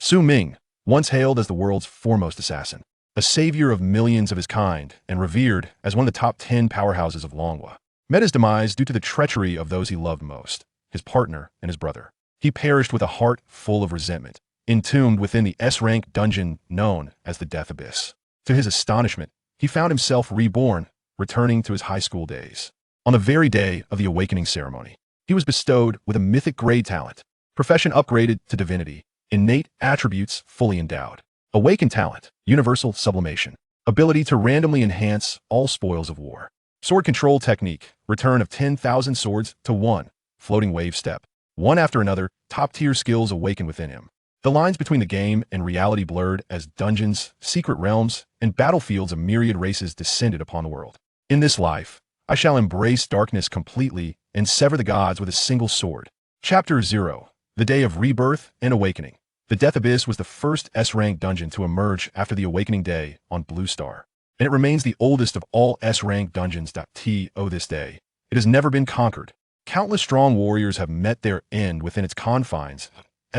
Su Ming, once hailed as the world's foremost assassin, a savior of millions of his kind and revered as one of the top 10 powerhouses of Manhwa, met his demise due to the treachery of those he loved most, his partner and his brother. He perished with a heart full of resentment, entombed within the S-rank dungeon known as the Death Abyss. To his astonishment, he found himself reborn, returning to his high school days. On the very day of the awakening ceremony, he was bestowed with a mythic grade talent, profession upgraded to divinity, innate attributes fully endowed. Awaken talent, universal sublimation, ability to randomly enhance all spoils of war. Sword control technique, return of 10,000 swords to 1, floating wave step. One after another, top-tier skills awaken within him. The lines between the game and reality blurred as dungeons, secret realms, and battlefields of myriad races descended upon the world. In this life, I shall embrace darkness completely and sever the gods with a single sword. Chapter 0. The Day of Rebirth and Awakening. The Death Abyss was the first S-rank dungeon to emerge after the Awakening Day on Blue Star, and it remains the oldest of all S-rank dungeons. To this day, it has never been conquered. Countless strong warriors have met their end within its confines.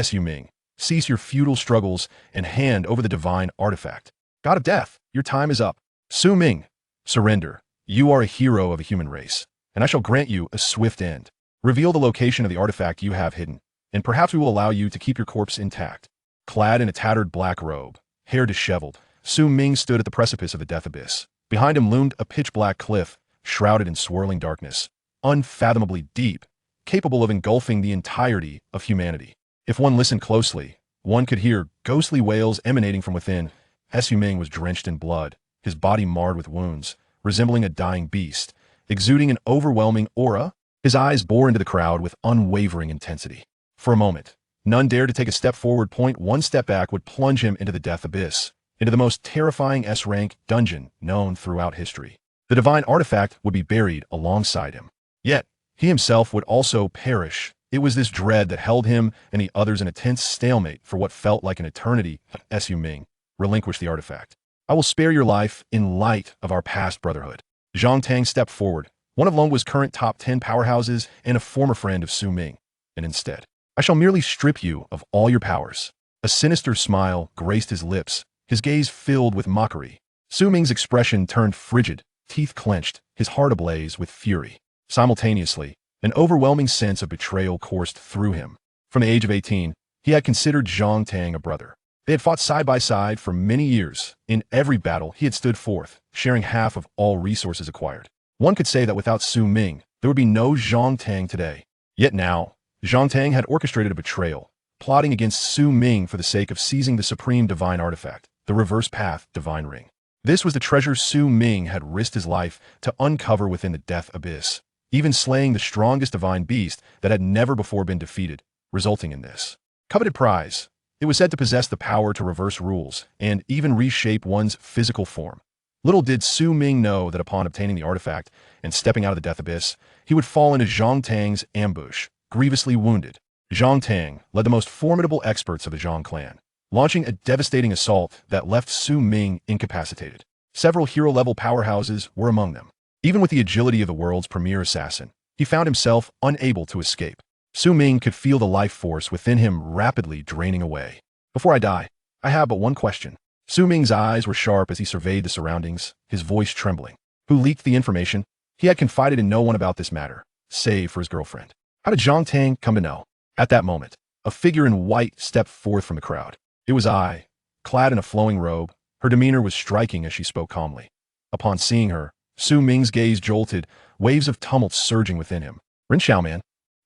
Su Ming, cease your futile struggles and hand over the divine artifact. God of Death, your time is up. Su Ming, surrender. You are a hero of a human race, and I shall grant you a swift end. Reveal the location of the artifact you have hidden, and perhaps we will allow you to keep your corpse intact. Clad in a tattered black robe, hair disheveled, Su Ming stood at the precipice of the Death Abyss. Behind him loomed a pitch-black cliff, shrouded in swirling darkness, unfathomably deep, capable of engulfing the entirety of humanity. If one listened closely, one could hear ghostly wails emanating from within. Su Ming was drenched in blood, his body marred with wounds, resembling a dying beast, exuding an overwhelming aura. His eyes bore into the crowd with unwavering intensity. For a moment, none dared to take a step forward. One step back would plunge him into the Death Abyss, into the most terrifying S-rank dungeon known throughout history. The divine artifact would be buried alongside him. Yet, he himself would also perish. It was this dread that held him and the others in a tense stalemate for what felt like an eternity. Su Ming, relinquish the artifact. I will spare your life in light of our past brotherhood. Zhang Tang stepped forward, one of Longwa's current top 10 powerhouses and a former friend of Su Ming. And instead, I shall merely strip you of all your powers. A sinister smile graced his lips, his gaze filled with mockery. Su Ming's expression turned frigid, teeth clenched, his heart ablaze with fury. Simultaneously, an overwhelming sense of betrayal coursed through him. From the age of 18, he had considered Zhang Tang a brother. They had fought side by side for many years. In every battle, he had stood forth, sharing half of all resources acquired. One could say that without Su Ming, there would be no Zhang Tang today. Yet now, Zhang Tang had orchestrated a betrayal, plotting against Su Ming for the sake of seizing the supreme divine artifact, the Reverse Path Divine Ring. This was the treasure Su Ming had risked his life to uncover within the Death Abyss, even slaying the strongest divine beast that had never before been defeated, resulting in this coveted prize. It was said to possess the power to reverse rules and even reshape one's physical form. Little did Su Ming know that upon obtaining the artifact and stepping out of the Death Abyss, he would fall into Zhang Tang's ambush, grievously wounded. Zhang Tang led the most formidable experts of the Zhang clan, launching a devastating assault that left Su Ming incapacitated. Several hero-level powerhouses were among them. Even with the agility of the world's premier assassin, he found himself unable to escape. Su Ming could feel the life force within him rapidly draining away. Before I die, I have but one question. Su Ming's eyes were sharp as he surveyed the surroundings, his voice trembling. Who leaked the information? He had confided in no one about this matter, save for his girlfriend. How did Zhang Tang come to know? At that moment, a figure in white stepped forth from the crowd. It was I, clad in a flowing robe. Her demeanor was striking as she spoke calmly. Upon seeing her, Su Ming's gaze jolted, waves of tumult surging within him. Ren Xiaoman,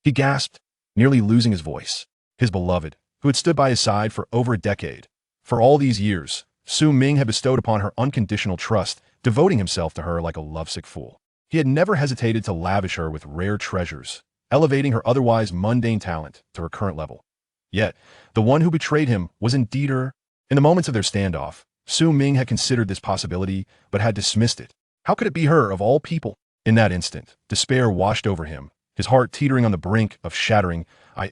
he gasped, nearly losing his voice. His beloved, who had stood by his side for over a decade. For all these years, Su Ming had bestowed upon her unconditional trust, devoting himself to her like a lovesick fool. He had never hesitated to lavish her with rare treasures, elevating her otherwise mundane talent to her current level. Yet, the one who betrayed him was indeed her. In the moments of their standoff, Su Ming had considered this possibility, but had dismissed it. How could it be her, of all people? In that instant, despair washed over him, his heart teetering on the brink of shattering.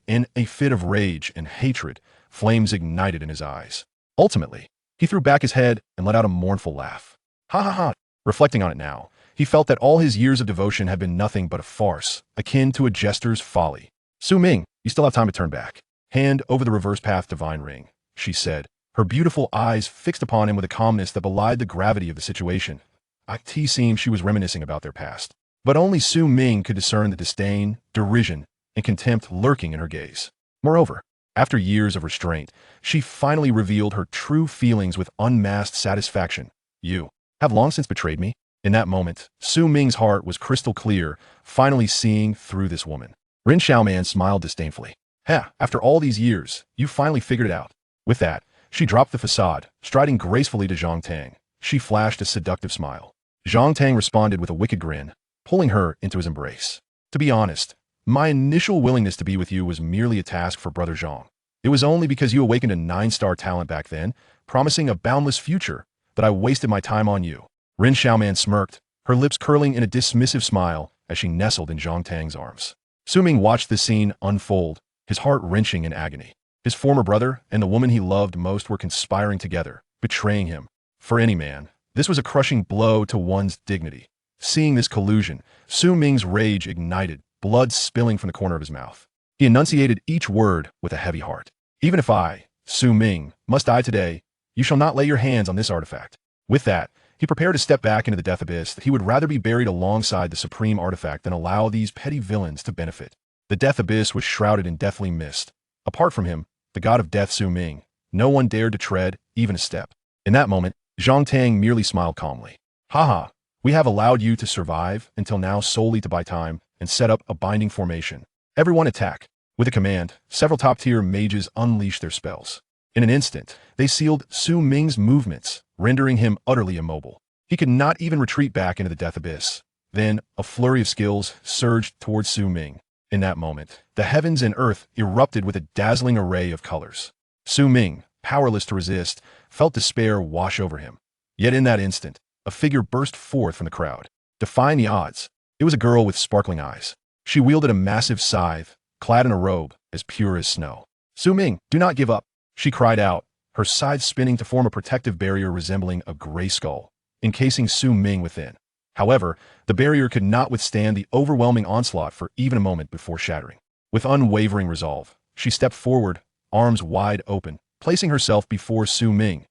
In a fit of rage and hatred, flames ignited in his eyes. Ultimately, he threw back his head and let out a mournful laugh. Ha ha ha! Reflecting on it now, he felt that all his years of devotion had been nothing but a farce, akin to a jester's folly. Su Ming, you still have time to turn back. Hand over the Reverse Path Divine Ring. she said, her beautiful eyes fixed upon him with a calmness that belied the gravity of the situation. It seemed she was reminiscing about their past. But only Su Ming could discern the disdain, derision, and contempt lurking in her gaze. Moreover, after years of restraint, she finally revealed her true feelings with unmasked satisfaction. You have long since betrayed me. In that moment, Su Ming's heart was crystal clear, finally seeing through this woman. Ren Xiaoman smiled disdainfully. After all these years, you finally figured it out. With that, she dropped the facade, striding gracefully to Zhang Tang. She flashed a seductive smile. Zhang Tang responded with a wicked grin, pulling her into his embrace. To be honest, my initial willingness to be with you was merely a task for Brother Zhang. It was only because you awakened a 9-star talent back then, promising a boundless future, that I wasted my time on you. Ren Xiaoman smirked, her lips curling in a dismissive smile as she nestled in Zhang Tang's arms. Su Ming watched the scene unfold, his heart wrenching in agony. His former brother and the woman he loved most were conspiring together, betraying him. For any man, this was a crushing blow to one's dignity. Seeing this collusion, Su Ming's rage ignited, blood spilling from the corner of his mouth. He enunciated each word with a heavy heart. Even if I, Su Ming, must die today, you shall not lay your hands on this artifact. With that, he prepared to step back into the death abyss. He would rather be buried alongside the supreme artifact than allow these petty villains to benefit. The death abyss was shrouded in deathly mist. Apart from him, the god of death Su Ming, no one dared to tread even a step. In that moment, Zhang Tang merely smiled calmly. Haha, we have allowed you to survive until now solely to buy time and set up a binding formation. Everyone attack. With a command, several top-tier mages unleashed their spells. In an instant, they sealed Su Ming's movements, rendering him utterly immobile. He could not even retreat back into the death abyss. Then, a flurry of skills surged towards Su Ming. In that moment, the heavens and earth erupted with a dazzling array of colors. Su Ming, powerless to resist, felt despair wash over him. Yet in that instant, a figure burst forth from the crowd. Defying the odds, it was a girl with sparkling eyes. She wielded a massive scythe, clad in a robe as pure as snow. Su Ming, do not give up, she cried out, her scythe spinning to form a protective barrier resembling a gray skull, encasing Su Ming within. However, the barrier could not withstand the overwhelming onslaught for even a moment before shattering. With unwavering resolve, she stepped forward, arms wide open, placing herself before Su Ming.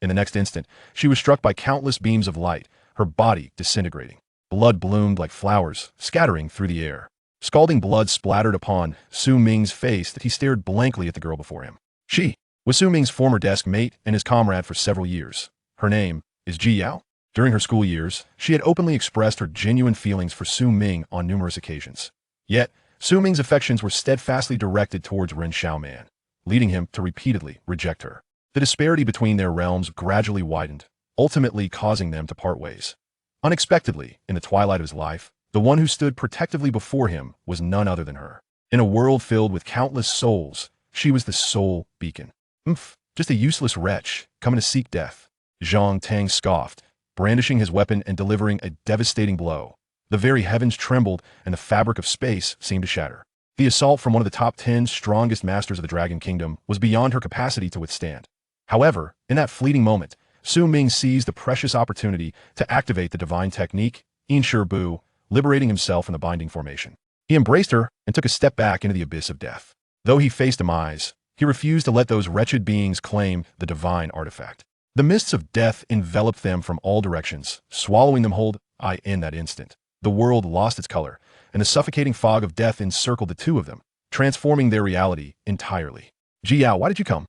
In the next instant, she was struck by countless beams of light, her body disintegrating. Blood bloomed like flowers, scattering through the air. Scalding blood splattered upon Su Ming's face that he stared blankly at the girl before him. She was Su Ming's former desk mate and his comrade for several years. Her name is Ji Yao. During her school years, she had openly expressed her genuine feelings for Su Ming on numerous occasions. Yet, Su Ming's affections were steadfastly directed towards Ren Xiaoman, leading him to repeatedly reject her. The disparity between their realms gradually widened, ultimately causing them to part ways. Unexpectedly, in the twilight of his life, the one who stood protectively before him was none other than her. In a world filled with countless souls, she was the sole beacon. Just a useless wretch, coming to seek death. Zhang Tang scoffed, brandishing his weapon and delivering a devastating blow. The very heavens trembled and the fabric of space seemed to shatter. The assault from one of the top 10 strongest masters of the Dragon Kingdom was beyond her capacity to withstand. However, in that fleeting moment, Su Ming seized the precious opportunity to activate the divine technique, Inshi Bu, liberating himself from the binding formation. He embraced her and took a step back into the abyss of death. Though he faced demise, he refused to let those wretched beings claim the divine artifact. The mists of death enveloped them from all directions, swallowing them whole. In that instant, the world lost its color, and the suffocating fog of death encircled the two of them, transforming their reality entirely. Ji Yao, why did you come?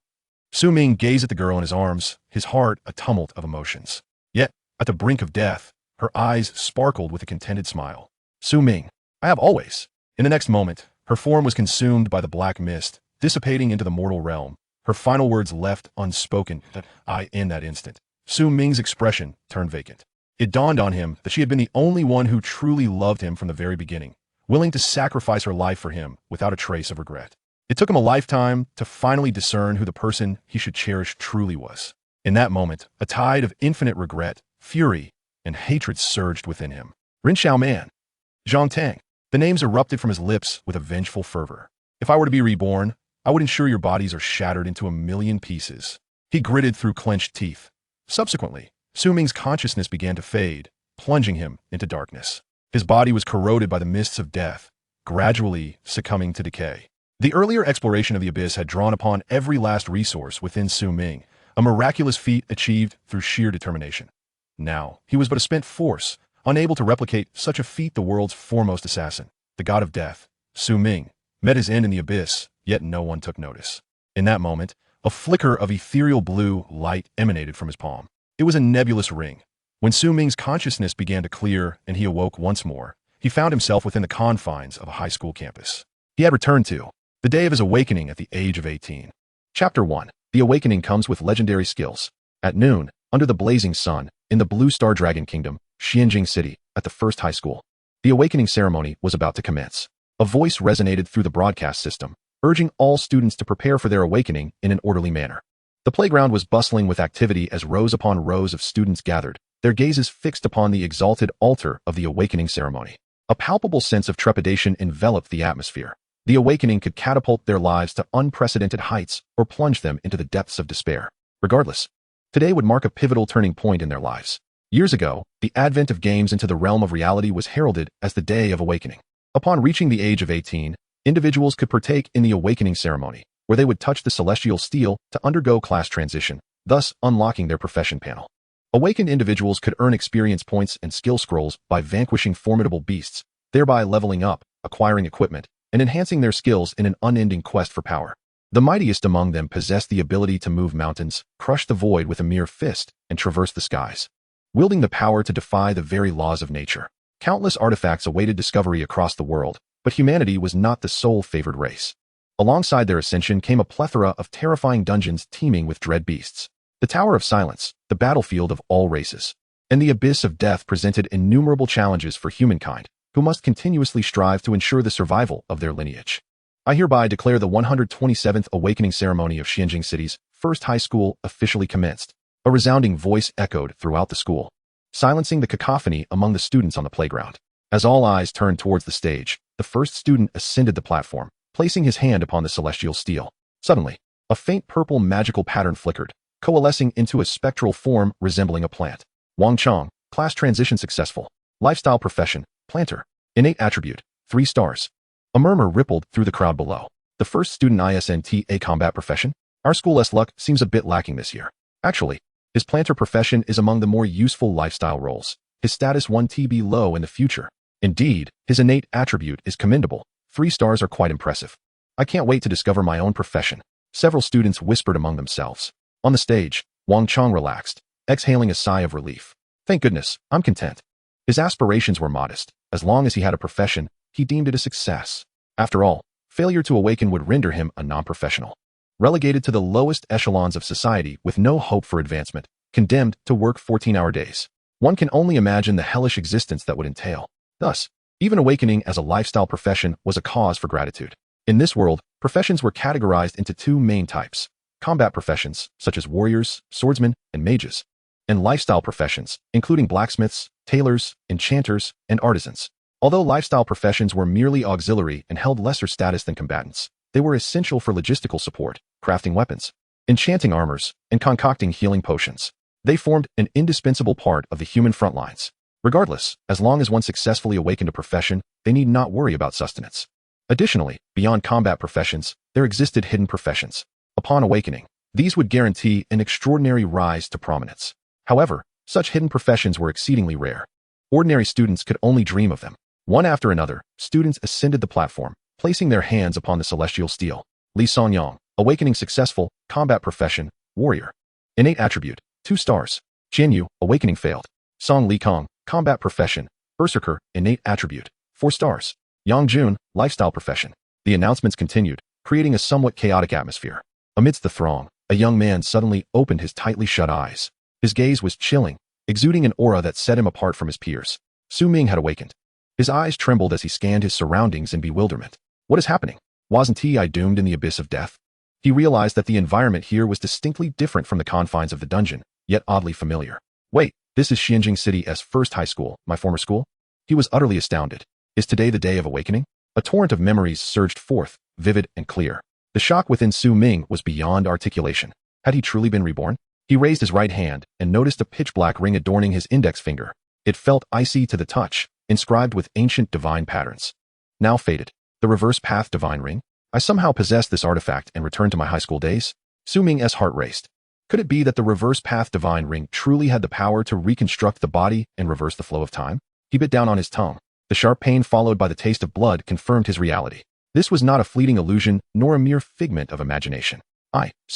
Su Ming gazed at the girl in his arms, his heart a tumult of emotions. Yet, at the brink of death, her eyes sparkled with a contented smile. Su Ming, I have always. In the next moment, her form was consumed by the black mist, dissipating into the mortal realm. Her final words left unspoken. In that instant, Su Ming's expression turned vacant. It dawned on him that she had been the only one who truly loved him from the very beginning, willing to sacrifice her life for him without a trace of regret. It took him a lifetime to finally discern who the person he should cherish truly was. In that moment, a tide of infinite regret, fury, and hatred surged within him. Ren Xiaoman, Zhang Tang. The names erupted from his lips with a vengeful fervor. If I were to be reborn, I would ensure your bodies are shattered into a million pieces. He gritted through clenched teeth. Subsequently, Su Ming's consciousness began to fade, plunging him into darkness. His body was corroded by the mists of death, gradually succumbing to decay. The earlier exploration of the abyss had drawn upon every last resource within Ming, a miraculous feat achieved through sheer determination. Now, he was but a spent force, unable to replicate such a feat. The world's foremost assassin, the god of death, Ming, met his end in the abyss, yet no one took notice. In that moment, a flicker of ethereal blue light emanated from his palm. It was a nebulous ring. When Ming's consciousness began to clear and he awoke once more, he found himself within the confines of a high school campus. He had returned to the day of his awakening at the age of 18. Chapter 1. The awakening comes with legendary skills. At noon, under the blazing sun, in the Blue Star Dragon Kingdom, Xianjing City, at the first high school, the awakening ceremony was about to commence. A voice resonated through the broadcast system, urging all students to prepare for their awakening in an orderly manner. The playground was bustling with activity as rows upon rows of students gathered, their gazes fixed upon the exalted altar of the awakening ceremony. A palpable sense of trepidation enveloped the atmosphere. The awakening could catapult their lives to unprecedented heights or plunge them into the depths of despair. Regardless, today would mark a pivotal turning point in their lives. Years ago, the advent of games into the realm of reality was heralded as the Day of Awakening. Upon reaching the age of 18, individuals could partake in the awakening ceremony, where they would touch the celestial steel to undergo class transition, thus unlocking their profession panel. Awakened individuals could earn experience points and skill scrolls by vanquishing formidable beasts, thereby leveling up, acquiring equipment, and enhancing their skills in an unending quest for power. The mightiest among them possessed the ability to move mountains, crush the void with a mere fist, and traverse the skies, wielding the power to defy the very laws of nature. Countless artifacts awaited discovery across the world, but humanity was not the sole favored race. Alongside their ascension came a plethora of terrifying dungeons teeming with dread beasts. The Tower of Silence, the battlefield of all races, and the Abyss of Death presented innumerable challenges for humankind, who must continuously strive to ensure the survival of their lineage. I hereby declare the 127th Awakening Ceremony of Xianjing City's first high school officially commenced. A resounding voice echoed throughout the school, silencing the cacophony among the students on the playground. As all eyes turned towards the stage, the first student ascended the platform, placing his hand upon the celestial steel. Suddenly, a faint purple magical pattern flickered, coalescing into a spectral form resembling a plant. Wang Chong, class transition successful. Lifestyle profession, planter. Innate attribute, 3 stars. A murmur rippled through the crowd below. The first student ISNT a combat profession? Our school's luck seems a bit lacking this year. Actually, his planter profession is among the more useful lifestyle roles. His status 1 TB low in the future. Indeed, his innate attribute is commendable. 3 stars are quite impressive. I can't wait to discover my own profession. Several students whispered among themselves. On the stage, Wang Chong relaxed, exhaling a sigh of relief. Thank goodness, I'm content. His aspirations were modest. As long as he had a profession, he deemed it a success. After all, failure to awaken would render him a non-professional, relegated to the lowest echelons of society with no hope for advancement, condemned to work 14-hour days. One can only imagine the hellish existence that would entail. Thus, even awakening as a lifestyle profession was a cause for gratitude. In this world, professions were categorized into 2 main types: combat professions, such as warriors, swordsmen, and mages, and lifestyle professions, including blacksmiths, tailors, enchanters, and artisans. Although lifestyle professions were merely auxiliary and held lesser status than combatants, they were essential for logistical support, crafting weapons, enchanting armors, and concocting healing potions. They formed an indispensable part of the human front lines. Regardless, as long as one successfully awakened a profession, they need not worry about sustenance. Additionally, beyond combat professions, there existed hidden professions. Upon awakening, these would guarantee an extraordinary rise to prominence. However, such hidden professions were exceedingly rare. Ordinary students could only dream of them. One after another, students ascended the platform, placing their hands upon the celestial steel. Li Songyang, awakening successful, combat profession, warrior. Innate attribute, 2 stars. Qian Yu, awakening failed. Song Li Kong, combat profession, berserker, innate attribute, 4 stars. Yang Jun, lifestyle profession. The announcements continued, creating a somewhat chaotic atmosphere. Amidst the throng, a young man suddenly opened his tightly shut eyes. His gaze was chilling, exuding an aura that set him apart from his peers. Ming had awakened. His eyes trembled as he scanned his surroundings in bewilderment. What is happening? Wasn't I doomed in the abyss of death? He realized that the environment here was distinctly different from the confines of the dungeon, yet oddly familiar. Wait, this is Xianjing City's first high school, my former school? He was utterly astounded. Is today the day of awakening? A torrent of memories surged forth, vivid and clear. The shock within Ming was beyond articulation. Had he truly been reborn? He raised his right hand and noticed a pitch-black ring adorning his index finger. It felt icy to the touch, inscribed with ancient divine patterns. Now faded. The reverse path divine ring? I somehow possessed this artifact and returned to my high school days? Ming's heart raced. Could it be that the reverse path divine ring truly had the power to reconstruct the body and reverse the flow of time? He bit down on his tongue. The sharp pain followed by the taste of blood confirmed his reality. This was not a fleeting illusion, nor a mere figment of imagination.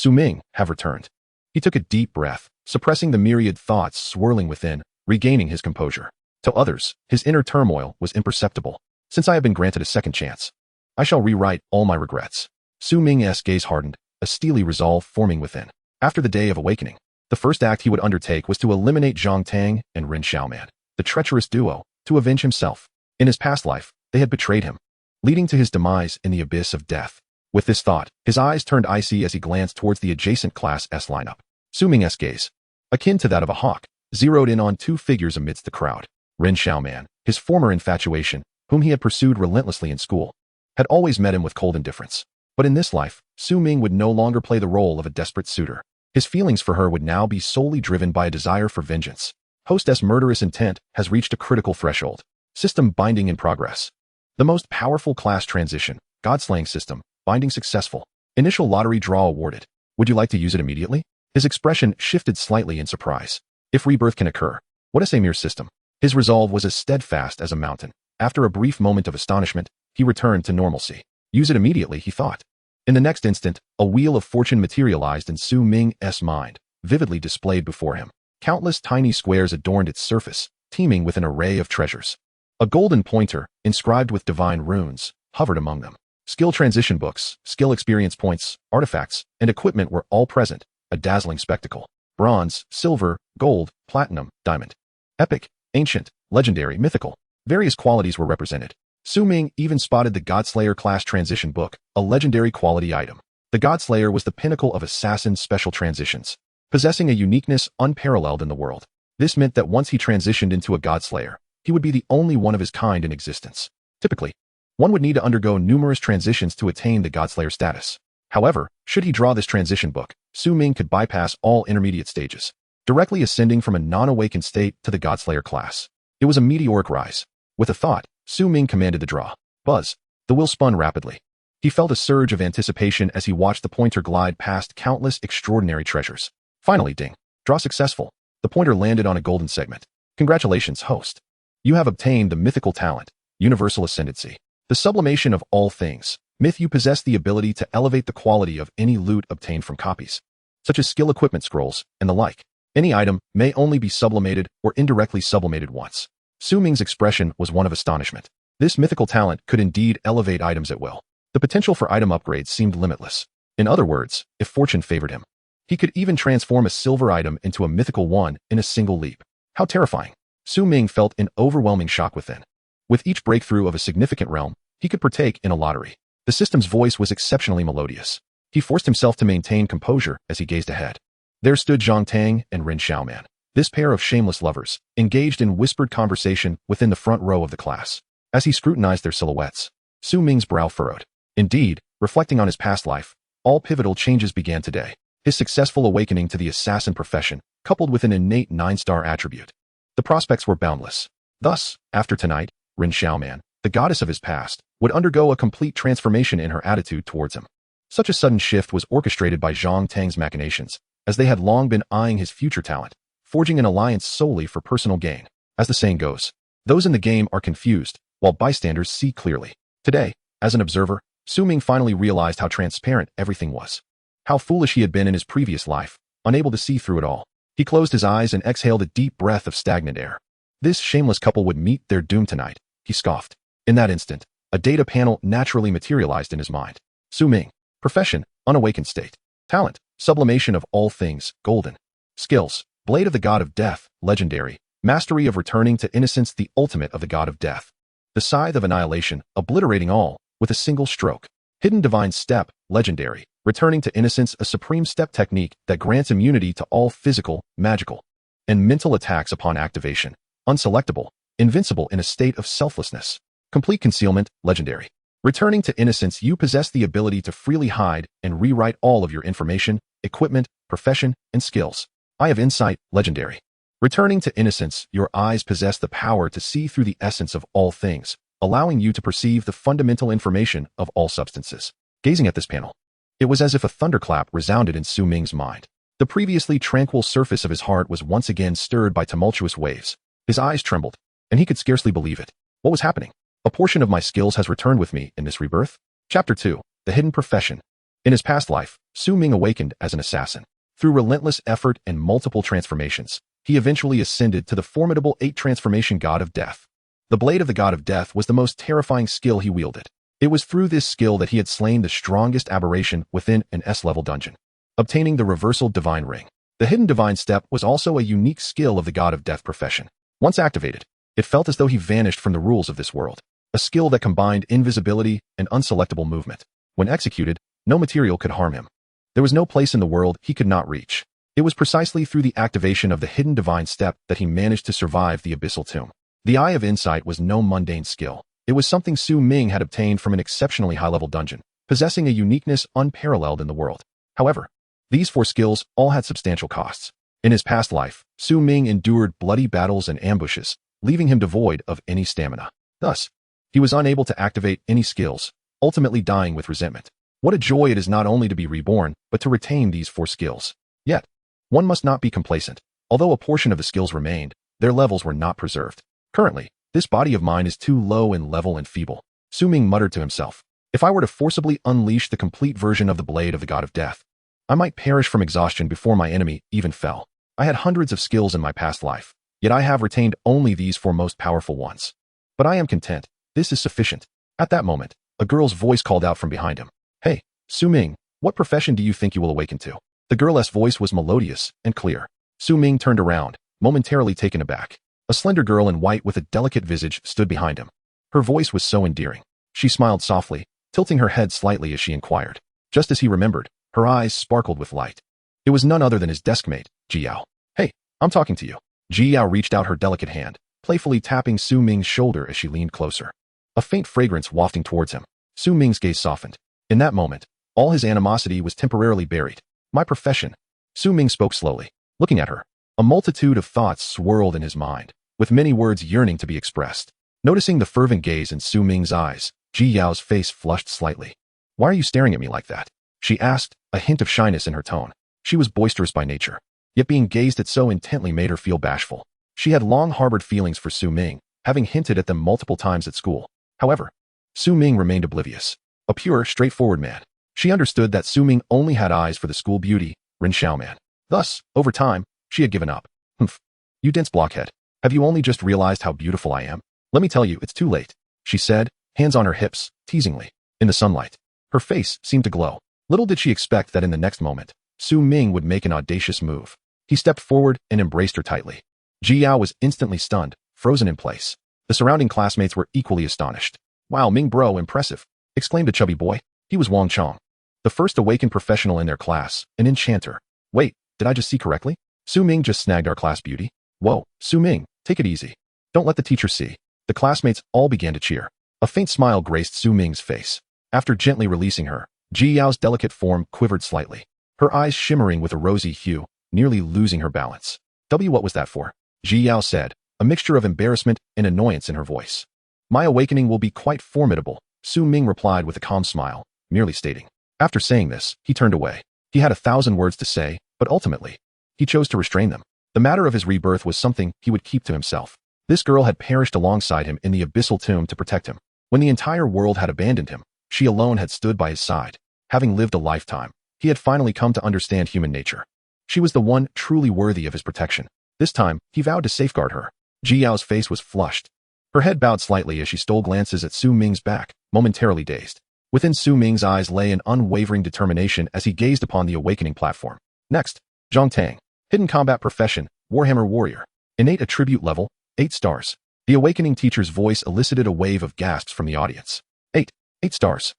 Ming, have returned. He took a deep breath, suppressing the myriad thoughts swirling within, regaining his composure. To others, his inner turmoil was imperceptible. Since I have been granted a second chance, I shall rewrite all my regrets. Ming's gaze hardened, a steely resolve forming within. After the day of awakening, the first act he would undertake was to eliminate Zhang Tang and Ren Xiaoman, the treacherous duo, to avenge himself. In his past life, they had betrayed him, leading to his demise in the abyss of death. With this thought, his eyes turned icy as he glanced towards the adjacent Class S lineup. Ming's gaze, akin to that of a hawk, zeroed in on two figures amidst the crowd. Ren Xiaoman, his former infatuation, whom he had pursued relentlessly in school, had always met him with cold indifference. But in this life, Ming would no longer play the role of a desperate suitor. His feelings for her would now be solely driven by a desire for vengeance. Hostess murderous intent has reached a critical threshold. System binding in progress. The most powerful class transition, God-slaying system, binding successful. Initial lottery draw awarded. Would you like to use it immediately? His expression shifted slightly in surprise. If rebirth can occur, what is a mere system? His resolve was as steadfast as a mountain. After a brief moment of astonishment, he returned to normalcy. Use it immediately, he thought. In the next instant, a wheel of fortune materialized in Ming's mind, vividly displayed before him. Countless tiny squares adorned its surface, teeming with an array of treasures. A golden pointer, inscribed with divine runes, hovered among them. Skill transition books, skill experience points, artifacts, and equipment were all present, a dazzling spectacle. Bronze, silver, gold, platinum, diamond. Epic, ancient, legendary, mythical. Various qualities were represented. Ming even spotted the Godslayer class transition book, a legendary quality item. The Godslayer was the pinnacle of assassin special transitions, possessing a uniqueness unparalleled in the world. This meant that once he transitioned into a Godslayer, he would be the only one of his kind in existence. Typically, one would need to undergo numerous transitions to attain the Godslayer status. However, should he draw this transition book, Ming could bypass all intermediate stages, directly ascending from a non-awakened state to the Godslayer class. It was a meteoric rise. With a thought, Ming commanded the draw. Buzz. The wheel spun rapidly. He felt a surge of anticipation as he watched the pointer glide past countless extraordinary treasures. Finally, ding. Draw successful. The pointer landed on a golden segment. Congratulations, host. You have obtained the mythical talent, universal ascendancy. The sublimation of all things. Myth, you possess the ability to elevate the quality of any loot obtained from copies, such as skill equipment scrolls and the like. Any item may only be sublimated or indirectly sublimated once. Ming's expression was one of astonishment. This mythical talent could indeed elevate items at will. The potential for item upgrades seemed limitless. In other words, if fortune favored him, he could even transform a silver item into a mythical one in a single leap. How terrifying. Ming felt an overwhelming shock within. With each breakthrough of a significant realm, he could partake in a lottery. The system's voice was exceptionally melodious. He forced himself to maintain composure as he gazed ahead. There stood Zhang Tang and Ren Xiaoman. This pair of shameless lovers, engaged in whispered conversation within the front row of the class. As he scrutinized their silhouettes, Ming's brow furrowed. Indeed, reflecting on his past life, all pivotal changes began today. His successful awakening to the assassin profession, coupled with an innate 9-star attribute. The prospects were boundless. Thus, after tonight, Ren Xiaoman, the goddess of his past, would undergo a complete transformation in her attitude towards him. Such a sudden shift was orchestrated by Zhang Tang's machinations, as they had long been eyeing his future talent, forging an alliance solely for personal gain. As the saying goes, those in the game are confused, while bystanders see clearly. Today, as an observer, Ming finally realized how transparent everything was. How foolish he had been in his previous life, unable to see through it all. He closed his eyes and exhaled a deep breath of stagnant air. This shameless couple would meet their doom tonight, he scoffed. In that instant, a data panel naturally materialized in his mind. Ming. Profession, unawakened state. Talent, sublimation of all things, golden. Skills, blade of the god of death, legendary. Mastery of returning to innocence, the ultimate of the god of death. The scythe of annihilation, obliterating all, with a single stroke. Hidden divine step, legendary. Returning to innocence, a supreme step technique that grants immunity to all physical, magical, and mental attacks upon activation. Unselectable, invincible in a state of selflessness. Complete concealment, legendary. Returning to innocence, you possess the ability to freely hide and rewrite all of your information, equipment, profession, and skills. Eye of insight, legendary. Returning to innocence, your eyes possess the power to see through the essence of all things, allowing you to perceive the fundamental information of all substances. Gazing at this panel, it was as if a thunderclap resounded in Su Ming's mind. The previously tranquil surface of his heart was once again stirred by tumultuous waves. His eyes trembled, and he could scarcely believe it. What was happening? A portion of my skills has returned with me in this rebirth? Chapter 2. The Hidden Profession. In his past life, Su Ming awakened as an assassin. Through relentless effort and multiple transformations, he eventually ascended to the formidable 8-transformation God of Death. The Blade of the God of Death was the most terrifying skill he wielded. It was through this skill that he had slain the strongest aberration within an S-level dungeon, obtaining the Reversal Divine Ring. The Hidden Divine Step was also a unique skill of the God of Death profession. Once activated, it felt as though he vanished from the rules of this world, a skill that combined invisibility and unselectable movement. When executed, no material could harm him. There was no place in the world he could not reach. It was precisely through the activation of the Hidden Divine Step that he managed to survive the Abyssal Tomb. The Eye of Insight was no mundane skill. It was something Su Ming had obtained from an exceptionally high-level dungeon, possessing a uniqueness unparalleled in the world. However, these 4 skills all had substantial costs. In his past life, Su Ming endured bloody battles and ambushes, leaving him devoid of any stamina. Thus, he was unable to activate any skills, ultimately dying with resentment. What a joy it is not only to be reborn, but to retain these 4 skills. Yet, one must not be complacent. Although a portion of the skills remained, their levels were not preserved. Currently, this body of mine is too low in level and feeble. Su Ming muttered to himself. If I were to forcibly unleash the complete version of the Blade of the God of Death, I might perish from exhaustion before my enemy even fell. I had hundreds of skills in my past life, yet I have retained only these 4 most powerful ones. But I am content. This is sufficient. At that moment, a girl's voice called out from behind him. Hey, Su Ming, what profession do you think you will awaken to? The girl's voice was melodious and clear. Su Ming turned around, momentarily taken aback. A slender girl in white with a delicate visage stood behind him. Her voice was so endearing. She smiled softly, tilting her head slightly as she inquired. Just as he remembered, her eyes sparkled with light. It was none other than his deskmate, Ji Yao. Hey, I'm talking to you. Ji Yao reached out her delicate hand, playfully tapping Su Ming's shoulder as she leaned closer. A faint fragrance wafting towards him. Su Ming's gaze softened. In that moment, all his animosity was temporarily buried. My profession. Su Ming spoke slowly, looking at her. A multitude of thoughts swirled in his mind, with many words yearning to be expressed. Noticing the fervent gaze in Su Ming's eyes, Ji Yao's face flushed slightly. Why are you staring at me like that? She asked, a hint of shyness in her tone. She was boisterous by nature, yet being gazed at so intently made her feel bashful. She had long harbored feelings for Su Ming, having hinted at them multiple times at school. However, Su Ming remained oblivious. A pure, straightforward man. She understood that Su Ming only had eyes for the school beauty, Ren Xiaoman. Thus, over time, she had given up. Humph. You dense blockhead. Have you only just realized how beautiful I am? Let me tell you, it's too late, she said, hands on her hips, teasingly. In the sunlight, her face seemed to glow. Little did she expect that in the next moment, Su Ming would make an audacious move. He stepped forward and embraced her tightly. Ji Yao was instantly stunned, frozen in place. The surrounding classmates were equally astonished. Wow, Ming bro, impressive, exclaimed a chubby boy. He was Wang Chong, the first awakened professional in their class, an enchanter. Wait, did I just see correctly? Su Ming just snagged our class beauty. Whoa, Su Ming, take it easy. Don't let the teacher see. The classmates all began to cheer. A faint smile graced Su Ming's face. After gently releasing her, Ji Yao's delicate form quivered slightly, her eyes shimmering with a rosy hue, nearly losing her balance. What was that for? Ji Yao said, a mixture of embarrassment and annoyance in her voice. My awakening will be quite formidable, Su Ming replied with a calm smile, merely stating. After saying this, he turned away. He had 1,000 words to say, but ultimately, he chose to restrain them. The matter of his rebirth was something he would keep to himself. This girl had perished alongside him in the Abyssal Tomb to protect him. When the entire world had abandoned him, she alone had stood by his side. Having lived a lifetime, he had finally come to understand human nature. She was the one truly worthy of his protection. This time, he vowed to safeguard her. Ji Yao's face was flushed. Her head bowed slightly as she stole glances at Su Ming's back, momentarily dazed. Within Su Ming's eyes lay an unwavering determination as he gazed upon the awakening platform. Next, Zhang Tang. Hidden combat profession, Warhammer warrior. Innate attribute level, 8 stars. The awakening teacher's voice elicited a wave of gasps from the audience. 8 stars.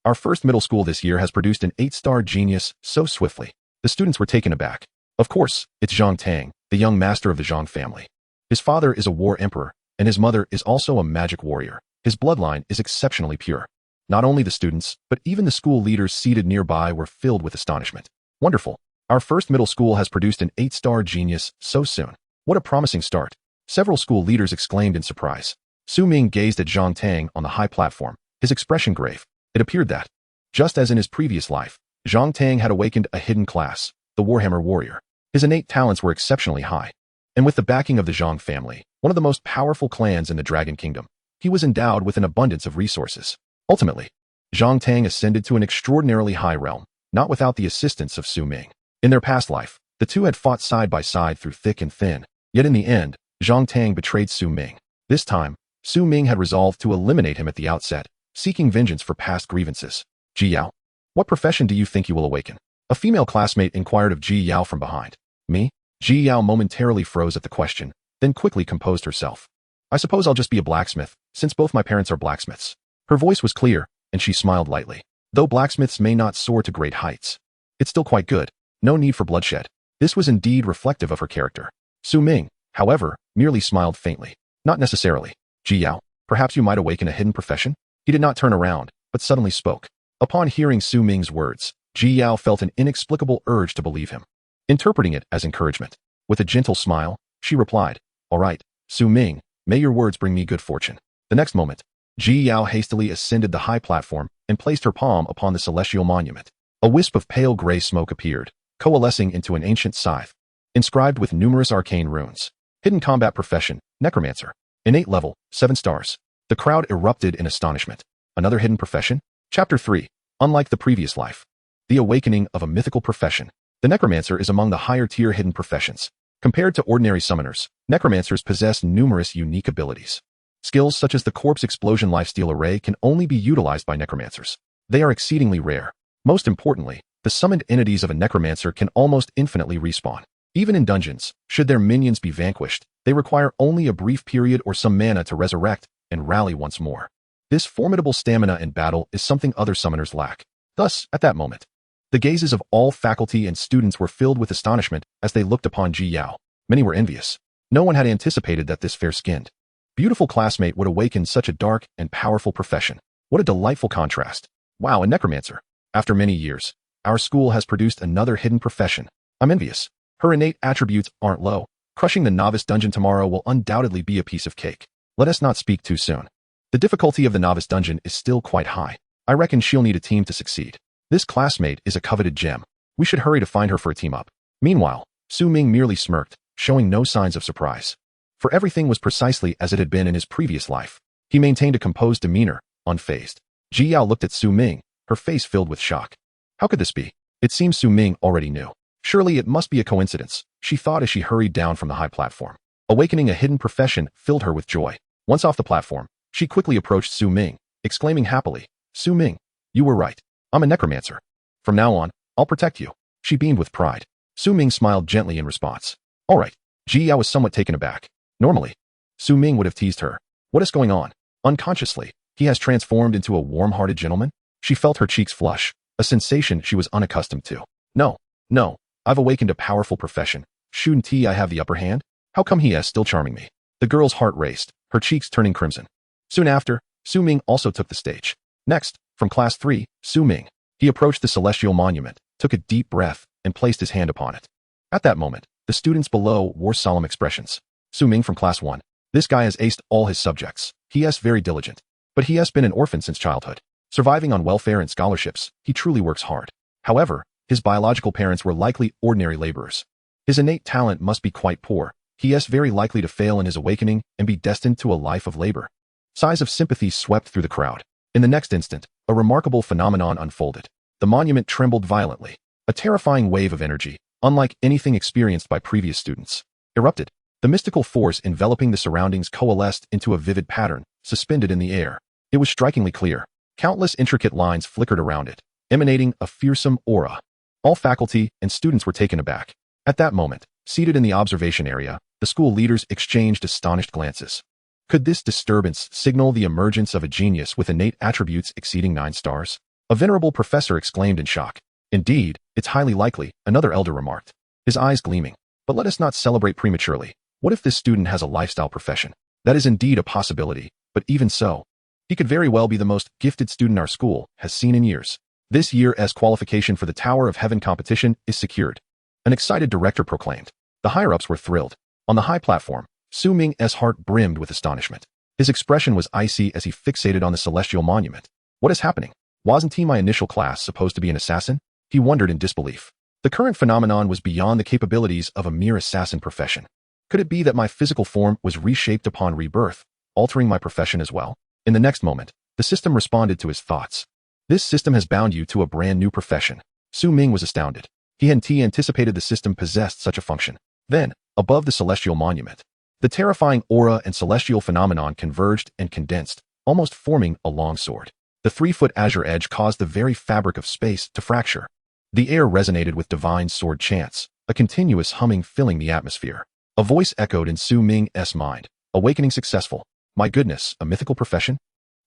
Our first middle school this year has produced an 8-star genius so swiftly. The students were taken aback. Of course, it's Zhang Tang, the young master of the Zhang family. His father is a war emperor, and his mother is also a magic warrior. His bloodline is exceptionally pure. Not only the students, but even the school leaders seated nearby were filled with astonishment. Wonderful. Our first middle school has produced an 8-star genius so soon. What a promising start. Several school leaders exclaimed in surprise. Su Ming gazed at Zhang Tang on the high platform, his expression grave. It appeared that, Just as in his previous life, Zhang Tang had awakened a hidden class, the Warhammer Warrior. His innate talents were exceptionally high. And with the backing of the Zhang family, one of the most powerful clans in the Dragon Kingdom, he was endowed with an abundance of resources. Ultimately, Zhang Tang ascended to an extraordinarily high realm, not without the assistance of Su Ming. In their past life, the two had fought side by side through thick and thin, yet in the end, Zhang Tang betrayed Su Ming. This time, Su Ming had resolved to eliminate him at the outset, seeking vengeance for past grievances. Ji Yao, what profession do you think you will awaken? A female classmate inquired of Ji Yao from behind. Me? Ji Yao momentarily froze at the question, then quickly composed herself. I suppose I'll just be a blacksmith, since both my parents are blacksmiths. Her voice was clear, and she smiled lightly. Though blacksmiths may not soar to great heights, it's still quite good. No need for bloodshed. This was indeed reflective of her character. Su Ming, however, merely smiled faintly. Not necessarily. Ji Yao, perhaps you might awaken a hidden profession? He did not turn around, but suddenly spoke. Upon hearing Su Ming's words, Ji Yao felt an inexplicable urge to believe him. Interpreting it as encouragement, with a gentle smile, she replied, all right, Su Ming, may your words bring me good fortune. The next moment, Ji Yao hastily ascended the high platform and placed her palm upon the celestial monument. A wisp of pale gray smoke appeared, coalescing into an ancient scythe, inscribed with numerous arcane runes. Hidden combat profession, necromancer. Innate level, 7 stars. The crowd erupted in astonishment. Another hidden profession? Chapter 3. Unlike the previous life. The awakening of a mythical profession. The necromancer is among the higher-tier hidden professions. Compared to ordinary summoners, necromancers possess numerous unique abilities. Skills such as the corpse explosion lifesteal array can only be utilized by necromancers. They are exceedingly rare. Most importantly, the summoned entities of a necromancer can almost infinitely respawn. Even in dungeons, should their minions be vanquished, they require only a brief period or some mana to resurrect and rally once more. This formidable stamina in battle is something other summoners lack. Thus, at that moment, the gazes of all faculty and students were filled with astonishment as they looked upon Ji Yao. Many were envious. No one had anticipated that this fair-skinned, beautiful classmate would awaken such a dark and powerful profession. What a delightful contrast. Wow, a necromancer. After many years, our school has produced another hidden profession. I'm envious. Her innate attributes aren't low. Crushing the novice dungeon tomorrow will undoubtedly be a piece of cake. Let us not speak too soon. The difficulty of the novice dungeon is still quite high. I reckon she'll need a team to succeed. This classmate is a coveted gem. We should hurry to find her for a team up. Meanwhile, Su Ming merely smirked, showing no signs of surprise. For everything was precisely as it had been in his previous life. He maintained a composed demeanor, unfazed. Ji Yao looked at Su Ming, her face filled with shock. How could this be? It seems Su Ming already knew. Surely it must be a coincidence, she thought as she hurried down from the high platform. Awakening a hidden profession filled her with joy. Once off the platform, she quickly approached Su Ming, exclaiming happily, Su Ming, you were right. I'm a necromancer. From now on, I'll protect you. She beamed with pride. Su Ming smiled gently in response. All right. Ji Yao was somewhat taken aback. Normally, Su Ming would have teased her. What is going on? Unconsciously, he has transformed into a warm-hearted gentleman? She felt her cheeks flush, a sensation she was unaccustomed to. No, I've awakened a powerful profession. Shouldn't I have the upper hand? How come he is still charming me? The girl's heart raced, her cheeks turning crimson. Soon after, Su Ming also took the stage. Next, from Class 3, Su Ming. He approached the celestial monument, took a deep breath, and placed his hand upon it. At that moment, the students below wore solemn expressions. Su Ming from Class 1. This guy has aced all his subjects. He is very diligent. But he has been an orphan since childhood. Surviving on welfare and scholarships, he truly works hard. However, his biological parents were likely ordinary laborers. His innate talent must be quite poor. He is very likely to fail in his awakening and be destined to a life of labor. Sighs of sympathy swept through the crowd. In the next instant, a remarkable phenomenon unfolded. The monument trembled violently. A terrifying wave of energy, unlike anything experienced by previous students, erupted. The mystical force enveloping the surroundings coalesced into a vivid pattern, suspended in the air. It was strikingly clear. Countless intricate lines flickered around it, emanating a fearsome aura. All faculty and students were taken aback. At that moment, seated in the observation area, the school leaders exchanged astonished glances. Could this disturbance signal the emergence of a genius with innate attributes exceeding 9 stars? A venerable professor exclaimed in shock. Indeed, it's highly likely, another elder remarked, his eyes gleaming. But let us not celebrate prematurely. What if this student has a lifestyle profession? That is indeed a possibility, but even so, he could very well be the most gifted student our school has seen in years. This year's qualification for the Tower of Heaven competition is secured. An excited director proclaimed. The higher-ups were thrilled. On the high platform, Su Ming's heart brimmed with astonishment. His expression was icy as he fixated on the celestial monument. What is happening? Wasn't he my initial class supposed to be an assassin? He wondered in disbelief. The current phenomenon was beyond the capabilities of a mere assassin profession. Could it be that my physical form was reshaped upon rebirth, altering my profession as well? In the next moment, the system responded to his thoughts. This system has bound you to a brand new profession. Ming was astounded. He hadn't anticipated the system possessed such a function. Then, above the celestial monument, the terrifying aura and celestial phenomenon converged and condensed, almost forming a long sword. The 3-foot azure edge caused the very fabric of space to fracture. The air resonated with divine sword chants, a continuous humming filling the atmosphere. A voice echoed in Ming's mind. Awakening successful. My goodness, a mythical profession?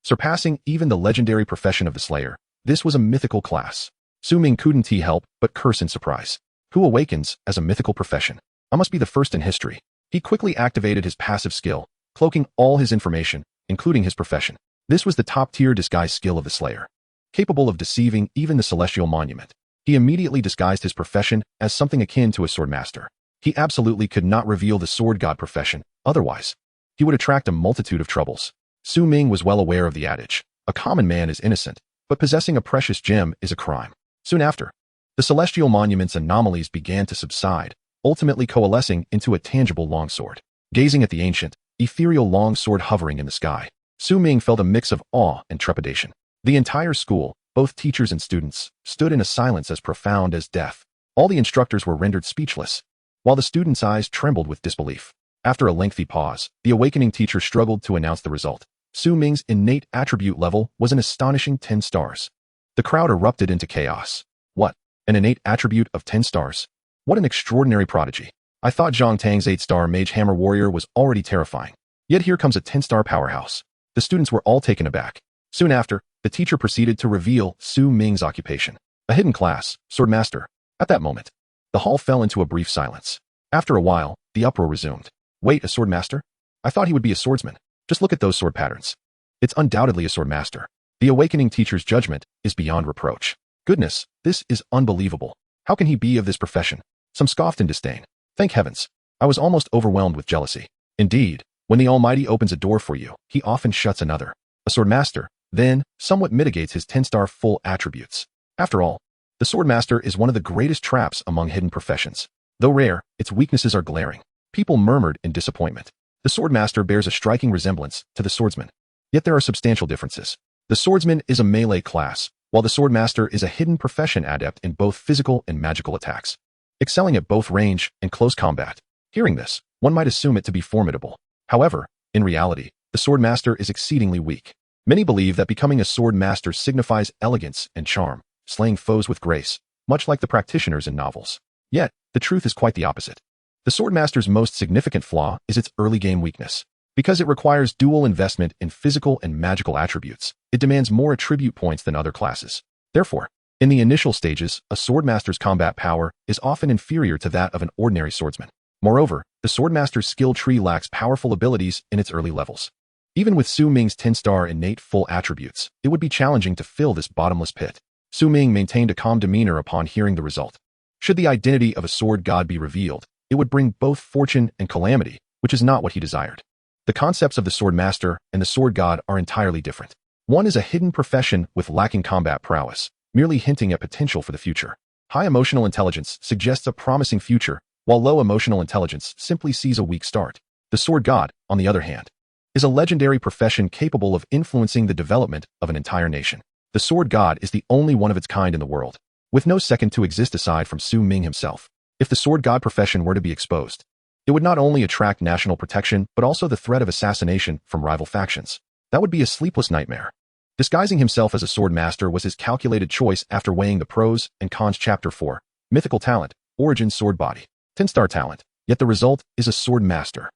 Surpassing even the legendary profession of the Slayer, this was a mythical class. Ming couldn't help but curse in surprise. Who awakens as a mythical profession? I must be the first in history. He quickly activated his passive skill, cloaking all his information, including his profession. This was the top-tier disguise skill of the Slayer, capable of deceiving even the celestial monument. He immediately disguised his profession as something akin to a swordmaster. He absolutely could not reveal the sword god profession, otherwise he would attract a multitude of troubles. Ming was well aware of the adage, a common man is innocent, but possessing a precious gem is a crime. Soon after, the celestial monument's anomalies began to subside, ultimately coalescing into a tangible longsword. Gazing at the ancient, ethereal longsword hovering in the sky, Ming felt a mix of awe and trepidation. The entire school, both teachers and students, stood in a silence as profound as death. All the instructors were rendered speechless, while the students' eyes trembled with disbelief. After a lengthy pause, the awakening teacher struggled to announce the result. Ming's innate attribute level was an astonishing 10 stars. The crowd erupted into chaos. What? An innate attribute of 10 stars? What an extraordinary prodigy. I thought Zhang Tang's 8-star Mage Hammer Warrior was already terrifying. Yet here comes a 10-star powerhouse. The students were all taken aback. Soon after, the teacher proceeded to reveal Ming's occupation. A hidden class, Swordmaster. At that moment, the hall fell into a brief silence. After a while, the uproar resumed. Wait, a swordmaster? I thought he would be a swordsman. Just look at those sword patterns. It's undoubtedly a swordmaster. The awakening teacher's judgment is beyond reproach. Goodness, this is unbelievable. How can he be of this profession? Some scoffed in disdain. Thank heavens. I was almost overwhelmed with jealousy. Indeed, when the Almighty opens a door for you, he often shuts another. A swordmaster, then, somewhat mitigates his 10-star full attributes. After all, the swordmaster is one of the greatest traps among hidden professions. Though rare, its weaknesses are glaring. People murmured in disappointment. The swordmaster bears a striking resemblance to the swordsman. Yet there are substantial differences. The swordsman is a melee class, while the swordmaster is a hidden profession adept in both physical and magical attacks, excelling at both range and close combat. Hearing this, one might assume it to be formidable. However, in reality, the swordmaster is exceedingly weak. Many believe that becoming a swordmaster signifies elegance and charm, slaying foes with grace, much like the practitioners in novels. Yet, the truth is quite the opposite. The swordmaster's most significant flaw is its early game weakness. Because it requires dual investment in physical and magical attributes, it demands more attribute points than other classes. Therefore, in the initial stages, a swordmaster's combat power is often inferior to that of an ordinary swordsman. Moreover, the swordmaster's skill tree lacks powerful abilities in its early levels. Even with Ming's 10-star innate full attributes, it would be challenging to fill this bottomless pit. Ming maintained a calm demeanor upon hearing the result. Should the identity of a sword god be revealed, it would bring both fortune and calamity, which is not what he desired. The concepts of the sword master and the sword god are entirely different. One is a hidden profession with lacking combat prowess, merely hinting at potential for the future. High emotional intelligence suggests a promising future, while low emotional intelligence simply sees a weak start. The sword god, on the other hand, is a legendary profession capable of influencing the development of an entire nation. The sword god is the only one of its kind in the world, with no second to exist aside from Ming himself. If the sword god profession were to be exposed, it would not only attract national protection, but also the threat of assassination from rival factions. That would be a sleepless nightmare. Disguising himself as a sword master was his calculated choice after weighing the pros and cons. Chapter 4, Mythical Talent, Origin Sword Body. 10-star talent, yet the result is a sword master.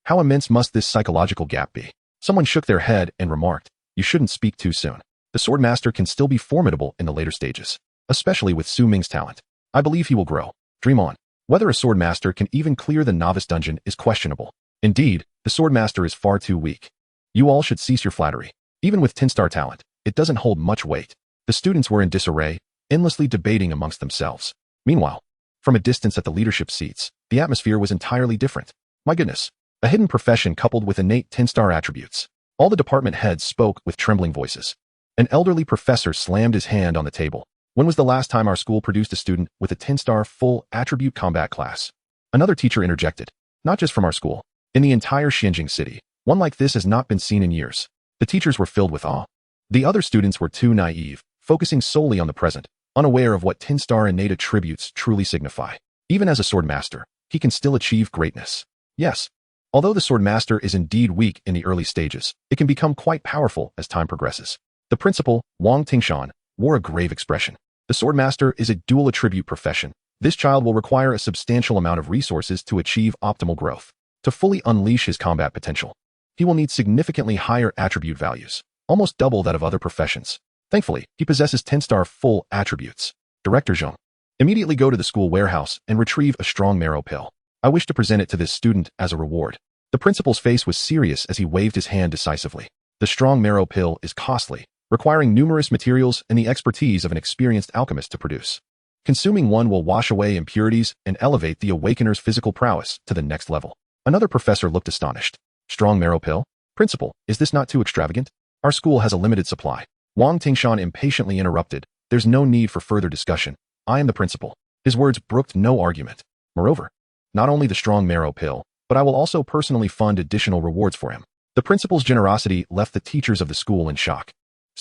How immense must this psychological gap be? Someone shook their head and remarked, you shouldn't speak too soon. The sword master can still be formidable in the later stages, especially with Ming's talent. I believe he will grow. Dream on. Whether a sword master can even clear the novice dungeon is questionable. Indeed, the sword master is far too weak. You all should cease your flattery. Even with 10-star talent, it doesn't hold much weight. The students were in disarray, endlessly debating amongst themselves. Meanwhile, from a distance at the leadership seats, the atmosphere was entirely different. My goodness, a hidden profession coupled with innate 10-star attributes. All the department heads spoke with trembling voices. An elderly professor slammed his hand on the table. When was the last time our school produced a student with a 10-star full attribute combat class? Another teacher interjected. Not just from our school. In the entire Xinjiang city, one like this has not been seen in years. The teachers were filled with awe. The other students were too naive, focusing solely on the present, unaware of what 10-star innate attributes truly signify. Even as a sword master, he can still achieve greatness. Yes. Although the sword master is indeed weak in the early stages, it can become quite powerful as time progresses. The principal, Wang Tingshan, wore a grave expression. The sword master is a dual attribute profession. This child will require a substantial amount of resources to achieve optimal growth. To fully unleash his combat potential, he will need significantly higher attribute values, almost double that of other professions. Thankfully, he possesses 10-star full attributes. Director Zheng, immediately go to the school warehouse and retrieve a strong marrow pill. I wish to present it to this student as a reward. The principal's face was serious as he waved his hand decisively. The strong marrow pill is costly, requiring numerous materials and the expertise of an experienced alchemist to produce. Consuming one will wash away impurities and elevate the awakener's physical prowess to the next level. Another professor looked astonished. Strong marrow pill? Principal, is this not too extravagant? Our school has a limited supply. Wang Tingshan impatiently interrupted. There's no need for further discussion. I am the principal. His words brooked no argument. Moreover, not only the strong marrow pill, but I will also personally fund additional rewards for him. The principal's generosity left the teachers of the school in shock.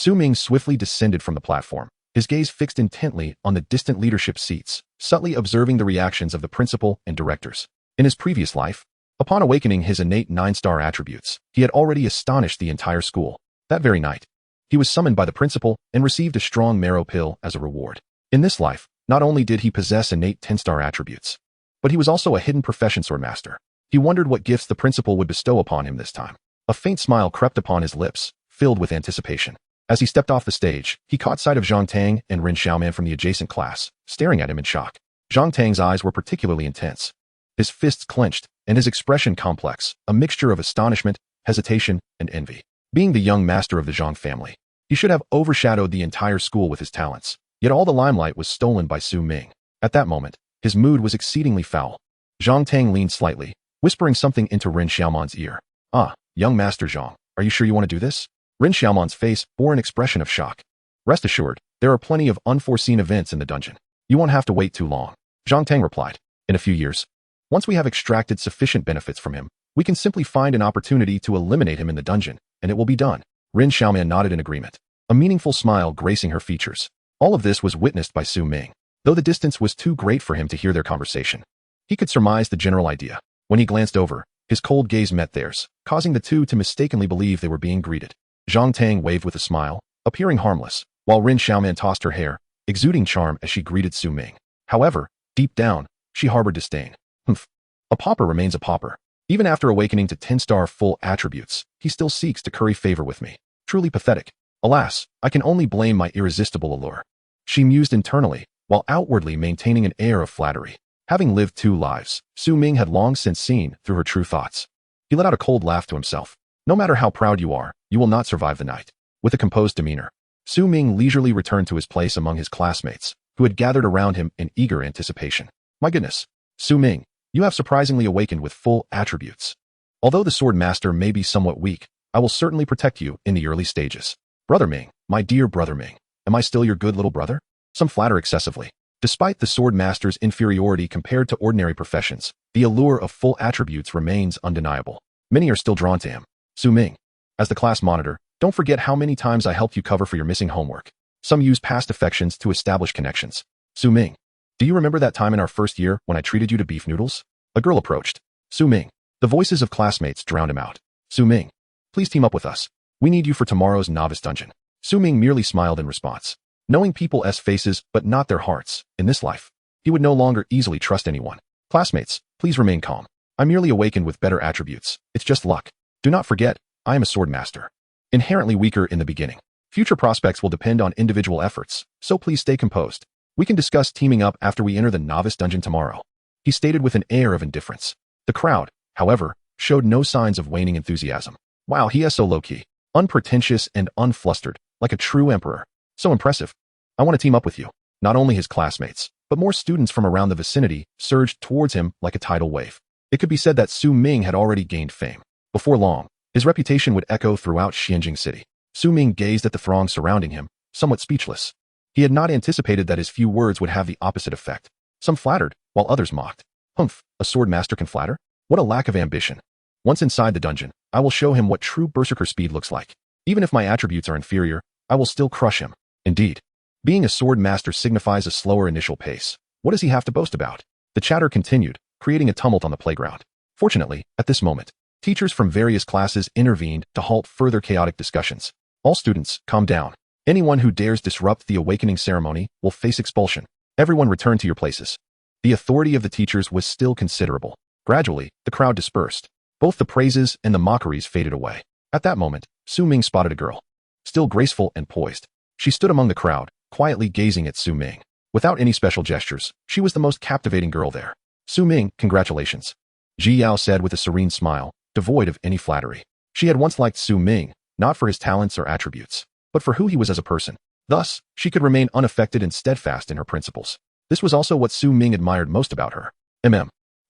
Ming swiftly descended from the platform, his gaze fixed intently on the distant leadership seats, subtly observing the reactions of the principal and directors. In his previous life, upon awakening his innate 9-star attributes, he had already astonished the entire school. That very night, he was summoned by the principal and received a strong marrow pill as a reward. In this life, not only did he possess innate 10-star attributes, but he was also a hidden profession swordmaster. He wondered what gifts the principal would bestow upon him this time. A faint smile crept upon his lips, filled with anticipation. As he stepped off the stage, he caught sight of Zhang Tang and Ren Xiaoman from the adjacent class, staring at him in shock. Zhang Tang's eyes were particularly intense. His fists clenched, and his expression complex, a mixture of astonishment, hesitation, and envy. Being the young master of the Zhang family, he should have overshadowed the entire school with his talents, yet all the limelight was stolen by Ming. At that moment, his mood was exceedingly foul. Zhang Tang leaned slightly, whispering something into Ren Xiaoman's ear. Ah, young Master Zhang, are you sure you want to do this? Ren Xiaoman's face bore an expression of shock. Rest assured, there are plenty of unforeseen events in the dungeon. You won't have to wait too long. Zhang Tang replied. In a few years, once we have extracted sufficient benefits from him, we can simply find an opportunity to eliminate him in the dungeon, and it will be done. Ren Xiaoman nodded in agreement, a meaningful smile gracing her features. All of this was witnessed by Ming, though the distance was too great for him to hear their conversation. He could surmise the general idea. When he glanced over, his cold gaze met theirs, causing the two to mistakenly believe they were being greeted. Zhang Tang waved with a smile, appearing harmless, while Ren Xiaoman tossed her hair, exuding charm as she greeted Ming. However, deep down, she harbored disdain. Humph. A pauper remains a pauper. Even after awakening to 10-star full attributes, he still seeks to curry favor with me. Truly pathetic. Alas, I can only blame my irresistible allure. She mused internally, while outwardly maintaining an air of flattery. Having lived 2 lives, Ming had long since seen through her true thoughts. He let out a cold laugh to himself. No matter how proud you are, you will not survive the night. With a composed demeanor, Ming leisurely returned to his place among his classmates, who had gathered around him in eager anticipation. My goodness, Ming, you have surprisingly awakened with full attributes. Although the sword master may be somewhat weak, I will certainly protect you in the early stages. Brother Ming, my dear brother Ming, am I still your good little brother? Some flatter excessively. Despite the sword master's inferiority compared to ordinary professions, the allure of full attributes remains undeniable. Many are still drawn to him. Ming, as the class monitor, don't forget how many times I helped you cover for your missing homework. Some use past affections to establish connections. Ming, do you remember that time in our first year when I treated you to beef noodles? A girl approached. Ming. The voices of classmates drowned him out. Ming, please team up with us. We need you for tomorrow's novice dungeon. Ming merely smiled in response. Knowing people's faces but not their hearts, in this life, he would no longer easily trust anyone. Classmates, please remain calm. I merely awakened with better attributes. It's just luck. Do not forget, I am a sword master. Inherently weaker in the beginning. Future prospects will depend on individual efforts, so please stay composed. We can discuss teaming up after we enter the novice dungeon tomorrow. He stated with an air of indifference. The crowd, however, showed no signs of waning enthusiasm. Wow, he is so low-key, unpretentious and unflustered, like a true emperor. So impressive. I want to team up with you. Not only his classmates, but more students from around the vicinity surged towards him like a tidal wave. It could be said that Ming had already gained fame. Before long, his reputation would echo throughout Xinjiang City. Su Ming gazed at the throng surrounding him, somewhat speechless. He had not anticipated that his few words would have the opposite effect. Some flattered, while others mocked. Humph, a sword master can flatter? What a lack of ambition. Once inside the dungeon, I will show him what true berserker speed looks like. Even if my attributes are inferior, I will still crush him. Indeed. Being a sword master signifies a slower initial pace. What does he have to boast about? The chatter continued, creating a tumult on the playground. Fortunately, at this moment, teachers from various classes intervened to halt further chaotic discussions. All students, calm down. Anyone who dares disrupt the awakening ceremony will face expulsion. Everyone return to your places. The authority of the teachers was still considerable. Gradually, the crowd dispersed. Both the praises and the mockeries faded away. At that moment, Su Ming spotted a girl. Still graceful and poised. She stood among the crowd, quietly gazing at Su Ming. Without any special gestures, she was the most captivating girl there. Su Ming, congratulations. Ji Yao said with a serene smile, devoid of any flattery. She had once liked Su Ming, not for his talents or attributes, but for who he was as a person. Thus, she could remain unaffected and steadfast in her principles. This was also what Su Ming admired most about her.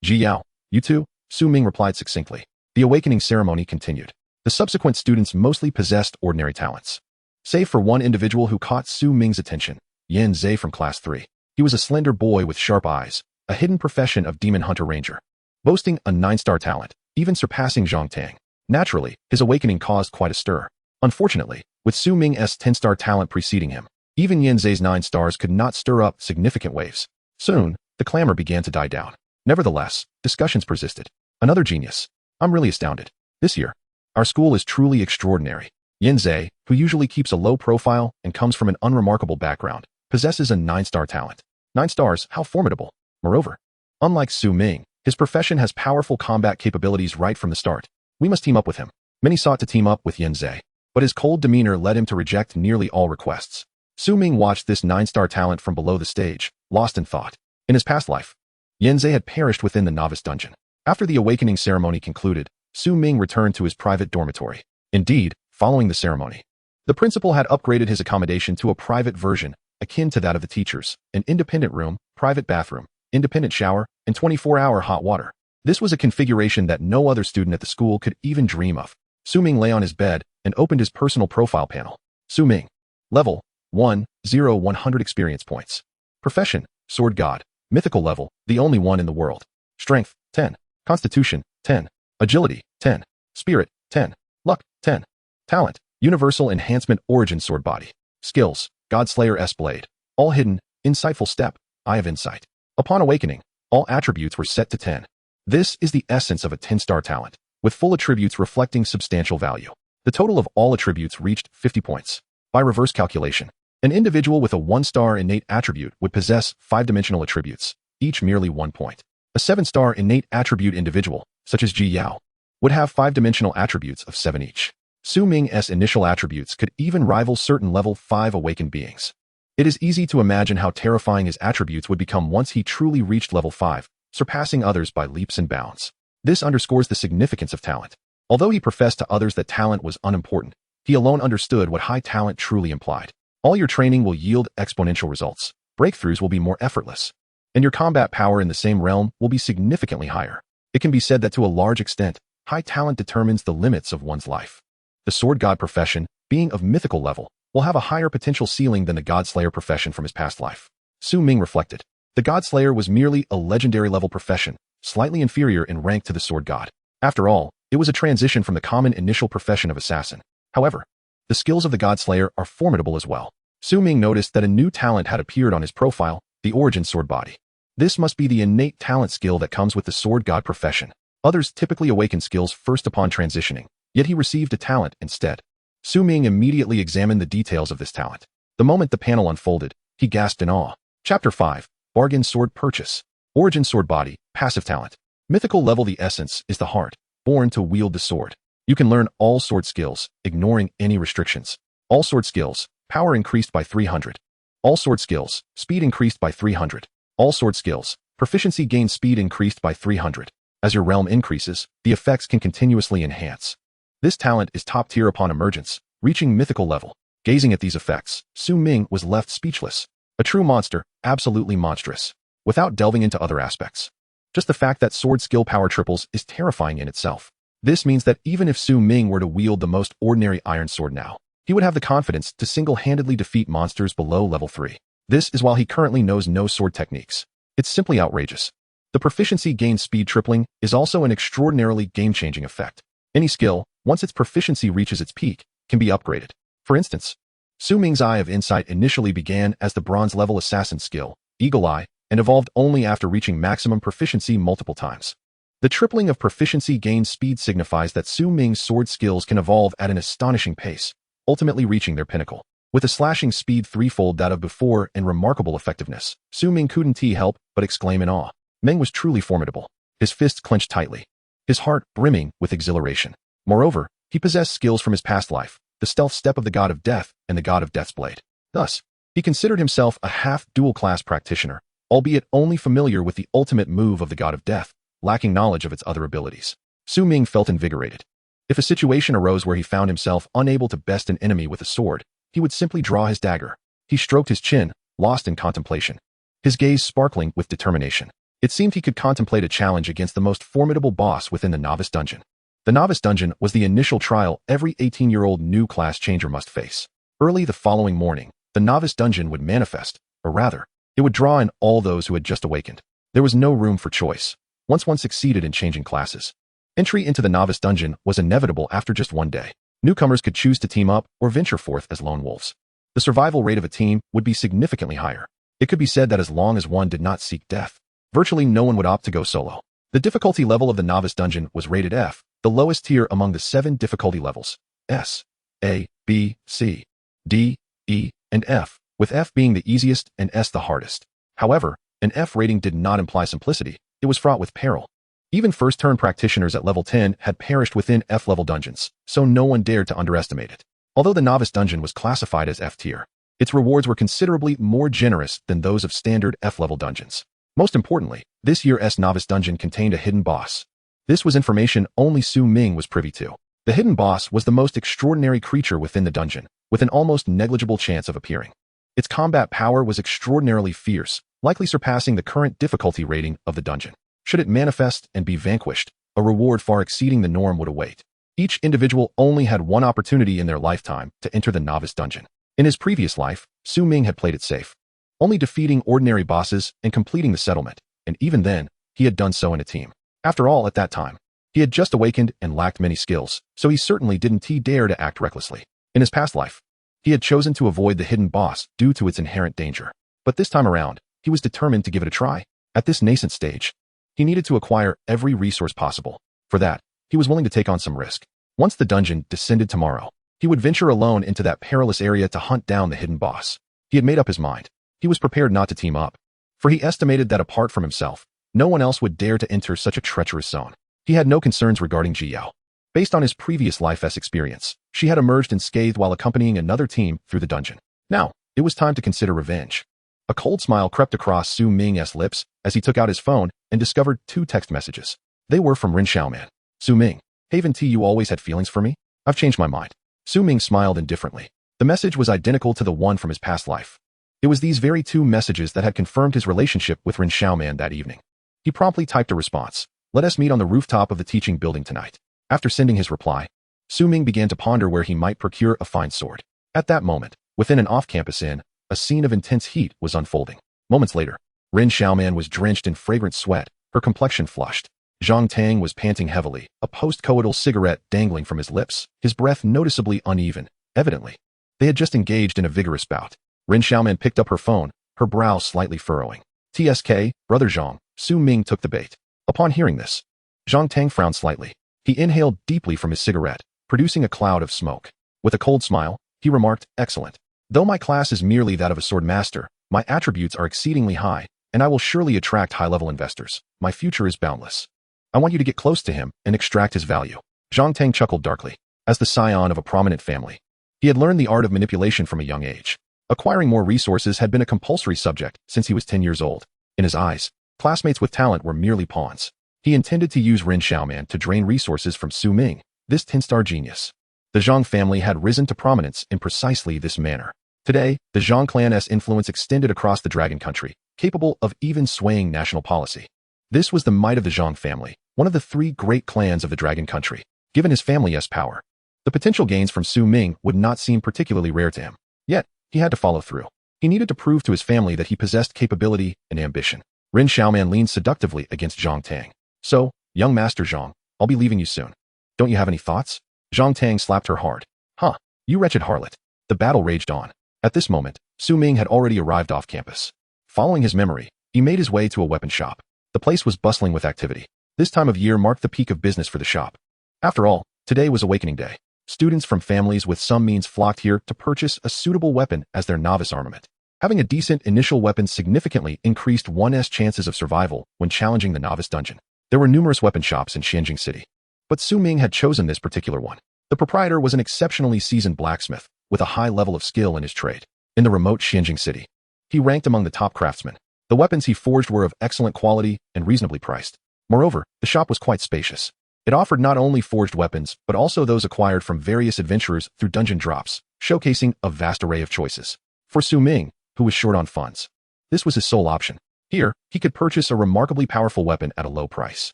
Ji Yao, you too? Su Ming replied succinctly. The awakening ceremony continued. The subsequent students mostly possessed ordinary talents. Save for one individual who caught Su Ming's attention, Yan Zhe from Class 3. He was a slender boy with sharp eyes, a hidden profession of demon hunter ranger. Boasting a 9-star talent, even surpassing Zhang Tang. Naturally, his awakening caused quite a stir. Unfortunately, with Su Ming's 10-star talent preceding him, even Yan Zhe's 9 stars could not stir up significant waves. Soon, the clamor began to die down. Nevertheless, discussions persisted. Another genius. I'm really astounded. This year, our school is truly extraordinary. Yan Zhe, who usually keeps a low profile and comes from an unremarkable background, possesses a 9-star talent. 9 stars, how formidable. Moreover, unlike Su Ming, his profession has powerful combat capabilities right from the start. We must team up with him. Many sought to team up with Yan Zhe, but his cold demeanor led him to reject nearly all requests. Su Ming watched this 9-star talent from below the stage, lost in thought. In his past life, Yan Zhe had perished within the novice dungeon. After the awakening ceremony concluded, Su Ming returned to his private dormitory. Indeed, following the ceremony, the principal had upgraded his accommodation to a private version, akin to that of the teachers, an independent room, private bathroom, independent shower, and 24-hour hot water. This was a configuration that no other student at the school could even dream of. Su Ming lay on his bed and opened his personal profile panel. Su Ming. Level 100 experience points. Profession, Sword God. Mythical level, the only one in the world. Strength, 10. Constitution, 10. Agility, 10. Spirit, 10. Luck, 10. Talent, Universal Enhancement Origin Sword Body. Skills, Godslayer S Blade. All hidden, Insightful Step, Eye of Insight. Upon awakening, all attributes were set to 10. This is the essence of a 10-star talent, with full attributes reflecting substantial value. The total of all attributes reached 50 points. By reverse calculation, an individual with a 1-star innate attribute would possess 5-dimensional attributes, each merely 1 point. A 7-star innate attribute individual, such as Ji Yao, would have 5-dimensional attributes of 7 each. Su Ming's initial attributes could even rival certain level 5 awakened beings. It is easy to imagine how terrifying his attributes would become once he truly reached level 5, surpassing others by leaps and bounds. This underscores the significance of talent. Although he professed to others that talent was unimportant, he alone understood what high talent truly implied. All your training will yield exponential results. Breakthroughs will be more effortless. And your combat power in the same realm will be significantly higher. It can be said that to a large extent, high talent determines the limits of one's life. The sword god profession, being of mythical level, will have a higher potential ceiling than the Godslayer profession from his past life. Su Ming reflected. The Godslayer was merely a legendary level profession, slightly inferior in rank to the sword god. After all, it was a transition from the common initial profession of assassin. However, the skills of the Godslayer are formidable as well. Su Ming noticed that a new talent had appeared on his profile, the Origin Sword Body. This must be the innate talent skill that comes with the sword god profession. Others typically awaken skills first upon transitioning, yet he received a talent instead. Su Ming immediately examined the details of this talent. The moment the panel unfolded, he gasped in awe. Chapter 5, Bargain Sword Purchase. Origin Sword Body, Passive Talent. Mythical level. The essence is the heart, born to wield the sword. You can learn all sword skills, ignoring any restrictions. All sword skills, power increased by 300. All sword skills, speed increased by 300. All sword skills, proficiency gained speed increased by 300. As your realm increases, the effects can continuously enhance. This talent is top tier upon emergence, reaching mythical level. Gazing at these effects, Su Ming was left speechless. A true monster, absolutely monstrous. Without delving into other aspects. Just the fact that sword skill power triples is terrifying in itself. This means that even if Su Ming were to wield the most ordinary iron sword now, He would have the confidence to single-handedly defeat monsters below level 3. This is while he currently knows no sword techniques. It's simply outrageous. The proficiency gain speed tripling is also an extraordinarily game-changing effect. Any skill, once its proficiency reaches its peak, can be upgraded. For instance, Su Ming's Eye of Insight initially began as the bronze-level assassin skill, Eagle Eye, and evolved only after reaching maximum proficiency multiple times. The tripling of proficiency gain speed signifies that Su Ming's sword skills can evolve at an astonishing pace, ultimately reaching their pinnacle. With a slashing speed threefold that of before and remarkable effectiveness, Su Ming couldn't help but exclaim in awe. Ming was truly formidable. His fists clenched tightly, his heart brimming with exhilaration. Moreover, he possessed skills from his past life, the stealth step of the God of Death and the God of Death's Blade. Thus, he considered himself a half-dual-class practitioner, albeit only familiar with the ultimate move of the God of Death, lacking knowledge of its other abilities. Su Ming felt invigorated. If a situation arose where he found himself unable to best an enemy with a sword, he would simply draw his dagger. He stroked his chin, lost in contemplation, his gaze sparkling with determination. It seemed he could contemplate a challenge against the most formidable boss within the Novice Dungeon. The Novice Dungeon was the initial trial every 18-year-old new class changer must face. Early the following morning, the Novice Dungeon would manifest, or rather, it would draw in all those who had just awakened. There was no room for choice. Once one succeeded in changing classes, entry into the Novice Dungeon was inevitable after just one day. Newcomers could choose to team up or venture forth as lone wolves. The survival rate of a team would be significantly higher. It could be said that as long as one did not seek death, virtually no one would opt to go solo. The difficulty level of the Novice Dungeon was rated F, the lowest tier among the 7 difficulty levels: S, A, B, C, D, E, and F, with F being the easiest and S the hardest. However, an F rating did not imply simplicity. It was fraught with peril. Even first-turn practitioners at level 10 had perished within F-level dungeons, so no one dared to underestimate it. Although the Novice Dungeon was classified as F tier, its rewards were considerably more generous than those of standard F-level dungeons. Most importantly, this year's Novice Dungeon contained a hidden boss. This was information only Su Ming was privy to. The hidden boss was the most extraordinary creature within the dungeon, with an almost negligible chance of appearing. Its combat power was extraordinarily fierce, likely surpassing the current difficulty rating of the dungeon. Should it manifest and be vanquished, a reward far exceeding the norm would await. Each individual only had one opportunity in their lifetime to enter the Novice Dungeon. In his previous life, Su Ming had played it safe, only defeating ordinary bosses and completing the settlement, and even then, he had done so in a team. After all, at that time, he had just awakened and lacked many skills, so he certainly didn't dare to act recklessly. In his past life, he had chosen to avoid the hidden boss due to its inherent danger. But this time around, he was determined to give it a try. At this nascent stage, he needed to acquire every resource possible. For that, he was willing to take on some risk. Once the dungeon descended tomorrow, he would venture alone into that perilous area to hunt down the hidden boss. He had made up his mind. He was prepared not to team up, for he estimated that apart from himself, no one else would dare to enter such a treacherous zone. He had no concerns regarding Ji Yao. Based on his previous life's experience, she had emerged unscathed while accompanying another team through the dungeon. Now, it was time to consider revenge. A cold smile crept across Su Ming's lips as he took out his phone and discovered 2 text messages. They were from Ren Xiaoman. Su Ming, Haven T, you always had feelings for me? I've changed my mind. Su Ming smiled indifferently. The message was identical to the one from his past life. It was these very 2 messages that had confirmed his relationship with Ren Xiaoman that evening. He promptly typed a response. Let us meet on the rooftop of the teaching building tonight. After sending his reply, Su Ming began to ponder where he might procure a fine sword. At that moment, within an off-campus inn, a scene of intense heat was unfolding. Moments later, Ren Xiaoman was drenched in fragrant sweat, her complexion flushed. Zhang Tang was panting heavily, a post-coital cigarette dangling from his lips, his breath noticeably uneven. Evidently, they had just engaged in a vigorous bout. Ren Xiaoman picked up her phone, her brow slightly furrowing. TSK, Brother Zhang, Su Ming took the bait. Upon hearing this, Zhang Tang frowned slightly. He inhaled deeply from his cigarette, producing a cloud of smoke. With a cold smile, he remarked, excellent. Though my class is merely that of a sword master, my attributes are exceedingly high, and I will surely attract high-level investors. My future is boundless. I want you to get close to him and extract his value. Zhang Tang chuckled darkly. As the scion of a prominent family, he had learned the art of manipulation from a young age. Acquiring more resources had been a compulsory subject since he was 10 years old. In his eyes, classmates with talent were merely pawns. He intended to use Ren Xiaoman to drain resources from Su Ming, this 10-star genius. The Zhang family had risen to prominence in precisely this manner. Today, the Zhang clan's influence extended across the Dragon Country, capable of even swaying national policy. This was the might of the Zhang family, one of the 3 great clans of the Dragon Country. Given his family's power, The potential gains from Su Ming would not seem particularly rare to him. Yet, he had to follow through. He needed to prove to his family that he possessed capability and ambition. Ren Xiaoman leaned seductively against Zhang Tang. So, young Master Zhang, I'll be leaving you soon. Don't you have any thoughts? Zhang Tang slapped her hard. Huh, you wretched harlot. The battle raged on. At this moment, Su Ming had already arrived off campus. Following his memory, he made his way to a weapon shop. The place was bustling with activity. This time of year marked the peak of business for the shop. After all, today was Awakening Day. Students from families with some means flocked here to purchase a suitable weapon as their novice armament. Having a decent initial weapon significantly increased one's chances of survival when challenging the novice dungeon. There were numerous weapon shops in Xianjing City. But Su Ming had chosen this particular one. The proprietor was an exceptionally seasoned blacksmith, with a high level of skill in his trade. In the remote Xianjing City, he ranked among the top craftsmen. The weapons he forged were of excellent quality and reasonably priced. Moreover, the shop was quite spacious. It offered not only forged weapons, but also those acquired from various adventurers through dungeon drops, showcasing a vast array of choices. For Su Ming, who was short on funds, this was his sole option. Here, he could purchase a remarkably powerful weapon at a low price.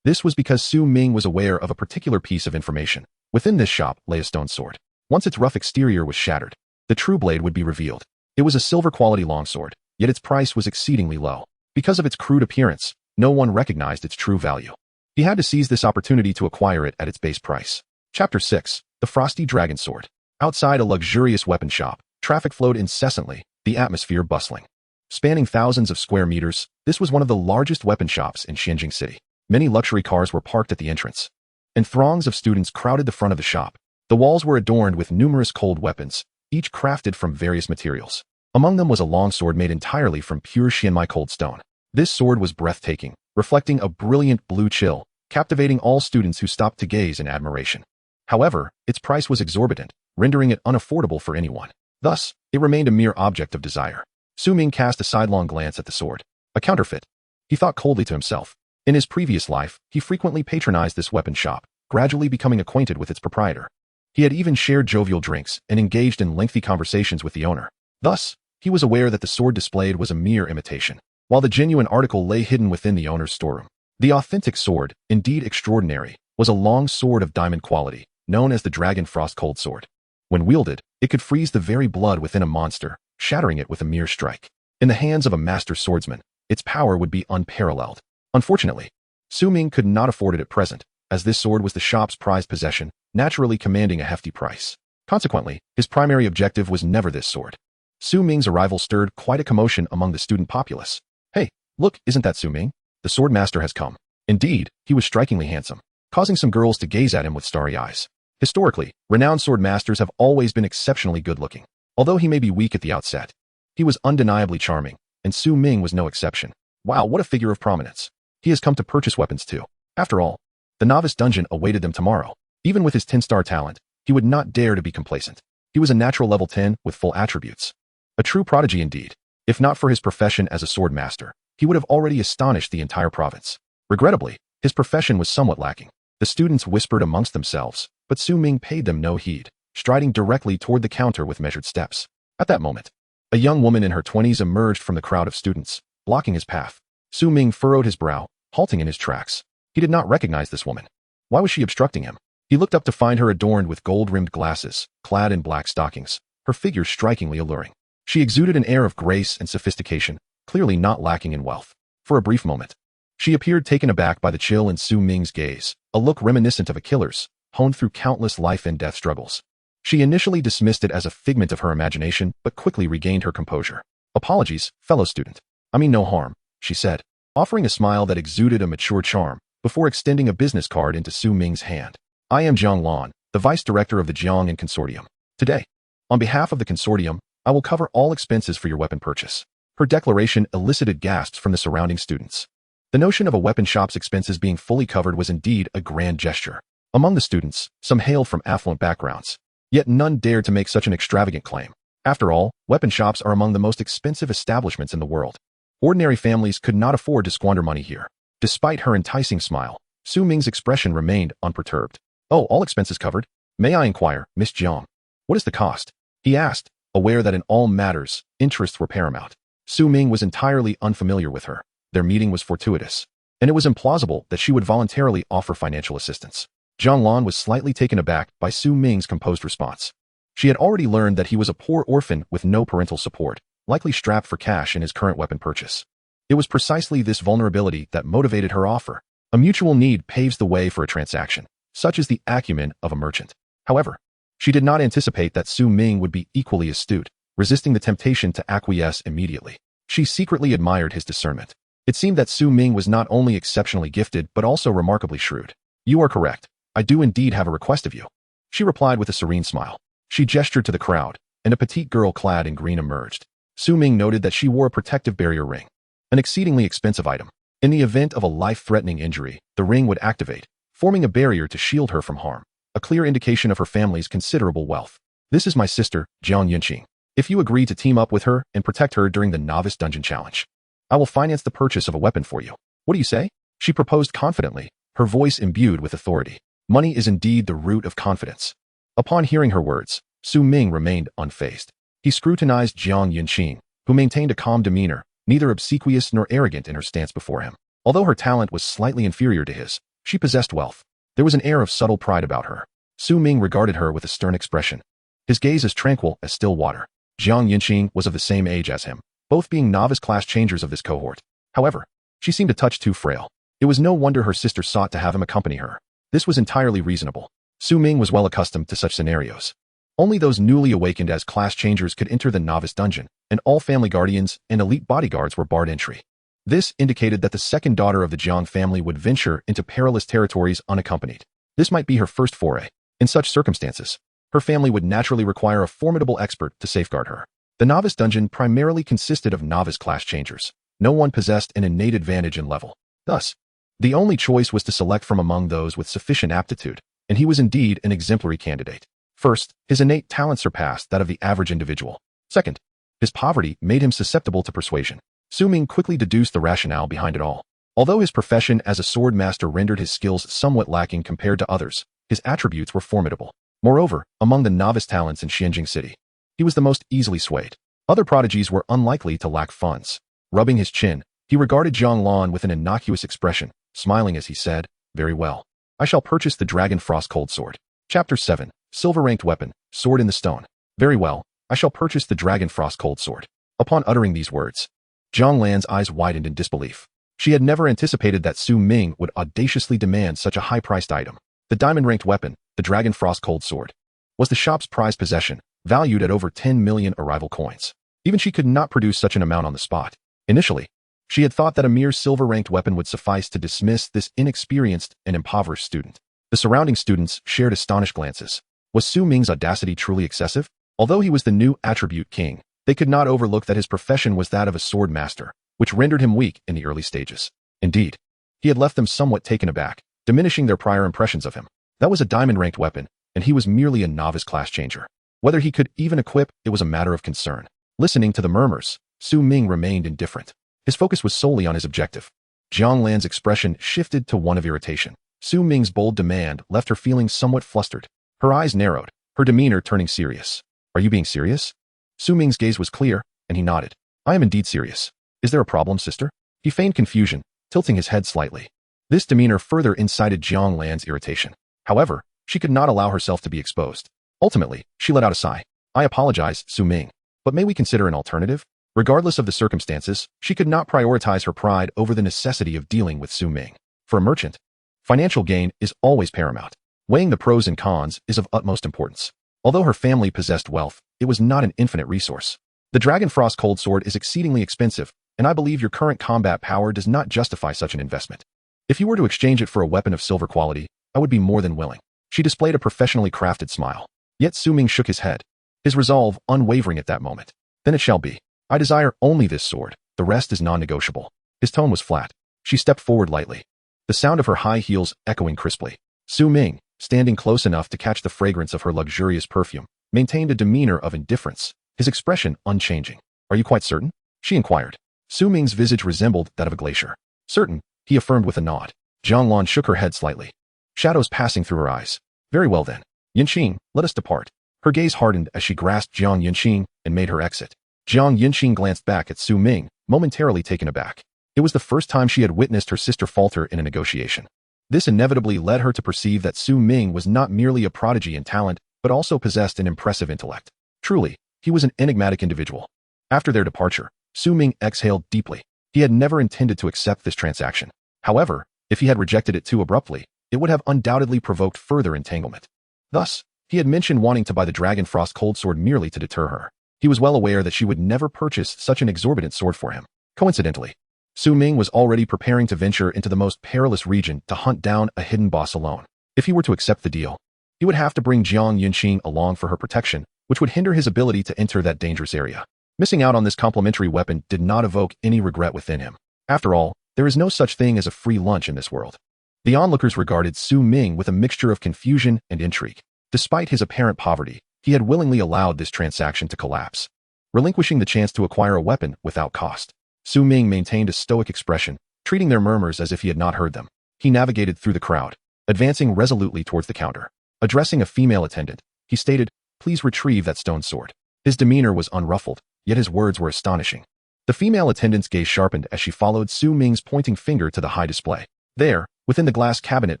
This was because Su Ming was aware of a particular piece of information. Within this shop lay a stone sword. Once its rough exterior was shattered, the true blade would be revealed. It was a silver-quality longsword, yet its price was exceedingly low. Because of its crude appearance, no one recognized its true value. He had to seize this opportunity to acquire it at its base price. Chapter 6. The Frosty Dragon Sword. Outside a luxurious weapon shop, traffic flowed incessantly, the atmosphere bustling. Spanning thousands of square meters, this was one of the largest weapon shops in Xianjing City. Many luxury cars were parked at the entrance, and throngs of students crowded the front of the shop. The walls were adorned with numerous cold weapons, each crafted from various materials. Among them was a longsword made entirely from pure Xianmai cold stone. This sword was breathtaking, reflecting a brilliant blue chill, captivating all students who stopped to gaze in admiration. However, its price was exorbitant, rendering it unaffordable for anyone. Thus, it remained a mere object of desire. Su Ming cast a sidelong glance at the sword. A counterfeit. He thought coldly to himself. In his previous life, he frequently patronized this weapon shop, gradually becoming acquainted with its proprietor. He had even shared jovial drinks and engaged in lengthy conversations with the owner. Thus, he was aware that the sword displayed was a mere imitation, while the genuine article lay hidden within the owner's storeroom. The authentic sword, indeed extraordinary, was a long sword of diamond quality, known as the Dragon Frost Cold Sword. When wielded, it could freeze the very blood within a monster, shattering it with a mere strike. In the hands of a master swordsman, its power would be unparalleled. Unfortunately, Su Ming could not afford it at present, as this sword was the shop's prized possession, naturally commanding a hefty price. Consequently, his primary objective was never this sword. Su Ming's arrival stirred quite a commotion among the student populace. Hey, look, isn't that Su Ming? The sword master has come. Indeed, he was strikingly handsome, causing some girls to gaze at him with starry eyes. Historically, renowned sword masters have always been exceptionally good-looking. Although he may be weak at the outset, he was undeniably charming, and Su Ming was no exception. Wow, what a figure of prominence. He has come to purchase weapons too. After all, the novice dungeon awaited them tomorrow. Even with his 10-star talent, he would not dare to be complacent. He was a natural level 10 with full attributes. A true prodigy indeed. If not for his profession as a sword master, he would have already astonished the entire province. Regrettably, his profession was somewhat lacking. The students whispered amongst themselves, but Su Ming paid them no heed, striding directly toward the counter with measured steps. At that moment, a young woman in her 20s emerged from the crowd of students, blocking his path. Su Ming furrowed his brow, halting in his tracks. He did not recognize this woman. Why was she obstructing him? He looked up to find her adorned with gold-rimmed glasses, clad in black stockings, her figure strikingly alluring. She exuded an air of grace and sophistication, clearly not lacking in wealth. For a brief moment, she appeared taken aback by the chill in Su Ming's gaze, a look reminiscent of a killer's, honed through countless life and death struggles. She initially dismissed it as a figment of her imagination, but quickly regained her composure. Apologies, fellow student. I mean no harm, she said, offering a smile that exuded a mature charm, before extending a business card into Su Ming's hand. I am Jiang Lan, the vice director of the Jiang and Consortium. Today, on behalf of the Consortium, I will cover all expenses for your weapon purchase. Her declaration elicited gasps from the surrounding students. The notion of a weapon shop's expenses being fully covered was indeed a grand gesture. Among the students, some hailed from affluent backgrounds, yet none dared to make such an extravagant claim. After all, weapon shops are among the most expensive establishments in the world. Ordinary families could not afford to squander money here. Despite her enticing smile, Su Ming's expression remained unperturbed. Oh, all expenses covered? May I inquire, Miss Jiang? What is the cost? He asked, aware that in all matters, interests were paramount. Su Ming was entirely unfamiliar with her. Their meeting was fortuitous, and it was implausible that she would voluntarily offer financial assistance. Jiang Lan was slightly taken aback by Su Ming's composed response. She had already learned that he was a poor orphan with no parental support, likely strapped for cash in his current weapon purchase. It was precisely this vulnerability that motivated her offer. A mutual need paves the way for a transaction, such as the acumen of a merchant. However, she did not anticipate that Su Ming would be equally astute, resisting the temptation to acquiesce immediately. She secretly admired his discernment. It seemed that Su Ming was not only exceptionally gifted but also remarkably shrewd. "You are correct. I do indeed have a request of you," she replied with a serene smile. She gestured to the crowd, and a petite girl clad in green emerged. Su Ming noted that she wore a protective barrier ring, an exceedingly expensive item. In the event of a life-threatening injury, the ring would activate, forming a barrier to shield her from harm, a clear indication of her family's considerable wealth. "This is my sister, Jiang Yunqing. If you agree to team up with her and protect her during the Novice Dungeon Challenge, I will finance the purchase of a weapon for you. What do you say?" She proposed confidently, her voice imbued with authority. Money is indeed the root of confidence. Upon hearing her words, Su Ming remained unfazed. He scrutinized Jiang Yunqing, who maintained a calm demeanor, neither obsequious nor arrogant in her stance before him. Although her talent was slightly inferior to his, she possessed wealth. There was an air of subtle pride about her. Su Ming regarded her with a stern expression, his gaze as tranquil as still water. Jiang Yunqing was of the same age as him, both being novice class changers of this cohort. However, she seemed a touch too frail. It was no wonder her sister sought to have him accompany her. This was entirely reasonable. Su Ming was well accustomed to such scenarios. Only those newly awakened as class changers could enter the novice dungeon, and all family guardians and elite bodyguards were barred entry. This indicated that the second daughter of the Jiang family would venture into perilous territories unaccompanied. This might be her first foray. In such circumstances, her family would naturally require a formidable expert to safeguard her. The novice dungeon primarily consisted of novice class changers. No one possessed an innate advantage in level. Thus, the only choice was to select from among those with sufficient aptitude, and he was indeed an exemplary candidate. First, his innate talent surpassed that of the average individual. Second, his poverty made him susceptible to persuasion. Su Ming quickly deduced the rationale behind it all. Although his profession as a sword master rendered his skills somewhat lacking compared to others, his attributes were formidable. Moreover, among the novice talents in Xianjing City, he was the most easily swayed. Other prodigies were unlikely to lack funds. Rubbing his chin, he regarded Jiang Lan with an innocuous expression, smiling as he said, "Very well. I shall purchase the Dragon Frost Cold Sword." Chapter 7. Silver-ranked weapon, sword in the stone. "Very well. I shall purchase the Dragon Frost Cold Sword." Upon uttering these words, Jiang Lan's eyes widened in disbelief. She had never anticipated that Su Ming would audaciously demand such a high-priced item. The diamond-ranked weapon, the Dragon Frost Cold Sword, was the shop's prized possession, valued at over 10 million arrival coins. Even she could not produce such an amount on the spot. Initially, she had thought that a mere silver-ranked weapon would suffice to dismiss this inexperienced and impoverished student. The surrounding students shared astonished glances. Was Su Ming's audacity truly excessive? Although he was the new attribute king, they could not overlook that his profession was that of a sword master, which rendered him weak in the early stages. Indeed, he had left them somewhat taken aback, diminishing their prior impressions of him. That was a diamond-ranked weapon, and he was merely a novice class changer. Whether he could even equip it was a matter of concern. Listening to the murmurs, Su Ming remained indifferent. His focus was solely on his objective. Jiang Lan's expression shifted to one of irritation. Su Ming's bold demand left her feeling somewhat flustered. Her eyes narrowed, her demeanor turning serious. "Are you being serious?" Su Ming's gaze was clear, and he nodded. "I am indeed serious. Is there a problem, sister?" He feigned confusion, tilting his head slightly. This demeanor further incited Jiang Lan's irritation. However, she could not allow herself to be exposed. Ultimately, she let out a sigh. "I apologize, Su Ming, but may we consider an alternative?" Regardless of the circumstances, she could not prioritize her pride over the necessity of dealing with Su Ming. For a merchant, financial gain is always paramount. Weighing the pros and cons is of utmost importance. Although her family possessed wealth, it was not an infinite resource. The Dragon Frost Cold Sword is exceedingly expensive, and I believe your current combat power does not justify such an investment. If you were to exchange it for a weapon of silver quality, I would be more than willing. She displayed a professionally crafted smile. Yet Su Ming shook his head, his resolve unwavering at that moment. "Then it shall be. I desire only this sword. The rest is non-negotiable." His tone was flat. She stepped forward lightly, the sound of her high heels echoing crisply. Su Ming, standing close enough to catch the fragrance of her luxurious perfume, maintained a demeanor of indifference, his expression unchanging. "Are you quite certain?" she inquired. Su Ming's visage resembled that of a glacier. "Certain," he affirmed with a nod. Jiang Lan shook her head slightly, shadows passing through her eyes. "Very well then. Yunqing, let us depart." Her gaze hardened as she grasped Jiang Yunqing and made her exit. Jiang Yunqing glanced back at Su Ming, momentarily taken aback. It was the first time she had witnessed her sister falter in a negotiation. This inevitably led her to perceive that Su Ming was not merely a prodigy in talent, but also possessed an impressive intellect. Truly, he was an enigmatic individual. After their departure, Su Ming exhaled deeply. He had never intended to accept this transaction. However, if he had rejected it too abruptly, it would have undoubtedly provoked further entanglement. Thus, he had mentioned wanting to buy the Dragon Frost Cold Sword merely to deter her. He was well aware that she would never purchase such an exorbitant sword for him. Coincidentally, Su Ming was already preparing to venture into the most perilous region to hunt down a hidden boss alone. If he were to accept the deal, he would have to bring Jiang Yunqing along for her protection, which would hinder his ability to enter that dangerous area. Missing out on this complementary weapon did not evoke any regret within him. After all, there is no such thing as a free lunch in this world. The onlookers regarded Su Ming with a mixture of confusion and intrigue. Despite his apparent poverty, he had willingly allowed this transaction to collapse, relinquishing the chance to acquire a weapon without cost. Su Ming maintained a stoic expression, treating their murmurs as if he had not heard them. He navigated through the crowd, advancing resolutely towards the counter. Addressing a female attendant, he stated, "Please retrieve that stone sword." His demeanor was unruffled, yet his words were astonishing. The female attendant's gaze sharpened as she followed Su Ming's pointing finger to the high display. There, within the glass cabinet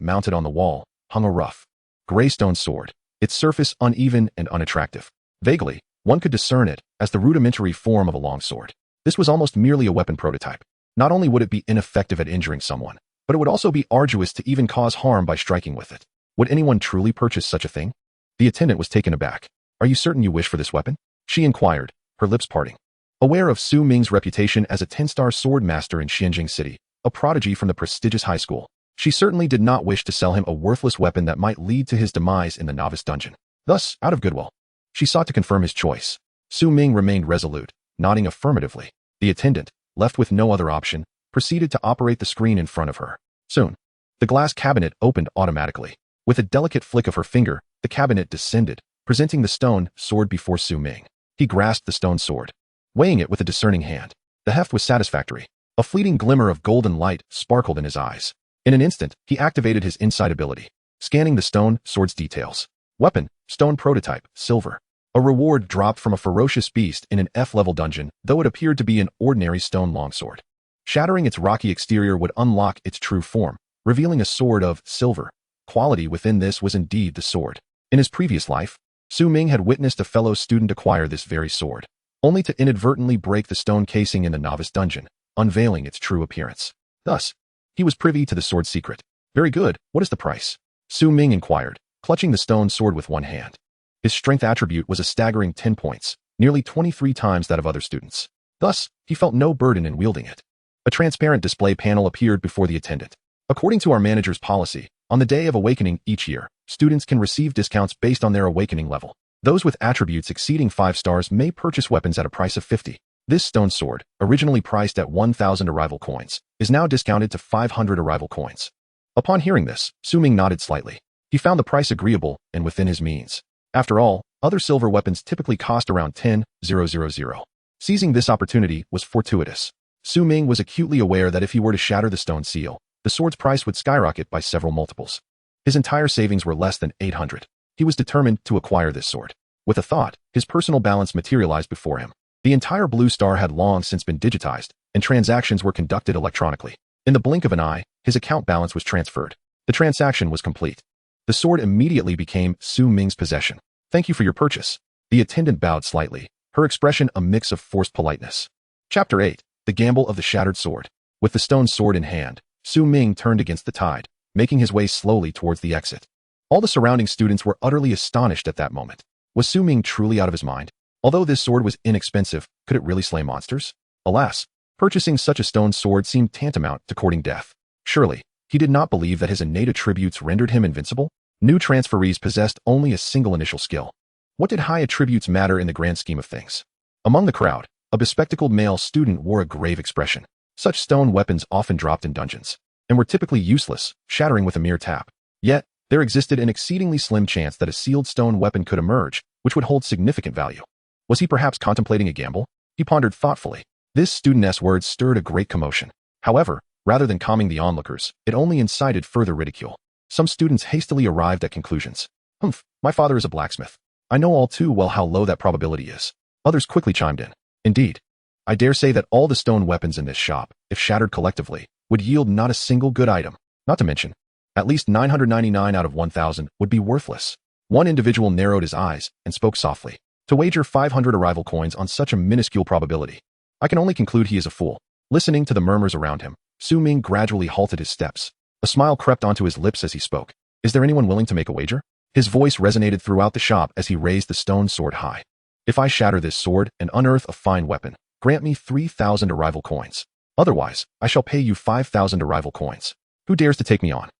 mounted on the wall, hung a rough, gray stone sword, its surface uneven and unattractive. Vaguely, one could discern it as the rudimentary form of a longsword. This was almost merely a weapon prototype. Not only would it be ineffective at injuring someone, but it would also be arduous to even cause harm by striking with it. Would anyone truly purchase such a thing? The attendant was taken aback. "Are you certain you wish for this weapon?" she inquired, her lips parting. Aware of Su Ming's reputation as a 10-star sword master in Xianjing City, a prodigy from the prestigious high school, she certainly did not wish to sell him a worthless weapon that might lead to his demise in the novice dungeon. Thus, out of goodwill, she sought to confirm his choice. Su Ming remained resolute, nodding affirmatively. The attendant, left with no other option, proceeded to operate the screen in front of her. Soon, the glass cabinet opened automatically. With a delicate flick of her finger, the cabinet descended, presenting the stone sword before Su Ming. He grasped the stone sword, weighing it with a discerning hand. The heft was satisfactory. A fleeting glimmer of golden light sparkled in his eyes. In an instant, he activated his insight ability, scanning the stone sword's details. Weapon, stone prototype, silver. A reward dropped from a ferocious beast in an F-level dungeon, though it appeared to be an ordinary stone longsword. Shattering its rocky exterior would unlock its true form, revealing a sword of silver. Quality within this was indeed the sword. In his previous life, Su Ming had witnessed a fellow student acquire this very sword, only to inadvertently break the stone casing in the novice dungeon, unveiling its true appearance. Thus, he was privy to the sword's secret. "Very good, what is the price?" Su Ming inquired, clutching the stone sword with one hand. His strength attribute was a staggering 10 points, nearly 23 times that of other students. Thus, he felt no burden in wielding it. A transparent display panel appeared before the attendant. "According to our manager's policy, on the day of awakening each year, students can receive discounts based on their awakening level. Those with attributes exceeding 5 stars may purchase weapons at a price of 50. This stone sword, originally priced at 1,000 arrival coins, is now discounted to 500 arrival coins." Upon hearing this, Su Ming nodded slightly. He found the price agreeable and within his means. After all, other silver weapons typically cost around 10,000. Seizing this opportunity was fortuitous. Su Ming was acutely aware that if he were to shatter the stone seal, the sword's price would skyrocket by several multiples. His entire savings were less than 800. He was determined to acquire this sword. With a thought, his personal balance materialized before him. The entire blue star had long since been digitized, and transactions were conducted electronically. In the blink of an eye, his account balance was transferred. The transaction was complete. The sword immediately became Su Ming's possession. "Thank you for your purchase." The attendant bowed slightly, her expression a mix of forced politeness. Chapter 8. The Gamble of the Shattered Sword. With the stone sword in hand, Su Ming turned against the tide, making his way slowly towards the exit. All the surrounding students were utterly astonished at that moment. Was Su Ming truly out of his mind? Although this sword was inexpensive, could it really slay monsters? Alas, purchasing such a stone sword seemed tantamount to courting death. Surely, he did not believe that his innate attributes rendered him invincible? New transferees possessed only a single initial skill. What did high attributes matter in the grand scheme of things? Among the crowd, a bespectacled male student wore a grave expression. Such stone weapons often dropped in dungeons, and were typically useless, shattering with a mere tap. Yet, there existed an exceedingly slim chance that a sealed stone weapon could emerge, which would hold significant value. Was he perhaps contemplating a gamble? He pondered thoughtfully. This student's words stirred a great commotion. However, rather than calming the onlookers, it only incited further ridicule. Some students hastily arrived at conclusions. My father is a blacksmith. I know all too well how low that probability is." Others quickly chimed in. "Indeed, I dare say that all the stone weapons in this shop, if shattered collectively, would yield not a single good item. Not to mention, At least 999 out of 1,000 would be worthless. One individual narrowed his eyes and spoke softly. To wager 500 arrival coins on such a minuscule probability. I can only conclude he is a fool. Listening to the murmurs around him, Ming gradually halted his steps. A smile crept onto his lips as he spoke. Is there anyone willing to make a wager? His voice resonated throughout the shop as he raised the stone sword high. If I shatter this sword and unearth a fine weapon, grant me 3,000 arrival coins. Otherwise, I shall pay you 5,000 arrival coins. Who dares to take me on?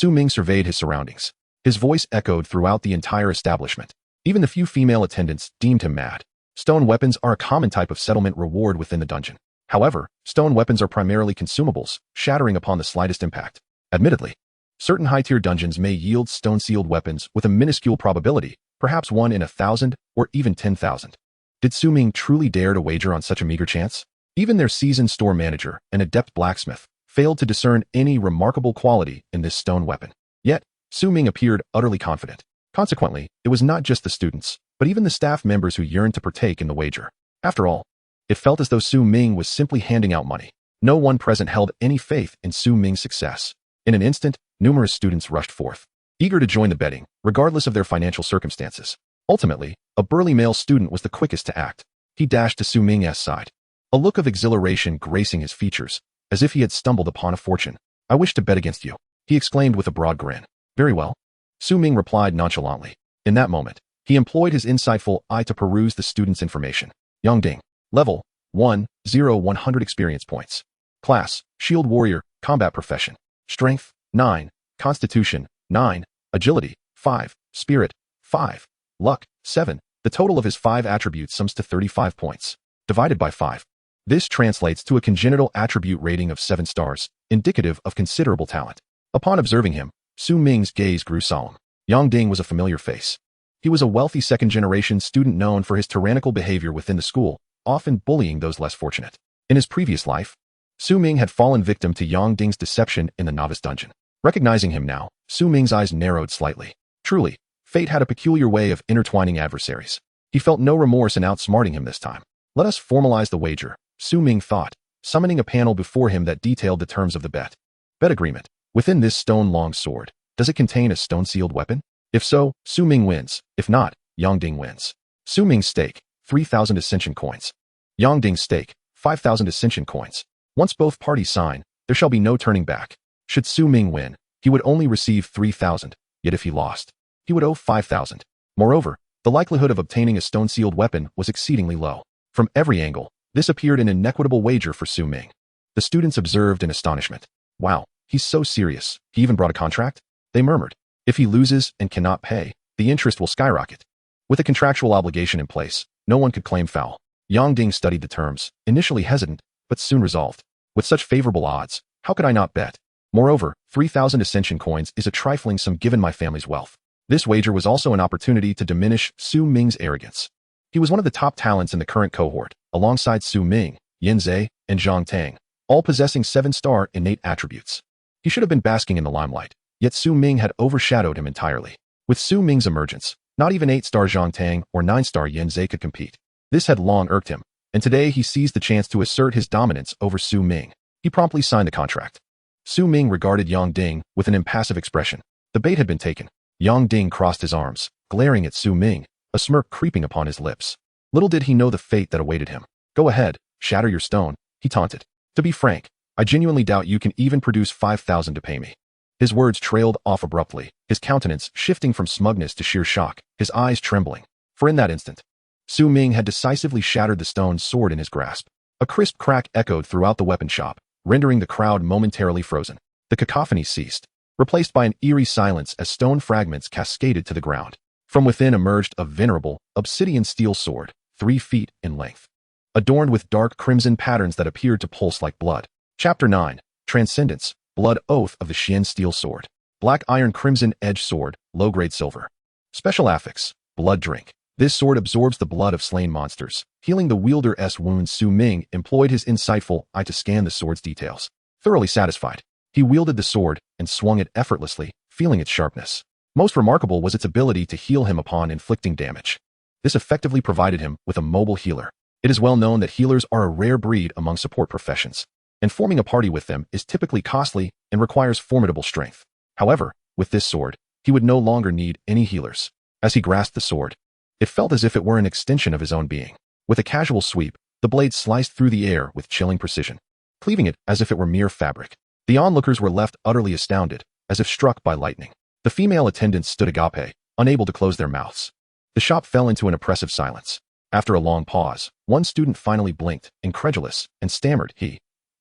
Ming surveyed his surroundings. His voice echoed throughout the entire establishment. Even the few female attendants deemed him mad. Stone weapons are a common type of settlement reward within the dungeon. However, stone weapons are primarily consumables, shattering upon the slightest impact. Admittedly, certain high-tier dungeons may yield stone-sealed weapons with a minuscule probability, perhaps 1 in 1,000 or even 10,000. Did Ming truly dare to wager on such a meager chance? Even their seasoned store manager, an adept blacksmith, failed to discern any remarkable quality in this stone weapon. Yet, Ming appeared utterly confident. Consequently, it was not just the students, but even the staff members who yearned to partake in the wager. After all, it felt as though Ming was simply handing out money. No one present held any faith in Ming's success. In an instant, numerous students rushed forth, eager to join the betting, regardless of their financial circumstances. Ultimately, a burly male student was the quickest to act. He dashed to Ming's side, a look of exhilaration gracing his features, as if he had stumbled upon a fortune. I wish to bet against you, he exclaimed with a broad grin. Very well. Ming replied nonchalantly. In that moment, he employed his insightful eye to peruse the student's information. Yongding. Level 1, 0, 100 experience points. Class, Shield Warrior, Combat Profession. Strength, 9. Constitution, 9. Agility, 5. Spirit, 5. Luck, 7. The total of his 5 attributes sums to 35 points. Divided by 5. This translates to a congenital attribute rating of 7 stars, indicative of considerable talent. Upon observing him, Ming's gaze grew solemn. Yongding was a familiar face. He was a wealthy second-generation student known for his tyrannical behavior within the school, often bullying those less fortunate. In his previous life, Ming had fallen victim to Yongding's deception in the novice dungeon. Recognizing him now, Ming's eyes narrowed slightly. Truly, fate had a peculiar way of intertwining adversaries. He felt no remorse in outsmarting him this time. Let us formalize the wager, Ming thought, summoning a panel before him that detailed the terms of the bet. Bet agreement. Within this stone-long sword, does it contain a stone-sealed weapon? If so, Ming wins. If not, Yongding wins. Ming's stake, 3,000 ascension coins. Yongding's stake, 5,000 ascension coins. Once both parties sign, there shall be no turning back. Should Ming win, he would only receive 3,000, yet if he lost, he would owe 5,000. Moreover, the likelihood of obtaining a stone-sealed weapon was exceedingly low. From every angle, this appeared an inequitable wager for Ming. The students observed in astonishment. Wow, he's so serious, he even brought a contract? They murmured. If he loses and cannot pay, the interest will skyrocket. With a contractual obligation in place, no one could claim foul. Yongding studied the terms, initially hesitant, but soon resolved. With such favorable odds, how could I not bet? Moreover, 3,000 ascension coins is a trifling sum given my family's wealth. This wager was also an opportunity to diminish Ming's arrogance. He was one of the top talents in the current cohort, alongside Ming, Yinze, and Zhang Tang, all possessing 7-star innate attributes. He should have been basking in the limelight, yet Ming had overshadowed him entirely. With Ming's emergence, not even 8-star Zhang Tang or 9-star Yinze could compete. This had long irked him, and today he seized the chance to assert his dominance over Ming. He promptly signed the contract. Ming regarded Yongding with an impassive expression. The bait had been taken. Yongding crossed his arms, glaring at Ming, a smirk creeping upon his lips. Little did he know the fate that awaited him. Go ahead, shatter your stone, he taunted. To be frank, I genuinely doubt you can even produce 5,000 to pay me. His words trailed off abruptly, his countenance shifting from smugness to sheer shock, his eyes trembling. For in that instant, Ming had decisively shattered the stone sword in his grasp. A crisp crack echoed throughout the weapon shop, rendering the crowd momentarily frozen. The cacophony ceased, replaced by an eerie silence as stone fragments cascaded to the ground. From within emerged a venerable, obsidian steel sword, 3 feet in length, adorned with dark crimson patterns that appeared to pulse like blood. Chapter 9. Transcendence, Blood Oath of the Xian Steel Sword. Black Iron Crimson Edge Sword, low-grade silver. Special affix, Blood Drink. This sword absorbs the blood of slain monsters, healing the wielder's wounds. Ming employed his insightful eye to scan the sword's details. Thoroughly satisfied, he wielded the sword and swung it effortlessly, feeling its sharpness. Most remarkable was its ability to heal him upon inflicting damage. This effectively provided him with a mobile healer. It is well known that healers are a rare breed among support professions, and forming a party with them is typically costly and requires formidable strength. However, with this sword, he would no longer need any healers. As he grasped the sword, it felt as if it were an extension of his own being. With a casual sweep, the blade sliced through the air with chilling precision, cleaving it as if it were mere fabric. The onlookers were left utterly astounded, as if struck by lightning. The female attendants stood agape, unable to close their mouths. The shop fell into an oppressive silence. After a long pause, one student finally blinked, incredulous, and stammered, He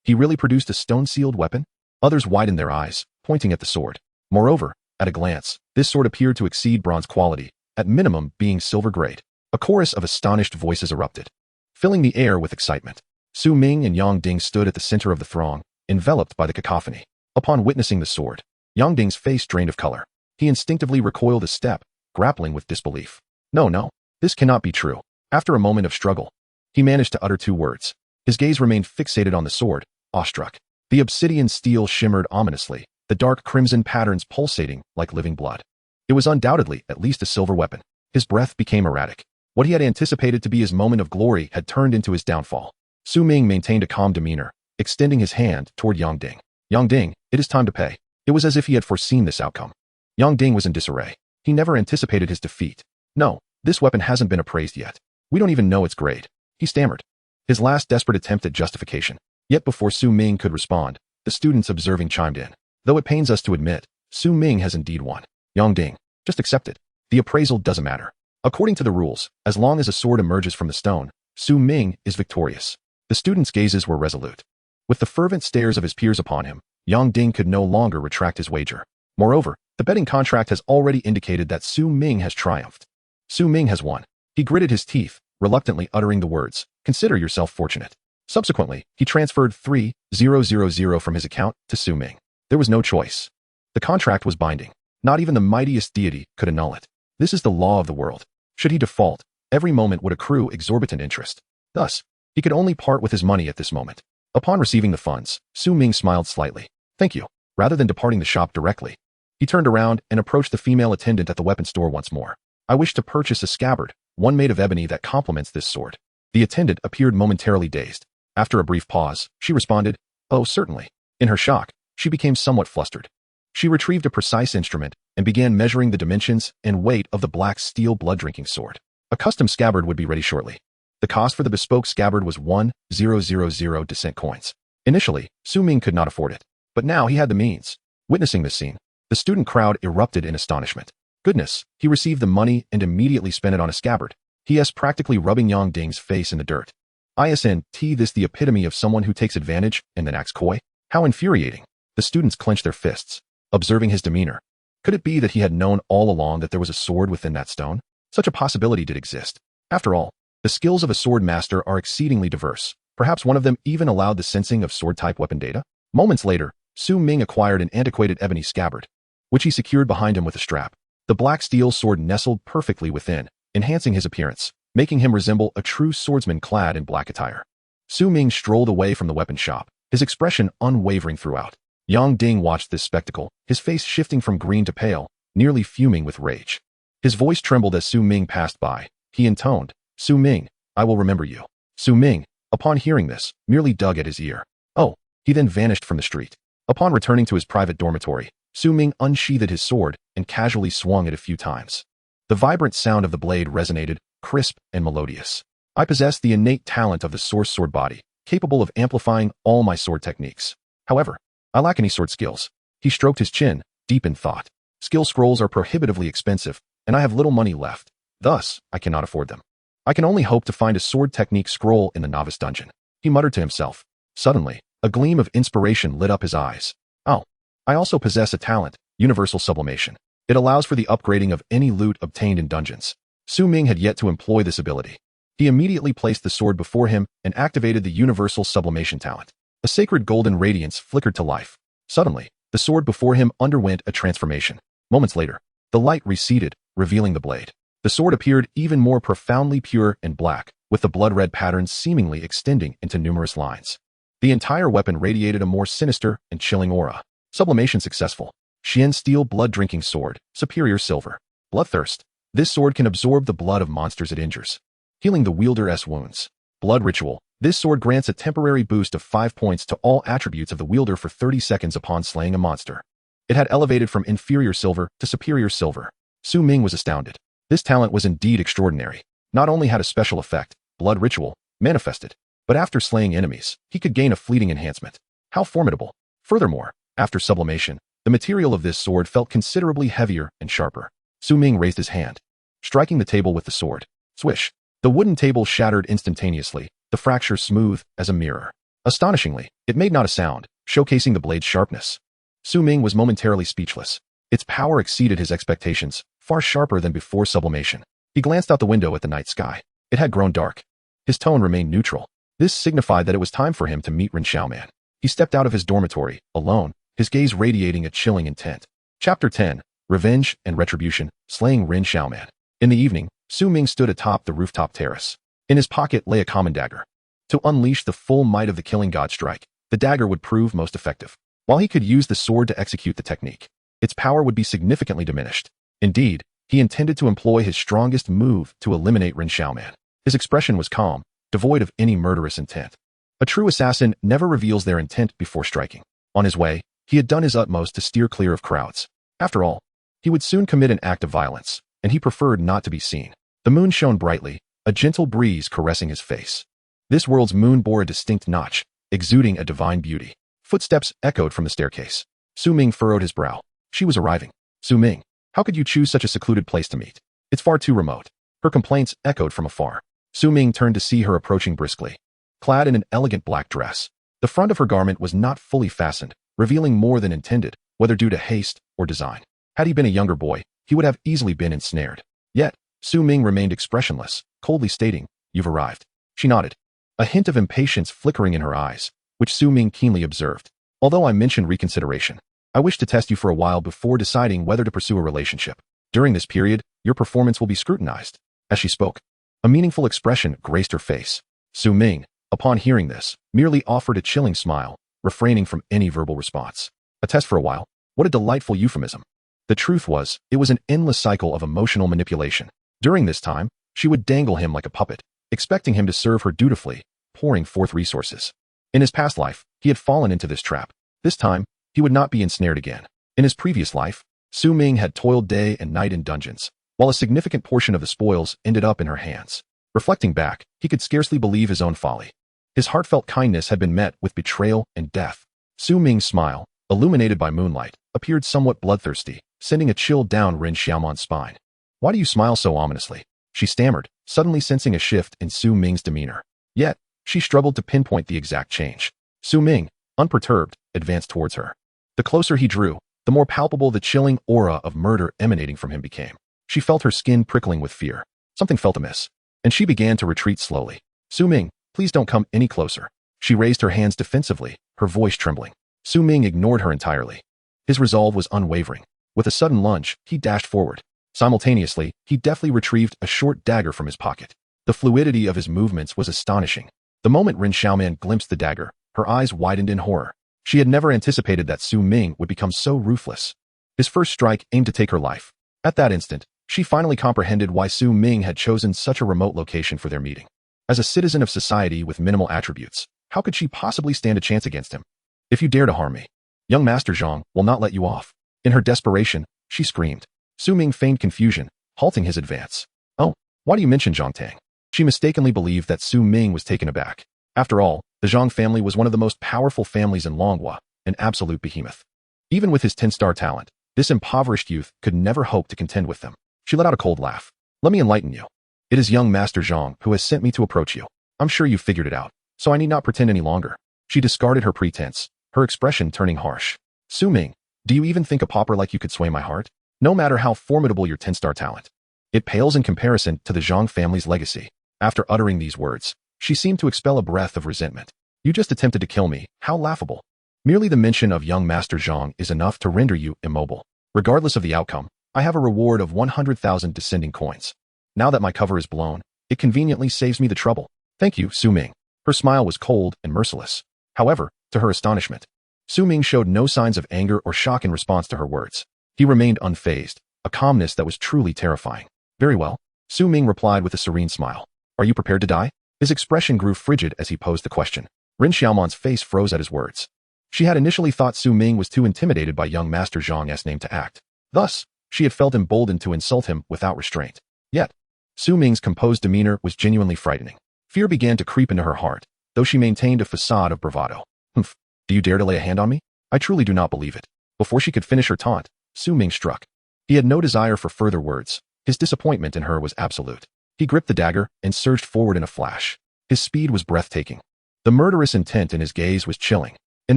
really produced a stone-sealed weapon? Others widened their eyes, pointing at the sword. Moreover, at a glance, this sword appeared to exceed bronze quality, at minimum being silver-grade. A chorus of astonished voices erupted, filling the air with excitement. Su Ming and Yang Ding stood at the center of the throng, enveloped by the cacophony. Upon witnessing the sword, Yang Ding's face drained of color. He instinctively recoiled a step, grappling with disbelief. No, this cannot be true. After a moment of struggle, he managed to utter 2 words. His gaze remained fixated on the sword, awestruck. The obsidian steel shimmered ominously, the dark crimson patterns pulsating like living blood. It was undoubtedly at least a silver weapon. His breath became erratic. What he had anticipated to be his moment of glory had turned into his downfall. Su Ming maintained a calm demeanor, extending his hand toward Yang Ding. Yang Ding, it is time to pay. It was as if he had foreseen this outcome. Yang Ding was in disarray. He never anticipated his defeat. No, this weapon hasn't been appraised yet. We don't even know its grade. He stammered, his last desperate attempt at justification. Yet before Su Ming could respond, the students observing chimed in. Though it pains us to admit, Su Ming has indeed won. Yang Ding, just accept it. The appraisal doesn't matter. According to the rules, as long as a sword emerges from the stone, Su Ming is victorious. The students' gazes were resolute. With the fervent stares of his peers upon him, Yang Ding could no longer retract his wager. Moreover, the betting contract has already indicated that Su Ming has triumphed. Su Ming has won. He gritted his teeth, reluctantly uttering the words, "Consider yourself fortunate." Subsequently, he transferred 3,000 from his account to Su Ming. There was no choice. The contract was binding. Not even the mightiest deity could annul it. This is the law of the world. Should he default, every moment would accrue exorbitant interest. Thus, he could only part with his money at this moment. Upon receiving the funds, Su Ming smiled slightly. "Thank you." Rather than departing the shop directly, he turned around and approached the female attendant at the weapon store once more. "I wish to purchase a scabbard, one made of ebony that complements this sword." The attendant appeared momentarily dazed. After a brief pause, she responded, "Oh, certainly." In her shock, she became somewhat flustered. She retrieved a precise instrument and began measuring the dimensions and weight of the black steel blood-drinking sword. A custom scabbard would be ready shortly. The cost for the bespoke scabbard was 1,000 descent coins. Initially, Su Ming could not afford it, but now he had the means. Witnessing this scene, the student crowd erupted in astonishment. Goodness, he received the money and immediately spent it on a scabbard. He.s. practically rubbing Yang Ding's face in the dirt. Isn't this the epitome of someone who takes advantage and then acts coy? How infuriating. The students clenched their fists, observing his demeanor. Could it be that he had known all along that there was a sword within that stone? Such a possibility did exist. After all, the skills of a sword master are exceedingly diverse. Perhaps one of them even allowed the sensing of sword-type weapon data? Moments later, Su Ming acquired an antiquated ebony scabbard, which he secured behind him with a strap. The black steel sword nestled perfectly within, enhancing his appearance, making him resemble a true swordsman clad in black attire. Su Ming strolled away from the weapon shop, his expression unwavering throughout. Yang Ding watched this spectacle, his face shifting from green to pale, nearly fuming with rage. His voice trembled as Su Ming passed by. He intoned, "Su Ming, I will remember you." Su Ming, upon hearing this, merely dug at his ear. Oh, he then vanished from the street. Upon returning to his private dormitory, Su Ming unsheathed his sword and casually swung it a few times. The vibrant sound of the blade resonated, crisp and melodious. "I possess the innate talent of the source sword body, capable of amplifying all my sword techniques. However, I lack any sword skills." He stroked his chin, deep in thought. "Skill scrolls are prohibitively expensive, and I have little money left. Thus, I cannot afford them. I can only hope to find a sword technique scroll in the novice dungeon." He muttered to himself. Suddenly, a gleam of inspiration lit up his eyes. "Oh, I also possess a talent, universal sublimation. It allows for the upgrading of any loot obtained in dungeons." Su Ming had yet to employ this ability. He immediately placed the sword before him and activated the universal sublimation talent. A sacred golden radiance flickered to life. Suddenly, the sword before him underwent a transformation. Moments later, the light receded, revealing the blade. The sword appeared even more profoundly pure and black, with the blood-red patterns seemingly extending into numerous lines. The entire weapon radiated a more sinister and chilling aura. Sublimation successful. Xian steel blood-drinking sword, superior silver. Bloodthirst. This sword can absorb the blood of monsters it injures, healing the wielder's wounds. Blood ritual. This sword grants a temporary boost of 5 points to all attributes of the wielder for 30 seconds upon slaying a monster. It had elevated from inferior silver to superior silver. Su Ming was astounded. This talent was indeed extraordinary. Not only had a special effect, blood ritual, manifested, but after slaying enemies, he could gain a fleeting enhancement. How formidable! Furthermore, after sublimation, the material of this sword felt considerably heavier and sharper. Su Ming raised his hand, striking the table with the sword. Swish! The wooden table shattered instantaneously, the fracture smooth as a mirror. Astonishingly, it made not a sound, showcasing the blade's sharpness. Su Ming was momentarily speechless. Its power exceeded his expectations, far sharper than before sublimation. He glanced out the window at the night sky. It had grown dark. His tone remained neutral. This signified that it was time for him to meet Ren Xiaoman. He stepped out of his dormitory, alone, his gaze radiating a chilling intent. Chapter 10. Revenge and Retribution, Slaying Ren Xiaoman. In the evening, Su Ming stood atop the rooftop terrace. In his pocket lay a common dagger. To unleash the full might of the killing god strike, the dagger would prove most effective. While he could use the sword to execute the technique, its power would be significantly diminished. Indeed, he intended to employ his strongest move to eliminate Ren Xiaoman. His expression was calm, devoid of any murderous intent. A true assassin never reveals their intent before striking. On his way, he had done his utmost to steer clear of crowds. After all, he would soon commit an act of violence, and he preferred not to be seen. The moon shone brightly, a gentle breeze caressing his face. This world's moon bore a distinct notch, exuding a divine beauty. Footsteps echoed from the staircase. Su Ming furrowed his brow. She was arriving. Su Ming, how could you choose such a secluded place to meet? It's far too remote. Her complaints echoed from afar. Su Ming turned to see her approaching briskly. Clad in an elegant black dress, the front of her garment was not fully fastened, revealing more than intended, whether due to haste or design. Had he been a younger boy, he would have easily been ensnared. Yet, Su Ming remained expressionless, coldly stating, "You've arrived." She nodded, a hint of impatience flickering in her eyes, which Su Ming keenly observed. "Although I mentioned reconsideration, I wish to test you for a while before deciding whether to pursue a relationship. During this period, your performance will be scrutinized." As she spoke, a meaningful expression graced her face. Su Ming, upon hearing this, merely offered a chilling smile, refraining from any verbal response. A test for a while? What a delightful euphemism. The truth was, it was an endless cycle of emotional manipulation. During this time, she would dangle him like a puppet, expecting him to serve her dutifully, pouring forth resources. In his past life, he had fallen into this trap. This time, he would not be ensnared again. In his previous life, Su Ming had toiled day and night in dungeons, while a significant portion of the spoils ended up in her hands. Reflecting back, he could scarcely believe his own folly. His heartfelt kindness had been met with betrayal and death. Su Ming's smile, illuminated by moonlight, appeared somewhat bloodthirsty, sending a chill down Ren Xiaoman's spine. "Why do you smile so ominously?" she stammered, suddenly sensing a shift in Su Ming's demeanor. Yet, she struggled to pinpoint the exact change. Su Ming, unperturbed, advanced towards her. The closer he drew, the more palpable the chilling aura of murder emanating from him became. She felt her skin prickling with fear. Something felt amiss, and she began to retreat slowly. "Su Ming, please don't come any closer." She raised her hands defensively, her voice trembling. Su Ming ignored her entirely. His resolve was unwavering. With a sudden lunge, he dashed forward. Simultaneously, he deftly retrieved a short dagger from his pocket. The fluidity of his movements was astonishing. The moment Ren Xiaoman glimpsed the dagger, her eyes widened in horror. She had never anticipated that Su Ming would become so ruthless. His first strike aimed to take her life. At that instant, she finally comprehended why Su Ming had chosen such a remote location for their meeting. As a citizen of society with minimal attributes, how could she possibly stand a chance against him? "If you dare to harm me, young Master Zhang will not let you off." In her desperation, she screamed. Su Ming feigned confusion, halting his advance. "Oh, why do you mention Zhang Tang?" She mistakenly believed that Su Ming was taken aback. After all, the Zhang family was one of the most powerful families in Longhua, an absolute behemoth. Even with his 10-star talent, this impoverished youth could never hope to contend with them. She let out a cold laugh. "Let me enlighten you. It is young Master Zhang who has sent me to approach you. I'm sure you've figured it out, so I need not pretend any longer." She discarded her pretense, her expression turning harsh. "Su Ming, do you even think a pauper like you could sway my heart? No matter how formidable your 10-star talent, it pales in comparison to the Zhang family's legacy." After uttering these words, she seemed to expel a breath of resentment. "You just attempted to kill me. How laughable. Merely the mention of young Master Zhang is enough to render you immobile. Regardless of the outcome, I have a reward of 100,000 descending coins. Now that my cover is blown, it conveniently saves me the trouble." "Thank you, Su Ming." Her smile was cold and merciless. However, to her astonishment, Su Ming showed no signs of anger or shock in response to her words. He remained unfazed, a calmness that was truly terrifying. "Very well," Su Ming replied with a serene smile. "Are you prepared to die?" His expression grew frigid as he posed the question. Ren Xiaoman's face froze at his words. She had initially thought Su Ming was too intimidated by young Master Zhang's name to act. Thus, she had felt emboldened to insult him without restraint. Yet, Su Ming's composed demeanor was genuinely frightening. Fear began to creep into her heart, though she maintained a facade of bravado. "Humph, do you dare to lay a hand on me? I truly do not believe it." Before she could finish her taunt, Su Ming struck. He had no desire for further words. His disappointment in her was absolute. He gripped the dagger and surged forward in a flash. His speed was breathtaking. The murderous intent in his gaze was chilling. In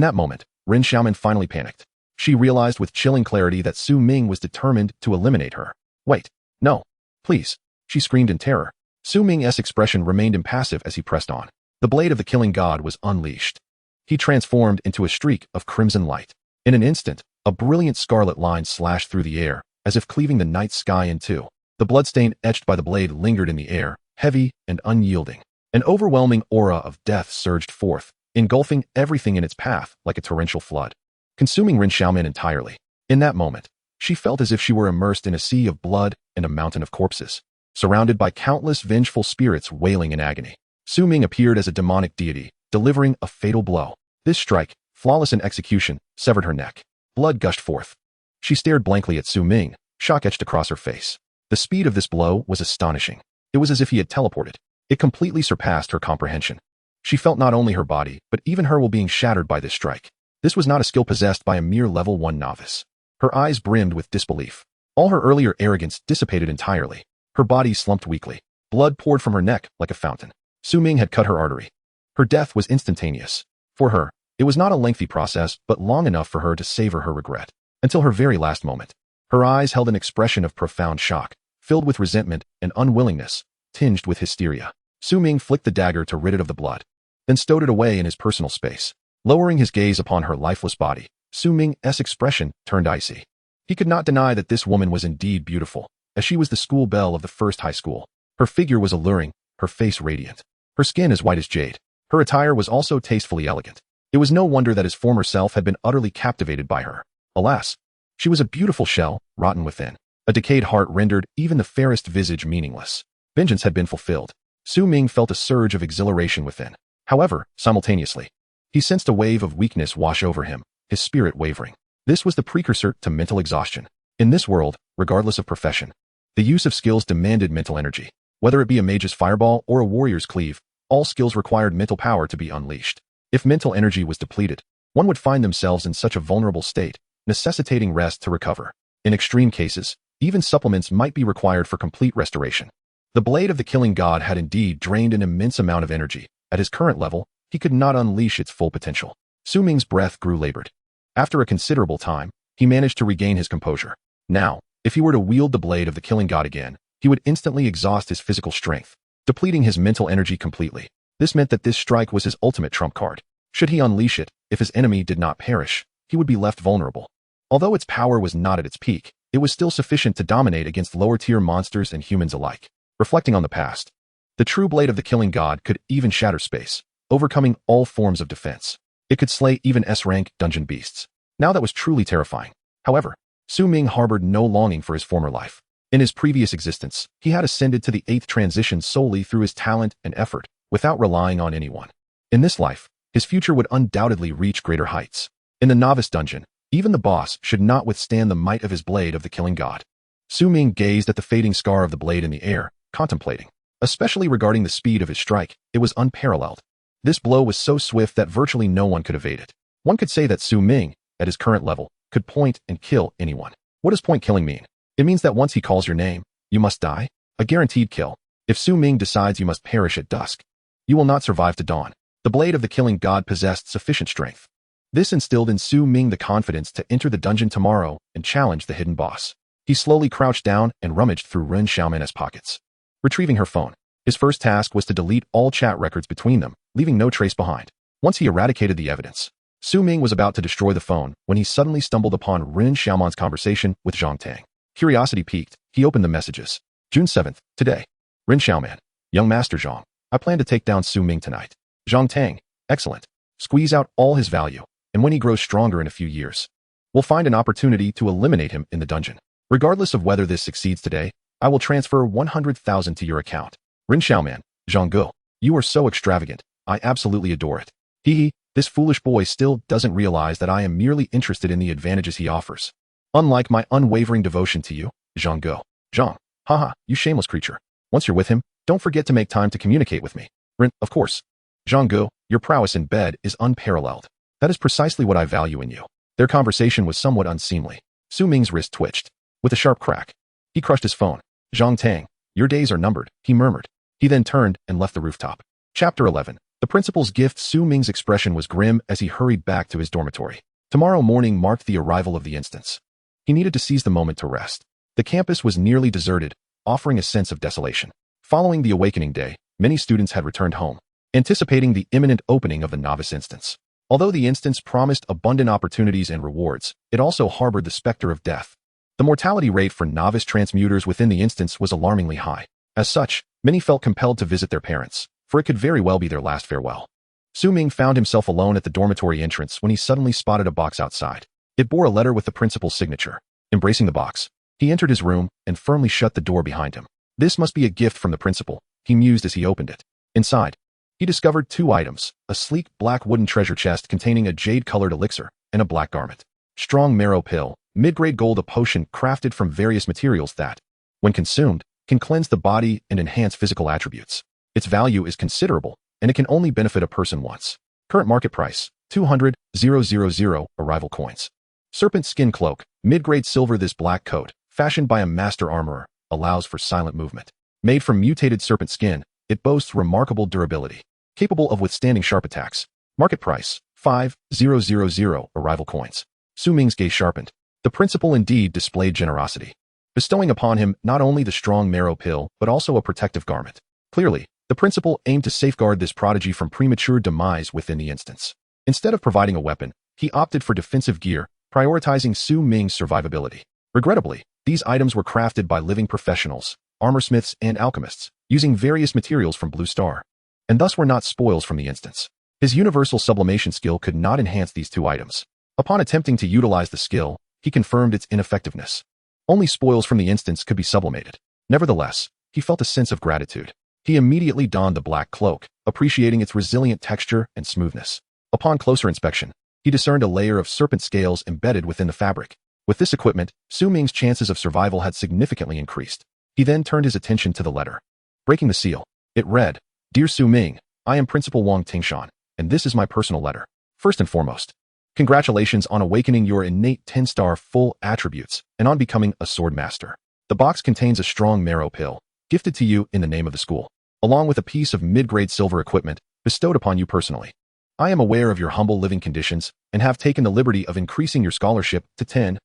that moment, Ren Xiaoman finally panicked. She realized with chilling clarity that Su Ming was determined to eliminate her. "Wait, no, please," she screamed in terror. Su Ming's expression remained impassive as he pressed on. The blade of the killing god was unleashed. He transformed into a streak of crimson light. In an instant, a brilliant scarlet line slashed through the air, as if cleaving the night sky in two. The bloodstain etched by the blade lingered in the air, heavy and unyielding. An overwhelming aura of death surged forth, engulfing everything in its path like a torrential flood, consuming Ren Xiaoman entirely. In that moment, she felt as if she were immersed in a sea of blood and a mountain of corpses, surrounded by countless vengeful spirits wailing in agony. Su Ming appeared as a demonic deity, delivering a fatal blow. This strike, flawless in execution, severed her neck. Blood gushed forth. She stared blankly at Su Ming, shock etched across her face. The speed of this blow was astonishing. It was as if he had teleported. It completely surpassed her comprehension. She felt not only her body, but even her will being shattered by this strike. This was not a skill possessed by a mere level 1 novice. Her eyes brimmed with disbelief. All her earlier arrogance dissipated entirely. Her body slumped weakly. Blood poured from her neck like a fountain. Su Ming had cut her artery. Her death was instantaneous. For her, it was not a lengthy process, but long enough for her to savor her regret. Until her very last moment. Her eyes held an expression of profound shock, filled with resentment and unwillingness, tinged with hysteria. Su Ming flicked the dagger to rid it of the blood, then stowed it away in his personal space. Lowering his gaze upon her lifeless body, Su Ming's expression turned icy. He could not deny that this woman was indeed beautiful, as she was the school belle of the first high school. Her figure was alluring, her face radiant. Her skin as white as jade. Her attire was also tastefully elegant. It was no wonder that his former self had been utterly captivated by her. Alas, she was a beautiful shell, rotten within. A decayed heart rendered even the fairest visage meaningless. Vengeance had been fulfilled. Su Ming felt a surge of exhilaration within. However, simultaneously, he sensed a wave of weakness wash over him, his spirit wavering. This was the precursor to mental exhaustion. In this world, regardless of profession, the use of skills demanded mental energy. Whether it be a mage's fireball or a warrior's cleave, all skills required mental power to be unleashed. If mental energy was depleted, one would find themselves in such a vulnerable state, necessitating rest to recover. In extreme cases, even supplements might be required for complete restoration. The blade of the killing god had indeed drained an immense amount of energy. At his current level, he could not unleash its full potential. Su Ming's breath grew labored. After a considerable time, he managed to regain his composure. Now, if he were to wield the blade of the killing god again, he would instantly exhaust his physical strength, depleting his mental energy completely. This meant that this strike was his ultimate trump card. Should he unleash it, if his enemy did not perish, he would be left vulnerable. Although its power was not at its peak, it was still sufficient to dominate against lower-tier monsters and humans alike. Reflecting on the past, the true blade of the killing god could even shatter space, overcoming all forms of defense. It could slay even S-rank dungeon beasts. Now that was truly terrifying. However, Su Ming harbored no longing for his former life. In his previous existence, he had ascended to the 8th transition solely through his talent and effort, without relying on anyone. In this life, his future would undoubtedly reach greater heights. In the novice dungeon, even the boss should not withstand the might of his blade of the killing god. Su Ming gazed at the fading scar of the blade in the air, contemplating. Especially regarding the speed of his strike, it was unparalleled. This blow was so swift that virtually no one could evade it. One could say that Su Ming, at his current level, could point and kill anyone. What does point killing mean? It means that once he calls your name, you must die. A guaranteed kill. If Su Ming decides you must perish at dusk, you will not survive to dawn. The blade of the killing god possessed sufficient strength. This instilled in Su Ming the confidence to enter the dungeon tomorrow and challenge the hidden boss. He slowly crouched down and rummaged through Ren Xiaoman's pockets. Retrieving her phone, his first task was to delete all chat records between them, leaving no trace behind. Once he eradicated the evidence, Su Ming was about to destroy the phone when he suddenly stumbled upon Ren Xiaoman's conversation with Zhang Tang. Curiosity piqued, he opened the messages. June 7th, today. Ren Xiaoman, young Master Zhang, I plan to take down Su Ming tonight. Zhang Tang, excellent. Squeeze out all his value, and when he grows stronger in a few years, we'll find an opportunity to eliminate him in the dungeon. Regardless of whether this succeeds today, I will transfer 100,000 to your account. Ren Xiaoman, Zhang Ge, you are so extravagant, I absolutely adore it. This foolish boy still doesn't realize that I am merely interested in the advantages he offers. Unlike my unwavering devotion to you, Zhang Go. Zhang. Haha, you shameless creature. Once you're with him, don't forget to make time to communicate with me. Rin, of course. Zhang Go, your prowess in bed is unparalleled. That is precisely what I value in you. Their conversation was somewhat unseemly. Su Ming's wrist twitched. With a sharp crack, he crushed his phone. Zhang Tang, your days are numbered, he murmured. He then turned and left the rooftop. Chapter 11. The principal's gift. Su Ming's expression was grim as he hurried back to his dormitory. Tomorrow morning marked the arrival of the instance. He needed to seize the moment to rest. The campus was nearly deserted, offering a sense of desolation. Following the awakening day, many students had returned home, anticipating the imminent opening of the novice instance. Although the instance promised abundant opportunities and rewards, it also harbored the specter of death. The mortality rate for novice transmuters within the instance was alarmingly high. As such, many felt compelled to visit their parents, for it could very well be their last farewell. Su Ming found himself alone at the dormitory entrance when he suddenly spotted a box outside. It bore a letter with the principal's signature. Embracing the box, he entered his room and firmly shut the door behind him. This must be a gift from the principal, he mused as he opened it. Inside, he discovered two items, a sleek black wooden treasure chest containing a jade-colored elixir and a black garment. Strong marrow pill, mid-grade gold, a potion crafted from various materials that, when consumed, can cleanse the body and enhance physical attributes. Its value is considerable, and it can only benefit a person once. Current market price, 200,000 arrival coins. Serpent skin cloak, mid-grade silver. This black coat, fashioned by a master armorer, allows for silent movement. Made from mutated serpent skin, it boasts remarkable durability, capable of withstanding sharp attacks. Market price, 5,000 arrival coins. Su Ming's gaze sharpened. The principal indeed displayed generosity, bestowing upon him not only the strong marrow pill, but also a protective garment. Clearly, the principal aimed to safeguard this prodigy from premature demise within the instance. Instead of providing a weapon, he opted for defensive gear, prioritizing Su Ming's survivability. Regrettably, these items were crafted by living professionals, armorsmiths and alchemists, using various materials from Blue Star, and thus were not spoils from the instance. His universal sublimation skill could not enhance these two items. Upon attempting to utilize the skill, he confirmed its ineffectiveness. Only spoils from the instance could be sublimated. Nevertheless, he felt a sense of gratitude. He immediately donned the black cloak, appreciating its resilient texture and smoothness. Upon closer inspection, he discerned a layer of serpent scales embedded within the fabric. With this equipment, Su Ming's chances of survival had significantly increased. He then turned his attention to the letter. Breaking the seal, it read, Dear Su Ming, I am Principal Wang Tingshan, and this is my personal letter. First and foremost, congratulations on awakening your innate 10-star full attributes and on becoming a sword master. The box contains a strong marrow pill, gifted to you in the name of the school, along with a piece of mid-grade silver equipment bestowed upon you personally. I am aware of your humble living conditions and have taken the liberty of increasing your scholarship to 10,000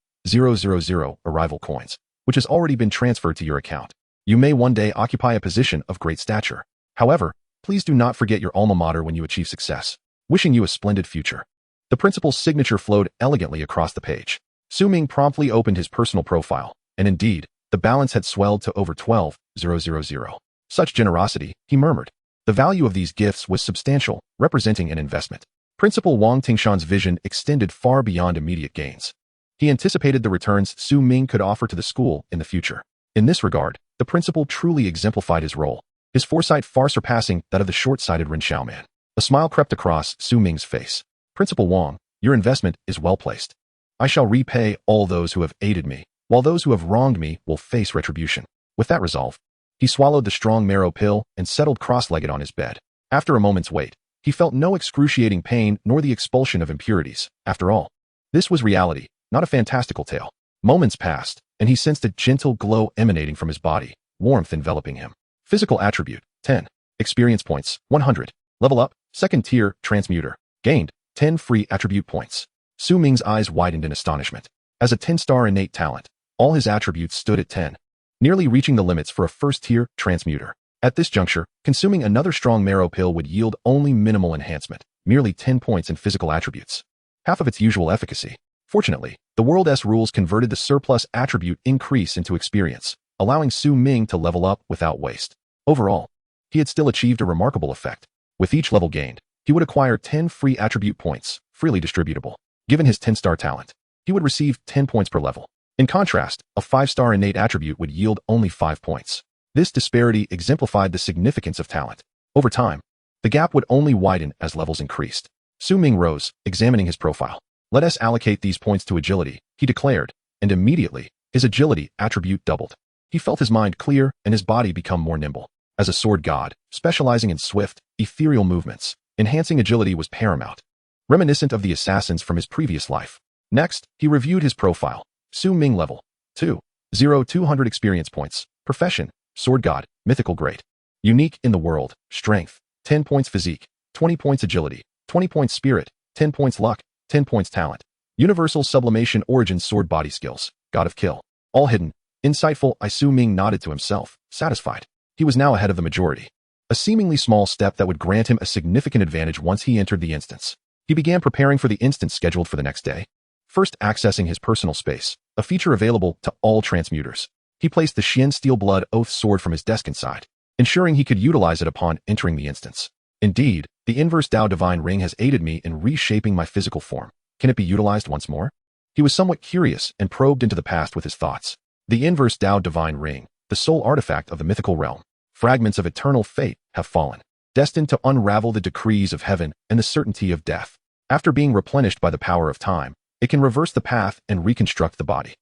arrival coins, which has already been transferred to your account. You may one day occupy a position of great stature. However, please do not forget your alma mater when you achieve success. Wishing you a splendid future. The principal's signature flowed elegantly across the page. Su Ming promptly opened his personal profile, and indeed, the balance had swelled to over 12,000. Such generosity, he murmured. The value of these gifts was substantial, representing an investment. Principal Wang Tingshan's vision extended far beyond immediate gains. He anticipated the returns Su Ming could offer to the school in the future. In this regard, the principal truly exemplified his role, his foresight far surpassing that of the short-sighted Ren Xiaoman. A smile crept across Su Ming's face. Principal Wang, your investment is well placed. I shall repay all those who have aided me, while those who have wronged me will face retribution. With that resolve, he swallowed the strong marrow pill and settled cross-legged on his bed. After a moment's wait, he felt no excruciating pain nor the expulsion of impurities. After all, this was reality, not a fantastical tale. Moments passed, and he sensed a gentle glow emanating from his body, warmth enveloping him. Physical attribute, 10. Experience points, 100. Level up, second tier, transmuter. Gained, 10 free attribute points. Su Ming's eyes widened in astonishment. As a 10-star innate talent, all his attributes stood at 10, nearly reaching the limits for a first-tier transmuter. At this juncture, consuming another strong marrow pill would yield only minimal enhancement, merely 10 points in physical attributes, half of its usual efficacy. Fortunately, the World's rules converted the surplus attribute increase into experience, allowing Su Ming to level up without waste. Overall, he had still achieved a remarkable effect. With each level gained, he would acquire 10 free attribute points, freely distributable. Given his 10-star talent, he would receive 10 points per level. In contrast, a 5-star innate attribute would yield only 5 points. This disparity exemplified the significance of talent. Over time, the gap would only widen as levels increased. Su Ming rose, examining his profile. Let us allocate these points to agility, he declared, and immediately, his agility attribute doubled. He felt his mind clear and his body become more nimble. As a sword god, specializing in swift, ethereal movements, enhancing agility was paramount, reminiscent of the assassins from his previous life. Next, he reviewed his profile. Su Ming level 2. 200 experience points. Profession, sword god, mythical great. Unique in the world, strength, 10 points physique, 20 points agility, 20 points spirit, 10 points luck, 10 points talent. Universal sublimation origin sword body skills, god of kill. All hidden. Insightful. Su Ming nodded to himself, satisfied. He was now ahead of the majority. A seemingly small step that would grant him a significant advantage once he entered the instance. He began preparing for the instance scheduled for the next day. First, accessing his personal space, a feature available to all transmuters. He placed the Xian Steel Blood Oath sword from his desk inside, ensuring he could utilize it upon entering the instance. Indeed, the inverse Tao Divine Ring has aided me in reshaping my physical form. Can it be utilized once more? He was somewhat curious and probed into the past with his thoughts. The inverse Tao Divine Ring, the sole artifact of the mythical realm, fragments of eternal fate, have fallen, destined to unravel the decrees of heaven and the certainty of death. After being replenished by the power of time, it can reverse the path and reconstruct the body.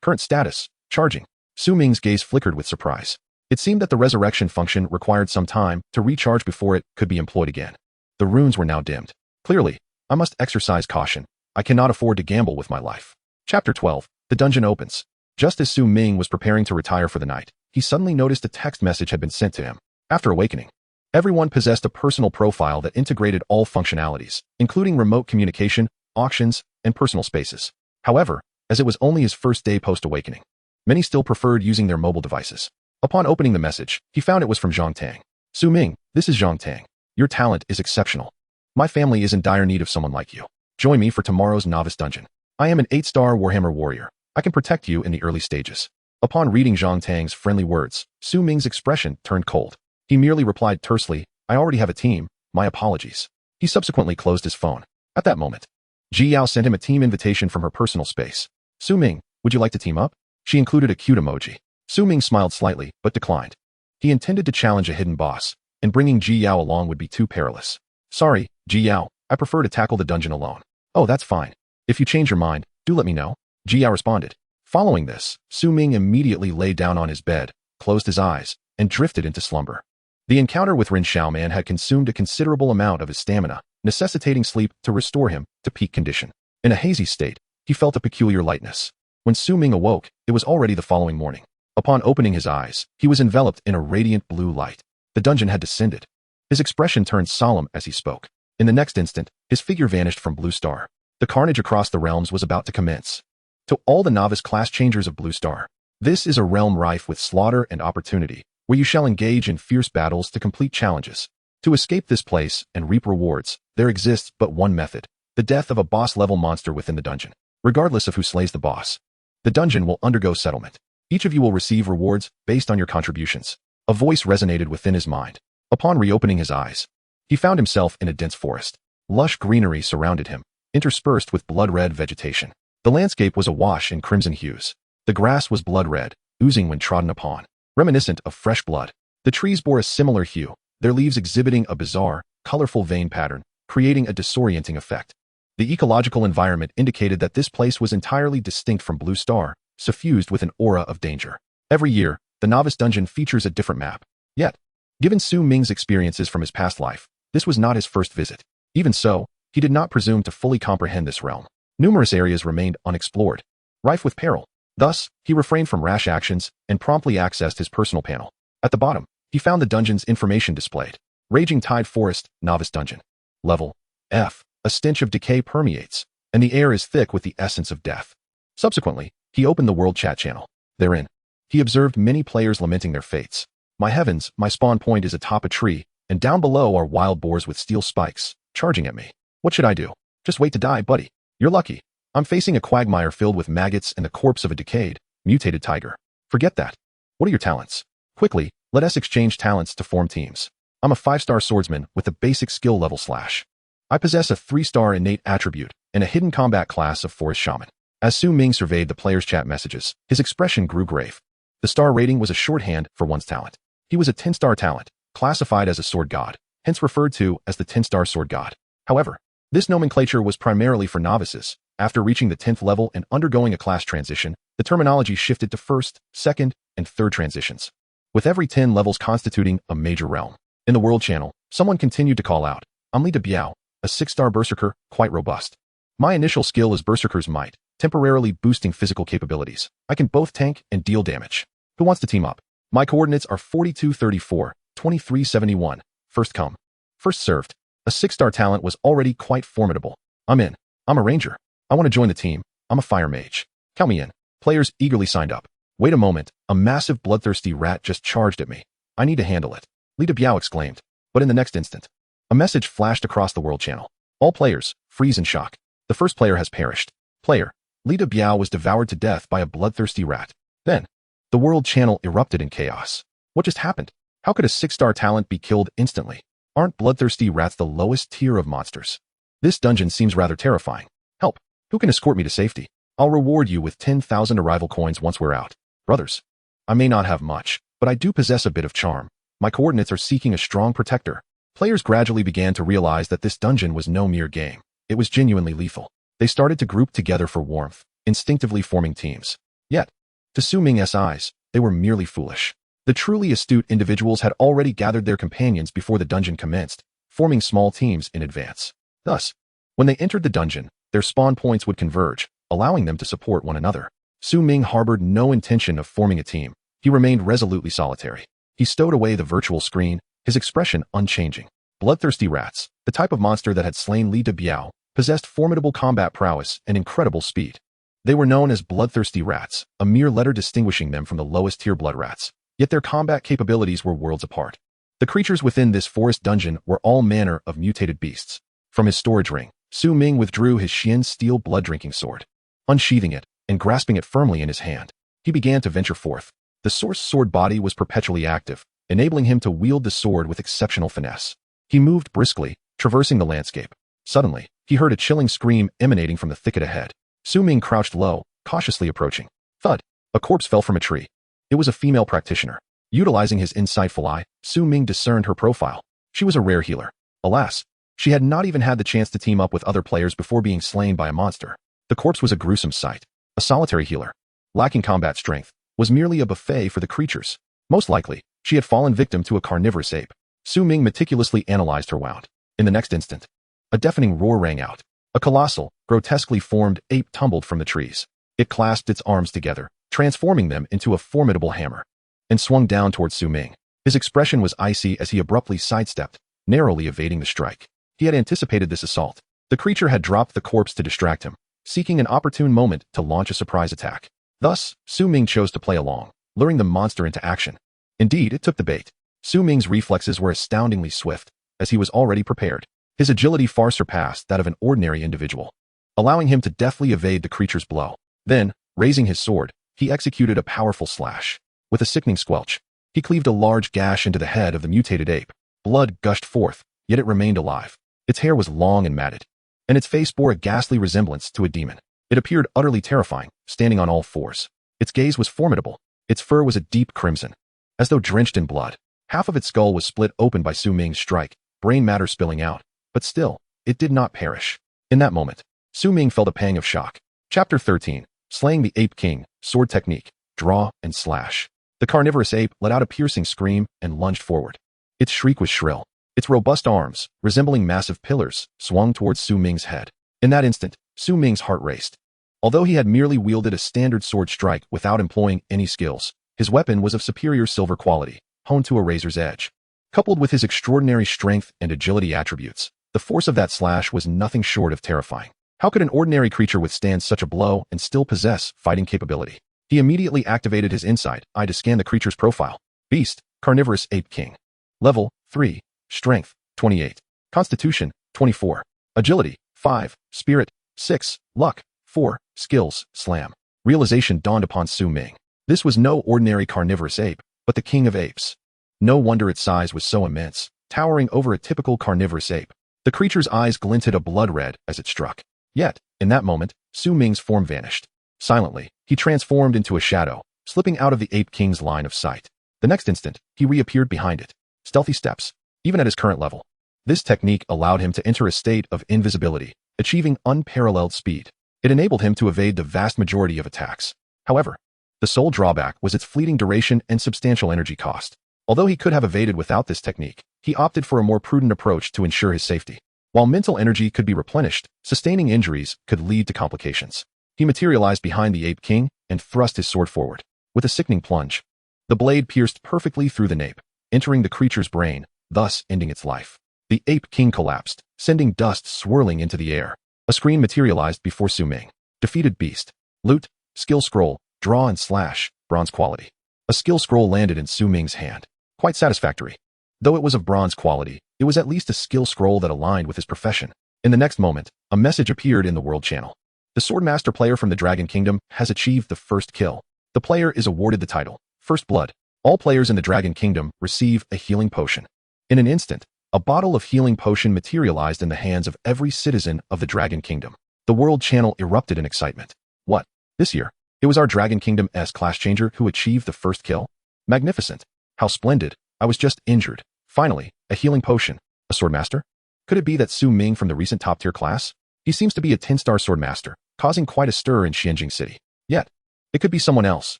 Current status, charging. Su Ming's gaze flickered with surprise. It seemed that the resurrection function required some time to recharge before it could be employed again. The runes were now dimmed. Clearly, I must exercise caution. I cannot afford to gamble with my life. Chapter 12. The dungeon opens. Just as Su Ming was preparing to retire for the night, he suddenly noticed a text message had been sent to him. After awakening, everyone possessed a personal profile that integrated all functionalities, including remote communication, auctions, and personal spaces. However, as it was only his first day post-awakening, many still preferred using their mobile devices. Upon opening the message, he found it was from Zhang Tang. Su Ming, this is Zhang Tang. Your talent is exceptional. My family is in dire need of someone like you. Join me for tomorrow's novice dungeon. I am an 8-star Warhammer warrior. I can protect you in the early stages. Upon reading Zhang Tang's friendly words, Su Ming's expression turned cold. He merely replied tersely, I already have a team, my apologies. He subsequently closed his phone. At that moment, Ji Yao sent him a team invitation from her personal space. Su Ming, would you like to team up? She included a cute emoji. Su Ming smiled slightly, but declined. He intended to challenge a hidden boss, and bringing Ji Yao along would be too perilous. Sorry, Ji Yao, I prefer to tackle the dungeon alone. Oh, that's fine. If you change your mind, do let me know. Ji Yao responded. Following this, Su Ming immediately lay down on his bed, closed his eyes, and drifted into slumber. The encounter with Rin Xiaoman had consumed a considerable amount of his stamina, necessitating sleep to restore him to peak condition. In a hazy state, he felt a peculiar lightness. When Su Ming awoke, it was already the following morning. Upon opening his eyes, he was enveloped in a radiant blue light. The dungeon had descended. His expression turned solemn as he spoke. In the next instant, his figure vanished from Blue Star. The carnage across the realms was about to commence. To all the novice class changers of Blue Star, this is a realm rife with slaughter and opportunity, where you shall engage in fierce battles to complete challenges. To escape this place and reap rewards, there exists but one method, the death of a boss-level monster within the dungeon. Regardless of who slays the boss, the dungeon will undergo settlement. Each of you will receive rewards based on your contributions. A voice resonated within his mind. Upon reopening his eyes, he found himself in a dense forest. Lush greenery surrounded him, interspersed with blood-red vegetation. The landscape was awash in crimson hues. The grass was blood-red, oozing when trodden upon, reminiscent of fresh blood. The trees bore a similar hue, their leaves exhibiting a bizarre, colorful vein pattern, creating a disorienting effect. The ecological environment indicated that this place was entirely distinct from Blue Star, suffused with an aura of danger. Every year, the novice dungeon features a different map. Yet, given Su Ming's experiences from his past life, this was not his first visit. Even so, he did not presume to fully comprehend this realm. Numerous areas remained unexplored, rife with peril. Thus, he refrained from rash actions and promptly accessed his personal panel. At the bottom, he found the dungeon's information displayed. Raging Tide Forest, Novice Dungeon. Level F. A stench of decay permeates, and the air is thick with the essence of death. Subsequently, he opened the world chat channel. Therein, he observed many players lamenting their fates. My heavens, my spawn point is atop a tree, and down below are wild boars with steel spikes, charging at me. What should I do? Just wait to die, buddy. You're lucky. I'm facing a quagmire filled with maggots and the corpse of a decayed, mutated tiger. Forget that. What are your talents? Quickly, let us exchange talents to form teams. I'm a 5-star swordsman with a basic skill level /. I possess a 3-star innate attribute and a hidden combat class of forest shaman. As Su Ming surveyed the players' chat messages, his expression grew grave. The star rating was a shorthand for one's talent. He was a 10-star talent, classified as a sword god, hence referred to as the 10-star sword god. However, This nomenclature was primarily for novices. After reaching the 10th level and undergoing a class transition, the terminology shifted to first, second, and third transitions, with every 10 levels constituting a major realm. In the World Channel, someone continued to call out, "I'm Li De Biao, a 6-star berserker, quite robust. My initial skill is Berserker's Might, temporarily boosting physical capabilities. I can both tank and deal damage. Who wants to team up? My coordinates are 4234, 2371. First come, first served." A 6-star talent was already quite formidable. "I'm in. I'm a ranger. I want to join the team. I'm a fire mage. Count me in." Players eagerly signed up. "Wait a moment, a massive bloodthirsty rat just charged at me. I need to handle it," Li De Biao exclaimed. But in the next instant, a message flashed across the World Channel. "All players, freeze in shock. The first player has perished. Player, Li De Biao was devoured to death by a bloodthirsty rat." Then, the World Channel erupted in chaos. What just happened? How could a 6-star talent be killed instantly? Aren't bloodthirsty rats the lowest tier of monsters? This dungeon seems rather terrifying. Help! Who can escort me to safety? I'll reward you with 10,000 arrival coins once we're out. Brothers, I may not have much, but I do possess a bit of charm. My coordinates are seeking a strong protector. Players gradually began to realize that this dungeon was no mere game. It was genuinely lethal. They started to group together for warmth, instinctively forming teams. Yet, to Su Ming's eyes, they were merely foolish. The truly astute individuals had already gathered their companions before the dungeon commenced, forming small teams in advance. Thus, when they entered the dungeon, their spawn points would converge, allowing them to support one another. Su Ming harbored no intention of forming a team. He remained resolutely solitary. He stowed away the virtual screen, his expression unchanging. Bloodthirsty rats, the type of monster that had slain Li De Biao, possessed formidable combat prowess and incredible speed. They were known as bloodthirsty rats, a mere letter distinguishing them from the lowest tier blood rats. Yet their combat capabilities were worlds apart. The creatures within this forest dungeon were all manner of mutated beasts. From his storage ring, Su Ming withdrew his Xian steel blood-drinking sword. Unsheathing it and grasping it firmly in his hand, he began to venture forth. The source sword body was perpetually active, enabling him to wield the sword with exceptional finesse. He moved briskly, traversing the landscape. Suddenly, he heard a chilling scream emanating from the thicket ahead. Su Ming crouched low, cautiously approaching. Thud! A corpse fell from a tree. It was a female practitioner. Utilizing his insightful eye, Su Ming discerned her profile. She was a rare healer. Alas, she had not even had the chance to team up with other players before being slain by a monster. The corpse was a gruesome sight. A solitary healer, lacking combat strength, was merely a buffet for the creatures. Most likely, she had fallen victim to a carnivorous ape. Su Ming meticulously analyzed her wound. In the next instant, a deafening roar rang out. A colossal, grotesquely formed ape tumbled from the trees. It clasped its arms together, transforming them into a formidable hammer, and swung down towards Su Ming. His expression was icy as he abruptly sidestepped, narrowly evading the strike. He had anticipated this assault. The creature had dropped the corpse to distract him, seeking an opportune moment to launch a surprise attack. Thus, Su Ming chose to play along, luring the monster into action. Indeed, it took the bait. Su Ming's reflexes were astoundingly swift, as he was already prepared. His agility far surpassed that of an ordinary individual, allowing him to deftly evade the creature's blow. Then, raising his sword, he executed a powerful slash. With a sickening squelch, he cleaved a large gash into the head of the mutated ape. Blood gushed forth, yet it remained alive. Its hair was long and matted, and its face bore a ghastly resemblance to a demon. It appeared utterly terrifying, standing on all fours. Its gaze was formidable. Its fur was a deep crimson, as though drenched in blood. Half of its skull was split open by Su Ming's strike, brain matter spilling out. But still, it did not perish. In that moment, Su Ming felt a pang of shock. Chapter 13. Slaying the Ape King, Sword Technique, Draw and Slash. The carnivorous ape let out a piercing scream and lunged forward. Its shriek was shrill. Its robust arms, resembling massive pillars, swung towards Su Ming's head. In that instant, Su Ming's heart raced. Although he had merely wielded a standard sword strike without employing any skills, his weapon was of superior silver quality, honed to a razor's edge. Coupled with his extraordinary strength and agility attributes, the force of that slash was nothing short of terrifying. How could an ordinary creature withstand such a blow and still possess fighting capability? He immediately activated his insight eye to scan the creature's profile. Beast, Carnivorous Ape King. Level 3. Strength 28. Constitution 24. Agility 5. Spirit 6. Luck 4. Skills Slam. Realization dawned upon Su Ming. This was no ordinary carnivorous ape, but the king of apes. No wonder its size was so immense, towering over a typical carnivorous ape. The creature's eyes glinted a blood red as it struck. Yet, in that moment, Su Ming's form vanished. Silently, he transformed into a shadow, slipping out of the Ape King's line of sight. The next instant, he reappeared behind it. Stealthy steps. Even at his current level, This technique allowed him to enter a state of invisibility, achieving unparalleled speed. It enabled him to evade the vast majority of attacks. However, the sole drawback was its fleeting duration and substantial energy cost. Although he could have evaded without this technique, he opted for a more prudent approach to ensure his safety. While mental energy could be replenished, sustaining injuries could lead to complications. He materialized behind the Ape King and thrust his sword forward. With a sickening plunge, the blade pierced perfectly through the nape, entering the creature's brain, thus ending its life. The Ape King collapsed, sending dust swirling into the air. A screen materialized before Ming. Defeated beast. Loot, skill scroll, draw and slash, bronze quality. A skill scroll landed in Ming's hand. Quite satisfactory. Though it was of bronze quality, it was at least a skill scroll that aligned with his profession. In the next moment, a message appeared in the world channel. The Swordmaster player from the Dragon Kingdom has achieved the first kill. The player is awarded the title, First Blood. All players in the Dragon Kingdom receive a healing potion. In an instant, a bottle of healing potion materialized in the hands of every citizen of the Dragon Kingdom. The world channel erupted in excitement. What? This year, it was our Dragon Kingdom-esque class changer who achieved the first kill? Magnificent. How splendid. I was just injured. Finally, a healing potion. A Swordmaster? Could it be that Ming from the recent top-tier class? He seems to be a 10-star Swordmaster, causing quite a stir in Xianjing City. Yet, it could be someone else.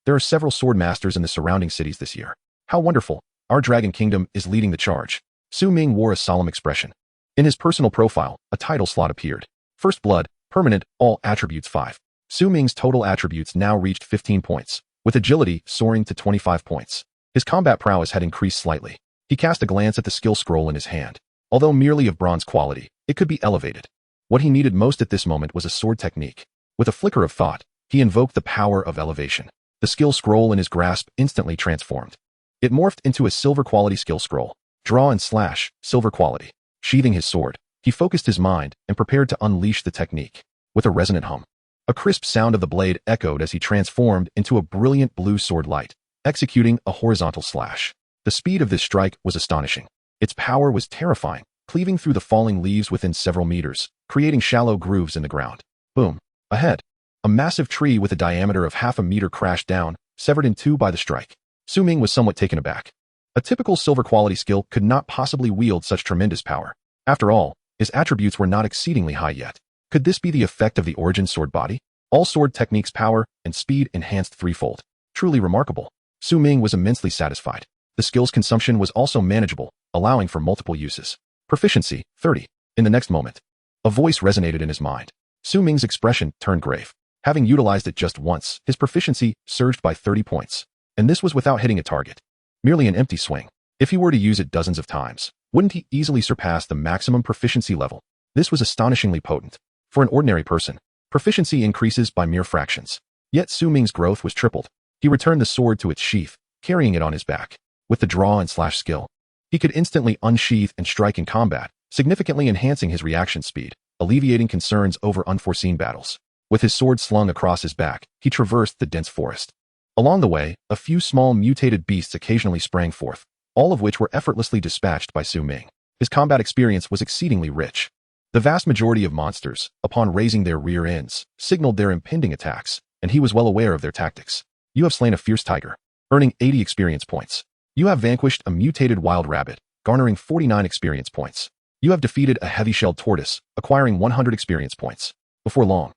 There are several Swordmasters in the surrounding cities this year. How wonderful. Our Dragon Kingdom is leading the charge. Ming wore a solemn expression. In his personal profile, a title slot appeared. First Blood, permanent, all attributes 5. Ming's total attributes now reached 15 points, with agility soaring to 25 points. His combat prowess had increased slightly. He cast a glance at the skill scroll in his hand. Although merely of bronze quality, it could be elevated. What he needed most at this moment was a sword technique. With a flicker of thought, he invoked the power of elevation. The skill scroll in his grasp instantly transformed. It morphed into a silver quality skill scroll. Draw and slash, silver quality. Sheathing his sword, he focused his mind and prepared to unleash the technique. With a resonant hum, a crisp sound of the blade echoed as he transformed into a brilliant blue sword light, executing a horizontal slash. The speed of this strike was astonishing. Its power was terrifying, cleaving through the falling leaves within several meters, creating shallow grooves in the ground. Boom. Ahead, a massive tree with a diameter of half a meter crashed down, severed in two by the strike. Ming was somewhat taken aback. A typical silver quality skill could not possibly wield such tremendous power. After all, his attributes were not exceedingly high yet. Could this be the effect of the origin sword body? All sword techniques power and speed enhanced threefold. Truly remarkable. Ming was immensely satisfied. The skill's consumption was also manageable, allowing for multiple uses. Proficiency, 30. In the next moment, a voice resonated in his mind. Ming's expression turned grave. Having utilized it just once, his proficiency surged by 30 points. And this was without hitting a target. Merely an empty swing. If he were to use it dozens of times, wouldn't he easily surpass the maximum proficiency level? This was astonishingly potent. For an ordinary person, proficiency increases by mere fractions. Yet Ming's growth was tripled. He returned the sword to its sheath, carrying it on his back. With the draw and slash skill, he could instantly unsheath and strike in combat, significantly enhancing his reaction speed, alleviating concerns over unforeseen battles. With his sword slung across his back, he traversed the dense forest. Along the way, a few small mutated beasts occasionally sprang forth, all of which were effortlessly dispatched by Ming. His combat experience was exceedingly rich. The vast majority of monsters, upon raising their rear ends, signaled their impending attacks, and he was well aware of their tactics. You have slain a fierce tiger, earning 80 experience points. You have vanquished a mutated wild rabbit, garnering 49 experience points. You have defeated a heavy-shelled tortoise, acquiring 100 experience points. Before long,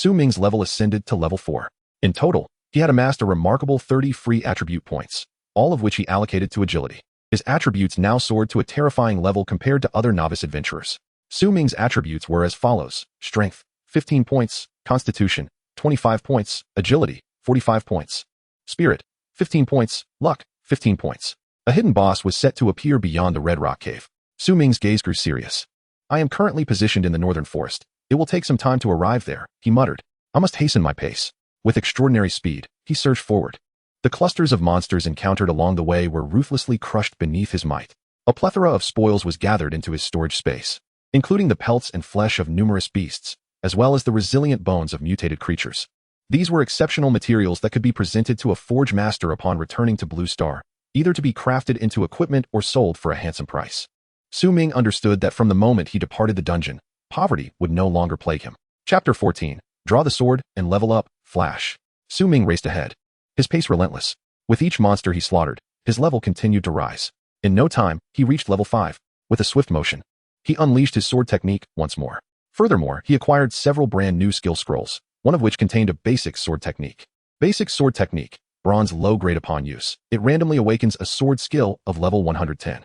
Ming's level ascended to level 4. In total, he had amassed a remarkable 30 free attribute points, all of which he allocated to agility. His attributes now soared to a terrifying level compared to other novice adventurers. Ming's attributes were as follows: Strength, 15 points, Constitution, 25 points, Agility, 45 points, Spirit, 15 points, Luck, 15 points. A hidden boss was set to appear beyond the Red Rock Cave. Ming's gaze grew serious. I am currently positioned in the northern forest. It will take some time to arrive there, he muttered. I must hasten my pace. With extraordinary speed, he surged forward. The clusters of monsters encountered along the way were ruthlessly crushed beneath his might. A plethora of spoils was gathered into his storage space, including the pelts and flesh of numerous beasts, as well as the resilient bones of mutated creatures. These were exceptional materials that could be presented to a forge master upon returning to Blue Star, either to be crafted into equipment or sold for a handsome price. Ming understood that from the moment he departed the dungeon, poverty would no longer plague him. Chapter 14. Draw the sword and level up, flash. Ming raced ahead, his pace relentless. With each monster he slaughtered, his level continued to rise. In no time, he reached level 5. With a swift motion, He unleashed his sword technique once more. Furthermore, he acquired several brand new skill scrolls, one of which contained a basic sword technique. Basic sword technique, bronze low grade upon use. It randomly awakens a sword skill of level 110.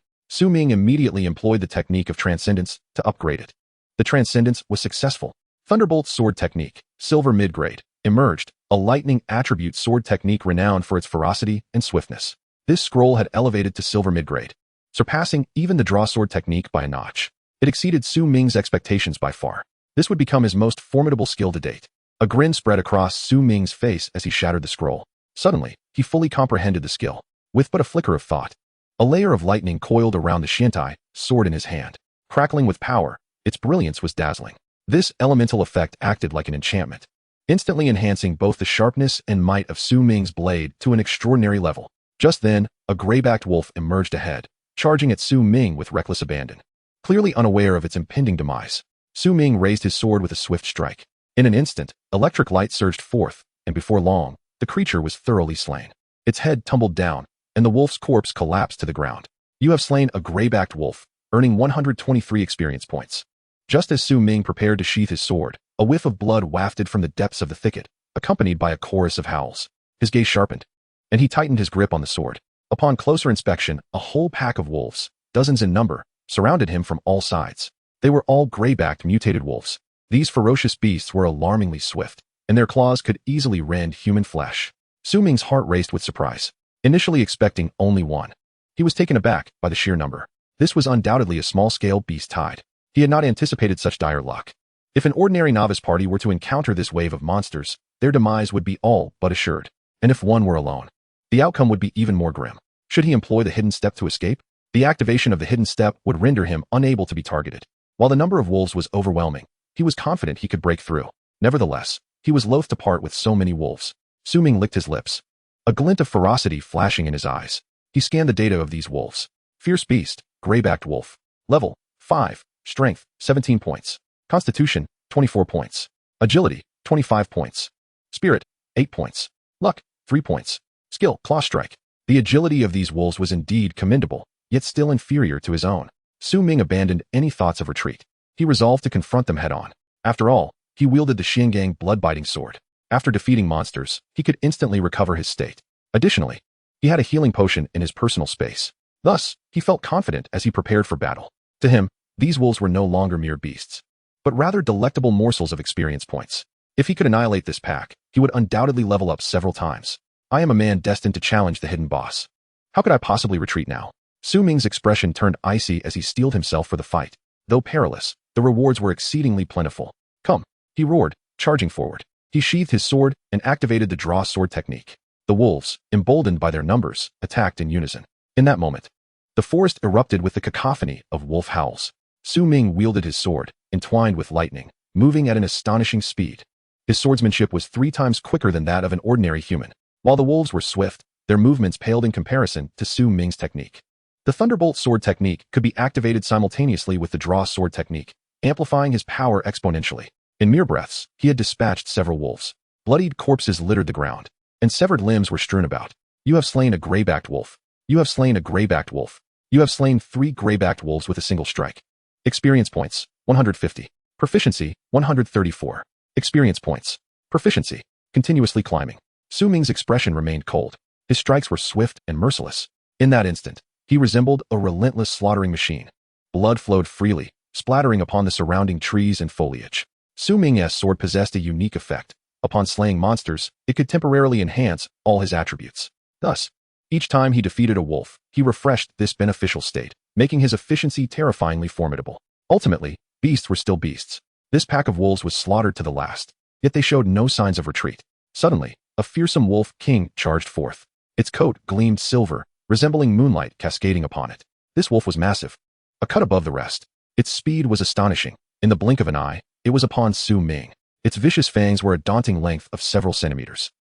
Ming immediately employed the technique of transcendence to upgrade it. The transcendence was successful. Thunderbolt sword technique, silver mid-grade, emerged, a lightning attribute sword technique renowned for its ferocity and swiftness. This scroll had elevated to silver mid-grade, surpassing even the draw sword technique by a notch. It exceeded Ming's expectations by far. This would become his most formidable skill to date. A grin spread across Ming's face as he shattered the scroll. Suddenly, he fully comprehended the skill. With but a flicker of thought, a layer of lightning coiled around the Shintai sword in his hand. Crackling with power, its brilliance was dazzling. This elemental effect acted like an enchantment, instantly enhancing both the sharpness and might of Ming's blade to an extraordinary level. Just then, a gray-backed wolf emerged ahead, charging at Ming with reckless abandon. Clearly unaware of its impending demise, Ming raised his sword with a swift strike. In an instant, electric light surged forth, and before long, the creature was thoroughly slain. Its head tumbled down, and the wolf's corpse collapsed to the ground. You have slain a gray-backed wolf, earning 123 experience points. Just as Ming prepared to sheath his sword, a whiff of blood wafted from the depths of the thicket, accompanied by a chorus of howls. His gaze sharpened, and he tightened his grip on the sword. Upon closer inspection, a whole pack of wolves, dozens in number, surrounded him from all sides. They were all gray-backed mutated wolves. These ferocious beasts were alarmingly swift, and their claws could easily rend human flesh. Ming's heart raced with surprise, initially expecting only one. He was taken aback by the sheer number. This was undoubtedly a small-scale beast tide. He had not anticipated such dire luck. If an ordinary novice party were to encounter this wave of monsters, their demise would be all but assured. And if one were alone, the outcome would be even more grim. Should he employ the hidden step to escape? The activation of the hidden step would render him unable to be targeted. While the number of wolves was overwhelming, he was confident he could break through. Nevertheless, he was loath to part with so many wolves. Ming licked his lips, a glint of ferocity flashing in his eyes. He scanned the data of these wolves. Fierce beast, gray-backed wolf. Level, 5. Strength, 17 points. Constitution, 24 points. Agility, 25 points. Spirit, 8 points. Luck, 3 points. Skill, claw strike. The agility of these wolves was indeed commendable, yet still inferior to his own. Ming abandoned any thoughts of retreat. He resolved to confront them head-on. After all, he wielded the Shingang blood-biting sword. After defeating monsters, he could instantly recover his state. Additionally, he had a healing potion in his personal space. Thus, he felt confident as he prepared for battle. To him, these wolves were no longer mere beasts, but rather delectable morsels of experience points. If he could annihilate this pack, he would undoubtedly level up several times. I am a man destined to challenge the hidden boss. How could I possibly retreat now? Ming's expression turned icy as he steeled himself for the fight. Though perilous, the rewards were exceedingly plentiful. Come, he roared, charging forward. He sheathed his sword and activated the draw sword technique. The wolves, emboldened by their numbers, attacked in unison. In that moment, the forest erupted with the cacophony of wolf howls. Ming wielded his sword, entwined with lightning, moving at an astonishing speed. His swordsmanship was 3 times quicker than that of an ordinary human. While the wolves were swift, their movements paled in comparison to Ming's technique. The Thunderbolt sword technique could be activated simultaneously with the draw sword technique, amplifying his power exponentially. In mere breaths, he had dispatched several wolves. Bloodied corpses littered the ground, and severed limbs were strewn about. You have slain a gray-backed wolf. You have slain a gray-backed wolf. You have slain 3 gray-backed wolves with a single strike. Experience points, 150. Proficiency, 134. Experience points. Proficiency, continuously climbing. Ming's expression remained cold. His strikes were swift and merciless. In that instant, he resembled a relentless slaughtering machine. Blood flowed freely, splattering upon the surrounding trees and foliage. Ming's sword possessed a unique effect. Upon slaying monsters, it could temporarily enhance all his attributes. Thus, each time he defeated a wolf, he refreshed this beneficial state, making his efficiency terrifyingly formidable. Ultimately, beasts were still beasts. This pack of wolves was slaughtered to the last, yet they showed no signs of retreat. Suddenly, a fearsome wolf king charged forth. Its coat gleamed silver, resembling moonlight cascading upon it. This wolf was massive, a cut above the rest. Its speed was astonishing. In the blink of an eye, it was upon Ming. Its vicious fangs were a daunting length of several centimeters.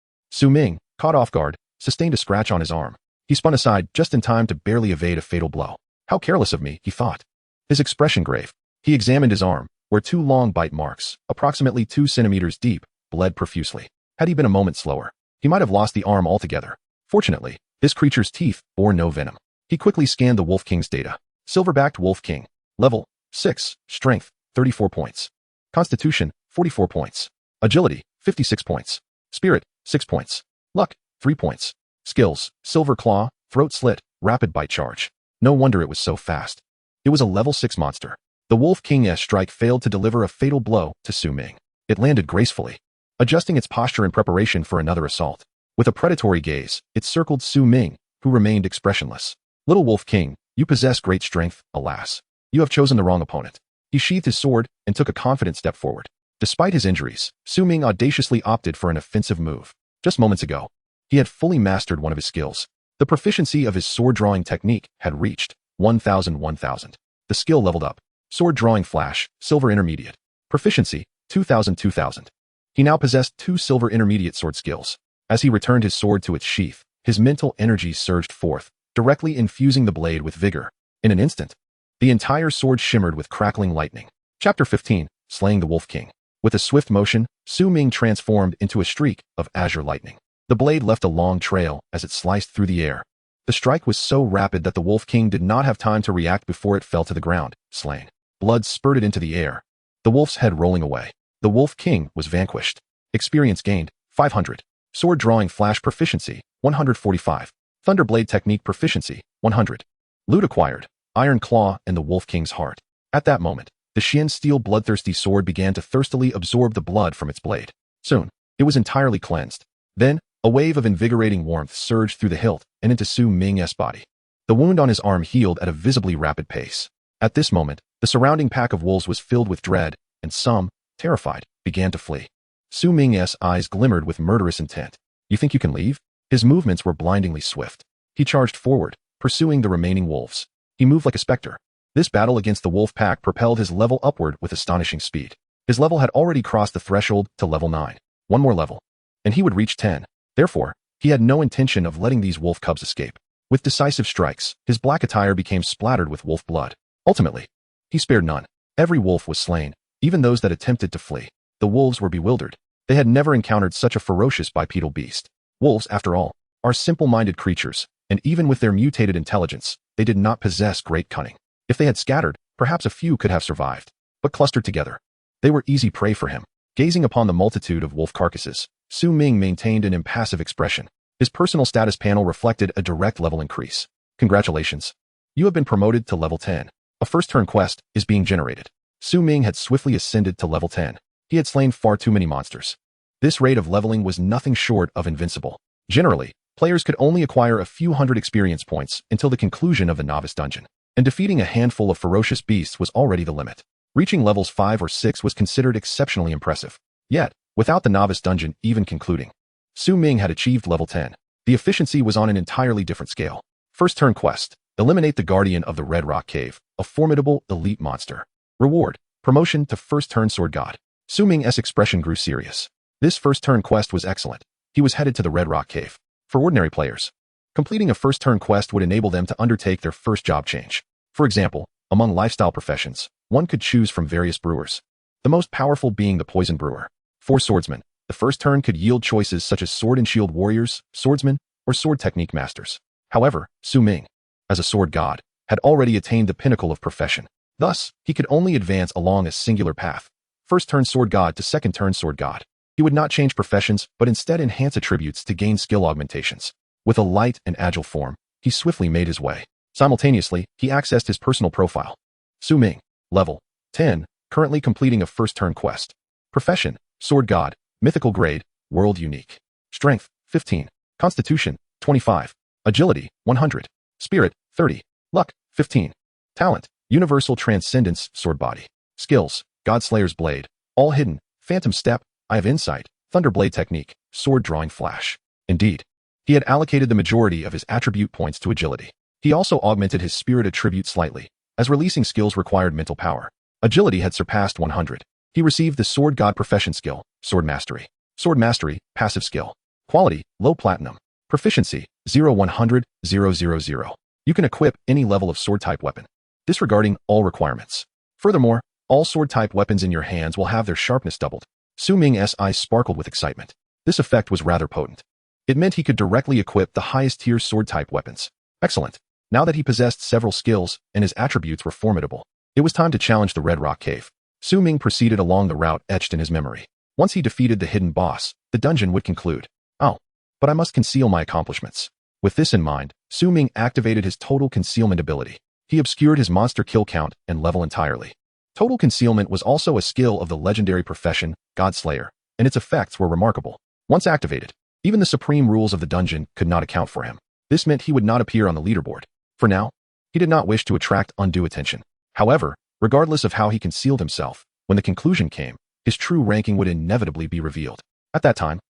Ming, caught off guard, sustained a scratch on his arm. He spun aside just in time to barely evade a fatal blow. How careless of me, he thought. His expression grave. He examined his arm, where 2 long bite marks, approximately 2 centimeters deep, bled profusely. Had he been a moment slower, he might have lost the arm altogether. Fortunately, this creature's teeth bore no venom. He quickly scanned the Wolf King's data. Silverbacked Wolf King. Level, 6. Strength, 34 points. Constitution, 44 points. Agility, 56 points. Spirit, 6 points. Luck, 3 points. Skills, Silver Claw, Throat Slit, Rapid Bite Charge. No wonder it was so fast. It was a level 6 monster. The Wolf King's strike failed to deliver a fatal blow to Su Ming. It landed gracefully, adjusting its posture in preparation for another assault. With a predatory gaze, it circled Su Ming, who remained expressionless. Little Wolf King, you possess great strength, alas. You have chosen the wrong opponent. He sheathed his sword and took a confident step forward. Despite his injuries, Su Ming audaciously opted for an offensive move. Just moments ago, he had fully mastered one of his skills. The proficiency of his sword-drawing technique had reached 1000. The skill leveled up. Sword-drawing flash, silver intermediate. Proficiency, 2000. He now possessed 2 silver intermediate sword skills. As he returned his sword to its sheath, his mental energy surged forth, directly infusing the blade with vigor. In an instant, the entire sword shimmered with crackling lightning. Chapter 15, Slaying the Wolf King. With a swift motion, Su Ming transformed into a streak of azure lightning. The blade left a long trail as it sliced through the air. The strike was so rapid that the Wolf King did not have time to react before it fell to the ground, slain. Blood spurted into the air, the wolf's head rolling away. The Wolf King was vanquished. Experience gained, 500. Sword drawing flash proficiency, 145. Thunderblade technique proficiency, 100. Loot acquired, Iron Claw and the Wolf King's heart. At that moment, the Xian steel bloodthirsty sword began to thirstily absorb the blood from its blade. Soon, it was entirely cleansed. Then, a wave of invigorating warmth surged through the hilt and into Su Ming's body. The wound on his arm healed at a visibly rapid pace. At this moment, the surrounding pack of wolves was filled with dread, and some, terrified, began to flee. Su Ming's eyes glimmered with murderous intent. You think you can leave? His movements were blindingly swift. He charged forward, pursuing the remaining wolves. He moved like a specter. This battle against the wolf pack propelled his level upward with astonishing speed. His level had already crossed the threshold to level 9. One more level, and he would reach 10. Therefore, he had no intention of letting these wolf cubs escape. With decisive strikes, his black attire became splattered with wolf blood. Ultimately, he spared none. Every wolf was slain, even those that attempted to flee. The wolves were bewildered. They had never encountered such a ferocious bipedal beast. Wolves, after all, are simple-minded creatures, and even with their mutated intelligence, they did not possess great cunning. If they had scattered, perhaps a few could have survived. But clustered together, they were easy prey for him. Gazing upon the multitude of wolf carcasses, Su Ming maintained an impassive expression. His personal status panel reflected a direct level increase. Congratulations. You have been promoted to level 10. A first-turn quest is being generated. Su Ming had swiftly ascended to level 10. He had slain far too many monsters. This rate of leveling was nothing short of invincible. Generally, players could only acquire a few hundred experience points until the conclusion of the novice dungeon, and defeating a handful of ferocious beasts was already the limit. Reaching levels 5 or 6 was considered exceptionally impressive. Yet, without the novice dungeon even concluding, Su Ming had achieved level 10. The efficiency was on an entirely different scale. First turn quest, eliminate the Guardian of the Red Rock Cave, a formidable elite monster. Reward, promotion to first turn sword god. Su Ming's expression grew serious. This first turn quest was excellent. He was headed to the Red Rock Cave. For ordinary players, completing a first turn quest would enable them to undertake their first job change. For example, among lifestyle professions, one could choose from various brewers, the most powerful being the poison brewer. For swordsmen, the first turn could yield choices such as sword and shield warriors, swordsmen, or sword technique masters. However, Su Ming, as a sword god, had already attained the pinnacle of profession. Thus, he could only advance along a singular path, first turn sword god to second turn sword god. He would not change professions, but instead enhance attributes to gain skill augmentations. With a light and agile form, he swiftly made his way. Simultaneously, he accessed his personal profile. Su Ming, level 10, currently completing a first turn quest. Profession, sword god, mythical grade, world unique. Strength, 15. Constitution, 25. Agility, 100. Spirit, 30. Luck, 15. Talent, universal transcendence, sword body. Skills, Godslayer's blade, all hidden, phantom step, eye of insight, thunderblade technique, sword drawing flash. Indeed, he had allocated the majority of his attribute points to agility. He also augmented his spirit attribute slightly, as releasing skills required mental power. Agility had surpassed 100. He received the sword god profession skill, sword mastery. Sword mastery, passive skill. Quality, low platinum. Proficiency, 0-100, 000. You can equip any level of sword type weapon, disregarding all requirements. Furthermore, all sword type weapons in your hands will have their sharpness doubled. Su Ming's eyes sparkled with excitement. This effect was rather potent. It meant he could directly equip the highest tier sword type weapons. Excellent. Now that he possessed several skills and his attributes were formidable, It was time to challenge the Red Rock Cave. Ming proceeded along the route etched in his memory. Once he defeated the hidden boss, the dungeon would conclude. Oh, but I must conceal my accomplishments. With this in mind, Ming activated his total concealment ability. He obscured his monster kill count and level entirely. Total concealment was also a skill of the legendary profession, Godslayer, and its effects were remarkable. Once activated, even the supreme rules of the dungeon could not account for him. This meant he would not appear on the leaderboard. For now, he did not wish to attract undue attention. However, regardless of how he concealed himself, when the conclusion came, his true ranking would inevitably be revealed. At that time,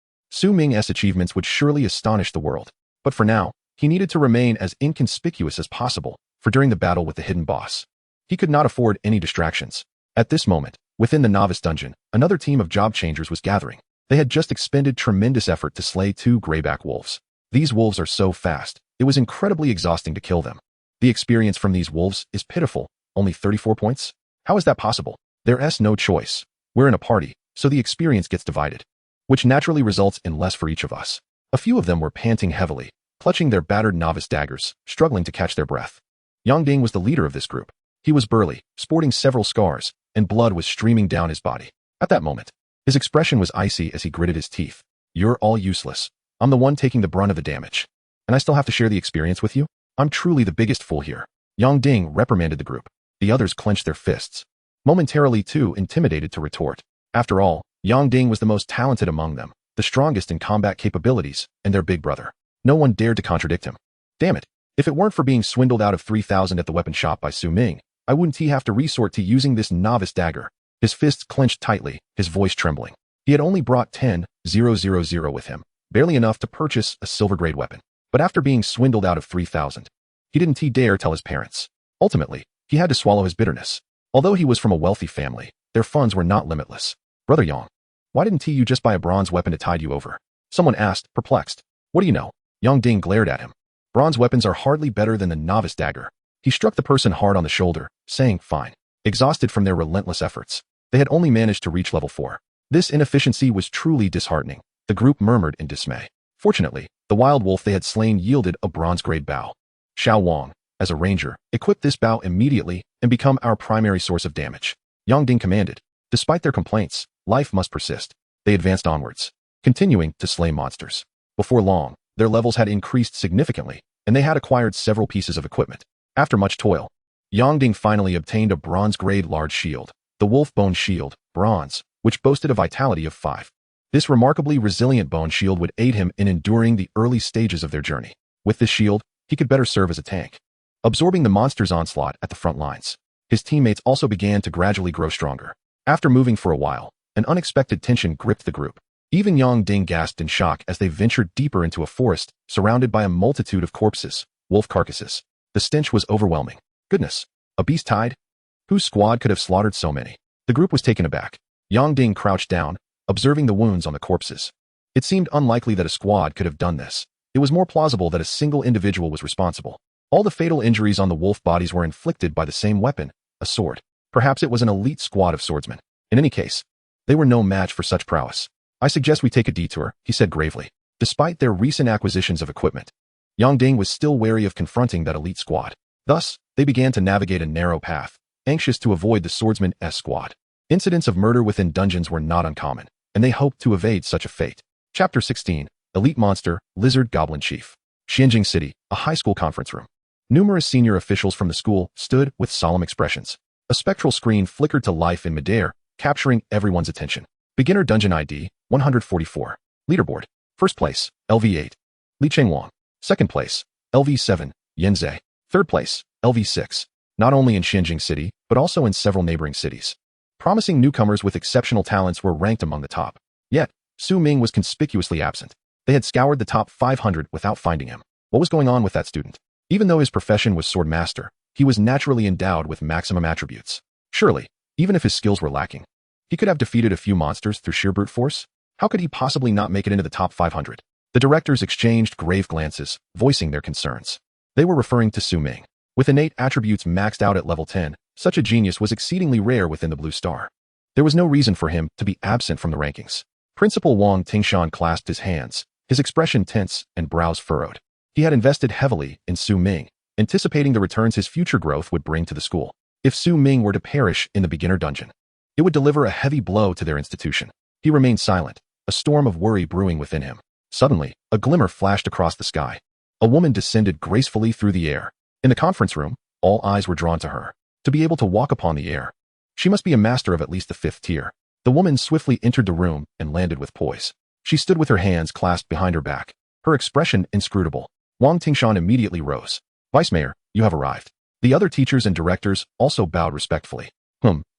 Ming's achievements would surely astonish the world. But for now, he needed to remain as inconspicuous as possible, for during the battle with the hidden boss, he could not afford any distractions. At this moment, within the novice dungeon, another team of job changers was gathering. They had just expended tremendous effort to slay 2 grayback wolves. These wolves are so fast, it was incredibly exhausting to kill them. The experience from these wolves is pitiful. Only 34 points? How is that possible? There's no choice. We're in a party, so the experience gets divided, which naturally results in less for each of us. A few of them were panting heavily, clutching their battered novice daggers, struggling to catch their breath. Yang was the leader of this group. He was burly, sporting several scars, and blood was streaming down his body. At that moment, his expression was icy as he gritted his teeth. You're all useless. I'm the one taking the brunt of the damage. And I still have to share the experience with you? I'm truly the biggest fool here. Yang reprimanded the group. The others clenched their fists, momentarily too intimidated to retort. After all, Yang was the most talented among them, the strongest in combat capabilities, and their big brother. No one dared to contradict him. Damn it. If it weren't for being swindled out of 3,000 at the weapon shop by Ming, I wouldn't he have to resort to using this novice dagger. His fists clenched tightly, his voice trembling. He had only brought 10,000 with him, barely enough to purchase a silver-grade weapon. But after being swindled out of 3,000, he didn't dare tell his parents. Ultimately, he had to swallow his bitterness. Although he was from a wealthy family, their funds were not limitless. Brother Yang, why didn't you just buy a bronze weapon to tide you over? Someone asked, perplexed. What do you know? Yang glared at him. Bronze weapons are hardly better than the novice dagger. He struck the person hard on the shoulder, saying, fine. Exhausted from their relentless efforts, they had only managed to reach level 4. This inefficiency was truly disheartening. The group murmured in dismay. Fortunately, the wild wolf they had slain yielded a bronze-grade bow. Xiao Wang, as a ranger, equip this bow immediately and become our primary source of damage. Yang commanded. Despite their complaints, life must persist. They advanced onwards, continuing to slay monsters. Before long, their levels had increased significantly, and they had acquired several pieces of equipment. After much toil, Yang finally obtained a bronze-grade large shield, the wolf bone shield, bronze, which boasted a vitality of 5. This remarkably resilient bone shield would aid him in enduring the early stages of their journey. With this shield, he could better serve as a tank, absorbing the monster's onslaught at the front lines. His teammates also began to gradually grow stronger. After moving for a while, an unexpected tension gripped the group. Even Yang gasped in shock as they ventured deeper into a forest, surrounded by a multitude of corpses, wolf carcasses. The stench was overwhelming. Goodness, a beast tied? Whose squad could have slaughtered so many? The group was taken aback. Yang crouched down, observing the wounds on the corpses. It seemed unlikely that a squad could have done this. It was more plausible that a single individual was responsible. All the fatal injuries on the wolf bodies were inflicted by the same weapon, a sword. Perhaps it was an elite squad of swordsmen. In any case, they were no match for such prowess. I suggest we take a detour, he said gravely. Despite their recent acquisitions of equipment, Yang was still wary of confronting that elite squad. Thus, they began to navigate a narrow path, anxious to avoid the swordsman's squad. Incidents of murder within dungeons were not uncommon, and they hoped to evade such a fate. Chapter 16, Elite Monster, Lizard Goblin Chief. Xianjing City, a high school conference room. Numerous senior officials from the school stood with solemn expressions. A spectral screen flickered to life in midair, capturing everyone's attention. Beginner Dungeon ID, 144. Leaderboard. First place, LV8. Li Chengwang. Second place, LV7, Yanzhe. Third place, LV6. Not only in Xianjing City, but also in several neighboring cities. Promising newcomers with exceptional talents were ranked among the top. Yet, Ming was conspicuously absent. They had scoured the top 500 without finding him. What was going on with that student? Even though his profession was sword master, he was naturally endowed with maximum attributes. Surely, even if his skills were lacking, he could have defeated a few monsters through sheer brute force. How could he possibly not make it into the top 500? The directors exchanged grave glances, voicing their concerns. They were referring to Ming. With innate attributes maxed out at level 10, such a genius was exceedingly rare within the Blue Star. There was no reason for him to be absent from the rankings. Principal Wang Tingshan clasped his hands, his expression tense and brows furrowed. He had invested heavily in Ming, anticipating the returns his future growth would bring to the school. If Su Ming were to perish in the beginner dungeon, it would deliver a heavy blow to their institution. He remained silent, a storm of worry brewing within him. Suddenly, a glimmer flashed across the sky. A woman descended gracefully through the air. In the conference room, all eyes were drawn to her. To be able to walk upon the air, she must be a master of at least the 5th tier. The woman swiftly entered the room and landed with poise. She stood with her hands clasped behind her back, her expression inscrutable. Wang Tingshan immediately rose. Vice Mayor, you have arrived. The other teachers and directors also bowed respectfully.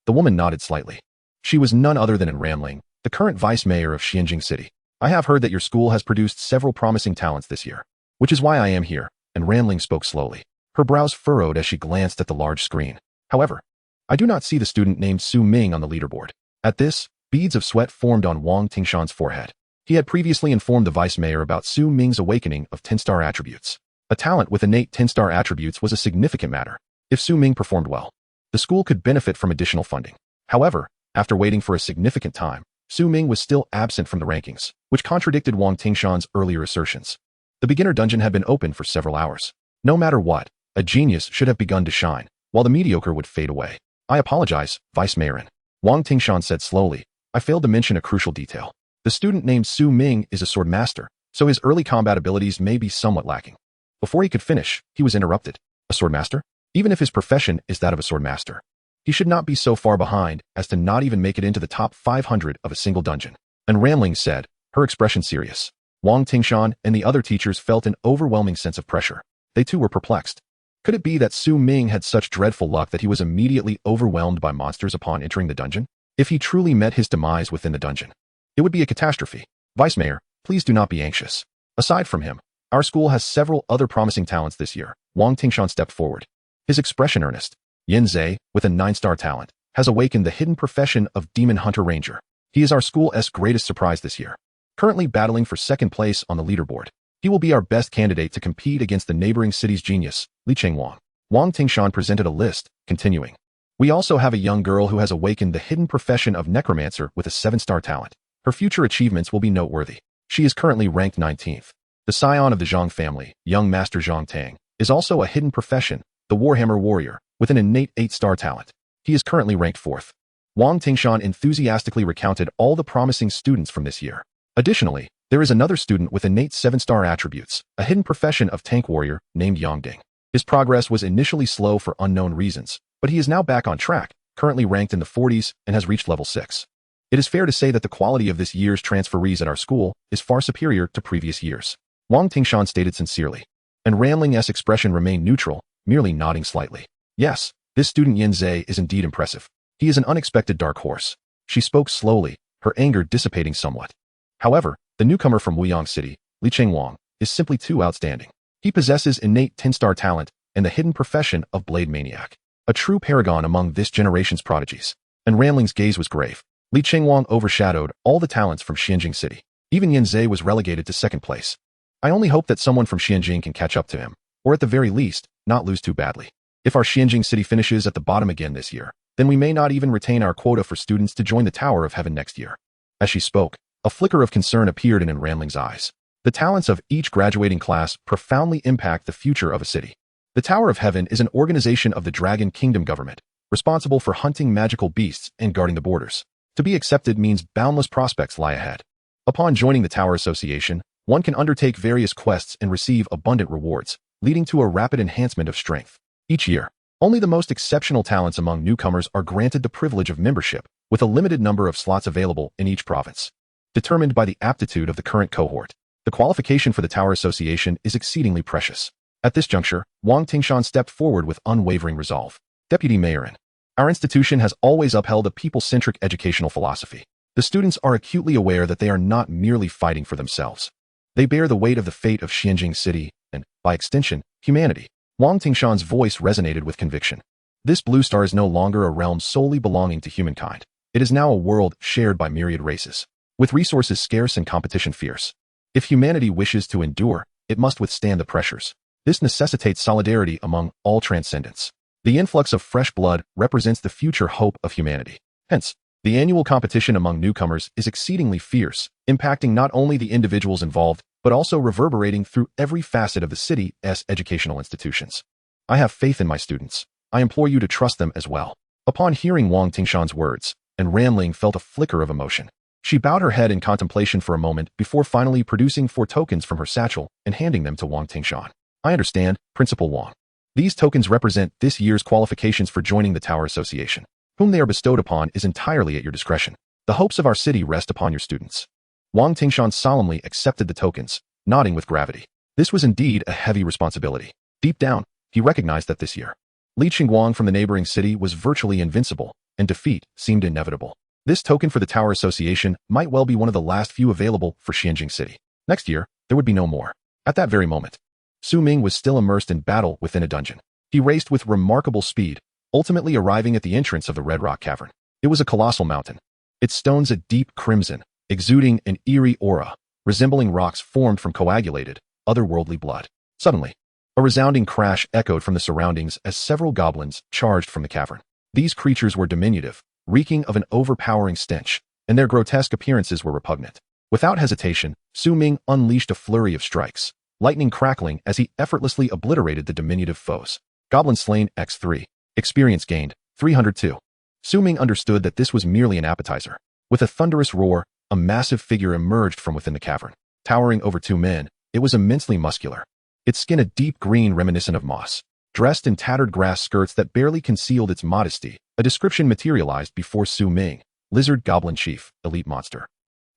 The woman nodded slightly. She was none other than Ranling, the current vice mayor of Xianjing City. I have heard that your school has produced several promising talents this year, which is why I am here, and Ranling spoke slowly. Her brows furrowed as she glanced at the large screen. However, I do not see the student named Su Ming on the leaderboard. At this, beads of sweat formed on Wang Tingshan's forehead. He had previously informed the vice mayor about Su Ming's awakening of 10-star attributes. A talent with innate 10-star attributes was a significant matter. If Su Ming performed well, the school could benefit from additional funding. However, after waiting for a significant time, Su Ming was still absent from the rankings, which contradicted Wang Tingshan's earlier assertions. The beginner dungeon had been open for several hours. No matter what, a genius should have begun to shine, while the mediocre would fade away. I apologize, Vice Mayor. Wang Tingshan said slowly. I failed to mention a crucial detail. The student named Su Ming is a sword master, so his early combat abilities may be somewhat lacking. Before he could finish, he was interrupted. A sword master? Even if his profession is that of a sword master, he should not be so far behind as to not even make it into the top 500 of a single dungeon. And Ranling said, her expression serious. Wang Tingshan and the other teachers felt an overwhelming sense of pressure. They too were perplexed. Could it be that Su Ming had such dreadful luck that he was immediately overwhelmed by monsters upon entering the dungeon? If he truly met his demise within the dungeon, it would be a catastrophe. Vice Mayor, please do not be anxious. Aside from him, our school has several other promising talents this year. Wang Tingshan stepped forward. His expression earnest. Yin Zhe, with a 9-star talent, has awakened the hidden profession of Demon Hunter Ranger. He is our school's greatest surprise this year. Currently battling for 2nd place on the leaderboard, he will be our best candidate to compete against the neighboring city's genius, Li Chengwang. Wang Tingshan presented a list, continuing. We also have a young girl who has awakened the hidden profession of necromancer with a 7-star talent. Her future achievements will be noteworthy. She is currently ranked 19th. The scion of the Zhang family, young master Zhang Tang, is also a hidden profession, the Warhammer warrior, with an innate 8-star talent. He is currently ranked 4th. Wang Tingshan enthusiastically recounted all the promising students from this year. Additionally, there is another student with innate 7-star attributes, a hidden profession of tank warrior named Yangding. His progress was initially slow for unknown reasons, but he is now back on track, currently ranked in the 40s and has reached level 6. It is fair to say that the quality of this year's transferees at our school is far superior to previous years. Wang Tingshan stated sincerely, and Ranling's expression remained neutral, merely nodding slightly. Yes, this student Yin Zhe is indeed impressive. He is an unexpected dark horse. She spoke slowly, her anger dissipating somewhat. However, the newcomer from Wuyang City, Li Chengwang, is simply too outstanding. He possesses innate 10-star talent and the hidden profession of Blade Maniac, a true paragon among this generation's prodigies. And Ranling's gaze was grave. Li Chengwang overshadowed all the talents from Xianjing City. Even Yin Zhe was relegated to 2nd place. I only hope that someone from Xianjing can catch up to him, or at the very least, not lose too badly. If our Xianjing City finishes at the bottom again this year, then we may not even retain our quota for students to join the Tower of Heaven next year. As she spoke, a flicker of concern appeared in Ranling's eyes. The talents of each graduating class profoundly impact the future of a city. The Tower of Heaven is an organization of the Dragon Kingdom government, responsible for hunting magical beasts and guarding the borders. To be accepted means boundless prospects lie ahead. Upon joining the Tower Association, one can undertake various quests and receive abundant rewards, leading to a rapid enhancement of strength. Each year, only the most exceptional talents among newcomers are granted the privilege of membership, with a limited number of slots available in each province. Determined by the aptitude of the current cohort, the qualification for the Tower Association is exceedingly precious. At this juncture, Wang Tingshan stepped forward with unwavering resolve. Deputy Mayor, our institution has always upheld a people-centric educational philosophy. The students are acutely aware that they are not merely fighting for themselves. They bear the weight of the fate of Xianjing City and, by extension, humanity. Wang Tingshan's voice resonated with conviction. This blue star is no longer a realm solely belonging to humankind. It is now a world shared by myriad races, with resources scarce and competition fierce. If humanity wishes to endure, it must withstand the pressures. This necessitates solidarity among all transcendents. The influx of fresh blood represents the future hope of humanity. Hence, the annual competition among newcomers is exceedingly fierce, impacting not only the individuals involved, but also reverberating through every facet of the city's educational institutions. I have faith in my students. I implore you to trust them as well." Upon hearing Wang Tingshan's words, and Ranling felt a flicker of emotion. She bowed her head in contemplation for a moment before finally producing 4 tokens from her satchel and handing them to Wang Tingshan. "I understand, Principal Wang. These tokens represent this year's qualifications for joining the Tower Association. Whom they are bestowed upon is entirely at your discretion. The hopes of our city rest upon your students." Wang Tingshan solemnly accepted the tokens, nodding with gravity. This was indeed a heavy responsibility. Deep down, he recognized that this year, Li Qingguang from the neighboring city was virtually invincible, and defeat seemed inevitable. This token for the Tower Association might well be one of the last few available for Xianjing City. Next year, there would be no more. At that very moment, Su Ming was still immersed in battle within a dungeon. He raced with remarkable speed, ultimately arriving at the entrance of the Red Rock Cavern. It was a colossal mountain, its stones a deep crimson, exuding an eerie aura, resembling rocks formed from coagulated, otherworldly blood. Suddenly, a resounding crash echoed from the surroundings as several goblins charged from the cavern. These creatures were diminutive, reeking of an overpowering stench, and their grotesque appearances were repugnant. Without hesitation, Su Ming unleashed a flurry of strikes, lightning crackling as he effortlessly obliterated the diminutive foes. Goblin slain x3. Experience gained 302. Su Ming understood that this was merely an appetizer. With a thunderous roar, a massive figure emerged from within the cavern. Towering over 2 men, it was immensely muscular, its skin a deep green reminiscent of moss. Dressed in tattered grass skirts that barely concealed its modesty, a description materialized before Su Ming: Lizard Goblin Chief, Elite Monster.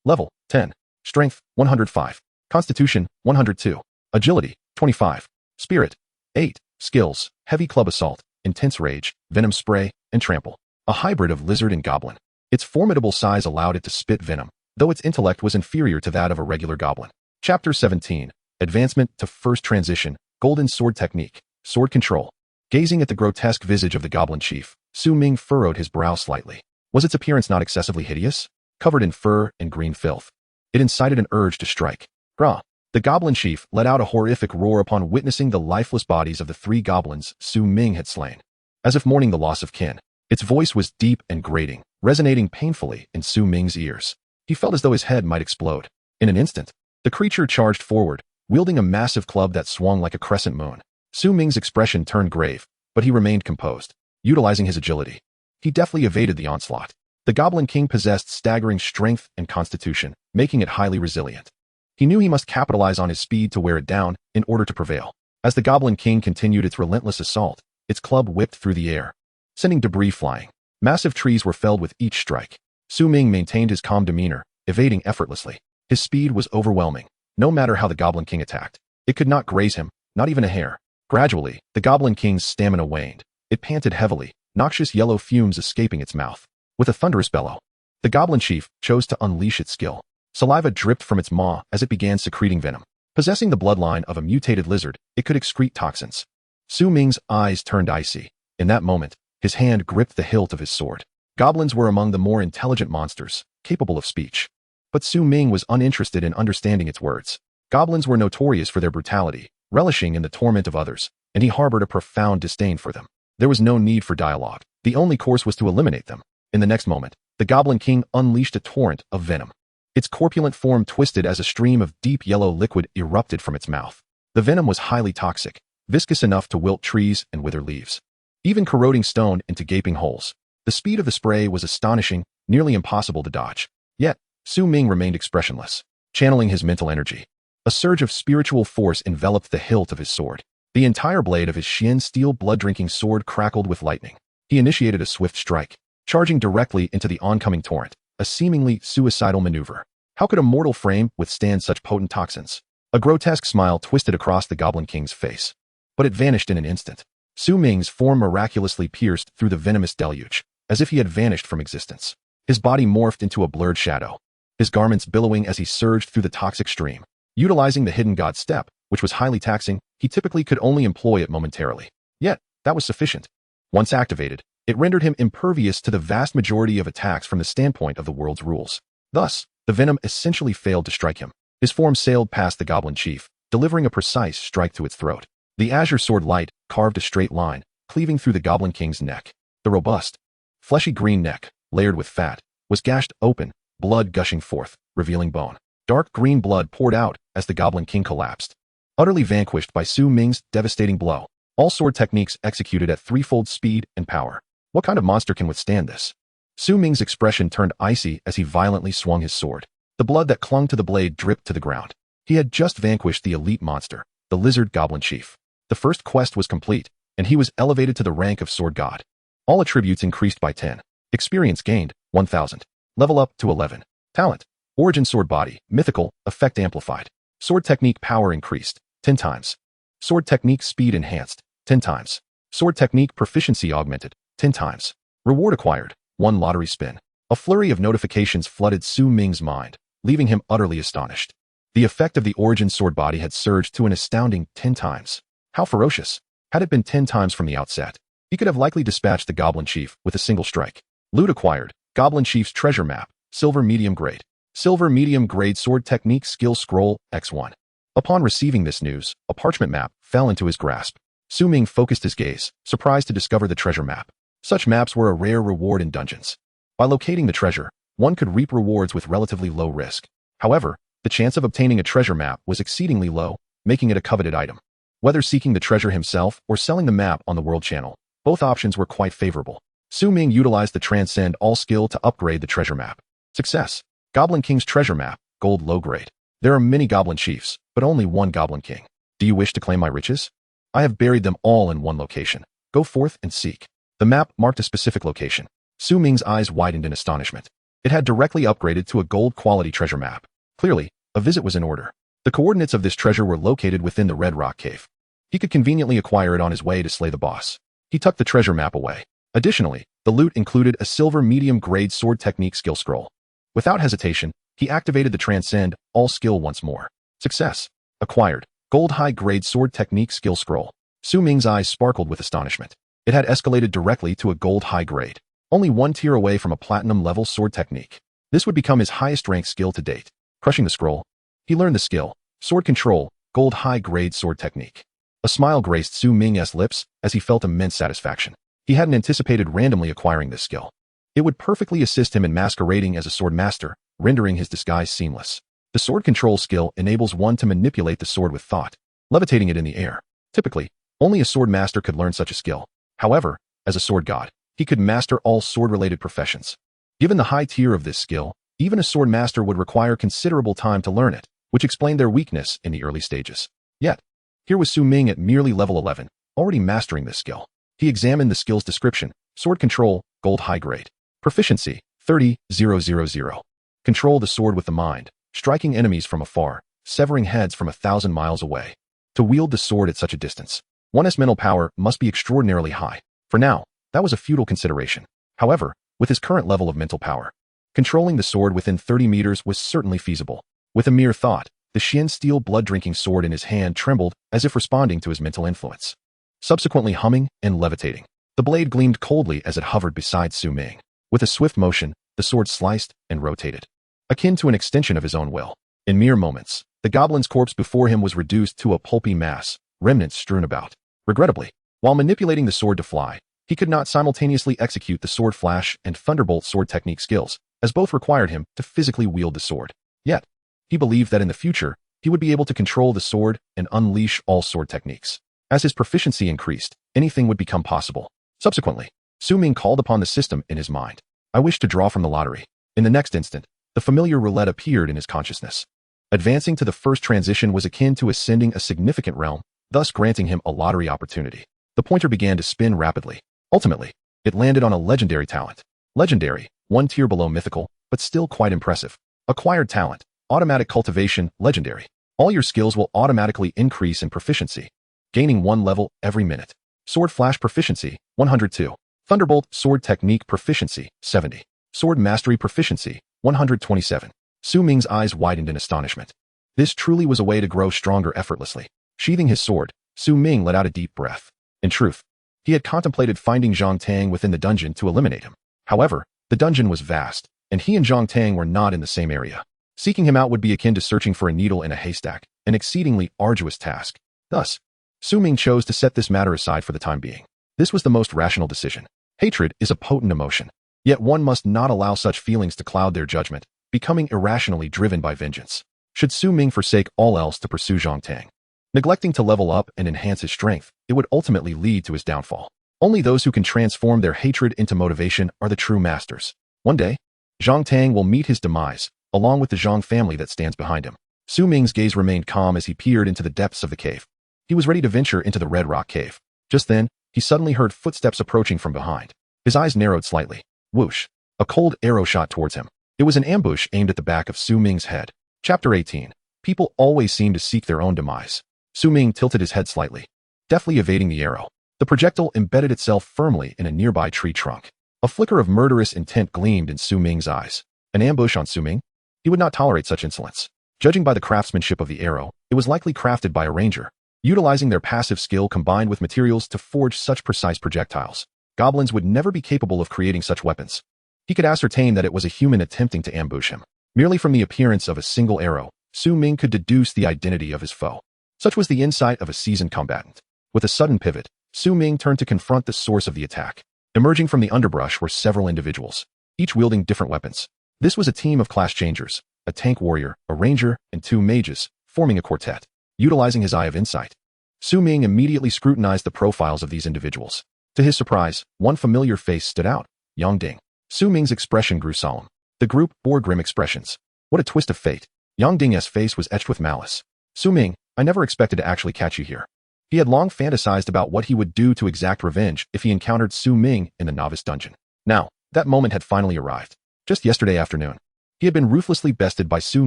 Level 10. Strength 105. Constitution 102. Agility 25. Spirit 8. Skills: Heavy Club Assault, Intense Rage, Venom Spray, and Trample. A hybrid of lizard and goblin. Its formidable size allowed it to spit venom, though its intellect was inferior to that of a regular goblin. Chapter 17. Advancement to First Transition, Golden Sword Technique, Sword Control. Gazing at the grotesque visage of the goblin chief, Su Ming furrowed his brow slightly. Was its appearance not excessively hideous? Covered in fur and green filth, it incited an urge to strike. Grah! The goblin chief let out a horrific roar upon witnessing the lifeless bodies of the 3 goblins Su Ming had slain. As if mourning the loss of kin, its voice was deep and grating, resonating painfully in Su Ming's ears. He felt as though his head might explode. In an instant, the creature charged forward, wielding a massive club that swung like a crescent moon. Su Ming's expression turned grave, but he remained composed, utilizing his agility. He deftly evaded the onslaught. The Goblin King possessed staggering strength and constitution, making it highly resilient. He knew he must capitalize on his speed to wear it down in order to prevail. As the Goblin King continued its relentless assault, its club whipped through the air, sending debris flying. Massive trees were felled with each strike. Su Ming maintained his calm demeanor, evading effortlessly. His speed was overwhelming. No matter how the Goblin King attacked, it could not graze him, not even a hair. Gradually, the Goblin King's stamina waned. It panted heavily, noxious yellow fumes escaping its mouth. With a thunderous bellow, the Goblin Chief chose to unleash its skill. Saliva dripped from its maw as it began secreting venom. Possessing the bloodline of a mutated lizard, it could excrete toxins. Su Ming's eyes turned icy. In that moment, his hand gripped the hilt of his sword. Goblins were among the more intelligent monsters, capable of speech. But Su Ming was uninterested in understanding its words. Goblins were notorious for their brutality, relishing in the torment of others, and he harbored a profound disdain for them. There was no need for dialogue. The only course was to eliminate them. In the next moment, the Goblin King unleashed a torrent of venom. Its corpulent form twisted as a stream of deep yellow liquid erupted from its mouth. The venom was highly toxic, viscous enough to wilt trees and wither leaves, even corroding stone into gaping holes. The speed of the spray was astonishing, nearly impossible to dodge. Yet, Su Ming remained expressionless, channeling his mental energy. A surge of spiritual force enveloped the hilt of his sword. The entire blade of his Xian steel blood-drinking sword crackled with lightning. He initiated a swift strike, charging directly into the oncoming torrent, a seemingly suicidal maneuver. How could a mortal frame withstand such potent toxins? A grotesque smile twisted across the Goblin King's face, but it vanished in an instant. Su Ming's form miraculously pierced through the venomous deluge, as if he had vanished from existence. His body morphed into a blurred shadow, his garments billowing as he surged through the toxic stream. Utilizing the hidden god step, which was highly taxing, he typically could only employ it momentarily. Yet, that was sufficient. Once activated, it rendered him impervious to the vast majority of attacks from the standpoint of the world's rules. Thus, the venom essentially failed to strike him. His form sailed past the Goblin Chief, delivering a precise strike to its throat. The azure sword light carved a straight line, cleaving through the Goblin King's neck. The robust, fleshy green neck, layered with fat, was gashed open, blood gushing forth, revealing bone. Dark green blood poured out as the Goblin King collapsed, utterly vanquished by Su Ming's devastating blow. All sword techniques executed at threefold speed and power. What kind of monster can withstand this? Su Ming's expression turned icy as he violently swung his sword. The blood that clung to the blade dripped to the ground. He had just vanquished the elite monster, the lizard goblin chief. The first quest was complete, and he was elevated to the rank of sword god. All attributes increased by 10. Experience gained, 1000. Level up to 11. Talent. Origin sword body, mythical, effect amplified. Sword technique power increased, 10 times. Sword technique speed enhanced, 10 times. Sword technique proficiency augmented, 10 times. Reward acquired, 1 lottery spin. A flurry of notifications flooded Su Ming's mind, leaving him utterly astonished. The effect of the origin sword body had surged to an astounding 10 times. How ferocious. Had it been 10 times from the outset, he could have likely dispatched the goblin chief with a single strike. Loot acquired, goblin chief's treasure map, silver medium grade. Silver medium grade sword technique skill scroll, X1. Upon receiving this news, a parchment map fell into his grasp. Su Ming focused his gaze, surprised to discover the treasure map. Such maps were a rare reward in dungeons. By locating the treasure, one could reap rewards with relatively low risk. However, the chance of obtaining a treasure map was exceedingly low, making it a coveted item. Whether seeking the treasure himself or selling the map on the world channel, both options were quite favorable. Su Ming utilized the Transcend All skill to upgrade the treasure map. Success. Goblin King's treasure map, gold low grade. There are many goblin chiefs, but only one goblin king. Do you wish to claim my riches? I have buried them all in one location. Go forth and seek. The map marked a specific location. Su Ming's eyes widened in astonishment. It had directly upgraded to a gold quality treasure map. Clearly, a visit was in order. The coordinates of this treasure were located within the Red Rock Cave. He could conveniently acquire it on his way to slay the boss. He tucked the treasure map away. Additionally, the loot included a silver medium grade sword technique skill scroll. Without hesitation, he activated the Transcend All skill once more. Success. Acquired. Gold high grade sword technique skill scroll. Su Ming's eyes sparkled with astonishment. It had escalated directly to a gold high grade. Only one tier away from a platinum level sword technique. This would become his highest rank skill to date. Crushing the scroll. He learned the skill. Sword control, gold high grade sword technique. A smile graced Su Ming's lips as he felt immense satisfaction. He hadn't anticipated randomly acquiring this skill. It would perfectly assist him in masquerading as a sword master, rendering his disguise seamless. The sword control skill enables one to manipulate the sword with thought, levitating it in the air. Typically, only a sword master could learn such a skill. However, as a sword god, he could master all sword-related professions. Given the high tier of this skill, even a sword master would require considerable time to learn it, which explained their weakness in the early stages. Yet, here was Su Ming at merely level 11, already mastering this skill. He examined the skill's description. Sword control, gold high grade. Proficiency, 30,000. Control the sword with the mind, striking enemies from afar, severing heads from 1,000 miles away. To wield the sword at such a distance, one's mental power must be extraordinarily high. For now, that was a futile consideration. However, with his current level of mental power, controlling the sword within 30 meters was certainly feasible. With a mere thought, the Shin steel blood-drinking sword in his hand trembled as if responding to his mental influence. Subsequently humming and levitating, the blade gleamed coldly as it hovered beside Su Ming. With a swift motion, the sword sliced and rotated, akin to an extension of his own will. In mere moments, the goblin's corpse before him was reduced to a pulpy mass, remnants strewn about. Regrettably, while manipulating the sword to fly, he could not simultaneously execute the sword flash and thunderbolt sword technique skills, as both required him to physically wield the sword. Yet, he believed that in the future, he would be able to control the sword and unleash all sword techniques. As his proficiency increased, anything would become possible. Subsequently, Su Ming called upon the system in his mind. I wish to draw from the lottery. In the next instant, the familiar roulette appeared in his consciousness. Advancing to the first transition was akin to ascending a significant realm, thus granting him a lottery opportunity. The pointer began to spin rapidly. Ultimately, it landed on a legendary talent. Legendary, one tier below mythical, but still quite impressive. Acquired talent, automatic cultivation, legendary. All your skills will automatically increase in proficiency, gaining 1 level every minute. Sword flash proficiency, 102. Thunderbolt sword technique proficiency, 70. Sword mastery proficiency, 127. Su Ming's eyes widened in astonishment. This truly was a way to grow stronger effortlessly. Sheathing his sword, Su Ming let out a deep breath. In truth, he had contemplated finding Zhang Tang within the dungeon to eliminate him. However, the dungeon was vast, and he and Zhang Tang were not in the same area. Seeking him out would be akin to searching for a needle in a haystack, an exceedingly arduous task. Thus, Su Ming chose to set this matter aside for the time being. This was the most rational decision. Hatred is a potent emotion, yet one must not allow such feelings to cloud their judgment, becoming irrationally driven by vengeance. Should Su Ming forsake all else to pursue Zhang Tang? Neglecting to level up and enhance his strength, it would ultimately lead to his downfall. Only those who can transform their hatred into motivation are the true masters. One day, Zhang Tang will meet his demise, along with the Zhang family that stands behind him. Su Ming's gaze remained calm as he peered into the depths of the cave. He was ready to venture into the red rock cave. Just then, he suddenly heard footsteps approaching from behind. His eyes narrowed slightly. Whoosh! A cold arrow shot towards him. It was an ambush aimed at the back of Su Ming's head. Chapter 18. People always seem to seek their own demise. Su Ming tilted his head slightly, deftly evading the arrow. The projectile embedded itself firmly in a nearby tree trunk. A flicker of murderous intent gleamed in Su Ming's eyes. An ambush on Su Ming? He would not tolerate such insolence. Judging by the craftsmanship of the arrow, it was likely crafted by a ranger, utilizing their passive skill combined with materials to forge such precise projectiles. Goblins would never be capable of creating such weapons. He could ascertain that it was a human attempting to ambush him. Merely from the appearance of a single arrow, Su Ming could deduce the identity of his foe. Such was the insight of a seasoned combatant. With a sudden pivot, Su Ming turned to confront the source of the attack. Emerging from the underbrush were several individuals, each wielding different weapons. This was a team of class changers, a tank warrior, a ranger, and 2 mages, forming a quartet. Utilizing his eye of insight, Su Ming immediately scrutinized the profiles of these individuals. To his surprise, one familiar face stood out, Yang Ding. Su Ming's expression grew solemn. The group bore grim expressions. What a twist of fate. Yang Ding's face was etched with malice. Su Ming, I never expected to actually catch you here. He had long fantasized about what he would do to exact revenge if he encountered Su Ming in the novice dungeon. Now, that moment had finally arrived. Just yesterday afternoon, he had been ruthlessly bested by Su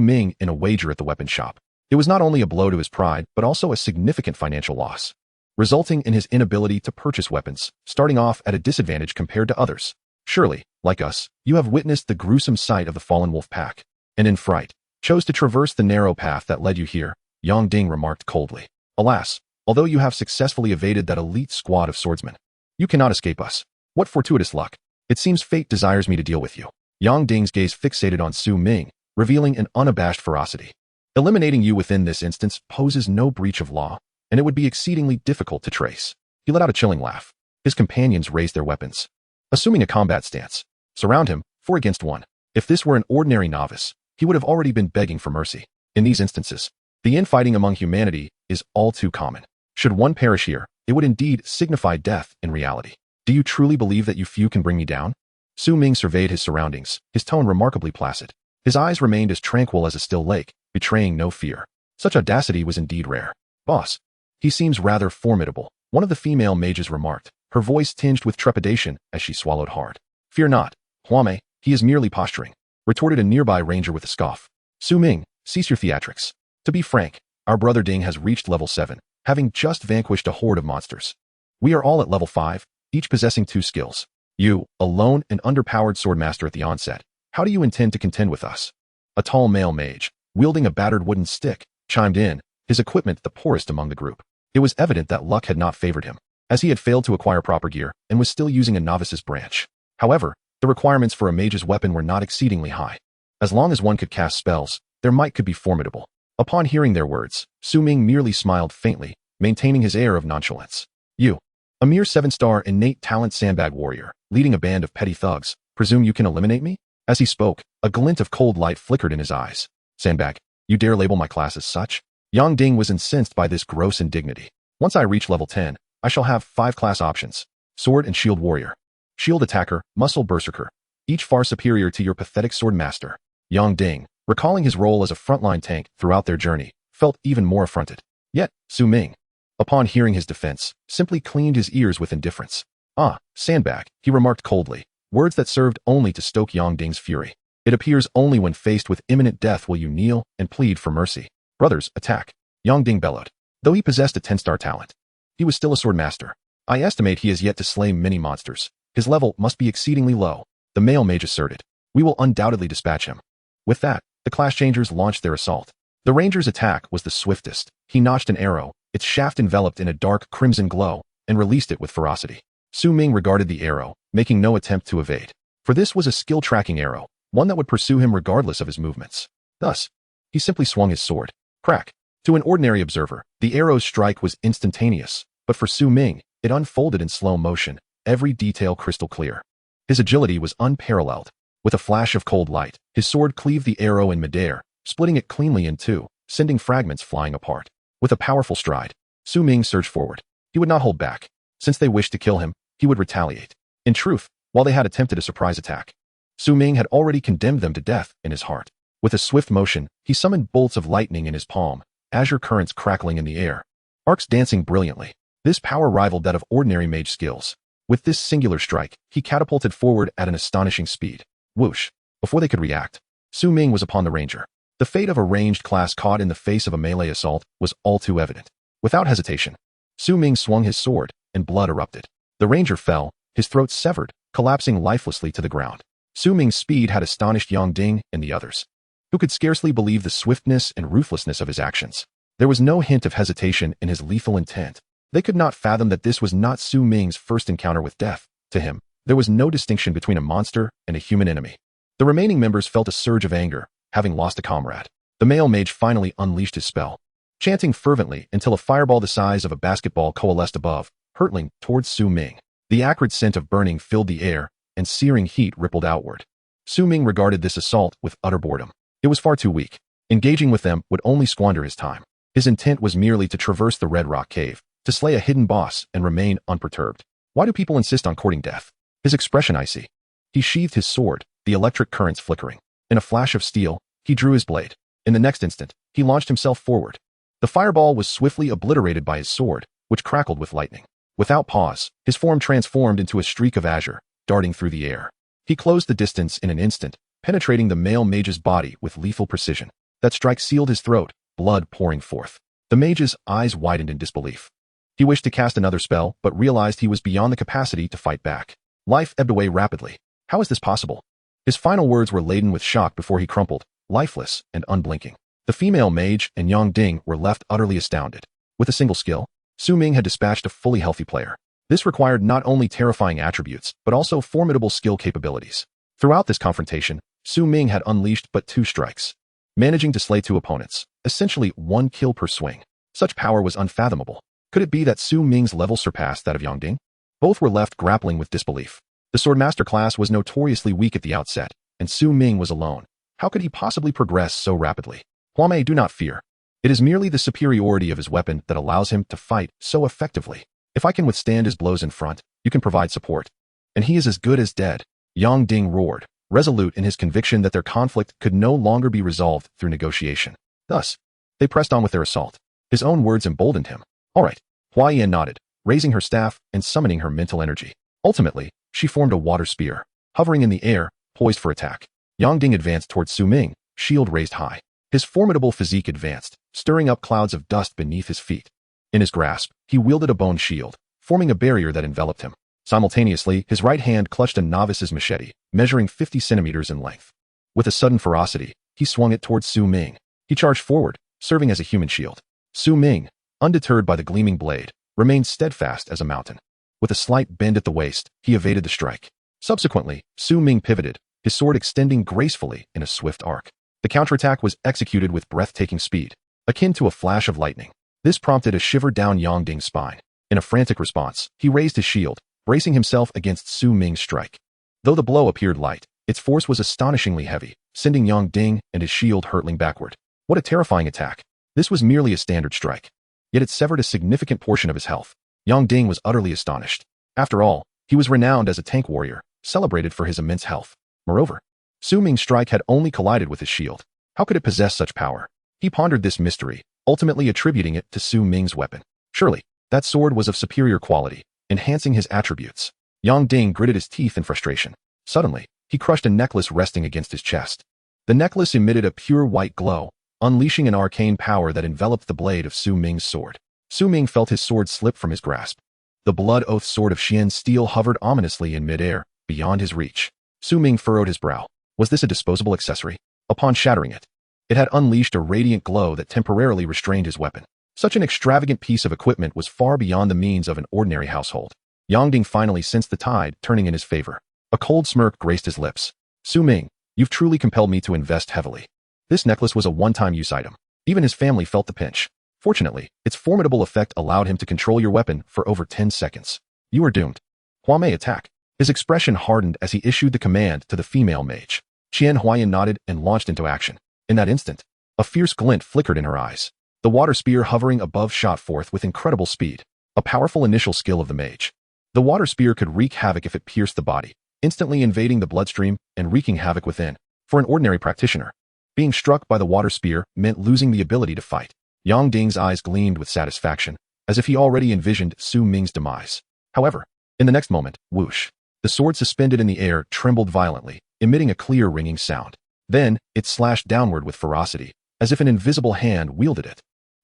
Ming in a wager at the weapon shop. It was not only a blow to his pride, but also a significant financial loss, resulting in his inability to purchase weapons, starting off at a disadvantage compared to others. Surely, like us, you have witnessed the gruesome sight of the fallen wolf pack, and in fright, chose to traverse the narrow path that led you here, Yang Ding remarked coldly. Alas, although you have successfully evaded that elite squad of swordsmen, you cannot escape us. What fortuitous luck. It seems fate desires me to deal with you. Yang Ding's gaze fixated on Su Ming, revealing an unabashed ferocity. Eliminating you within this instance poses no breach of law, and it would be exceedingly difficult to trace. He let out a chilling laugh. His companions raised their weapons, assuming a combat stance. Surround him, 4 against 1. If this were an ordinary novice, he would have already been begging for mercy. In these instances, the infighting among humanity is all too common. Should one perish here, it would indeed signify death in reality. Do you truly believe that you few can bring me down? Su Ming surveyed his surroundings, his tone remarkably placid. His eyes remained as tranquil as a still lake, betraying no fear. Such audacity was indeed rare. Boss, he seems rather formidable, one of the female mages remarked, her voice tinged with trepidation as she swallowed hard. Fear not, Huame, he is merely posturing, retorted a nearby ranger with a scoff. Su Ming, cease your theatrics. To be frank, our brother Ding has reached level 7, having just vanquished a horde of monsters. We are all at level 5, each possessing 2 skills. You, alone and underpowered swordmaster at the onset, how do you intend to contend with us? A tall male mage, wielding a battered wooden stick, chimed in, his equipment the poorest among the group. It was evident that luck had not favored him, as he had failed to acquire proper gear and was still using a novice's branch. However, the requirements for a mage's weapon were not exceedingly high. As long as one could cast spells, their might could be formidable. Upon hearing their words, Su Ming merely smiled faintly, maintaining his air of nonchalance. You, a mere 7-star innate talent sandbag warrior, leading a band of petty thugs, presume you can eliminate me? As he spoke, a glint of cold light flickered in his eyes. Sandbag, you dare label my class as such? Yang Ding was incensed by this gross indignity. Once I reach level 10, I shall have 5 class options. Sword and shield warrior, shield attacker, muscle berserker, each far superior to your pathetic sword master. Yang Ding, recalling his role as a frontline tank throughout their journey, felt even more affronted. Yet, Su Ming, upon hearing his defense, simply cleaned his ears with indifference. Ah, sandbag, he remarked coldly, words that served only to stoke Yang Ding's fury. It appears only when faced with imminent death will you kneel and plead for mercy. Brothers, attack. Yang Ding bellowed. Though he possessed a 10-star talent, he was still a sword master. I estimate he has yet to slay many monsters. His level must be exceedingly low, the male mage asserted. We will undoubtedly dispatch him. With that, the class changers launched their assault. The ranger's attack was the swiftest. He notched an arrow, its shaft enveloped in a dark crimson glow, and released it with ferocity. Su Ming regarded the arrow, making no attempt to evade. For this was a skill-tracking arrow, one that would pursue him regardless of his movements. Thus, he simply swung his sword. Crack. To an ordinary observer, the arrow's strike was instantaneous, but for Su Ming, it unfolded in slow motion, every detail crystal clear. His agility was unparalleled. With a flash of cold light, his sword cleaved the arrow in midair, splitting it cleanly in 2, sending fragments flying apart. With a powerful stride, Su Ming surged forward. He would not hold back. Since they wished to kill him, he would retaliate. In truth, while they had attempted a surprise attack, Su Ming had already condemned them to death in his heart. With a swift motion, he summoned bolts of lightning in his palm, azure currents crackling in the air, arcs dancing brilliantly. This power rivaled that of ordinary mage skills. With this singular strike, he catapulted forward at an astonishing speed. Whoosh! Before they could react, Su Ming was upon the ranger. The fate of a ranged class caught in the face of a melee assault was all too evident. Without hesitation, Su Ming swung his sword, and blood erupted. The ranger fell, his throat severed, collapsing lifelessly to the ground. Su Ming's speed had astonished Yang Ding and the others, who could scarcely believe the swiftness and ruthlessness of his actions. There was no hint of hesitation in his lethal intent. They could not fathom that this was not Su Ming's first encounter with death. To him, there was no distinction between a monster and a human enemy. The remaining members felt a surge of anger, having lost a comrade. The male mage finally unleashed his spell, chanting fervently until a fireball the size of a basketball coalesced above, hurtling towards Su Ming. The acrid scent of burning filled the air, and searing heat rippled outward. Su Ming regarded this assault with utter boredom. It was far too weak. Engaging with them would only squander his time. His intent was merely to traverse the Red Rock Cave, to slay a hidden boss and remain unperturbed. Why do people insist on courting death? His expression icy. He sheathed his sword, the electric currents flickering. In a flash of steel, he drew his blade. In the next instant, he launched himself forward. The fireball was swiftly obliterated by his sword, which crackled with lightning. Without pause, his form transformed into a streak of azure, darting through the air. He closed the distance in an instant, penetrating the male mage's body with lethal precision. That strike sealed his throat, blood pouring forth. The mage's eyes widened in disbelief. He wished to cast another spell, but realized he was beyond the capacity to fight back. Life ebbed away rapidly. How is this possible? His final words were laden with shock before he crumpled, lifeless and unblinking. The female mage and Yang Ding were left utterly astounded. With a single skill, Su Ming had dispatched a fully healthy player. This required not only terrifying attributes, but also formidable skill capabilities. Throughout this confrontation, Su Ming had unleashed but 2 strikes, managing to slay 2 opponents, essentially 1 kill per swing. Such power was unfathomable. Could it be that Su Ming's level surpassed that of Yang Ding? Both were left grappling with disbelief. The Swordmaster class was notoriously weak at the outset, and Su Ming was alone. How could he possibly progress so rapidly? Huame, do not fear. It is merely the superiority of his weapon that allows him to fight so effectively. If I can withstand his blows in front, you can provide support. And he is as good as dead. Yang Ding roared, resolute in his conviction that their conflict could no longer be resolved through negotiation. Thus, they pressed on with their assault. His own words emboldened him. All right. Hua Yan nodded, raising her staff and summoning her mental energy. Ultimately, she formed a water spear, hovering in the air, poised for attack. Yang Ding advanced towards Su Ming, shield raised high. His formidable physique advanced, stirring up clouds of dust beneath his feet. In his grasp, he wielded a bone shield, forming a barrier that enveloped him. Simultaneously, his right hand clutched a novice's machete, measuring 50 centimeters in length. With a sudden ferocity, he swung it towards Su Ming. He charged forward, serving as a human shield. Su Ming, undeterred by the gleaming blade, remained steadfast as a mountain. With a slight bend at the waist, he evaded the strike. Subsequently, Su Ming pivoted, his sword extending gracefully in a swift arc. The counterattack was executed with breathtaking speed, akin to a flash of lightning. This prompted a shiver down Yang Ding's spine. In a frantic response, he raised his shield, bracing himself against Su Ming's strike. Though the blow appeared light, its force was astonishingly heavy, sending Yang Ding and his shield hurtling backward. What a terrifying attack. This was merely a standard strike, yet it severed a significant portion of his health. Yang Ding was utterly astonished. After all, he was renowned as a tank warrior, celebrated for his immense health. Moreover, Su Ming's strike had only collided with his shield. How could it possess such power? He pondered this mystery, ultimately attributing it to Su Ming's weapon. Surely, that sword was of superior quality, enhancing his attributes. Yang Ding gritted his teeth in frustration. Suddenly, he crushed a necklace resting against his chest. The necklace emitted a pure white glow, unleashing an arcane power that enveloped the blade of Su Ming's sword. Su Ming felt his sword slip from his grasp. The blood-oath sword of Xian's steel hovered ominously in midair, beyond his reach. Su Ming furrowed his brow. Was this a disposable accessory? Upon shattering it, it had unleashed a radiant glow that temporarily restrained his weapon. Such an extravagant piece of equipment was far beyond the means of an ordinary household. Yang Ding finally sensed the tide turning in his favor. A cold smirk graced his lips. Su Ming, you've truly compelled me to invest heavily. This necklace was a one-time use item. Even his family felt the pinch. Fortunately, its formidable effect allowed him to control your weapon for over 10 seconds. You are doomed. Huame, attack. His expression hardened as he issued the command to the female mage. Qian Huayan nodded and launched into action. In that instant, a fierce glint flickered in her eyes. The water spear hovering above shot forth with incredible speed. A powerful initial skill of the mage. The water spear could wreak havoc if it pierced the body, instantly invading the bloodstream and wreaking havoc within. For an ordinary practitioner, being struck by the water spear meant losing the ability to fight. Yang Ding's eyes gleamed with satisfaction, as if he already envisioned Su Ming's demise. However, in the next moment, whoosh, the sword suspended in the air trembled violently, emitting a clear ringing sound. Then, it slashed downward with ferocity, as if an invisible hand wielded it.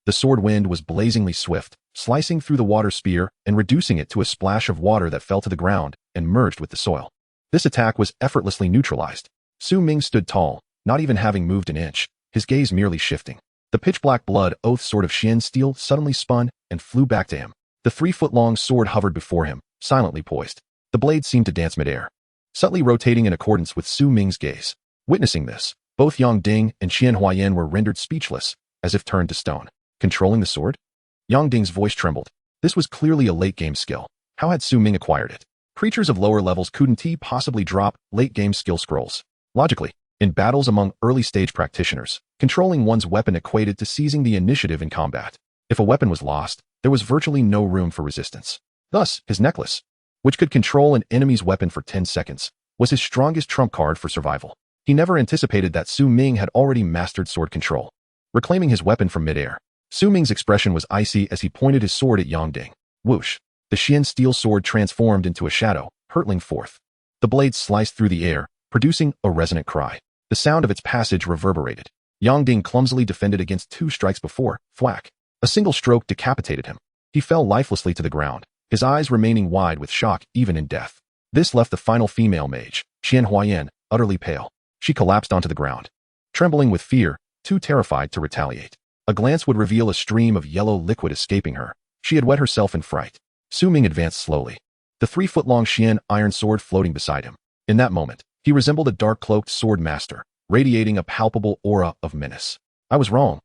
The sword wind was blazingly swift, slicing through the water spear and reducing it to a splash of water that fell to the ground and merged with the soil. This attack was effortlessly neutralized. Su Ming stood tall, not even having moved an inch, his gaze merely shifting. The pitch-black blood oath sword of Xian steel suddenly spun and flew back to him. The 3-foot-long sword hovered before him, silently poised. The blade seemed to dance midair, subtly rotating in accordance with Su Ming's gaze. Witnessing this, both Yang Ding and Qian Huayan were rendered speechless, as if turned to stone. Controlling the sword? Yang Ding's voice trembled. This was clearly a late-game skill. How had Su Ming acquired it? Creatures of lower levels couldn't possibly drop late-game skill scrolls. Logically, in battles among early-stage practitioners, controlling one's weapon equated to seizing the initiative in combat. If a weapon was lost, there was virtually no room for resistance. Thus, his necklace, which could control an enemy's weapon for 10 seconds, was his strongest trump card for survival. He never anticipated that Su Ming had already mastered sword control. Reclaiming his weapon from midair, Su Ming's expression was icy as he pointed his sword at Yang Ding. Whoosh! The Xian steel sword transformed into a shadow, hurtling forth. The blade sliced through the air, producing a resonant cry. The sound of its passage reverberated. Yang Ding clumsily defended against 2 strikes before, thwack. A single stroke decapitated him. He fell lifelessly to the ground, his eyes remaining wide with shock even in death. This left the final female mage, Qian Huayan, utterly pale. She collapsed onto the ground, trembling with fear, too terrified to retaliate. A glance would reveal a stream of yellow liquid escaping her. She had wet herself in fright. Su Ming advanced slowly, the 3-foot-long Xian iron sword floating beside him. In that moment, he resembled a dark-cloaked sword master, radiating a palpable aura of menace. I was wrong.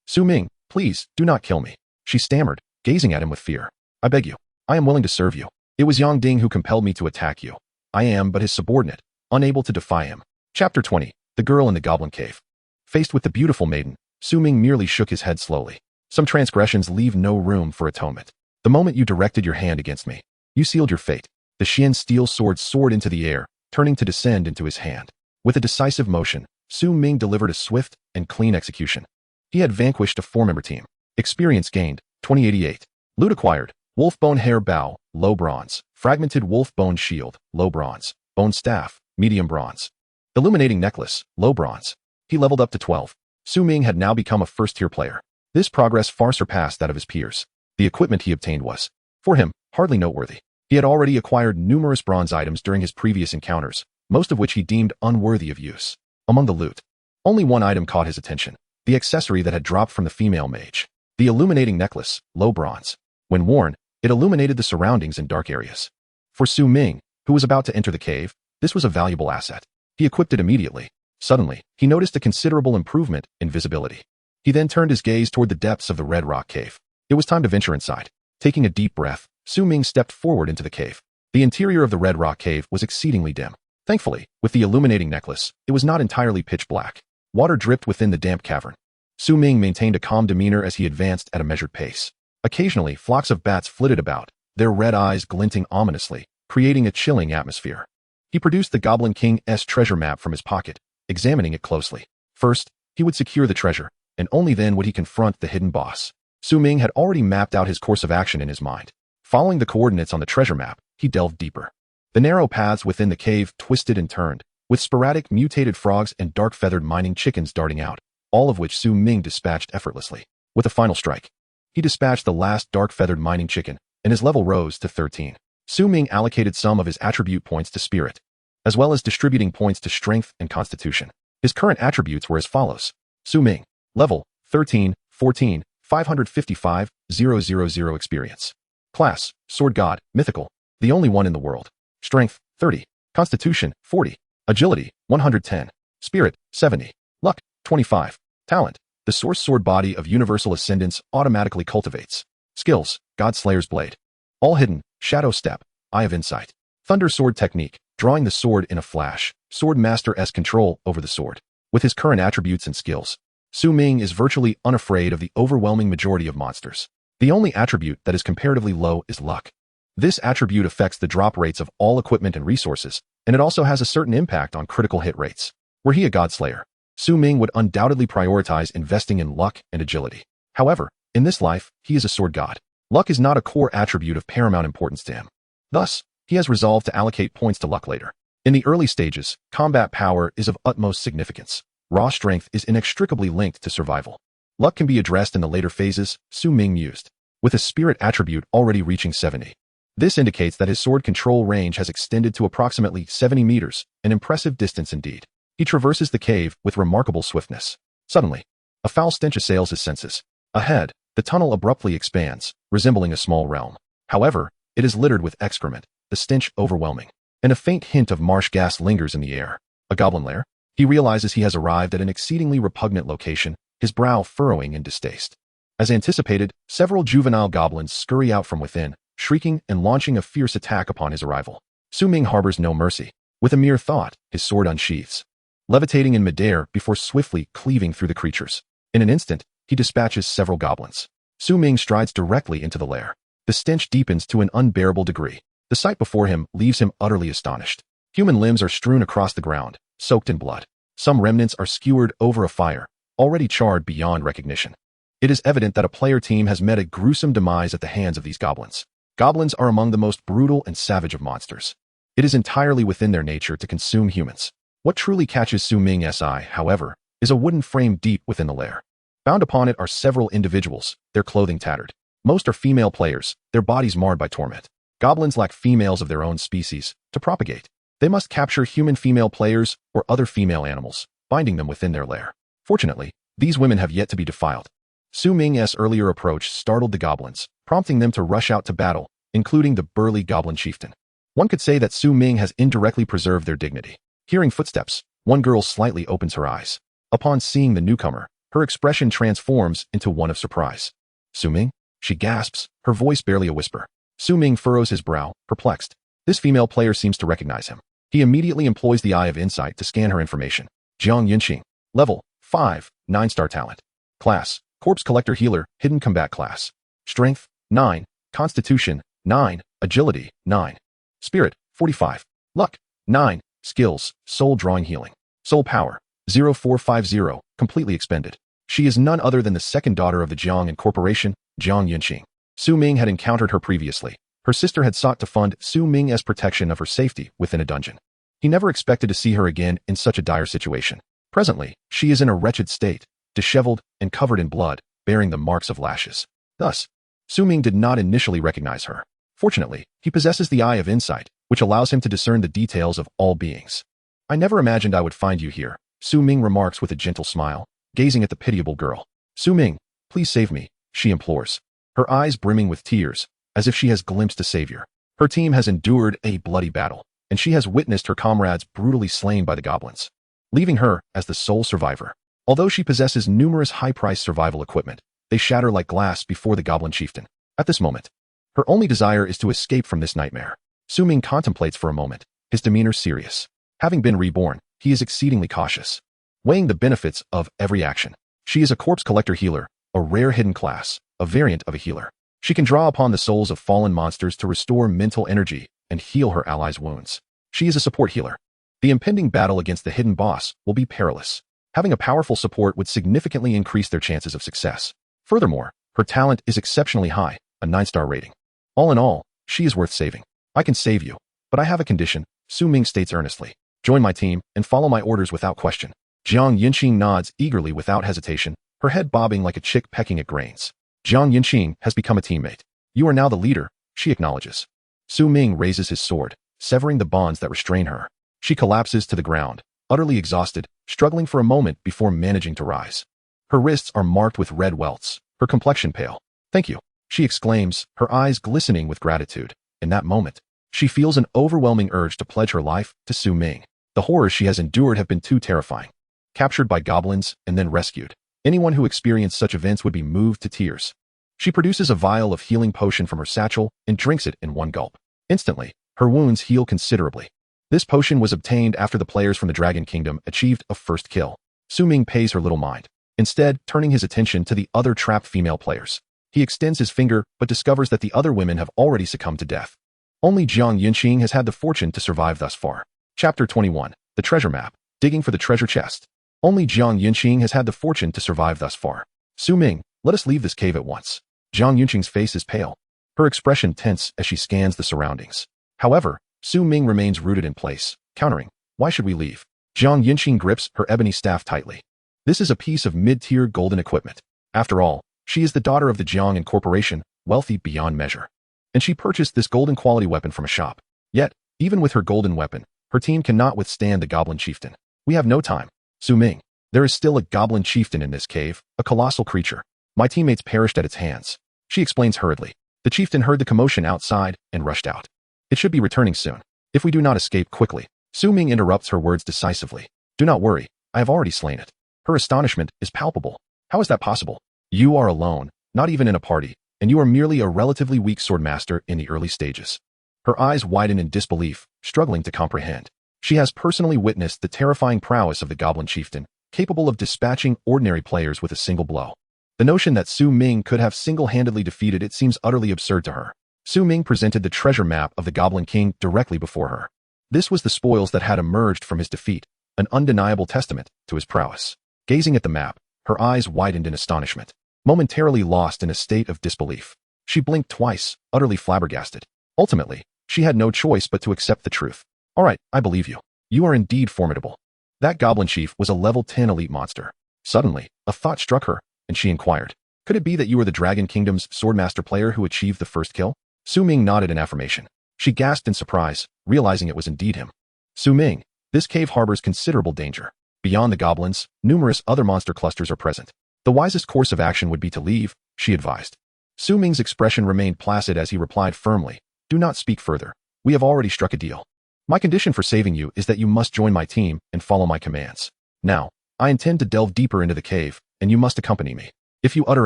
Su Ming, please, do not kill me. She stammered, gazing at him with fear. I beg you. I am willing to serve you. It was Yang Ding who compelled me to attack you. I am but his subordinate, unable to defy him. Chapter 20. The Girl in the Goblin Cave. Faced with the beautiful maiden, Su Ming merely shook his head slowly. Some transgressions leave no room for atonement. The moment you directed your hand against me, you sealed your fate. The Xian steel sword soared into the air, turning to descend into his hand. With a decisive motion, Su Ming delivered a swift and clean execution. He had vanquished a 4-member team. Experience gained, 2088. Loot acquired, wolf bone hair bow, low bronze. Fragmented wolf bone shield, low bronze. Bone staff, medium bronze. Illuminating necklace, low bronze. He leveled up to 12. Su Ming had now become a first-tier player. This progress far surpassed that of his peers. The equipment he obtained was, for him, hardly noteworthy. He had already acquired numerous bronze items during his previous encounters, most of which he deemed unworthy of use. Among the loot, only one item caught his attention, the accessory that had dropped from the female mage. The illuminating necklace, low bronze. When worn, it illuminated the surroundings in dark areas. For Su Ming, who was about to enter the cave, this was a valuable asset. He equipped it immediately. Suddenly, he noticed a considerable improvement in visibility. He then turned his gaze toward the depths of the Red Rock Cave. It was time to venture inside. Taking a deep breath, Su Ming stepped forward into the cave. The interior of the Red Rock Cave was exceedingly dim. Thankfully, with the illuminating necklace, it was not entirely pitch black. Water dripped within the damp cavern. Su Ming maintained a calm demeanor as he advanced at a measured pace. Occasionally, flocks of bats flitted about, their red eyes glinting ominously, creating a chilling atmosphere. He produced the Goblin King's treasure map from his pocket, examining it closely. First, he would secure the treasure, and only then would he confront the hidden boss. Su Ming had already mapped out his course of action in his mind. Following the coordinates on the treasure map, he delved deeper. The narrow paths within the cave twisted and turned, with sporadic mutated frogs and dark-feathered mining chickens darting out, all of which Su Ming dispatched effortlessly. With a final strike, he dispatched the last dark-feathered mining chicken, and his level rose to 13. Su Ming allocated some of his attribute points to spirit, as well as distributing points to strength and constitution. His current attributes were as follows. Su Ming, level 13, 14, 555, 000 experience. Class, Sword God, Mythical, the only one in the world. Strength, 30. Constitution, 40. Agility, 110. Spirit, 70. Luck, 25. Talent, the source sword body of universal ascendance automatically cultivates. Skills, Godslayer's Blade. All hidden, Shadow Step, Eye of Insight. Thunder Sword Technique, drawing the sword in a flash. Sword Master S control over the sword. With his current attributes and skills, Su Ming is virtually unafraid of the overwhelming majority of monsters. The only attribute that is comparatively low is luck. This attribute affects the drop rates of all equipment and resources, and it also has a certain impact on critical hit rates. Were he a godslayer, Su Ming would undoubtedly prioritize investing in luck and agility. However, in this life, he is a sword god. Luck is not a core attribute of paramount importance to him. Thus, he has resolved to allocate points to luck later. In the early stages, combat power is of utmost significance. Raw strength is inextricably linked to survival. Luck can be addressed in the later phases, Su Ming mused, with a spirit attribute already reaching 70. This indicates that his sword control range has extended to approximately 70 meters, an impressive distance indeed. He traverses the cave with remarkable swiftness. Suddenly, a foul stench assails his senses. Ahead, the tunnel abruptly expands, resembling a small realm. However, it is littered with excrement, the stench overwhelming, and a faint hint of marsh gas lingers in the air. A goblin lair? He realizes he has arrived at an exceedingly repugnant location, his brow furrowing in distaste. As anticipated, several juvenile goblins scurry out from within, shrieking and launching a fierce attack upon his arrival. Su Ming harbors no mercy. With a mere thought, his sword unsheathes, levitating in midair before swiftly cleaving through the creatures. In an instant, he dispatches several goblins. Su Ming strides directly into the lair. The stench deepens to an unbearable degree. The sight before him leaves him utterly astonished. Human limbs are strewn across the ground, soaked in blood. Some remnants are skewered over a fire, already charred beyond recognition. It is evident that a player team has met a gruesome demise at the hands of these goblins. Goblins are among the most brutal and savage of monsters. It is entirely within their nature to consume humans. What truly catches Su Ming's eye, however, is a wooden frame deep within the lair. Bound upon it are several individuals, their clothing tattered. Most are female players, their bodies marred by torment. Goblins lack females of their own species to propagate. They must capture human female players or other female animals, binding them within their lair. Fortunately, these women have yet to be defiled. Su Ming's earlier approach startled the goblins, prompting them to rush out to battle, including the burly goblin chieftain. One could say that Su Ming has indirectly preserved their dignity. Hearing footsteps, one girl slightly opens her eyes. Upon seeing the newcomer, her expression transforms into one of surprise. Su Ming? She gasps, her voice barely a whisper. Su Ming furrows his brow, perplexed. This female player seems to recognize him. He immediately employs the Eye of Insight to scan her information. Jiang Yunqing. Level 5, 9-star talent. Class, Corpse Collector Healer, Hidden Combat Class. Strength, 9. Constitution, 9. Agility, 9. Spirit, 45. Luck, 9. Skills, Soul Drawing Healing. Soul Power, 0450, completely expended. She is none other than the second daughter of the Jiang Incorporation, Jiang Yunqing. Su Ming had encountered her previously. Her sister had sought to fund Su Ming's protection of her safety within a dungeon. He never expected to see her again in such a dire situation. Presently, she is in a wretched state, disheveled and covered in blood, bearing the marks of lashes. Thus, Su Ming did not initially recognize her. Fortunately, he possesses the Eye of Insight, which allows him to discern the details of all beings. I never imagined I would find you here, Su Ming remarks with a gentle smile, gazing at the pitiable girl. Su Ming, please save me, she implores, her eyes brimming with tears, as if she has glimpsed a savior. Her team has endured a bloody battle, and she has witnessed her comrades brutally slain by the goblins, leaving her as the sole survivor. Although she possesses numerous high-priced survival equipment, they shatter like glass before the goblin chieftain. At this moment, her only desire is to escape from this nightmare. Su Ming contemplates for a moment, his demeanor serious. Having been reborn, he is exceedingly cautious, weighing the benefits of every action. She is a Corpse Collector Healer, a rare hidden class, a variant of a healer. She can draw upon the souls of fallen monsters to restore mental energy and heal her allies' wounds. She is a support healer. The impending battle against the hidden boss will be perilous. Having a powerful support would significantly increase their chances of success. Furthermore, her talent is exceptionally high, a 9-star rating. All in all, she is worth saving. I can save you, but I have a condition, Su Ming states earnestly. Join my team and follow my orders without question. Jiang Yunqing nods eagerly without hesitation, her head bobbing like a chick pecking at grains. Jiang Yunqing has become a teammate. You are now the leader, she acknowledges. Su Ming raises his sword, severing the bonds that restrain her. She collapses to the ground, utterly exhausted, struggling for a moment before managing to rise. Her wrists are marked with red welts, her complexion pale. Thank you, she exclaims, her eyes glistening with gratitude. In that moment, she feels an overwhelming urge to pledge her life to Su Ming. The horrors she has endured have been too terrifying. Captured by goblins and then rescued. Anyone who experienced such events would be moved to tears. She produces a vial of healing potion from her satchel and drinks it in one gulp. Instantly, her wounds heal considerably. This potion was obtained after the players from the Dragon Kingdom achieved a first kill. Su Ming pays her little mind. instead turning his attention to the other trapped female players. He extends his finger but discovers that the other women have already succumbed to death. Only Jiang Yunqing has had the fortune to survive thus far. Chapter 21. The Treasure Map. Digging for the treasure chest. Only Jiang Yunqing has had the fortune to survive thus far. Su Ming, let us leave this cave at once. Jiang Yunqing's face is pale, her expression tense as she scans the surroundings. However, Su Ming remains rooted in place, countering, why should we leave? Jiang Yunqing grips her ebony staff tightly. This is a piece of mid-tier golden equipment. After all, she is the daughter of the Jiang Corporation, wealthy beyond measure. And she purchased this golden quality weapon from a shop. Yet, even with her golden weapon, her team cannot withstand the goblin chieftain. We have no time. Su Ming, there is still a goblin chieftain in this cave, a colossal creature. My teammates perished at its hands. She explains hurriedly. The chieftain heard the commotion outside and rushed out. It should be returning soon. If we do not escape quickly. Su Ming interrupts her words decisively. Do not worry, I have already slain it. Her astonishment is palpable. How is that possible? You are alone, not even in a party, and you are merely a relatively weak swordmaster in the early stages. Her eyes widen in disbelief, struggling to comprehend. She has personally witnessed the terrifying prowess of the goblin chieftain, capable of dispatching ordinary players with a single blow. The notion that Su Ming could have single-handedly defeated it seems utterly absurd to her. Su Ming presented the treasure map of the Goblin King directly before her. This was the spoils that had emerged from his defeat, an undeniable testament to his prowess. Gazing at the map, her eyes widened in astonishment. Momentarily lost in a state of disbelief, she blinked twice, utterly flabbergasted. Ultimately, she had no choice but to accept the truth. All right, I believe you. You are indeed formidable. That goblin chief was a level 10 elite monster. Suddenly, a thought struck her, and she inquired, could it be that you were the Dragon Kingdom's swordmaster player who achieved the first kill? Su Ming nodded in affirmation. She gasped in surprise, realizing it was indeed him. Su Ming, this cave harbors considerable danger. Beyond the goblins, numerous other monster clusters are present. The wisest course of action would be to leave, she advised. Su Ming's expression remained placid as he replied firmly, do not speak further. We have already struck a deal. My condition for saving you is that you must join my team and follow my commands. Now, I intend to delve deeper into the cave, and you must accompany me. If you utter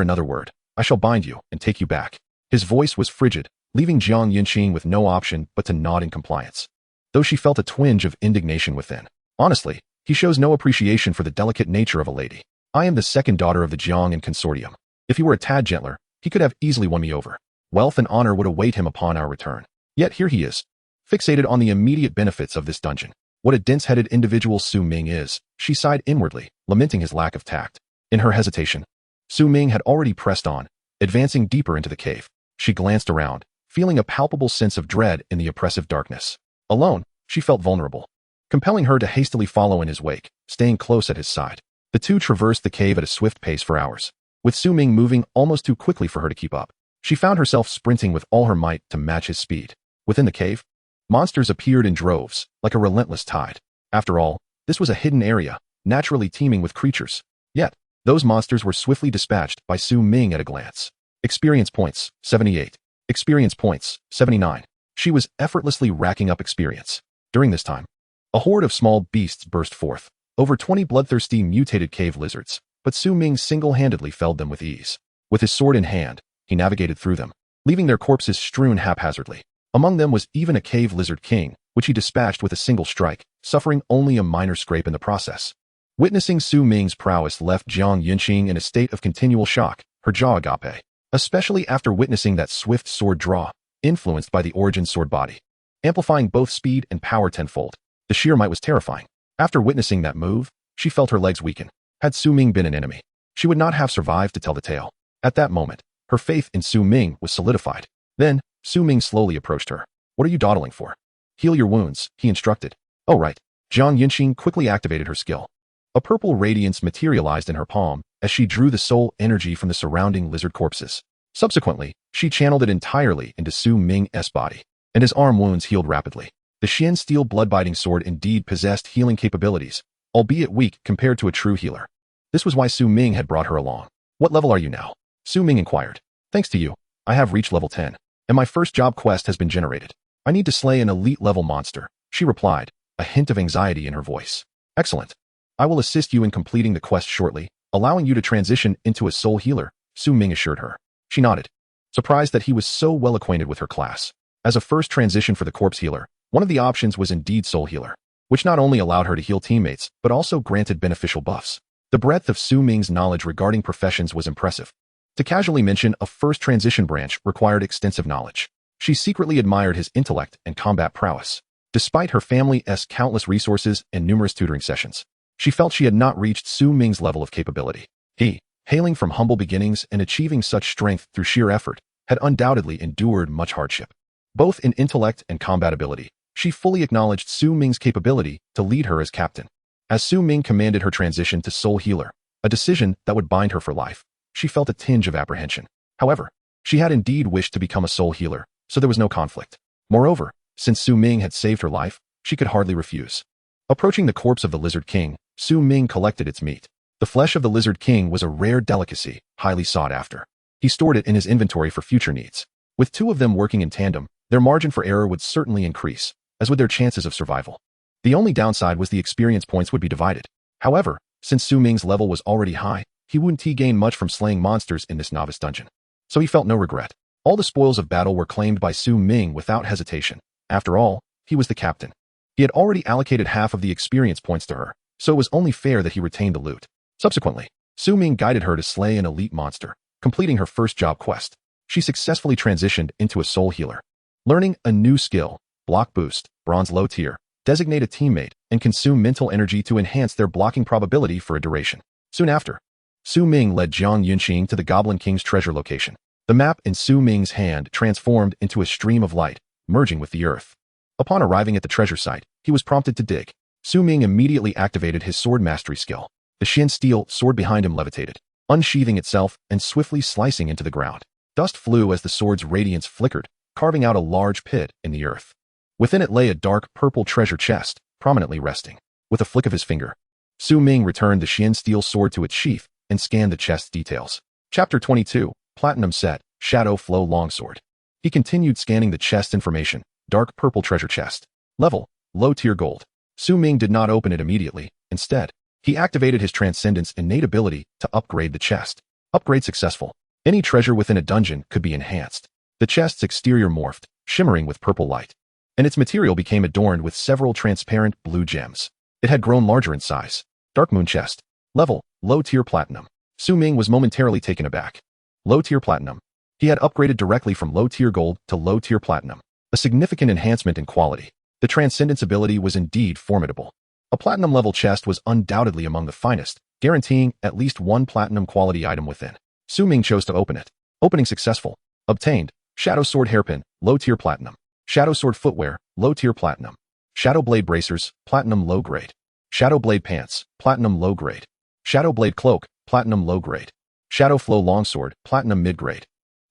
another word, I shall bind you and take you back. His voice was frigid, leaving Jiang Yunqing with no option but to nod in compliance. Though she felt a twinge of indignation within. Honestly, he shows no appreciation for the delicate nature of a lady. I am the second daughter of the Jiang Consortium. If he were a tad gentler, he could have easily won me over. Wealth and honor would await him upon our return. Yet here he is, fixated on the immediate benefits of this dungeon. What a dense-headed individual Su Ming is, she sighed inwardly, lamenting his lack of tact. In her hesitation, Su Ming had already pressed on, advancing deeper into the cave. She glanced around, feeling a palpable sense of dread in the oppressive darkness. Alone, she felt vulnerable, compelling her to hastily follow in his wake, staying close at his side. The two traversed the cave at a swift pace for hours, with Su Ming moving almost too quickly for her to keep up. She found herself sprinting with all her might to match his speed. Within the cave, monsters appeared in droves, like a relentless tide. After all, this was a hidden area, naturally teeming with creatures. Yet, those monsters were swiftly dispatched by Su Ming at a glance. Experience points, 78. Experience points, 79. She was effortlessly racking up experience. During this time, a horde of small beasts burst forth. Over 20 bloodthirsty mutated cave lizards, but Su Ming single-handedly felled them with ease. With his sword in hand, he navigated through them, leaving their corpses strewn haphazardly. Among them was even a cave lizard king, which he dispatched with a single strike, suffering only a minor scrape in the process. Witnessing Su Ming's prowess left Jiang Yunqing in a state of continual shock, her jaw agape, especially after witnessing that swift sword draw, influenced by the origin sword body, amplifying both speed and power tenfold. The sheer might was terrifying. After witnessing that move, she felt her legs weaken. Had Su Ming been an enemy, she would not have survived to tell the tale. At that moment, her faith in Su Ming was solidified. Then, Su Ming slowly approached her. What are you dawdling for? Heal your wounds, he instructed. Oh right. Jiang Yunqing quickly activated her skill. A purple radiance materialized in her palm as she drew the soul energy from the surrounding lizard corpses. Subsequently, she channeled it entirely into Su Ming's body, and his arm wounds healed rapidly. The Xian steel blood-biting sword indeed possessed healing capabilities, albeit weak compared to a true healer. This was why Su Ming had brought her along. What level are you now? Su Ming inquired. Thanks to you, I have reached level 10, and my first job quest has been generated. I need to slay an elite-level monster, she replied, a hint of anxiety in her voice. Excellent. I will assist you in completing the quest shortly, allowing you to transition into a soul healer, Su Ming assured her. She nodded, surprised that he was so well acquainted with her class. As a first transition for the corpse healer, one of the options was indeed soul healer, which not only allowed her to heal teammates, but also granted beneficial buffs. The breadth of Su Ming's knowledge regarding professions was impressive. To casually mention a first transition branch required extensive knowledge. She secretly admired his intellect and combat prowess. Despite her family's countless resources and numerous tutoring sessions, she felt she had not reached Su Ming's level of capability. He, hailing from humble beginnings and achieving such strength through sheer effort, had undoubtedly endured much hardship. Both in intellect and combat ability, she fully acknowledged Su Ming's capability to lead her as captain. As Su Ming commanded her transition to Soul Healer, a decision that would bind her for life, she felt a tinge of apprehension. However, she had indeed wished to become a Soul Healer, so there was no conflict. Moreover, since Su Ming had saved her life, she could hardly refuse. Approaching the corpse of the Lizard King, Su Ming collected its meat. The flesh of the Lizard King was a rare delicacy, highly sought after. He stored it in his inventory for future needs. With two of them working in tandem, their margin for error would certainly increase, as would their chances of survival. The only downside was the experience points would be divided. However, since Su Ming's level was already high, he wouldn't gain much from slaying monsters in this novice dungeon. So he felt no regret. All the spoils of battle were claimed by Su Ming without hesitation. After all, he was the captain. He had already allocated half of the experience points to her, so it was only fair that he retained the loot. Subsequently, Su Ming guided her to slay an elite monster, completing her first job quest. She successfully transitioned into a Soul Healer. Learning a new skill, Block Boost, Bronze Low Tier, designate a teammate, and consume mental energy to enhance their blocking probability for a duration. Soon after, Su Ming led Jiang Yunqing to the Goblin King's treasure location. The map in Su Ming's hand transformed into a stream of light, merging with the earth. Upon arriving at the treasure site, he was prompted to dig. Su Ming immediately activated his sword mastery skill. The Shin steel sword behind him levitated, unsheathing itself and swiftly slicing into the ground. Dust flew as the sword's radiance flickered, carving out a large pit in the earth. Within it lay a dark purple treasure chest, prominently resting. With a flick of his finger, Su Ming returned the Shin steel sword to its sheath and scanned the chest's details. Chapter 22, Platinum Set, Shadow Flow Longsword. He continued scanning the chest's information. Dark purple treasure chest. Level, low tier gold. Su Ming did not open it immediately. Instead, he activated his Transcendence innate ability to upgrade the chest. Upgrade successful. Any treasure within a dungeon could be enhanced. The chest's exterior morphed, shimmering with purple light, and its material became adorned with several transparent blue gems. It had grown larger in size. Dark Moon Chest. Level, low tier platinum. Su Ming was momentarily taken aback. Low tier platinum. He had upgraded directly from low tier gold to low tier platinum. A significant enhancement in quality. The Transcendence ability was indeed formidable. A platinum level chest was undoubtedly among the finest, guaranteeing at least one platinum quality item within. Su Ming chose to open it. Opening successful. Obtained. Shadow Sword Hairpin, low tier platinum. Shadow Sword Footwear, low tier platinum. Shadow Blade Bracers, platinum low grade. Shadow Blade Pants, platinum low grade. Shadow Blade Cloak, platinum low grade. Shadow Flow Longsword, platinum mid grade.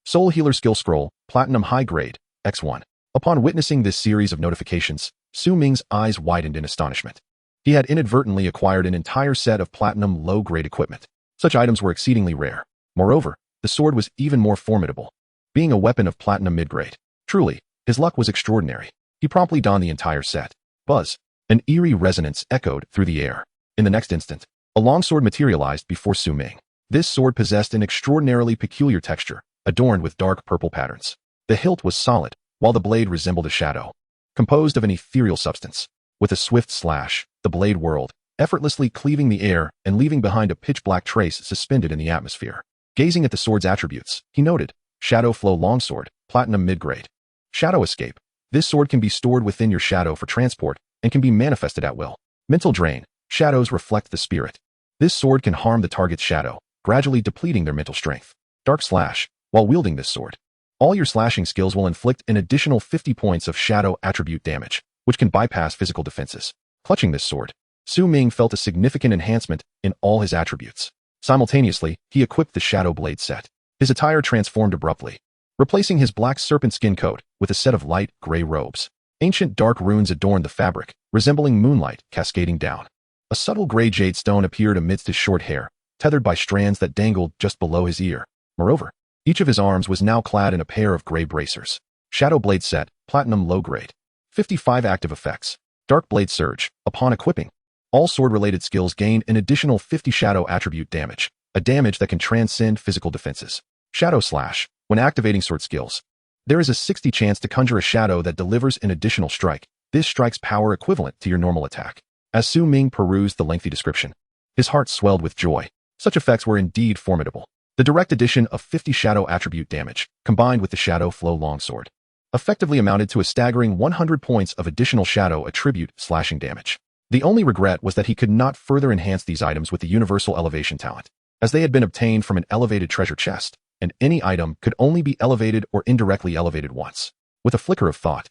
Soul Healer Skill Scroll, platinum high grade, X1. Upon witnessing this series of notifications, Su Ming's eyes widened in astonishment. He had inadvertently acquired an entire set of platinum low-grade equipment. Such items were exceedingly rare. Moreover, the sword was even more formidable, being a weapon of platinum mid-grade. Truly, his luck was extraordinary. He promptly donned the entire set. Buzz. An eerie resonance echoed through the air. In the next instant, a longsword materialized before Su Ming. This sword possessed an extraordinarily peculiar texture, adorned with dark purple patterns. The hilt was solid, while the blade resembled a shadow, composed of an ethereal substance. With a swift slash, the blade whirled, effortlessly cleaving the air and leaving behind a pitch-black trace suspended in the atmosphere. Gazing at the sword's attributes, he noted, Shadow Flow Longsword, Platinum Mid-Grade. Shadow Escape. This sword can be stored within your shadow for transport and can be manifested at will. Mental Drain. Shadows reflect the spirit. This sword can harm the target's shadow, gradually depleting their mental strength. Dark Slash. While wielding this sword, all your slashing skills will inflict an additional 50 points of shadow attribute damage, which can bypass physical defenses. Clutching this sword, Su Ming felt a significant enhancement in all his attributes. Simultaneously, he equipped the Shadow Blade set. His attire transformed abruptly, replacing his black serpent skin coat with a set of light gray robes. Ancient dark runes adorned the fabric, resembling moonlight cascading down. A subtle gray jade stone appeared amidst his short hair, tethered by strands that dangled just below his ear. Moreover, each of his arms was now clad in a pair of gray bracers. Shadow Blade set, Platinum Low Grade. 55 active effects. Dark Blade Surge. Upon equipping, all sword-related skills gain an additional 50 shadow attribute damage, a damage that can transcend physical defenses. Shadow Slash. When activating sword skills, there is a 60 chance to conjure a shadow that delivers an additional strike. This strike's power equivalent to your normal attack. As Su Ming perused the lengthy description, His heart swelled with joy. Such effects were indeed formidable. The direct addition of 50 shadow attribute damage, combined with the shadow flow longsword, effectively amounted to a staggering 100 points of additional shadow attribute slashing damage. The only regret was that he could not further enhance these items with the universal elevation talent, as they had been obtained from an elevated treasure chest, and any item could only be elevated or indirectly elevated once. With a flicker of thought,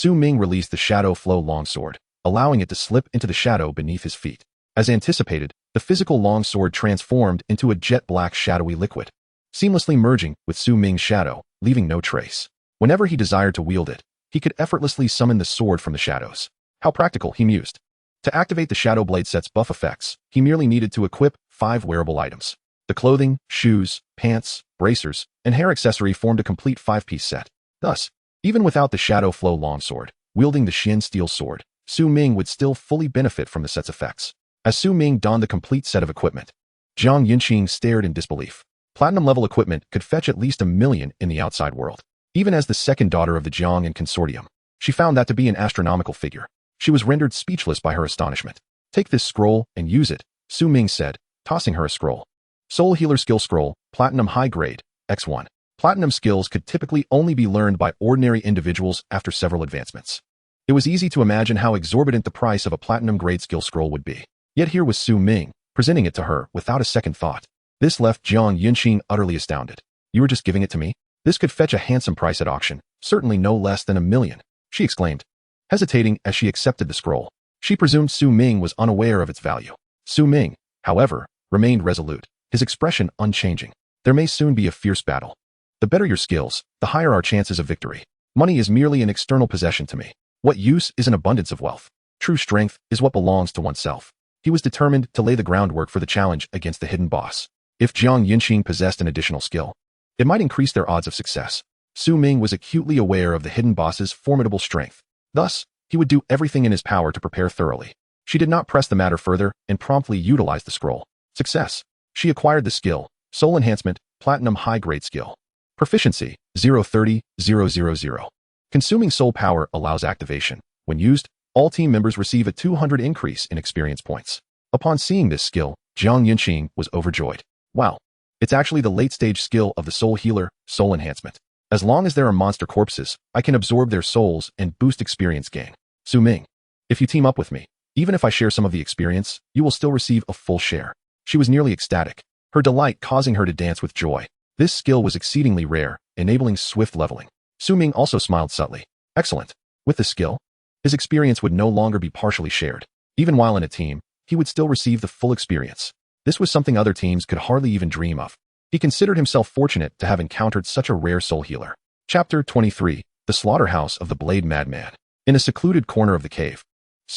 Ming released the shadow flow longsword, allowing it to slip into the shadow beneath his feet. As anticipated, the physical longsword transformed into a jet-black shadowy liquid, seamlessly merging with Ming's shadow, leaving no trace. Whenever he desired to wield it, he could effortlessly summon the sword from the shadows. How practical, he mused. To activate the Shadow Blade set's buff effects, he merely needed to equip 5 wearable items. The clothing, shoes, pants, bracers, and hair accessory formed a complete 5-piece set. Thus, even without the Shadow Flow longsword, wielding the Shin Steel sword, Ming would still fully benefit from the set's effects. As Ming donned the complete set of equipment, Jiang Yunqing stared in disbelief. Platinum-level equipment could fetch at least 1 million in the outside world. Even as the second daughter of the Jiang and consortium, she found that to be an astronomical figure. She was rendered speechless by her astonishment. Take this scroll and use it, Ming said, tossing her a scroll. Soul Healer Skill Scroll, Platinum High Grade, X1. Platinum skills could typically only be learned by ordinary individuals after several advancements. It was easy to imagine how exorbitant the price of a platinum-grade skill scroll would be. Yet here was Ming, presenting it to her without a second thought. This left Jiang Yunqing utterly astounded. You were just giving it to me? This could fetch a handsome price at auction, certainly no less than 1 million, she exclaimed. Hesitating as she accepted the scroll, she presumed Ming was unaware of its value. Ming, however, remained resolute, his expression unchanging. There may soon be a fierce battle. The better your skills, the higher our chances of victory. Money is merely an external possession to me. What use is an abundance of wealth? True strength is what belongs to oneself. He was determined to lay the groundwork for the challenge against the hidden boss. If Jiang Yunqing possessed an additional skill, it might increase their odds of success. Ming was acutely aware of the hidden boss's formidable strength. Thus, he would do everything in his power to prepare thoroughly. She did not press the matter further and promptly utilized the scroll. Success. She acquired the skill, Soul Enhancement, Platinum High Grade Skill. Proficiency, 030,000. Consuming soul power allows activation. When used, all team members receive a 200 increase in experience points. Upon seeing this skill, Jiang Yunqing was overjoyed. Wow. It's actually the late-stage skill of the Soul Healer, Soul Enhancement. As long as there are monster corpses, I can absorb their souls and boost experience gain. Ming, if you team up with me, even if I share some of the experience, you will still receive a full share. She was nearly ecstatic, her delight causing her to dance with joy. This skill was exceedingly rare, enabling swift leveling. Ming also smiled subtly. Excellent. With the skill, his experience would no longer be partially shared. Even while in a team, he would still receive the full experience. This was something other teams could hardly even dream of. He considered himself fortunate to have encountered such a rare soul healer. Chapter 23, The Slaughterhouse of the Blade Madman. In a secluded corner of the cave,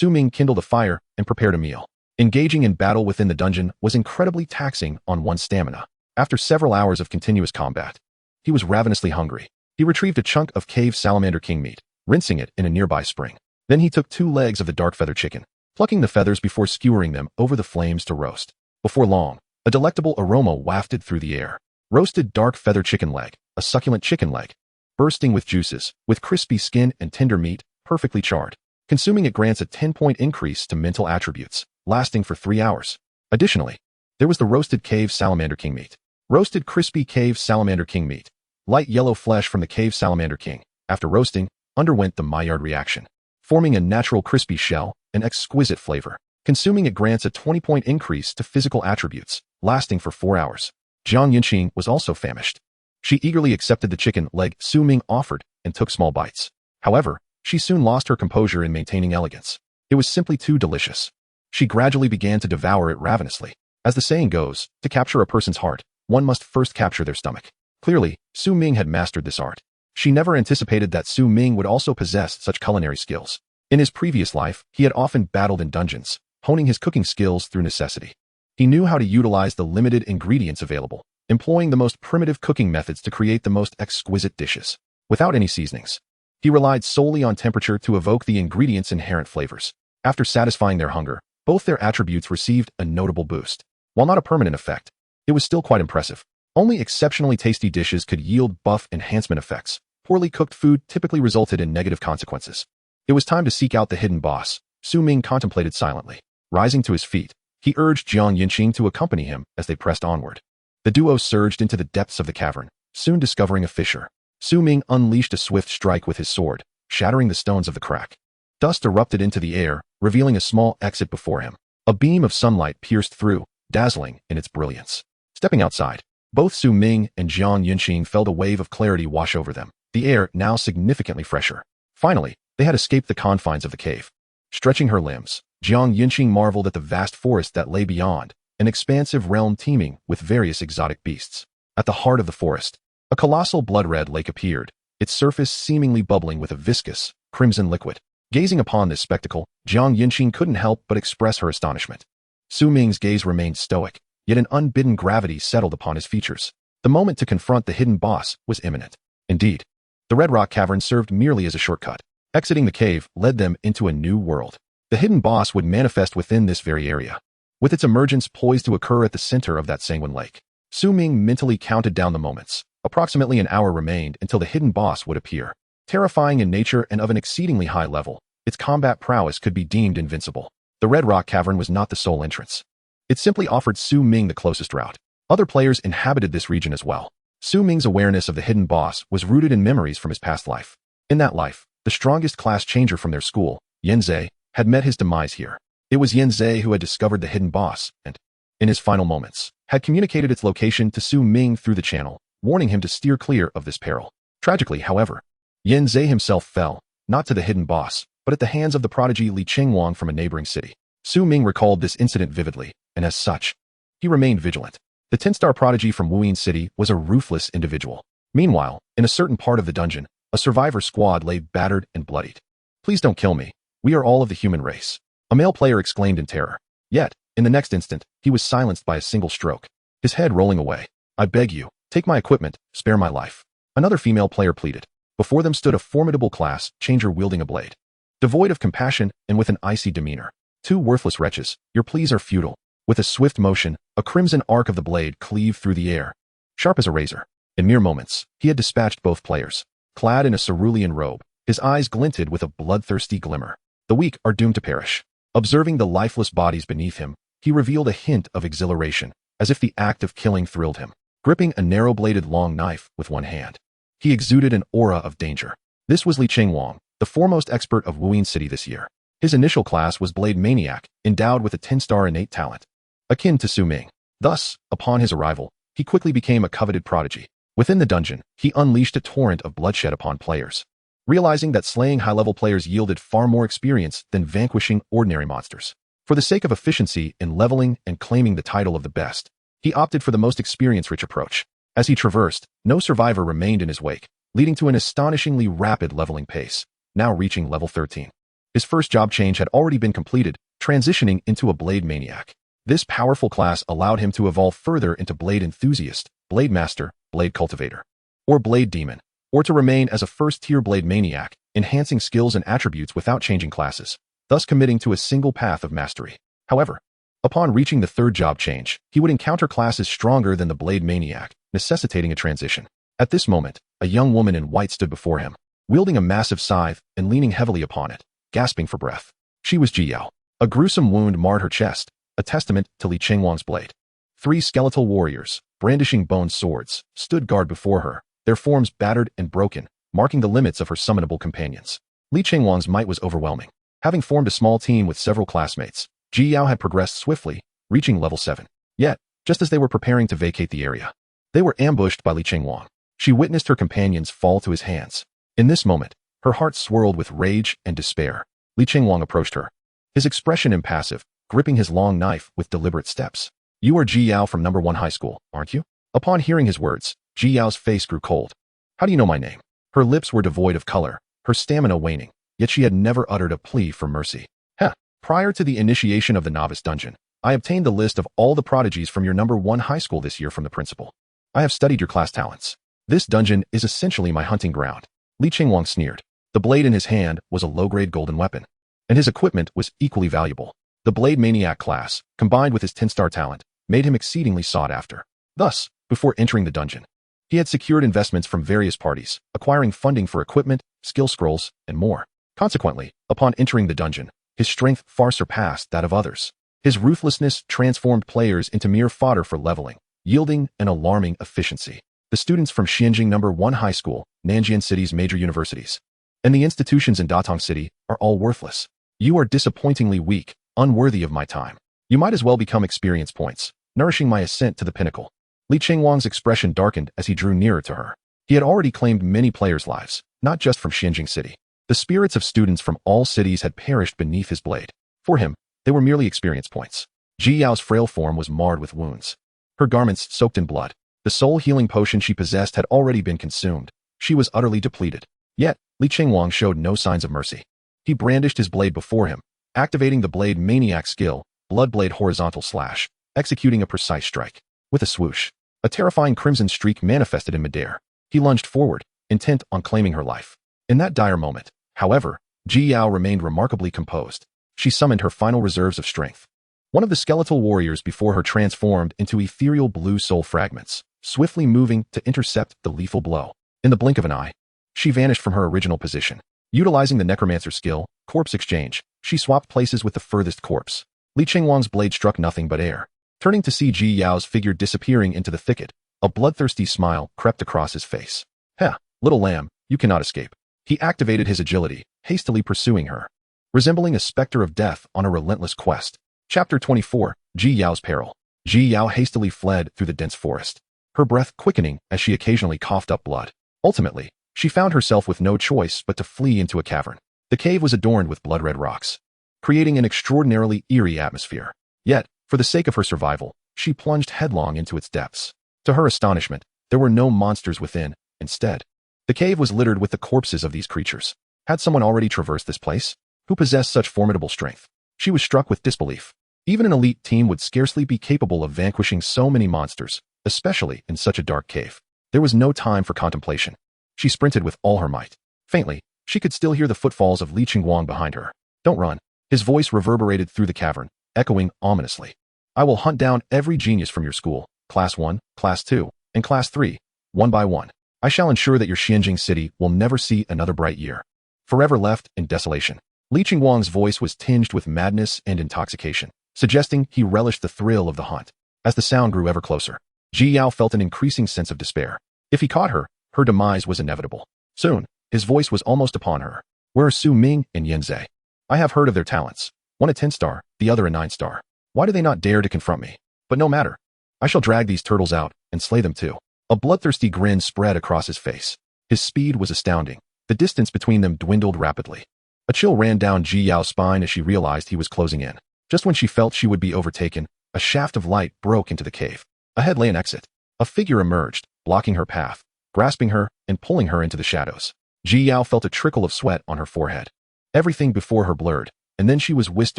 Ming kindled a fire and prepared a meal. Engaging in battle within the dungeon was incredibly taxing on one's stamina. After several hours of continuous combat, he was ravenously hungry. He retrieved a chunk of cave salamander king meat, rinsing it in a nearby spring. Then he took 2 legs of the dark feather chicken, plucking the feathers before skewering them over the flames to roast. Before long, a delectable aroma wafted through the air. Roasted dark feather chicken leg, a succulent chicken leg, bursting with juices, with crispy skin and tender meat, perfectly charred. Consuming it grants a 10-point increase to mental attributes, lasting for 3 hours. Additionally, there was the roasted cave salamander king meat. Roasted crispy cave salamander king meat. Light yellow flesh from the cave salamander king, after roasting, underwent the Maillard reaction, forming a natural crispy shell, an exquisite flavor. Consuming it grants a 20-point increase to physical attributes, lasting for 4 hours. Jiang Yunqing was also famished. She eagerly accepted the chicken leg Ming offered and took small bites. However, she soon lost her composure in maintaining elegance. It was simply too delicious. She gradually began to devour it ravenously. As the saying goes, to capture a person's heart, one must first capture their stomach. Clearly, Ming had mastered this art. She never anticipated that Ming would also possess such culinary skills. In his previous life, he had often battled in dungeons, honing his cooking skills through necessity. He knew how to utilize the limited ingredients available, employing the most primitive cooking methods to create the most exquisite dishes. Without any seasonings, he relied solely on temperature to evoke the ingredients' inherent flavors. After satisfying their hunger, both their attributes received a notable boost. While not a permanent effect, it was still quite impressive. Only exceptionally tasty dishes could yield buff enhancement effects. Poorly cooked food typically resulted in negative consequences. It was time to seek out the hidden boss. Ming contemplated silently. Rising to his feet, He urged Jiang Yinqing to accompany him as they pressed onward. The duo surged into the depths of the cavern, soon discovering a fissure. Su Ming unleashed a swift strike with his sword, shattering the stones of the crack. Dust erupted into the air, revealing a small exit before him. A beam of sunlight pierced through, dazzling in its brilliance. Stepping outside, both Su Ming and Jiang Yinqing felt a wave of clarity wash over them, the air now significantly fresher. Finally, they had escaped the confines of the cave. Stretching her limbs, Jiang Yinqing marveled at the vast forest that lay beyond, an expansive realm teeming with various exotic beasts. At the heart of the forest, a colossal blood-red lake appeared, its surface seemingly bubbling with a viscous, crimson liquid. Gazing upon this spectacle, Jiang Yinqing couldn't help but express her astonishment. Su Ming's gaze remained stoic, yet an unbidden gravity settled upon his features. The moment to confront the hidden boss was imminent. Indeed, the Red Rock Cavern served merely as a shortcut. Exiting the cave led them into a new world. The hidden boss would manifest within this very area, with its emergence poised to occur at the center of that sanguine lake. Su Ming mentally counted down the moments. Approximately an hour remained until the hidden boss would appear. Terrifying in nature and of an exceedingly high level, its combat prowess could be deemed invincible. The Red Rock Cavern was not the sole entrance. It simply offered Su Ming the closest route. Other players inhabited this region as well. Su Ming's awareness of the hidden boss was rooted in memories from his past life. In that life, the strongest class changer from their school, Yanzei, had met his demise here. It was Yanzei who had discovered the hidden boss and, in his final moments, had communicated its location to Su Ming through the channel, warning him to steer clear of this peril. Tragically, however, Yanzei himself fell, not to the hidden boss, but at the hands of the prodigy Li Qingwang from a neighboring city. Su Ming recalled this incident vividly, and as such, he remained vigilant. The 10-star prodigy from Wuyin City was a ruthless individual. Meanwhile, in a certain part of the dungeon, a survivor squad lay battered and bloodied. "Please don't kill me. We are all of the human race," a male player exclaimed in terror. Yet, in the next instant, he was silenced by a single stroke, his head rolling away. "I beg you, take my equipment, spare my life," another female player pleaded. Before them stood a formidable class changer wielding a blade. Devoid of compassion and with an icy demeanor. "Two worthless wretches, your pleas are futile." With a swift motion, a crimson arc of the blade cleaved through the air, sharp as a razor. In mere moments, he had dispatched both players. Clad in a cerulean robe, his eyes glinted with a bloodthirsty glimmer. The weak are doomed to perish. Observing the lifeless bodies beneath him, he revealed a hint of exhilaration, as if the act of killing thrilled him. Gripping a narrow-bladed long knife with one hand, he exuded an aura of danger. This was Li Qingwang, the foremost expert of Wuyin City this year. His initial class was Blade Maniac, endowed with a 10-star innate talent, akin to Su Ming. Thus, upon his arrival, he quickly became a coveted prodigy. Within the dungeon, he unleashed a torrent of bloodshed upon players. Realizing that slaying high-level players yielded far more experience than vanquishing ordinary monsters. For the sake of efficiency in leveling and claiming the title of the best, he opted for the most experience-rich approach. As he traversed, no survivor remained in his wake, leading to an astonishingly rapid leveling pace, now reaching level 13. His first job change had already been completed, transitioning into a Blade Maniac. This powerful class allowed him to evolve further into Blade Enthusiast, Blade Master, Blade Cultivator, or Blade Demon, or to remain as a first-tier Blade Maniac, enhancing skills and attributes without changing classes, thus committing to a single path of mastery. However, upon reaching the third job change, he would encounter classes stronger than the Blade Maniac, necessitating a transition. At this moment, a young woman in white stood before him, wielding a massive scythe and leaning heavily upon it, gasping for breath. She was Ji Yao. A gruesome wound marred her chest, a testament to Li Qingwang's blade. 3 skeletal warriors, brandishing bone swords, stood guard before her, their forms battered and broken, marking the limits of her summonable companions. Li Qingwang's might was overwhelming. Having formed a small team with several classmates, Ji Yao had progressed swiftly, reaching level 7. Yet, just as they were preparing to vacate the area, they were ambushed by Li Qingwang. She witnessed her companions fall to his hands. In this moment, her heart swirled with rage and despair. Li Qingwang approached her, his expression impassive, gripping his long knife with deliberate steps. "You are Ji Yao from No. 1 High School, aren't you?" Upon hearing his words, Ji Yao's face grew cold. "How do you know my name?" Her lips were devoid of color, her stamina waning, yet she had never uttered a plea for mercy. "Heh, prior to the initiation of the novice dungeon, I obtained the list of all the prodigies from your No. 1 High School this year from the principal. I have studied your class talents. This dungeon is essentially my hunting ground." Li Qingwang sneered. The blade in his hand was a low-grade golden weapon, and his equipment was equally valuable. The Blade Maniac class, combined with his 10-star talent, made him exceedingly sought after. Thus, before entering the dungeon, he had secured investments from various parties, acquiring funding for equipment, skill scrolls, and more. Consequently, upon entering the dungeon, his strength far surpassed that of others. His ruthlessness transformed players into mere fodder for leveling, yielding an alarming efficiency. The students from Xianjing No. 1 High School, Nanjian City's major universities, and the institutions in Datong City are all worthless. You are disappointingly weak, unworthy of my time. You might as well become experience points, nourishing my ascent to the pinnacle. Li Qingwang's expression darkened as he drew nearer to her. He had already claimed many players' lives, not just from Xianjing City. The spirits of students from all cities had perished beneath his blade. For him, they were merely experience points. Ji Yao's frail form was marred with wounds. Her garments soaked in blood. The soul-healing potion she possessed had already been consumed. She was utterly depleted. Yet, Li Qingwang showed no signs of mercy. He brandished his blade before him, activating the blade maniac skill, Bloodblade Horizontal Slash, executing a precise strike. With a swoosh, a terrifying crimson streak manifested in midair. He lunged forward, intent on claiming her life. In that dire moment, however, Ji Yao remained remarkably composed. She summoned her final reserves of strength. One of the skeletal warriors before her transformed into ethereal blue soul fragments, swiftly moving to intercept the lethal blow. In the blink of an eye, she vanished from her original position. Utilizing the necromancer skill, Corpse Exchange, she swapped places with the furthest corpse. Li Qingwang's blade struck nothing but air. Turning to see Ji Yao's figure disappearing into the thicket, a bloodthirsty smile crept across his face. Heh, little lamb, you cannot escape. He activated his agility, hastily pursuing her, resembling a specter of death on a relentless quest. Chapter 24, Ji Yao's Peril. Ji Yao hastily fled through the dense forest, her breath quickening as she occasionally coughed up blood. Ultimately, she found herself with no choice but to flee into a cavern. The cave was adorned with blood-red rocks, creating an extraordinarily eerie atmosphere. Yet, for the sake of her survival, she plunged headlong into its depths. To her astonishment, there were no monsters within. Instead, the cave was littered with the corpses of these creatures. Had someone already traversed this place? Who possessed such formidable strength? She was struck with disbelief. Even an elite team would scarcely be capable of vanquishing so many monsters, especially in such a dark cave. There was no time for contemplation. She sprinted with all her might. Faintly, she could still hear the footfalls of Li Qingwang behind her. Don't run. His voice reverberated through the cavern, echoing ominously. I will hunt down every genius from your school, Class 1, Class 2, and Class 3, one by one. I shall ensure that your Xianjing City will never see another bright year. Forever left in desolation. Li Qingwang's voice was tinged with madness and intoxication, suggesting he relished the thrill of the hunt. As the sound grew ever closer, Ji Yao felt an increasing sense of despair. If he caught her, her demise was inevitable. Soon, his voice was almost upon her. Where are Su Ming and Yanzhe? I have heard of their talents. One a 10-star, the other a 9-star. Why do they not dare to confront me? But no matter. I shall drag these turtles out and slay them too. A bloodthirsty grin spread across his face. His speed was astounding. The distance between them dwindled rapidly. A chill ran down Ji Yao's spine as she realized he was closing in. Just when she felt she would be overtaken, a shaft of light broke into the cave. Ahead lay an exit. A figure emerged, blocking her path, grasping her and pulling her into the shadows. Ji Yao felt a trickle of sweat on her forehead. Everything before her blurred, and then she was whisked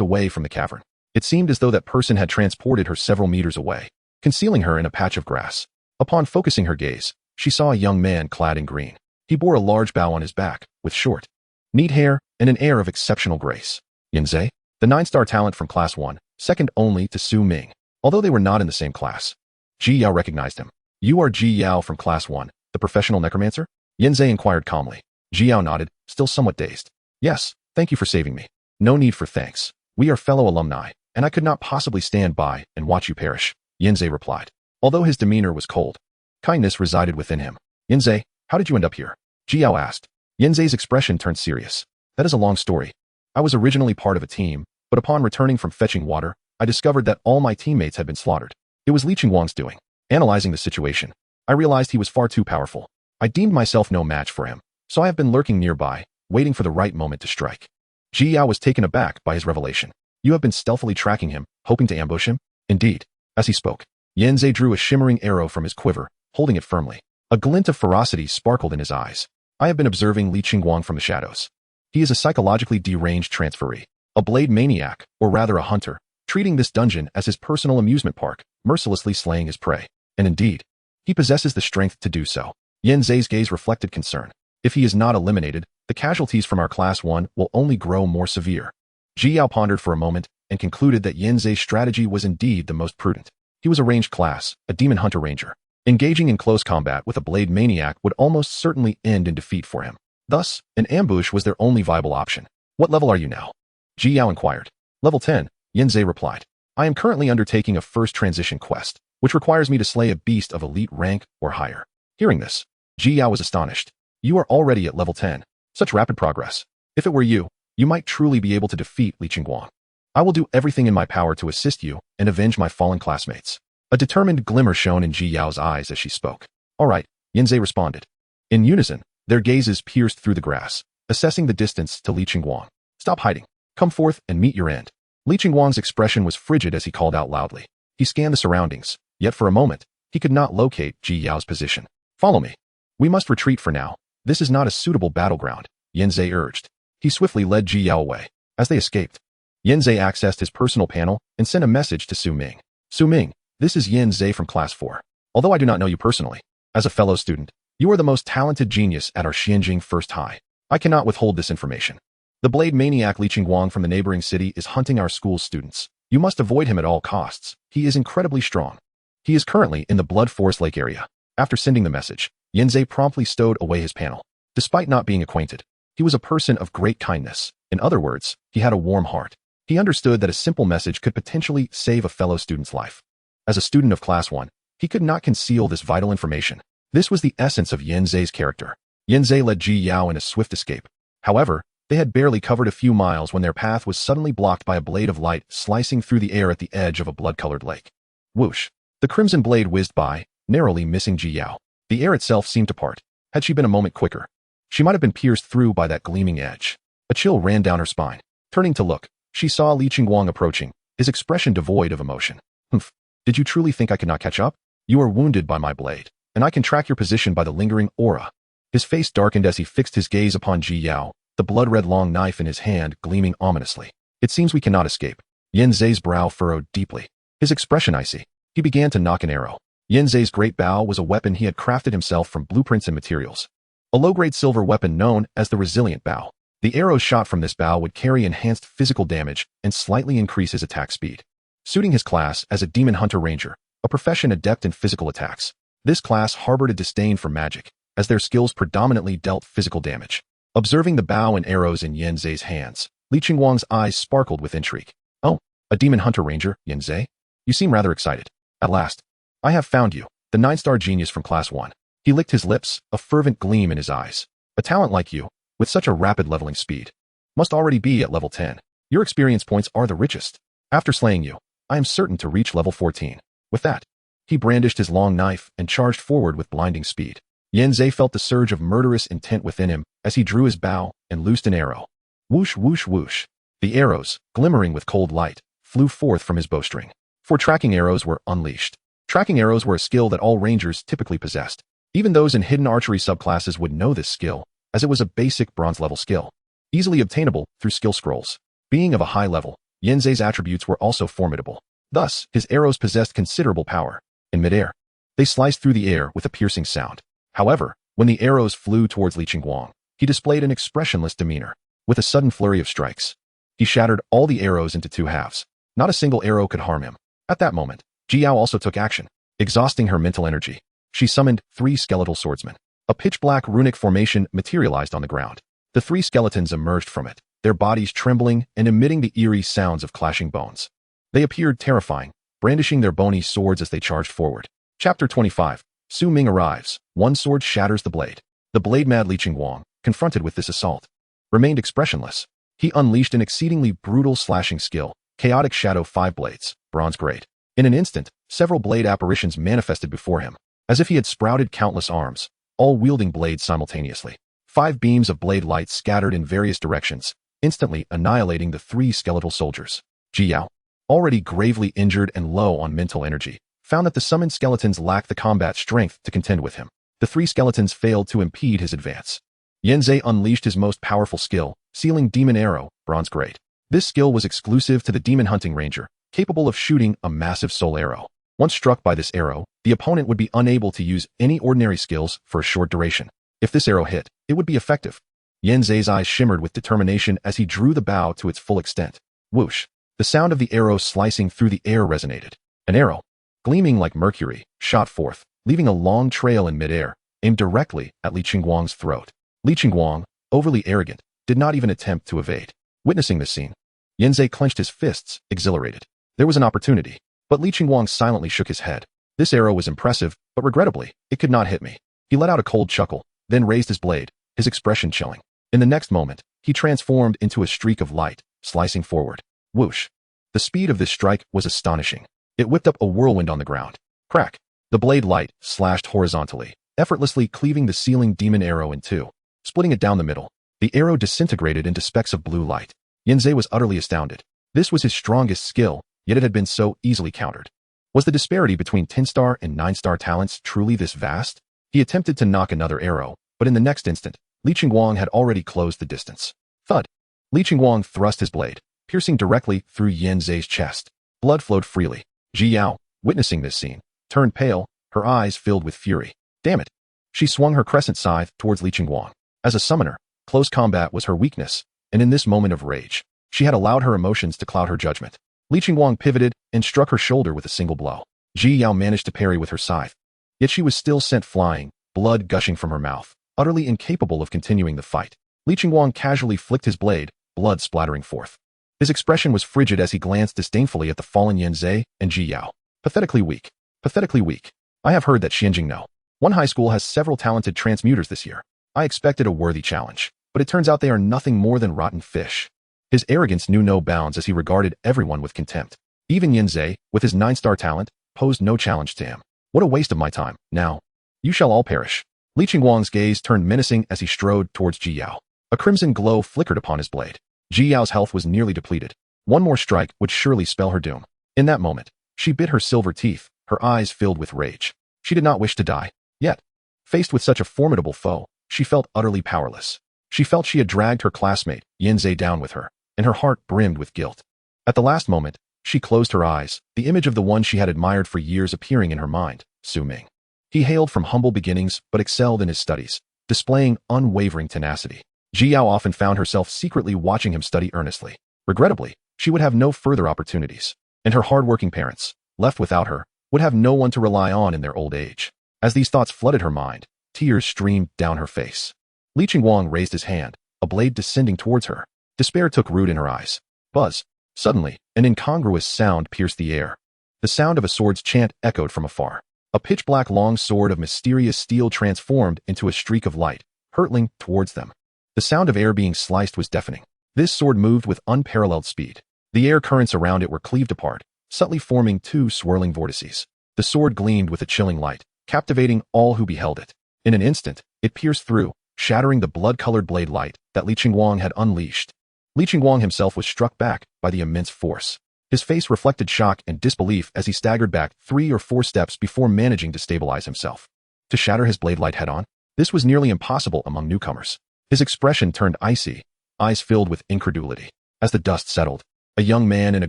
away from the cavern. It seemed as though that person had transported her several meters away, concealing her in a patch of grass. Upon focusing her gaze, she saw a young man clad in green. He bore a large bow on his back, with short, neat hair and an air of exceptional grace. Yanzhe, the 9-star talent from Class 1, second only to Su Ming. Although they were not in the same class, Ji Yao recognized him. You are Ji Yao from Class 1, the professional necromancer? Yanzhe inquired calmly. Ji Yao nodded, still somewhat dazed. Yes, thank you for saving me. No need for thanks. We are fellow alumni, and I could not possibly stand by and watch you perish, Yanzhe replied. Although his demeanor was cold, kindness resided within him. Yanzhe, how did you end up here? Ji Yao asked. Yanzhe's expression turned serious. That is a long story. I was originally part of a team, but upon returning from fetching water, I discovered that all my teammates had been slaughtered. It was Li Qingwang's doing. Analyzing the situation, I realized he was far too powerful. I deemed myself no match for him, so I have been lurking nearby, waiting for the right moment to strike. Ji Yao was taken aback by his revelation. You have been stealthily tracking him, hoping to ambush him? Indeed. As he spoke, Yanzhe drew a shimmering arrow from his quiver, holding it firmly. A glint of ferocity sparkled in his eyes. I have been observing Li Qingwang from the shadows. He is a psychologically deranged transferee, a blade maniac, or rather a hunter, treating this dungeon as his personal amusement park, mercilessly slaying his prey. And indeed, he possesses the strength to do so. Yanzhe's gaze reflected concern. If he is not eliminated, the casualties from our Class 1 will only grow more severe. Ji Yao pondered for a moment and concluded that Yanzhe's strategy was indeed the most prudent. He was a ranged class, a demon hunter ranger. Engaging in close combat with a blade maniac would almost certainly end in defeat for him. Thus, an ambush was their only viable option. What level are you now? Ji Yao inquired. Level 10, Yanzhe replied. I am currently undertaking a first transition quest, which requires me to slay a beast of elite rank or higher. Hearing this, Ji Yao was astonished. You are already at level 10. Such rapid progress. If it were you, you might truly be able to defeat Li Qingguang. I will do everything in my power to assist you and avenge my fallen classmates. A determined glimmer shone in Ji Yao's eyes as she spoke. All right, Yanzei responded. In unison, their gazes pierced through the grass, assessing the distance to Li Qingguang. Stop hiding. Come forth and meet your end. Li Qingguang's expression was frigid as he called out loudly. He scanned the surroundings, yet for a moment, he could not locate Ji Yao's position. Follow me. We must retreat for now. This is not a suitable battleground, Yanzei urged. He swiftly led Ji Yao away. As they escaped, Yanzei accessed his personal panel and sent a message to Su Ming. Su Ming, this is Yanzei from Class 4. Although I do not know you personally, as a fellow student, you are the most talented genius at our Xianjing First High. I cannot withhold this information. The blade maniac Li Qingguang from the neighboring city is hunting our school's students. You must avoid him at all costs. He is incredibly strong. He is currently in the Blood Forest Lake area. After sending the message, Yanzei promptly stowed away his panel. Despite not being acquainted, he was a person of great kindness. In other words, he had a warm heart. He understood that a simple message could potentially save a fellow student's life. As a student of Class 1, he could not conceal this vital information. This was the essence of Yanzei's character. Yanzei led Ji Yao in a swift escape. However, they had barely covered a few miles when their path was suddenly blocked by a blade of light slicing through the air at the edge of a blood-colored lake. Whoosh! The crimson blade whizzed by, narrowly missing Ji Yao. The air itself seemed to part. Had she been a moment quicker, she might have been pierced through by that gleaming edge. A chill ran down her spine. Turning to look, she saw Li Qingguang approaching, his expression devoid of emotion. Humph! Did you truly think I could not catch up? You are wounded by my blade, and I can track your position by the lingering aura. His face darkened as he fixed his gaze upon Ji Yao, the blood-red long knife in his hand gleaming ominously. It seems we cannot escape. Yanzei's brow furrowed deeply. His expression icy. He began to nock an arrow. Yanzei's great bow was a weapon he had crafted himself from blueprints and materials. A low-grade silver weapon known as the resilient bow. The arrows shot from this bow would carry enhanced physical damage and slightly increase his attack speed. Suiting his class as a demon hunter ranger, a profession adept in physical attacks, this class harbored a disdain for magic, as their skills predominantly dealt physical damage. Observing the bow and arrows in Yanzei's hands, Li Qingguang's eyes sparkled with intrigue. Oh, a demon hunter ranger, Yanzei? You seem rather excited. At last, I have found you, the 9-star genius from Class 1. He licked his lips, a fervent gleam in his eyes. A talent like you, with such a rapid leveling speed, must already be at level 10. Your experience points are the richest. After slaying you, I am certain to reach level 14. With that, he brandished his long knife and charged forward with blinding speed. Yanzei felt the surge of murderous intent within him as he drew his bow and loosed an arrow. Whoosh, whoosh, whoosh. The arrows, glimmering with cold light, flew forth from his bowstring. For tracking arrows were unleashed. Tracking arrows were a skill that all rangers typically possessed. Even those in hidden archery subclasses would know this skill, as it was a basic bronze-level skill, easily obtainable through skill scrolls. Being of a high level, Yanzei's attributes were also formidable. Thus, his arrows possessed considerable power. In midair, they sliced through the air with a piercing sound. However, when the arrows flew towards Li Qingguang, he displayed an expressionless demeanor. With a sudden flurry of strikes, he shattered all the arrows into 2 halves. Not a single arrow could harm him. At that moment, Ji Yao also took action. Exhausting her mental energy, she summoned 3 skeletal swordsmen. A pitch-black runic formation materialized on the ground. The 3 skeletons emerged from it, their bodies trembling and emitting the eerie sounds of clashing bones. They appeared terrifying, brandishing their bony swords as they charged forward. Chapter 25. Su Ming arrives. One sword shatters the blade. The blade-mad Li Qingguang, confronted with this assault, remained expressionless. He unleashed an exceedingly brutal slashing skill, Chaotic Shadow 5 blades, bronze grade. In an instant, several blade apparitions manifested before him, as if he had sprouted countless arms, all wielding blades simultaneously. 5 beams of blade light scattered in various directions, instantly annihilating the 3 skeletal soldiers. Ji Yao, already gravely injured and low on mental energy, found that the summoned skeletons lacked the combat strength to contend with him. The 3 skeletons failed to impede his advance. Yanzei unleashed his most powerful skill, Sealing Demon Arrow, bronze grade. This skill was exclusive to the demon hunting ranger, capable of shooting a massive soul arrow. Once struck by this arrow, the opponent would be unable to use any ordinary skills for a short duration. If this arrow hit, it would be effective. Yanzei's eyes shimmered with determination as he drew the bow to its full extent. Whoosh! The sound of the arrow slicing through the air resonated. An arrow, gleaming like mercury, shot forth, leaving a long trail in midair, aimed directly at Li Qingguang's throat. Li Qingguang, overly arrogant, did not even attempt to evade. Witnessing this scene, Yanzei clenched his fists, exhilarated. There was an opportunity, but Li Qingguang silently shook his head. This arrow was impressive, but regrettably, it could not hit me. He let out a cold chuckle, then raised his blade, his expression chilling. In the next moment, he transformed into a streak of light, slicing forward. Whoosh! The speed of this strike was astonishing. It whipped up a whirlwind on the ground. Crack! The blade light slashed horizontally, effortlessly cleaving the ceiling demon arrow in two, splitting it down the middle. The arrow disintegrated into specks of blue light. Yanzei was utterly astounded. This was his strongest skill, yet it had been so easily countered. Was the disparity between 10-star and 9-star talents truly this vast? He attempted to knock another arrow, but in the next instant, Li Qingguang had already closed the distance. Thud! Li Qingguang thrust his blade, piercing directly through Yanzei's chest. Blood flowed freely. Ji Yao, witnessing this scene, turned pale, her eyes filled with fury. Damn it! She swung her crescent scythe towards Li Qingguang. As a summoner, close combat was her weakness, and in this moment of rage, she had allowed her emotions to cloud her judgment. Li Qingguang pivoted and struck her shoulder with a single blow. Ji Yao managed to parry with her scythe. Yet she was still sent flying, blood gushing from her mouth, utterly incapable of continuing the fight. Li Qingguang casually flicked his blade, blood splattering forth. His expression was frigid as he glanced disdainfully at the fallen Yanzei and Ji Yao. Pathetically weak. Pathetically weak. I have heard that Xianjing No. One high school has several talented transmuters this year. I expected a worthy challenge, but it turns out they are nothing more than rotten fish. His arrogance knew no bounds as he regarded everyone with contempt. Even Yanzei, with his 9-star talent, posed no challenge to him. What a waste of my time. Now, you shall all perish. Li Qingguang's gaze turned menacing as he strode towards Ji Yao. A crimson glow flickered upon his blade. Ji Yao's health was nearly depleted. One more strike would surely spell her doom. In that moment, she bit her silver teeth, her eyes filled with rage. She did not wish to die. Yet, faced with such a formidable foe, she felt utterly powerless. She felt she had dragged her classmate, Yanzei, down with her, and her heart brimmed with guilt. At the last moment, she closed her eyes, the image of the one she had admired for years appearing in her mind, Ming. He hailed from humble beginnings but excelled in his studies, displaying unwavering tenacity. Ji Yao often found herself secretly watching him study earnestly. Regrettably, she would have no further opportunities, and her hard-working parents, left without her, would have no one to rely on in their old age. As these thoughts flooded her mind, tears streamed down her face. Li Qingguang raised his hand, a blade descending towards her. Despair took root in her eyes. Buzz! Suddenly, an incongruous sound pierced the air. The sound of a sword's chant echoed from afar. A pitch-black long sword of mysterious steel transformed into a streak of light, hurtling towards them. The sound of air being sliced was deafening. This sword moved with unparalleled speed. The air currents around it were cleaved apart, subtly forming two swirling vortices. The sword gleamed with a chilling light, captivating all who beheld it. In an instant, it pierced through, shattering the blood-colored blade light that Li Qingguang had unleashed. Li Qingguang himself was struck back by the immense force. His face reflected shock and disbelief as he staggered back 3 or 4 steps before managing to stabilize himself. To shatter his blade light head-on? This was nearly impossible among newcomers. His expression turned icy, eyes filled with incredulity. As the dust settled, a young man in a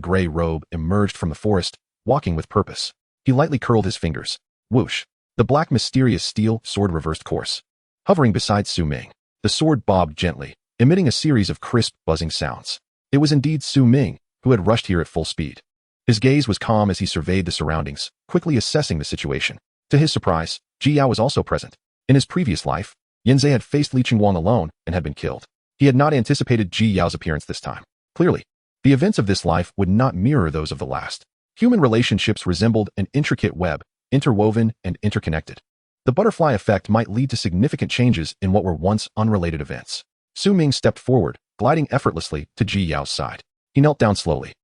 gray robe emerged from the forest, walking with purpose. He lightly curled his fingers. Whoosh! The black mysterious steel sword reversed course. Hovering beside Ming, the sword bobbed gently, emitting a series of crisp, buzzing sounds. It was indeed Ming, who had rushed here at full speed. His gaze was calm as he surveyed the surroundings, quickly assessing the situation. To his surprise, Ji Yao was also present. In his previous life, Yanzei had faced Li Qingguang alone and had been killed. He had not anticipated Ji Yao's appearance this time. Clearly, the events of this life would not mirror those of the last. Human relationships resembled an intricate web, interwoven and interconnected. The butterfly effect might lead to significant changes in what were once unrelated events. Ming stepped forward, gliding effortlessly to Ji Yao's side. He knelt down slowly.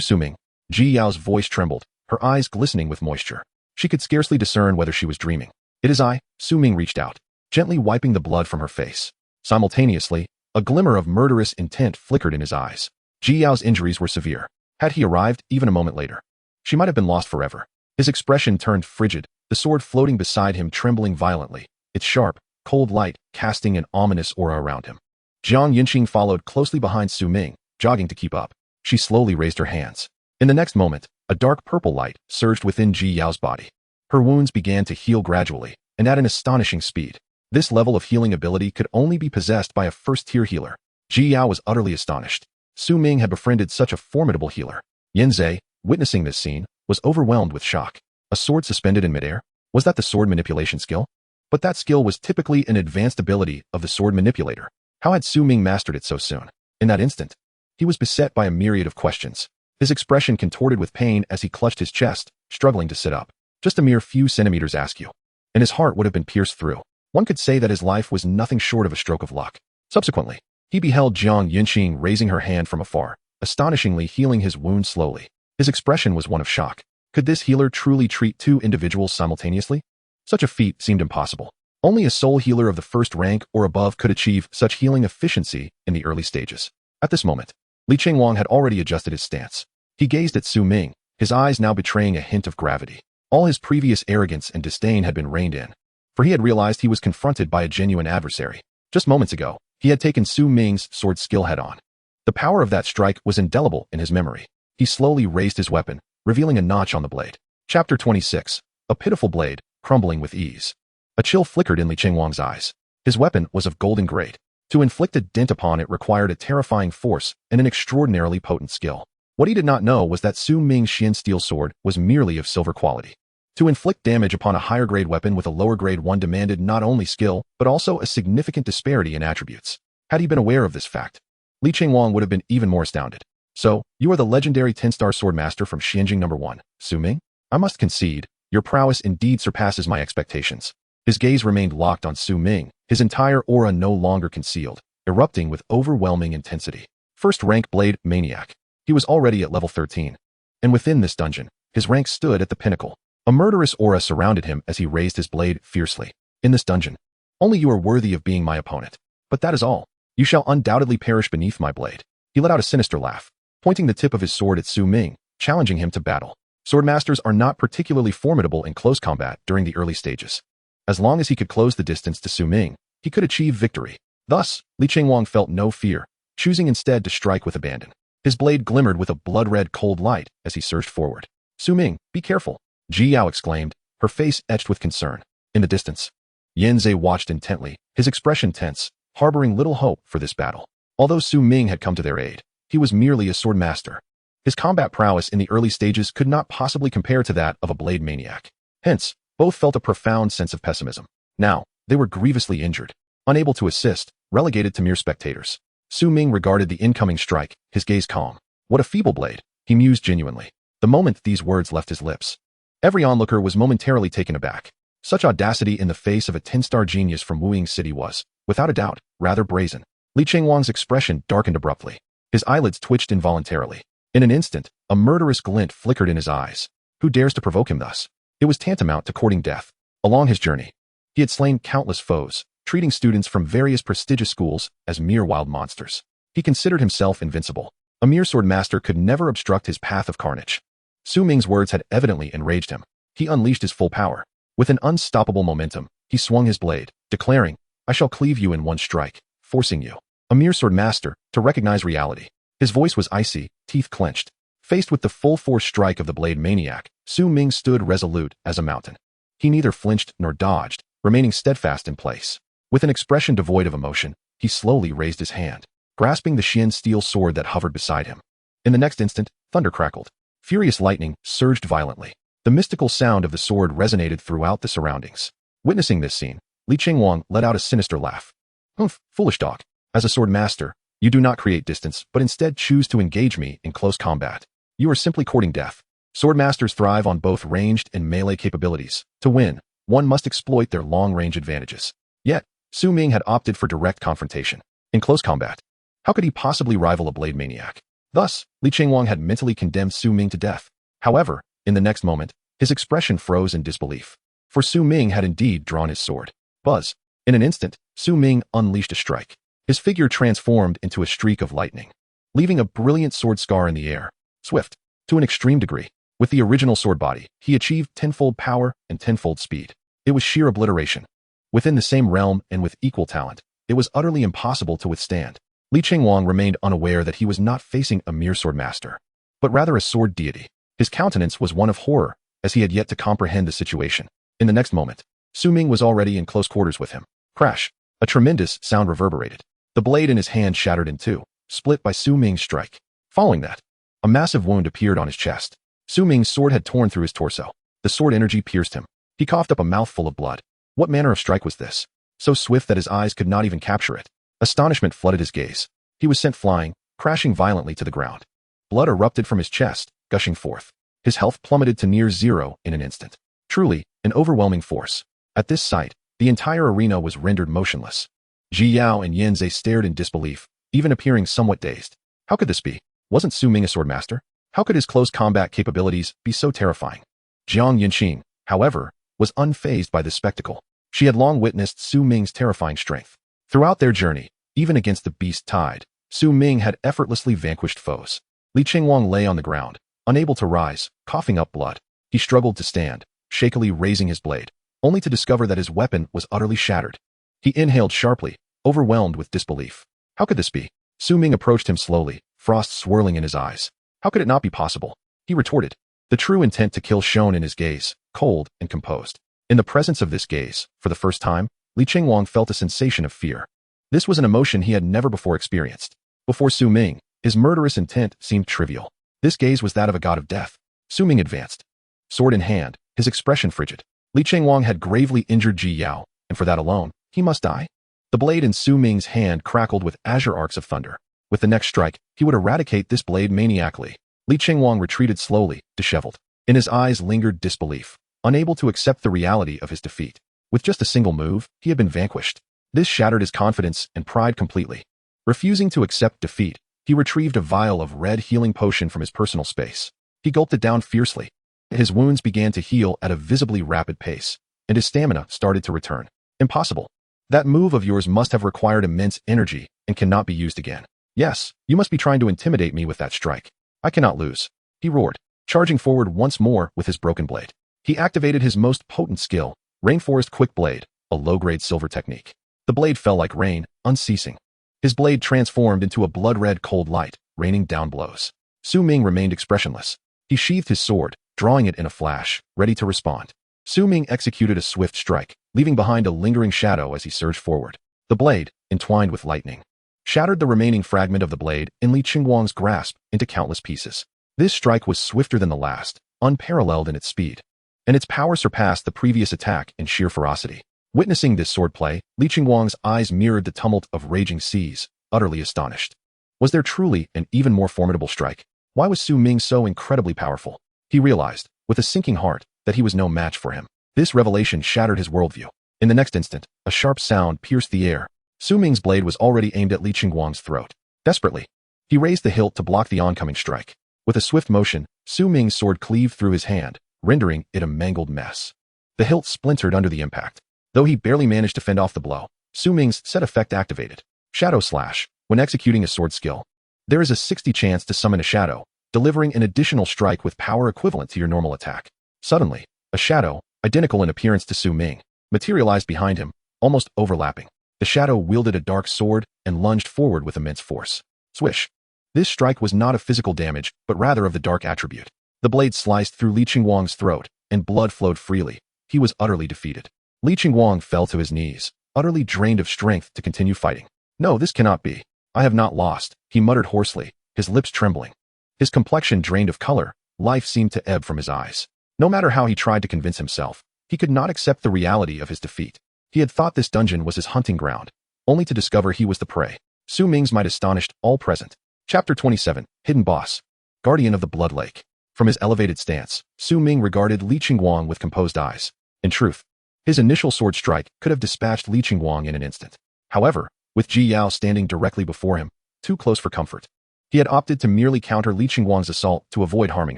Ming. Ji Yao's voice trembled, her eyes glistening with moisture. She could scarcely discern whether she was dreaming. It is I. Ming reached out, gently wiping the blood from her face. Simultaneously, a glimmer of murderous intent flickered in his eyes. Ji Yao's injuries were severe. Had he arrived even a moment later, she might have been lost forever. His expression turned frigid, the sword floating beside him trembling violently, its sharp, cold light casting an ominous aura around him. Jiang Yinqing followed closely behind Ming, jogging to keep up. She slowly raised her hands. In the next moment, a dark purple light surged within Ji Yao's body. Her wounds began to heal gradually, and at an astonishing speed. This level of healing ability could only be possessed by a first-tier healer. Ji Yao was utterly astonished. Ming had befriended such a formidable healer. Yanzei, witnessing this scene, was overwhelmed with shock. A sword suspended in midair? Was that the sword manipulation skill? But that skill was typically an advanced ability of the sword manipulator. How had Ming mastered it so soon? In that instant, he was beset by a myriad of questions. his expression contorted with pain as he clutched his chest, struggling to sit up. Just a mere few centimeters, ask you. And his heart would have been pierced through. One could say that his life was nothing short of a stroke of luck. Subsequently, he beheld Jiang Yunqing raising her hand from afar, astonishingly healing his wound slowly. His expression was one of shock. Could this healer truly treat two individuals simultaneously? Such a feat seemed impossible. Only a soul healer of the first rank or above could achieve such healing efficiency in the early stages. At this moment, Li Qingwang had already adjusted his stance. He gazed at Su Ming, his eyes now betraying a hint of gravity. All his previous arrogance and disdain had been reined in, for he had realized he was confronted by a genuine adversary. Just moments ago, he had taken Su Ming's sword skill head-on. The power of that strike was indelible in his memory. He slowly raised his weapon, revealing a notch on the blade. Chapter 26. A pitiful blade, crumbling with ease. A chill flickered in Li Qingwang's eyes. His weapon was of golden grade. To inflict a dent upon it required a terrifying force and an extraordinarily potent skill. What he did not know was that Su Ming's Xian steel sword was merely of silver quality. To inflict damage upon a higher grade weapon with a lower grade one demanded not only skill, but also a significant disparity in attributes. Had he been aware of this fact, Li Qingwang would have been even more astounded. So, you are the legendary 10-star sword master from Xianjing No. 1, Su Ming? I must concede, your prowess indeed surpasses my expectations. His gaze remained locked on Su Ming, his entire aura no longer concealed, erupting with overwhelming intensity. First rank blade maniac. He was already at level 13. And within this dungeon, his rank stood at the pinnacle. A murderous aura surrounded him as he raised his blade fiercely. In this dungeon, only you are worthy of being my opponent. But that is all. You shall undoubtedly perish beneath my blade. He let out a sinister laugh, pointing the tip of his sword at Su Ming, challenging him to battle. Swordmasters are not particularly formidable in close combat during the early stages. As long as he could close the distance to Su Ming, he could achieve victory. Thus, Li Qingwang felt no fear, choosing instead to strike with abandon. His blade glimmered with a blood-red cold light as he surged forward. Su Ming, be careful, Ji Yao exclaimed, her face etched with concern. In the distance, Yan Zhe watched intently, his expression tense, harboring little hope for this battle. Although Su Ming had come to their aid, he was merely a sword master. His combat prowess in the early stages could not possibly compare to that of a blade maniac. Hence, both felt a profound sense of pessimism. Now, they were grievously injured, unable to assist, relegated to mere spectators. Su Ming regarded the incoming strike, his gaze calm. What a feeble blade, he mused genuinely. The moment these words left his lips, every onlooker was momentarily taken aback. Such audacity in the face of a 10-star genius from Wuying City was, without a doubt, rather brazen. Li Qingwang's expression darkened abruptly. His eyelids twitched involuntarily. In an instant, a murderous glint flickered in his eyes. Who dares to provoke him thus? It was tantamount to courting death. Along his journey, he had slain countless foes, treating students from various prestigious schools as mere wild monsters. He considered himself invincible. A mere sword master could never obstruct his path of carnage. Su Ming's words had evidently enraged him. He unleashed his full power. With an unstoppable momentum, he swung his blade, declaring, I shall cleave you in one strike, forcing you, a mere sword master, to recognize reality. His voice was icy, teeth clenched. Faced with the full force strike of the blade maniac, Su Ming stood resolute as a mountain. He neither flinched nor dodged, remaining steadfast in place. With an expression devoid of emotion, he slowly raised his hand, grasping the Xian steel sword that hovered beside him. In the next instant, thunder crackled. Furious lightning surged violently. The mystical sound of the sword resonated throughout the surroundings. Witnessing this scene, Li Qingwang let out a sinister laugh. Humph, foolish dog. As a sword master, you do not create distance, but instead choose to engage me in close combat. You are simply courting death. Swordmasters thrive on both ranged and melee capabilities. To win, one must exploit their long-range advantages. Yet, Su Ming had opted for direct confrontation. In close combat, how could he possibly rival a blade maniac? Thus, Li Qingwang had mentally condemned Su Ming to death. However, in the next moment, his expression froze in disbelief. For Su Ming had indeed drawn his sword. Buzz. In an instant, Su Ming unleashed a strike. His figure transformed into a streak of lightning, leaving a brilliant sword scar in the air. Swift, to an extreme degree. With the original sword body, he achieved tenfold power and tenfold speed. It was sheer obliteration. Within the same realm and with equal talent, it was utterly impossible to withstand. Li Qingwang remained unaware that he was not facing a mere sword master, but rather a sword deity. His countenance was one of horror, as he had yet to comprehend the situation. In the next moment, Su Ming was already in close quarters with him. Crash! A tremendous sound reverberated. The blade in his hand shattered in two, split by Su Ming's strike. Following that, a massive wound appeared on his chest. Su Ming's sword had torn through his torso. The sword energy pierced him. He coughed up a mouthful of blood. What manner of strike was this? So swift that his eyes could not even capture it. Astonishment flooded his gaze. He was sent flying, crashing violently to the ground. Blood erupted from his chest, gushing forth. His health plummeted to near zero in an instant. Truly, an overwhelming force. At this sight, the entire arena was rendered motionless. Ji Yao and Yanzei stared in disbelief, even appearing somewhat dazed. How could this be? Wasn't Su Ming a swordmaster? How could his close combat capabilities be so terrifying? Jiang Yanqing, however, was unfazed by this spectacle. She had long witnessed Su Ming's terrifying strength. Throughout their journey, even against the beast tide, Su Ming had effortlessly vanquished foes. Li Qingwang lay on the ground, unable to rise, coughing up blood. He struggled to stand, shakily raising his blade, only to discover that his weapon was utterly shattered. He inhaled sharply, overwhelmed with disbelief. How could this be? Su Ming approached him slowly, frost swirling in his eyes. How could it not be possible? He retorted. The true intent to kill shone in his gaze, cold and composed. In the presence of this gaze, for the first time, Li Qingwang felt a sensation of fear. This was an emotion he had never before experienced. Before Su Ming, his murderous intent seemed trivial. This gaze was that of a god of death. Su Ming advanced. Sword in hand, his expression frigid. Li Qingwang had gravely injured Ji Yao, and for that alone, he must die? The blade in Su Ming's hand crackled with azure arcs of thunder. With the next strike, he would eradicate this blade maniacally. Li Qingwang retreated slowly, disheveled. In his eyes lingered disbelief, unable to accept the reality of his defeat. With just a single move, he had been vanquished. This shattered his confidence and pride completely. Refusing to accept defeat, he retrieved a vial of red healing potion from his personal space. He gulped it down fiercely. His wounds began to heal at a visibly rapid pace, and his stamina started to return. Impossible. That move of yours must have required immense energy and cannot be used again. Yes, you must be trying to intimidate me with that strike. I cannot lose. He roared, charging forward once more with his broken blade. He activated his most potent skill, Rainforest Quick Blade, a low-grade silver technique. The blade fell like rain, unceasing. His blade transformed into a blood-red cold light, raining down blows. Su Ming remained expressionless. He sheathed his sword, drawing it in a flash, ready to respond. Su Ming executed a swift strike, leaving behind a lingering shadow as he surged forward. The blade, entwined with lightning, shattered the remaining fragment of the blade in Li Qingwang's grasp into countless pieces. This strike was swifter than the last, unparalleled in its speed, and its power surpassed the previous attack in sheer ferocity. Witnessing this swordplay, Li Qingwang's eyes mirrored the tumult of raging seas, utterly astonished. Was there truly an even more formidable strike? Why was Su Ming so incredibly powerful? He realized, with a sinking heart, that he was no match for him. This revelation shattered his worldview. In the next instant, a sharp sound pierced the air. Su Ming's blade was already aimed at Li Qingwang's throat. Desperately, he raised the hilt to block the oncoming strike. With a swift motion, Su Ming's sword cleaved through his hand, rendering it a mangled mess. The hilt splintered under the impact. Though he barely managed to fend off the blow, Su Ming's set effect activated. Shadow Slash. When executing a sword skill, there is a 60% chance to summon a shadow, delivering an additional strike with power equivalent to your normal attack. Suddenly, a shadow, identical in appearance to Su Ming, materialized behind him, almost overlapping. The shadow wielded a dark sword and lunged forward with immense force. Swish. This strike was not of physical damage, but rather of the dark attribute. The blade sliced through Li Qingwang's throat, and blood flowed freely. He was utterly defeated. Li Qingwang fell to his knees, utterly drained of strength to continue fighting. No, this cannot be. I have not lost, he muttered hoarsely, his lips trembling. His complexion drained of color, life seemed to ebb from his eyes. No matter how he tried to convince himself, he could not accept the reality of his defeat. He had thought this dungeon was his hunting ground, only to discover he was the prey. Su Ming's might astonished all present. Chapter 27, Hidden Boss. Guardian of the Blood Lake. From his elevated stance, Su Ming regarded Li Qingwang with composed eyes. In truth, his initial sword strike could have dispatched Li Qingwang in an instant. However, with Ji Yao standing directly before him, too close for comfort, he had opted to merely counter Li Qingwang's assault to avoid harming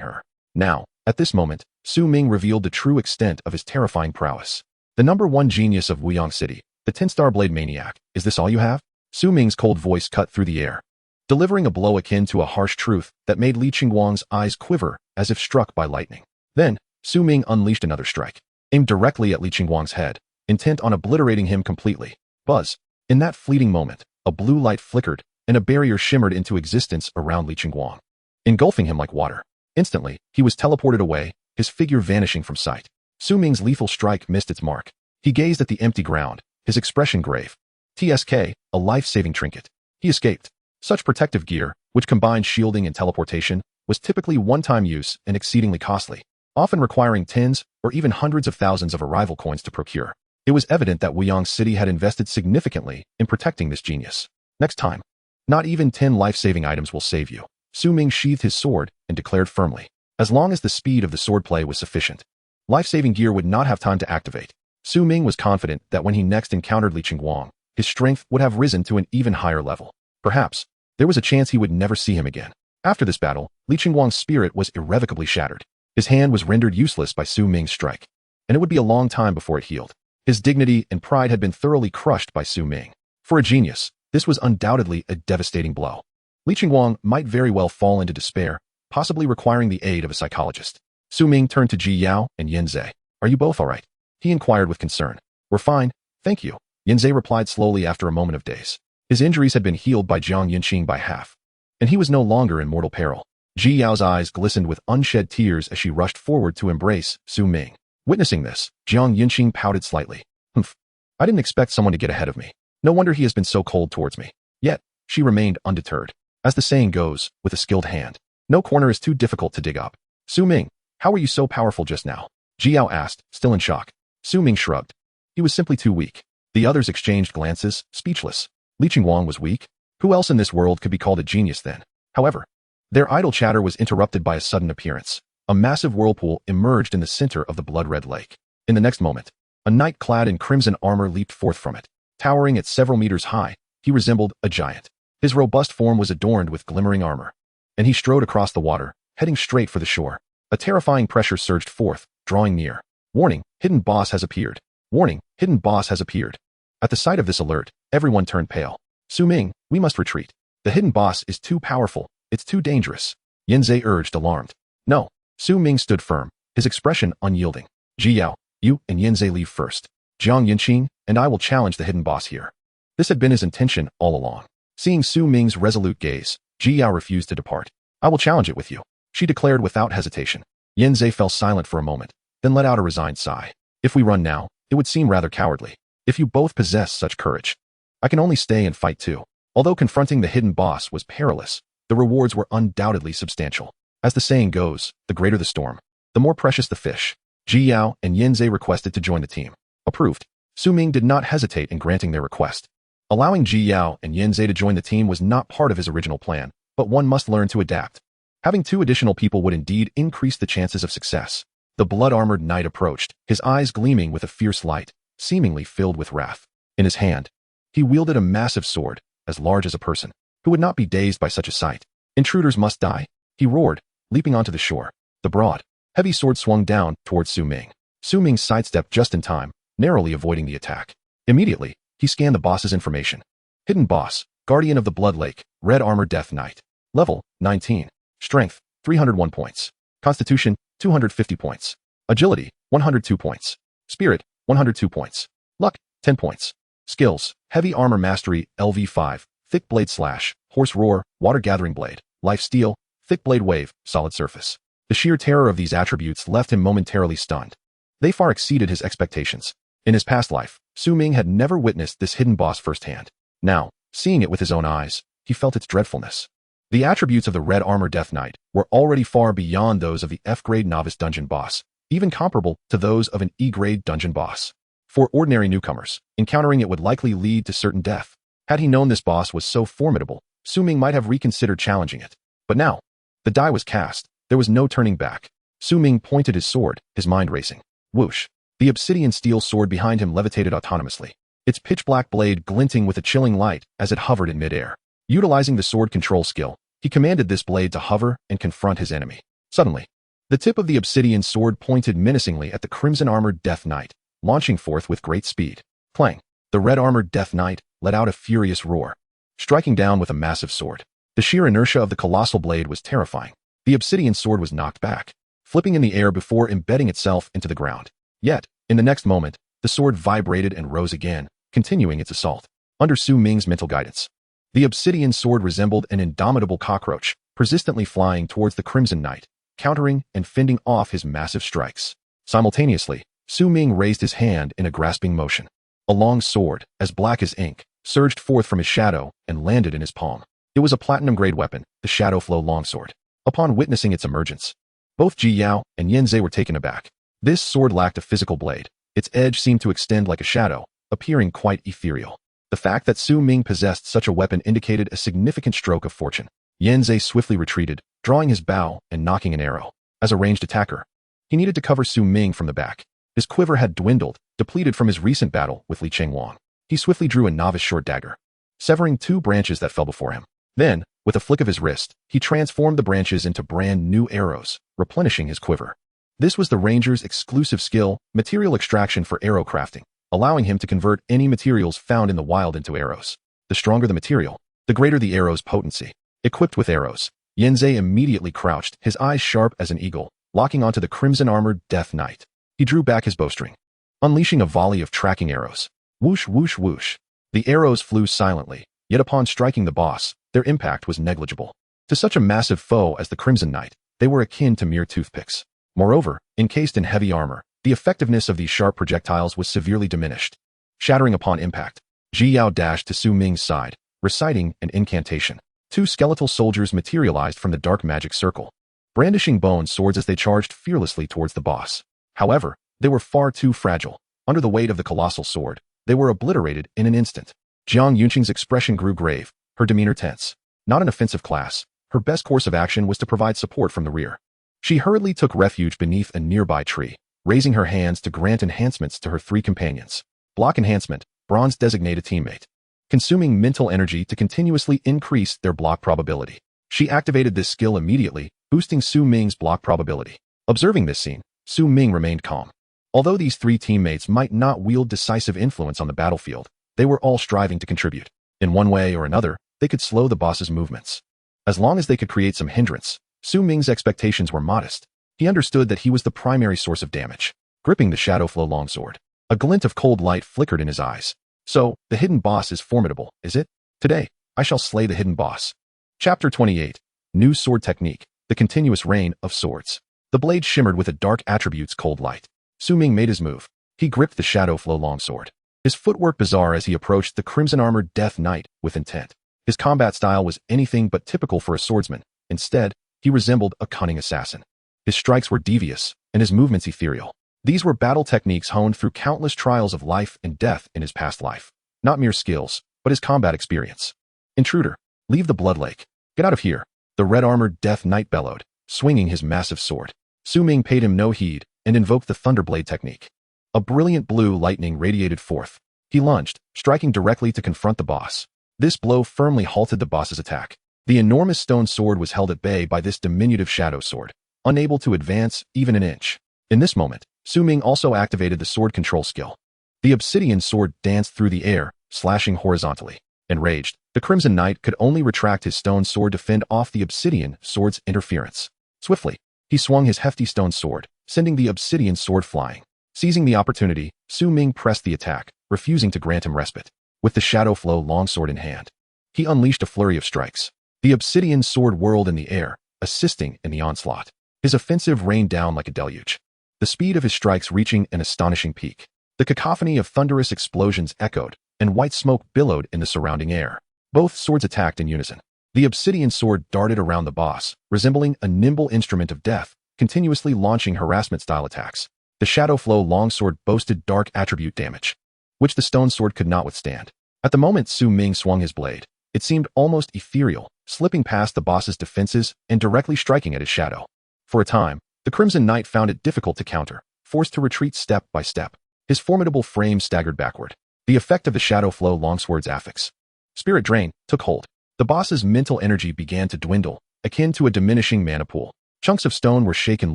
her. Now, at this moment, Su Ming revealed the true extent of his terrifying prowess. The #1 genius of Wuyang City, the 10-star blade maniac, is this all you have? Su Ming's cold voice cut through the air, delivering a blow akin to a harsh truth that made Li Qingwang's eyes quiver as if struck by lightning. Then, Su Ming unleashed another strike, aimed directly at Li Qingwang's head, intent on obliterating him completely. Buzz. In that fleeting moment, a blue light flickered, and a barrier shimmered into existence around Li Qingwang, engulfing him like water. Instantly, he was teleported away, his figure vanishing from sight. Su Ming's lethal strike missed its mark. He gazed at the empty ground, his expression grave. TSK, a life-saving trinket. He escaped. Such protective gear, which combined shielding and teleportation, was typically one-time use and exceedingly costly, often requiring tens or even hundreds of thousands of arrival coins to procure. It was evident that Wuyang City had invested significantly in protecting this genius. Next time, not even 10 life-saving items will save you. Su Ming sheathed his sword and declared firmly, as long as the speed of the swordplay was sufficient, life-saving gear would not have time to activate. Su Ming was confident that when he next encountered Li Qingguang, his strength would have risen to an even higher level. Perhaps, there was a chance he would never see him again. After this battle, Li Qingguang's spirit was irrevocably shattered. His hand was rendered useless by Su Ming's strike, and it would be a long time before it healed. His dignity and pride had been thoroughly crushed by Su Ming. For a genius, this was undoubtedly a devastating blow. Li Qingguang might very well fall into despair, possibly requiring the aid of a psychologist. Su Ming turned to Ji Yao and Yin Zhe. Are you both all right? He inquired with concern. We're fine, thank you. Yin Zhe replied slowly after a moment of daze. His injuries had been healed by Jiang Yinqing by half, and he was no longer in mortal peril. Ji Yao's eyes glistened with unshed tears as she rushed forward to embrace Su Ming. Witnessing this, Jiang Yinqing pouted slightly. Humph. I didn't expect someone to get ahead of me. No wonder he has been so cold towards me. Yet, she remained undeterred. As the saying goes, with a skilled hand, no corner is too difficult to dig up. Su Ming, how were you so powerful just now? Ji Yao asked, still in shock. Su Ming shrugged. He was simply too weak. The others exchanged glances, speechless. Li Qingguang was weak? Who else in this world could be called a genius then? However, their idle chatter was interrupted by a sudden appearance. A massive whirlpool emerged in the center of the blood-red lake. In the next moment, a knight clad in crimson armor leaped forth from it. Towering at several meters high, he resembled a giant. His robust form was adorned with glimmering armor, and he strode across the water, heading straight for the shore. A terrifying pressure surged forth, drawing near. Warning, hidden boss has appeared. Warning, hidden boss has appeared. At the sight of this alert, everyone turned pale. Su Ming, we must retreat. The hidden boss is too powerful. It's too dangerous. Yin Zhe urged, alarmed. No. Su Ming stood firm, his expression unyielding. Ji Yao, you and Yin Zhe leave first. Jiang Yinqing and I will challenge the hidden boss here. This had been his intention all along. Seeing Su Ming's resolute gaze, Ji Yao refused to depart. I will challenge it with you, she declared without hesitation. Yin Zhe fell silent for a moment, then let out a resigned sigh. If we run now, it would seem rather cowardly. If you both possess such courage, I can only stay and fight too. Although confronting the hidden boss was perilous, the rewards were undoubtedly substantial. As the saying goes, the greater the storm, the more precious the fish. Ji Yao and Yin Zhe requested to join the team. Approved. Su Ming did not hesitate in granting their request. Allowing Ji Yao and Yin Zhe to join the team was not part of his original plan, but one must learn to adapt. Having two additional people would indeed increase the chances of success. The blood-armored knight approached, his eyes gleaming with a fierce light, seemingly filled with wrath. In his hand, he wielded a massive sword, as large as a person. Who would not be dazed by such a sight? Intruders must die, he roared, leaping onto the shore. The broad, heavy sword swung down towards Su Ming. Su Ming sidestepped just in time, narrowly avoiding the attack. Immediately, he scanned the boss's information. Hidden boss, guardian of the Blood Lake, red armor death knight. Level, 19. Strength, 301 points. Constitution, 250 points. Agility, 102 points. Spirit, 102 points. Luck, 10 points. Skills, heavy armor mastery, LV5, thick blade slash, horse roar, water gathering blade, life steal, thick blade wave, solid surface. The sheer terror of these attributes left him momentarily stunned. They far exceeded his expectations. In his past life, Su Ming had never witnessed this hidden boss firsthand. Now, seeing it with his own eyes, he felt its dreadfulness. The attributes of the red armor death knight were already far beyond those of the F-grade novice dungeon boss, even comparable to those of an E-grade dungeon boss. For ordinary newcomers, encountering it would likely lead to certain death. Had he known this boss was so formidable, Su Ming might have reconsidered challenging it. But now, the die was cast. There was no turning back. Su Ming pointed his sword, his mind racing. Whoosh. The obsidian steel sword behind him levitated autonomously, its pitch-black blade glinting with a chilling light as it hovered in midair. Utilizing the sword control skill, he commanded this blade to hover and confront his enemy. Suddenly, the tip of the obsidian sword pointed menacingly at the crimson-armored Death Knight, launching forth with great speed. Clang! The red-armored Death Knight let out a furious roar, striking down with a massive sword. The sheer inertia of the colossal blade was terrifying. The obsidian sword was knocked back, flipping in the air before embedding itself into the ground. Yet, in the next moment, the sword vibrated and rose again, continuing its assault. Under Su Ming's mental guidance, the obsidian sword resembled an indomitable cockroach, persistently flying towards the Crimson Knight, countering and fending off his massive strikes. Simultaneously, Su Ming raised his hand in a grasping motion. A long sword, as black as ink, surged forth from his shadow and landed in his palm. It was a platinum-grade weapon, the Shadow Flow Longsword. Upon witnessing its emergence, both Ji Yao and Yin Zhe were taken aback. This sword lacked a physical blade. Its edge seemed to extend like a shadow, appearing quite ethereal. The fact that Su Ming possessed such a weapon indicated a significant stroke of fortune. Yanzei swiftly retreated, drawing his bow and nocking an arrow. As a ranged attacker, he needed to cover Su Ming from the back. His quiver had dwindled, depleted from his recent battle with Li Chengwang. He swiftly drew a novice short dagger, severing 2 branches that fell before him. Then, with a flick of his wrist, he transformed the branches into brand new arrows, replenishing his quiver. This was the ranger's exclusive skill, material extraction for arrow crafting, allowing him to convert any materials found in the wild into arrows. The stronger the material, the greater the arrow's potency. Equipped with arrows, Yanzei immediately crouched, his eyes sharp as an eagle, locking onto the crimson-armored Death Knight. He drew back his bowstring, unleashing a volley of tracking arrows. Whoosh, whoosh, whoosh. The arrows flew silently, yet upon striking the boss, their impact was negligible. To such a massive foe as the Crimson Knight, they were akin to mere toothpicks. Moreover, encased in heavy armor, the effectiveness of these sharp projectiles was severely diminished. Shattering upon impact, Ji Yao dashed to Su Ming's side, reciting an incantation. 2 skeletal soldiers materialized from the dark magic circle, brandishing bone swords as they charged fearlessly towards the boss. However, they were far too fragile. Under the weight of the colossal sword, they were obliterated in an instant. Jiang Yunqing's expression grew grave, her demeanor tense. Not an offensive class, her best course of action was to provide support from the rear. She hurriedly took refuge beneath a nearby tree, raising her hands to grant enhancements to her 3 companions. Block enhancement, bronze designate a teammate, consuming mental energy to continuously increase their block probability. She activated this skill immediately, boosting Su Ming's block probability. Observing this scene, Su Ming remained calm. Although these 3 teammates might not wield decisive influence on the battlefield, they were all striving to contribute. In one way or another, they could slow the boss's movements. As long as they could create some hindrance, Su Ming's expectations were modest. He understood that he was the primary source of damage. Gripping the Shadow Flow longsword, a glint of cold light flickered in his eyes. So, the hidden boss is formidable, is it? Today, I shall slay the hidden boss. Chapter 28. New Sword Technique, the Continuous Rain of Swords. The blade shimmered with a dark attribute's cold light. Su Ming made his move. He gripped the Shadow Flow longsword. His footwork bizarre as he approached the crimson-armored Death Knight with intent. His combat style was anything but typical for a swordsman. Instead, he resembled a cunning assassin. His strikes were devious, and his movements ethereal. These were battle techniques honed through countless trials of life and death in his past life. Not mere skills, but his combat experience. Intruder, leave the blood lake. Get out of here, the red-armored Death Knight bellowed, swinging his massive sword. Su Ming paid him no heed and invoked the Thunderblade technique. A brilliant blue lightning radiated forth. He lunged, striking directly to confront the boss. This blow firmly halted the boss's attack. The enormous stone sword was held at bay by this diminutive shadow sword, unable to advance even an inch. In this moment, Su Ming also activated the sword control skill. The obsidian sword danced through the air, slashing horizontally. Enraged, the Crimson Knight could only retract his stone sword to fend off the obsidian sword's interference. Swiftly, he swung his hefty stone sword, sending the obsidian sword flying. Seizing the opportunity, Su Ming pressed the attack, refusing to grant him respite. With the Shadow Flow longsword in hand, he unleashed a flurry of strikes. The obsidian sword whirled in the air, assisting in the onslaught. His offensive rained down like a deluge, the speed of his strikes reaching an astonishing peak. The cacophony of thunderous explosions echoed, and white smoke billowed in the surrounding air. Both swords attacked in unison. The obsidian sword darted around the boss, resembling a nimble instrument of death, continuously launching harassment-style attacks. The Shadow Flow longsword boasted dark attribute damage, which the stone sword could not withstand. At the moment Su Ming swung his blade, it seemed almost ethereal, slipping past the boss's defenses and directly striking at his shadow. For a time, the Crimson Knight found it difficult to counter, forced to retreat step by step. His formidable frame staggered backward. The effect of the Shadow Flow longsword's affix, spirit drain, took hold. The boss's mental energy began to dwindle, akin to a diminishing mana pool. Chunks of stone were shaken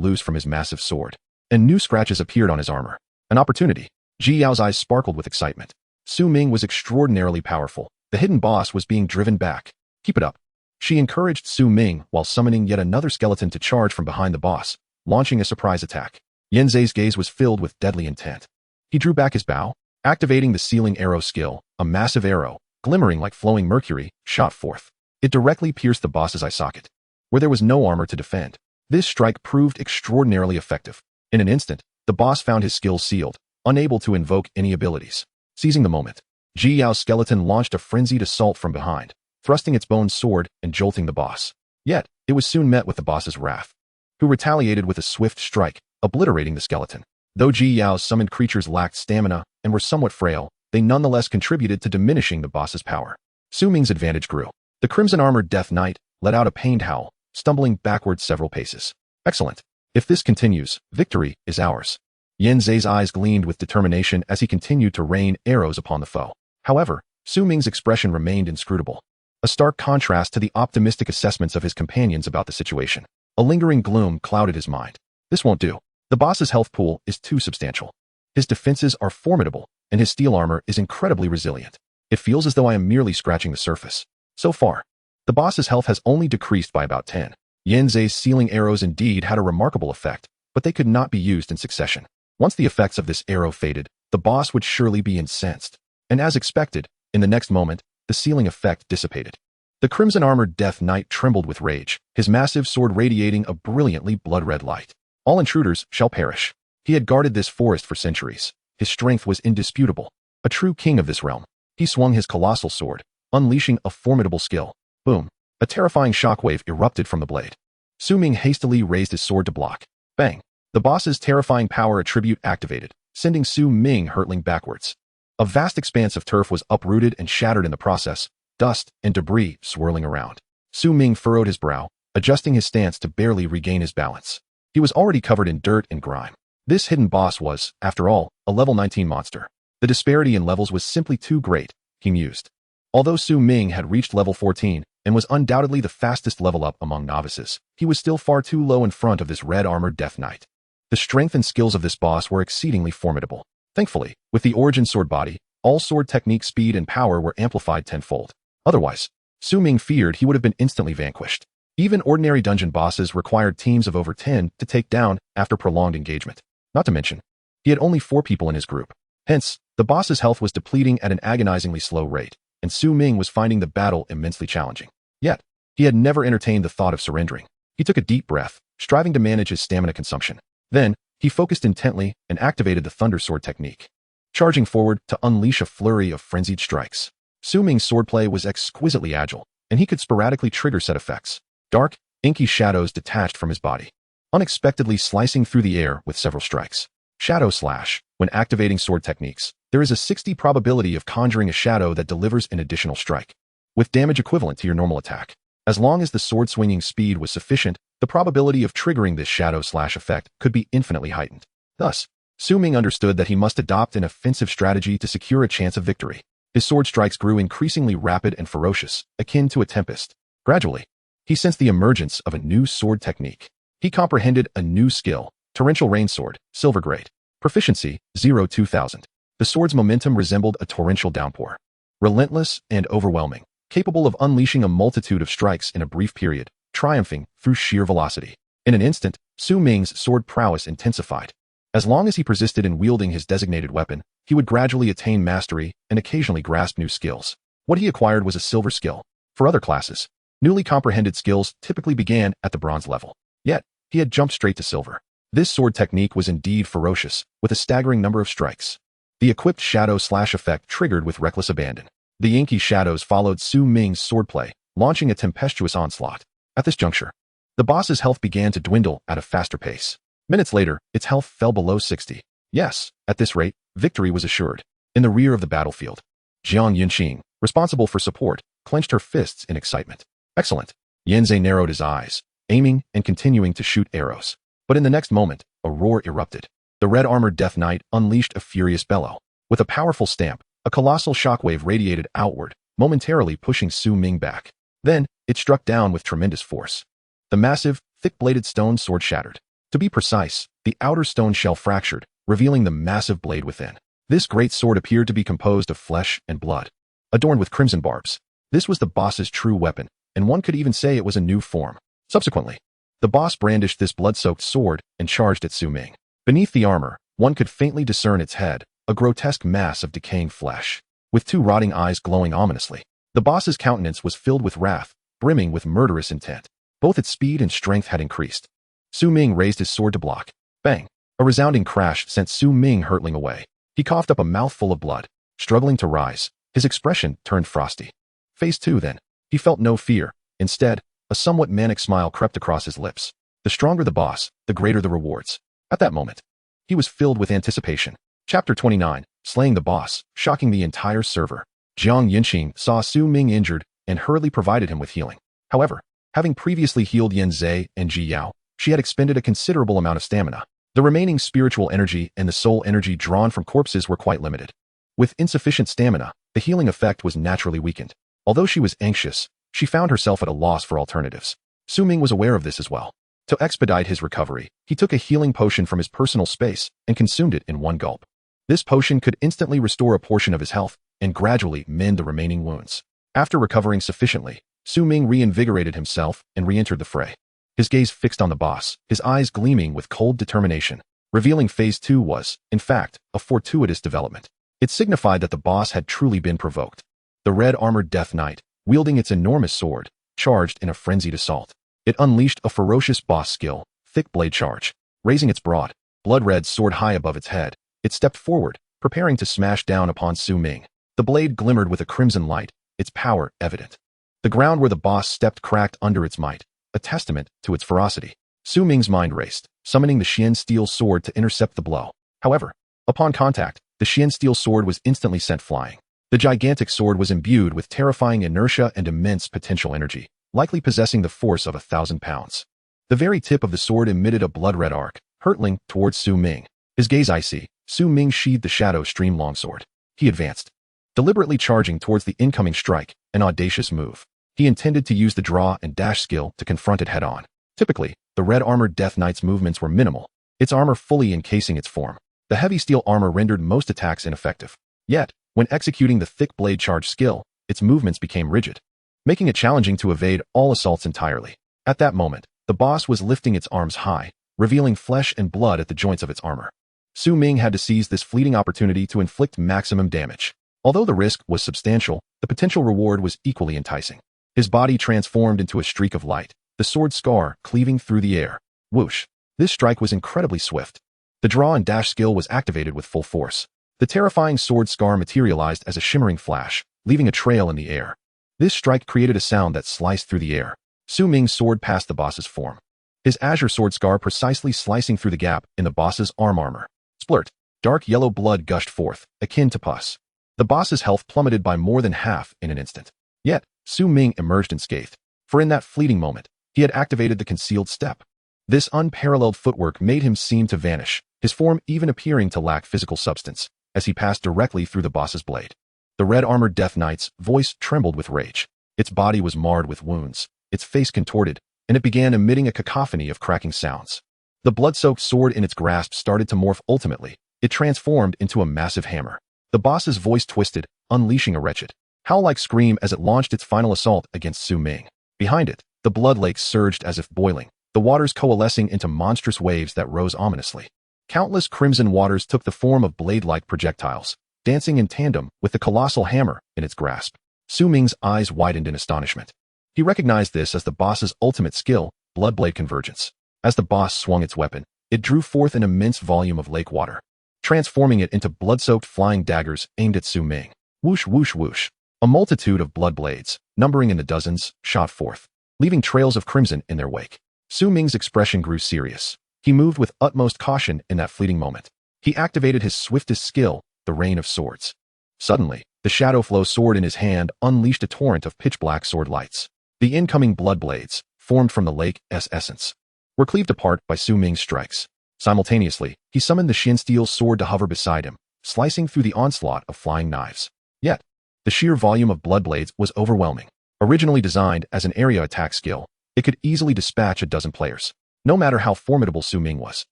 loose from his massive sword, and new scratches appeared on his armor. An opportunity. Ji Yao's eyes sparkled with excitement. Su Ming was extraordinarily powerful. The hidden boss was being driven back. Keep it up. She encouraged Su Ming while summoning yet another skeleton to charge from behind the boss, launching a surprise attack. Yanzei's gaze was filled with deadly intent. He drew back his bow, activating the sealing arrow skill. A massive arrow, glimmering like flowing mercury, shot forth. It directly pierced the boss's eye socket, where there was no armor to defend. This strike proved extraordinarily effective. In an instant, the boss found his skills sealed, unable to invoke any abilities. Seizing the moment, Ji Yao's skeleton launched a frenzied assault from behind, thrusting its bone sword and jolting the boss. Yet, it was soon met with the boss's wrath, who retaliated with a swift strike, obliterating the skeleton. Though Ji Yao's summoned creatures lacked stamina and were somewhat frail, they nonetheless contributed to diminishing the boss's power. Su Ming's advantage grew. The crimson-armored Death Knight, let out a pained howl, stumbling backward several paces. Excellent. If this continues, victory is ours. Yan Zhe's eyes gleamed with determination as he continued to rain arrows upon the foe. However, Su Ming's expression remained inscrutable, a stark contrast to the optimistic assessments of his companions about the situation. A lingering gloom clouded his mind. This won't do. The boss's health pool is too substantial. His defenses are formidable, and his steel armor is incredibly resilient. It feels as though I am merely scratching the surface. So far, the boss's health has only decreased by about 10. Yan Zhe's sealing arrows indeed had a remarkable effect, but they could not be used in succession. Once the effects of this arrow faded, the boss would surely be incensed. And as expected, in the next moment, the sealing effect dissipated. The crimson-armored Death Knight trembled with rage, his massive sword radiating a brilliantly blood-red light. All intruders shall perish. He had guarded this forest for centuries. His strength was indisputable. A true king of this realm. He swung his colossal sword, unleashing a formidable skill. Boom. A terrifying shockwave erupted from the blade. Su Ming hastily raised his sword to block. Bang. The boss's terrifying power attribute activated, sending Su Ming hurtling backwards. A vast expanse of turf was uprooted and shattered in the process, dust and debris swirling around. Su Ming furrowed his brow, adjusting his stance to barely regain his balance. He was already covered in dirt and grime. This hidden boss was, after all, a level 19 monster. The disparity in levels was simply too great, he mused. Although Su Ming had reached level 14 and was undoubtedly the fastest level up among novices, he was still far too low in front of this red-armored Death Knight. The strength and skills of this boss were exceedingly formidable. Thankfully, with the origin sword body, all sword technique speed and power were amplified tenfold. Otherwise, Su Ming feared he would have been instantly vanquished. Even ordinary dungeon bosses required teams of over 10 to take down after prolonged engagement. Not to mention, he had only 4 people in his group. Hence, the boss's health was depleting at an agonizingly slow rate, and Su Ming was finding the battle immensely challenging. Yet, he had never entertained the thought of surrendering. He took a deep breath, striving to manage his stamina consumption. Then, he focused intently and activated the Thunder Sword technique, charging forward to unleash a flurry of frenzied strikes. Su Ming's swordplay was exquisitely agile, and he could sporadically trigger set effects. Dark, inky shadows detached from his body, unexpectedly slicing through the air with several strikes. Shadow Slash. When activating sword techniques, there is a 60% probability of conjuring a shadow that delivers an additional strike, with damage equivalent to your normal attack. As long as the sword swinging speed was sufficient, the probability of triggering this Shadow Slash effect could be infinitely heightened. Thus, Su Ming understood that he must adopt an offensive strategy to secure a chance of victory. His sword strikes grew increasingly rapid and ferocious, akin to a tempest. Gradually, he sensed the emergence of a new sword technique. He comprehended a new skill, Torrential Rain Sword, Silver Grade. Proficiency, 0-2000. The sword's momentum resembled a torrential downpour. Relentless and overwhelming, capable of unleashing a multitude of strikes in a brief period, triumphing through sheer velocity. In an instant, Su Ming's sword prowess intensified. As long as he persisted in wielding his designated weapon, he would gradually attain mastery and occasionally grasp new skills. What he acquired was a silver skill. For other classes, newly comprehended skills typically began at the bronze level. Yet, he had jumped straight to silver. This sword technique was indeed ferocious, with a staggering number of strikes. The equipped Shadow Slash effect triggered with reckless abandon. The inky shadows followed Su Ming's swordplay, launching a tempestuous onslaught. At this juncture, the boss's health began to dwindle at a faster pace. Minutes later, its health fell below 60. Yes, at this rate, victory was assured. In the rear of the battlefield, Jiang Yunqing, responsible for support, clenched her fists in excitement. Excellent. Yanzhe narrowed his eyes, aiming and continuing to shoot arrows. But in the next moment, a roar erupted. The red-armored Death Knight unleashed a furious bellow. With a powerful stamp, a colossal shockwave radiated outward, momentarily pushing Su Ming back. Then, it struck down with tremendous force. The massive, thick-bladed stone sword shattered. To be precise, the outer stone shell fractured, revealing the massive blade within. This great sword appeared to be composed of flesh and blood, adorned with crimson barbs. This was the boss's true weapon, and one could even say it was a new form. Subsequently, the boss brandished this blood-soaked sword and charged at Su Ming. Beneath the armor, one could faintly discern its head, a grotesque mass of decaying flesh, with 2 rotting eyes glowing ominously. The boss's countenance was filled with wrath, brimming with murderous intent. Both its speed and strength had increased. Su Ming raised his sword to block. Bang! A resounding crash sent Su Ming hurtling away. He coughed up a mouthful of blood, struggling to rise. His expression turned frosty. Phase 2 then. He felt no fear. Instead, a somewhat manic smile crept across his lips. The stronger the boss, the greater the rewards. At that moment, he was filled with anticipation. Chapter 29, Slaying the Boss, shocking the entire server. Jiang Yunqing saw Su Ming injured and hurriedly provided him with healing. However, Having previously healed Yen Zhe and Ji Yao, she had expended a considerable amount of stamina. The remaining spiritual energy and the soul energy drawn from corpses were quite limited. With insufficient stamina, the healing effect was naturally weakened. Although she was anxious, she found herself at a loss for alternatives. Su Ming was aware of this as well. To expedite his recovery, he took a healing potion from his personal space and consumed it in one gulp. This potion could instantly restore a portion of his health and gradually mend the remaining wounds. After recovering sufficiently, Su Ming reinvigorated himself and re-entered the fray. His gaze fixed on the boss, his eyes gleaming with cold determination, revealing Phase 2 was, in fact, a fortuitous development. It signified that the boss had truly been provoked. The red-armored Death Knight, wielding its enormous sword, charged in a frenzied assault. It unleashed a ferocious boss skill, Thick Blade Charge. Raising its broad, blood-red sword high above its head, it stepped forward, preparing to smash down upon Su Ming. The blade glimmered with a crimson light, its power evident. The ground where the boss stepped cracked under its might, a testament to its ferocity. Su Ming's mind raced, summoning the Xian steel sword to intercept the blow. However, upon contact, the Xian steel sword was instantly sent flying. The gigantic sword was imbued with terrifying inertia and immense potential energy, likely possessing the force of 1,000 pounds. The very tip of the sword emitted a blood-red arc, hurtling towards Su Ming. His gaze icy, Su Ming sheathed the Shadow Stream longsword. He advanced, deliberately charging towards the incoming strike, an audacious move. He intended to use the draw and dash skill to confront it head-on. Typically, the red-armored Death Knight's movements were minimal, its armor fully encasing its form. The heavy steel armor rendered most attacks ineffective. Yet, when executing the Thick Blade Charge skill, its movements became rigid, making it challenging to evade all assaults entirely. At that moment, the boss was lifting its arms high, revealing flesh and blood at the joints of its armor. Su Ming had to seize this fleeting opportunity to inflict maximum damage. Although the risk was substantial, the potential reward was equally enticing. His body transformed into a streak of light, the sword scar cleaving through the air. Whoosh! This strike was incredibly swift. The draw and dash skill was activated with full force. The terrifying sword scar materialized as a shimmering flash, leaving a trail in the air. This strike created a sound that sliced through the air. Su Ming's sword passed the boss's form, his azure sword scar precisely slicing through the gap in the boss's arm armor. Splurt! Dark yellow blood gushed forth, akin to pus. The boss's health plummeted by more than half in an instant. Yet, Su Ming emerged unscathed, for in that fleeting moment, he had activated the concealed step. This unparalleled footwork made him seem to vanish, his form even appearing to lack physical substance, as he passed directly through the boss's blade. The red-armored Death Knight's voice trembled with rage. Its body was marred with wounds, its face contorted, and it began emitting a cacophony of cracking sounds. The blood-soaked sword in its grasp started to morph ultimately. It transformed into a massive hammer. The boss's voice twisted, unleashing a wretched, howl-like scream as it launched its final assault against Su Ming. Behind it, the blood lake surged as if boiling, the waters coalescing into monstrous waves that rose ominously. Countless crimson waters took the form of blade-like projectiles, dancing in tandem with the colossal hammer in its grasp. Su Ming's eyes widened in astonishment. He recognized this as the boss's ultimate skill, Bloodblade Convergence. As the boss swung its weapon, it drew forth an immense volume of lake water, transforming it into blood-soaked flying daggers aimed at Su Ming. Whoosh, whoosh, whoosh. A multitude of blood blades, numbering in the dozens, shot forth, leaving trails of crimson in their wake. Su Ming's expression grew serious. He moved with utmost caution in that fleeting moment. He activated his swiftest skill, the Rain of Swords. Suddenly, the Shadowflow sword in his hand unleashed a torrent of pitch-black sword lights. The incoming blood blades, formed from the lake's essence, were cleaved apart by Su Ming's strikes. Simultaneously, he summoned the Xian steel sword to hover beside him, slicing through the onslaught of flying knives. Yet, the sheer volume of blood blades was overwhelming. Originally designed as an area attack skill, it could easily dispatch a dozen players. No matter how formidable Su Ming was,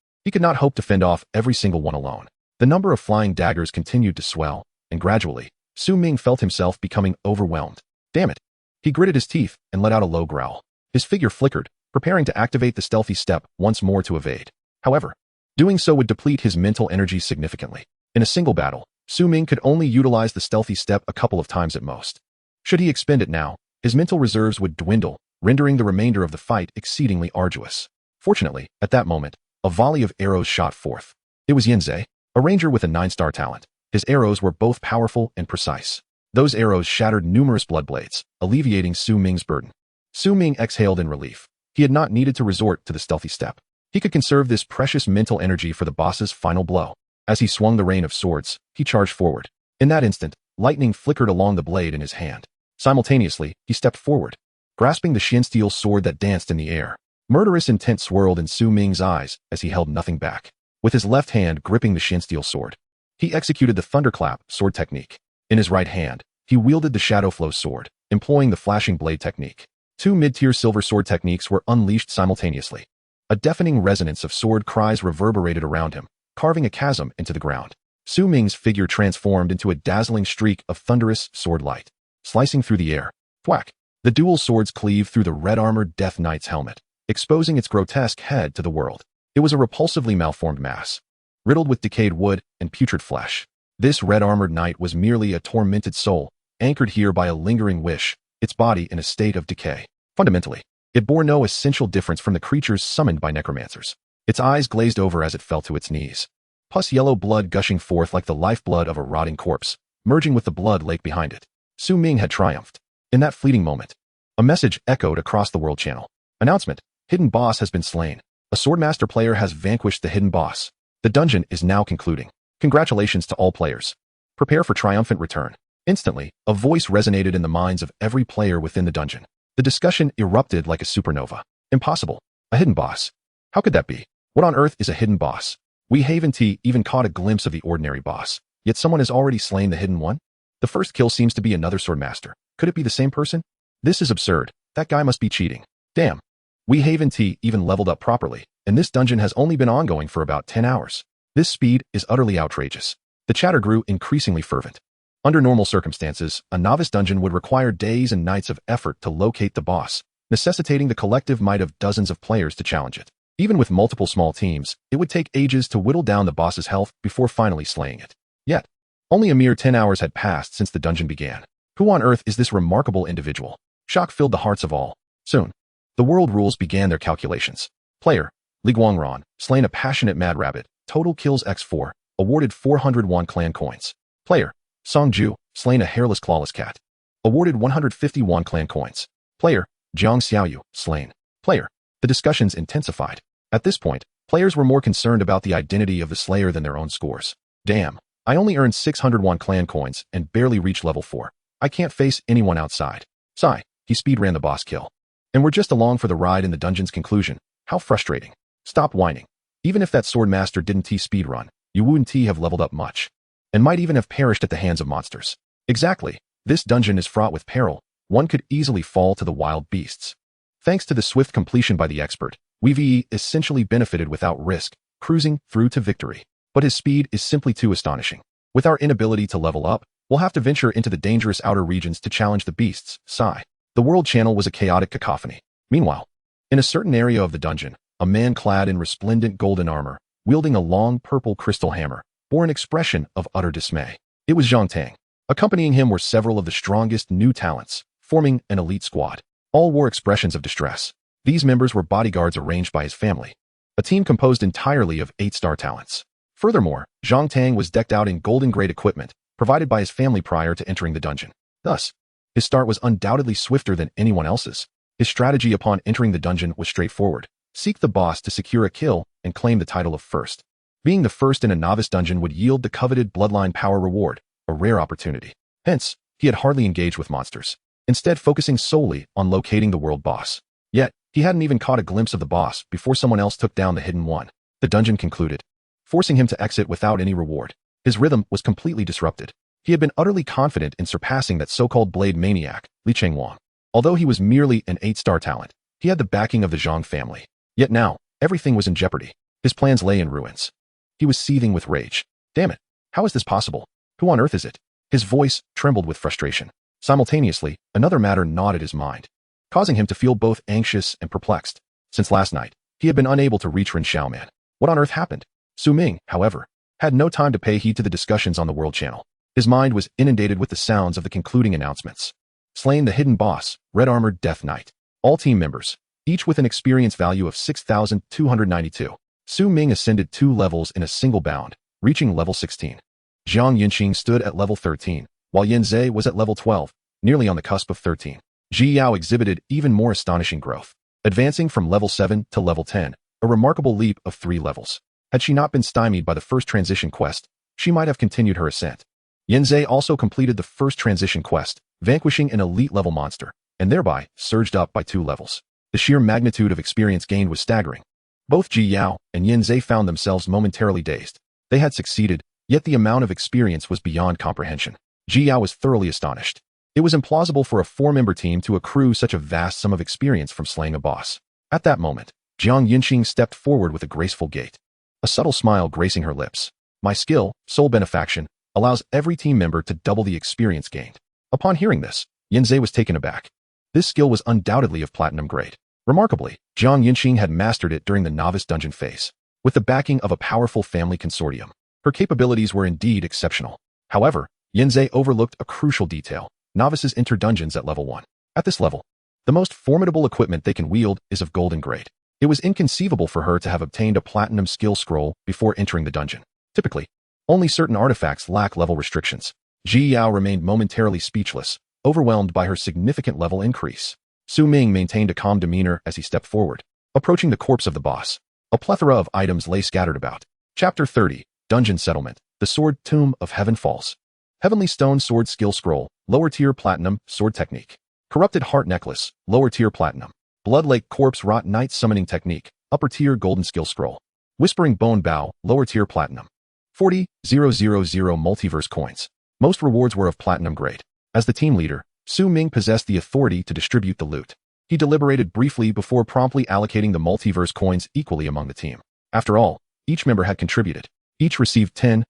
he could not hope to fend off every single one alone. The number of flying daggers continued to swell, and gradually, Su Ming felt himself becoming overwhelmed. Damn it! He gritted his teeth and let out a low growl. His figure flickered, preparing to activate the stealthy step once more to evade. However, doing so would deplete his mental energy significantly. In a single battle, Su Ming could only utilize the stealthy step a couple of times at most. Should he expend it now, his mental reserves would dwindle, rendering the remainder of the fight exceedingly arduous. Fortunately, at that moment, a volley of arrows shot forth. It was Yen Zhe, a ranger with a 9-star talent. His arrows were both powerful and precise. Those arrows shattered numerous blood blades, alleviating Su Ming's burden. Su Ming exhaled in relief. He had not needed to resort to the stealthy step. He could conserve this precious mental energy for the boss's final blow. As he swung the Rain of Swords, he charged forward. In that instant, lightning flickered along the blade in his hand. Simultaneously, he stepped forward. grasping the shin-steel sword that danced in the air. Murderous intent swirled in Su Ming's eyes as he held nothing back. With his left hand gripping the shin-steel sword, he executed the thunderclap sword technique. In his right hand, he wielded the shadow flow sword, employing the flashing blade technique. Two mid-tier silver sword techniques were unleashed simultaneously. A deafening resonance of sword cries reverberated around him, carving a chasm into the ground. Su Ming's figure transformed into a dazzling streak of thunderous sword light, slicing through the air. Thwack! The dual swords cleaved through the red-armored Death Knight's helmet, exposing its grotesque head to the world. It was a repulsively malformed mass, riddled with decayed wood and putrid flesh. This red-armored knight was merely a tormented soul, anchored here by a lingering wish, its body in a state of decay. Fundamentally, it bore no essential difference from the creatures summoned by necromancers. Its eyes glazed over as it fell to its knees, pus-yellow blood gushing forth like the lifeblood of a rotting corpse, merging with the blood lake behind it. Su Ming had triumphed. In that fleeting moment, a message echoed across the world channel. Announcement: Hidden Boss has been slain. A Swordmaster player has vanquished the Hidden Boss. The dungeon is now concluding. Congratulations to all players. Prepare for triumphant return. Instantly, a voice resonated in the minds of every player within the dungeon. The discussion erupted like a supernova. Impossible. A hidden boss. How could that be? What on earth is a hidden boss? We Haven T even caught a glimpse of the ordinary boss, yet someone has already slain the hidden one? The first kill seems to be another Swordmaster. Could it be the same person? This is absurd. That guy must be cheating. Damn. We Haven T even leveled up properly, and this dungeon has only been ongoing for about 10 hours. This speed is utterly outrageous. The chatter grew increasingly fervent. Under normal circumstances, a novice dungeon would require days and nights of effort to locate the boss, necessitating the collective might of dozens of players to challenge it. Even with multiple small teams, it would take ages to whittle down the boss's health before finally slaying it. Yet, only a mere 10 hours had passed since the dungeon began. Who on earth is this remarkable individual? Shock filled the hearts of all. Soon, the world rules began their calculations. Player: Li Guangran, slain a passionate mad rabbit, total kills x4, awarded 401 clan coins. Player: Song Ju, slain a hairless clawless cat, awarded 151 clan coins. Player: Jiang Xiaoyu, slain. Player. The discussions intensified. At this point, players were more concerned about the identity of the slayer than their own scores. Damn, I only earned 601 clan coins and barely reached level 4. I can't face anyone outside. Sigh, he speedran the boss kill. And we're just along for the ride in the dungeon's conclusion. How frustrating. Stop whining. Even if that Swordmaster didn't T-speedrun, you wouldn't have leveled up much, and might even have perished at the hands of monsters. Exactly. This dungeon is fraught with peril. One could easily fall to the wild beasts. Thanks to the swift completion by the expert, we essentially benefited without risk, cruising through to victory. But his speed is simply too astonishing. With our inability to level up, we'll have to venture into the dangerous outer regions to challenge the beasts. Sigh. The world channel was a chaotic cacophony. Meanwhile, in a certain area of the dungeon, a man clad in resplendent golden armor, wielding a long purple crystal hammer, bore an expression of utter dismay. It was Zhang Tang. Accompanying him were several of the strongest new talents, forming an elite squad. All wore expressions of distress. These members were bodyguards arranged by his family, a team composed entirely of 8-star talents. Furthermore, Zhang Tang was decked out in golden-grade equipment, provided by his family prior to entering the dungeon. Thus, his start was undoubtedly swifter than anyone else's. His strategy upon entering the dungeon was straightforward. Seek the boss to secure a kill and claim the title of first. Being the first in a novice dungeon would yield the coveted bloodline power reward, a rare opportunity. Hence, he had hardly engaged with monsters, instead focusing solely on locating the world boss. Yet, he hadn't even caught a glimpse of the boss before someone else took down the hidden one. The dungeon concluded, forcing him to exit without any reward. His rhythm was completely disrupted. He had been utterly confident in surpassing that so-called blade maniac, Li Chengwang. Although he was merely an 8-star talent, he had the backing of the Zhang family. Yet now, everything was in jeopardy. His plans lay in ruins. He was seething with rage. Damn it, how is this possible? Who on earth is it? His voice trembled with frustration. Simultaneously, another matter gnawed at his mind, causing him to feel both anxious and perplexed. Since last night, he had been unable to reach Ren Xiaoman. What on earth happened? Su Ming, however, had no time to pay heed to the discussions on the world channel. His mind was inundated with the sounds of the concluding announcements. Slain the hidden boss, red-armored Death Knight. All team members, each with an experience value of 6,292. Su Ming ascended 2 levels in a single bound, reaching level 16. Jiang Yinqing stood at level 13, while Yen Zhe was at level 12, nearly on the cusp of 13. Ji Yao exhibited even more astonishing growth, advancing from level 7 to level 10, a remarkable leap of 3 levels. Had she not been stymied by the first transition quest, she might have continued her ascent. Yen Zhe also completed the first transition quest, vanquishing an elite level monster, and thereby surged up by 2 levels. The sheer magnitude of experience gained was staggering. Both Ji Yao and Yin Zhe found themselves momentarily dazed. They had succeeded, yet the amount of experience was beyond comprehension. Ji Yao was thoroughly astonished. It was implausible for a 4-member team to accrue such a vast sum of experience from slaying a boss. At that moment, Jiang Yinqing stepped forward with a graceful gait, a subtle smile gracing her lips. My skill, Soul Benefaction, allows every team member to double the experience gained. Upon hearing this, Yin Zhe was taken aback. This skill was undoubtedly of platinum grade. Remarkably, Jiang Yinqing had mastered it during the novice dungeon phase, with the backing of a powerful family consortium. Her capabilities were indeed exceptional. However, Yin Zhe overlooked a crucial detail. Novices enter dungeons at level 1. At this level, the most formidable equipment they can wield is of golden grade. It was inconceivable for her to have obtained a platinum skill scroll before entering the dungeon. Typically, only certain artifacts lack level restrictions. Ji Yao remained momentarily speechless, overwhelmed by her significant level increase. Su Ming maintained a calm demeanor as he stepped forward, approaching the corpse of the boss. A plethora of items lay scattered about. Chapter 30, Dungeon Settlement, The Sword Tomb of Heaven Falls. Heavenly Stone Sword Skill Scroll, Lower Tier Platinum, Sword Technique. Corrupted Heart Necklace, Lower Tier Platinum. Blood Lake Corpse Rot Knight Summoning Technique, Upper Tier Golden Skill Scroll. Whispering Bone Bow, Lower Tier Platinum. 40,000 Multiverse Coins. Most rewards were of platinum grade. As the team leader, Su Ming possessed the authority to distribute the loot. He deliberated briefly before promptly allocating the multiverse coins equally among the team. After all, each member had contributed. Each received 10,000.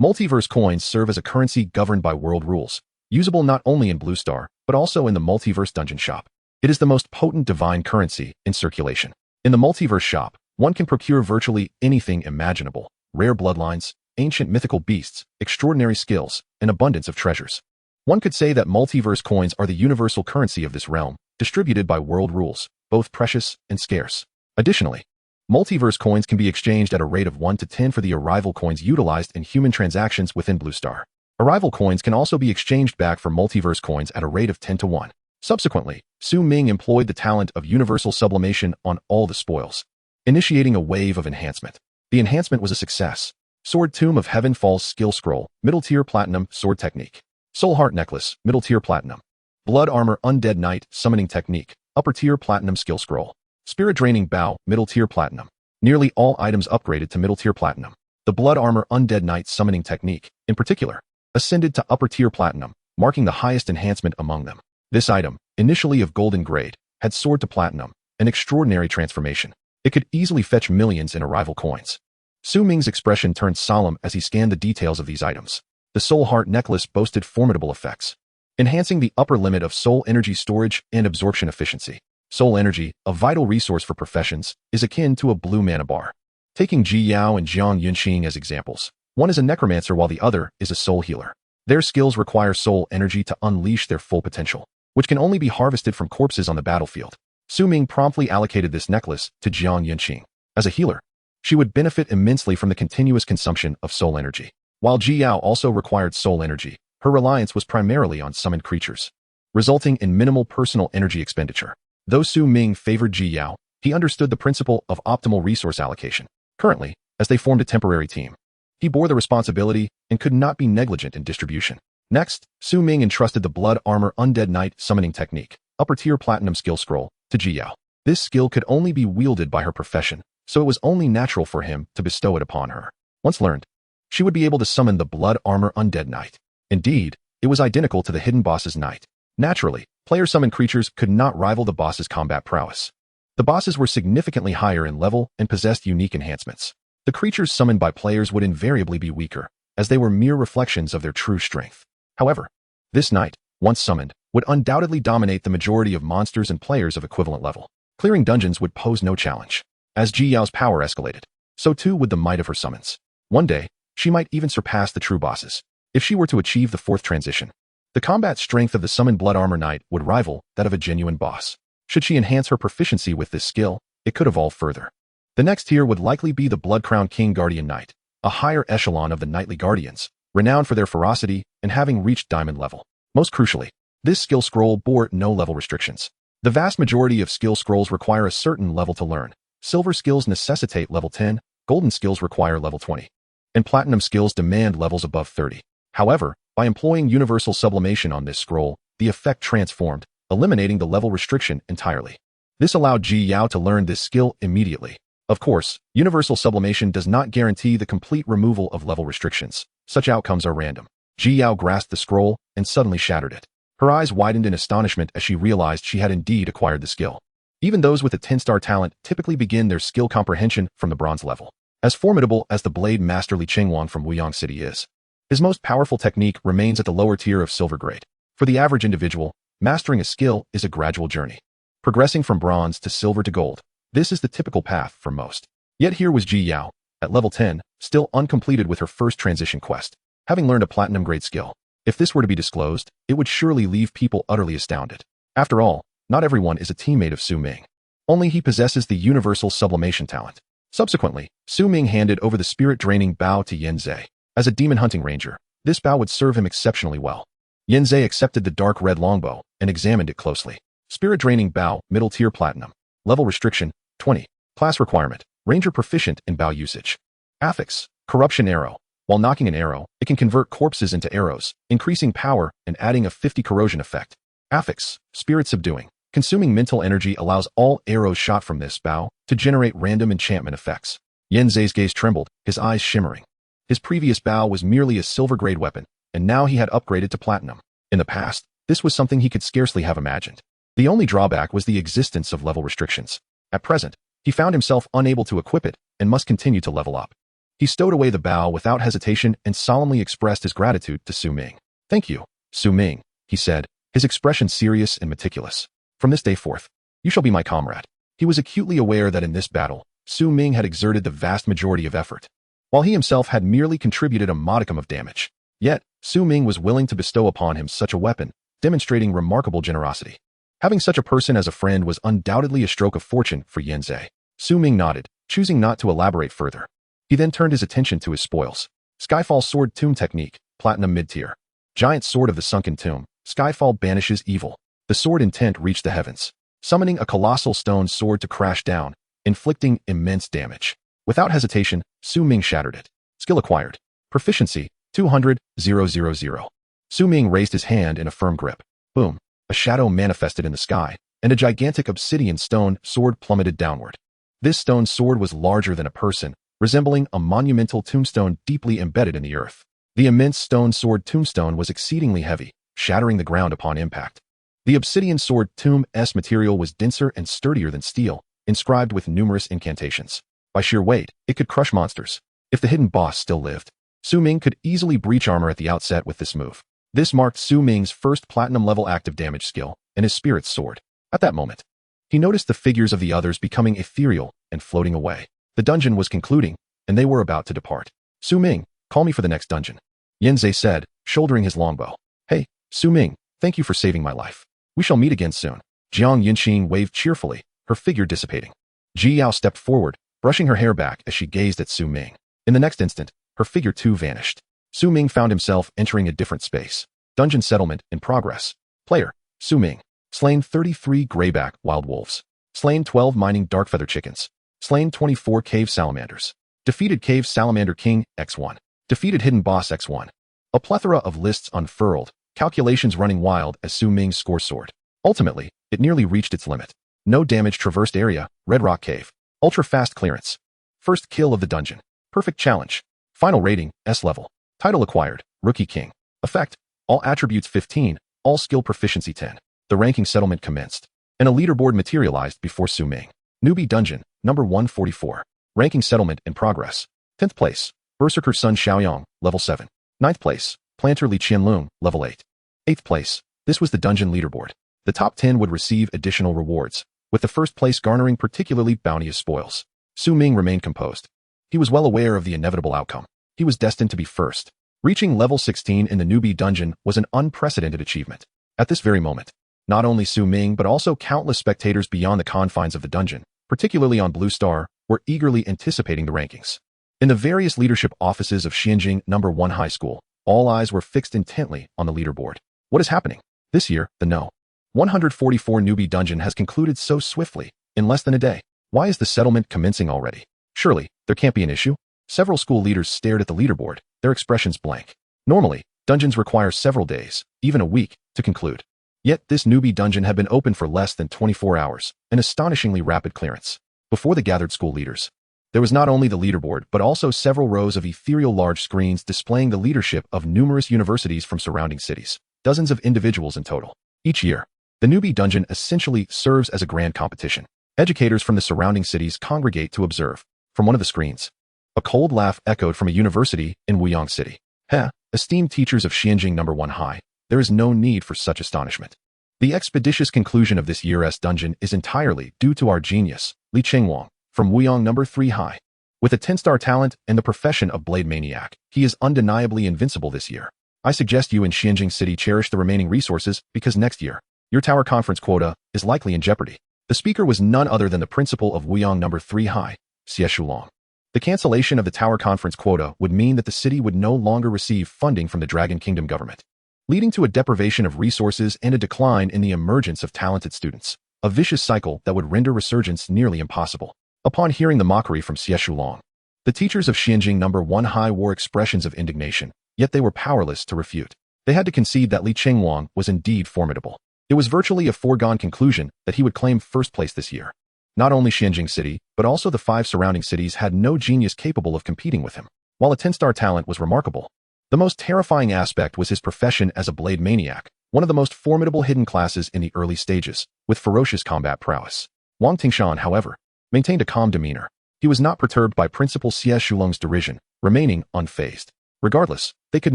Multiverse coins serve as a currency governed by world rules, usable not only in Blue Star, but also in the Multiverse Dungeon Shop. It is the most potent divine currency in circulation. In the Multiverse Shop, one can procure virtually anything imaginable: rare bloodlines, ancient mythical beasts, extraordinary skills, and abundance of treasures. One could say that multiverse coins are the universal currency of this realm, distributed by world rules, both precious and scarce. Additionally, multiverse coins can be exchanged at a rate of 1 to 10 for the arrival coins utilized in human transactions within Blue Star. Arrival coins can also be exchanged back for multiverse coins at a rate of 10 to 1. Subsequently, Su Ming employed the talent of universal sublimation on all the spoils, initiating a wave of enhancement. The enhancement was a success. Sword Tomb of Heaven Falls Skill Scroll, Middle Tier Platinum, Sword Technique. Soul Heart Necklace, Middle Tier Platinum. Blood Armor Undead Knight Summoning Technique, Upper Tier Platinum Skill Scroll. Spirit Draining Bow, Middle Tier Platinum. Nearly all items upgraded to Middle Tier Platinum. The Blood Armor Undead Knight Summoning Technique, in particular, ascended to Upper Tier Platinum, marking the highest enhancement among them. This item, initially of golden grade, had soared to platinum, an extraordinary transformation. It could easily fetch millions in arrival coins. Su Ming's expression turned solemn as he scanned the details of these items. The Soul Heart Necklace boasted formidable effects, enhancing the upper limit of soul energy storage and absorption efficiency. Soul energy, a vital resource for professions, is akin to a blue mana bar. Taking Ji Yao and Jiang Yunqing as examples, one is a necromancer while the other is a soul healer. Their skills require soul energy to unleash their full potential, which can only be harvested from corpses on the battlefield. Su Ming promptly allocated this necklace to Jiang Yunqing. As a healer, she would benefit immensely from the continuous consumption of soul energy. While Ji Yao also required soul energy, her reliance was primarily on summoned creatures, resulting in minimal personal energy expenditure. Though Su Ming favored Ji Yao, he understood the principle of optimal resource allocation. Currently, as they formed a temporary team, he bore the responsibility and could not be negligent in distribution. Next, Su Ming entrusted the Blood Armor Undead Knight Summoning Technique, Upper Tier Platinum Skill Scroll, to Ji Yao. This skill could only be wielded by her profession, so it was only natural for him to bestow it upon her. Once learned, she would be able to summon the Blood Armor Undead Knight. Indeed, it was identical to the hidden boss's knight. Naturally, player-summoned creatures could not rival the boss's combat prowess. The bosses were significantly higher in level and possessed unique enhancements. The creatures summoned by players would invariably be weaker, as they were mere reflections of their true strength. However, this knight, once summoned, would undoubtedly dominate the majority of monsters and players of equivalent level. Clearing dungeons would pose no challenge. As Ji Yao's power escalated, so too would the might of her summons. One day, she might even surpass the true bosses. If she were to achieve the 4th transition, the combat strength of the summoned Blood Armor Knight would rival that of a genuine boss. Should she enhance her proficiency with this skill, it could evolve further. The next tier would likely be the Blood Crown King Guardian Knight, a higher echelon of the knightly guardians, renowned for their ferocity and having reached diamond level. Most crucially, this skill scroll bore no level restrictions. The vast majority of skill scrolls require a certain level to learn. Silver skills necessitate level 10, golden skills require level 20, and platinum skills demand levels above 30. However, by employing universal sublimation on this scroll, the effect transformed, eliminating the level restriction entirely. This allowed Ji Yao to learn this skill immediately. Of course, universal sublimation does not guarantee the complete removal of level restrictions. Such outcomes are random. Ji Yao grasped the scroll and suddenly shattered it. Her eyes widened in astonishment as she realized she had indeed acquired the skill. Even those with a 10-star talent typically begin their skill comprehension from the bronze level. As formidable as the blade master Li Qingwang from Wuyang City is, his most powerful technique remains at the lower tier of silver grade. For the average individual, mastering a skill is a gradual journey. Progressing from bronze to silver to gold, this is the typical path for most. Yet here was Ji Yao, at level 10, still uncompleted with her first transition quest, having learned a platinum grade skill. If this were to be disclosed, it would surely leave people utterly astounded. After all, not everyone is a teammate of Su Ming. Only he possesses the universal sublimation talent. Subsequently, Su Ming handed over the spirit-draining bow to Yan Zhe. As a demon-hunting ranger, this bow would serve him exceptionally well. Yan Zhe accepted the dark red longbow and examined it closely. Spirit-draining bow, middle-tier platinum. Level restriction, 20. Class requirement, ranger proficient in bow usage. Affix, corruption arrow. While knocking an arrow, it can convert corpses into arrows, increasing power and adding a 50 corrosion effect. Affix, spirit subduing. Consuming mental energy allows all arrows shot from this bow to generate random enchantment effects. Yan Zhe's gaze trembled, his eyes shimmering. His previous bow was merely a silver-grade weapon, and now he had upgraded to platinum. In the past, this was something he could scarcely have imagined. The only drawback was the existence of level restrictions. At present, he found himself unable to equip it and must continue to level up. He stowed away the bow without hesitation and solemnly expressed his gratitude to Su Ming. "Thank you, Su Ming," he said, his expression serious and meticulous. "From this day forth, you shall be my comrade." He was acutely aware that in this battle, Su Ming had exerted the vast majority of effort, while he himself had merely contributed a modicum of damage. Yet, Su Ming was willing to bestow upon him such a weapon, demonstrating remarkable generosity. Having such a person as a friend was undoubtedly a stroke of fortune for Yan Zhe. Su Ming nodded, choosing not to elaborate further. He then turned his attention to his spoils. Skyfall Sword Tomb Technique, Platinum Mid-Tier. Giant Sword of the Sunken Tomb. Skyfall banishes evil. The sword intent reached the heavens, summoning a colossal stone sword to crash down, inflicting immense damage. Without hesitation, Su Ming shattered it. Skill acquired. Proficiency, 200,000. Su Ming raised his hand in a firm grip. Boom. A shadow manifested in the sky, and a gigantic obsidian stone sword plummeted downward. This stone sword was larger than a person, resembling a monumental tombstone deeply embedded in the earth. The immense stone sword tombstone was exceedingly heavy, shattering the ground upon impact. The obsidian sword tomb's material was denser and sturdier than steel, inscribed with numerous incantations. By sheer weight, it could crush monsters. If the hidden boss still lived, Su Ming could easily breach armor at the outset with this move. This marked Su Ming's first platinum-level active damage skill, and his spirit's sword. At that moment, he noticed the figures of the others becoming ethereal and floating away. The dungeon was concluding, and they were about to depart. "Su Ming, call me for the next dungeon," Yan Zhe said, shouldering his longbow. "Hey, Su Ming, thank you for saving my life. We shall meet again soon." Jiang Yinxin waved cheerfully, her figure dissipating. Ji Yao stepped forward, brushing her hair back as she gazed at Su Ming. In the next instant, her figure too vanished. Su Ming found himself entering a different space. Dungeon settlement in progress. Player, Su Ming. Slain 33 grayback wild wolves. Slain 12 mining darkfeather chickens. Slain 24 cave salamanders. Defeated cave salamander king, X1. Defeated hidden boss, X1. A plethora of lists unfurled, calculations running wild as Su Ming's score soared. Ultimately, it nearly reached its limit. No damage traversed area, Red Rock Cave. Ultra-fast clearance. First kill of the dungeon. Perfect challenge. Final rating, S level. Title acquired, Rookie King. Effect, all attributes 15, all skill proficiency 10. The ranking settlement commenced, and a leaderboard materialized before Su Ming. Newbie Dungeon, number 144. Ranking settlement in progress. 10th place, Berserker Sun Xiaoyong, level 7. 9th place, Planter Li Qianlong, level 8. 8th place, this was the dungeon leaderboard. The top 10 would receive additional rewards, with the first place garnering particularly bounteous spoils. Su Ming remained composed. He was well aware of the inevitable outcome. He was destined to be first. Reaching level 16 in the newbie dungeon was an unprecedented achievement. At this very moment, not only Su Ming but also countless spectators beyond the confines of the dungeon, particularly on Blue Star, were eagerly anticipating the rankings. In the various leadership offices of Xianjing No. 1 High School, all eyes were fixed intently on the leaderboard. What is happening? This year, the No. 144 newbie dungeon has concluded so swiftly, in less than a day. Why is the settlement commencing already? Surely, there can't be an issue? Several school leaders stared at the leaderboard, their expressions blank. Normally, dungeons require several days, even a week, to conclude. Yet this newbie dungeon had been open for less than 24 hours, an astonishingly rapid clearance. Before the gathered school leaders, there was not only the leaderboard but also several rows of ethereal large screens displaying the leadership of numerous universities from surrounding cities, dozens of individuals in total. Each year, the newbie dungeon essentially serves as a grand competition. Educators from the surrounding cities congregate to observe. From one of the screens, a cold laugh echoed from a university in Wuyang City. Heh, esteemed teachers of Xianjing No. 1 High, there is no need for such astonishment. The expeditious conclusion of this year's dungeon is entirely due to our genius, Li Qingwang, from Wuyang No. 3 High. With a 10-star talent and the profession of Blade Maniac, he is undeniably invincible this year. I suggest you in Xianjing City cherish the remaining resources because next year, your tower conference quota is likely in jeopardy. The speaker was none other than the principal of Wuyang No. 3 High, Xie Shulong. The cancellation of the tower conference quota would mean that the city would no longer receive funding from the Dragon Kingdom government, leading to a deprivation of resources and a decline in the emergence of talented students, a vicious cycle that would render resurgence nearly impossible. Upon hearing the mockery from Xie Shulong, the teachers of Xianjing No. 1 High wore expressions of indignation, yet they were powerless to refute. They had to concede that Li Qingwang was indeed formidable. It was virtually a foregone conclusion that he would claim first place this year. Not only Xianjing City, but also the 5 surrounding cities had no genius capable of competing with him. While a 10-star talent was remarkable, the most terrifying aspect was his profession as a blade maniac, one of the most formidable hidden classes in the early stages, with ferocious combat prowess. Wang Tingshan, however, maintained a calm demeanor. He was not perturbed by Principal Xie Shulong's derision, remaining unfazed. Regardless, they could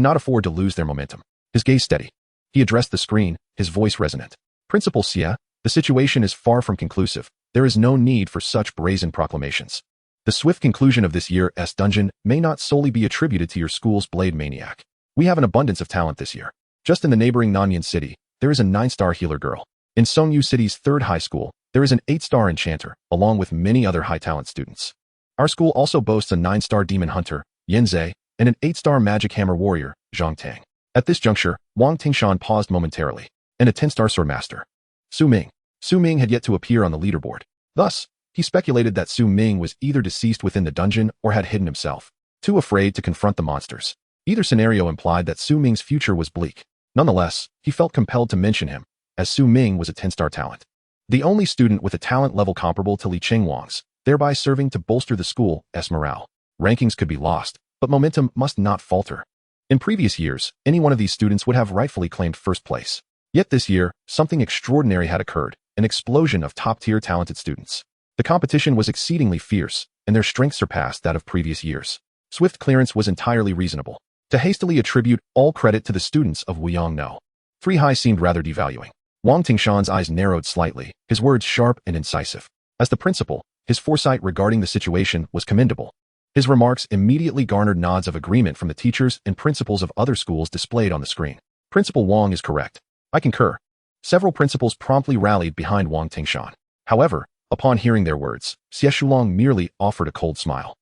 not afford to lose their momentum. His gaze steady. He addressed the screen, his voice resonant. Principal Xie, the situation is far from conclusive. There is no need for such brazen proclamations. The swift conclusion of this year's dungeon may not solely be attributed to your school's blade maniac. We have an abundance of talent this year. Just in the neighboring Nanyan City, there is a 9-star healer girl. In Songyu City's 3rd high school, there is an 8-star enchanter, along with many other high-talent students. Our school also boasts a 9-star demon hunter, Yanzei, and an 8-star magic hammer warrior, Zhang Tang. At this juncture, Wang Tingshan paused momentarily, and a 10-star swordmaster, Su Ming. Su Ming had yet to appear on the leaderboard. Thus, he speculated that Su Ming was either deceased within the dungeon or had hidden himself, too afraid to confront the monsters. Either scenario implied that Su Ming's future was bleak. Nonetheless, he felt compelled to mention him, as Su Ming was a 10-star talent, the only student with a talent level comparable to Li Qingwang's, thereby serving to bolster the school's morale. Rankings could be lost, but momentum must not falter. In previous years, any one of these students would have rightfully claimed first place. Yet this year, something extraordinary had occurred, an explosion of top-tier talented students. The competition was exceedingly fierce, and their strength surpassed that of previous years. Swift clearance was entirely reasonable. To hastily attribute all credit to the students of Wuyang No. 3 High seemed rather devaluing. Wang Tingshan's eyes narrowed slightly, his words sharp and incisive. As the principal, his foresight regarding the situation was commendable. His remarks immediately garnered nods of agreement from the teachers and principals of other schools displayed on the screen. Principal Wang is correct. I concur. Several principals promptly rallied behind Wang Tingshan. However, upon hearing their words, Xie Shulong merely offered a cold smile.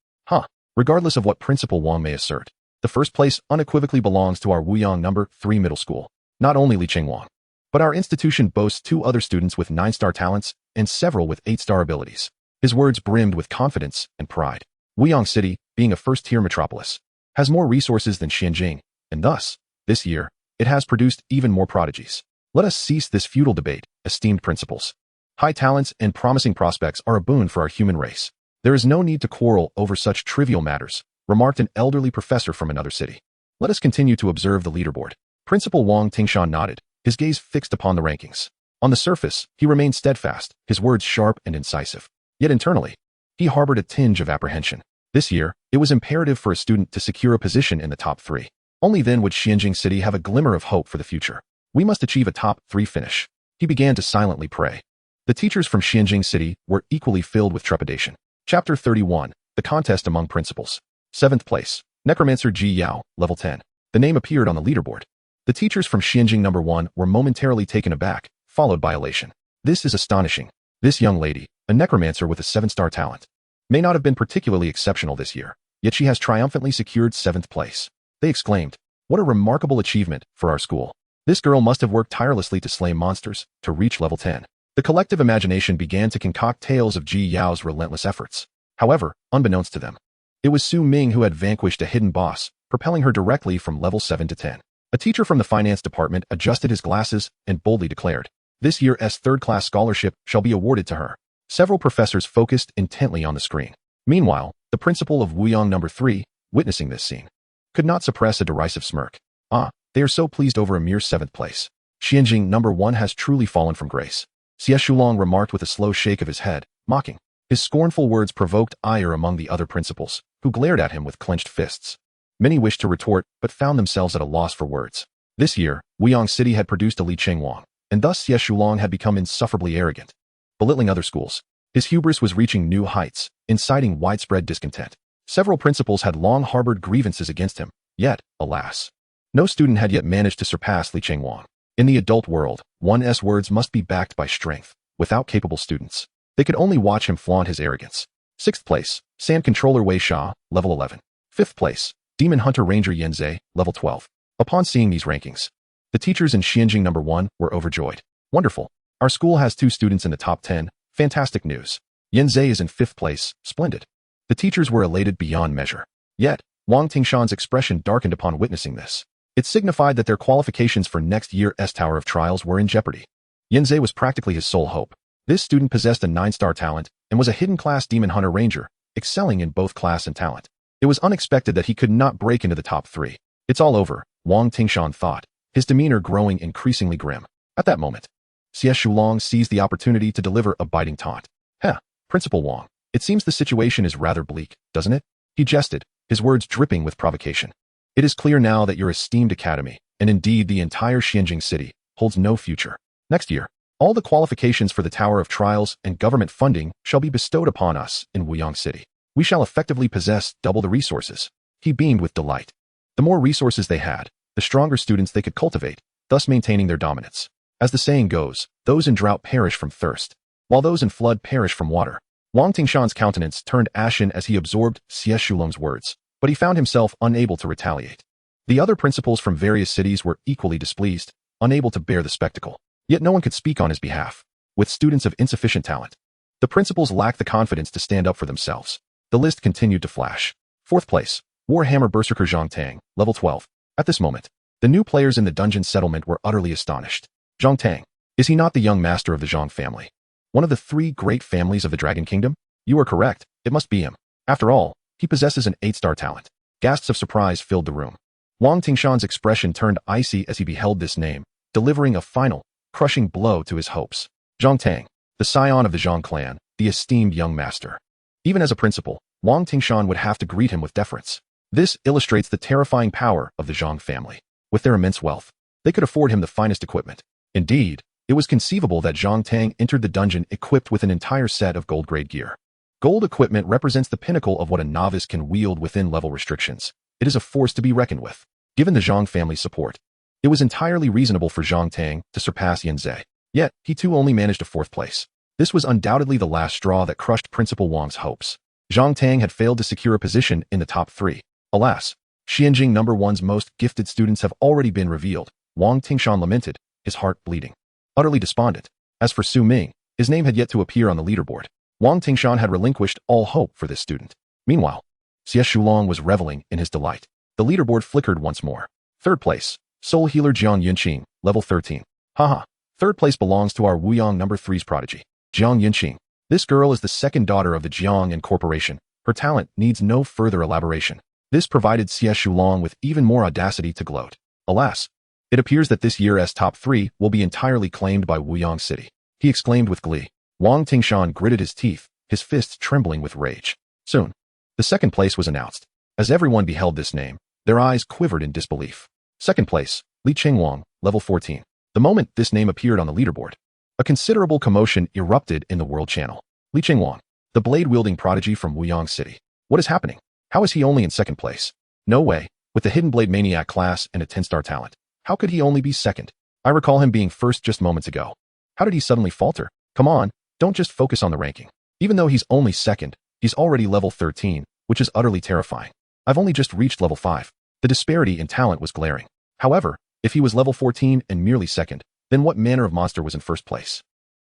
Regardless of what Principal Wang may assert, the first place unequivocally belongs to our Wuyang No. 3 middle school. Not only Li Qingwang, but our institution boasts 2 other students with 9-star talents and several with 8-star abilities. His words brimmed with confidence and pride. Wuyang City, being a first-tier metropolis, has more resources than Xianjing, and thus, this year, it has produced even more prodigies. Let us cease this futile debate, esteemed principals. High talents and promising prospects are a boon for our human race. There is no need to quarrel over such trivial matters, remarked an elderly professor from another city. Let us continue to observe the leaderboard. Principal Wang Tingshan nodded, his gaze fixed upon the rankings. On the surface, he remained steadfast, his words sharp and incisive. Yet internally, he harbored a tinge of apprehension. This year, it was imperative for a student to secure a position in the top 3. Only then would Xianjing City have a glimmer of hope for the future. We must achieve a top 3 finish. He began to silently pray. The teachers from Xianjing City were equally filled with trepidation. Chapter 31, The Contest Among Principals. 7th place, Necromancer Ji Yao, level 10. The name appeared on the leaderboard. The teachers from Xianjing No. 1 were momentarily taken aback, followed by elation. This is astonishing. This young lady, a necromancer with a 7-star talent, may not have been particularly exceptional this year, yet she has triumphantly secured 7th place. They exclaimed, "What a remarkable achievement for our school. This girl must have worked tirelessly to slay monsters, to reach level 10. The collective imagination began to concoct tales of Ji Yao's relentless efforts. However, unbeknownst to them, it was Su Ming who had vanquished a hidden boss, propelling her directly from level 7 to 10. A teacher from the finance department adjusted his glasses and boldly declared, "This year's third-class scholarship shall be awarded to her." Several professors focused intently on the screen. Meanwhile, the principal of Wuyang No. 3, witnessing this scene, could not suppress a derisive smirk. "Ah, they are so pleased over a mere 7th place. Xianjing No. 1 has truly fallen from grace," Xie Shulong remarked with a slow shake of his head, mocking. His scornful words provoked ire among the other principals, who glared at him with clenched fists. Many wished to retort, but found themselves at a loss for words. This year, Wuyang City had produced a Li Chengwang, and thus Xie Shulong had become insufferably arrogant, belittling other schools. His hubris was reaching new heights, inciting widespread discontent. Several principals had long harbored grievances against him, yet, alas, no student had yet managed to surpass Li Chengwang. In the adult world, one's words must be backed by strength. Without capable students, they could only watch him flaunt his arrogance. 6th place, Sand Controller Wei Sha, level 11. 5th place, Demon Hunter Ranger Yanzhe, level 12. Upon seeing these rankings, the teachers in Xianjing No. 1 were overjoyed. "Wonderful. Our school has 2 students in the top 10. Fantastic news. Yanzhe is in 5th place. Splendid." The teachers were elated beyond measure. Yet, Wang Tingshan's expression darkened upon witnessing this. It signified that their qualifications for next year's Tower of Trials were in jeopardy. Yanzhe was practically his sole hope. This student possessed a 9-star talent and was a hidden class Demon Hunter Ranger, excelling in both class and talent. It was unexpected that he could not break into the top 3. "It's all over," Wang Tingshan thought, his demeanor growing increasingly grim. At that moment, Xie Shulong seized the opportunity to deliver a biting taunt. "Heh, Principal Wang, it seems the situation is rather bleak, doesn't it?" He jested, his words dripping with provocation. "It is clear now that your esteemed academy, and indeed the entire Xianjing city, holds no future. Next year, all the qualifications for the Tower of Trials and government funding shall be bestowed upon us in Wuyang City. We shall effectively possess double the resources." He beamed with delight. The more resources they had, the stronger students they could cultivate, thus maintaining their dominance. As the saying goes, those in drought perish from thirst, while those in flood perish from water. Wang Tingshan's countenance turned ashen as he absorbed Xie Shulong's words, but he found himself unable to retaliate. The other principals from various cities were equally displeased, unable to bear the spectacle. Yet no one could speak on his behalf. With students of insufficient talent, the principals lacked the confidence to stand up for themselves. The list continued to flash. 4th place, Warhammer Berserker Zhang Tang, level 12. At this moment, the new players in the dungeon settlement were utterly astonished. Zhang Tang, is he not the young master of the Zhang family? One of the 3 great families of the Dragon Kingdom? You are correct, it must be him. After all, he possesses an 8-star talent. Gasps of surprise filled the room. Wang Tingshan's expression turned icy as he beheld this name, delivering a final, crushing blow to his hopes. Zhang Tang, the scion of the Zhang clan, the esteemed young master. Even as a principal, Wang Tingshan would have to greet him with deference. This illustrates the terrifying power of the Zhang family. With their immense wealth, they could afford him the finest equipment. Indeed, it was conceivable that Zhang Tang entered the dungeon equipped with an entire set of gold-grade gear. Gold equipment represents the pinnacle of what a novice can wield within level restrictions. It is a force to be reckoned with. Given the Zhang family's support, it was entirely reasonable for Zhang Tang to surpass Yanzhe. Yet, he too only managed a 4th place. This was undoubtedly the last straw that crushed Principal Wang's hopes. Zhang Tang had failed to secure a position in the top 3. Alas, Xianjing No. 1's most gifted students have already been revealed. Wang Tingshan lamented, his heart bleeding. Utterly despondent. As for Su Ming, his name had yet to appear on the leaderboard. Wang Tingshan had relinquished all hope for this student. Meanwhile, Xie Shulong was reveling in his delight. The leaderboard flickered once more. 3rd place, Soul Healer Jiang Yunqing, level 13. Haha, 3rd place belongs to our Wuyang No. 3's prodigy, Jiang Yunqing. This girl is the 2nd daughter of the Jiang Incorporation. Her talent needs no further elaboration. This provided Xie Shulong with even more audacity to gloat. Alas, it appears that this year's top 3 will be entirely claimed by Wuyang City. He exclaimed with glee. Wang Tingshan gritted his teeth, his fists trembling with rage. Soon, the 2nd place was announced. As everyone beheld this name, their eyes quivered in disbelief. 2nd place, Li Chengwang, level 14. The moment this name appeared on the leaderboard, a considerable commotion erupted in the world channel. Li Chengwang, the blade-wielding prodigy from Wuyang City. What is happening? How is he only in 2nd place? No way. With the Hidden Blade Maniac class and a 10-star talent, how could he only be 2nd? I recall him being 1st just moments ago. How did he suddenly falter? Come on, don't just focus on the ranking. Even though he's only 2nd, he's already level 13, which is utterly terrifying. I've only just reached level 5. The disparity in talent was glaring. However, if he was level 14 and merely 2nd, then what manner of monster was in 1st place?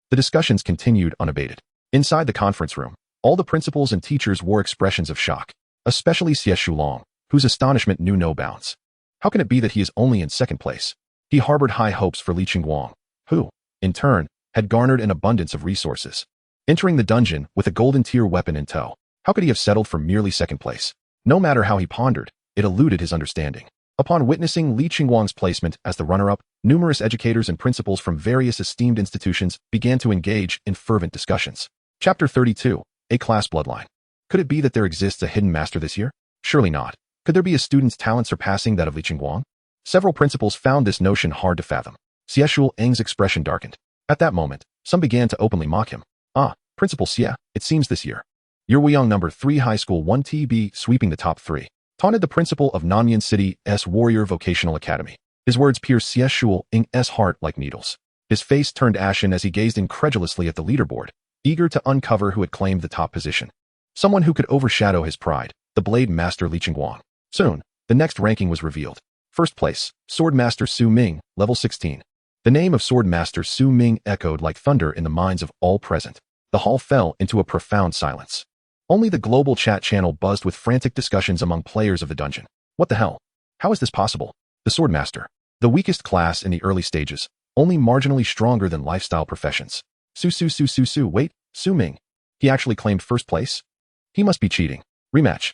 The discussions continued unabated. Inside the conference room, all the principals and teachers wore expressions of shock, especially Xie Shulong, whose astonishment knew no bounds. How can it be that he is only in second place? He harbored high hopes for Li Qingguang, who, in turn, had garnered an abundance of resources. Entering the dungeon with a golden tier weapon in tow, how could he have settled for merely second place? No matter how he pondered, it eluded his understanding. Upon witnessing Li Qingguang's placement as the runner-up, numerous educators and principals from various esteemed institutions began to engage in fervent discussions. Chapter 32, A-Class Bloodline. Could it be that there exists a hidden master this year? Surely not. Could there be a student's talent surpassing that of Li Qingguang? Several principals found this notion hard to fathom. Xie Eng's expression darkened. At that moment, some began to openly mock him. Ah, Principal Xie, it seems this year. Your Weiyang number 3 High School 1TB sweeping the top 3. Taunted the principal of Nanyan City's Warrior Vocational Academy. His words pierced Xie Eng's heart like needles. His face turned ashen as he gazed incredulously at the leaderboard, eager to uncover who had claimed the top position. Someone who could overshadow his pride, the Blade Master Li Qingguang. Soon, the next ranking was revealed. First place, Sword Master Su Ming, level 16. The name of Sword Master Su Ming echoed like thunder in the minds of all present. The hall fell into a profound silence. Only the global chat channel buzzed with frantic discussions among players of the dungeon. What the hell? How is this possible? The Sword Master, the weakest class in the early stages, only marginally stronger than lifestyle professions. Wait, Su Ming. He actually claimed first place? He must be cheating. Rematch.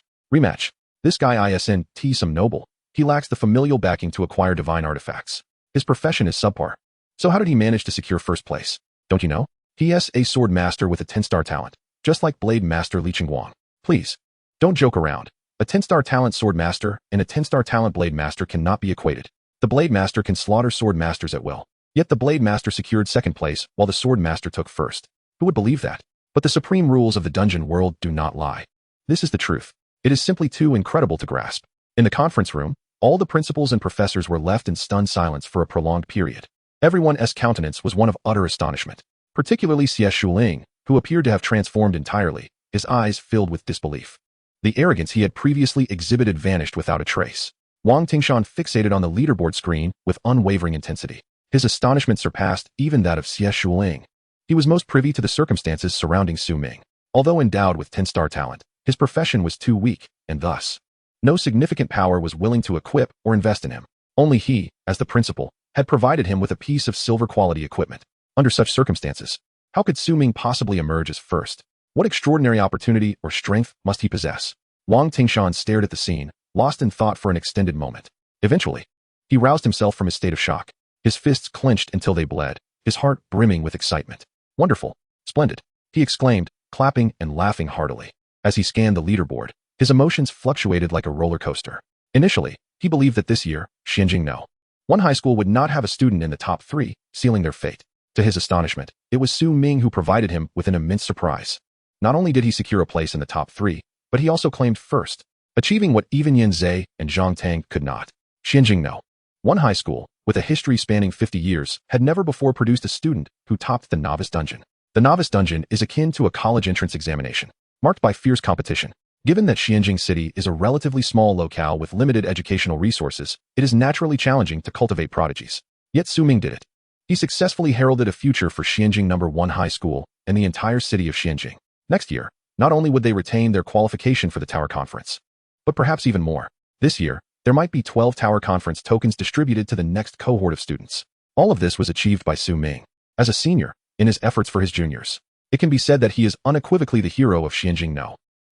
This guy isn't some noble. He lacks the familial backing to acquire divine artifacts. His profession is subpar. So how did he manage to secure first place? Don't you know? He is a sword master with a 10-star talent, just like Blade Master Li Qingguang. Please, don't joke around. A 10-star talent sword master and a 10-star talent blade master cannot be equated. The blade master can slaughter sword masters at will. Yet the blade master secured second place while the sword master took first. Who would believe that? But the supreme rules of the dungeon world do not lie. This is the truth. It is simply too incredible to grasp. In the conference room, all the principals and professors were left in stunned silence for a prolonged period. Everyone's countenance was one of utter astonishment. Particularly Xie Ling, who appeared to have transformed entirely, his eyes filled with disbelief. The arrogance he had previously exhibited vanished without a trace. Wang Tingshan fixated on the leaderboard screen with unwavering intensity. His astonishment surpassed even that of Xie Ling. He was most privy to the circumstances surrounding Su Ming. Although endowed with 10-star talent, his profession was too weak, and thus, no significant power was willing to equip or invest in him. Only he, as the principal, had provided him with a piece of silver-quality equipment. Under such circumstances, how could Su Ming possibly emerge as first? What extraordinary opportunity or strength must he possess? Wang Tingshan stared at the scene, lost in thought for an extended moment. Eventually, he roused himself from his state of shock. His fists clenched until they bled, his heart brimming with excitement. Wonderful, splendid, he exclaimed, clapping and laughing heartily. As he scanned the leaderboard, his emotions fluctuated like a roller coaster. Initially, he believed that this year, Xianjing one high school would not have a student in the top 3, sealing their fate. To his astonishment, it was Su Ming who provided him with an immense surprise. Not only did he secure a place in the top 3, but he also claimed first, achieving what even Yan Zhe and Zhang Tang could not. Xianjing one high school, with a history spanning 50 years, had never before produced a student who topped the novice dungeon. The novice dungeon is akin to a college entrance examination, marked by fierce competition. Given that Xianjing City is a relatively small locale with limited educational resources, it is naturally challenging to cultivate prodigies. Yet Su Ming did it. He successfully heralded a future for Xianjing number 1 high school and the entire city of Xianjing. Next year, not only would they retain their qualification for the Tower Conference, but perhaps even more. This year, there might be 12 Tower Conference tokens distributed to the next cohort of students. All of this was achieved by Su Ming. As a senior, in his efforts for his juniors, it can be said that he is unequivocally the hero of Xianjing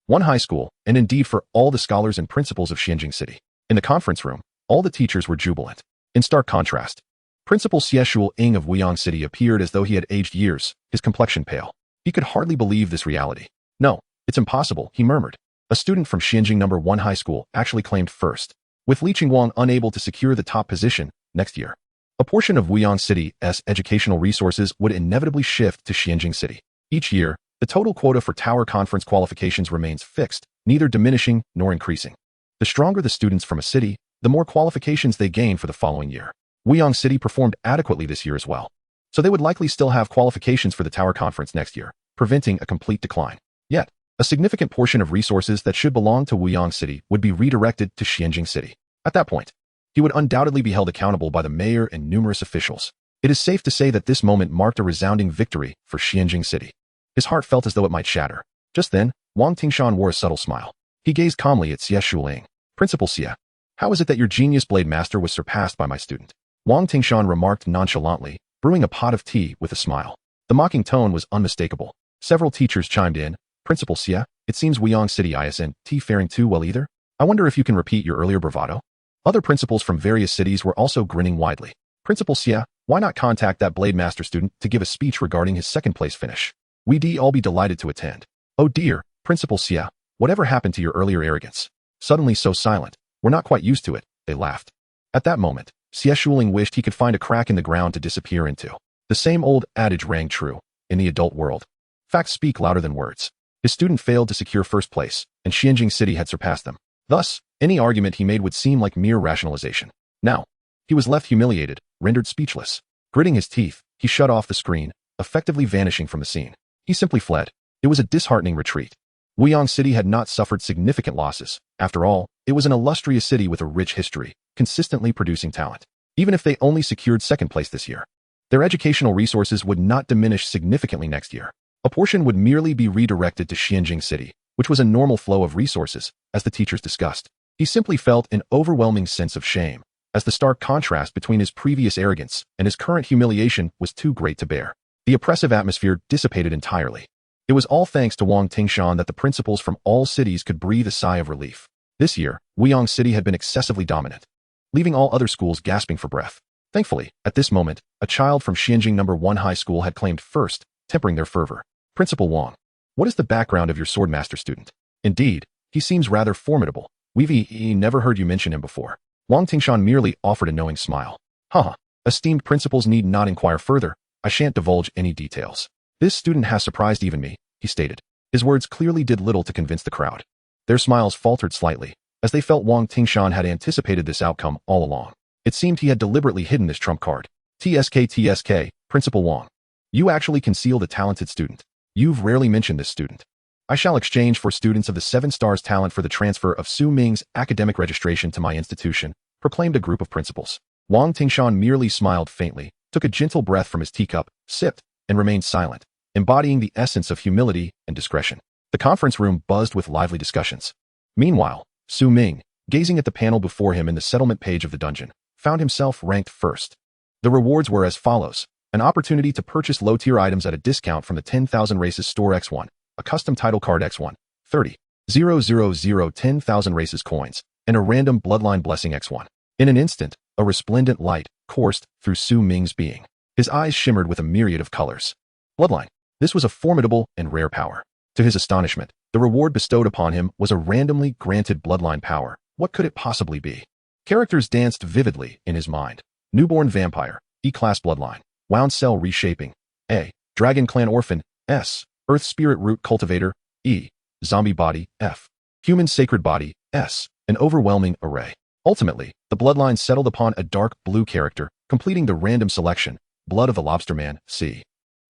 one high school, and indeed for all the scholars and principals of Xianjing City. In the conference room, all the teachers were jubilant. In stark contrast, Principal Xie Ing of Weiyang City appeared as though he had aged years, his complexion pale. He could hardly believe this reality. No, it's impossible, he murmured. A student from Xianjing number 1 high school actually claimed first, with Li Qingguang unable to secure the top position next year. A portion of Weiyang City's educational resources would inevitably shift to Xianjing City. Each year, the total quota for Tower Conference qualifications remains fixed, neither diminishing nor increasing. The stronger the students from a city, the more qualifications they gain for the following year. Weiyang City performed adequately this year as well, so they would likely still have qualifications for the Tower Conference next year, preventing a complete decline. Yet, a significant portion of resources that should belong to Weiyang City would be redirected to Xianjing City. At that point, he would undoubtedly be held accountable by the mayor and numerous officials. It is safe to say that this moment marked a resounding victory for Xianjing City. His heart felt as though it might shatter. Just then, Wang Tingshan wore a subtle smile. He gazed calmly at Xie Ling. Principal Xie, How is it that your genius blade master was surpassed by my student? Wang Tingshan remarked nonchalantly, brewing a pot of tea with a smile. The mocking tone was unmistakable. Several teachers chimed in. Principal Xie, it seems Weiyang City isn't faring too well either. I wonder if you can repeat your earlier bravado? Other principals from various cities were also grinning widely. Principal Xie, why not contact that blade master student to give a speech regarding his second place finish? We'd all be delighted to attend. Oh dear, Principal Xie, whatever happened to your earlier arrogance? Suddenly so silent, we're not quite used to it, they laughed. At that moment, Xie Shuling wished he could find a crack in the ground to disappear into. The same old adage rang true in the adult world. Facts speak louder than words. His student failed to secure first place, and Xianjing City had surpassed them. Thus, any argument he made would seem like mere rationalization. Now, he was left humiliated, rendered speechless. Gritting his teeth, he shut off the screen, effectively vanishing from the scene. He simply fled. It was a disheartening retreat. Weiyang City had not suffered significant losses. After all, it was an illustrious city with a rich history, consistently producing talent. Even if they only secured second place this year, their educational resources would not diminish significantly next year. A portion would merely be redirected to Xianjing City, which was a normal flow of resources, as the teachers discussed. He simply felt an overwhelming sense of shame, as the stark contrast between his previous arrogance and his current humiliation was too great to bear. The oppressive atmosphere dissipated entirely. It was all thanks to Wang Tingshan that the principals from all cities could breathe a sigh of relief. This year, Weiyang City had been excessively dominant, leaving all other schools gasping for breath. Thankfully, at this moment, a child from Xianjing No. 1 High School had claimed first, tempering their fervor. Principal Wang, what is the background of your swordmaster student? Indeed, he seems rather formidable. We've never heard you mention him before. Wang Tingshan merely offered a knowing smile. Haha, esteemed principals need not inquire further. I shan't divulge any details. This student has surprised even me, he stated. His words clearly did little to convince the crowd. Their smiles faltered slightly, as they felt Wang Tingshan had anticipated this outcome all along. It seemed he had deliberately hidden this trump card. TSK, Principal Wang. You actually concealed a talented student. You've rarely mentioned this student. I shall exchange for students of the 7 Stars talent for the transfer of Su Ming's academic registration to my institution, proclaimed a group of principals. Wang Tingshan merely smiled faintly, took a gentle breath from his teacup, sipped, and remained silent, embodying the essence of humility and discretion. The conference room buzzed with lively discussions. Meanwhile, Su Ming, gazing at the panel before him in the settlement page of the dungeon, found himself ranked first. The rewards were as follows. An opportunity to purchase low-tier items at a discount from the 10,000 Races Store X1, a custom title card X1, 10,000 Races coins, and a random Bloodline Blessing X1. In an instant, a resplendent light coursed through Su Ming's being. His eyes shimmered with a myriad of colors. Bloodline. This was a formidable and rare power. To his astonishment, the reward bestowed upon him was a randomly granted bloodline power. What could it possibly be? Characters danced vividly in his mind. Newborn Vampire, E-Class Bloodline. Wound Cell Reshaping, A. Dragon Clan Orphan, S. Earth Spirit Root Cultivator, E. Zombie Body, F. Human Sacred Body, S. An overwhelming array. Ultimately, the bloodline settled upon a dark blue character, completing the random selection, Blood of the Lobster Man, C.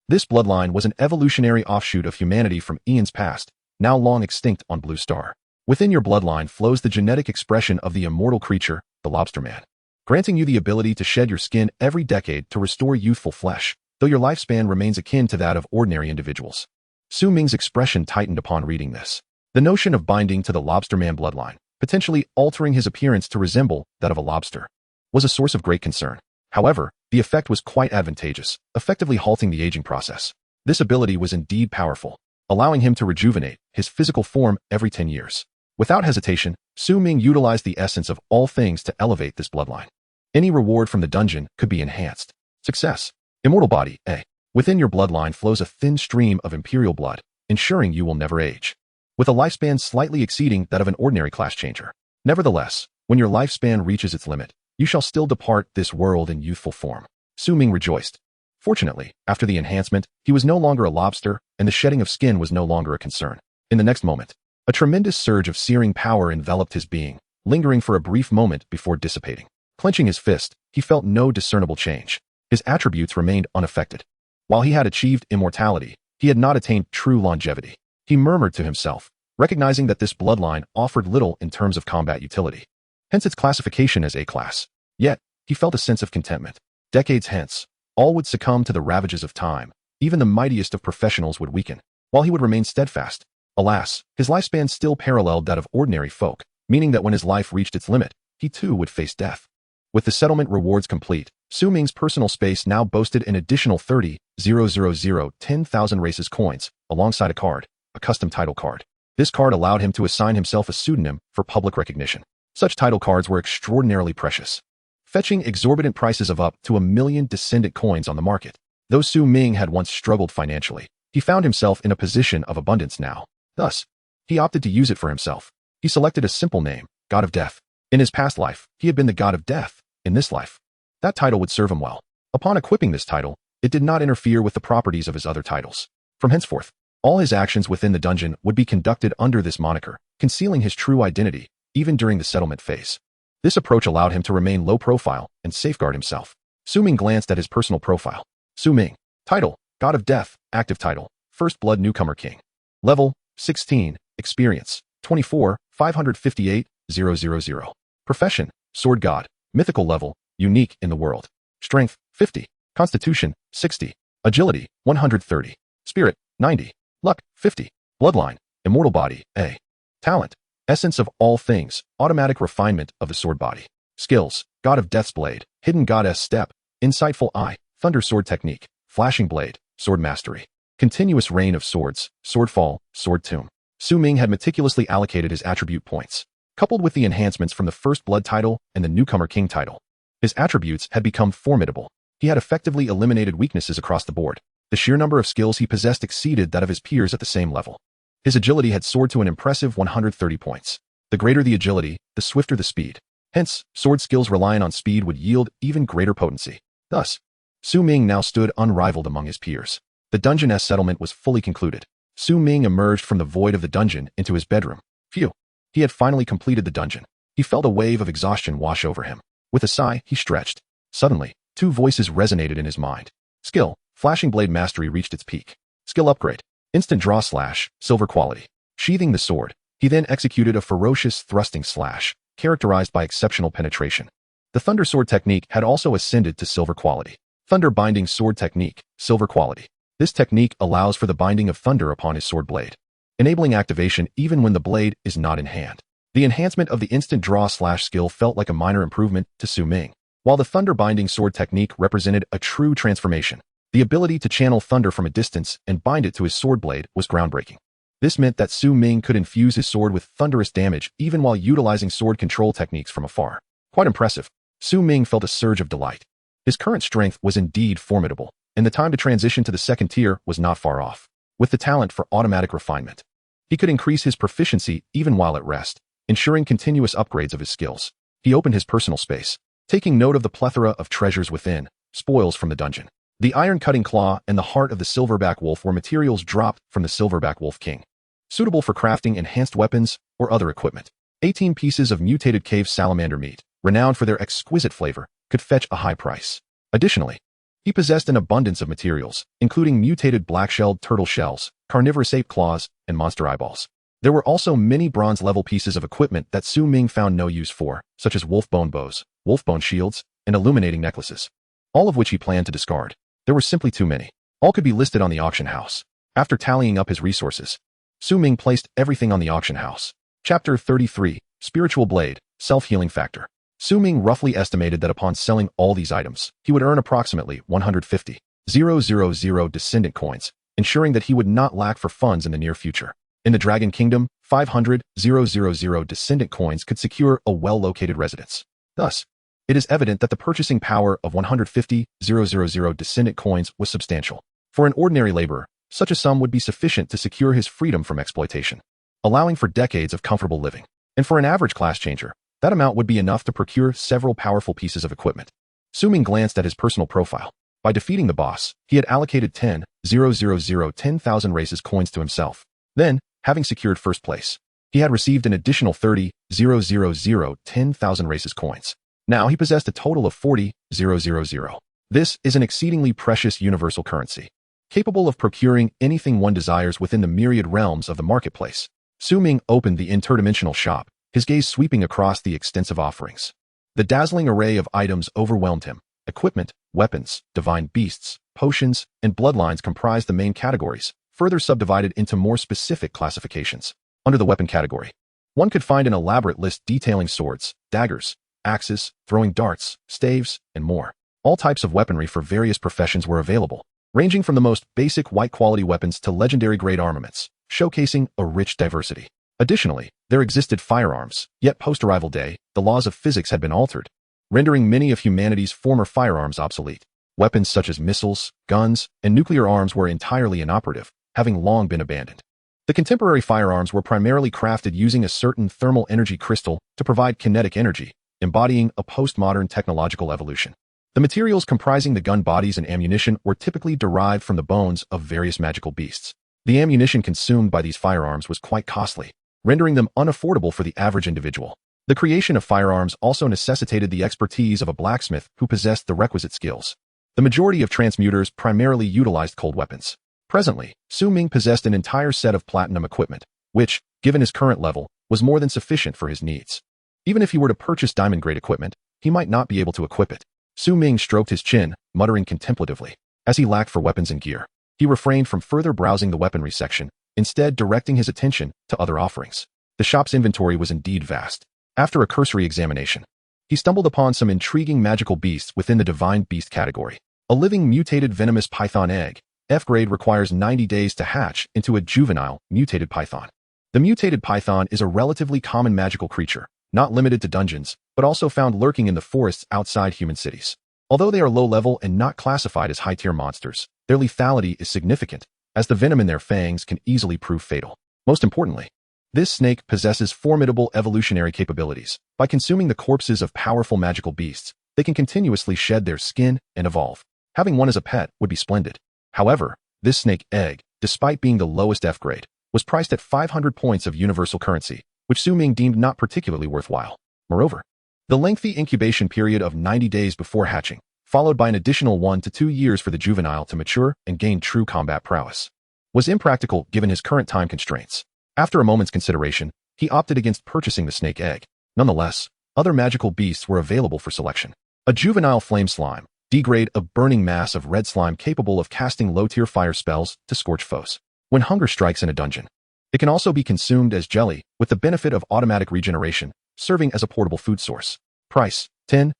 This bloodline was an evolutionary offshoot of humanity from eons past, now long extinct on Blue Star. Within your bloodline flows the genetic expression of the immortal creature, the Lobster Man, granting you the ability to shed your skin every decade to restore youthful flesh, though your lifespan remains akin to that of ordinary individuals. Su Ming's expression tightened upon reading this. The notion of binding to the Lobster Man bloodline, potentially altering his appearance to resemble that of a lobster, was a source of great concern. However, the effect was quite advantageous, effectively halting the aging process. This ability was indeed powerful, allowing him to rejuvenate his physical form every 10 years. Without hesitation, Su Ming utilized the essence of all things to elevate this bloodline. Any reward from the dungeon could be enhanced. Success. Immortal Body, A. Within your bloodline flows a thin stream of imperial blood, ensuring you will never age, with a lifespan slightly exceeding that of an ordinary class changer. Nevertheless, when your lifespan reaches its limit, you shall still depart this world in youthful form. Su Ming rejoiced. Fortunately, after the enhancement, he was no longer a lobster, and the shedding of skin was no longer a concern. In the next moment, a tremendous surge of searing power enveloped his being, lingering for a brief moment before dissipating. Clenching his fist, he felt no discernible change. His attributes remained unaffected. While he had achieved immortality, he had not attained true longevity. He murmured to himself, recognizing that this bloodline offered little in terms of combat utility, hence its classification as A-class. Yet, he felt a sense of contentment. Decades hence, all would succumb to the ravages of time. Even the mightiest of professionals would weaken, while he would remain steadfast. Alas, his lifespan still paralleled that of ordinary folk, meaning that when his life reached its limit, he too would face death. With the settlement rewards complete, Su Ming's personal space now boasted an additional 10,000 races coins, alongside a custom title card. This card allowed him to assign himself a pseudonym for public recognition. Such title cards were extraordinarily precious, fetching exorbitant prices of up to 1,000,000 descendant coins on the market. Though Su Ming had once struggled financially, he found himself in a position of abundance now. Thus, he opted to use it for himself. He selected a simple name, God of Death. In his past life, he had been the God of Death. In this life, that title would serve him well. Upon equipping this title, it did not interfere with the properties of his other titles. From henceforth, all his actions within the dungeon would be conducted under this moniker, concealing his true identity, even during the settlement phase. This approach allowed him to remain low profile and safeguard himself. Su Ming glanced at his personal profile. Su Ming. Title, God of Death. Active title, First Blood Newcomer King. Level, 16. Experience, 24, 558,000. Profession, Sword God. Mythical level, unique in the world. Strength, 50. Constitution, 60. Agility, 130. Spirit, 90. Luck, 50. Bloodline, Immortal Body, A. Talent, Essence of all things, automatic refinement of the sword body. Skills, God of Death's Blade, Hidden Goddess Step, Insightful Eye, Thunder Sword Technique, Flashing Blade, Sword Mastery. Continuous Rain of Swords, Swordfall, Sword Tomb. Su Ming had meticulously allocated his attribute points. Coupled with the enhancements from the First Blood title and the Newcomer King title, his attributes had become formidable. He had effectively eliminated weaknesses across the board. The sheer number of skills he possessed exceeded that of his peers at the same level. His agility had soared to an impressive 130 points. The greater the agility, the swifter the speed. Hence, sword skills relying on speed would yield even greater potency. Thus, Su Ming now stood unrivaled among his peers. The dungeon settlement was fully concluded. Su Ming emerged from the void of the dungeon into his bedroom. Phew. He had finally completed the dungeon. He felt a wave of exhaustion wash over him. With a sigh, he stretched. Suddenly, two voices resonated in his mind. Skill, Flashing Blade Mastery reached its peak. Skill upgrade, Instant Draw Slash, Silver Quality. Sheathing the sword, he then executed a ferocious thrusting slash, characterized by exceptional penetration. The Thunder Sword Technique had also ascended to Silver Quality. Thunder Binding Sword Technique, Silver Quality. This technique allows for the binding of thunder upon his sword blade, enabling activation even when the blade is not in hand. The enhancement of the Instant Draw Slash skill felt like a minor improvement to Su Ming, while the Thunder Binding Sword Technique represented a true transformation. The ability to channel thunder from a distance and bind it to his sword blade was groundbreaking. This meant that Su Ming could infuse his sword with thunderous damage even while utilizing sword control techniques from afar. Quite impressive. Su Ming felt a surge of delight. His current strength was indeed formidable, and the time to transition to the second tier was not far off. With the talent for automatic refinement, he could increase his proficiency even while at rest, ensuring continuous upgrades of his skills. He opened his personal space, taking note of the plethora of treasures within, spoils from the dungeon. The iron-cutting claw and the heart of the silverback wolf were materials dropped from the silverback wolf king, suitable for crafting enhanced weapons or other equipment. 18 pieces of mutated cave salamander meat, renowned for their exquisite flavor, could fetch a high price. Additionally, he possessed an abundance of materials, including mutated black-shelled turtle shells, carnivorous ape claws, and monster eyeballs. There were also many bronze-level pieces of equipment that Su Ming found no use for, such as wolf-bone bows, wolf-bone shields, and illuminating necklaces, all of which he planned to discard. There were simply too many. All could be listed on the auction house. After tallying up his resources, Su Ming placed everything on the auction house. Chapter 33, Spiritual Blade, Self-Healing Factor. Su Ming roughly estimated that upon selling all these items, he would earn approximately 150,000 descendant coins, ensuring that he would not lack for funds in the near future. In the Dragon Kingdom, 500,000 descendant coins could secure a well-located residence. Thus, it is evident that the purchasing power of 150,000 descendant coins was substantial. For an ordinary laborer, such a sum would be sufficient to secure his freedom from exploitation, allowing for decades of comfortable living. And for an average class changer, that amount would be enough to procure several powerful pieces of equipment. Su Ming glanced at his personal profile. By defeating the boss, he had allocated 10,000 races coins to himself. Then, having secured first place, he had received an additional 10,000 races coins. Now he possessed a total of 40,000. This is an exceedingly precious universal currency, capable of procuring anything one desires within the myriad realms of the marketplace. Su Ming opened the interdimensional shop, his gaze sweeping across the extensive offerings. The dazzling array of items overwhelmed him. Equipment, weapons, divine beasts, potions, and bloodlines comprised the main categories, further subdivided into more specific classifications. Under the weapon category, one could find an elaborate list detailing swords, daggers, axes, throwing darts, staves, and more. All types of weaponry for various professions were available, ranging from the most basic white-quality weapons to legendary-grade armaments, showcasing a rich diversity. Additionally, there existed firearms, yet post-arrival day, the laws of physics had been altered, rendering many of humanity's former firearms obsolete. Weapons such as missiles, guns, and nuclear arms were entirely inoperative, having long been abandoned. The contemporary firearms were primarily crafted using a certain thermal energy crystal to provide kinetic energy, embodying a postmodern technological evolution. The materials comprising the gun bodies and ammunition were typically derived from the bones of various magical beasts. The ammunition consumed by these firearms was quite costly, rendering them unaffordable for the average individual. The creation of firearms also necessitated the expertise of a blacksmith who possessed the requisite skills. The majority of transmuters primarily utilized cold weapons. Presently, Ming possessed an entire set of platinum equipment, which, given his current level, was more than sufficient for his needs. Even if he were to purchase diamond-grade equipment, he might not be able to equip it. Ming stroked his chin, muttering contemplatively. As he lacked for weapons and gear, he refrained from further browsing the weaponry section, instead directing his attention to other offerings. The shop's inventory was indeed vast. After a cursory examination, he stumbled upon some intriguing magical beasts within the divine beast category. A living mutated venomous python egg, F grade, requires 90 days to hatch into a juvenile, mutated python. The mutated python is a relatively common magical creature, not limited to dungeons, but also found lurking in the forests outside human cities. Although they are low-level and not classified as high-tier monsters, their lethality is significant, as the venom in their fangs can easily prove fatal. Most importantly, this snake possesses formidable evolutionary capabilities. By consuming the corpses of powerful magical beasts, they can continuously shed their skin and evolve. Having one as a pet would be splendid. However, this snake egg, despite being the lowest F grade, was priced at 500 points of universal currency, which Ming deemed not particularly worthwhile. Moreover, the lengthy incubation period of 90 days before hatching, followed by an additional 1 to 2 years for the juvenile to mature and gain true combat prowess, was impractical given his current time constraints. After a moment's consideration, he opted against purchasing the snake egg. Nonetheless, other magical beasts were available for selection. A juvenile flame slime, D grade, a burning mass of red slime capable of casting low-tier fire spells to scorch foes when hunger strikes in a dungeon. It can also be consumed as jelly, with the benefit of automatic regeneration, serving as a portable food source. Price, 10,000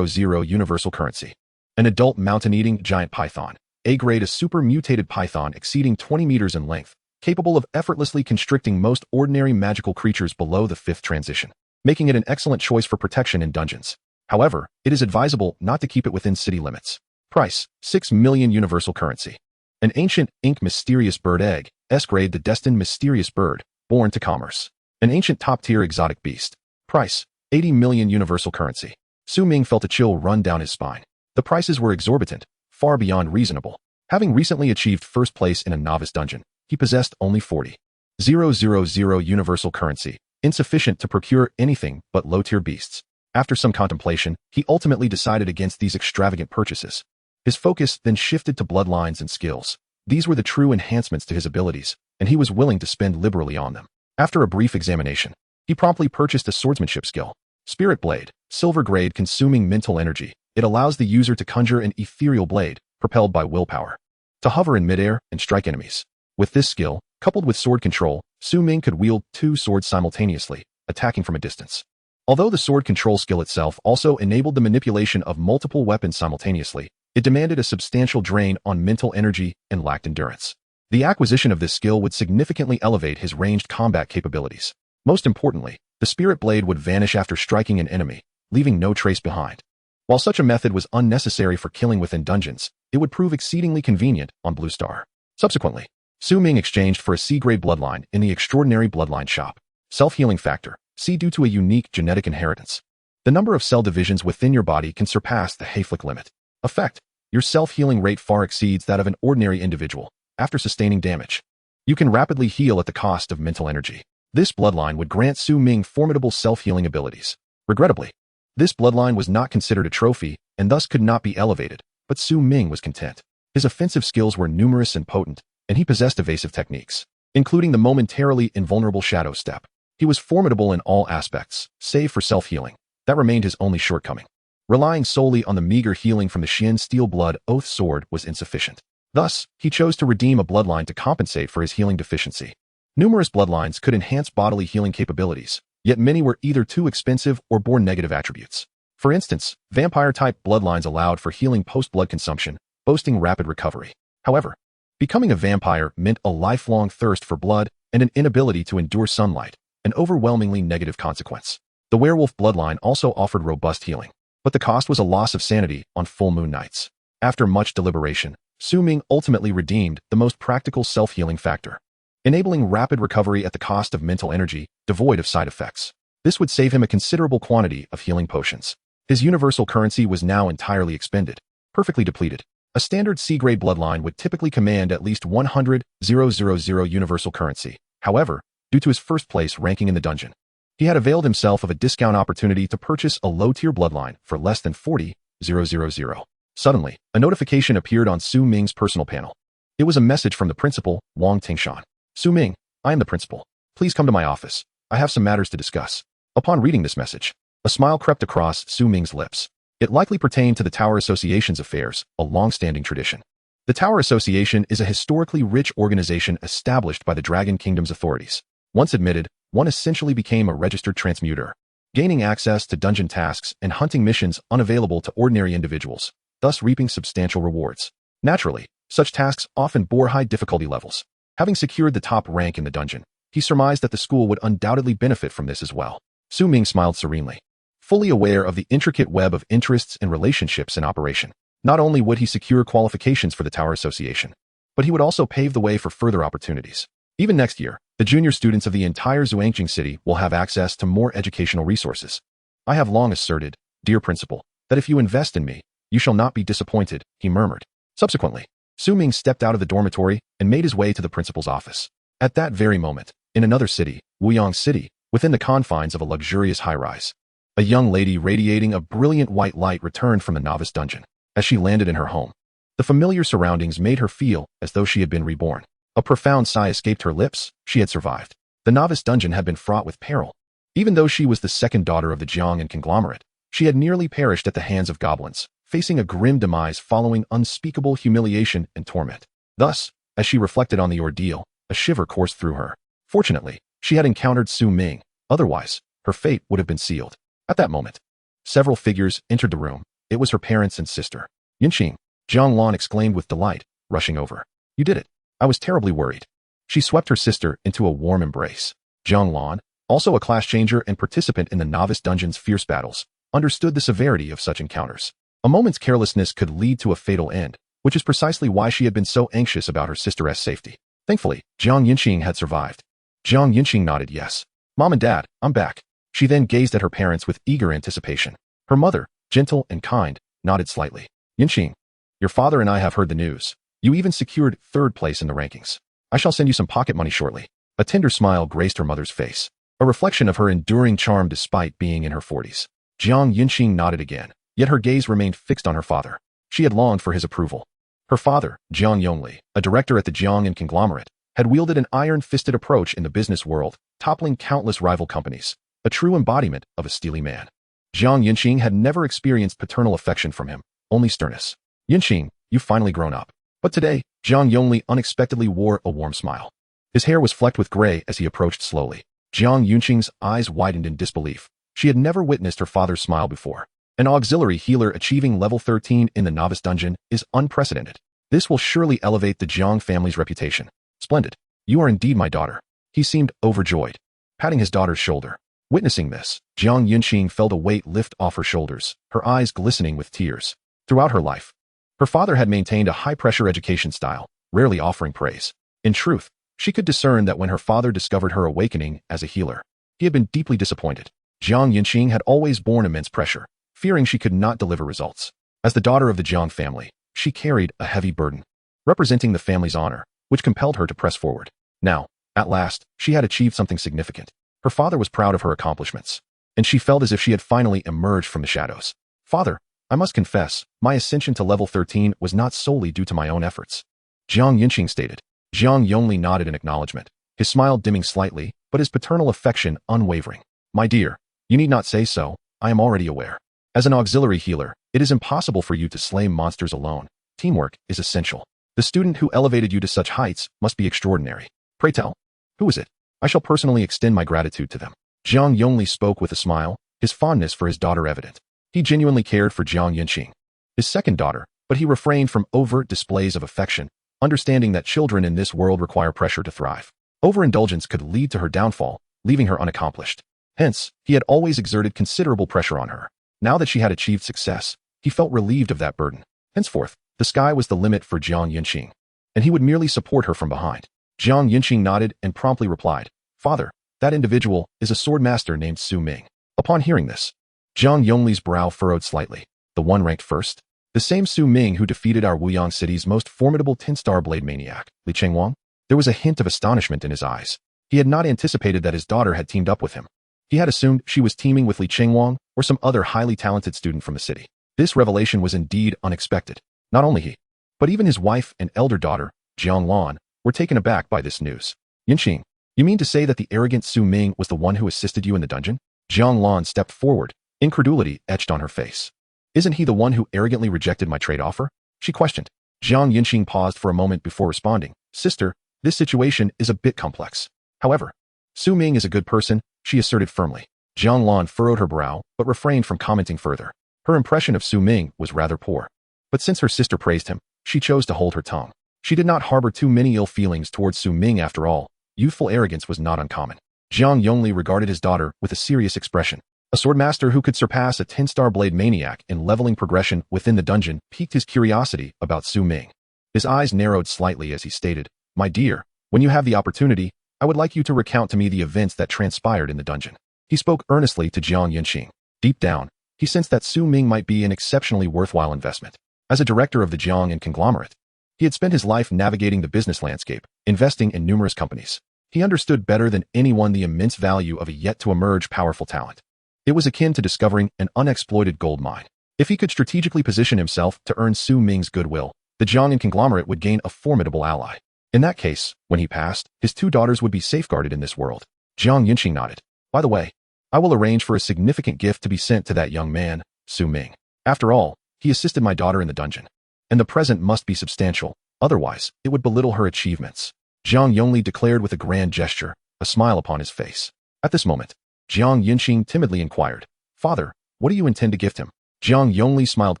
universal currency. An adult mountain-eating giant python, A grade, a super mutated python exceeding 20 meters in length, capable of effortlessly constricting most ordinary magical creatures below the 5th transition, making it an excellent choice for protection in dungeons. However, it is advisable not to keep it within city limits. Price, 6 million universal currency. An ancient, ink mysterious bird egg, S grade, the destined mysterious bird, born to commerce. An ancient top-tier exotic beast. Price, 80 million universal currency. Ming felt a chill run down his spine. The prices were exorbitant, far beyond reasonable. Having recently achieved first place in a novice dungeon, he possessed only 40,000 universal currency, insufficient to procure anything but low-tier beasts. After some contemplation, he ultimately decided against these extravagant purchases. His focus then shifted to bloodlines and skills. These were the true enhancements to his abilities, and he was willing to spend liberally on them. After a brief examination, he promptly purchased a swordsmanship skill. Spirit Blade, silver grade, consuming mental energy. It allows the user to conjure an ethereal blade, propelled by willpower, to hover in midair and strike enemies. With this skill, coupled with sword control, Ming could wield 2 swords simultaneously, attacking from a distance. Although the sword control skill itself also enabled the manipulation of multiple weapons simultaneously, it demanded a substantial drain on mental energy and lacked endurance. The acquisition of this skill would significantly elevate his ranged combat capabilities. Most importantly, the Spirit Blade would vanish after striking an enemy, leaving no trace behind. While such a method was unnecessary for killing within dungeons, it would prove exceedingly convenient on Blue Star. Subsequently, Ming exchanged for a C-grade bloodline in the Extraordinary Bloodline shop. Self-healing factor, C, due to a unique genetic inheritance. The number of cell divisions within your body can surpass the Hayflick limit. Effect, your self-healing rate far exceeds that of an ordinary individual. After sustaining damage, you can rapidly heal at the cost of mental energy. This bloodline would grant Ming formidable self-healing abilities. Regrettably, this bloodline was not considered a trophy and thus could not be elevated, but Ming was content. His offensive skills were numerous and potent, and he possessed evasive techniques, including the momentarily invulnerable shadow step. He was formidable in all aspects, save for self-healing. That remained his only shortcoming. Relying solely on the meager healing from the Xian Steel Blood Oath Sword was insufficient. Thus, he chose to redeem a bloodline to compensate for his healing deficiency. Numerous bloodlines could enhance bodily healing capabilities, yet many were either too expensive or bore negative attributes. For instance, vampire-type bloodlines allowed for healing post-blood consumption, boasting rapid recovery. However, becoming a vampire meant a lifelong thirst for blood and an inability to endure sunlight, an overwhelmingly negative consequence. The werewolf bloodline also offered robust healing, but the cost was a loss of sanity on full moon nights. After much deliberation, Ming ultimately redeemed the most practical self-healing factor, enabling rapid recovery at the cost of mental energy, devoid of side effects. This would save him a considerable quantity of healing potions. His universal currency was now entirely expended, perfectly depleted. A standard C-grade bloodline would typically command at least 100,000 universal currency. However, due to his first place ranking in the dungeon, he had availed himself of a discount opportunity to purchase a low-tier bloodline for less than 40,000. Suddenly, a notification appeared on Ming's personal panel. It was a message from the principal, Wang Tingshan. Ming, I am the principal. Please come to my office. I have some matters to discuss. Upon reading this message, a smile crept across Ming's lips. It likely pertained to the Tower Association's affairs, a long-standing tradition. The Tower Association is a historically rich organization established by the Dragon Kingdom's authorities. Once admitted, one essentially became a registered transmuter, gaining access to dungeon tasks and hunting missions unavailable to ordinary individuals, thus reaping substantial rewards. Naturally, such tasks often bore high difficulty levels. Having secured the top rank in the dungeon, he surmised that the school would undoubtedly benefit from this as well. Ming smiled serenely, fully aware of the intricate web of interests and relationships in operation. Not only would he secure qualifications for the Tower Association, but he would also pave the way for further opportunities. Even next year, the junior students of the entire Xuanqing city will have access to more educational resources. I have long asserted, dear principal, that if you invest in me, you shall not be disappointed, he murmured. Subsequently, Ming stepped out of the dormitory and made his way to the principal's office. At that very moment, in another city, Wuyang City, within the confines of a luxurious high-rise, a young lady radiating a brilliant white light returned from the novice dungeon. As she landed in her home, the familiar surroundings made her feel as though she had been reborn. A profound sigh escaped her lips. She had survived. The novice dungeon had been fraught with peril. Even though she was the second daughter of the Jiang and conglomerate, she had nearly perished at the hands of goblins, facing a grim demise following unspeakable humiliation and torment. Thus, as she reflected on the ordeal, a shiver coursed through her. Fortunately, she had encountered Ming. Otherwise, her fate would have been sealed. At that moment, several figures entered the room. It was her parents and sister. Yinqing, Zhang Lan exclaimed with delight, rushing over. You did it. I was terribly worried. She swept her sister into a warm embrace. Zhang Lan, also a class changer and participant in the novice dungeon's fierce battles, understood the severity of such encounters. A moment's carelessness could lead to a fatal end, which is precisely why she had been so anxious about her sister's safety. Thankfully, Jiang Yinqing had survived. Jiang Yinqing nodded yes. Mom and Dad, I'm back. She then gazed at her parents with eager anticipation. Her mother, gentle and kind, nodded slightly. Yinqing, your father and I have heard the news. You even secured third place in the rankings. I shall send you some pocket money shortly. A tender smile graced her mother's face, a reflection of her enduring charm despite being in her 40s. Jiang Yinqing nodded again, yet her gaze remained fixed on her father. She had longed for his approval. Her father, Jiang Yongli, a director at the Jiang and conglomerate, had wielded an iron-fisted approach in the business world, toppling countless rival companies, a true embodiment of a steely man. Jiang Yinqing had never experienced paternal affection from him, only sternness. Yinqing, you've finally grown up. But today, Jiang Yongli unexpectedly wore a warm smile. His hair was flecked with gray as he approached slowly. Jiang Yunqing's eyes widened in disbelief. She had never witnessed her father's smile before. An auxiliary healer achieving level 13 in the novice dungeon is unprecedented. This will surely elevate the Jiang family's reputation. Splendid. You are indeed my daughter. He seemed overjoyed, patting his daughter's shoulder. Witnessing this, Jiang Yunqing felt a weight lift off her shoulders, her eyes glistening with tears. Throughout her life, her father had maintained a high-pressure education style, rarely offering praise. In truth, she could discern that when her father discovered her awakening as a healer, he had been deeply disappointed. Jiang Yunqing had always borne immense pressure, fearing she could not deliver results. As the daughter of the Jiang family, she carried a heavy burden, representing the family's honor, which compelled her to press forward. Now, at last, she had achieved something significant. Her father was proud of her accomplishments, and she felt as if she had finally emerged from the shadows. Father, I must confess, my ascension to level 13 was not solely due to my own efforts, Jiang Yunqing stated. Jiang Yongli nodded in acknowledgement, his smile dimming slightly, but his paternal affection unwavering. My dear, you need not say so, I am already aware. As an auxiliary healer, it is impossible for you to slay monsters alone. Teamwork is essential. The student who elevated you to such heights must be extraordinary. Pray tell, who is it? I shall personally extend my gratitude to them. Jiang Yongli spoke with a smile, his fondness for his daughter evident. He genuinely cared for Jiang Yinqing, his second daughter, but he refrained from overt displays of affection, understanding that children in this world require pressure to thrive. Overindulgence could lead to her downfall, leaving her unaccomplished. Hence, he had always exerted considerable pressure on her. Now that she had achieved success, he felt relieved of that burden. Henceforth, the sky was the limit for Jiang Yinqing, and he would merely support her from behind. Jiang Yinqing nodded and promptly replied, "Father, that individual is a sword master named Su Ming." Upon hearing this, Jiang Yongli's brow furrowed slightly. The one ranked first? The same Su Ming who defeated our Wuyang city's most formidable 10-star blade maniac, Li Chengwang? There was a hint of astonishment in his eyes. He had not anticipated that his daughter had teamed up with him. He had assumed she was teaming with Li Chengwang or some other highly talented student from the city. This revelation was indeed unexpected. Not only he, but even his wife and elder daughter, Jiang Lan, were taken aback by this news. "Yinqing, you mean to say that the arrogant Su Ming was the one who assisted you in the dungeon?" Jiang Lan stepped forward, incredulity etched on her face. "Isn't he the one who arrogantly rejected my trade offer?" she questioned. Jiang Yinqing paused for a moment before responding. "Sister, this situation is a bit complex. However, Su Ming is a good person," she asserted firmly. Jiang Lan furrowed her brow, but refrained from commenting further. Her impression of Su Ming was rather poor. But since her sister praised him, she chose to hold her tongue. She did not harbor too many ill feelings towards Su Ming after all. Youthful arrogance was not uncommon. Jiang Yongli regarded his daughter with a serious expression. A swordmaster who could surpass a 10-star blade maniac in leveling progression within the dungeon piqued his curiosity about Su Ming. His eyes narrowed slightly as he stated, "My dear, when you have the opportunity, I would like you to recount to me the events that transpired in the dungeon." He spoke earnestly to Jiang Yinqing. Deep down, he sensed that Su Ming might be an exceptionally worthwhile investment. As a director of the Jiang and conglomerate, he had spent his life navigating the business landscape, investing in numerous companies. He understood better than anyone the immense value of a yet-to-emerge powerful talent. It was akin to discovering an unexploited gold mine. If he could strategically position himself to earn Su Ming's goodwill, the Jiang and conglomerate would gain a formidable ally. In that case, when he passed, his two daughters would be safeguarded in this world. Jiang Yinqing nodded. "By the way, I will arrange for a significant gift to be sent to that young man, Su Ming. After all, he assisted my daughter in the dungeon, and the present must be substantial, otherwise it would belittle her achievements." Jiang Yongli declared with a grand gesture, a smile upon his face. At this moment, Jiang Yinqing timidly inquired, "Father, what do you intend to gift him?" Jiang Yongli smiled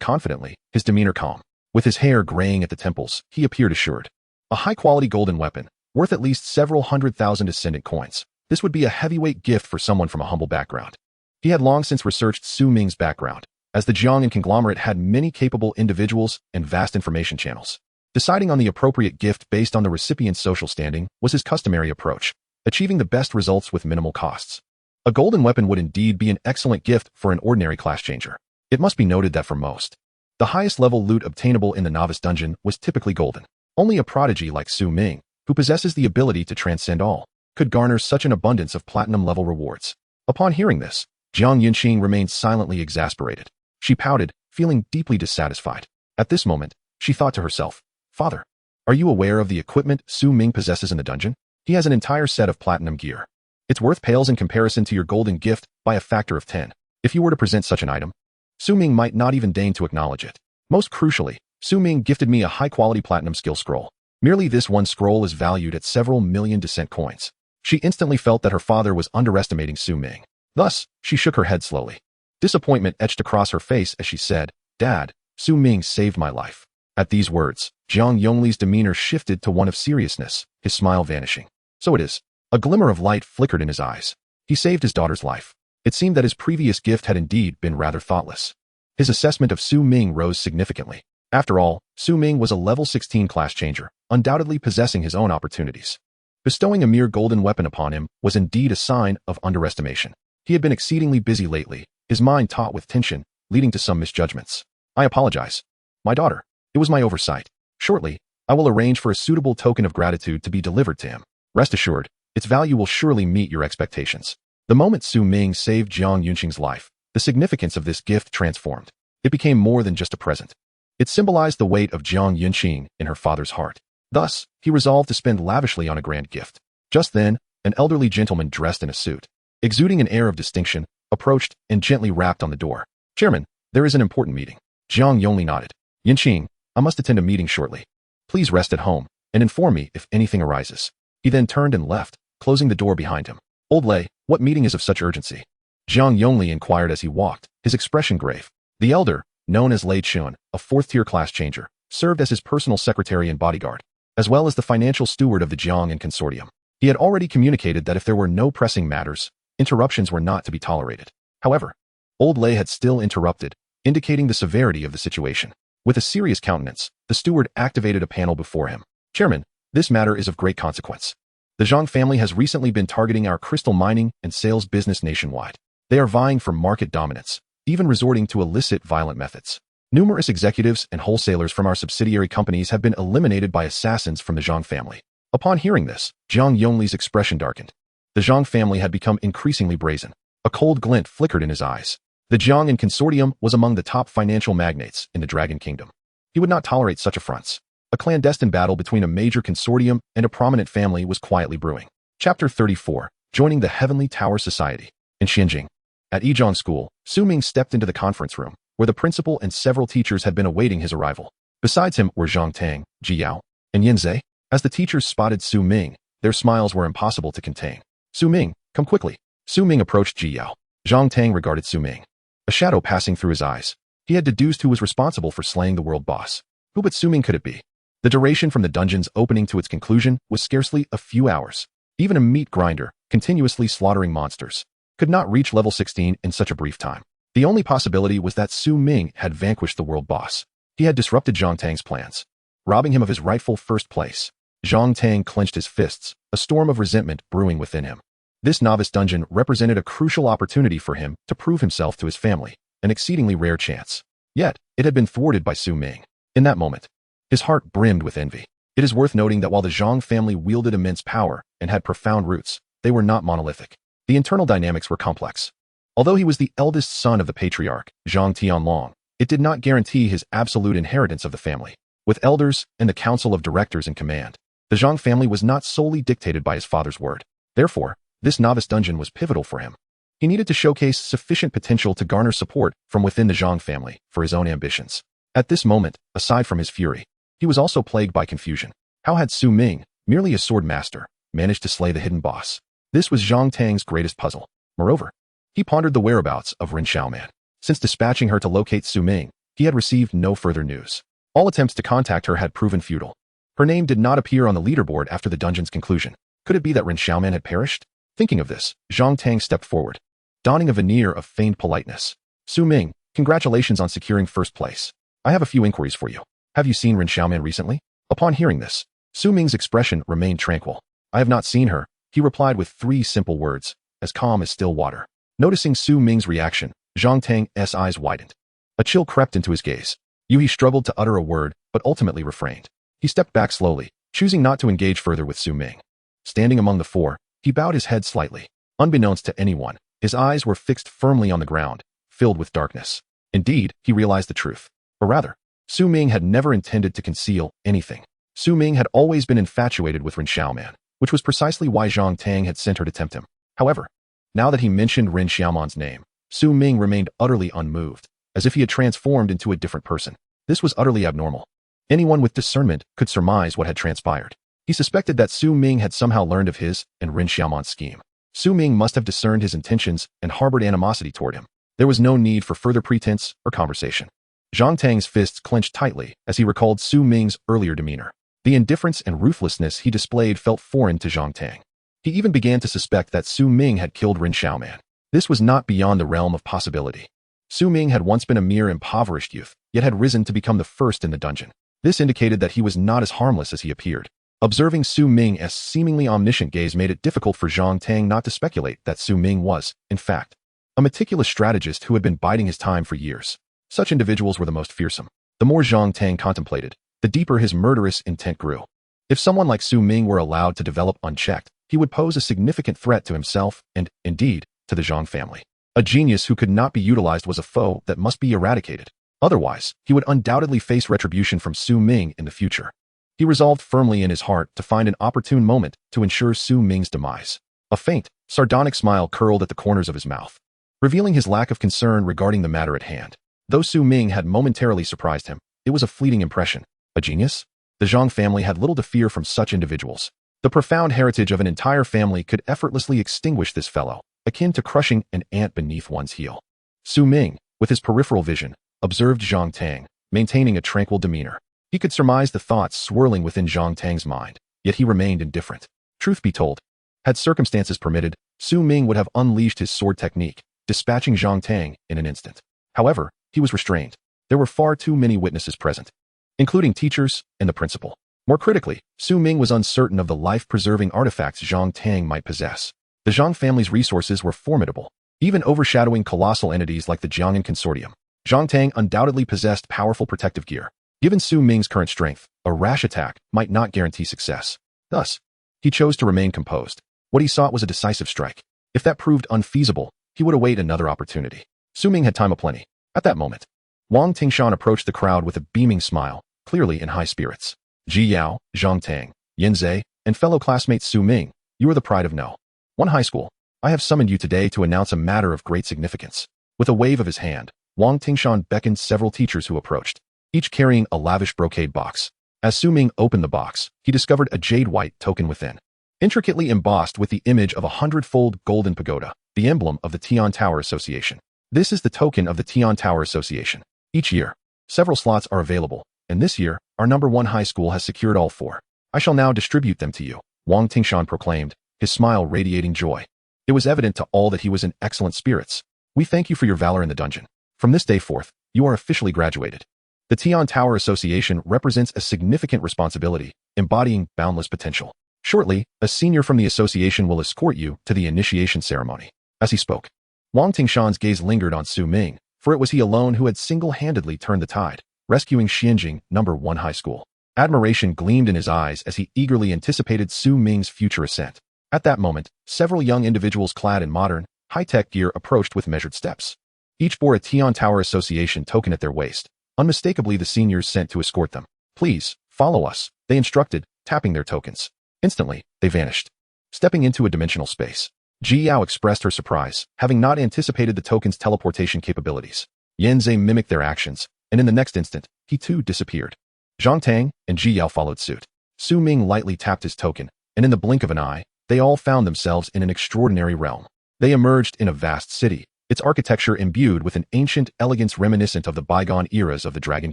confidently, his demeanor calm. With his hair graying at the temples, he appeared assured. "A high-quality golden weapon, worth at least several 100,000 ascendant coins. This would be a heavyweight gift for someone from a humble background." He had long since researched Su Ming's background, as the Jiang and conglomerate had many capable individuals and vast information channels. Deciding on the appropriate gift based on the recipient's social standing was his customary approach, achieving the best results with minimal costs. A golden weapon would indeed be an excellent gift for an ordinary class changer. It must be noted that for most, the highest level loot obtainable in the novice dungeon was typically golden. Only a prodigy like Su Ming, who possesses the ability to transcend all, could garner such an abundance of platinum-level rewards. Upon hearing this, Jiang Yinqing remained silently exasperated. She pouted, feeling deeply dissatisfied. At this moment, she thought to herself, "Father, are you aware of the equipment Su Ming possesses in the dungeon? He has an entire set of platinum gear. Its worth pales in comparison to your golden gift by a factor of 10. If you were to present such an item, Su Ming might not even deign to acknowledge it. Most crucially, Su Ming gifted me a high-quality platinum skill scroll. Merely this one scroll is valued at several million descent coins." She instantly felt that her father was underestimating Su Ming. Thus, she shook her head slowly. Disappointment etched across her face as she said, "Dad, Su Ming saved my life." At these words, Jiang Yongli's demeanor shifted to one of seriousness, his smile vanishing. "So it is." A glimmer of light flickered in his eyes. He saved his daughter's life. It seemed that his previous gift had indeed been rather thoughtless. His assessment of Su Ming rose significantly. After all, Su Ming was a level 16 class changer, undoubtedly possessing his own opportunities. Bestowing a mere golden weapon upon him was indeed a sign of underestimation. He had been exceedingly busy lately, his mind taut with tension, leading to some misjudgments. "I apologize. My daughter. It was my oversight. Shortly, I will arrange for a suitable token of gratitude to be delivered to him. Rest assured, its value will surely meet your expectations." The moment Su Ming saved Jiang Yunqing's life, the significance of this gift transformed. It became more than just a present. It symbolized the weight of Jiang Yunqing in her father's heart. Thus, he resolved to spend lavishly on a grand gift. Just then, an elderly gentleman dressed in a suit, exuding an air of distinction, approached and gently rapped on the door. "Chairman, there is an important meeting." Jiang Yongli nodded. "Yinqing, I must attend a meeting shortly. Please rest at home and inform me if anything arises." He then turned and left, closing the door behind him. "Old Lei, What meeting is of such urgency? Jiang Yongli inquired as he walked, his expression grave. The elder, known as Lei Chun, a fourth-tier class changer, served as his personal secretary and bodyguard, as well as the financial steward of the Jiang and consortium. He had already communicated that if there were no pressing matters, interruptions were not to be tolerated. However, old Lei had still interrupted, indicating the severity of the situation. With a serious countenance, the steward activated a panel before him. Chairman, this matter is of great consequence. The Zhang family has recently been targeting our crystal mining and sales business nationwide. They are vying for market dominance, even resorting to illicit violent methods. Numerous executives and wholesalers from our subsidiary companies have been eliminated by assassins from the Zhang family. Upon hearing this, Jiang Yongli's expression darkened. The Zhang family had become increasingly brazen. A cold glint flickered in his eyes. The Jiang and consortium was among the top financial magnates in the Dragon Kingdom. He would not tolerate such affronts. A clandestine battle between a major consortium and a prominent family was quietly brewing. Chapter 34. Joining the Heavenly Tower Society. In Xianjing. At Yizhang School, Su Ming stepped into the conference room, where the principal and several teachers had been awaiting his arrival. Besides him were Zhang Tang, Ji Yao, and Yin Zhe. As the teachers spotted Su Ming, their smiles were impossible to contain. Su Ming, come quickly. Su Ming approached Ji Yao. Zhang Tang regarded Su Ming. A shadow passing through his eyes. He had deduced who was responsible for slaying the world boss. Who but Su Ming could it be? The duration from the dungeon's opening to its conclusion was scarcely a few hours. Even a meat grinder, continuously slaughtering monsters, could not reach level 16 in such a brief time. The only possibility was that Su Ming had vanquished the world boss. He had disrupted Zhang Tang's plans, robbing him of his rightful first place. Zhang Tang clenched his fists, a storm of resentment brewing within him. This novice dungeon represented a crucial opportunity for him to prove himself to his family, an exceedingly rare chance. Yet, it had been thwarted by Su Ming. In that moment, his heart brimmed with envy. It is worth noting that while the Zhang family wielded immense power and had profound roots, they were not monolithic. The internal dynamics were complex. Although he was the eldest son of the patriarch, Zhang Tianlong, it did not guarantee his absolute inheritance of the family. With elders and the council of directors in command, the Zhang family was not solely dictated by his father's word. Therefore, this novice dungeon was pivotal for him. He needed to showcase sufficient potential to garner support from within the Zhang family for his own ambitions. At this moment, aside from his fury, he was also plagued by confusion. How had Su Ming, merely a sword master, managed to slay the hidden boss? This was Zhang Tang's greatest puzzle. Moreover, he pondered the whereabouts of Ren Xiaoman. Since dispatching her to locate Su Ming, he had received no further news. All attempts to contact her had proven futile. Her name did not appear on the leaderboard after the dungeon's conclusion. Could it be that Ren Xiaoman had perished? Thinking of this, Zhang Tang stepped forward, donning a veneer of feigned politeness. Su Ming, congratulations on securing first place. I have a few inquiries for you. Have you seen Ren Xiaoman recently? Upon hearing this, Su Ming's expression remained tranquil. I have not seen her, he replied with 3 simple words, as calm as still water. Noticing Su Ming's reaction, Zhang Tang's eyes widened. A chill crept into his gaze. He struggled to utter a word, but ultimately refrained. He stepped back slowly, choosing not to engage further with Su Ming. Standing among the 4, he bowed his head slightly. Unbeknownst to anyone, his eyes were fixed firmly on the ground, filled with darkness. Indeed, he realized the truth. Or rather, Su Ming had never intended to conceal anything. Su Ming had always been infatuated with Ren Xiaoman, which was precisely why Zhang Tang had sent her to tempt him. However, now that he mentioned Ren Xiaoman's name, Su Ming remained utterly unmoved, as if he had transformed into a different person. This was utterly abnormal. Anyone with discernment could surmise what had transpired. He suspected that Su Ming had somehow learned of his and Ren Xiaoman's scheme. Su Ming must have discerned his intentions and harbored animosity toward him. There was no need for further pretense or conversation. Zhang Tang's fists clenched tightly as he recalled Su Ming's earlier demeanor. The indifference and ruthlessness he displayed felt foreign to Zhang Tang. He even began to suspect that Su Ming had killed Ren Xiaoman. This was not beyond the realm of possibility. Su Ming had once been a mere impoverished youth, yet had risen to become the first in the dungeon. This indicated that he was not as harmless as he appeared. Observing Su Ming's seemingly omniscient gaze made it difficult for Zhang Tang not to speculate that Su Ming was, in fact, a meticulous strategist who had been biding his time for years. Such individuals were the most fearsome. The more Zhang Tang contemplated, the deeper his murderous intent grew. If someone like Su Ming were allowed to develop unchecked, he would pose a significant threat to himself and, indeed, to the Zhang family. A genius who could not be utilized was a foe that must be eradicated. Otherwise, he would undoubtedly face retribution from Su Ming in the future. He resolved firmly in his heart to find an opportune moment to ensure Su Ming's demise. A faint, sardonic smile curled at the corners of his mouth, revealing his lack of concern regarding the matter at hand. Though Su Ming had momentarily surprised him, it was a fleeting impression. A genius? The Zhang family had little to fear from such individuals. The profound heritage of an entire family could effortlessly extinguish this fellow, akin to crushing an ant beneath one's heel. Su Ming, with his peripheral vision, observed Zhang Tang, maintaining a tranquil demeanor. He could surmise the thoughts swirling within Zhang Tang's mind, yet he remained indifferent. Truth be told, had circumstances permitted, Su Ming would have unleashed his sword technique, dispatching Zhang Tang in an instant. However, he was restrained. There were far too many witnesses present, including teachers and the principal. More critically, Su Ming was uncertain of the life-preserving artifacts Zhang Tang might possess. The Zhang family's resources were formidable, even overshadowing colossal entities like the Jiangnan Consortium. Zhang Tang undoubtedly possessed powerful protective gear. Given Su Ming's current strength, a rash attack might not guarantee success. Thus, he chose to remain composed. What he sought was a decisive strike. If that proved unfeasible, he would await another opportunity. Su Ming had time aplenty. At that moment, Wang Tingshan approached the crowd with a beaming smile, clearly in high spirits. Ji Yao, Zhang Tang, Yin Zhe, and fellow classmates Su Ming, you are the pride of No. 1 High School. I have summoned you today to announce a matter of great significance. With a wave of his hand, Wang Tingshan beckoned several teachers who approached, each carrying a lavish brocade box. As Su Ming opened the box, he discovered a jade-white token within, intricately embossed with the image of a 100-fold golden pagoda, the emblem of the Tian Tower Association. This is the token of the Tian Tower Association. Each year, several slots are available, and this year, our number 1 high school has secured all 4. I shall now distribute them to you, Wang Tingshan proclaimed, his smile radiating joy. It was evident to all that he was in excellent spirits. We thank you for your valor in the dungeon. From this day forth, you are officially graduated. The Tian Tower Association represents a significant responsibility, embodying boundless potential. Shortly, a senior from the association will escort you to the initiation ceremony. As he spoke, Wang Tingshan's gaze lingered on Su Ming, for it was he alone who had single-handedly turned the tide, rescuing Xianjing number 1 high school. Admiration gleamed in his eyes as he eagerly anticipated Su Ming's future ascent. At that moment, several young individuals clad in modern, high-tech gear approached with measured steps. Each bore a Tian Tower Association token at their waist, unmistakably the seniors sent to escort them. Please, follow us, they instructed, tapping their tokens. Instantly, they vanished, stepping into a dimensional space. Ji Yao expressed her surprise, having not anticipated the token's teleportation capabilities. Yin Zhe mimicked their actions, and in the next instant, he too disappeared. Zhang Tang and Ji Yao followed suit. Su Ming lightly tapped his token, and in the blink of an eye, they all found themselves in an extraordinary realm. They emerged in a vast city, its architecture imbued with an ancient elegance reminiscent of the bygone eras of the Dragon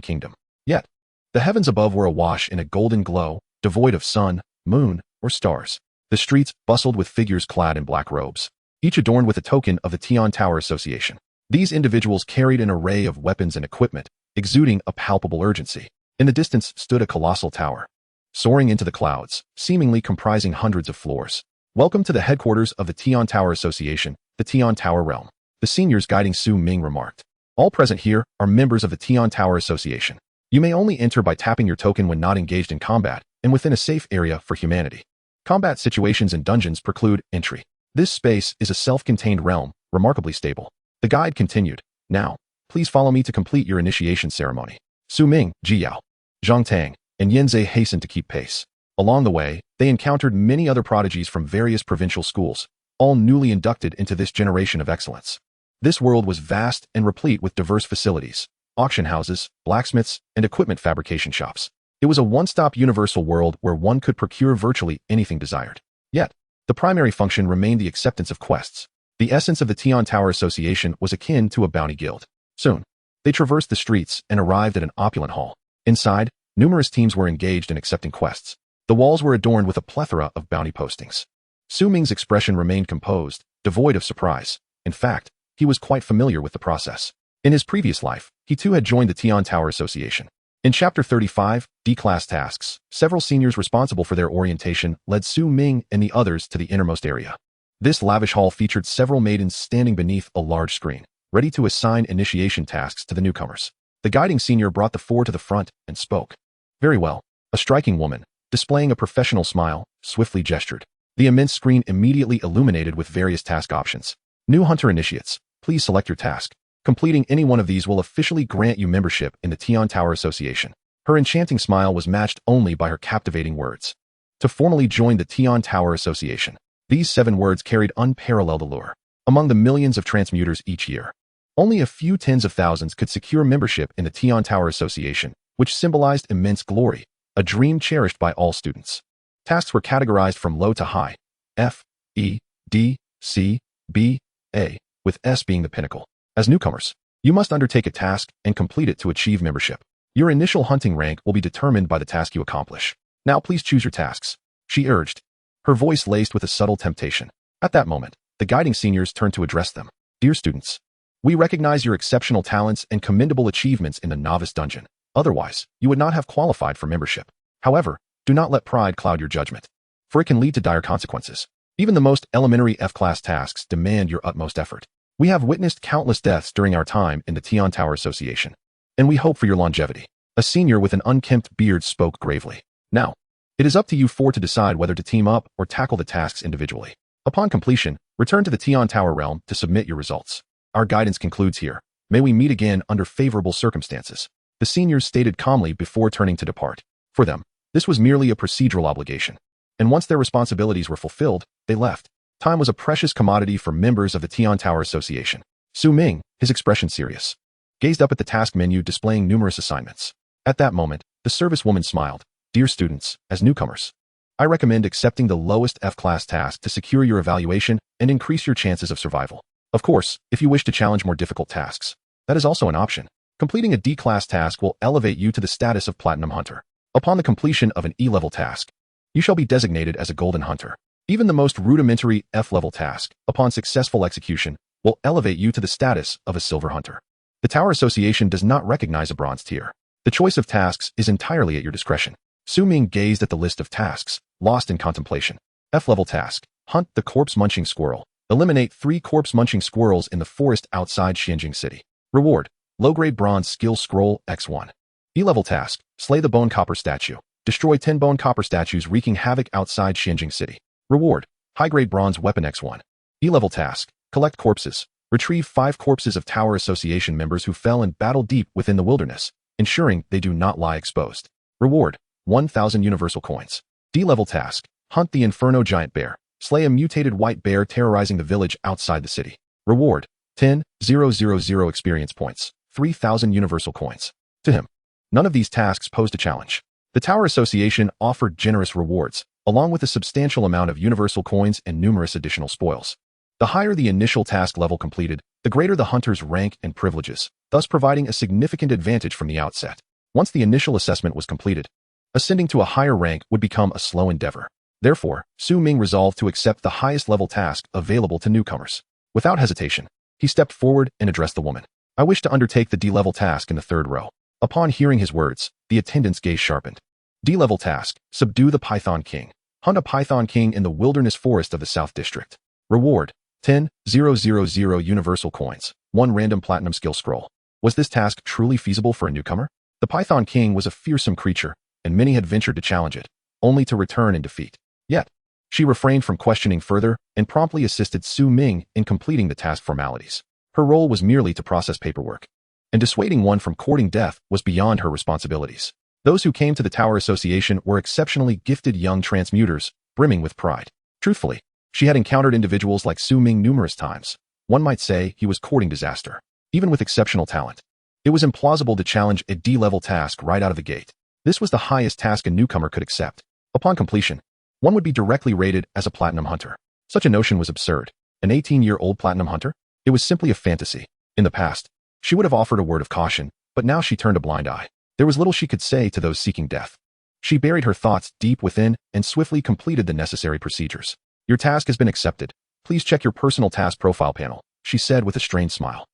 Kingdom. Yet, the heavens above were awash in a golden glow, devoid of sun, moon, or stars. The streets bustled with figures clad in black robes, each adorned with a token of the Tian Tower Association. These individuals carried an array of weapons and equipment, exuding a palpable urgency. In the distance stood a colossal tower, soaring into the clouds, seemingly comprising hundreds of floors. Welcome to the headquarters of the Tian Tower Association, the Tian Tower Realm. The seniors guiding Su Ming remarked. All present here are members of the Tian Tower Association. You may only enter by tapping your token when not engaged in combat and within a safe area for humanity. Combat situations and dungeons preclude entry. This space is a self-contained realm, remarkably stable. The guide continued. Now, please follow me to complete your initiation ceremony. Su Ming, Ji Yao, Zhang Tang, and Yin Zhe hastened to keep pace. Along the way, they encountered many other prodigies from various provincial schools, all newly inducted into this generation of excellence. This world was vast and replete with diverse facilities, auction houses, blacksmiths, and equipment fabrication shops. It was a one-stop universal world where one could procure virtually anything desired. Yet, the primary function remained the acceptance of quests. The essence of the Tian Tower Association was akin to a bounty guild. Soon, they traversed the streets and arrived at an opulent hall. Inside, numerous teams were engaged in accepting quests. The walls were adorned with a plethora of bounty postings. Su Ming's expression remained composed, devoid of surprise. In fact, he was quite familiar with the process. In his previous life, he too had joined the Tian Tower Association. In Chapter 35, D-Class Tasks, several seniors responsible for their orientation led Su Ming and the others to the innermost area. This lavish hall featured several maidens standing beneath a large screen, ready to assign initiation tasks to the newcomers. The guiding senior brought the 4 to the front and spoke. Very well. A striking woman, displaying a professional smile, swiftly gestured. The immense screen immediately illuminated with various task options. New Hunter Initiates, please select your task. Completing any one of these will officially grant you membership in the Tian Tower Association. Her enchanting smile was matched only by her captivating words. To formally join the Tian Tower Association. These 7 words carried unparalleled allure. Among the millions of transmuters each year, only a few tens of thousands could secure membership in the Tian Tower Association, which symbolized immense glory, a dream cherished by all students. Tasks were categorized from low to high, F, E, D, C, B, A, with S being the pinnacle. As newcomers, you must undertake a task and complete it to achieve membership. Your initial hunting rank will be determined by the task you accomplish. Now please choose your tasks, she urged, her voice laced with a subtle temptation. At that moment, the guiding seniors turned to address them. Dear students, we recognize your exceptional talents and commendable achievements in the novice dungeon. Otherwise, you would not have qualified for membership. However, do not let pride cloud your judgment, for it can lead to dire consequences. Even the most elementary F-class tasks demand your utmost effort. We have witnessed countless deaths during our time in the Tian Tower Association, and we hope for your longevity. A senior with an unkempt beard spoke gravely. Now, it is up to you four to decide whether to team up or tackle the tasks individually. Upon completion, return to the Tian Tower realm to submit your results. Our guidance concludes here. May we meet again under favorable circumstances. The seniors stated calmly before turning to depart. For them, this was merely a procedural obligation, and once their responsibilities were fulfilled, they left. Time was a precious commodity for members of the Tian Tower Association. Ming, his expression serious, gazed up at the task menu displaying numerous assignments. At that moment, the servicewoman smiled. Dear students, as newcomers, I recommend accepting the lowest F-class task to secure your evaluation and increase your chances of survival. Of course, if you wish to challenge more difficult tasks, that is also an option. Completing a D-class task will elevate you to the status of Platinum Hunter. Upon the completion of an E-level task, you shall be designated as a Golden Hunter. Even the most rudimentary F-level task, upon successful execution, will elevate you to the status of a Silver Hunter. The Tower Association does not recognize a bronze tier. The choice of tasks is entirely at your discretion. Ming gazed at the list of tasks, lost in contemplation. F-level task: hunt the corpse-munching squirrel. Eliminate 3 corpse-munching squirrels in the forest outside Xianjing City. Reward: low-grade bronze skill scroll X1. E-level task: slay the bone copper statue. Destroy 10 bone copper statues wreaking havoc outside Xianjing City. Reward: high-grade bronze weapon X1. E-level task: collect corpses. Retrieve 5 corpses of Tower Association members who fell in battle deep within the wilderness, ensuring they do not lie exposed. Reward: 1,000 universal coins. D-level task: hunt the Inferno giant bear. Slay a mutated white bear terrorizing the village outside the city. Reward: 10,000 experience points, 3,000 universal coins. To him, none of these tasks posed a challenge. The Tower Association offered generous rewards, along with a substantial amount of universal coins and numerous additional spoils. The higher the initial task level completed, the greater the hunter's rank and privileges, thus providing a significant advantage from the outset. Once the initial assessment was completed, ascending to a higher rank would become a slow endeavor. Therefore, Ming resolved to accept the highest level task available to newcomers. Without hesitation, he stepped forward and addressed the woman. I wish to undertake the D-level task in the 3rd row. Upon hearing his words, the attendant's gaze sharpened. D-level task: subdue the Python King. Hunt a Python King in the wilderness forest of the South District. Reward: 10,000 universal coins, 1 random platinum skill scroll. Was this task truly feasible for a newcomer? The Python King was a fearsome creature, and many had ventured to challenge it, only to return in defeat. Yet, she refrained from questioning further and promptly assisted Ming in completing the task formalities. Her role was merely to process paperwork, and dissuading one from courting death was beyond her responsibilities. Those who came to the Tower Association were exceptionally gifted young transmuters, brimming with pride. Truthfully, she had encountered individuals like Ming numerous times. One might say he was courting disaster. Even with exceptional talent, it was implausible to challenge a D-level task right out of the gate. This was the highest task a newcomer could accept. Upon completion, one would be directly rated as a Platinum Hunter. Such a notion was absurd. An 18-year-old Platinum Hunter? It was simply a fantasy. In the past, she would have offered a word of caution, but now she turned a blind eye. There was little she could say to those seeking death. She buried her thoughts deep within and swiftly completed the necessary procedures. Your task has been accepted. Please check your personal task profile panel, she said with a strained smile.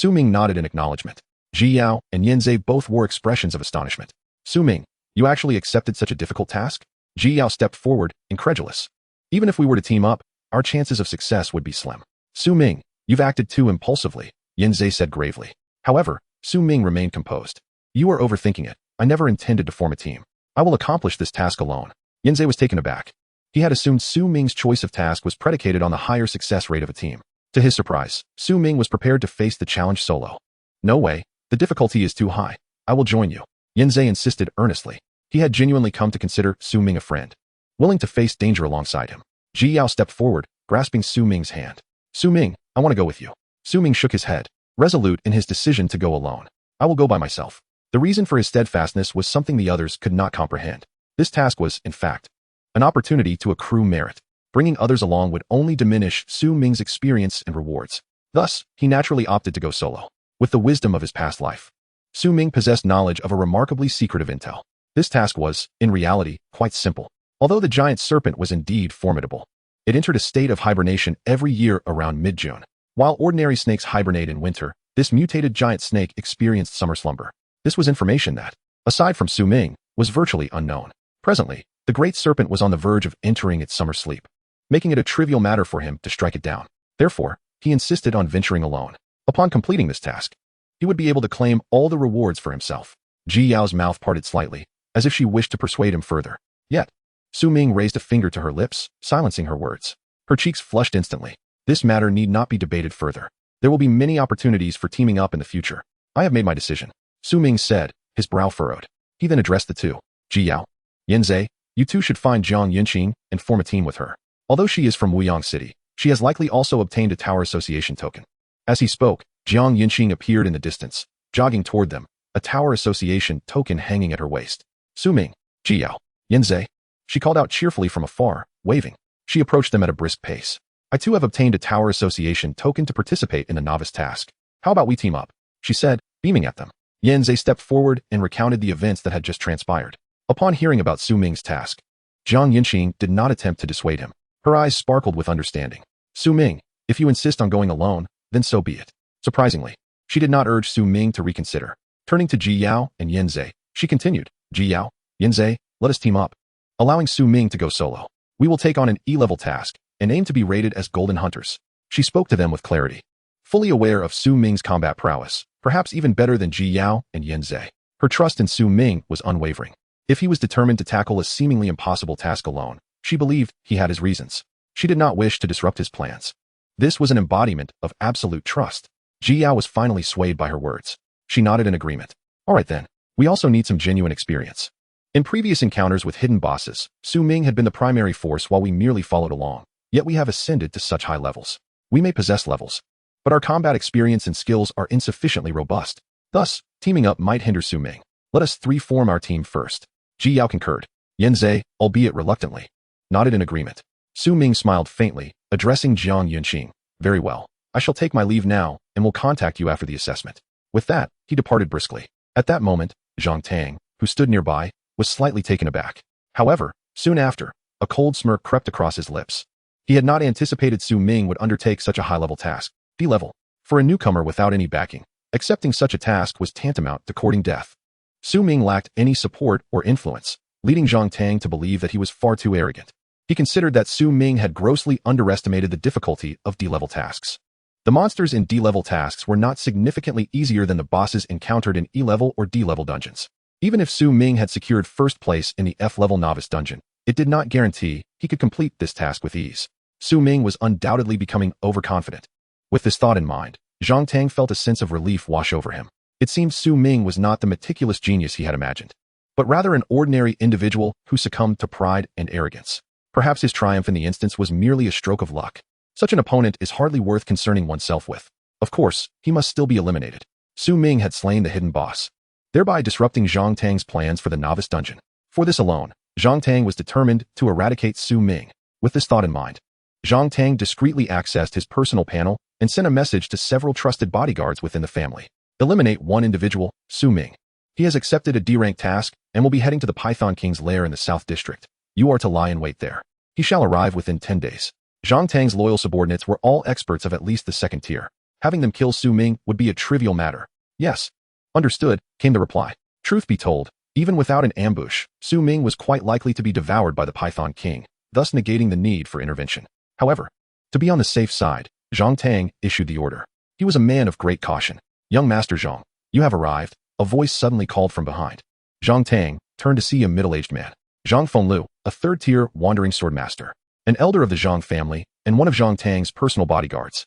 Ming nodded in acknowledgement. Ji Yao and Yanzei both wore expressions of astonishment. Ming, you actually accepted such a difficult task? Ji Yao stepped forward, incredulous. Even if we were to team up, our chances of success would be slim. Ming, you've acted too impulsively, Yanzei said gravely. However, Ming remained composed. You are overthinking it. I never intended to form a team. I will accomplish this task alone. Yanzei was taken aback. He had assumed Ming's choice of task was predicated on the higher success rate of a team. To his surprise, Ming was prepared to face the challenge solo. No way, the difficulty is too high. I will join you, Yanzei insisted earnestly. He had genuinely come to consider Ming a friend, willing to face danger alongside him. Ji Yao stepped forward, grasping Ming's hand. Ming, I want to go with you. Ming shook his head, resolute in his decision to go alone. I will go by myself. The reason for his steadfastness was something the others could not comprehend. This task was, in fact, an opportunity to accrue merit. Bringing others along would only diminish Su Ming's experience and rewards. Thus, he naturally opted to go solo. With the wisdom of his past life, Su Ming possessed knowledge of a remarkably secretive intel. This task was, in reality, quite simple. Although the giant serpent was indeed formidable, it entered a state of hibernation every year around mid-June. While ordinary snakes hibernate in winter, this mutated giant snake experienced summer slumber. This was information that, aside from Su Ming, was virtually unknown. Presently, the great serpent was on the verge of entering its summer sleep, making it a trivial matter for him to strike it down. Therefore, he insisted on venturing alone. Upon completing this task, he would be able to claim all the rewards for himself. Ji Yao's mouth parted slightly, as if she wished to persuade him further. Yet, Su Ming raised a finger to her lips, silencing her words. Her cheeks flushed instantly. This matter need not be debated further. There will be many opportunities for teaming up in the future. I have made my decision, Su Ming said, his brow furrowed. He then addressed the two. Ji Yao, Yanzhe, you two should find Jiang Yunqing and form a team with her. Although she is from Wuyang City, she has likely also obtained a Tower Association token. As he spoke, Jiang Yunqing appeared in the distance, jogging toward them, a Tower Association token hanging at her waist. Su Ming, Ji Yao, Yanzhe, she called out cheerfully from afar, waving. She approached them at a brisk pace. I too have obtained a Tower Association token to participate in the novice task. How about we team up? She said, beaming at them. Yanzhe stepped forward and recounted the events that had just transpired. Upon hearing about Su Ming's task, Jiang Yunqing did not attempt to dissuade him. Her eyes sparkled with understanding. Su Ming, if you insist on going alone, then so be it. Surprisingly, she did not urge Su Ming to reconsider. Turning to Ji Yao and Yanzhe, she continued, Ji Yao, Yanzhe, let us team up. Allowing Su Ming to go solo, we will take on an E-level task and aim to be rated as Golden Hunters. She spoke to them with clarity. Fully aware of Su Ming's combat prowess, perhaps even better than Ji Yao and Yanzhe, her trust in Su Ming was unwavering. If he was determined to tackle a seemingly impossible task alone, she believed he had his reasons. She did not wish to disrupt his plans. This was an embodiment of absolute trust. Ji Yao was finally swayed by her words. She nodded in agreement. All right then, we also need some genuine experience. In previous encounters with hidden bosses, Su Ming had been the primary force while we merely followed along. Yet we have ascended to such high levels. We may possess levels, but our combat experience and skills are insufficiently robust. Thus, teaming up might hinder Su Ming. Let us three form our team first. Ji Yao concurred. Yanzhe, albeit reluctantly, nodded in agreement. Su Ming smiled faintly, addressing Jiang Yunqing. Very well. I shall take my leave now and will contact you after the assessment. With that, he departed briskly. At that moment, Zhang Tang, who stood nearby, was slightly taken aback. However, soon after, a cold smirk crept across his lips. He had not anticipated Su Ming would undertake such a high-level task. D-level. For a newcomer without any backing, accepting such a task was tantamount to courting death. Su Ming lacked any support or influence, leading Zhang Tang to believe that he was far too arrogant. He considered that Su Ming had grossly underestimated the difficulty of D-level tasks. The monsters in D-level tasks were not significantly easier than the bosses encountered in E-level or D-level dungeons. Even if Su Ming had secured first place in the F-level novice dungeon, it did not guarantee he could complete this task with ease. Su Ming was undoubtedly becoming overconfident. With this thought in mind, Zhang Tang felt a sense of relief wash over him. It seemed Su Ming was not the meticulous genius he had imagined, but rather an ordinary individual who succumbed to pride and arrogance. Perhaps his triumph in the instance was merely a stroke of luck. Such an opponent is hardly worth concerning oneself with. Of course, he must still be eliminated. Su Ming had slain the hidden boss, thereby disrupting Zhang Tang's plans for the novice dungeon. For this alone, Zhang Tang was determined to eradicate Su Ming. With this thought in mind, Zhang Tang discreetly accessed his personal panel and sent a message to several trusted bodyguards within the family. Eliminate one individual, Su Ming. He has accepted a D-rank task and will be heading to the Python King's lair in the South District. You are to lie in wait there. He shall arrive within 10 days. Zhang Tang's loyal subordinates were all experts of at least the second tier. Having them kill Su Ming would be a trivial matter. Yes. Understood, came the reply. Truth be told, even without an ambush, Su Ming was quite likely to be devoured by the Python King, thus negating the need for intervention. However, to be on the safe side, Zhang Tang issued the order. He was a man of great caution. Young Master Zhang, you have arrived, a voice suddenly called from behind. Zhang Tang turned to see a middle-aged man. Zhang Fenglu, a third-tier wandering sword master, an elder of the Zhang family, and one of Zhang Tang's personal bodyguards.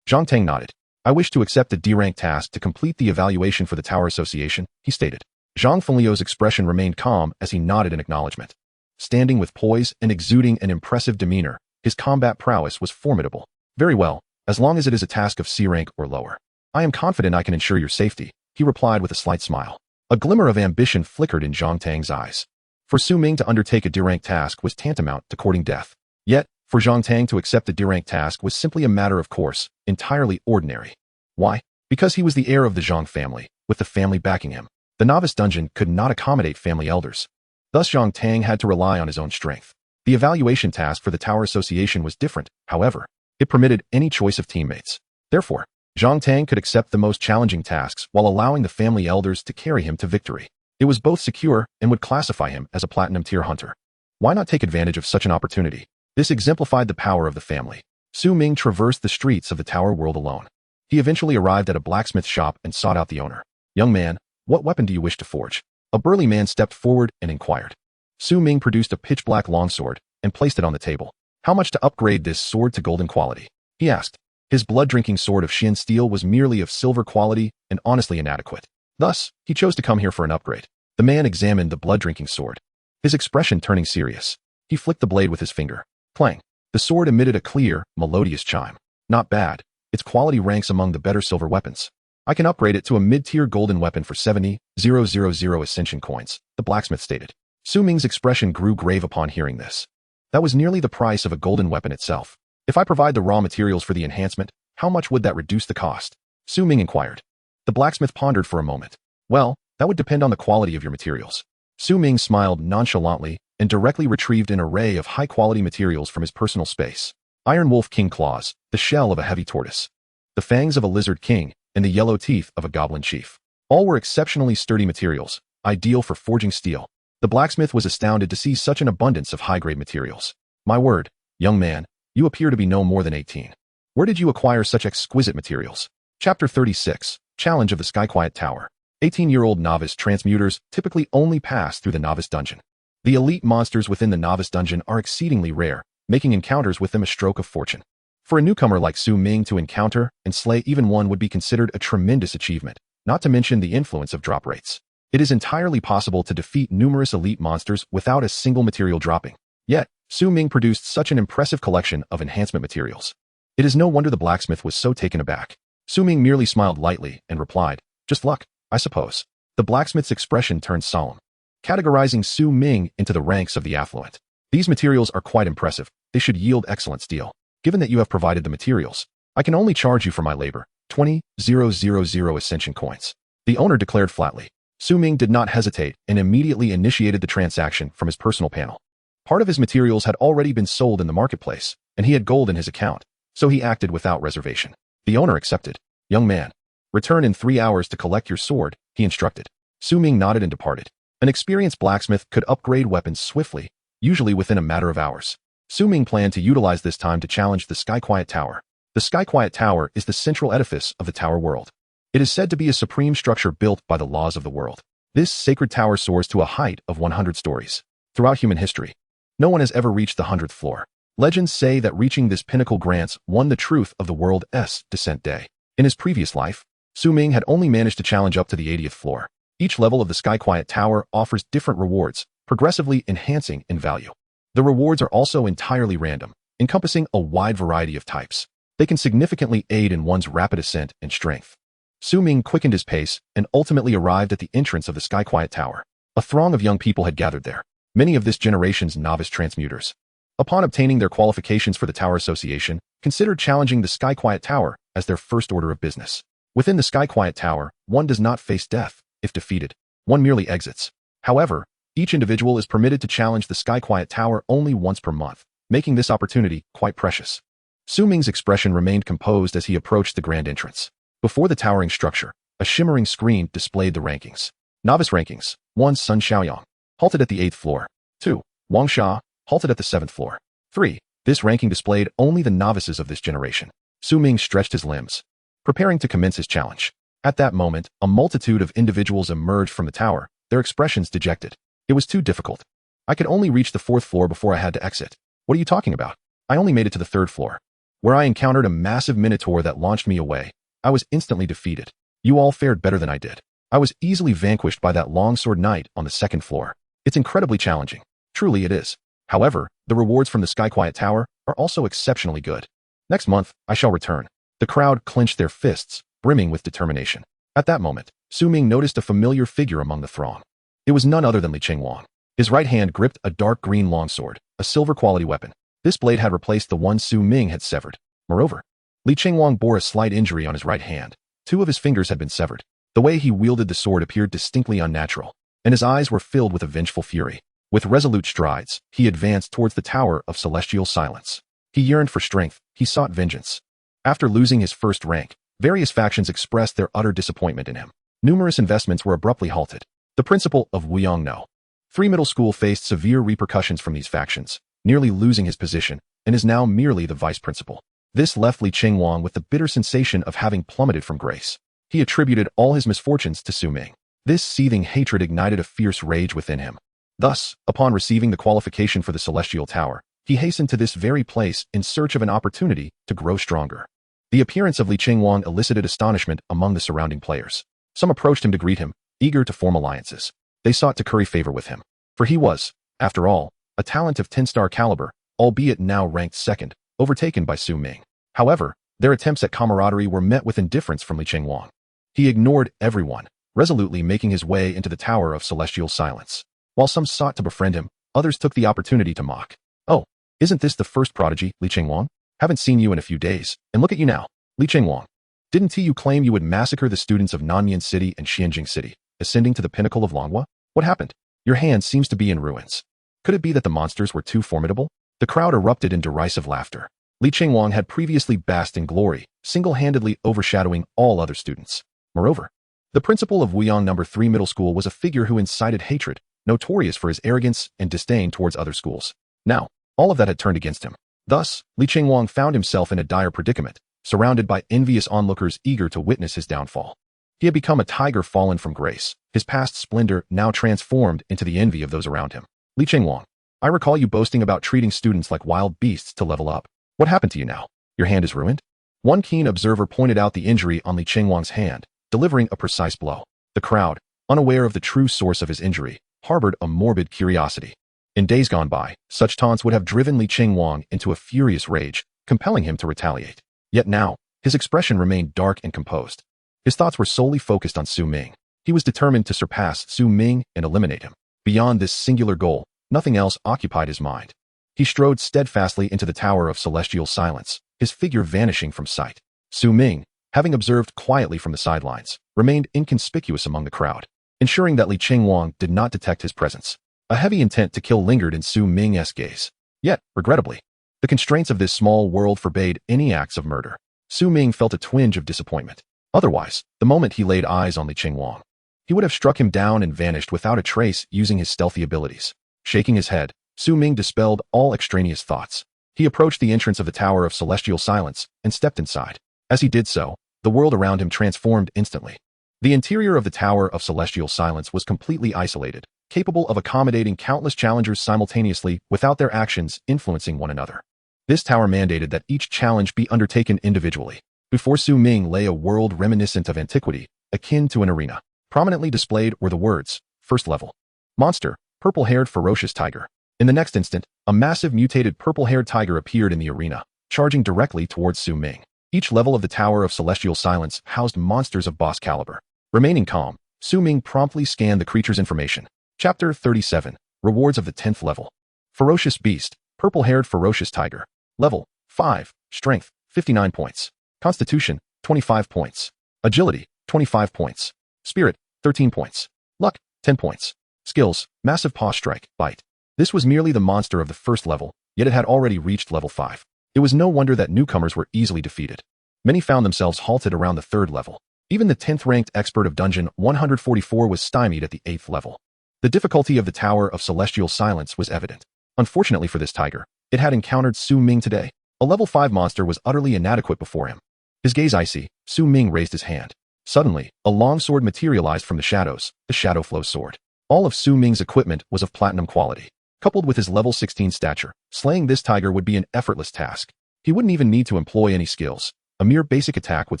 Zhang Tang nodded. I wish to accept the D-rank task to complete the evaluation for the Tower Association, he stated. Zhang Fenglu's expression remained calm as he nodded in acknowledgement. Standing with poise and exuding an impressive demeanor, his combat prowess was formidable. Very well, as long as it is a task of C rank or lower. I am confident I can ensure your safety, he replied with a slight smile. A glimmer of ambition flickered in Zhang Tang's eyes. For Su Ming to undertake a D-rank task was tantamount to courting death. Yet, For Zhang Tang to accept the D-rank task was simply a matter of course, entirely ordinary. Why? Because he was the heir of the Zhang family, with the family backing him. The novice dungeon could not accommodate family elders. Thus Zhang Tang had to rely on his own strength. The evaluation task for the Tower Association was different, however. It permitted any choice of teammates. Therefore, Zhang Tang could accept the most challenging tasks while allowing the family elders to carry him to victory. It was both secure and would classify him as a platinum tier hunter. Why not take advantage of such an opportunity? This exemplified the power of the family. Su Ming traversed the streets of the Tower world alone. He eventually arrived at a blacksmith shop and sought out the owner. "Young man, what weapon do you wish to forge?" A burly man stepped forward and inquired. Su Ming produced a pitch-black longsword and placed it on the table. "How much to upgrade this sword to golden quality?" he asked. His blood-drinking sword of Shin steel was merely of silver quality and honestly inadequate. Thus, he chose to come here for an upgrade. The man examined the blood-drinking sword, his expression turning serious. He flicked the blade with his finger. Clang! The sword emitted a clear, melodious chime. "Not bad. Its quality ranks among the better silver weapons. I can upgrade it to a mid-tier golden weapon for 70,000 ascension coins," the blacksmith stated. Su Ming's expression grew grave upon hearing this. That was nearly the price of a golden weapon itself. "If I provide the raw materials for the enhancement, how much would that reduce the cost?" Su Ming inquired. The blacksmith pondered for a moment. "Well, that would depend on the quality of your materials." Su Ming smiled nonchalantly and directly retrieved an array of high-quality materials from his personal space. Iron wolf king claws, the shell of a heavy tortoise, the fangs of a lizard king, and the yellow teeth of a goblin chief. All were exceptionally sturdy materials, ideal for forging steel. The blacksmith was astounded to see such an abundance of high-grade materials. "My word, young man, you appear to be no more than 18. Where did you acquire such exquisite materials?" Chapter 36, Challenge of the Sky Quiet Tower. 18-year-old novice transmuters typically only pass through the novice dungeon. The elite monsters within the novice dungeon are exceedingly rare, making encounters with them a stroke of fortune. For a newcomer like Su Ming to encounter and slay even one would be considered a tremendous achievement, not to mention the influence of drop rates. It is entirely possible to defeat numerous elite monsters without a single material dropping. Yet, Su Ming produced such an impressive collection of enhancement materials. It is no wonder the blacksmith was so taken aback. Su Ming merely smiled lightly and replied, "Just luck, I suppose." The blacksmith's expression turned solemn, categorizing Su Ming into the ranks of the affluent. "These materials are quite impressive. They should yield excellent steel. Given that you have provided the materials, I can only charge you for my labor, 20,000 ascension coins." The owner declared flatly. Su Ming did not hesitate and immediately initiated the transaction from his personal panel. Part of his materials had already been sold in the marketplace, and he had gold in his account, so he acted without reservation. The owner accepted. "Young man, return in 3 hours to collect your sword," he instructed. Su Ming nodded and departed. An experienced blacksmith could upgrade weapons swiftly, usually within a matter of hours. Su Ming planned to utilize this time to challenge the Sky Quiet Tower. The Sky Quiet Tower is the central edifice of the Tower world. It is said to be a supreme structure built by the laws of the world. This sacred tower soars to a height of 100 stories. Throughout human history, no one has ever reached the 100th floor. Legends say that reaching this pinnacle grants one the truth of the world's descent day. In his previous life, Su Ming had only managed to challenge up to the 80th floor. Each level of the Sky Quiet Tower offers different rewards, progressively enhancing in value. The rewards are also entirely random, encompassing a wide variety of types. They can significantly aid in one's rapid ascent and strength. Su Ming quickened his pace and ultimately arrived at the entrance of the Sky Quiet Tower. A throng of young people had gathered there, many of this generation's novice transmuters. Upon obtaining their qualifications for the Tower Association, considered challenging the Sky Quiet Tower as their first order of business. Within the Sky Quiet Tower, one does not face death. If defeated, one merely exits. However, each individual is permitted to challenge the Sky Quiet Tower only once per month, making this opportunity quite precious. Su Ming's expression remained composed as he approached the grand entrance. Before the towering structure, a shimmering screen displayed the rankings. Novice rankings: 1. Sun Xiaoyang, halted at the 8th floor. 2. Wang Xia, halted at the 7th floor. 3. This ranking displayed only the novices of this generation. Su Ming stretched his limbs, preparing to commence his challenge. At that moment, a multitude of individuals emerged from the tower, their expressions dejected. "It was too difficult. I could only reach the 4th floor before I had to exit." "What are you talking about? I only made it to the 3rd floor, where I encountered a massive minotaur that launched me away. I was instantly defeated. You all fared better than I did. I was easily vanquished by that longsword knight on the 2nd floor. It's incredibly challenging. Truly it is. However, the rewards from the Sky Quiet Tower are also exceptionally good. Next month, I shall return." The crowd clenched their fists, brimming with determination. At that moment, Su Ming noticed a familiar figure among the throng. It was none other than Li Chengwang. His right hand gripped a dark green longsword, a silver quality weapon. This blade had replaced the one Su Ming had severed. Moreover, Li Qingwang bore a slight injury on his right hand. 2 of his fingers had been severed. The way he wielded the sword appeared distinctly unnatural, and his eyes were filled with a vengeful fury. With resolute strides, he advanced towards the Tower of Celestial Silence. He yearned for strength, he sought vengeance. After losing his first rank, various factions expressed their utter disappointment in him. Numerous investments were abruptly halted. The principal of Wuyongno 3 Middle School faced severe repercussions from these factions, nearly losing his position, and is now merely the vice principal. This left Li Qingwang with the bitter sensation of having plummeted from grace. He attributed all his misfortunes to Su Ming. This seething hatred ignited a fierce rage within him. Thus, upon receiving the qualification for the Celestial Tower, he hastened to this very place in search of an opportunity to grow stronger. The appearance of Li Qingwang elicited astonishment among the surrounding players. Some approached him to greet him, eager to form alliances. They sought to curry favor with him, for he was, after all, a talent of 10-star caliber, albeit now ranked second, overtaken by Su Ming. However, their attempts at camaraderie were met with indifference from Li Qingwang. He ignored everyone, resolutely making his way into the Tower of Celestial Silence. While some sought to befriend him, others took the opportunity to mock. "Oh, isn't this the first prodigy, Li Qingwang? Haven't seen you in a few days, and look at you now, Li Qingwang. Didn't you claim you would massacre the students of Nanyan City and Xianjing City, ascending to the pinnacle of Longhua? What happened? Your hand seems to be in ruins. Could it be that the monsters were too formidable?" The crowd erupted in derisive laughter. Li Qingwang had previously basked in glory, single-handedly overshadowing all other students. Moreover, the principal of Wuyong No. 3 Middle School was a figure who incited hatred, notorious for his arrogance and disdain towards other schools. Now, all of that had turned against him. Thus, Li Qingwang found himself in a dire predicament, surrounded by envious onlookers eager to witness his downfall. He had become a tiger fallen from grace, his past splendor now transformed into the envy of those around him. "Li Qingwang, I recall you boasting about treating students like wild beasts to level up. What happened to you now? Your hand is ruined?" One keen observer pointed out the injury on Li Qingwang's hand, delivering a precise blow. The crowd, unaware of the true source of his injury, harbored a morbid curiosity. In days gone by, such taunts would have driven Li Qingwang into a furious rage, compelling him to retaliate. Yet now, his expression remained dark and composed. His thoughts were solely focused on Su Ming. He was determined to surpass Su Ming and eliminate him. Beyond this singular goal, nothing else occupied his mind. He strode steadfastly into the Tower of Celestial Silence, his figure vanishing from sight. Su Ming, having observed quietly from the sidelines, remained inconspicuous among the crowd, ensuring that Li Qingwang did not detect his presence. A heavy intent to kill lingered in Su Ming's gaze. Yet, regrettably, the constraints of this small world forbade any acts of murder. Su Ming felt a twinge of disappointment. Otherwise, the moment he laid eyes on Li Qingwang, he would have struck him down and vanished without a trace using his stealthy abilities. Shaking his head, Su Ming dispelled all extraneous thoughts. He approached the entrance of the Tower of Celestial Silence and stepped inside. As he did so, the world around him transformed instantly. The interior of the Tower of Celestial Silence was completely isolated, capable of accommodating countless challengers simultaneously without their actions influencing one another. This tower mandated that each challenge be undertaken individually. Before Su Ming lay a world reminiscent of antiquity, akin to an arena. Prominently displayed were the words, "First level. Monster, purple-haired ferocious tiger." In the next instant, a massive mutated purple-haired tiger appeared in the arena, charging directly towards Su Ming. Each level of the Tower of Celestial Silence housed monsters of boss caliber. Remaining calm, Su Ming promptly scanned the creature's information. Chapter 37, Rewards of the 10th Level. Ferocious Beast, Purple-Haired Ferocious Tiger. Level 5, Strength, 59 points. Constitution, 25 points. Agility, 25 points. Spirit, 13 points. Luck, 10 points. Skills, Massive Paw Strike, Bite. This was merely the monster of the first level, yet it had already reached level 5. It was no wonder that newcomers were easily defeated. Many found themselves halted around the 3rd level. Even the 10th-ranked expert of Dungeon 144 was stymied at the 8th level. The difficulty of the Tower of Celestial Silence was evident. Unfortunately for this tiger, it had encountered Su Ming today. A level 5 monster was utterly inadequate before him. His gaze icy, Su Ming raised his hand. Suddenly, a long sword materialized from the shadows, the Shadow Flow Sword. All of Su Ming's equipment was of platinum quality. Coupled with his level 16 stature, slaying this tiger would be an effortless task. He wouldn't even need to employ any skills. A mere basic attack would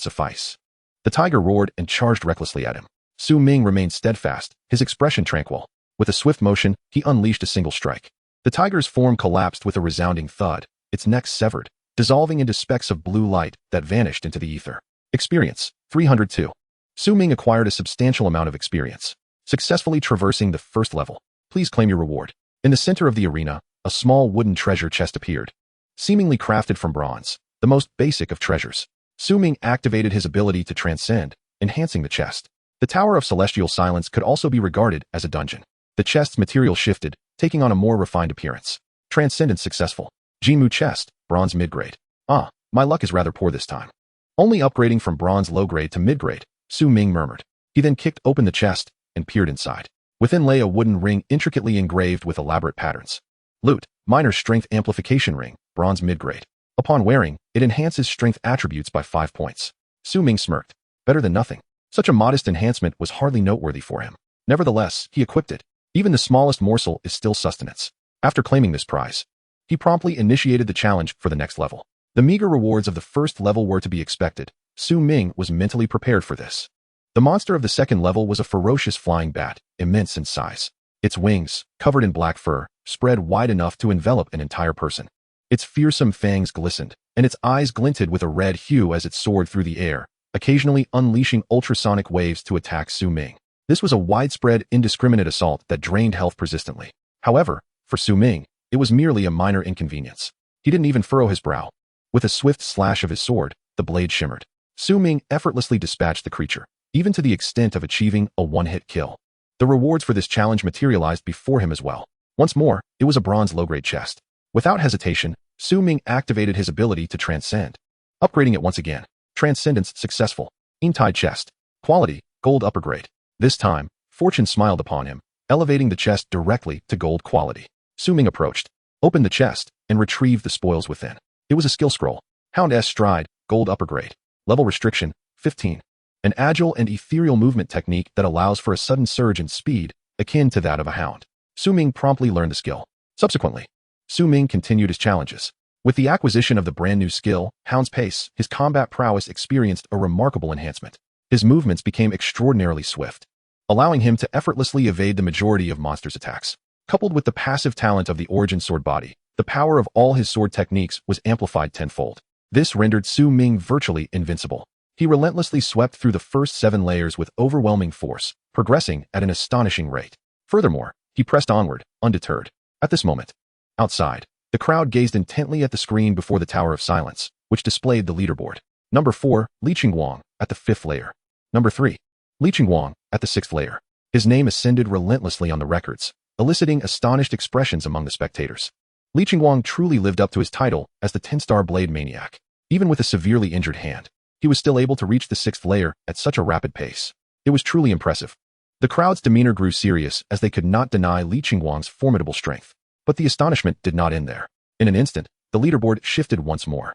suffice. The tiger roared and charged recklessly at him. Su Ming remained steadfast, his expression tranquil. With a swift motion, he unleashed a single strike. The tiger's form collapsed with a resounding thud, its neck severed, dissolving into specks of blue light that vanished into the ether. Experience, 302. Su Ming acquired a substantial amount of experience, successfully traversing the 1st level. Please claim your reward. In the center of the arena, a small wooden treasure chest appeared. seemingly crafted from bronze, the most basic of treasures. Su Ming activated his ability to transcend, enhancing the chest. The Tower of Celestial Silence could also be regarded as a dungeon. The chest's material shifted, taking on a more refined appearance. Transcendence successful. Jimu chest, bronze mid-grade. Ah, my luck is rather poor this time. Only upgrading from bronze low-grade to mid-grade, Su Ming murmured. He then kicked open the chest and peered inside. Within lay a wooden ring intricately engraved with elaborate patterns. Loot, minor strength amplification ring, bronze mid-grade. Upon wearing, it enhances strength attributes by 5 points. Su Ming smirked. Better than nothing. Such a modest enhancement was hardly noteworthy for him. Nevertheless, he equipped it. Even the smallest morsel is still sustenance. After claiming this prize, he promptly initiated the challenge for the next level. The meager rewards of the first level were to be expected. Su Ming was mentally prepared for this. The monster of the second level was a ferocious flying bat, immense in size. Its wings, covered in black fur, spread wide enough to envelop an entire person. Its fearsome fangs glistened, and its eyes glinted with a red hue as it soared through the air, occasionally unleashing ultrasonic waves to attack Su Ming. This was a widespread, indiscriminate assault that drained health persistently. However, for Su Ming, it was merely a minor inconvenience. He didn't even furrow his brow. With a swift slash of his sword, the blade shimmered. Su Ming effortlessly dispatched the creature, even to the extent of achieving a one-hit kill. The rewards for this challenge materialized before him as well. Once more, it was a bronze low-grade chest. Without hesitation, Su Ming activated his ability to transcend. Upgrading it once again. Transcendence successful. Entide chest. Quality, gold upper grade. This time, fortune smiled upon him, elevating the chest directly to gold quality. Su Ming approached, opened the chest, and retrieved the spoils within. It was a skill scroll. Hound S stride, gold upper grade. Level restriction, 15. An agile and ethereal movement technique that allows for a sudden surge in speed, akin to that of a hound. Su Ming promptly learned the skill. Subsequently, Su Ming continued his challenges. With the acquisition of the brand new skill, Hound's Pace, his combat prowess experienced a remarkable enhancement. His movements became extraordinarily swift, allowing him to effortlessly evade the majority of monsters' attacks. Coupled with the passive talent of the Origin Sword Body, the power of all his sword techniques was amplified tenfold. This rendered Su Ming virtually invincible. He relentlessly swept through the first 7 layers with overwhelming force, progressing at an astonishing rate. Furthermore, he pressed onward, undeterred. At this moment, outside, the crowd gazed intently at the screen before the Tower of Silence, which displayed the leaderboard. Number 4, Li Qingguang, at the 5th layer. Number 3, Li Qingguang, at the 6th layer. His name ascended relentlessly on the records, eliciting astonished expressions among the spectators. Li Qingguang truly lived up to his title as the 10-star blade maniac. Even with a severely injured hand, he was still able to reach the 6th layer at such a rapid pace. It was truly impressive. The crowd's demeanor grew serious as they could not deny Li Qingguang's formidable strength. But the astonishment did not end there. In an instant, the leaderboard shifted once more.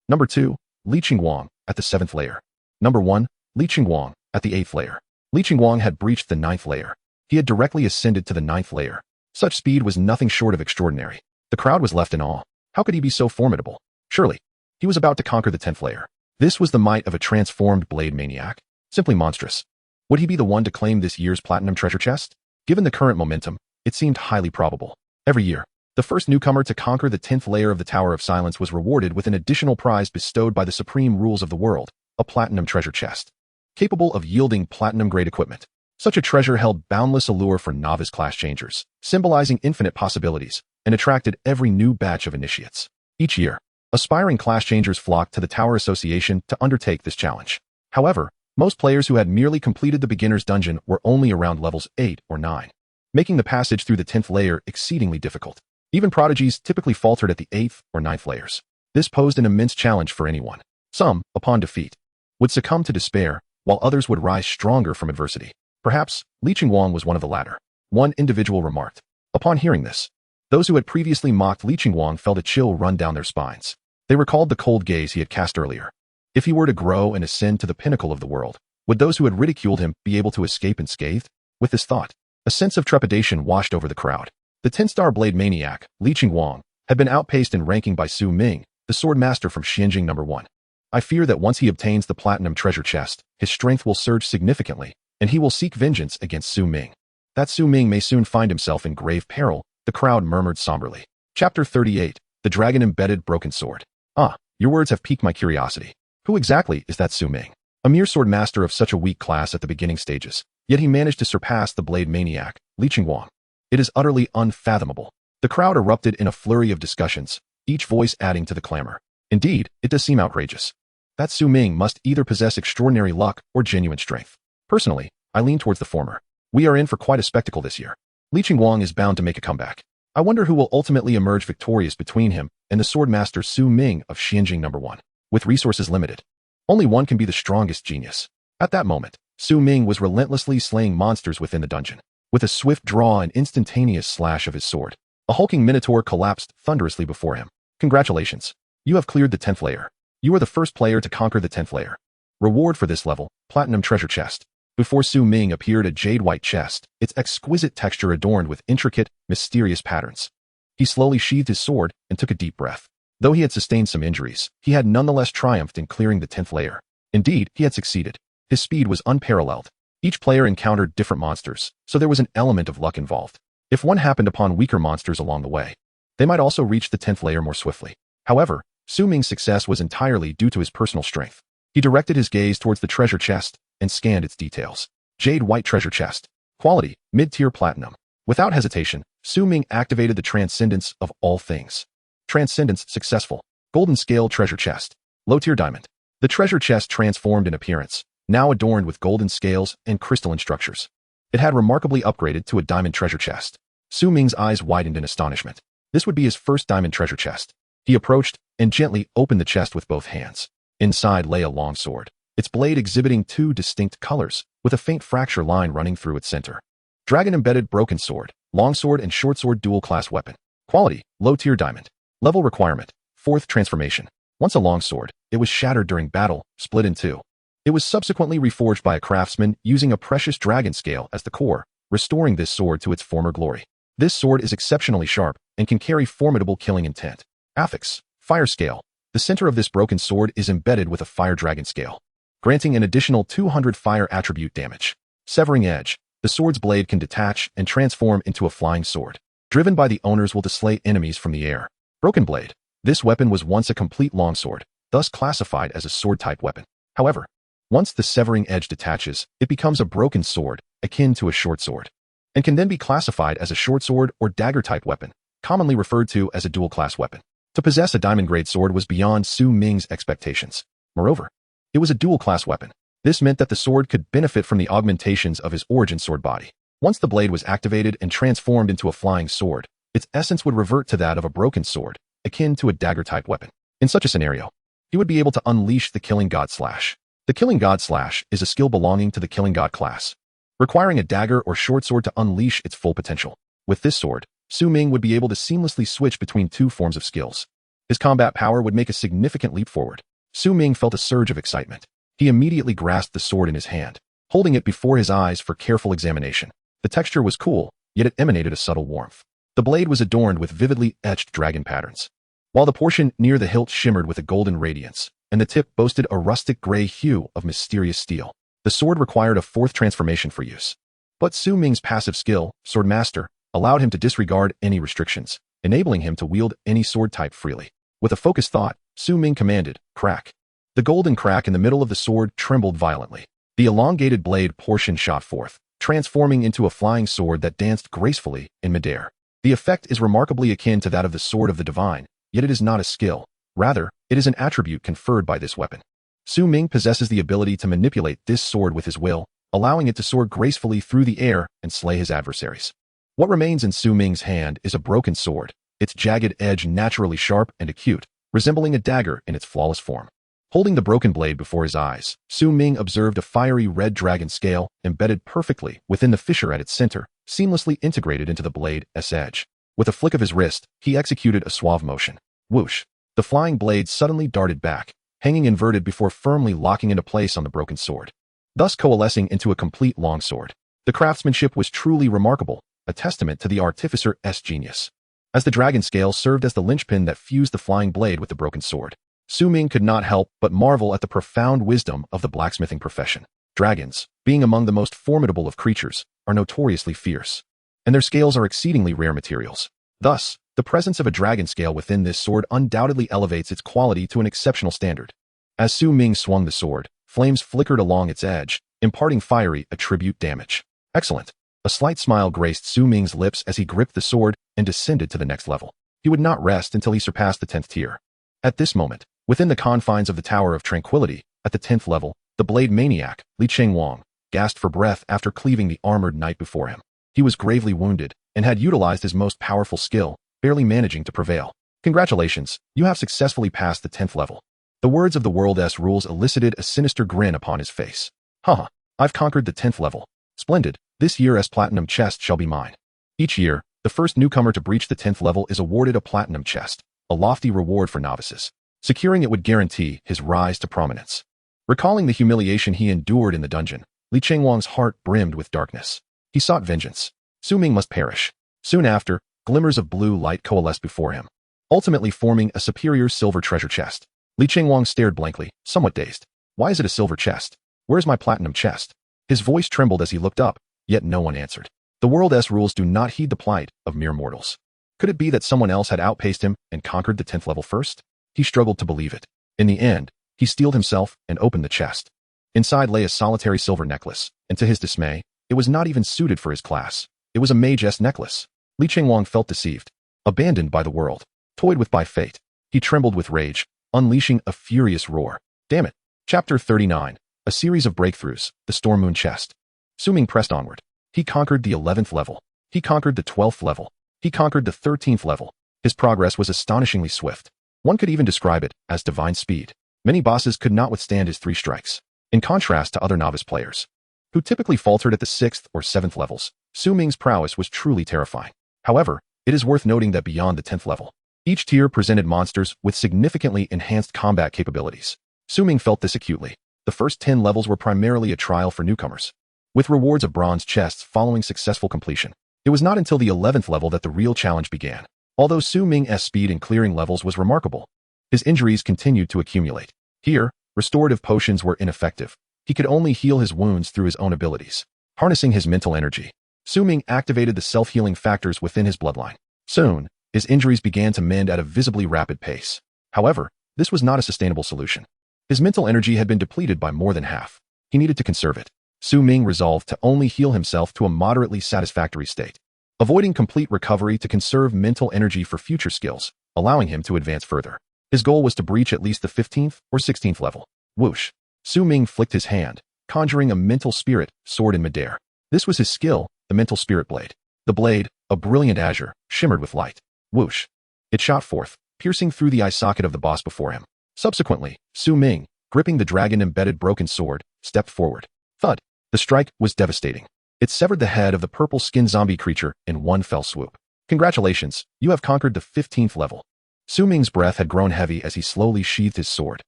Number 2, Li Qingguang, at the 7th layer. Number 1, Li Qingguang, at the 8th layer. Li Qingguang had breached the 9th layer. He had directly ascended to the 9th layer. Such speed was nothing short of extraordinary. The crowd was left in awe. How could he be so formidable? Surely, he was about to conquer the 10th layer. This was the might of a transformed blade maniac. Simply monstrous. Would he be the one to claim this year's platinum treasure chest? Given the current momentum, it seemed highly probable. Every year, the first newcomer to conquer the 10th layer of the Tower of Silence was rewarded with an additional prize bestowed by the supreme rules of the world, a platinum treasure chest, capable of yielding platinum-grade equipment. Such a treasure held boundless allure for novice class changers, symbolizing infinite possibilities, and attracted every new batch of initiates. Each year, aspiring class changers flocked to the Tower Association to undertake this challenge. However, most players who had merely completed the beginner's dungeon were only around levels 8 or 9. Making the passage through the 10th layer exceedingly difficult. Even prodigies typically faltered at the 8th or 9th layers. This posed an immense challenge for anyone. Some, upon defeat, would succumb to despair, while others would rise stronger from adversity. Perhaps, Li Qingguang was one of the latter. One individual remarked. Upon hearing this, those who had previously mocked Li Qingguang felt a chill run down their spines. They recalled the cold gaze he had cast earlier. If he were to grow and ascend to the pinnacle of the world, would those who had ridiculed him be able to escape unscathed? With this thought, a sense of trepidation washed over the crowd. The 10-star blade maniac, Li Qingguang, had been outpaced in ranking by Su Ming, the sword master from Xianjing number 1. I fear that once he obtains the platinum treasure chest, his strength will surge significantly, and he will seek vengeance against Su Ming. That Su Ming may soon find himself in grave peril, the crowd murmured somberly. Chapter 38, The Dragon-Embedded Broken Sword. Ah, your words have piqued my curiosity. Who exactly is that Su Ming? A mere sword master of such a weak class at the beginning stages, yet he managed to surpass the blade maniac, Li Qingguang. It is utterly unfathomable. The crowd erupted in a flurry of discussions, each voice adding to the clamor. Indeed, it does seem outrageous. That Su Ming must either possess extraordinary luck or genuine strength. Personally, I lean towards the former. We are in for quite a spectacle this year. Li Qingguang is bound to make a comeback. I wonder who will ultimately emerge victorious between him and the swordmaster Su Ming of Xianjing No. 1. With resources limited, only one can be the strongest genius. At that moment, Su Ming was relentlessly slaying monsters within the dungeon. With a swift draw and instantaneous slash of his sword, a hulking minotaur collapsed thunderously before him. Congratulations. You have cleared the 10th layer. You are the first player to conquer the 10th layer. Reward for this level, Platinum Treasure Chest. Before Su Ming appeared a jade-white chest, its exquisite texture adorned with intricate, mysterious patterns. He slowly sheathed his sword and took a deep breath. Though he had sustained some injuries, he had nonetheless triumphed in clearing the 10th layer. Indeed, he had succeeded. His speed was unparalleled. Each player encountered different monsters, so there was an element of luck involved. If one happened upon weaker monsters along the way, they might also reach the 10th layer more swiftly. However, Su Ming's success was entirely due to his personal strength. He directed his gaze towards the treasure chest and scanned its details. Jade white treasure chest. Quality, mid-tier platinum. Without hesitation, Su Ming activated the transcendence of all things. Transcendence successful. Golden scale treasure chest. Low-tier diamond. The treasure chest transformed in appearance, now adorned with golden scales and crystalline structures. It had remarkably upgraded to a diamond treasure chest. Su Ming's eyes widened in astonishment. This would be his first diamond treasure chest. He approached and gently opened the chest with both hands. Inside lay a long sword, its blade exhibiting two distinct colors, with a faint fracture line running through its center. Dragon-embedded broken sword, longsword and shortsword dual-class weapon. Quality, low-tier diamond. Level requirement, 4th transformation. Once a longsword, it was shattered during battle, split in two. It was subsequently reforged by a craftsman using a precious dragon scale as the core, restoring this sword to its former glory. This sword is exceptionally sharp and can carry formidable killing intent. Affix, fire scale. The center of this broken sword is embedded with a fire dragon scale, granting an additional 200 fire attribute damage. Severing edge. The sword's blade can detach and transform into a flying sword. Driven by the owners will slay enemies from the air. Broken blade. This weapon was once a complete longsword, thus classified as a sword-type weapon. However, once the severing edge detaches, it becomes a broken sword, akin to a short sword, and can then be classified as a short sword or dagger-type weapon, commonly referred to as a dual-class weapon. To possess a diamond-grade sword was beyond Su Ming's expectations. Moreover, it was a dual-class weapon. This meant that the sword could benefit from the augmentations of his origin sword body. Once the blade was activated and transformed into a flying sword, its essence would revert to that of a broken sword, akin to a dagger-type weapon. In such a scenario, he would be able to unleash the Killing God Slash. The Killing God Slash is a skill belonging to the Killing God class, requiring a dagger or short sword to unleash its full potential. With this sword, Su Ming would be able to seamlessly switch between two forms of skills. His combat power would make a significant leap forward. Su Ming felt a surge of excitement. He immediately grasped the sword in his hand, holding it before his eyes for careful examination. The texture was cool, yet it emanated a subtle warmth. The blade was adorned with vividly etched dragon patterns, while the portion near the hilt shimmered with a golden radiance, and the tip boasted a rustic gray hue of mysterious steel. The sword required a 4th transformation for use. But Su Ming's passive skill, Swordmaster, allowed him to disregard any restrictions, enabling him to wield any sword type freely. With a focused thought, Su Ming commanded, "Crack." The golden crack in the middle of the sword trembled violently. The elongated blade portion shot forth, transforming into a flying sword that danced gracefully in midair. The effect is remarkably akin to that of the Sword of the Divine, yet it is not a skill. Rather, it is an attribute conferred by this weapon. Su Ming possesses the ability to manipulate this sword with his will, allowing it to soar gracefully through the air and slay his adversaries. What remains in Su Ming's hand is a broken sword, its jagged edge naturally sharp and acute, resembling a dagger in its flawless form. Holding the broken blade before his eyes, Su Ming observed a fiery red dragon scale embedded perfectly within the fissure at its center, seamlessly integrated into the blade's edge. With a flick of his wrist, he executed a suave motion. Whoosh! The flying blade suddenly darted back, hanging inverted before firmly locking into place on the broken sword, thus coalescing into a complete longsword. The craftsmanship was truly remarkable, a testament to the artificer's genius. As the dragon scale served as the linchpin that fused the flying blade with the broken sword, Su Ming could not help but marvel at the profound wisdom of the blacksmithing profession. Dragons, being among the most formidable of creatures, are notoriously fierce, and their scales are exceedingly rare materials. Thus, the presence of a dragon scale within this sword undoubtedly elevates its quality to an exceptional standard. As Su Ming swung the sword, flames flickered along its edge, imparting fiery attribute damage. Excellent. A slight smile graced Su Ming's lips as he gripped the sword and descended to the next level. He would not rest until he surpassed the 10th tier. At this moment, within the confines of the Tower of Tranquility, at the 10th level, the blade maniac, Li Chengwang, gasped for breath after cleaving the armored knight before him. He was gravely wounded and had utilized his most powerful skill, barely managing to prevail. Congratulations, you have successfully passed the 10th level. The words of the world's rules elicited a sinister grin upon his face. Haha, I've conquered the 10th level. Splendid, this year's platinum chest shall be mine. Each year, the first newcomer to breach the 10th level is awarded a platinum chest, a lofty reward for novices. Securing it would guarantee his rise to prominence. Recalling the humiliation he endured in the dungeon, Li Chengwang's heart brimmed with darkness. He sought vengeance. Su Ming must perish. Soon after, glimmers of blue light coalesced before him, ultimately forming a superior silver treasure chest. Li Chengwang stared blankly, somewhat dazed. Why is it a silver chest? Where's my platinum chest? His voice trembled as he looked up, yet no one answered. The world's rules do not heed the plight of mere mortals. Could it be that someone else had outpaced him and conquered the 10th level first? He struggled to believe it. In the end, he steeled himself and opened the chest. Inside lay a solitary silver necklace, and to his dismay, it was not even suited for his class. It was a mage's necklace. Li Chengwang felt deceived, abandoned by the world, toyed with by fate. He trembled with rage, unleashing a furious roar. Damn it. Chapter 39. A series of breakthroughs, the Storm Moon Chest. Su Ming pressed onward. He conquered the 11th level. He conquered the 12th level. He conquered the 13th level. His progress was astonishingly swift. One could even describe it as divine speed. Many bosses could not withstand his 3 strikes. In contrast to other novice players, who typically faltered at the 6th or 7th levels, Su Ming's prowess was truly terrifying. However, it is worth noting that beyond the 10th level, each tier presented monsters with significantly enhanced combat capabilities. Su Ming felt this acutely. The first 10 levels were primarily a trial for newcomers, with rewards of bronze chests following successful completion. It was not until the 11th level that the real challenge began. Although Su Ming's speed in clearing levels was remarkable, his injuries continued to accumulate. Here, restorative potions were ineffective. He could only heal his wounds through his own abilities. Harnessing his mental energy, Su Ming activated the self-healing factors within his bloodline. Soon, his injuries began to mend at a visibly rapid pace. However, this was not a sustainable solution. His mental energy had been depleted by more than half. He needed to conserve it. Su Ming resolved to only heal himself to a moderately satisfactory state, avoiding complete recovery to conserve mental energy for future skills, allowing him to advance further. His goal was to breach at least the 15th or 16th level. Whoosh! Su Ming flicked his hand, conjuring a mental spirit sword in midair. This was his skill, the mental spirit blade. The blade, a brilliant azure, shimmered with light. Whoosh! It shot forth, piercing through the eye socket of the boss before him. Subsequently, Su Ming, gripping the dragon-embedded broken sword, stepped forward. Thud! The strike was devastating. It severed the head of the purple-skinned zombie creature in one fell swoop. Congratulations, you have conquered the 15th level. Su Ming's breath had grown heavy as he slowly sheathed his sword.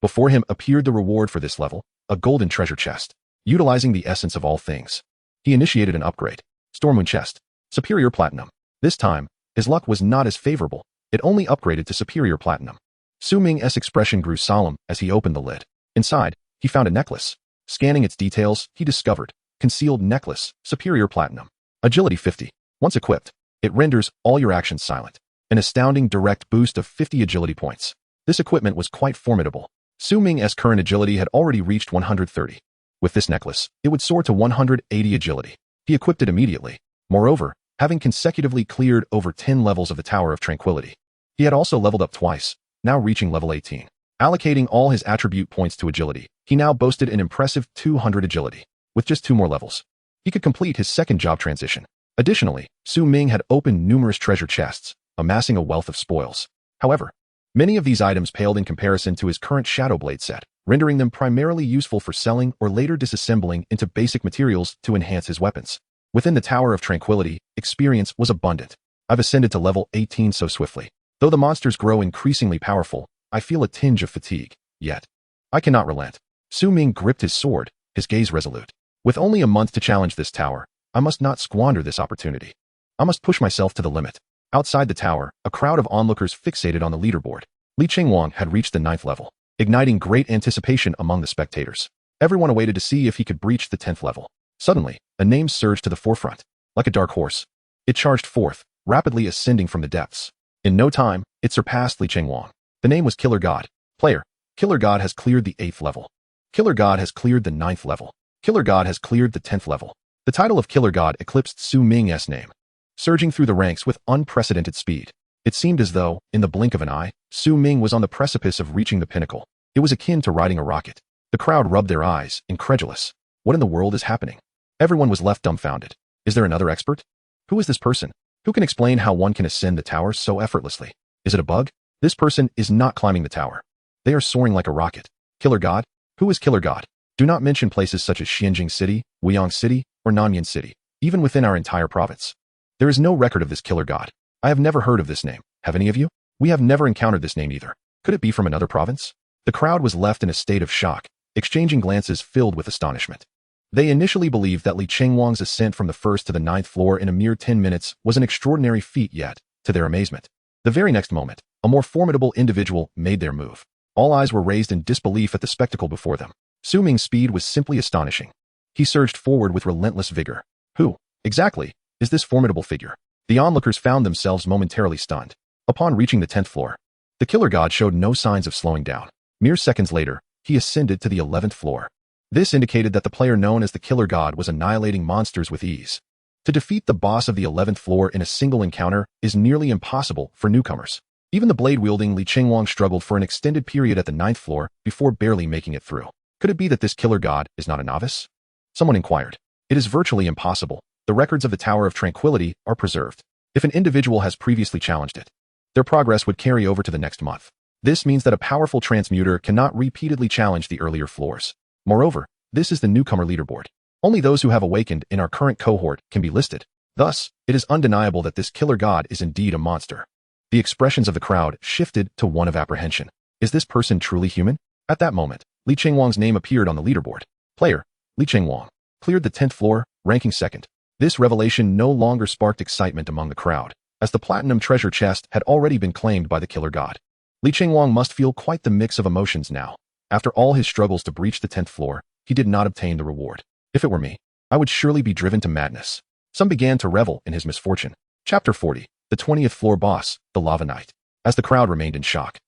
Before him appeared the reward for this level, a golden treasure chest. Utilizing the essence of all things, he initiated an upgrade. Storm Moon Chest. Superior Platinum. This time, his luck was not as favorable. It only upgraded to Superior Platinum. Su Ming's expression grew solemn as he opened the lid. Inside, he found a necklace. Scanning its details, he discovered Concealed Necklace, Superior Platinum. Agility 50. Once equipped, it renders all your actions silent. An astounding direct boost of 50 agility points. This equipment was quite formidable. Su Ming's current agility had already reached 130. With this necklace, it would soar to 180 agility. He equipped it immediately. Moreover, having consecutively cleared over 10 levels of the Tower of Tranquility, he had also leveled up twice, now reaching level 18. Allocating all his attribute points to agility, he now boasted an impressive 200 agility. With just 2 more levels, he could complete his second job transition. Additionally, Su Ming had opened numerous treasure chests, amassing a wealth of spoils. However, many of these items paled in comparison to his current Shadow Blade set, rendering them primarily useful for selling or later disassembling into basic materials to enhance his weapons. Within the Tower of Tranquility, experience was abundant. I've ascended to level 18 so swiftly. Though the monsters grow increasingly powerful, I feel a tinge of fatigue. Yet, I cannot relent. Su Ming gripped his sword, his gaze resolute. With only a month to challenge this tower, I must not squander this opportunity. I must push myself to the limit. Outside the tower, a crowd of onlookers fixated on the leaderboard. Li Chengwang had reached the 9th level, igniting great anticipation among the spectators. Everyone awaited to see if he could breach the 10th level. Suddenly, a name surged to the forefront. Like a dark horse, it charged forth, rapidly ascending from the depths. In no time, it surpassed Li Chengwang. The name was Killer God. Player, Killer God has cleared the 8th level. Killer God has cleared the 9th level. Killer God has cleared the 10th level. The title of Killer God eclipsed Su Ming's name, surging through the ranks with unprecedented speed. It seemed as though, in the blink of an eye, Ming was on the precipice of reaching the pinnacle. It was akin to riding a rocket. The crowd rubbed their eyes, incredulous. What in the world is happening? Everyone was left dumbfounded. Is there another expert? Who is this person? Who can explain how one can ascend the tower so effortlessly? Is it a bug? This person is not climbing the tower. They are soaring like a rocket. Killer God? Who is Killer God? Do not mention places such as Xianjing City, Wuyang City, or Nanyan City, even within our entire province. There is no record of this Killer God. I have never heard of this name. Have any of you? We have never encountered this name either. Could it be from another province? The crowd was left in a state of shock, exchanging glances filled with astonishment. They initially believed that Li Chengwang's ascent from the 1st to the 9th floor in a mere 10 minutes was an extraordinary feat, yet, to their amazement, the very next moment, a more formidable individual made their move. All eyes were raised in disbelief at the spectacle before them. Ming's speed was simply astonishing. He surged forward with relentless vigor. Who, exactly, is this formidable figure? The onlookers found themselves momentarily stunned. Upon reaching the 10th floor, the Killer God showed no signs of slowing down. Mere seconds later, he ascended to the 11th floor. This indicated that the player known as the Killer God was annihilating monsters with ease. To defeat the boss of the 11th floor in a single encounter is nearly impossible for newcomers. Even the blade-wielding Li Chengwang struggled for an extended period at the 9th floor before barely making it through. Could it be that this Killer God is not a novice? Someone inquired. It is virtually impossible. The records of the Tower of Tranquility are preserved. If an individual has previously challenged it, their progress would carry over to the next month. This means that a powerful transmuter cannot repeatedly challenge the earlier floors. Moreover, this is the newcomer leaderboard. Only those who have awakened in our current cohort can be listed. Thus, it is undeniable that this Killer God is indeed a monster. The expressions of the crowd shifted to one of apprehension. Is this person truly human? At that moment, Li Chengwang's name appeared on the leaderboard. Player, Li Chengwang, cleared the 10th floor, ranking 2nd. This revelation no longer sparked excitement among the crowd, as the platinum treasure chest had already been claimed by the Killer God. Li Chengwang must feel quite the mix of emotions now. After all his struggles to breach the 10th floor, he did not obtain the reward. If it were me, I would surely be driven to madness. Some began to revel in his misfortune. Chapter 40, the 20th floor boss, the Lava Knight. As the crowd remained in shock,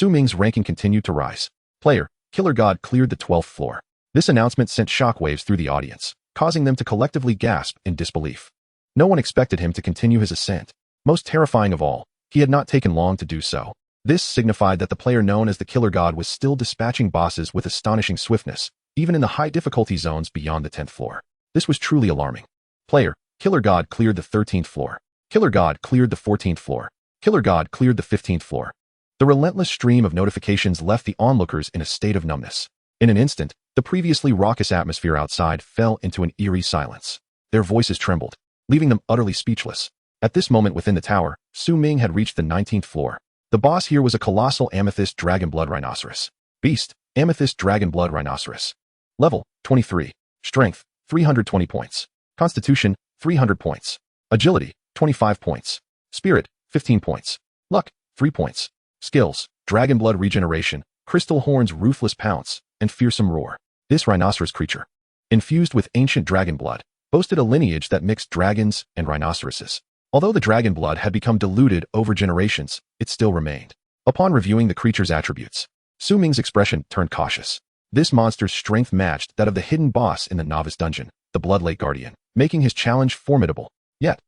Ming's ranking continued to rise. Player, Killer God cleared the 12th floor. This announcement sent shockwaves through the audience, causing them to collectively gasp in disbelief. No one expected him to continue his ascent. Most terrifying of all, he had not taken long to do so. This signified that the player known as the Killer God was still dispatching bosses with astonishing swiftness, even in the high difficulty zones beyond the 10th floor. This was truly alarming. Player, Killer God cleared the 13th floor. Killer God cleared the 14th floor. Killer God cleared the 15th floor. The relentless stream of notifications left the onlookers in a state of numbness. In an instant, the previously raucous atmosphere outside fell into an eerie silence. Their voices trembled, leaving them utterly speechless. At this moment within the tower, Ming had reached the 19th floor. The boss here was a colossal amethyst dragon blood rhinoceros. Beast, amethyst dragon blood rhinoceros. Level, 23. Strength, 320 points. Constitution, 300 points. Agility, 25 points. Spirit, 15 points. Luck, 3 points. Skills, dragon blood regeneration, crystal horns ruthless pounce, and fearsome roar. This rhinoceros creature, infused with ancient dragon blood, boasted a lineage that mixed dragons and rhinoceroses. Although the dragon blood had become diluted over generations, it still remained. Upon reviewing the creature's attributes, Ming's expression turned cautious. This monster's strength matched that of the hidden boss in the novice dungeon, the Blood Lake Guardian, making his challenge formidable. Yet,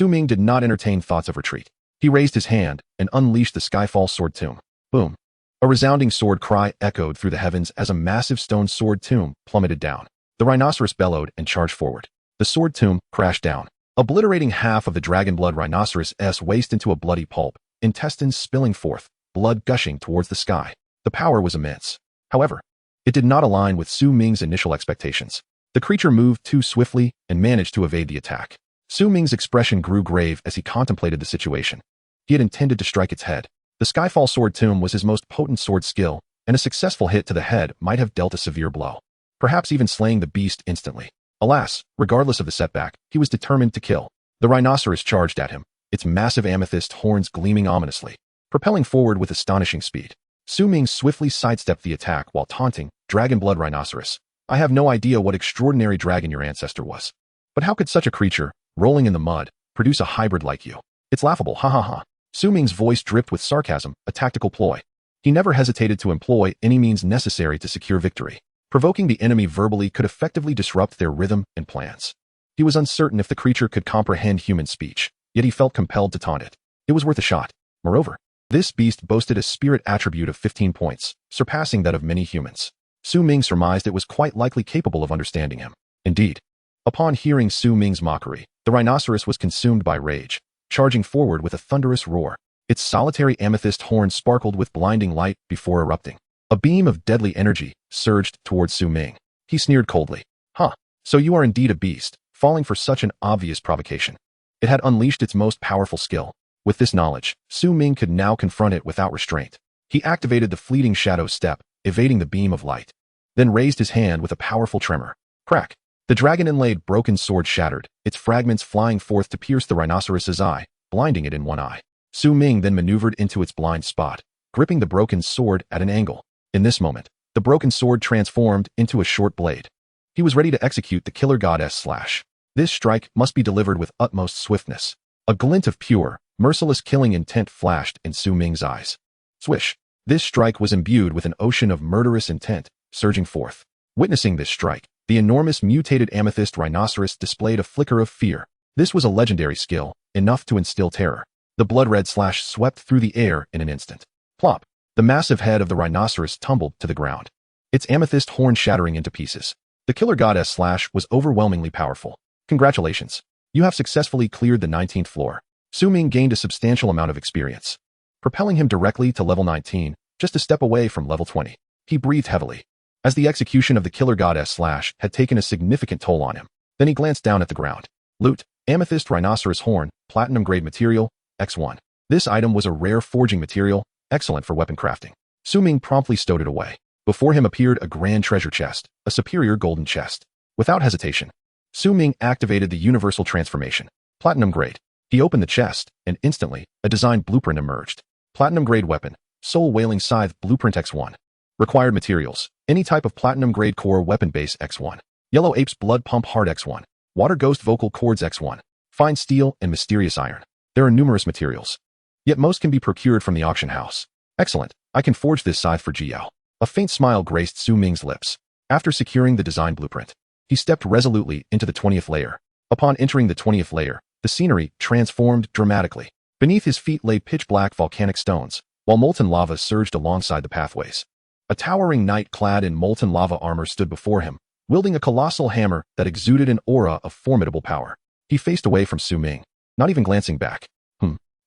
Ming did not entertain thoughts of retreat. He raised his hand and unleashed the Skyfall Sword Tomb. Boom! A resounding sword cry echoed through the heavens as a massive stone sword tomb plummeted down. The rhinoceros bellowed and charged forward. The sword tomb crashed down, obliterating half of the dragon blood rhinoceros' waist into a bloody pulp, intestines spilling forth, blood gushing towards the sky. The power was immense. However, it did not align with Ming's initial expectations. The creature moved too swiftly and managed to evade the attack. Ming's expression grew grave as he contemplated the situation. He had intended to strike its head. The Skyfall Sword Tomb was his most potent sword skill, and a successful hit to the head might have dealt a severe blow, perhaps even slaying the beast instantly. Alas, regardless of the setback, he was determined to kill. The rhinoceros charged at him, its massive amethyst horns gleaming ominously, propelling forward with astonishing speed. Ming swiftly sidestepped the attack while taunting, "Dragon blood rhinoceros, I have no idea what extraordinary dragon your ancestor was. But how could such a creature, rolling in the mud, produce a hybrid like you? It's laughable, ha ha ha." Ming's voice dripped with sarcasm, a tactical ploy. He never hesitated to employ any means necessary to secure victory. Provoking the enemy verbally could effectively disrupt their rhythm and plans. He was uncertain if the creature could comprehend human speech, yet he felt compelled to taunt it. It was worth a shot. Moreover, this beast boasted a spirit attribute of 15 points, surpassing that of many humans. Su Ming surmised it was quite likely capable of understanding him. Indeed, upon hearing Su Ming's mockery, the rhinoceros was consumed by rage, charging forward with a thunderous roar. Its solitary amethyst horn sparkled with blinding light before erupting. A beam of deadly energy surged towards Su Ming. He sneered coldly. Huh, so you are indeed a beast, falling for such an obvious provocation. It had unleashed its most powerful skill. With this knowledge, Su Ming could now confront it without restraint. He activated the fleeting shadow step, evading the beam of light, then raised his hand with a powerful tremor. Crack! The dragon-inlaid broken sword shattered, its fragments flying forth to pierce the rhinoceros's eye, blinding it in one eye. Su Ming then maneuvered into its blind spot, gripping the broken sword at an angle. In this moment, the broken sword transformed into a short blade. He was ready to execute the killer goddess slash. This strike must be delivered with utmost swiftness. A glint of pure, merciless killing intent flashed in Su Ming's eyes. Swish! This strike was imbued with an ocean of murderous intent, surging forth. Witnessing this strike, the enormous mutated amethyst rhinoceros displayed a flicker of fear. This was a legendary skill, enough to instill terror. The blood-red slash swept through the air in an instant. Plop! The massive head of the rhinoceros tumbled to the ground, its amethyst horn shattering into pieces. The killer goddess slash was overwhelmingly powerful. Congratulations. You have successfully cleared the 19th floor. Su Ming gained a substantial amount of experience, propelling him directly to level 19, just a step away from level 20. He breathed heavily, as the execution of the killer goddess slash had taken a significant toll on him. Then he glanced down at the ground. Loot, amethyst rhinoceros horn, platinum grade material, X1. This item was a rare forging material, excellent for weapon crafting. Su Ming promptly stowed it away. Before him appeared a grand treasure chest, a superior golden chest. Without hesitation, Su Ming activated the universal transformation. Platinum grade. He opened the chest, and instantly, a design blueprint emerged. Platinum grade weapon, Soul Wailing Scythe Blueprint X1. Required materials, any type of platinum grade core weapon base X1. Yellow Ape's Blood Pump Heart X1. Water Ghost Vocal Cords X1. Fine Steel and Mysterious Iron. There are numerous materials, yet most can be procured from the auction house. Excellent, I can forge this scythe for GL. A faint smile graced Su Ming's lips. After securing the design blueprint, he stepped resolutely into the 20th layer. Upon entering the 20th layer, the scenery transformed dramatically. Beneath his feet lay pitch-black volcanic stones, while molten lava surged alongside the pathways. A towering knight clad in molten lava armor stood before him, wielding a colossal hammer that exuded an aura of formidable power. He faced away from Su Ming, not even glancing back.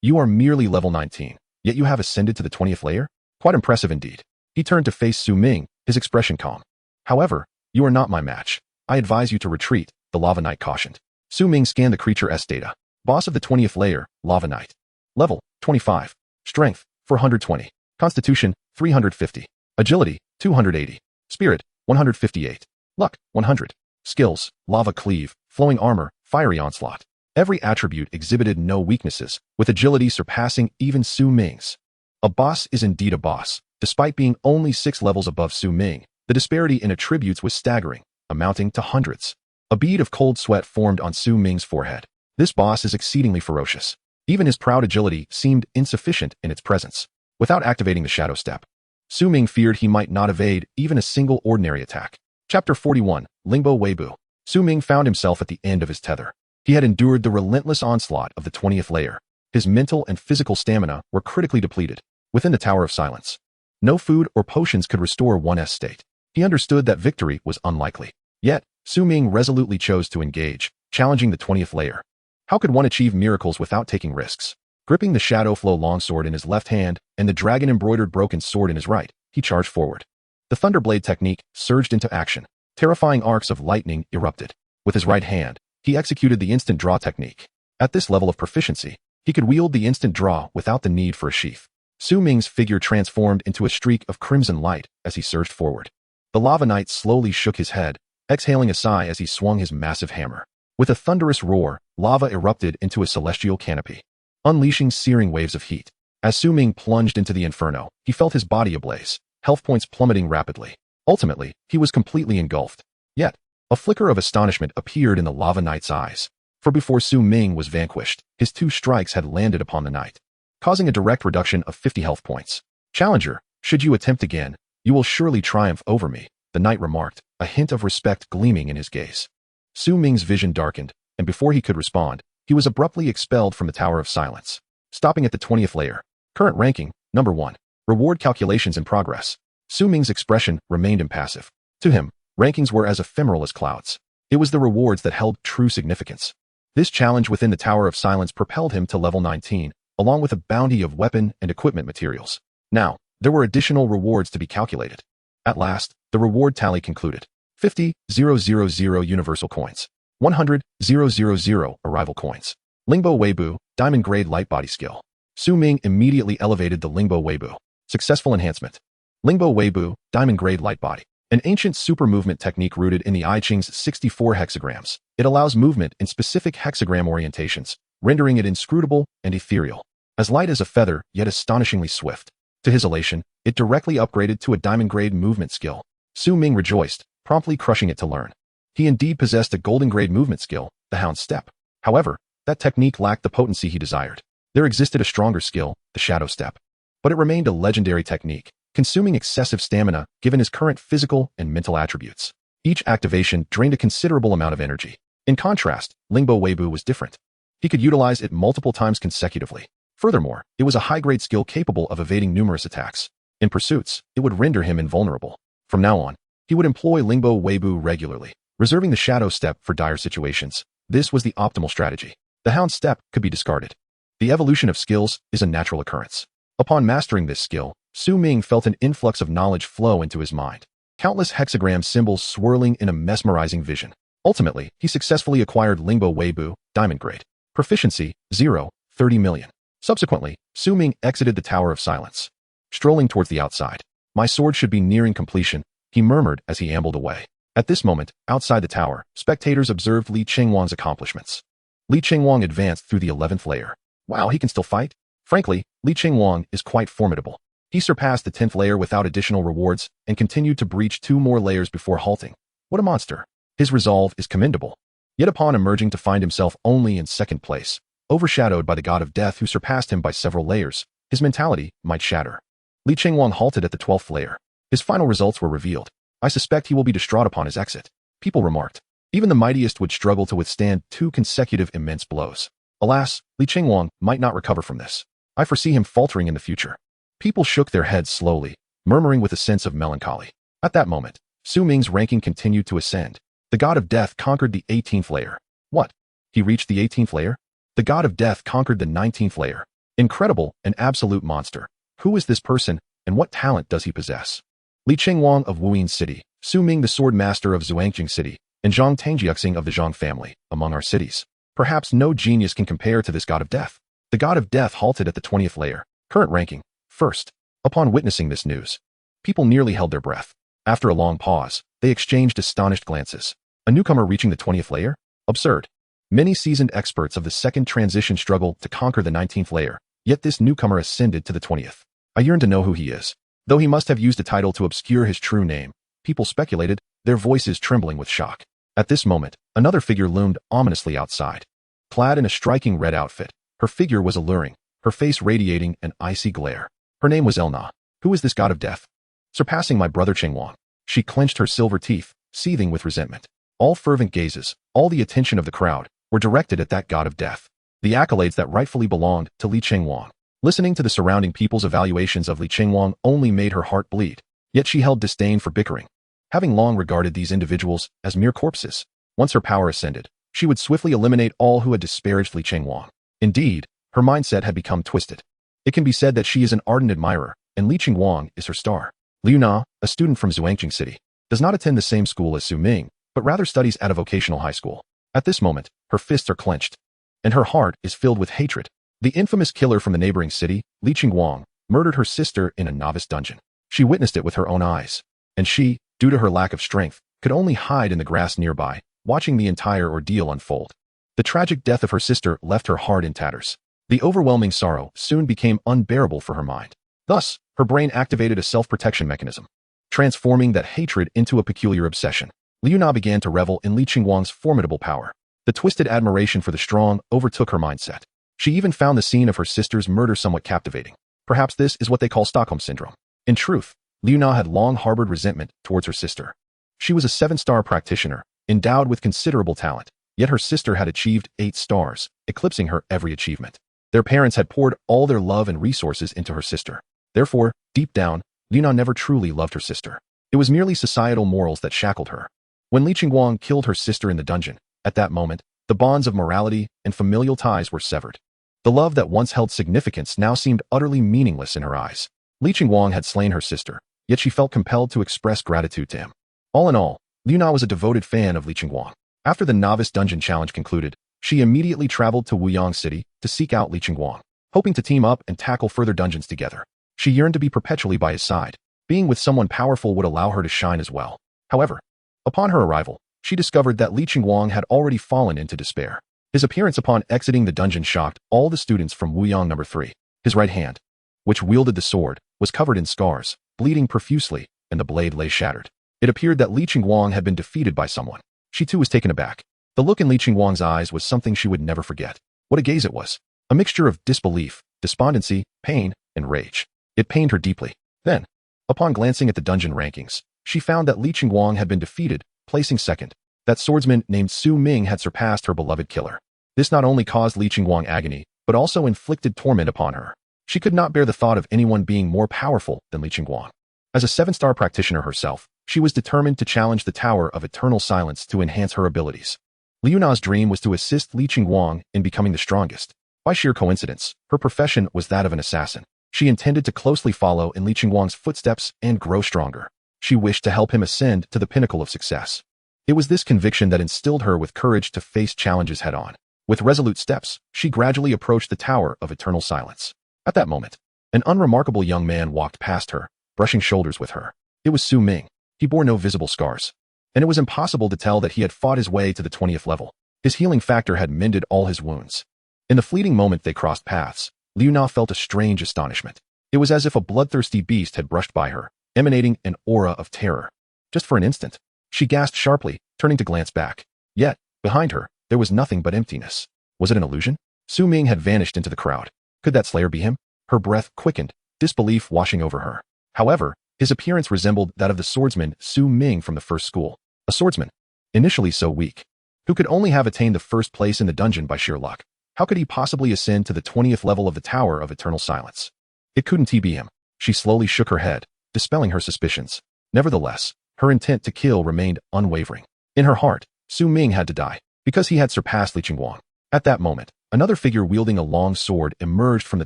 You are merely level 19, yet you have ascended to the 20th layer? Quite impressive indeed. He turned to face Su Ming, his expression calm. However, you are not my match. I advise you to retreat, the Lava Knight cautioned. Su Ming scanned the creature's data. Boss of the 20th layer, Lava Knight. Level, 25. Strength, 420. Constitution, 350. Agility, 280. Spirit, 158. Luck, 100. Skills, Lava Cleave, Flowing Armor, Fiery Onslaught. Every attribute exhibited no weaknesses, with agility surpassing even Su Ming's. A boss is indeed a boss. Despite being only 6 levels above Su Ming, the disparity in attributes was staggering, amounting to hundreds. A bead of cold sweat formed on Su Ming's forehead. This boss is exceedingly ferocious. Even his proud agility seemed insufficient in its presence. Without activating the shadow step, Su Ming feared he might not evade even a single ordinary attack. Chapter 41, Lingbo Weibo. Su Ming found himself at the end of his tether. He had endured the relentless onslaught of the 20th layer. His mental and physical stamina were critically depleted. Within the Tower of Silence, no food or potions could restore one's state. He understood that victory was unlikely. Yet, Su Ming resolutely chose to engage, challenging the 20th layer. How could one achieve miracles without taking risks? Gripping the Shadow Flow longsword in his left hand and the dragon-embroidered broken sword in his right, he charged forward. The Thunderblade technique surged into action. Terrifying arcs of lightning erupted. With his right hand, he executed the instant draw technique. At this level of proficiency, he could wield the instant draw without the need for a sheath. Su Ming's figure transformed into a streak of crimson light as he surged forward. The Lava Knight slowly shook his head, exhaling a sigh as he swung his massive hammer. With a thunderous roar, lava erupted into a celestial canopy, unleashing searing waves of heat. As Su Ming plunged into the inferno, he felt his body ablaze, health points plummeting rapidly. Ultimately, he was completely engulfed. Yet, a flicker of astonishment appeared in the Lava Knight's eyes. For before Su Ming was vanquished, his 2 strikes had landed upon the knight, causing a direct reduction of 50 health points. Challenger, should you attempt again, you will surely triumph over me, the knight remarked, a hint of respect gleaming in his gaze. Su Ming's vision darkened, and before he could respond, he was abruptly expelled from the Tower of Silence. Stopping at the 20th layer, Current ranking, number 1. Reward calculations in progress. Su Ming's expression remained impassive. To him, rankings were as ephemeral as clouds. It was the rewards that held true significance. This challenge within the Tower of Silence propelled him to level 19, along with a bounty of weapon and equipment materials. Now, there were additional rewards to be calculated. At last, the reward tally concluded. 50,000 universal coins. 100,000 arrival coins. Lingbo Weibo, diamond grade light body skill. Su Ming immediately elevated the Lingbo Weibo. Successful enhancement. Lingbo Weibo, diamond grade light body. An ancient super movement technique rooted in the I Ching's 64 hexagrams. It allows movement in specific hexagram orientations, rendering it inscrutable and ethereal. As light as a feather, yet astonishingly swift. To his elation, it directly upgraded to a diamond grade movement skill. Su Ming rejoiced, promptly crushing it to learn. He indeed possessed a golden grade movement skill, the Hound Step. However, that technique lacked the potency he desired. There existed a stronger skill, the Shadow Step. But it remained a legendary technique, consuming excessive stamina given his current physical and mental attributes. Each activation drained a considerable amount of energy. In contrast, Lingbo Weibo was different. He could utilize it multiple times consecutively. Furthermore, it was a high-grade skill capable of evading numerous attacks. In pursuits, it would render him invulnerable. From now on, he would employ Lingbo Weibo regularly, reserving the Shadow Step for dire situations. This was the optimal strategy. The Hound Step could be discarded. The evolution of skills is a natural occurrence. Upon mastering this skill, Su Ming felt an influx of knowledge flow into his mind. Countless hexagram symbols swirling in a mesmerizing vision. Ultimately, he successfully acquired Lingbo Weibo, diamond grade. Proficiency, 0, 30 million. Subsequently, Su Ming exited the Tower of Silence. Strolling towards the outside. My sword should be nearing completion, he murmured as he ambled away. At this moment, outside the tower, spectators observed Li Qingwang's accomplishments. Li Qingwang advanced through the 11th layer. Wow, he can still fight? Frankly, Li Qingwang is quite formidable. He surpassed the 10th layer without additional rewards and continued to breach 2 more layers before halting. What a monster. His resolve is commendable. Yet upon emerging to find himself only in 2nd place, overshadowed by the god of death who surpassed him by several layers, his mentality might shatter. Li Qingwang halted at the 12th layer. His final results were revealed. I suspect he will be distraught upon his exit. People remarked. Even the mightiest would struggle to withstand 2 consecutive immense blows. Alas, Li Qingwang might not recover from this. I foresee him faltering in the future. People shook their heads slowly, murmuring with a sense of melancholy. At that moment, Su Ming's ranking continued to ascend. The god of death conquered the 18th layer. What? He reached the 18th layer? The god of death conquered the 19th layer. Incredible, an absolute monster. Who is this person, and what talent does he possess? Li Qingwang of Wuyin City, Su Ming the sword master of Zhuangjing City, and Zhang Tangjiuxing of the Zhang family, among our cities. Perhaps no genius can compare to this god of death. The god of death halted at the 20th layer. Current ranking, 1st. Upon witnessing this news, people nearly held their breath. After a long pause, they exchanged astonished glances. A newcomer reaching the 20th layer? Absurd. Many seasoned experts of the 2nd transition struggle to conquer the 19th layer, yet this newcomer ascended to the 20th. I yearn to know who he is. Though he must have used a title to obscure his true name, people speculated, their voices trembling with shock. At this moment, another figure loomed ominously outside. Clad in a striking red outfit, her figure was alluring, her face radiating an icy glare. Her name was Elna. Who is this god of death? Surpassing my brother Qingwang. She clenched her silver teeth, seething with resentment. All fervent gazes, all the attention of the crowd, were directed at that god of death. The accolades that rightfully belonged to Li Qingwang. Listening to the surrounding people's evaluations of Li Qingwang only made her heart bleed, yet she held disdain for bickering. Having long regarded these individuals as mere corpses, once her power ascended, she would swiftly eliminate all who had disparaged Li Qingwang. Indeed, her mindset had become twisted. It can be said that she is an ardent admirer, and Li Qingwang is her star. Liu Na, a student from Zhuangjing City, does not attend the same school as Su Ming, but rather studies at a vocational high school. At this moment, her fists are clenched, and her heart is filled with hatred. The infamous killer from the neighboring city, Li Qingwang, murdered her sister in a novice dungeon. She witnessed it with her own eyes, and she, due to her lack of strength, could only hide in the grass nearby, watching the entire ordeal unfold. The tragic death of her sister left her heart in tatters. The overwhelming sorrow soon became unbearable for her mind. Thus, her brain activated a self-protection mechanism, transforming that hatred into a peculiar obsession. Liu Na began to revel in Li Qingwang's formidable power. The twisted admiration for the strong overtook her mindset. She even found the scene of her sister's murder somewhat captivating. Perhaps this is what they call Stockholm Syndrome. In truth, Liu Na had long harbored resentment towards her sister. She was a 7-star practitioner, endowed with considerable talent, yet her sister had achieved 8 stars, eclipsing her every achievement. Their parents had poured all their love and resources into her sister. Therefore, deep down, Liuna never truly loved her sister. It was merely societal morals that shackled her. When Li Qingguang killed her sister in the dungeon, at that moment, the bonds of morality and familial ties were severed. The love that once held significance now seemed utterly meaningless in her eyes. Li Qingguang had slain her sister, yet she felt compelled to express gratitude to him. All in all, Liuna was a devoted fan of Li Qingguang. After the novice dungeon challenge concluded, she immediately traveled to Wuyang City to seek out Li Qingguang, hoping to team up and tackle further dungeons together. She yearned to be perpetually by his side. Being with someone powerful would allow her to shine as well. However, upon her arrival, she discovered that Li Qingguang had already fallen into despair. His appearance upon exiting the dungeon shocked all the students from Wuyang No. 3. His right hand, which wielded the sword, was covered in scars, bleeding profusely, and the blade lay shattered. It appeared that Li Qingguang had been defeated by someone. She too was taken aback. The look in Li Qingguang's eyes was something she would never forget. What a gaze it was. A mixture of disbelief, despondency, pain, and rage. It pained her deeply. Then, upon glancing at the dungeon rankings, she found that Li Qingguang had been defeated, placing second. That swordsman named Su Ming had surpassed her beloved killer. This not only caused Li Qingguang agony, but also inflicted torment upon her. She could not bear the thought of anyone being more powerful than Li Qingguang. As a 7-star practitioner herself, she was determined to challenge the Tower of Eternal Silence to enhance her abilities. Liuna's dream was to assist Li Qingguang in becoming the strongest. By sheer coincidence, her profession was that of an assassin. She intended to closely follow in Li Qingguang's footsteps and grow stronger. She wished to help him ascend to the pinnacle of success. It was this conviction that instilled her with courage to face challenges head-on. With resolute steps, she gradually approached the Tower of Eternal Silence. At that moment, an unremarkable young man walked past her, brushing shoulders with her. It was Su Ming. He bore no visible scars, and it was impossible to tell that he had fought his way to the 20th level. His healing factor had mended all his wounds. In the fleeting moment they crossed paths, Liuna felt a strange astonishment. It was as if a bloodthirsty beast had brushed by her, emanating an aura of terror. Just for an instant, she gasped sharply, turning to glance back. Yet, behind her, there was nothing but emptiness. Was it an illusion? Su Ming had vanished into the crowd. Could that slayer be him? Her breath quickened, disbelief washing over her. However, his appearance resembled that of the swordsman Su Ming from the first school. A swordsman, initially so weak, who could only have attained the first place in the dungeon by sheer luck. How could he possibly ascend to the 20th level of the Tower of Eternal Silence? It couldn't be him. She slowly shook her head, dispelling her suspicions. Nevertheless, her intent to kill remained unwavering. In her heart, Su Ming had to die, because he had surpassed Li Qingguang. At that moment, another figure wielding a long sword emerged from the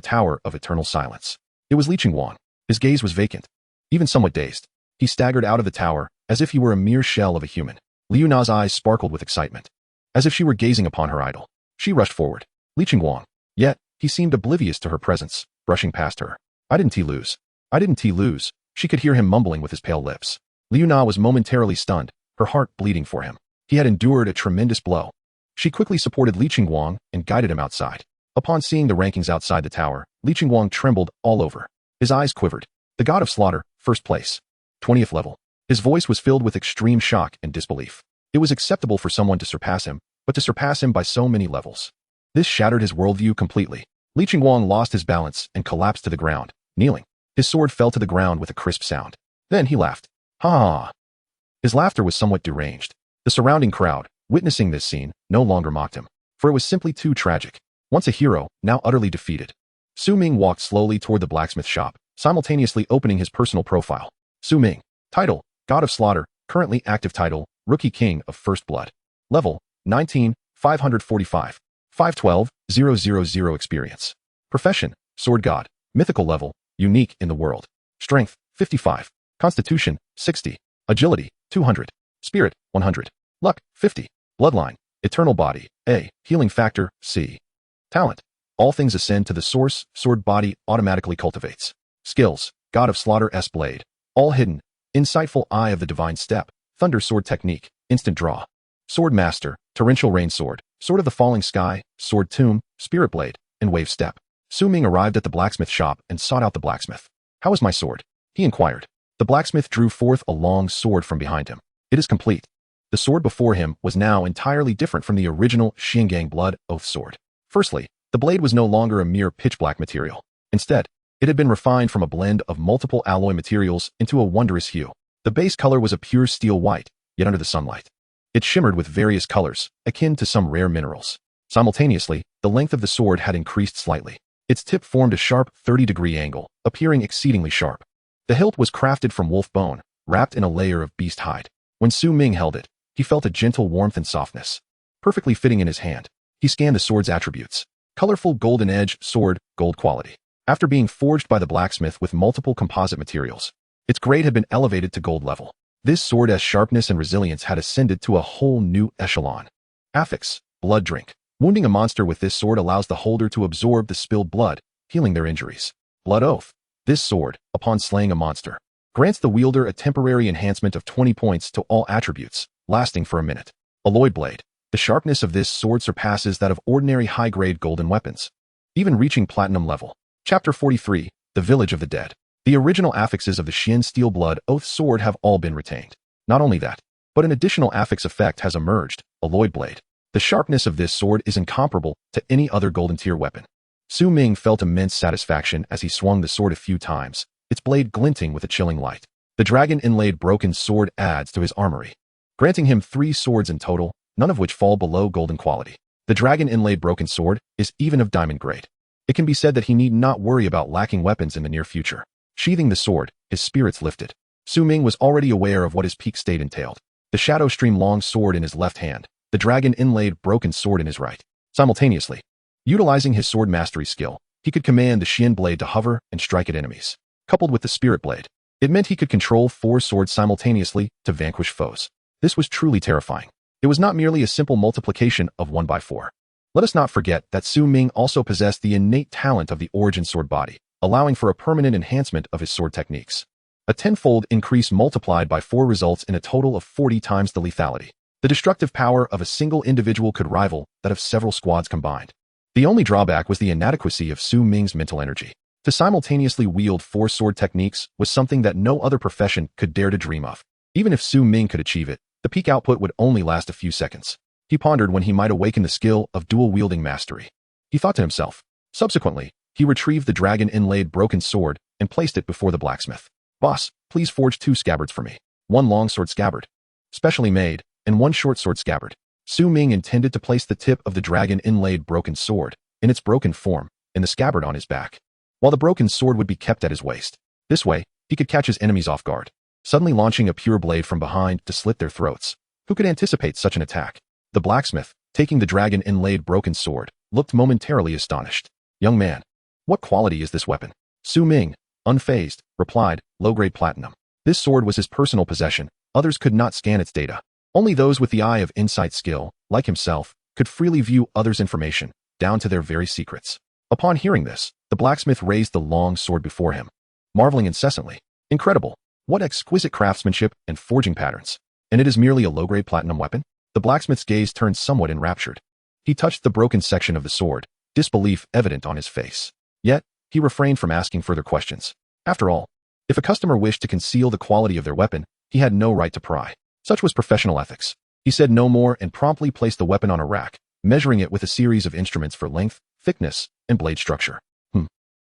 Tower of Eternal Silence. It was Li Qingguang. His gaze was vacant, even somewhat dazed. He staggered out of the tower, as if he were a mere shell of a human. Liuna's eyes sparkled with excitement, as if she were gazing upon her idol. She rushed forward. Li Qingguang. Yet, he seemed oblivious to her presence, brushing past her. I didn't lose. I didn't lose. She could hear him mumbling with his pale lips. Liuna was momentarily stunned, her heart bleeding for him. He had endured a tremendous blow. She quickly supported Li Qingguang and guided him outside. Upon seeing the rankings outside the tower, Li Qingguang trembled all over. His eyes quivered. The god of slaughter, first place. 20th level. His voice was filled with extreme shock and disbelief. It was acceptable for someone to surpass him, but to surpass him by so many levels. This shattered his worldview completely. Li Qingguang lost his balance and collapsed to the ground, kneeling. His sword fell to the ground with a crisp sound. Then he laughed. Ha ha. His laughter was somewhat deranged. The surrounding crowd, witnessing this scene, no longer mocked him, for it was simply too tragic. Once a hero, now utterly defeated. Su Ming walked slowly toward the blacksmith shop, simultaneously opening his personal profile. Su Ming. Title, God of Slaughter. Currently active title, Rookie King of First Blood. Level, 19, 545. 512, 000 experience. Profession, Sword God. Mythical level, unique in the world. Strength, 55. Constitution, 60. Agility, 200. Spirit, 100. Luck, 50. Bloodline, Eternal Body, A. Healing Factor, C. Talent. All things ascend to the source, sword body automatically cultivates. Skills, God of Slaughter S Blade. All hidden. Insightful Eye of the Divine Step. Thunder Sword Technique, Instant Draw. Sword Master, Torrential Rain Sword. Sword of the Falling Sky, Sword Tomb, Spirit Blade, and Wave Step. Su Ming arrived at the blacksmith shop and sought out the blacksmith. How is my sword? He inquired. The blacksmith drew forth a long sword from behind him. It is complete. The sword before him was now entirely different from the original Xingang Blood Oath sword. Firstly, the blade was no longer a mere pitch-black material. Instead, it had been refined from a blend of multiple alloy materials into a wondrous hue. The base color was a pure steel white, yet under the sunlight, it shimmered with various colors, akin to some rare minerals. Simultaneously, the length of the sword had increased slightly. Its tip formed a sharp 30-degree angle, appearing exceedingly sharp. The hilt was crafted from wolf bone, wrapped in a layer of beast hide. When Su Ming held it, he felt a gentle warmth and softness, perfectly fitting in his hand. He scanned the sword's attributes. Colorful golden edge, sword, gold quality. After being forged by the blacksmith with multiple composite materials, its grade had been elevated to gold level. This sword's sharpness and resilience had ascended to a whole new echelon. Affix, blood drink. Wounding a monster with this sword allows the holder to absorb the spilled blood, healing their injuries. Blood oath. This sword, upon slaying a monster, grants the wielder a temporary enhancement of 20 points to all attributes, lasting for a minute. Alloy blade. The sharpness of this sword surpasses that of ordinary high-grade golden weapons, even reaching platinum level. Chapter 43, The Village of the Dead. The original affixes of the Xian Steel Blood Oath sword have all been retained. Not only that, but an additional affix effect has emerged, Alloy blade. The sharpness of this sword is incomparable to any other golden tier weapon. Su Ming felt immense satisfaction as he swung the sword a few times, its blade glinting with a chilling light. The dragon-inlaid broken sword adds to his armory, granting him 3 swords in total, none of which fall below golden quality. The dragon-inlaid broken sword is even of diamond grade. It can be said that he need not worry about lacking weapons in the near future. Sheathing the sword, his spirits lifted. Su Ming was already aware of what his peak state entailed. The Shadow Stream long sword in his left hand, the dragon-inlaid broken sword in his right. Simultaneously, utilizing his sword mastery skill, he could command the Xian blade to hover and strike at enemies. Coupled with the spirit blade, it meant he could control 4 swords simultaneously to vanquish foes. This was truly terrifying. It was not merely a simple multiplication of 1 by 4. Let us not forget that Su Ming also possessed the innate talent of the origin sword body, allowing for a permanent enhancement of his sword techniques. A 10-fold increase multiplied by 4 results in a total of 40 times the lethality. The destructive power of a single individual could rival that of several squads combined. The only drawback was the inadequacy of Su Ming's mental energy. To simultaneously wield 4 sword techniques was something that no other profession could dare to dream of. Even if Su Ming could achieve it, the peak output would only last a few seconds. He pondered when he might awaken the skill of dual-wielding mastery. He thought to himself. Subsequently, he retrieved the dragon-inlaid broken sword and placed it before the blacksmith. Boss, please forge 2 scabbards for me. 1 longsword scabbard, specially made, and 1 short sword scabbard. Su Ming intended to place the tip of the dragon-inlaid broken sword, in its broken form, in the scabbard on his back, while the broken sword would be kept at his waist. This way, he could catch his enemies off guard, suddenly launching a pure blade from behind to slit their throats. Who could anticipate such an attack? The blacksmith, taking the dragon-inlaid broken sword, looked momentarily astonished. Young man, what quality is this weapon? Su Ming, unfazed, replied, low-grade platinum. This sword was his personal possession. Others could not scan its data. Only those with the eye of insight skill, like himself, could freely view others' information, down to their very secrets. Upon hearing this, the blacksmith raised the long sword before him, marveling incessantly. Incredible! What exquisite craftsmanship and forging patterns! And it is merely a low-grade platinum weapon? The blacksmith's gaze turned somewhat enraptured. He touched the broken section of the sword, disbelief evident on his face. Yet, he refrained from asking further questions. After all, if a customer wished to conceal the quality of their weapon, he had no right to pry. Such was professional ethics. He said no more and promptly placed the weapon on a rack, measuring it with a series of instruments for length, thickness, and blade structure.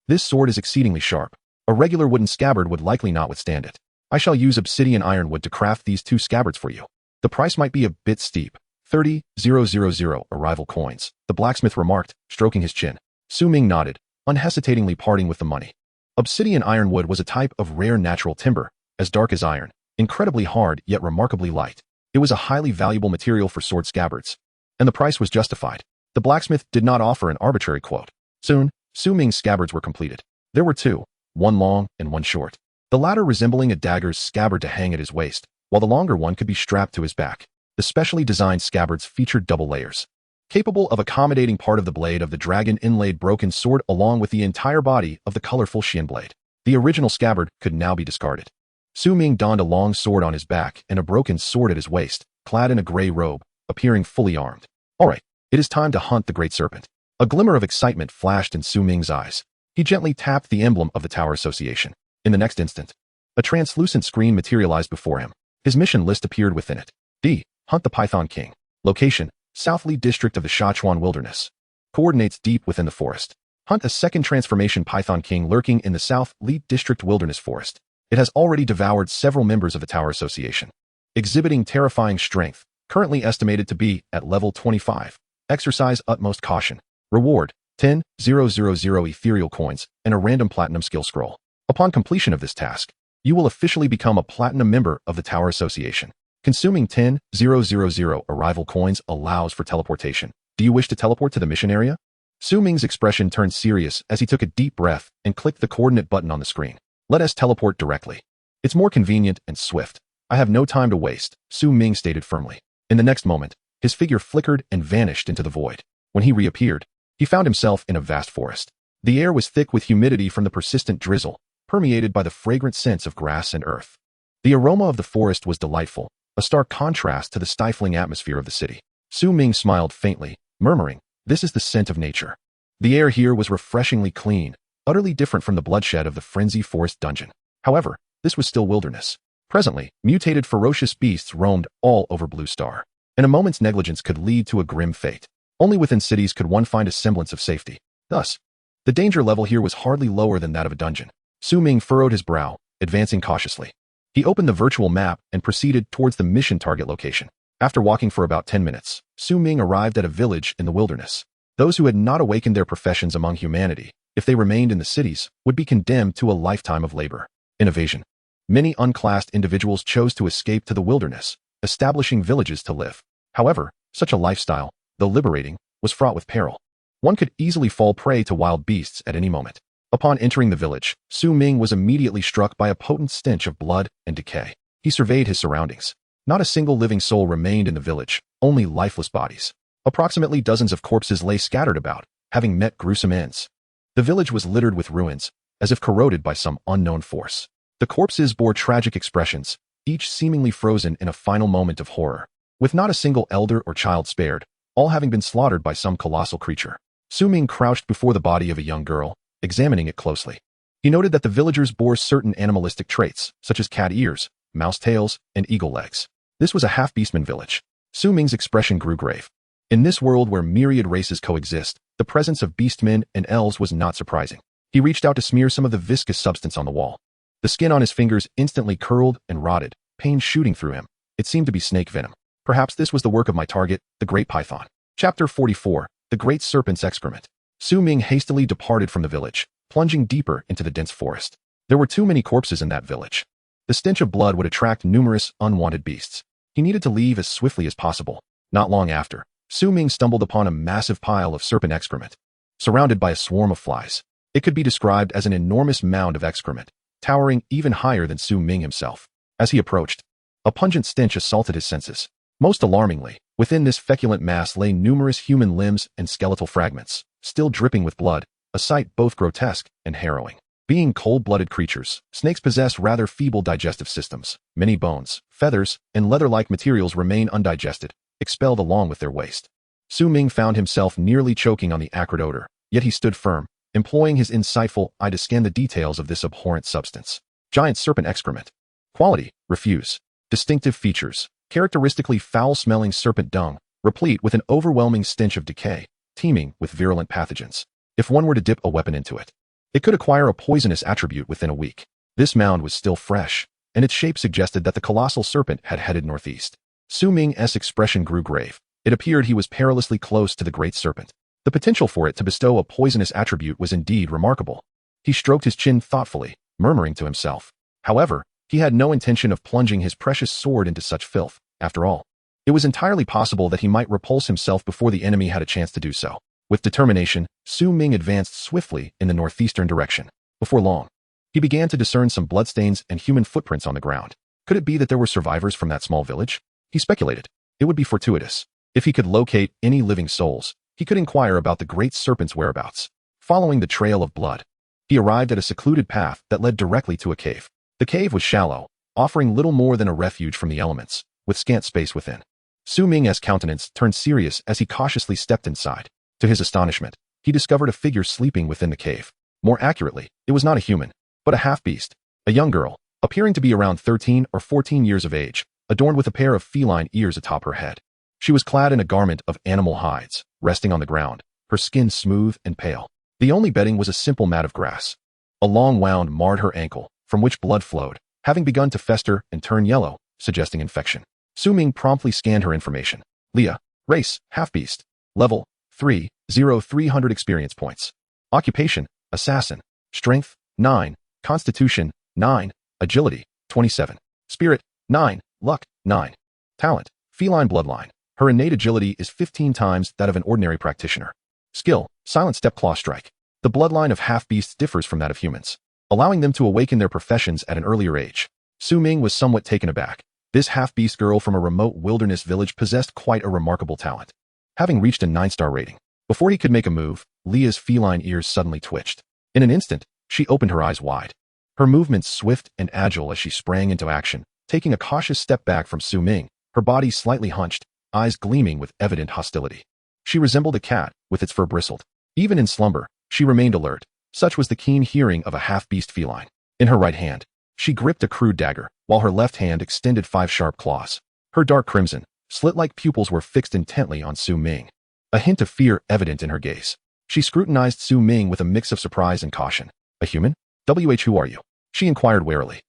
This sword is exceedingly sharp. A regular wooden scabbard would likely not withstand it. I shall use obsidian ironwood to craft these 2 scabbards for you. The price might be a bit steep. 30,000 arrival coins, the blacksmith remarked, stroking his chin. Su Ming nodded, unhesitatingly parting with the money. Obsidian ironwood was a type of rare natural timber, as dark as iron, incredibly hard yet remarkably light. It was a highly valuable material for sword scabbards, and the price was justified. The blacksmith did not offer an arbitrary quote. Soon, Su Ming's scabbards were completed. There were 2, 1 long and 1 short. The latter resembling a dagger's scabbard to hang at his waist, while the longer one could be strapped to his back. The specially designed scabbards featured double layers, capable of accommodating part of the blade of the dragon-inlaid broken sword along with the entire body of the colorful Xian blade. The original scabbard could now be discarded. Su Ming donned a long sword on his back and a broken sword at his waist, clad in a gray robe, appearing fully armed. All right, it is time to hunt the great serpent. A glimmer of excitement flashed in Su Ming's eyes. He gently tapped the emblem of the Tower Association. In the next instant, a translucent screen materialized before him. His mission list appeared within it. D. Hunt the Python King. Location, South Li District of the Sichuan Wilderness. Coordinates deep within the forest. Hunt a second transformation Python King lurking in the South Li District Wilderness Forest. It has already devoured several members of the Tower Association, exhibiting terrifying strength, currently estimated to be at level 25. Exercise utmost caution. Reward: 10,000 ethereal coins and a random platinum skill scroll. Upon completion of this task, you will officially become a platinum member of the Tower Association. Consuming 10,000 arrival coins allows for teleportation. Do you wish to teleport to the mission area? Su Ming's expression turned serious as he took a deep breath and clicked the coordinate button on the screen. Let us teleport directly. It's more convenient and swift. I have no time to waste, Su Ming stated firmly. In the next moment, his figure flickered and vanished into the void. When he reappeared, he found himself in a vast forest. The air was thick with humidity from the persistent drizzle, permeated by the fragrant scents of grass and earth. The aroma of the forest was delightful, a stark contrast to the stifling atmosphere of the city. Su Ming smiled faintly, murmuring, "This is the scent of nature." The air here was refreshingly clean, utterly different from the bloodshed of the frenzy forest dungeon. However, this was still wilderness. Presently, mutated ferocious beasts roamed all over Blue Star, and a moment's negligence could lead to a grim fate. Only within cities could one find a semblance of safety. Thus, the danger level here was hardly lower than that of a dungeon. Su Ming furrowed his brow, advancing cautiously. He opened the virtual map and proceeded towards the mission target location. After walking for about 10 minutes, Su Ming arrived at a village in the wilderness. Those who had not awakened their professions among humanity, if they remained in the cities, would be condemned to a lifetime of labor and evasion. Many unclassed individuals chose to escape to the wilderness, establishing villages to live. However, such a lifestyle, though liberating, was fraught with peril. One could easily fall prey to wild beasts at any moment. Upon entering the village, Su Ming was immediately struck by a potent stench of blood and decay. He surveyed his surroundings. Not a single living soul remained in the village, only lifeless bodies. Approximately dozens of corpses lay scattered about, having met gruesome ends. The village was littered with ruins, as if corroded by some unknown force. The corpses bore tragic expressions, each seemingly frozen in a final moment of horror, with not a single elder or child spared, all having been slaughtered by some colossal creature. Su Ming crouched before the body of a young girl, examining it closely. He noted that the villagers bore certain animalistic traits, such as cat ears, mouse tails, and eagle legs. This was a half-beastman village. Su Ming's expression grew grave. In this world where myriad races coexist, the presence of beastmen and elves was not surprising. He reached out to smear some of the viscous substance on the wall. The skin on his fingers instantly curled and rotted, pain shooting through him. It seemed to be snake venom. Perhaps this was the work of my target, the Great Python. Chapter 44, The Great Serpent's Excrement. Su Ming hastily departed from the village, plunging deeper into the dense forest. There were too many corpses in that village. The stench of blood would attract numerous unwanted beasts. He needed to leave as swiftly as possible. Not long after, Su Ming stumbled upon a massive pile of serpent excrement, surrounded by a swarm of flies. It could be described as an enormous mound of excrement, towering even higher than Su Ming himself. As he approached, a pungent stench assaulted his senses. Most alarmingly, within this feculent mass lay numerous human limbs and skeletal fragments, still dripping with blood, a sight both grotesque and harrowing. Being cold-blooded creatures, snakes possess rather feeble digestive systems. Many bones, feathers, and leather-like materials remain undigested, expelled along with their waste. Su Ming found himself nearly choking on the acrid odor, yet he stood firm, employing his insightful eye to scan the details of this abhorrent substance. Giant serpent excrement. Quality: refuse. Distinctive features: characteristically foul-smelling serpent dung, replete with an overwhelming stench of decay, teeming with virulent pathogens. If one were to dip a weapon into it, it could acquire a poisonous attribute within a week. This mound was still fresh, and its shape suggested that the colossal serpent had headed northeast. Su Ming's expression grew grave. It appeared he was perilously close to the great serpent. The potential for it to bestow a poisonous attribute was indeed remarkable. He stroked his chin thoughtfully, murmuring to himself. However, he had no intention of plunging his precious sword into such filth. After all, it was entirely possible that he might repulse himself before the enemy had a chance to do so. With determination, Su Ming advanced swiftly in the northeastern direction. Before long, he began to discern some bloodstains and human footprints on the ground. Could it be that there were survivors from that small village? He speculated. It would be fortuitous. If he could locate any living souls, he could inquire about the great serpent's whereabouts. Following the trail of blood, he arrived at a secluded path that led directly to a cave. The cave was shallow, offering little more than a refuge from the elements, with scant space within. Su Ming's countenance turned serious as he cautiously stepped inside. To his astonishment, he discovered a figure sleeping within the cave. More accurately, it was not a human, but a half-beast, a young girl, appearing to be around 13 or 14 years of age, adorned with a pair of feline ears atop her head. She was clad in a garment of animal hides, resting on the ground, her skin smooth and pale. The only bedding was a simple mat of grass. A long wound marred her ankle, from which blood flowed, having begun to fester and turn yellow, suggesting infection. Su Ming promptly scanned her information. Leah, race, half-beast. Level 3, 300 experience points. Occupation, assassin. Strength, 9. Constitution, 9. Agility, 27. Spirit, 9. Luck, 9. Talent, feline bloodline. Her innate agility is 15 times that of an ordinary practitioner. Skill, silent step claw strike. The bloodline of half-beasts differs from that of humans, allowing them to awaken their professions at an earlier age. Ming was somewhat taken aback. This half-beast girl from a remote wilderness village possessed quite a remarkable talent. Having reached a 9-star rating, before he could make a move, Leah's feline ears suddenly twitched. In an instant, she opened her eyes wide. Her movements swift and agile as she sprang into action, taking a cautious step back from Ming, her body slightly hunched, eyes gleaming with evident hostility. She resembled a cat, with its fur bristled. Even in slumber, she remained alert. Such was the keen hearing of a half-beast feline. In her right hand, she gripped a crude dagger, while her left hand extended 5 sharp claws. Her dark crimson, slit-like pupils were fixed intently on Ming. A hint of fear evident in her gaze. She scrutinized Ming with a mix of surprise and caution. A human? Who are you? She inquired warily.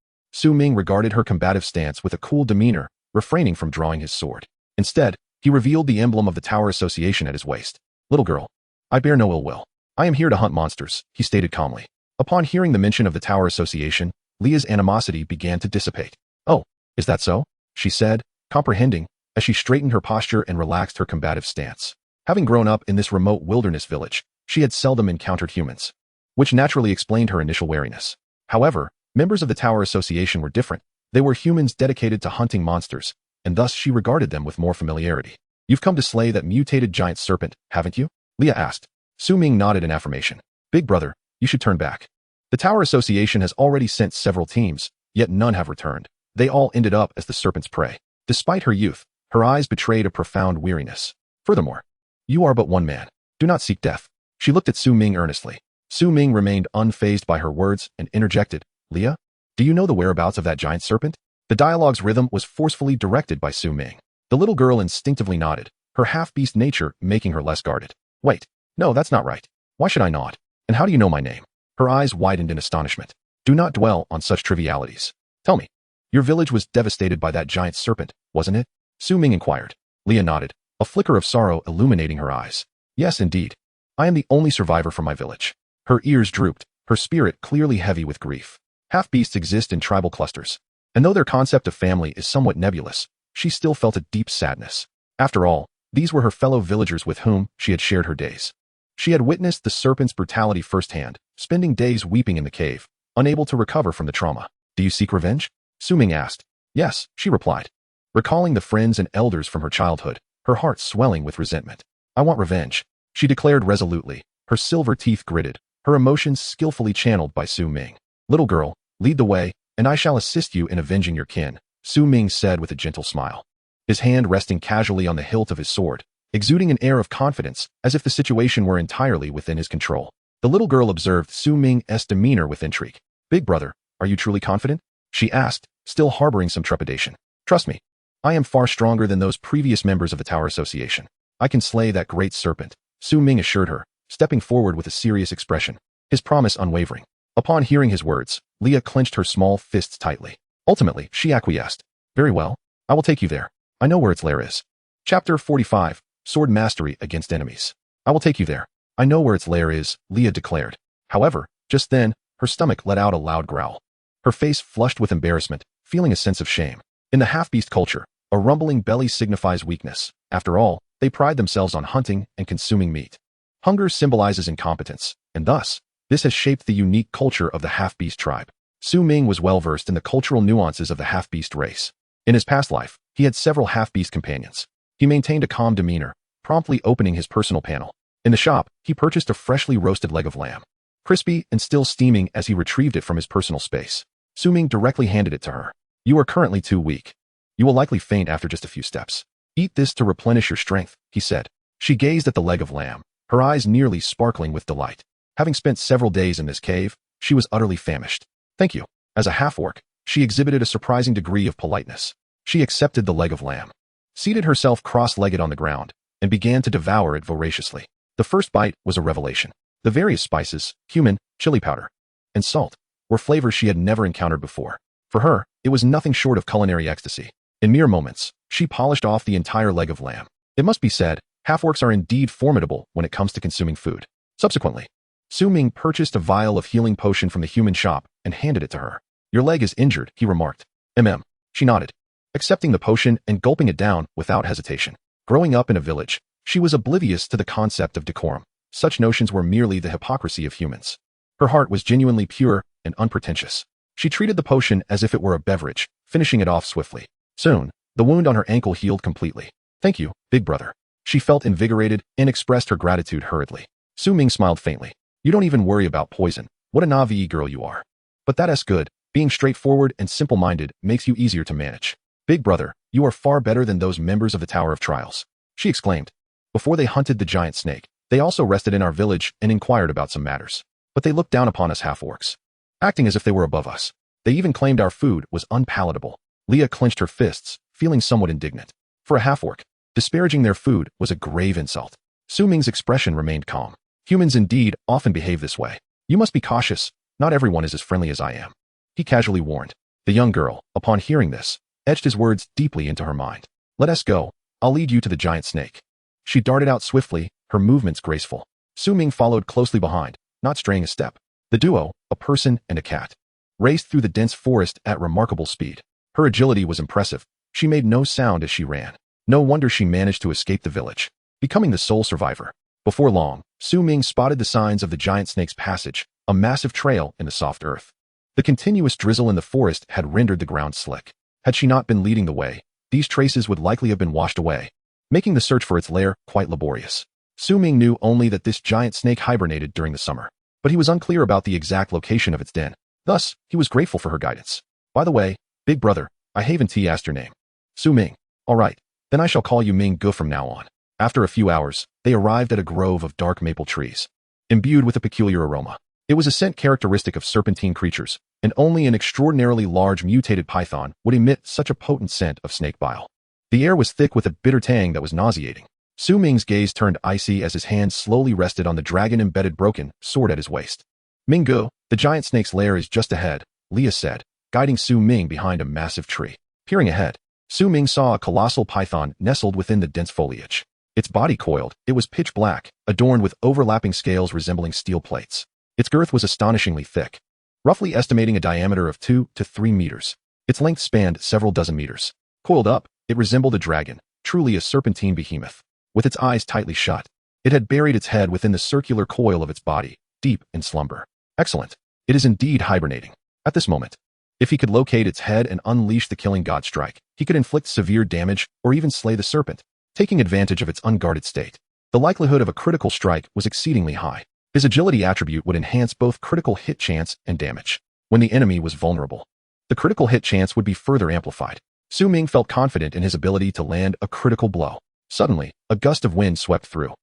Ming regarded her combative stance with a cool demeanor, refraining from drawing his sword. Instead, he revealed the emblem of the Tower Association at his waist. Little girl, I bear no ill will. I am here to hunt monsters, he stated calmly. Upon hearing the mention of the Tower Association, Leah's animosity began to dissipate. Oh, is that so? She said, comprehending, as she straightened her posture and relaxed her combative stance. Having grown up in this remote wilderness village, she had seldom encountered humans, which naturally explained her initial wariness. However, members of the Tower Association were different. They were humans dedicated to hunting monsters, and thus she regarded them with more familiarity. You've come to slay that mutated giant serpent, haven't you? Leah asked. Ming nodded in affirmation. Big brother, you should turn back. The Tower Association has already sent several teams, yet none have returned. They all ended up as the serpent's prey. Despite her youth, her eyes betrayed a profound weariness. Furthermore, you are but one man. Do not seek death. She looked at Ming earnestly. Ming remained unfazed by her words and interjected, Leah, do you know the whereabouts of that giant serpent? The dialogue's rhythm was forcefully directed by Ming. The little girl instinctively nodded, her half-beast nature making her less guarded. Wait, no, that's not right. Why should I nod? And how do you know my name? Her eyes widened in astonishment. Do not dwell on such trivialities. Tell me, your village was devastated by that giant serpent, wasn't it? Ming inquired. Leah nodded, a flicker of sorrow illuminating her eyes. Yes, indeed. I am the only survivor from my village. Her ears drooped, her spirit clearly heavy with grief. Half-beasts exist in tribal clusters, and though their concept of family is somewhat nebulous, she still felt a deep sadness. After all, these were her fellow villagers with whom she had shared her days. She had witnessed the serpent's brutality firsthand, spending days weeping in the cave, unable to recover from the trauma. Do you seek revenge? Ming asked. Yes, she replied, recalling the friends and elders from her childhood, her heart swelling with resentment. I want revenge, she declared resolutely, her silver teeth gritted, her emotions skillfully channeled by Ming. Little girl, lead the way, and I shall assist you in avenging your kin, Ming said with a gentle smile. His hand resting casually on the hilt of his sword, exuding an air of confidence, as if the situation were entirely within his control. The little girl observed Ming's demeanor with intrigue. Big brother, are you truly confident? She asked, still harboring some trepidation. Trust me, I am far stronger than those previous members of the Tower Association. I can slay that great serpent, Ming assured her, stepping forward with a serious expression, his promise unwavering. Upon hearing his words, Leah clenched her small fists tightly. Ultimately, she acquiesced. Very well, I will take you there. I know where its lair is. Chapter 45, Sword Mastery Against Enemies. I will take you there. I know where its lair is, Leah declared. However, just then, her stomach let out a loud growl. Her face flushed with embarrassment, feeling a sense of shame. In the half-beast culture, a rumbling belly signifies weakness. After all, they pride themselves on hunting and consuming meat. Hunger symbolizes incompetence, and thus, this has shaped the unique culture of the half-beast tribe. Ming was well-versed in the cultural nuances of the half-beast race. In his past life, he had several half-beast companions. He maintained a calm demeanor, promptly opening his personal panel. In the shop, he purchased a freshly roasted leg of lamb. Crispy and still steaming as he retrieved it from his personal space. Ming directly handed it to her. You are currently too weak. You will likely faint after just a few steps. Eat this to replenish your strength, he said. She gazed at the leg of lamb, her eyes nearly sparkling with delight. Having spent several days in this cave, she was utterly famished. Thank you. As a half-orc, she exhibited a surprising degree of politeness. She accepted the leg of lamb, seated herself cross-legged on the ground, and began to devour it voraciously. The first bite was a revelation. The various spices, cumin, chili powder, and salt, were flavors she had never encountered before. For her, it was nothing short of culinary ecstasy. In mere moments, she polished off the entire leg of lamb. It must be said, Half-orcs are indeed formidable when it comes to consuming food. Subsequently, Ming purchased a vial of healing potion from the human shop and handed it to her. Your leg is injured, he remarked. She nodded, accepting the potion and gulping it down without hesitation. Growing up in a village, she was oblivious to the concept of decorum. Such notions were merely the hypocrisy of humans. Her heart was genuinely pure and unpretentious. She treated the potion as if it were a beverage, finishing it off swiftly. Soon, the wound on her ankle healed completely. Thank you, big brother. She felt invigorated and expressed her gratitude hurriedly. Ming smiled faintly. You don't even worry about poison. What a Navi girl you are. But that's good. Being straightforward and simple-minded makes you easier to manage. Big brother, you are far better than those members of the Tower of Trials, she exclaimed. Before they hunted the giant snake, they also rested in our village and inquired about some matters. But they looked down upon us half-orcs, acting as if they were above us. They even claimed our food was unpalatable. Leah clenched her fists, feeling somewhat indignant. For a half-orc, disparaging their food was a grave insult. Ming's expression remained calm. Humans indeed often behave this way. You must be cautious. Not everyone is as friendly as I am, he casually warned. The young girl, upon hearing this, etched his words deeply into her mind. Let us go. I'll lead you to the giant snake. She darted out swiftly, her movements graceful. Ming followed closely behind, not straying a step. The duo, a person and a cat, raced through the dense forest at remarkable speed. Her agility was impressive. She made no sound as she ran. No wonder she managed to escape the village, becoming the sole survivor. Before long, Ming spotted the signs of the giant snake's passage, a massive trail in the soft earth. The continuous drizzle in the forest had rendered the ground slick. Had she not been leading the way, these traces would likely have been washed away, making the search for its lair quite laborious. Ming knew only that this giant snake hibernated during the summer, but he was unclear about the exact location of its den. Thus, he was grateful for her guidance. By the way, big brother, I haven't asked your name. Ming. All right, then I shall call you Ming Gu from now on. After a few hours, they arrived at a grove of dark maple trees, imbued with a peculiar aroma. It was a scent characteristic of serpentine creatures, and only an extraordinarily large mutated python would emit such a potent scent of snake bile. The air was thick with a bitter tang that was nauseating. Ming's gaze turned icy as his hand slowly rested on the dragon-embedded broken sword at his waist. Ming Gu, the giant snake's lair is just ahead, Leah said, guiding Ming behind a massive tree. Peering ahead, Ming saw a colossal python nestled within the dense foliage. Its body coiled, it was pitch black, adorned with overlapping scales resembling steel plates. Its girth was astonishingly thick, roughly estimating a diameter of 2 to 3 meters. Its length spanned several dozen meters. Coiled up, it resembled a dragon, truly a serpentine behemoth. With its eyes tightly shut, it had buried its head within the circular coil of its body, deep in slumber. Excellent. It is indeed hibernating. At this moment, if he could locate its head and unleash the killing god strike, he could inflict severe damage or even slay the serpent, taking advantage of its unguarded state. The likelihood of a critical strike was exceedingly high. His agility attribute would enhance both critical hit chance and damage. When the enemy was vulnerable, the critical hit chance would be further amplified. Ming felt confident in his ability to land a critical blow. Suddenly, a gust of wind swept through.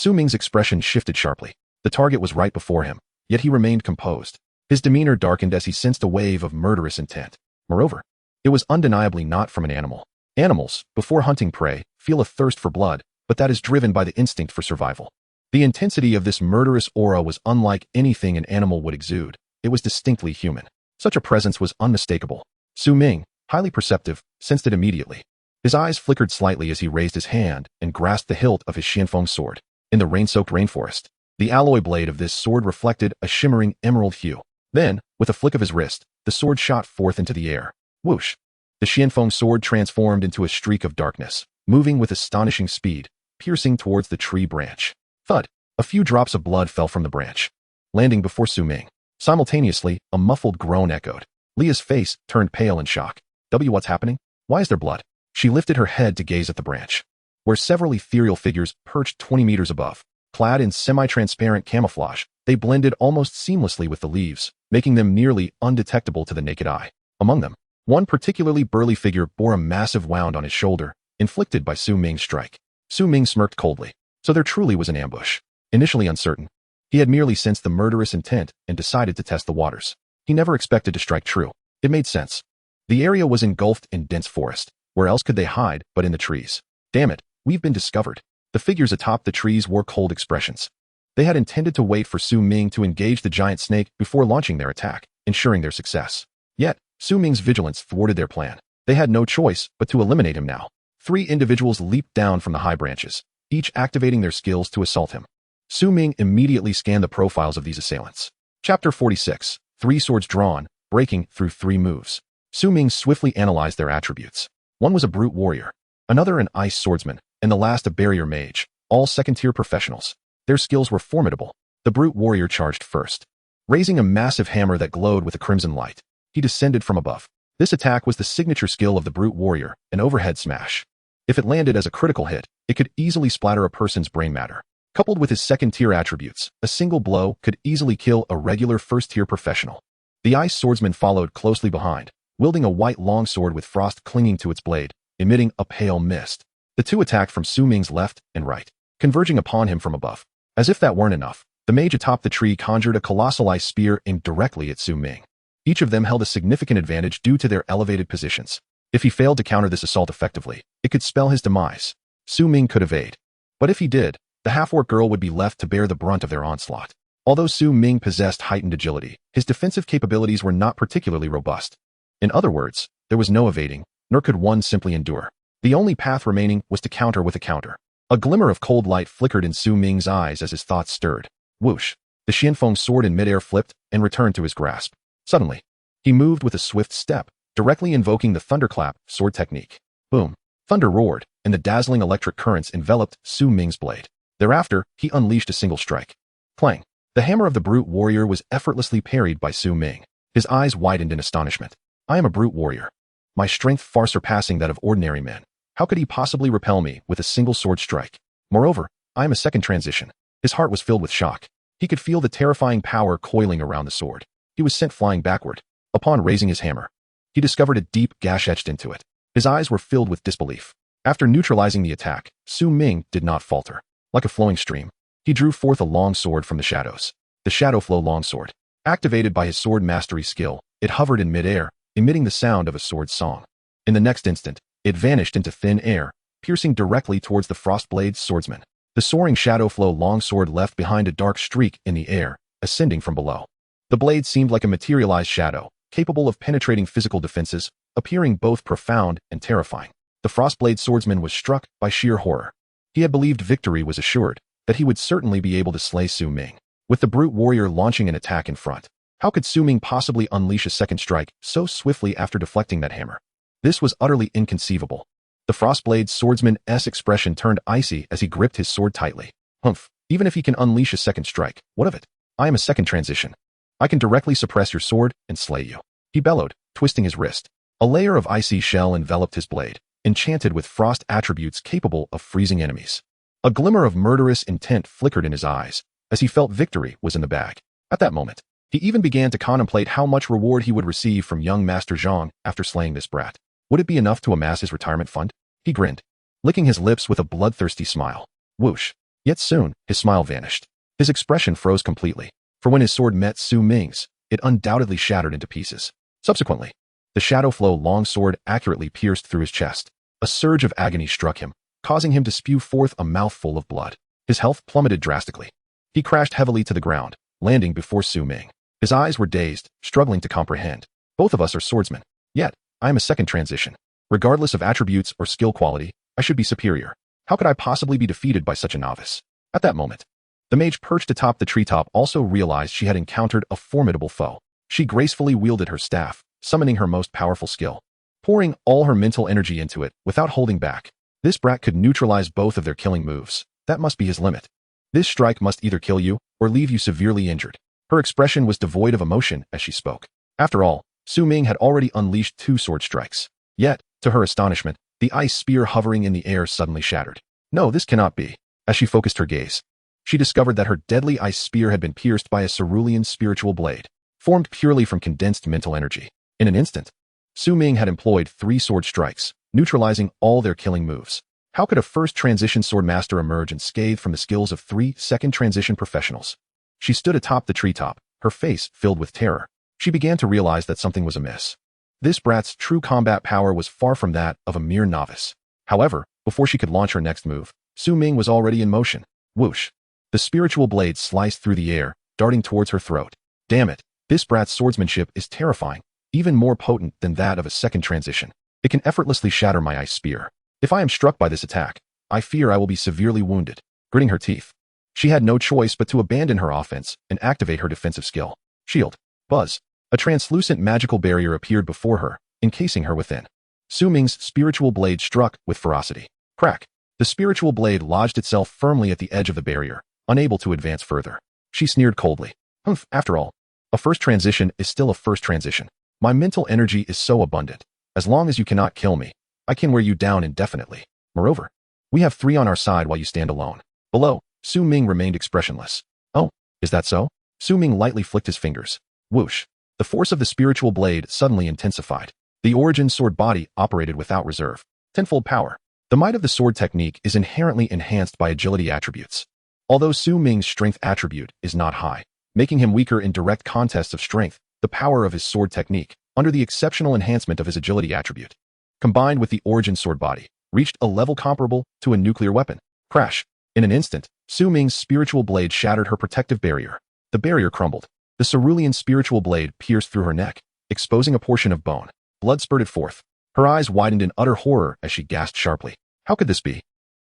Ming's expression shifted sharply. The target was right before him, yet he remained composed. His demeanor darkened as he sensed a wave of murderous intent. Moreover, it was undeniably not from an animal. Animals, before hunting prey, feel a thirst for blood, but that is driven by the instinct for survival. The intensity of this murderous aura was unlike anything an animal would exude. It was distinctly human. Such a presence was unmistakable. Ming, highly perceptive, sensed it immediately. His eyes flickered slightly as he raised his hand and grasped the hilt of his Xianfeng sword. In the rain-soaked rainforest, the alloy blade of this sword reflected a shimmering emerald hue. Then, with a flick of his wrist, the sword shot forth into the air. Whoosh! The Xianfeng sword transformed into a streak of darkness, moving with astonishing speed, piercing towards the tree branch. Thud! A few drops of blood fell from the branch, landing before Ming. Simultaneously, a muffled groan echoed. Leah's face turned pale in shock. What's happening? Why is there blood? She lifted her head to gaze at the branch, where several ethereal figures perched 20 meters above. Clad in semi-transparent camouflage, they blended almost seamlessly with the leaves, making them nearly undetectable to the naked eye. Among them, one particularly burly figure bore a massive wound on his shoulder, inflicted by Ming's strike. Ming smirked coldly. So there truly was an ambush. Initially uncertain, he had merely sensed the murderous intent and decided to test the waters. He never expected to strike true. It made sense. The area was engulfed in dense forest. Where else could they hide but in the trees? Damn it, we've been discovered. The figures atop the trees wore cold expressions. They had intended to wait for Ming to engage the giant snake before launching their attack, ensuring their success. Yet, Ming's vigilance thwarted their plan. They had no choice but to eliminate him now. 3 individuals leaped down from the high branches, each activating their skills to assault him. Su Ming immediately scanned the profiles of these assailants. Chapter 46. 3 Swords Drawn, Breaking Through 3 Moves. Su Ming swiftly analyzed their attributes. One was a brute warrior, another an ice swordsman, and the last a barrier mage, all second-tier professionals. Their skills were formidable. The brute warrior charged first. Raising a massive hammer that glowed with a crimson light, he descended from above. This attack was the signature skill of the brute warrior, an overhead smash. If it landed as a critical hit, it could easily splatter a person's brain matter. Coupled with his second-tier attributes, a single blow could easily kill a regular first-tier professional. The ice swordsman followed closely behind, wielding a white longsword with frost clinging to its blade, emitting a pale mist. The two attacked from Su Ming's left and right, converging upon him from above. As if that weren't enough, the mage atop the tree conjured a colossal ice spear aimed directly at Su Ming. Each of them held a significant advantage due to their elevated positions. If he failed to counter this assault effectively, it could spell his demise. Su Ming could evade. But if he did, the half-orc girl would be left to bear the brunt of their onslaught. Although Su Ming possessed heightened agility, his defensive capabilities were not particularly robust. In other words, there was no evading, nor could one simply endure. The only path remaining was to counter with a counter. A glimmer of cold light flickered in Su Ming's eyes as his thoughts stirred. Whoosh! The Xianfeng sword in midair flipped and returned to his grasp. Suddenly, he moved with a swift step, directly invoking the thunderclap sword technique. Boom! Thunder roared, and the dazzling electric currents enveloped Su Ming's blade. Thereafter, he unleashed a single strike. Clang! The hammer of the brute warrior was effortlessly parried by Su Ming. His eyes widened in astonishment. I am a brute warrior. My strength far surpassing that of ordinary men. How could he possibly repel me with a single sword strike? Moreover, I am a second transition. His heart was filled with shock. He could feel the terrifying power coiling around the sword. He was sent flying backward. Upon raising his hammer, he discovered a deep gash etched into it. His eyes were filled with disbelief. After neutralizing the attack, Su Ming did not falter. Like a flowing stream, he drew forth a long sword from the shadows. The Shadow Flow longsword. Activated by his sword mastery skill, it hovered in midair, emitting the sound of a sword song. In the next instant, it vanished into thin air, piercing directly towards the Frostblade's swordsman. The soaring Shadow Flow longsword left behind a dark streak in the air, ascending from below. The blade seemed like a materialized shadow, capable of penetrating physical defenses, appearing both profound and terrifying. The Frostblade swordsman was struck by sheer horror. He had believed victory was assured, that he would certainly be able to slay Su Ming. With the brute warrior launching an attack in front, how could Su Ming possibly unleash a second strike so swiftly after deflecting that hammer? This was utterly inconceivable. The Frostblade swordsman's expression turned icy as he gripped his sword tightly. Humph, even if he can unleash a second strike, what of it? I am a second transition. I can directly suppress your sword and slay you. He bellowed, twisting his wrist. A layer of icy shell enveloped his blade, enchanted with frost attributes capable of freezing enemies. A glimmer of murderous intent flickered in his eyes, as he felt victory was in the bag. At that moment, he even began to contemplate how much reward he would receive from young Master Zhang after slaying this brat. Would it be enough to amass his retirement fund? He grinned, licking his lips with a bloodthirsty smile. Whoosh! Yet soon, his smile vanished. His expression froze completely, for when his sword met Su Ming's, it undoubtedly shattered into pieces. Subsequently, the Shadow Flow longsword accurately pierced through his chest. A surge of agony struck him, causing him to spew forth a mouthful of blood. His health plummeted drastically. He crashed heavily to the ground, landing before Su Ming. His eyes were dazed, struggling to comprehend. Both of us are swordsmen. Yet, I am a second transition. Regardless of attributes or skill quality, I should be superior. How could I possibly be defeated by such a novice? At that moment, the mage perched atop the treetop also realized she had encountered a formidable foe. She gracefully wielded her staff, summoning her most powerful skill, pouring all her mental energy into it without holding back. This brat could neutralize both of their killing moves. That must be his limit. This strike must either kill you or leave you severely injured. Her expression was devoid of emotion as she spoke. After all, Su Ming had already unleashed 2 sword strikes. Yet, to her astonishment, the ice spear hovering in the air suddenly shattered. No, this cannot be. As she focused her gaze, she discovered that her deadly ice spear had been pierced by a cerulean spiritual blade, formed purely from condensed mental energy. In an instant, Su Ming had employed 3 sword strikes, neutralizing all their killing moves. How could a first transition sword master emerge unscathed from the skills of 3 second transition professionals? She stood atop the treetop, her face filled with terror. She began to realize that something was amiss. This brat's true combat power was far from that of a mere novice. However, before she could launch her next move, Su Ming was already in motion. Whoosh! The spiritual blade sliced through the air, darting towards her throat. Damn it! This brat's swordsmanship is terrifying, even more potent than that of a second transition. It can effortlessly shatter my ice spear. If I am struck by this attack, I fear I will be severely wounded. Gritting her teeth, she had no choice but to abandon her offense and activate her defensive skill. Shield. Buzz. A translucent magical barrier appeared before her, encasing her within. Su Ming's spiritual blade struck with ferocity. Crack. The spiritual blade lodged itself firmly at the edge of the barrier, unable to advance further. She sneered coldly. Humph, after all, a first transition is still a first transition. My mental energy is so abundant. As long as you cannot kill me, I can wear you down indefinitely. Moreover, we have 3 on our side while you stand alone. Below, Su Ming remained expressionless. Oh, is that so? Su Ming lightly flicked his fingers. Whoosh. The force of the spiritual blade suddenly intensified. The origin sword body operated without reserve. Tenfold power. The might of the sword technique is inherently enhanced by agility attributes. Although Su Ming's strength attribute is not high, making him weaker in direct contests of strength, the power of his sword technique, under the exceptional enhancement of his agility attribute, combined with the origin sword body, reached a level comparable to a nuclear weapon. Crash. In an instant, Su Ming's spiritual blade shattered her protective barrier. The barrier crumbled. The cerulean spiritual blade pierced through her neck, exposing a portion of bone. Blood spurted forth. Her eyes widened in utter horror as she gasped sharply. How could this be?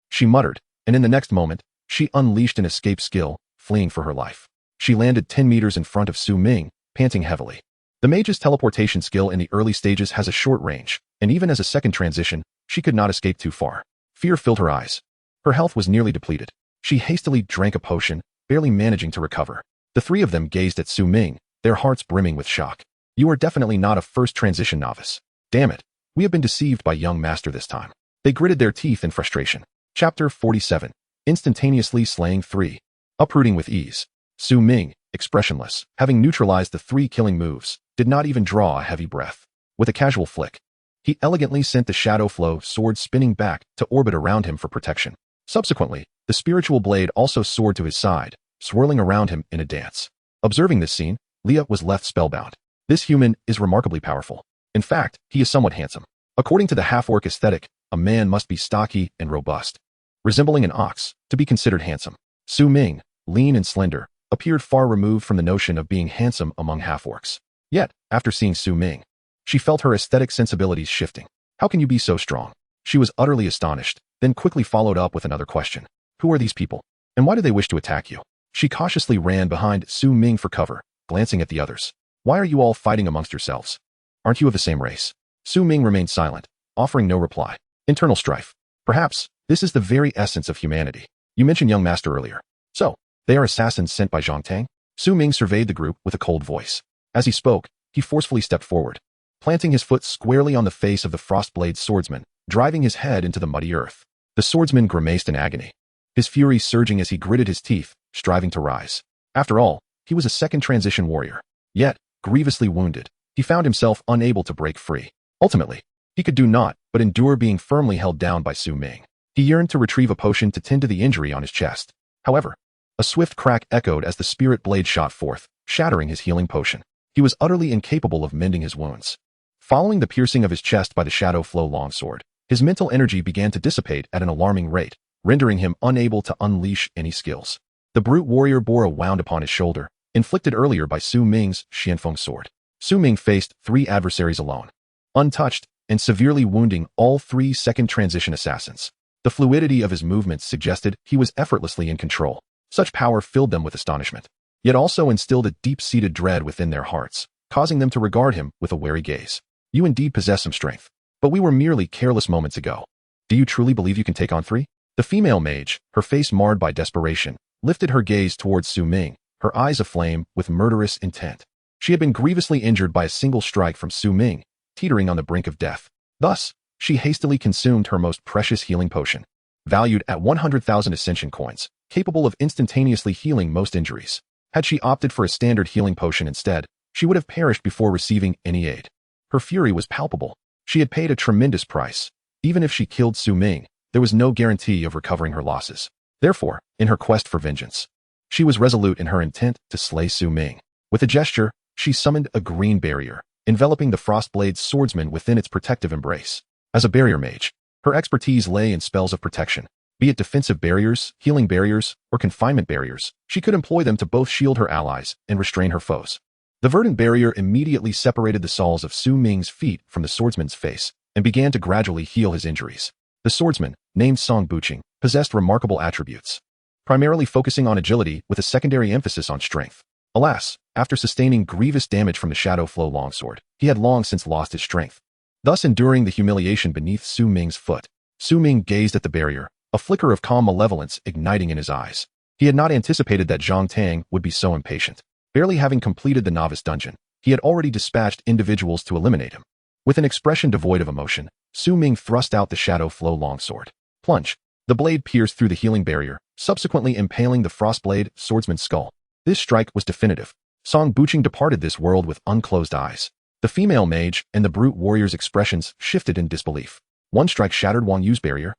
She muttered, and in the next moment, she unleashed an escape skill, fleeing for her life. She landed 10 meters in front of Su Ming, panting heavily. The mage's teleportation skill in the early stages has a short range, and even as a second transition, she could not escape too far. Fear filled her eyes. Her health was nearly depleted. She hastily drank a potion, barely managing to recover. The 3 of them gazed at Su Ming, their hearts brimming with shock. You are definitely not a first transition novice. Damn it. We have been deceived by young master this time. They gritted their teeth in frustration. Chapter 47. Instantaneously slaying 3. Uprooting with ease. Su Ming, expressionless, having neutralized the 3 killing moves, did not even draw a heavy breath. With a casual flick, he elegantly sent the shadow flow sword spinning back to orbit around him for protection. Subsequently, the spiritual blade also soared to his side, swirling around him in a dance. Observing this scene, Leah was left spellbound. This human is remarkably powerful. In fact, he is somewhat handsome. According to the half-orc aesthetic, a man must be stocky and robust, resembling an ox, to be considered handsome. Su Ming, lean and slender, appeared far removed from the notion of being handsome among half-orcs. Yet, after seeing Su Ming, she felt her aesthetic sensibilities shifting. How can you be so strong? She was utterly astonished, then quickly followed up with another question. Who are these people? And why do they wish to attack you? She cautiously ran behind Su Ming for cover, glancing at the others. Why are you all fighting amongst yourselves? Aren't you of the same race? Su Ming remained silent, offering no reply. Internal strife. Perhaps, this is the very essence of humanity. You mentioned young master earlier. So, they are assassins sent by Zhang Tang? Su Ming surveyed the group with a cold voice. As he spoke, he forcefully stepped forward, planting his foot squarely on the face of the Frostblade swordsman, driving his head into the muddy earth. The swordsman grimaced in agony, his fury surging as he gritted his teeth, striving to rise. After all, he was a second transition warrior. Yet, grievously wounded, he found himself unable to break free. Ultimately, he could do naught but endure being firmly held down by Su Ming. He yearned to retrieve a potion to tend to the injury on his chest. However, a swift crack echoed as the spirit blade shot forth, shattering his healing potion. He was utterly incapable of mending his wounds. Following the piercing of his chest by the shadow flow longsword, his mental energy began to dissipate at an alarming rate, rendering him unable to unleash any skills. The brute warrior bore a wound upon his shoulder, inflicted earlier by Su Ming's Xianfeng sword. Su Ming faced 3 adversaries alone, untouched, and severely wounding all 3 second transition assassins. The fluidity of his movements suggested he was effortlessly in control. Such power filled them with astonishment, yet also instilled a deep-seated dread within their hearts, causing them to regard him with a wary gaze. You indeed possess some strength, but we were merely careless moments ago. Do you truly believe you can take on 3? The female mage, her face marred by desperation, lifted her gaze towards Su Ming, her eyes aflame with murderous intent. She had been grievously injured by a single strike from Su Ming, teetering on the brink of death. Thus, she hastily consumed her most precious healing potion, valued at 100,000 ascension coins, capable of instantaneously healing most injuries. Had she opted for a standard healing potion instead, she would have perished before receiving any aid. Her fury was palpable. She had paid a tremendous price. Even if she killed Su Ming, there was no guarantee of recovering her losses. Therefore, in her quest for vengeance, she was resolute in her intent to slay Su Ming. With a gesture, she summoned a green barrier, enveloping the Frostblade swordsman within its protective embrace. As a barrier mage, her expertise lay in spells of protection. Be it defensive barriers, healing barriers, or confinement barriers, she could employ them to both shield her allies and restrain her foes. The verdant barrier immediately separated the soles of Su Ming's feet from the swordsman's face and began to gradually heal his injuries. The swordsman, named Song Buqing, possessed remarkable attributes, primarily focusing on agility with a secondary emphasis on strength. Alas, after sustaining grievous damage from the Shadow Flow longsword, he had long since lost his strength, thus enduring the humiliation beneath Su Ming's foot. Su Ming gazed at the barrier, a flicker of calm malevolence igniting in his eyes. He had not anticipated that Zhang Tang would be so impatient. Barely having completed the novice dungeon, he had already dispatched individuals to eliminate him. With an expression devoid of emotion, Su Ming thrust out the Shadow Flow longsword. Plunge. The blade pierced through the healing barrier, subsequently impaling the Frostblade swordsman's skull. This strike was definitive. Song Buqing departed this world with unclosed eyes. The female mage and the brute warrior's expressions shifted in disbelief. One strike shattered Wang Yu's barrier.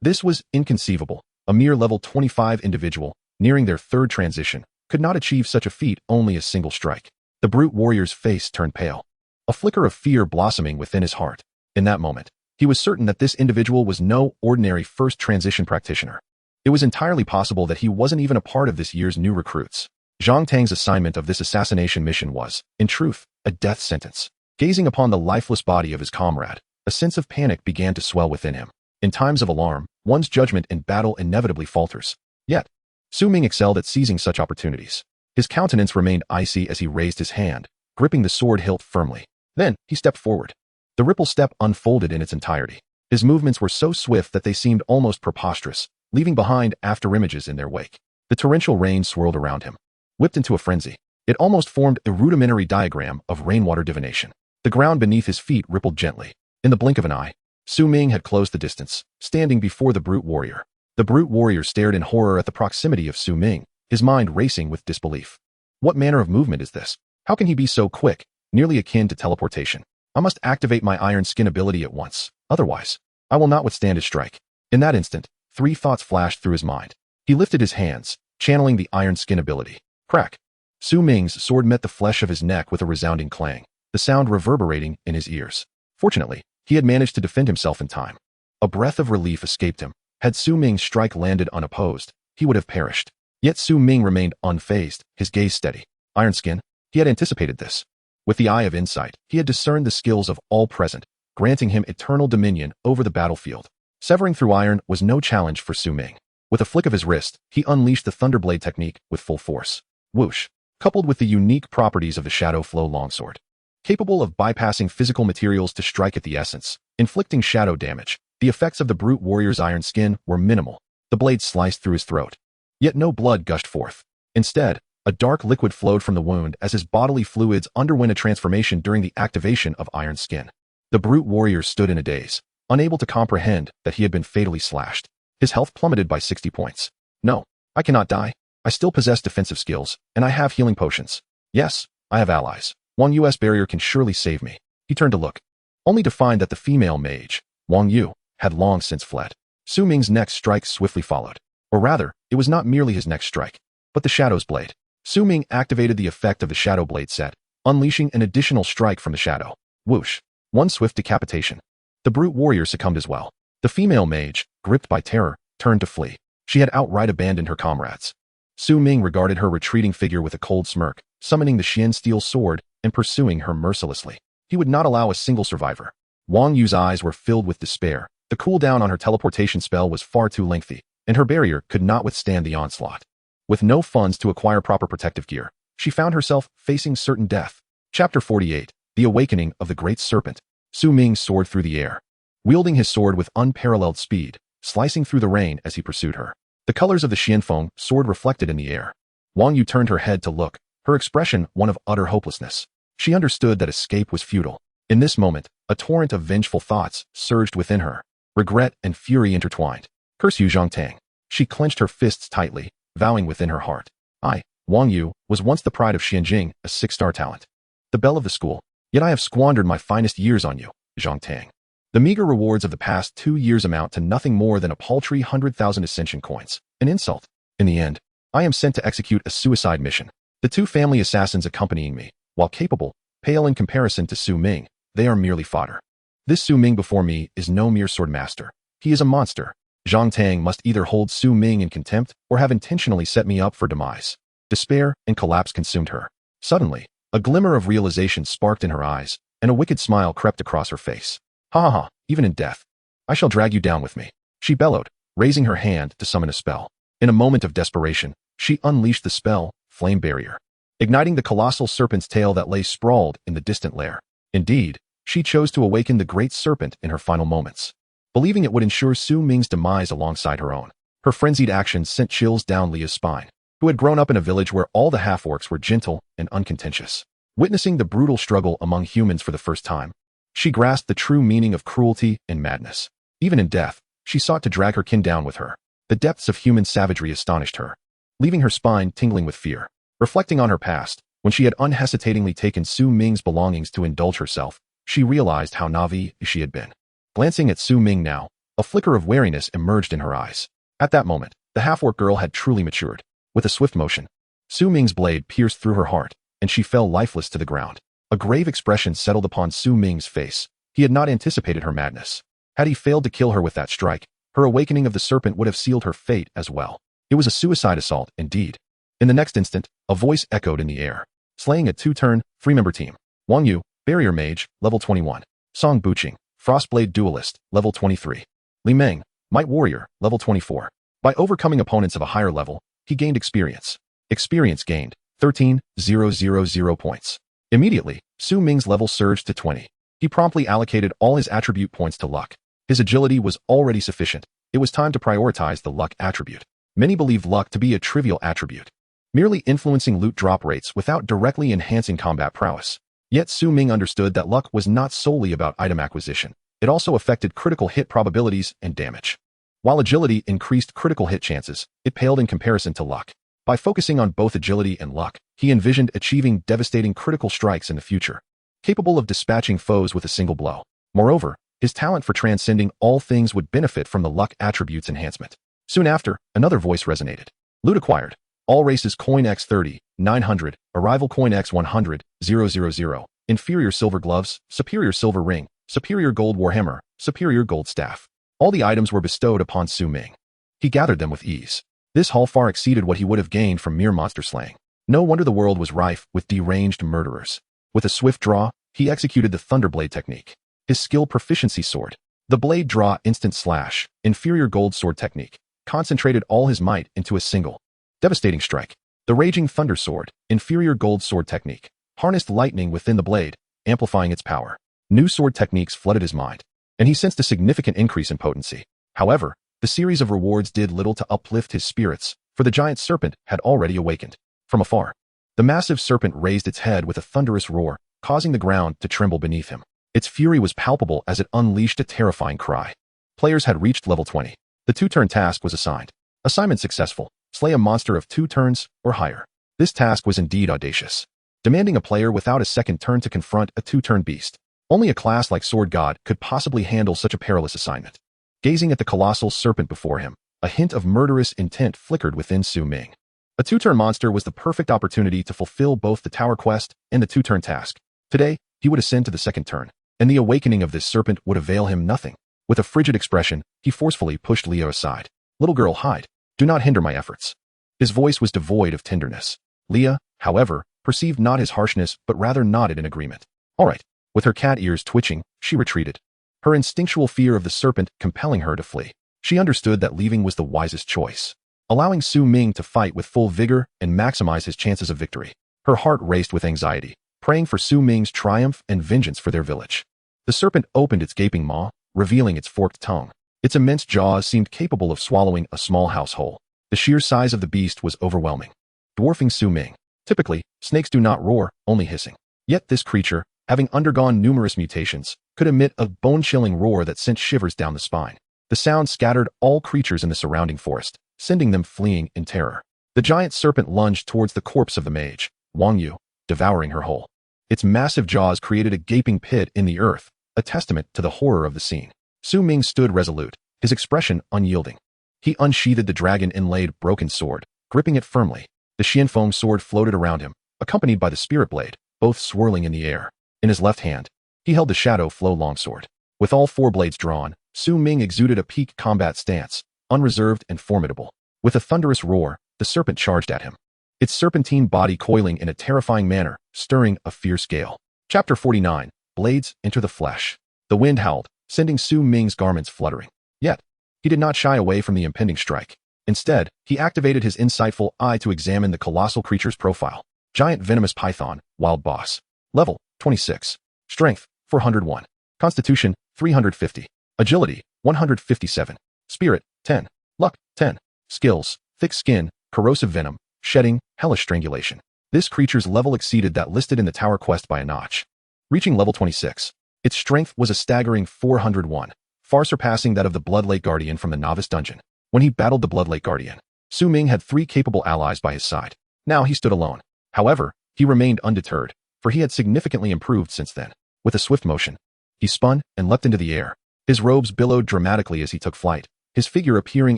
This was inconceivable. A mere level 25 individual, nearing their third transition, could not achieve such a feat only a single strike. The brute warrior's face turned pale, a flicker of fear blossoming within his heart. In that moment, he was certain that this individual was no ordinary first transition practitioner. It was entirely possible that he wasn't even a part of this year's new recruits. Zhang Tang's assignment of this assassination mission was, in truth, a death sentence. Gazing upon the lifeless body of his comrade, a sense of panic began to swell within him. In times of alarm, one's judgment in battle inevitably falters. Yet, Su Ming excelled at seizing such opportunities. His countenance remained icy as he raised his hand, gripping the sword hilt firmly. Then, he stepped forward. The ripple step unfolded in its entirety. His movements were so swift that they seemed almost preposterous, leaving behind afterimages in their wake. The torrential rain swirled around him, whipped into a frenzy. It almost formed a rudimentary diagram of rainwater divination. The ground beneath his feet rippled gently. In the blink of an eye, Su Ming had closed the distance, standing before the brute warrior. The brute warrior stared in horror at the proximity of Su Ming, his mind racing with disbelief. What manner of movement is this? How can he be so quick, nearly akin to teleportation? I must activate my iron skin ability at once. Otherwise, I will not withstand his strike. In that instant, three thoughts flashed through his mind. He lifted his hands, channeling the iron skin ability. Crack. Su Ming's sword met the flesh of his neck with a resounding clang, the sound reverberating in his ears. Fortunately, he had managed to defend himself in time. A breath of relief escaped him. Had Su Ming's strike landed unopposed, he would have perished. Yet Su Ming remained unfazed, his gaze steady. Iron skin? He had anticipated this. With the eye of insight, he had discerned the skills of all present, granting him eternal dominion over the battlefield. Severing through iron was no challenge for Su Ming. With a flick of his wrist, he unleashed the Thunderblade technique with full force. Whoosh. Coupled with the unique properties of the Shadow Flow longsword, capable of bypassing physical materials to strike at the essence, inflicting shadow damage, the effects of the brute warrior's iron skin were minimal. The blade sliced through his throat. Yet no blood gushed forth. Instead, a dark liquid flowed from the wound as his bodily fluids underwent a transformation during the activation of iron skin. The brute warrior stood in a daze, unable to comprehend that he had been fatally slashed. His health plummeted by 60 points. No, I cannot die. I still possess defensive skills, and I have healing potions. Yes, I have allies. Wang Yu's barrier can surely save me. He turned to look, only to find that the female mage, Wang Yu, had long since fled. Su Ming's next strike swiftly followed. Or rather, it was not merely his next strike, but the Shadow's Blade. Su Ming activated the effect of the Shadow Blade set, unleashing an additional strike from the shadow. Whoosh. One swift decapitation. The brute warrior succumbed as well. The female mage, gripped by terror, turned to flee. She had outright abandoned her comrades. Su Ming regarded her retreating figure with a cold smirk, summoning the Xian steel sword and pursuing her mercilessly. He would not allow a single survivor. Wang Yu's eyes were filled with despair. The cooldown on her teleportation spell was far too lengthy, and her barrier could not withstand the onslaught. With no funds to acquire proper protective gear, she found herself facing certain death. Chapter 48, The Awakening of the Great Serpent. Su Ming soared through the air, wielding his sword with unparalleled speed, slicing through the rain as he pursued her. The colors of the Xianfeng sword reflected in the air. Wang Yu turned her head to look, her expression one of utter hopelessness. She understood that escape was futile. In this moment, a torrent of vengeful thoughts surged within her. Regret and fury intertwined. Curse you, Zhang Tang. She clenched her fists tightly, vowing within her heart. I, Wang Yu, was once the pride of Xianjing, a 6-star talent. The belle of the school. Yet I have squandered my finest years on you, Zhang Tang. The meager rewards of the past 2 years amount to nothing more than a paltry 100,000 ascension coins. An insult. In the end, I am sent to execute a suicide mission. The 2 family assassins accompanying me, while capable, pale in comparison to Su Ming, they are merely fodder. This Su Ming before me is no mere sword master. He is a monster. Zhang Tang must either hold Su Ming in contempt or have intentionally set me up for demise. Despair and collapse consumed her. Suddenly, a glimmer of realization sparked in her eyes, and a wicked smile crept across her face. Ha ha ha, even in death, I shall drag you down with me. She bellowed, raising her hand to summon a spell. In a moment of desperation, she unleashed the spell, Flame Barrier, igniting the colossal serpent's tail that lay sprawled in the distant lair. Indeed, she chose to awaken the great serpent in her final moments, believing it would ensure Su Ming's demise alongside her own. Her frenzied actions sent chills down Leah's spine, who had grown up in a village where all the half-orcs were gentle and uncontentious. Witnessing the brutal struggle among humans for the first time, she grasped the true meaning of cruelty and madness. Even in death, she sought to drag her kin down with her. The depths of human savagery astonished her, leaving her spine tingling with fear. Reflecting on her past, when she had unhesitatingly taken Su Ming's belongings to indulge herself, she realized how naive she had been. Glancing at Su Ming now, a flicker of wariness emerged in her eyes. At that moment, the half-orc girl had truly matured. With a swift motion, Su Ming's blade pierced through her heart, and she fell lifeless to the ground. A grave expression settled upon Su Ming's face. He had not anticipated her madness. Had he failed to kill her with that strike, her awakening of the serpent would have sealed her fate as well. It was a suicide assault, indeed. In the next instant, a voice echoed in the air. Slaying a 2-turn, 3-member team. Wang Yu, Barrier Mage, level 21. Song Buqing, Frostblade Duelist, level 23. Li Meng, Might Warrior, level 24. By overcoming opponents of a higher level, he gained experience. Experience gained, 13,000 points. Immediately, Su Ming's level surged to 20. He promptly allocated all his attribute points to luck. His agility was already sufficient. It was time to prioritize the luck attribute. Many believed luck to be a trivial attribute, merely influencing loot drop rates without directly enhancing combat prowess. Yet Su Ming understood that luck was not solely about item acquisition. It also affected critical hit probabilities and damage. While agility increased critical hit chances, it paled in comparison to luck. By focusing on both agility and luck, he envisioned achieving devastating critical strikes in the future, capable of dispatching foes with a single blow. Moreover, his talent for transcending all things would benefit from the luck attribute's enhancement. Soon after, another voice resonated. Loot acquired. All races coin X30, 900, arrival coin X100, 000, inferior silver gloves, superior silver ring, superior gold warhammer, superior gold staff. All the items were bestowed upon Su Ming. He gathered them with ease. This haul far exceeded what he would have gained from mere monster slaying. No wonder the world was rife with deranged murderers. With a swift draw, he executed the Thunderblade technique. His skill proficiency sword. The blade draw instant slash, inferior gold sword technique, concentrated all his might into a single devastating strike. The Raging Thunder Sword, inferior gold sword technique, harnessed lightning within the blade, amplifying its power. New sword techniques flooded his mind, and he sensed a significant increase in potency. However, the series of rewards did little to uplift his spirits, for the giant serpent had already awakened. From afar, the massive serpent raised its head with a thunderous roar, causing the ground to tremble beneath him. Its fury was palpable as it unleashed a terrifying cry. Players had reached level 20. The 2-turn task was assigned. Assignment successful. Slay a monster of 2 turns or higher. This task was indeed audacious, demanding a player without a second turn to confront a 2-turn beast. Only a class like Sword God could possibly handle such a perilous assignment. Gazing at the colossal serpent before him, a hint of murderous intent flickered within Su Ming. A 2-turn monster was the perfect opportunity to fulfill both the tower quest and the 2-turn task. Today, he would ascend to the 2nd turn, and the awakening of this serpent would avail him nothing. With a frigid expression, he forcefully pushed Leo aside. Little girl, hide. Do not hinder my efforts. His voice was devoid of tenderness. Leah, however, perceived not his harshness but rather nodded in agreement. All right. With her cat ears twitching, she retreated, her instinctual fear of the serpent compelling her to flee. She understood that leaving was the wisest choice, allowing Su Ming to fight with full vigor and maximize his chances of victory. Her heart raced with anxiety, praying for Su Ming's triumph and vengeance for their village. The serpent opened its gaping maw, revealing its forked tongue. Its immense jaws seemed capable of swallowing a small house whole. The sheer size of the beast was overwhelming, dwarfing Su Ming. Typically, snakes do not roar, only hissing. Yet this creature, having undergone numerous mutations, could emit a bone-chilling roar that sent shivers down the spine. The sound scattered all creatures in the surrounding forest, sending them fleeing in terror. The giant serpent lunged towards the corpse of the mage, Wang Yu, devouring her whole. Its massive jaws created a gaping pit in the earth, a testament to the horror of the scene. Su Ming stood resolute, his expression unyielding. He unsheathed the dragon-inlaid broken sword, gripping it firmly. The Xianfeng sword floated around him, accompanied by the spirit blade, both swirling in the air. In his left hand, he held the Shadow Flow longsword. With all 4 blades drawn, Su Ming exuded a peak combat stance, unreserved and formidable. With a thunderous roar, the serpent charged at him, its serpentine body coiling in a terrifying manner, stirring a fierce gale. Chapter 49. Blades enter the flesh. The wind howled, sending Su Ming's garments fluttering. Yet, He did not shy away from the impending strike. Instead, he activated his insightful eye to examine the colossal creature's profile. Giant venomous python, wild boss. Level, 26. Strength, 401. Constitution, 350. Agility, 157. Spirit, 10. Luck, 10. Skills, thick skin, corrosive venom, shedding, hellish strangulation. This creature's level exceeded that listed in the tower quest by a notch. Reaching level 26. Its strength was a staggering 401, far surpassing that of the Bloodlake Guardian from the Novice Dungeon. When he battled the Bloodlake Guardian, Su Ming had 3 capable allies by his side. Now he stood alone. However, he remained undeterred, for he had significantly improved since then. With a swift motion, he spun and leapt into the air. His robes billowed dramatically as he took flight, his figure appearing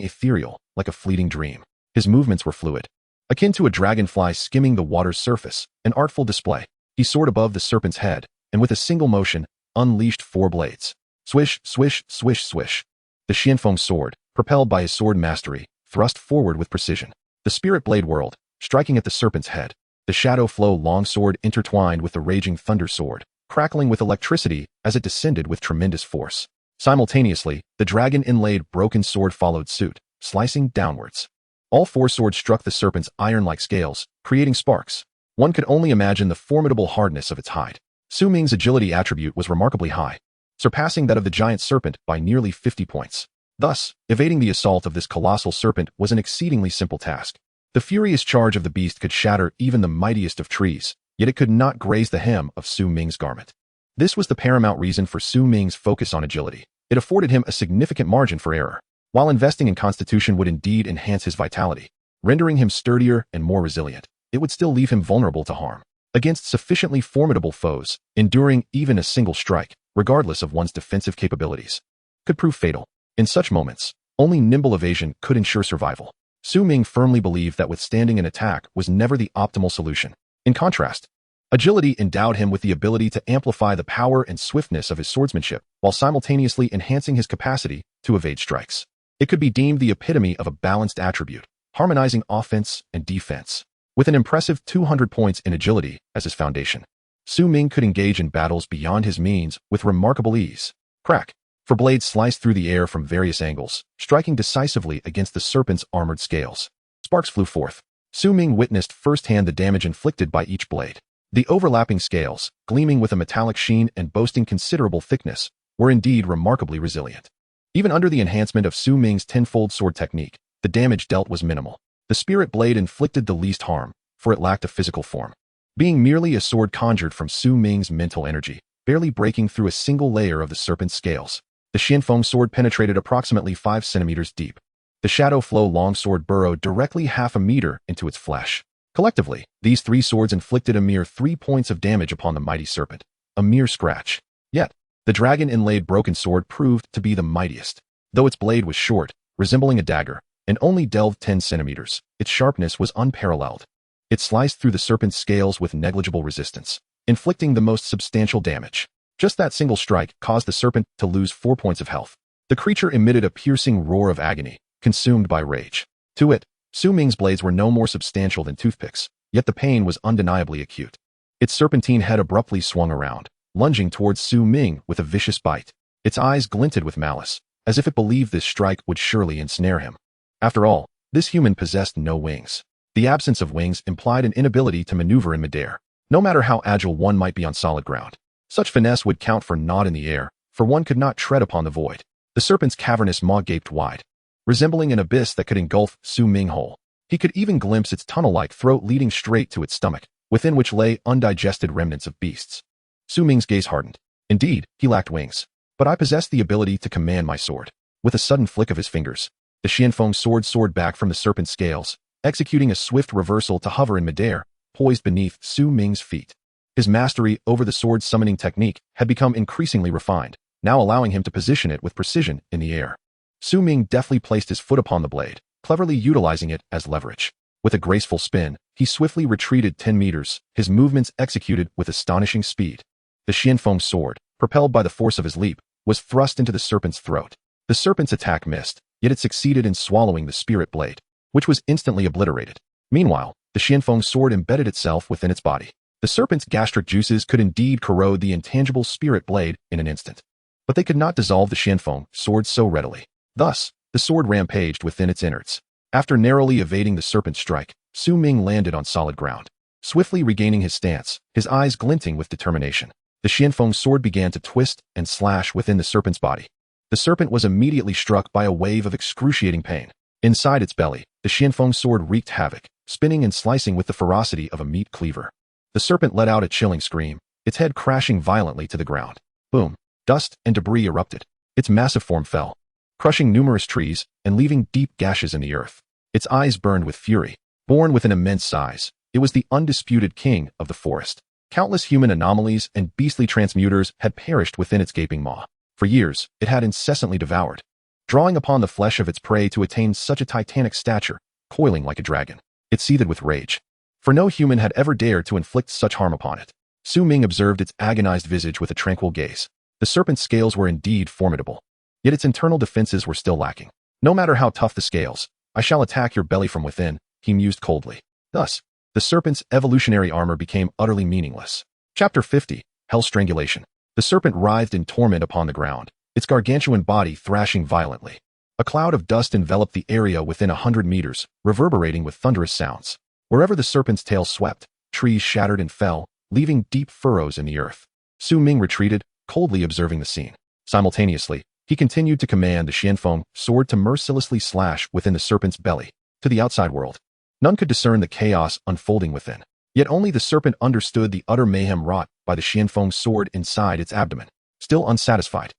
ethereal, like a fleeting dream. His movements were fluid, akin to a dragonfly skimming the water's surface, an artful display. He soared above the serpent's head, and with a single motion, unleashed 4 blades. Swish, swish, swish, swish. The Xianfeng sword, propelled by his sword mastery, thrust forward with precision. The spirit blade whirled, striking at the serpent's head. The shadow flow longsword intertwined with the raging thunder sword, crackling with electricity as it descended with tremendous force. Simultaneously, the dragon-inlaid broken sword followed suit, slicing downwards. All 4 swords struck the serpent's iron-like scales, creating sparks. One could only imagine the formidable hardness of its hide. Su Ming's agility attribute was remarkably high, surpassing that of the giant serpent by nearly 50 points. Thus, evading the assault of this colossal serpent was an exceedingly simple task. The furious charge of the beast could shatter even the mightiest of trees, yet it could not graze the hem of Su Ming's garment. This was the paramount reason for Su Ming's focus on agility. It afforded him a significant margin for error. While investing in constitution would indeed enhance his vitality, rendering him sturdier and more resilient, it would still leave him vulnerable to harm. Against sufficiently formidable foes, enduring even a single strike, regardless of one's defensive capabilities, could prove fatal. In such moments, only nimble evasion could ensure survival. Su Ming firmly believed that withstanding an attack was never the optimal solution. In contrast, agility endowed him with the ability to amplify the power and swiftness of his swordsmanship while simultaneously enhancing his capacity to evade strikes. It could be deemed the epitome of a balanced attribute, harmonizing offense and defense. With an impressive 200 points in agility as his foundation, Su Ming could engage in battles beyond his means with remarkable ease. Crack! For blades sliced through the air from various angles, striking decisively against the serpent's armored scales. Sparks flew forth. Su Ming witnessed firsthand the damage inflicted by each blade. The overlapping scales, gleaming with a metallic sheen and boasting considerable thickness, were indeed remarkably resilient. Even under the enhancement of Su Ming's tenfold sword technique, the damage dealt was minimal. The spirit blade inflicted the least harm, for it lacked a physical form. Being merely a sword conjured from Su Ming's mental energy, barely breaking through a single layer of the serpent's scales. The Xianfeng sword penetrated approximately 5 centimeters deep. The shadow flow longsword burrowed directly half a meter into its flesh. Collectively, these 3 swords inflicted a mere 3 points of damage upon the mighty serpent. A mere scratch. Yet, the dragon-inlaid broken sword proved to be the mightiest. Though its blade was short, resembling a dagger, and only delved 10 centimeters, its sharpness was unparalleled. It sliced through the serpent's scales with negligible resistance, inflicting the most substantial damage. Just that single strike caused the serpent to lose 4 points of health. The creature emitted a piercing roar of agony, consumed by rage. To it, Su Ming's blades were no more substantial than toothpicks, yet the pain was undeniably acute. Its serpentine head abruptly swung around, lunging towards Su Ming with a vicious bite. Its eyes glinted with malice, as if it believed this strike would surely ensnare him. After all, this human possessed no wings. The absence of wings implied an inability to maneuver in midair, no matter how agile one might be on solid ground. Such finesse would count for naught in the air, for one could not tread upon the void. The serpent's cavernous maw gaped wide, resembling an abyss that could engulf Su Ming whole. He could even glimpse its tunnel-like throat leading straight to its stomach, within which lay undigested remnants of beasts. Su Ming's gaze hardened. Indeed, he lacked wings, but I possessed the ability to command my sword. With a sudden flick of his fingers, the Xianfeng sword soared back from the serpent's scales, executing a swift reversal to hover in midair, poised beneath Su Ming's feet. His mastery over the sword summoning technique had become increasingly refined, now allowing him to position it with precision in the air. Su Ming deftly placed his foot upon the blade, cleverly utilizing it as leverage. With a graceful spin, he swiftly retreated 10 meters, his movements executed with astonishing speed. The Xianfeng sword, propelled by the force of his leap, was thrust into the serpent's throat. The serpent's attack missed, yet it succeeded in swallowing the spirit blade, which was instantly obliterated. Meanwhile, the Xianfeng sword embedded itself within its body. The serpent's gastric juices could indeed corrode the intangible spirit blade in an instant, but they could not dissolve the Xianfeng sword so readily. Thus, The sword rampaged within its innards. After narrowly evading the serpent's strike, Ming landed on solid ground. Swiftly regaining his stance, his eyes glinting with determination, the Xianfeng sword began to twist and slash within the serpent's body. The serpent was immediately struck by a wave of excruciating pain. Inside its belly, the Xianfeng sword wreaked havoc, spinning and slicing with the ferocity of a meat cleaver. The serpent let out a chilling scream, its head crashing violently to the ground. Boom! Dust and debris erupted. Its massive form fell, crushing numerous trees and leaving deep gashes in the earth. Its eyes burned with fury. Born with an immense size, it was the undisputed king of the forest. Countless human anomalies and beastly transmuters had perished within its gaping maw. For years, it had incessantly devoured, drawing upon the flesh of its prey to attain such a titanic stature, coiling like a dragon. It seethed with rage, for no human had ever dared to inflict such harm upon it. Ming observed its agonized visage with a tranquil gaze. The serpent's scales were indeed formidable, yet its internal defenses were still lacking. No matter how tough the scales, I shall attack your belly from within, he mused coldly. Thus, the serpent's evolutionary armor became utterly meaningless. Chapter 50, Hell Strangulation. The serpent writhed in torment upon the ground, its gargantuan body thrashing violently. A cloud of dust enveloped the area within 100 meters, reverberating with thunderous sounds. Wherever the serpent's tail swept, trees shattered and fell, leaving deep furrows in the earth. Ming retreated, coldly observing the scene. Simultaneously, he continued to command the Xianfeng sword to mercilessly slash within the serpent's belly. To the outside world, none could discern the chaos unfolding within. Yet only the serpent understood the utter mayhem wrought by the Xianfeng sword inside its abdomen. Still unsatisfied,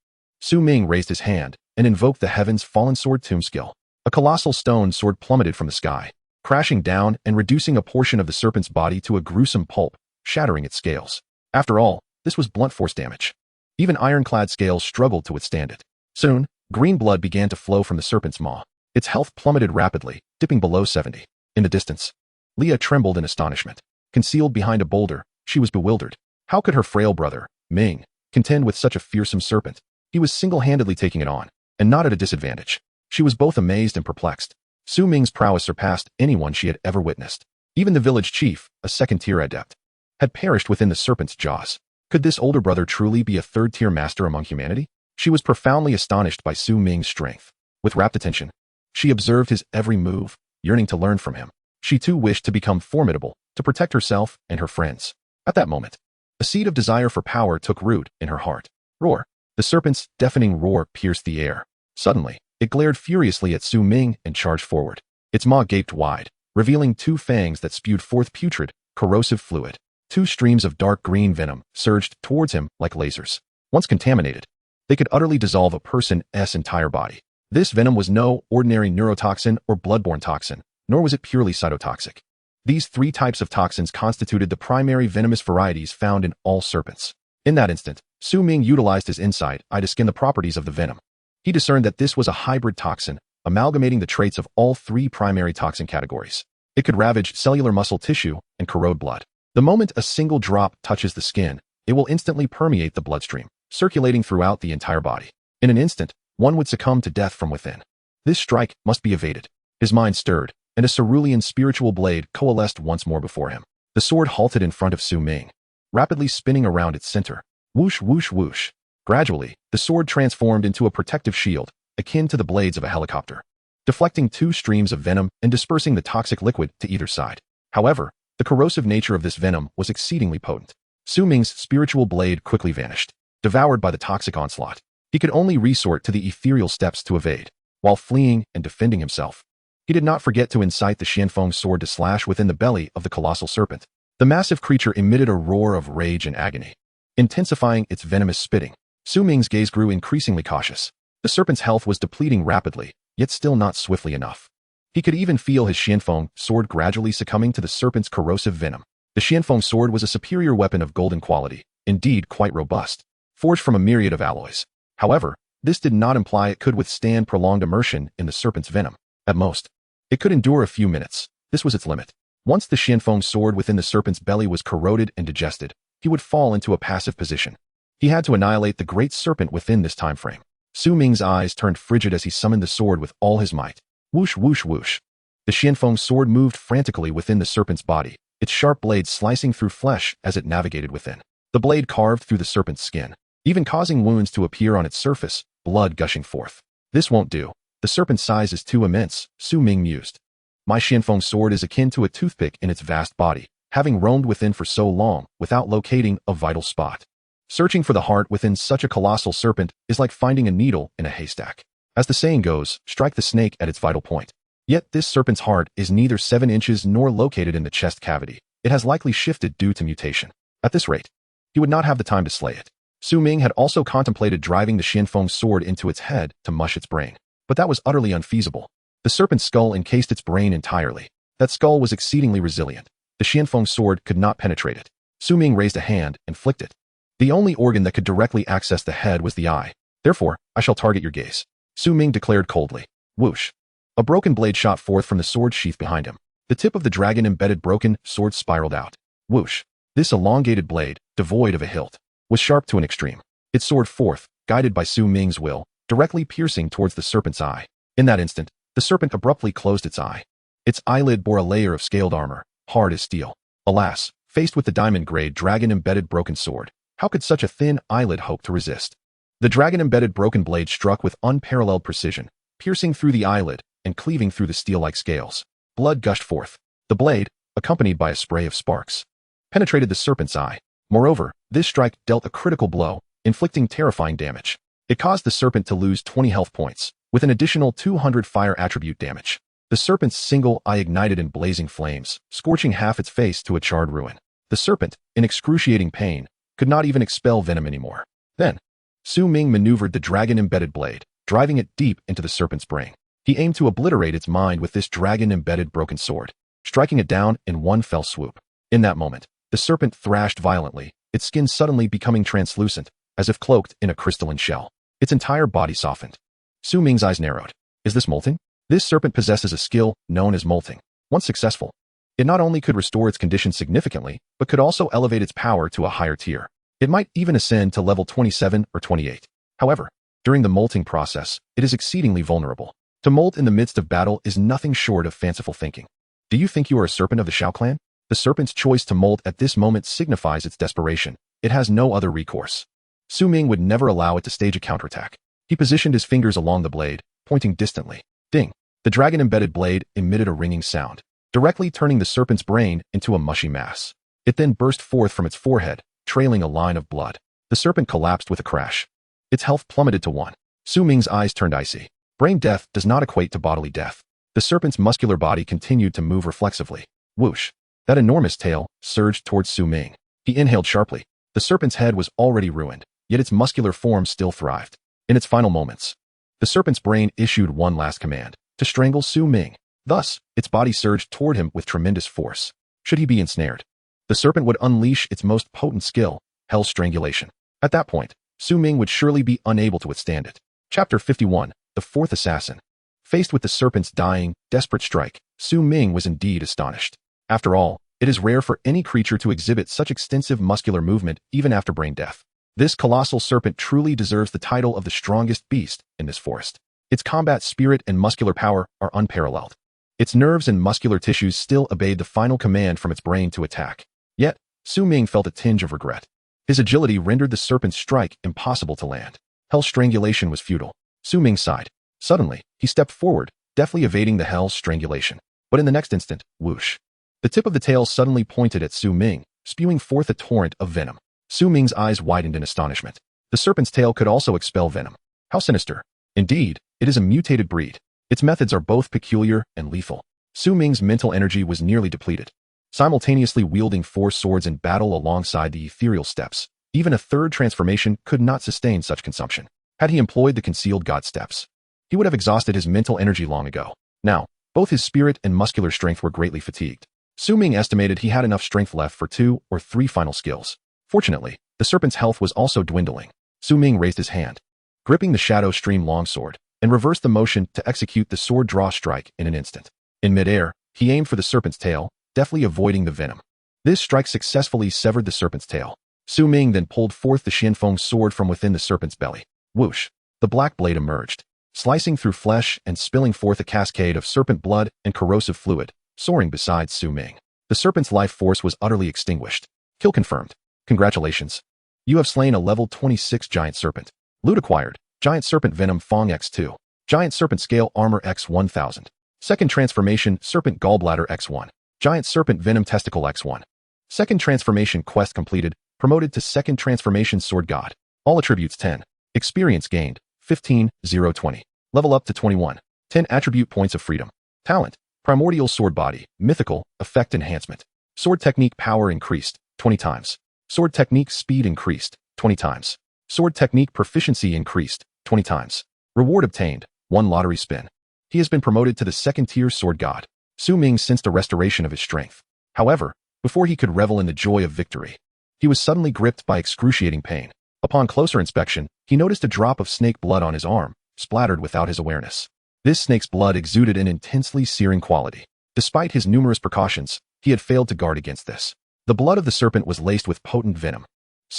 Ming raised his hand and invoked the heaven's fallen sword tomb skill. A colossal stone sword plummeted from the sky, crashing down and reducing a portion of the serpent's body to a gruesome pulp, shattering its scales. After all, this was blunt force damage. Even ironclad scales struggled to withstand it. Soon, green blood began to flow from the serpent's maw. Its health plummeted rapidly, dipping below 70. In the distance, Leah trembled in astonishment. Concealed behind a boulder, she was bewildered. How could her frail brother, Ming, contend with such a fearsome serpent? He was single-handedly taking it on, and not at a disadvantage. She was both amazed and perplexed. Ming's prowess surpassed anyone she had ever witnessed. Even the village chief, a second-tier adept, had perished within the serpent's jaws. Could this older brother truly be a third-tier master among humanity? She was profoundly astonished by Ming's strength. With rapt attention, she observed his every move, yearning to learn from him. She too wished to become formidable, to protect herself and her friends. At that moment, a seed of desire for power took root in her heart. Roar! The serpent's deafening roar pierced the air. Suddenly, it glared furiously at Ming and charged forward. Its maw gaped wide, revealing two fangs that spewed forth putrid, corrosive fluid. Two streams of dark green venom surged towards him like lasers. Once contaminated, they could utterly dissolve a person's entire body. This venom was no ordinary neurotoxin or bloodborne toxin, nor was it purely cytotoxic. These three types of toxins constituted the primary venomous varieties found in all serpents. In that instant, Ming utilized his insight to scan the properties of the venom. He discerned that this was a hybrid toxin, amalgamating the traits of all three primary toxin categories. It could ravage cellular muscle tissue and corrode blood. The moment a single drop touches the skin, it will instantly permeate the bloodstream, circulating throughout the entire body. In an instant, one would succumb to death from within. This strike must be evaded. His mind stirred, and a cerulean spiritual blade coalesced once more before him. The sword halted in front of Ming, rapidly spinning around its center. Whoosh, whoosh, whoosh. Gradually, the sword transformed into a protective shield, akin to the blades of a helicopter, deflecting two streams of venom and dispersing the toxic liquid to either side. However, the corrosive nature of this venom was exceedingly potent. Ming's spiritual blade quickly vanished, devoured by the toxic onslaught. He could only resort to the ethereal steps to evade. While fleeing and defending himself, he did not forget to incite the Xianfeng sword to slash within the belly of the colossal serpent. The massive creature emitted a roar of rage and agony, intensifying its venomous spitting. Ming's gaze grew increasingly cautious. The serpent's health was depleting rapidly, yet still not swiftly enough. He could even feel his Xianfeng sword gradually succumbing to the serpent's corrosive venom. The Xianfeng sword was a superior weapon of golden quality, indeed quite robust, forged from a myriad of alloys. However, this did not imply it could withstand prolonged immersion in the serpent's venom. At most, it could endure a few minutes. This was its limit. Once the Xianfeng sword within the serpent's belly was corroded and digested, he would fall into a passive position. He had to annihilate the great serpent within this time frame. Ming's eyes turned frigid as he summoned the sword with all his might. Whoosh, whoosh, whoosh. The Xianfeng sword moved frantically within the serpent's body, its sharp blade slicing through flesh as it navigated within. The blade carved through the serpent's skin, even causing wounds to appear on its surface, blood gushing forth. This won't do. The serpent's size is too immense, Su Ming mused. My Xianfeng sword is akin to a toothpick in its vast body, having roamed within for so long without locating a vital spot. Searching for the heart within such a colossal serpent is like finding a needle in a haystack. As the saying goes, strike the snake at its vital point. Yet this serpent's heart is neither 7 inches nor located in the chest cavity. It has likely shifted due to mutation. At this rate, he would not have the time to slay it. Su Ming had also contemplated driving the Xianfeng sword into its head to mush its brain, but that was utterly unfeasible. The serpent's skull encased its brain entirely. That skull was exceedingly resilient. The Xianfeng sword could not penetrate it. Su Ming raised a hand and flicked it. The only organ that could directly access the head was the eye. Therefore, I shall target your gaze, Su Ming declared coldly. Whoosh. A broken blade shot forth from the sword sheath behind him. The tip of the dragon-embedded broken sword spiraled out. Whoosh. This elongated blade, devoid of a hilt, was sharp to an extreme. It soared forth, guided by Su Ming's will, directly piercing towards the serpent's eye. In that instant, the serpent abruptly closed its eye. Its eyelid bore a layer of scaled armor, hard as steel. Alas, faced with the diamond-grade dragon-embedded broken sword, how could such a thin eyelid hope to resist? The dragon-embedded broken blade struck with unparalleled precision, piercing through the eyelid and cleaving through the steel-like scales. Blood gushed forth. The blade, accompanied by a spray of sparks, penetrated the serpent's eye. Moreover, this strike dealt a critical blow, inflicting terrifying damage. It caused the serpent to lose 20 health points, with an additional 200 fire attribute damage. The serpent's single eye ignited in blazing flames, scorching half its face to a charred ruin. The serpent, in excruciating pain, could not even expel venom anymore. Then, Su Ming maneuvered the dragon-embedded blade, driving it deep into the serpent's brain. He aimed to obliterate its mind with this dragon-embedded broken sword, striking it down in one fell swoop. In that moment, the serpent thrashed violently, its skin suddenly becoming translucent, as if cloaked in a crystalline shell. Its entire body softened. Su Ming's eyes narrowed. Is this molting? This serpent possesses a skill known as molting. Once successful, it not only could restore its condition significantly, but could also elevate its power to a higher tier. It might even ascend to level 27 or 28. However, during the molting process, it is exceedingly vulnerable. To molt in the midst of battle is nothing short of fanciful thinking. Do you think you are a serpent of the Shao clan? The serpent's choice to molt at this moment signifies its desperation. It has no other recourse. Su Ming would never allow it to stage a counterattack. He positioned his fingers along the blade, pointing distantly. Ding! The dragon-embedded blade emitted a ringing sound, directly turning the serpent's brain into a mushy mass. It then burst forth from its forehead, trailing a line of blood. The serpent collapsed with a crash. Its health plummeted to 1. Su Ming's eyes turned icy. Brain death does not equate to bodily death. The serpent's muscular body continued to move reflexively. Whoosh! That enormous tail surged towards Su Ming. He inhaled sharply. The serpent's head was already ruined, yet its muscular form still thrived. In its final moments, the serpent's brain issued one last command, to strangle Su Ming. Thus, its body surged toward him with tremendous force. Should he be ensnared, the serpent would unleash its most potent skill, Hell Strangulation. At that point, Su Ming would surely be unable to withstand it. Chapter 51. The Fourth Assassin. Faced with the serpent's dying, desperate strike, Su Ming was indeed astonished. After all, it is rare for any creature to exhibit such extensive muscular movement even after brain death. This colossal serpent truly deserves the title of the strongest beast in this forest. Its combat spirit and muscular power are unparalleled. Its nerves and muscular tissues still obeyed the final command from its brain to attack. Yet, Su Ming felt a tinge of regret. His agility rendered the serpent's strike impossible to land. Hell Strangulation was futile. Su Ming sighed. Suddenly, he stepped forward, deftly evading the Hell Strangulation. But in the next instant, whoosh! The tip of the tail suddenly pointed at Su Ming, spewing forth a torrent of venom. Su Ming's eyes widened in astonishment. The serpent's tail could also expel venom. How sinister. Indeed, it is a mutated breed. Its methods are both peculiar and lethal. Su Ming's mental energy was nearly depleted. Simultaneously wielding 4 swords in battle alongside the ethereal steps, even a third transformation could not sustain such consumption. Had he employed the concealed god steps, he would have exhausted his mental energy long ago. Now, both his spirit and muscular strength were greatly fatigued. Su Ming estimated he had enough strength left for 2 or 3 final skills. Fortunately, the serpent's health was also dwindling. Su Ming raised his hand, gripping the Shadow Stream longsword, and reversed the motion to execute the sword draw strike in an instant. In midair, he aimed for the serpent's tail, deftly avoiding the venom. This strike successfully severed the serpent's tail. Su Ming then pulled forth the Xianfeng sword from within the serpent's belly. Whoosh! The black blade emerged, slicing through flesh and spilling forth a cascade of serpent blood and corrosive fluid, soaring beside Su Ming. The serpent's life force was utterly extinguished. Kill confirmed. Congratulations. You have slain a level 26 giant serpent. Loot acquired. Giant serpent venom Fong X2. Giant Serpent Scale Armor X1000. Second Transformation Serpent Gallbladder X1. Giant Serpent Venom Testicle X1. Second Transformation Quest completed, promoted to Second Transformation Sword God. All attributes 10. Experience gained, 15, 0, 20. Level up to 21. 10 attribute points of freedom. Talent, Primordial Sword Body, Mythical, Effect Enhancement. Sword Technique Power increased, 20 times. Sword Technique Speed increased, 20 times. Sword Technique Proficiency increased, 20 times. Reward obtained, 1 lottery spin. He has been promoted to the second tier Sword God. Ming sensed a restoration of his strength. However, before he could revel in the joy of victory, he was suddenly gripped by excruciating pain. Upon closer inspection, he noticed a drop of snake blood on his arm, splattered without his awareness. This snake's blood exuded an intensely searing quality. Despite his numerous precautions, he had failed to guard against this. The blood of the serpent was laced with potent venom.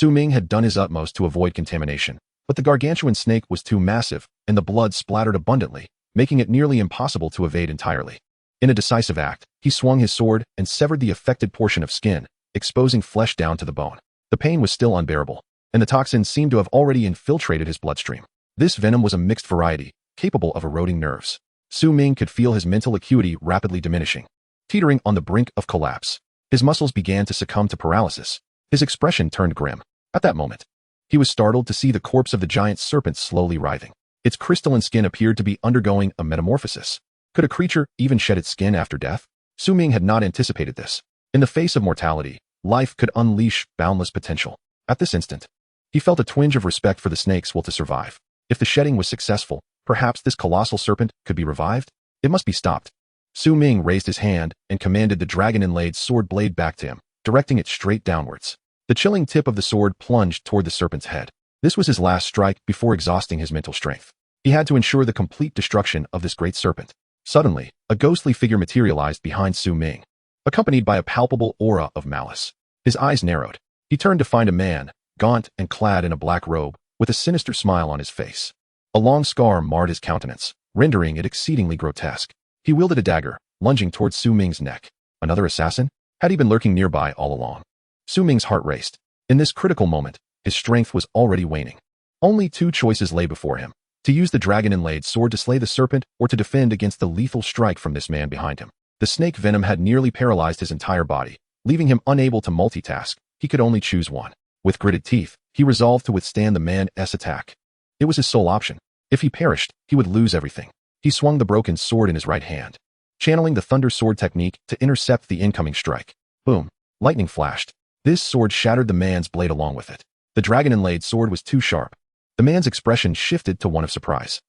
Ming had done his utmost to avoid contamination, but the gargantuan snake was too massive, and the blood splattered abundantly, making it nearly impossible to evade entirely. In a decisive act, he swung his sword and severed the affected portion of skin, exposing flesh down to the bone. The pain was still unbearable, and the toxin seemed to have already infiltrated his bloodstream. This venom was a mixed variety, capable of eroding nerves. Ming could feel his mental acuity rapidly diminishing. Teetering on the brink of collapse, his muscles began to succumb to paralysis. His expression turned grim. At that moment, he was startled to see the corpse of the giant serpent slowly writhing. Its crystalline skin appeared to be undergoing a metamorphosis. Could a creature even shed its skin after death? Ming had not anticipated this. In the face of mortality, life could unleash boundless potential. At this instant, he felt a twinge of respect for the snake's will to survive. If the shedding was successful, perhaps this colossal serpent could be revived? It must be stopped. Ming raised his hand and commanded the dragon-inlaid sword blade back to him, directing it straight downwards. The chilling tip of the sword plunged toward the serpent's head. This was his last strike before exhausting his mental strength. He had to ensure the complete destruction of this great serpent. Suddenly, a ghostly figure materialized behind Ming, accompanied by a palpable aura of malice. His eyes narrowed. He turned to find a man, gaunt and clad in a black robe, with a sinister smile on his face. A long scar marred his countenance, rendering it exceedingly grotesque. He wielded a dagger, lunging towards Ming's neck. Another assassin? Had he been lurking nearby all along? Ming's heart raced. In this critical moment, his strength was already waning. Only 2 choices lay before him: to use the dragon-inlaid sword to slay the serpent, or to defend against the lethal strike from this man behind him. The snake venom had nearly paralyzed his entire body, leaving him unable to multitask. He could only choose one. With gritted teeth, he resolved to withstand the man's attack. It was his sole option. If he perished, he would lose everything. He swung the broken sword in his right hand, channeling the thunder sword technique to intercept the incoming strike. Boom! Lightning flashed. This sword shattered the man's blade along with it. The dragon-inlaid sword was too sharp. The man's expression shifted to one of surprise.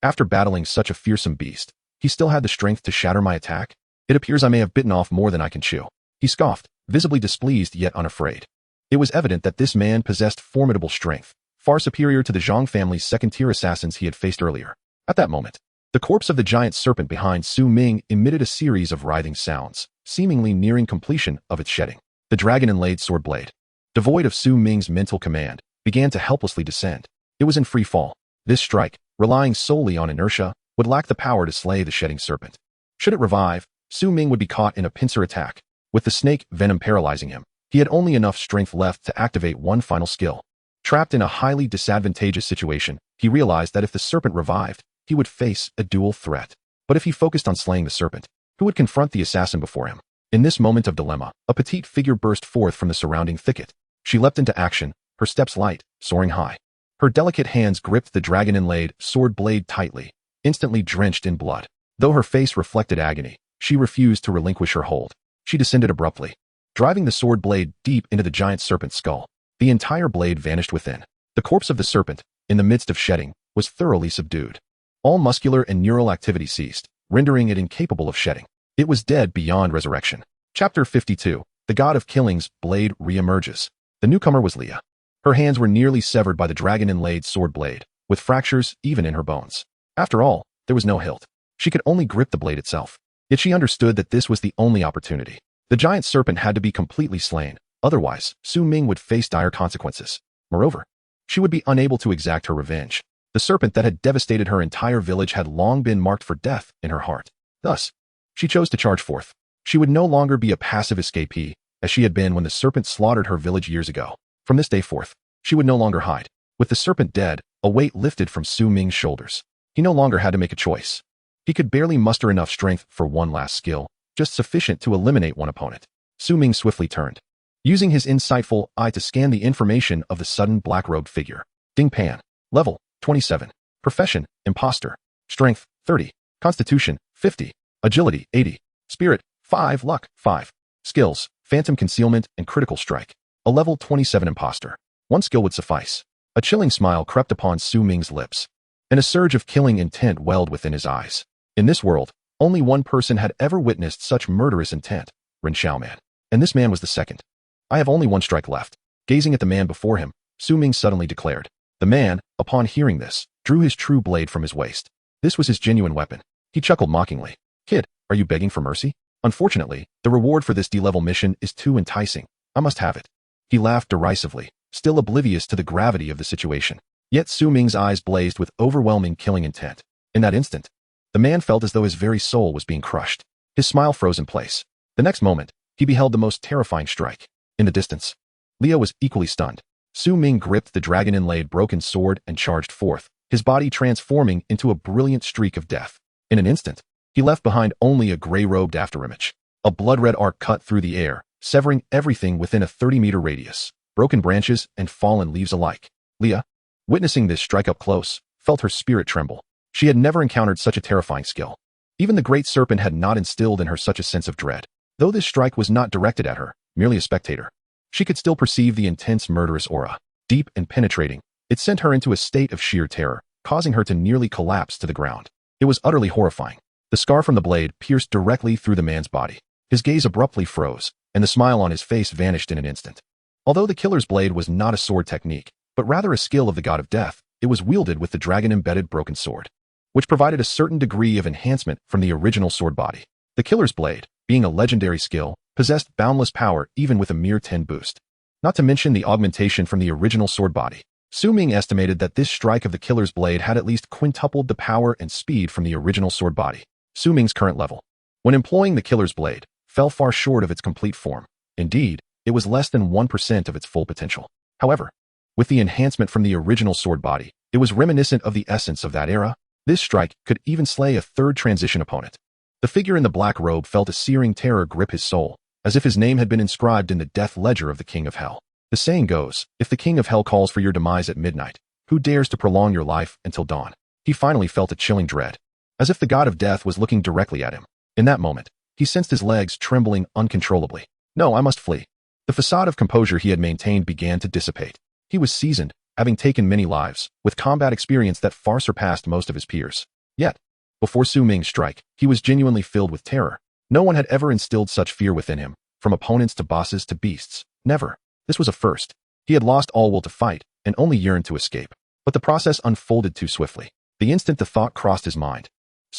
After battling such a fearsome beast, he still had the strength to shatter my attack? It appears I may have bitten off more than I can chew. He scoffed, visibly displeased yet unafraid. It was evident that this man possessed formidable strength, far superior to the Zhang family's second-tier assassins he had faced earlier. At that moment, the corpse of the giant serpent behind Ming emitted a series of writhing sounds, seemingly nearing completion of its shedding. The dragon-inlaid sword blade, devoid of Ming's mental command, began to helplessly descend. It was in free fall. This strike, relying solely on inertia, would lack the power to slay the shedding serpent. Should it revive, Ming would be caught in a pincer attack. With the snake venom paralyzing him, he had only enough strength left to activate one final skill. Trapped in a highly disadvantageous situation, he realized that if the serpent revived, he would face a dual threat. But if he focused on slaying the serpent, who would confront the assassin before him? In this moment of dilemma, a petite figure burst forth from the surrounding thicket. She leapt into action, her steps light, soaring high. Her delicate hands gripped the dragon-inlaid sword blade tightly, instantly drenched in blood. Though her face reflected agony, she refused to relinquish her hold. She descended abruptly, driving the sword blade deep into the giant serpent's skull. The entire blade vanished within. The corpse of the serpent, in the midst of shedding, was thoroughly subdued. All muscular and neural activity ceased, rendering it incapable of shedding. It was dead beyond resurrection. Chapter 52. The God of Killing's blade re-emerges. The newcomer was Leah. Her hands were nearly severed by the dragon-inlaid sword blade, with fractures even in her bones. After all, there was no hilt. She could only grip the blade itself. Yet she understood that this was the only opportunity. The giant serpent had to be completely slain, otherwise, Ming would face dire consequences. Moreover, she would be unable to exact her revenge. The serpent that had devastated her entire village had long been marked for death in her heart. Thus, she chose to charge forth. She would no longer be a passive escapee, as she had been when the serpent slaughtered her village years ago. From this day forth, she would no longer hide. With the serpent dead, a weight lifted from Ming's shoulders. He no longer had to make a choice. He could barely muster enough strength for one last skill, just sufficient to eliminate one opponent. Ming swiftly turned, using his insightful eye to scan the information of the sudden black-robed figure. Ding Pan. Level, 27. Profession, Imposter. Strength, 30. Constitution, 50. Agility, 80. Spirit, 5. Luck, 5. Skills, Phantom Concealment and Critical Strike. A level 27 Imposter. One skill would suffice. A chilling smile crept upon Ming's lips, and a surge of killing intent welled within his eyes. In this world, only one person had ever witnessed such murderous intent, Ren Xiaoman. And this man was the second. I have only one strike left. Gazing at the man before him, Ming suddenly declared. The man, upon hearing this, drew his true blade from his waist. This was his genuine weapon. He chuckled mockingly. Kid, are you begging for mercy? Unfortunately, the reward for this D-level mission is too enticing. I must have it. He laughed derisively, still oblivious to the gravity of the situation. Yet Ming's eyes blazed with overwhelming killing intent. In that instant, the man felt as though his very soul was being crushed. His smile froze in place. The next moment, he beheld the most terrifying strike. In the distance, Leo was equally stunned. Ming gripped the dragon-inlaid broken sword and charged forth, his body transforming into a brilliant streak of death. In an instant, he left behind only a gray-robed afterimage. A blood-red arc cut through the air, severing everything within a 30-meter radius, broken branches and fallen leaves alike. Leah, witnessing this strike up close, felt her spirit tremble. She had never encountered such a terrifying skill. Even the great serpent had not instilled in her such a sense of dread. Though this strike was not directed at her, merely a spectator, she could still perceive the intense murderous aura. Deep and penetrating, it sent her into a state of sheer terror, causing her to nearly collapse to the ground. It was utterly horrifying. The scar from the blade pierced directly through the man's body. His gaze abruptly froze, and the smile on his face vanished in an instant. Although the killer's blade was not a sword technique, but rather a skill of the god of death, it was wielded with the dragon-embedded broken sword, which provided a certain degree of enhancement from the original sword body. The killer's blade, being a legendary skill, possessed boundless power even with a mere 10 boost. Not to mention the augmentation from the original sword body. Ming estimated that this strike of the killer's blade had at least quintupled the power and speed from the original sword body. Ming's current level, when employing the killer's blade, fell far short of its complete form. Indeed, it was less than 1% of its full potential. However, with the enhancement from the original sword body, it was reminiscent of the essence of that era. This strike could even slay a third transition opponent. The figure in the black robe felt a searing terror grip his soul, as if his name had been inscribed in the death ledger of the King of Hell. The saying goes, if the King of Hell calls for your demise at midnight, who dares to prolong your life until dawn? He finally felt a chilling dread, as if the god of death was looking directly at him. In that moment, he sensed his legs trembling uncontrollably. No, I must flee. The facade of composure he had maintained began to dissipate. He was seasoned, having taken many lives, with combat experience that far surpassed most of his peers. Yet, before Ming's strike, he was genuinely filled with terror. No one had ever instilled such fear within him, from opponents to bosses to beasts. Never. This was a first. He had lost all will to fight, and only yearned to escape. But the process unfolded too swiftly. The instant the thought crossed his mind,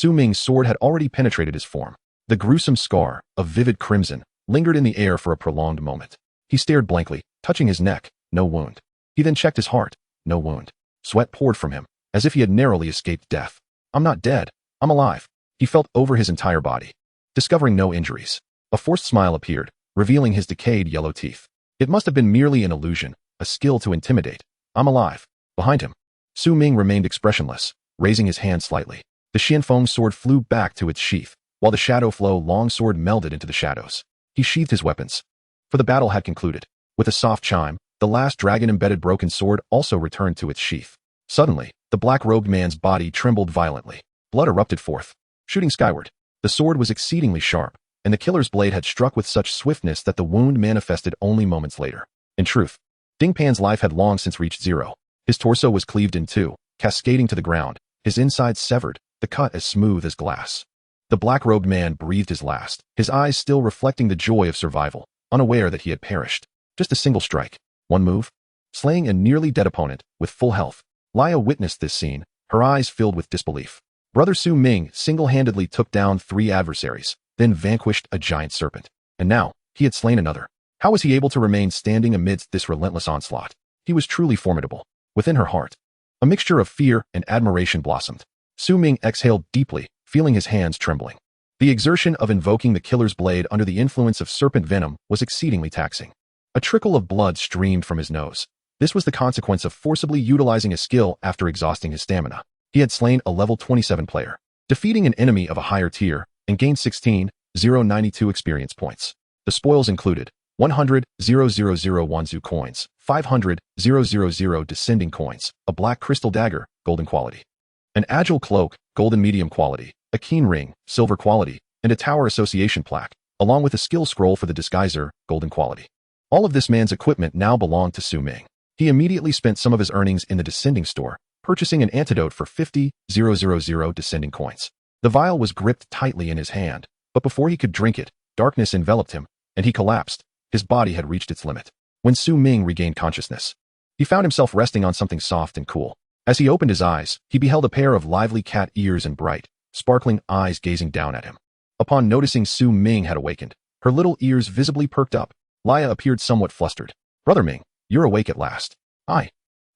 Ming's sword had already penetrated his form. The gruesome scar, of vivid crimson, lingered in the air for a prolonged moment. He stared blankly, touching his neck, no wound. He then checked his heart, no wound. Sweat poured from him, as if he had narrowly escaped death. I'm not dead. I'm alive. He felt over his entire body, discovering no injuries. A forced smile appeared, revealing his decayed yellow teeth. It must have been merely an illusion, a skill to intimidate. I'm alive. Behind him, Ming remained expressionless, raising his hand slightly. The Xianfeng sword flew back to its sheath, while the Shadow Flow long sword melded into the shadows. He sheathed his weapons, for the battle had concluded. With a soft chime, the last dragon-embedded broken sword also returned to its sheath. Suddenly, the black-robed man's body trembled violently. Blood erupted forth, shooting skyward. The sword was exceedingly sharp, and the killer's blade had struck with such swiftness that the wound manifested only moments later. In truth, Ding Pan's life had long since reached zero. His torso was cleaved in two, cascading to the ground, his insides severed, the cut as smooth as glass. The black-robed man breathed his last, his eyes still reflecting the joy of survival, unaware that he had perished. Just a single strike, one move, slaying a nearly dead opponent, with full health. Laya witnessed this scene, her eyes filled with disbelief. Brother Ming single-handedly took down 3 adversaries, then vanquished a giant serpent. And now, he had slain another. How was he able to remain standing amidst this relentless onslaught? He was truly formidable. Within her heart, a mixture of fear and admiration blossomed. Ming exhaled deeply, feeling his hands trembling. The exertion of invoking the killer's blade under the influence of serpent venom was exceedingly taxing. A trickle of blood streamed from his nose. This was the consequence of forcibly utilizing a skill after exhausting his stamina. He had slain a level 27 player, defeating an enemy of a higher tier, and gained 16,092 experience points. The spoils included 100,000 Wanzu coins, 500,000 descending coins, a black crystal dagger, golden quality, an agile cloak, golden medium quality, a keen ring, silver quality, and a tower association plaque, along with a skill scroll for the disguiser, golden quality. All of this man's equipment now belonged to Su Ming. He immediately spent some of his earnings in the descending store, purchasing an antidote for 50,000 descending coins. The vial was gripped tightly in his hand, but before he could drink it, darkness enveloped him, and he collapsed. His body had reached its limit. When Su Ming regained consciousness, he found himself resting on something soft and cool. As he opened his eyes, he beheld a pair of lively cat ears and bright, sparkling eyes gazing down at him. Upon noticing Su Ming had awakened, her little ears visibly perked up. Laya appeared somewhat flustered. "Brother Ming, you're awake at last." I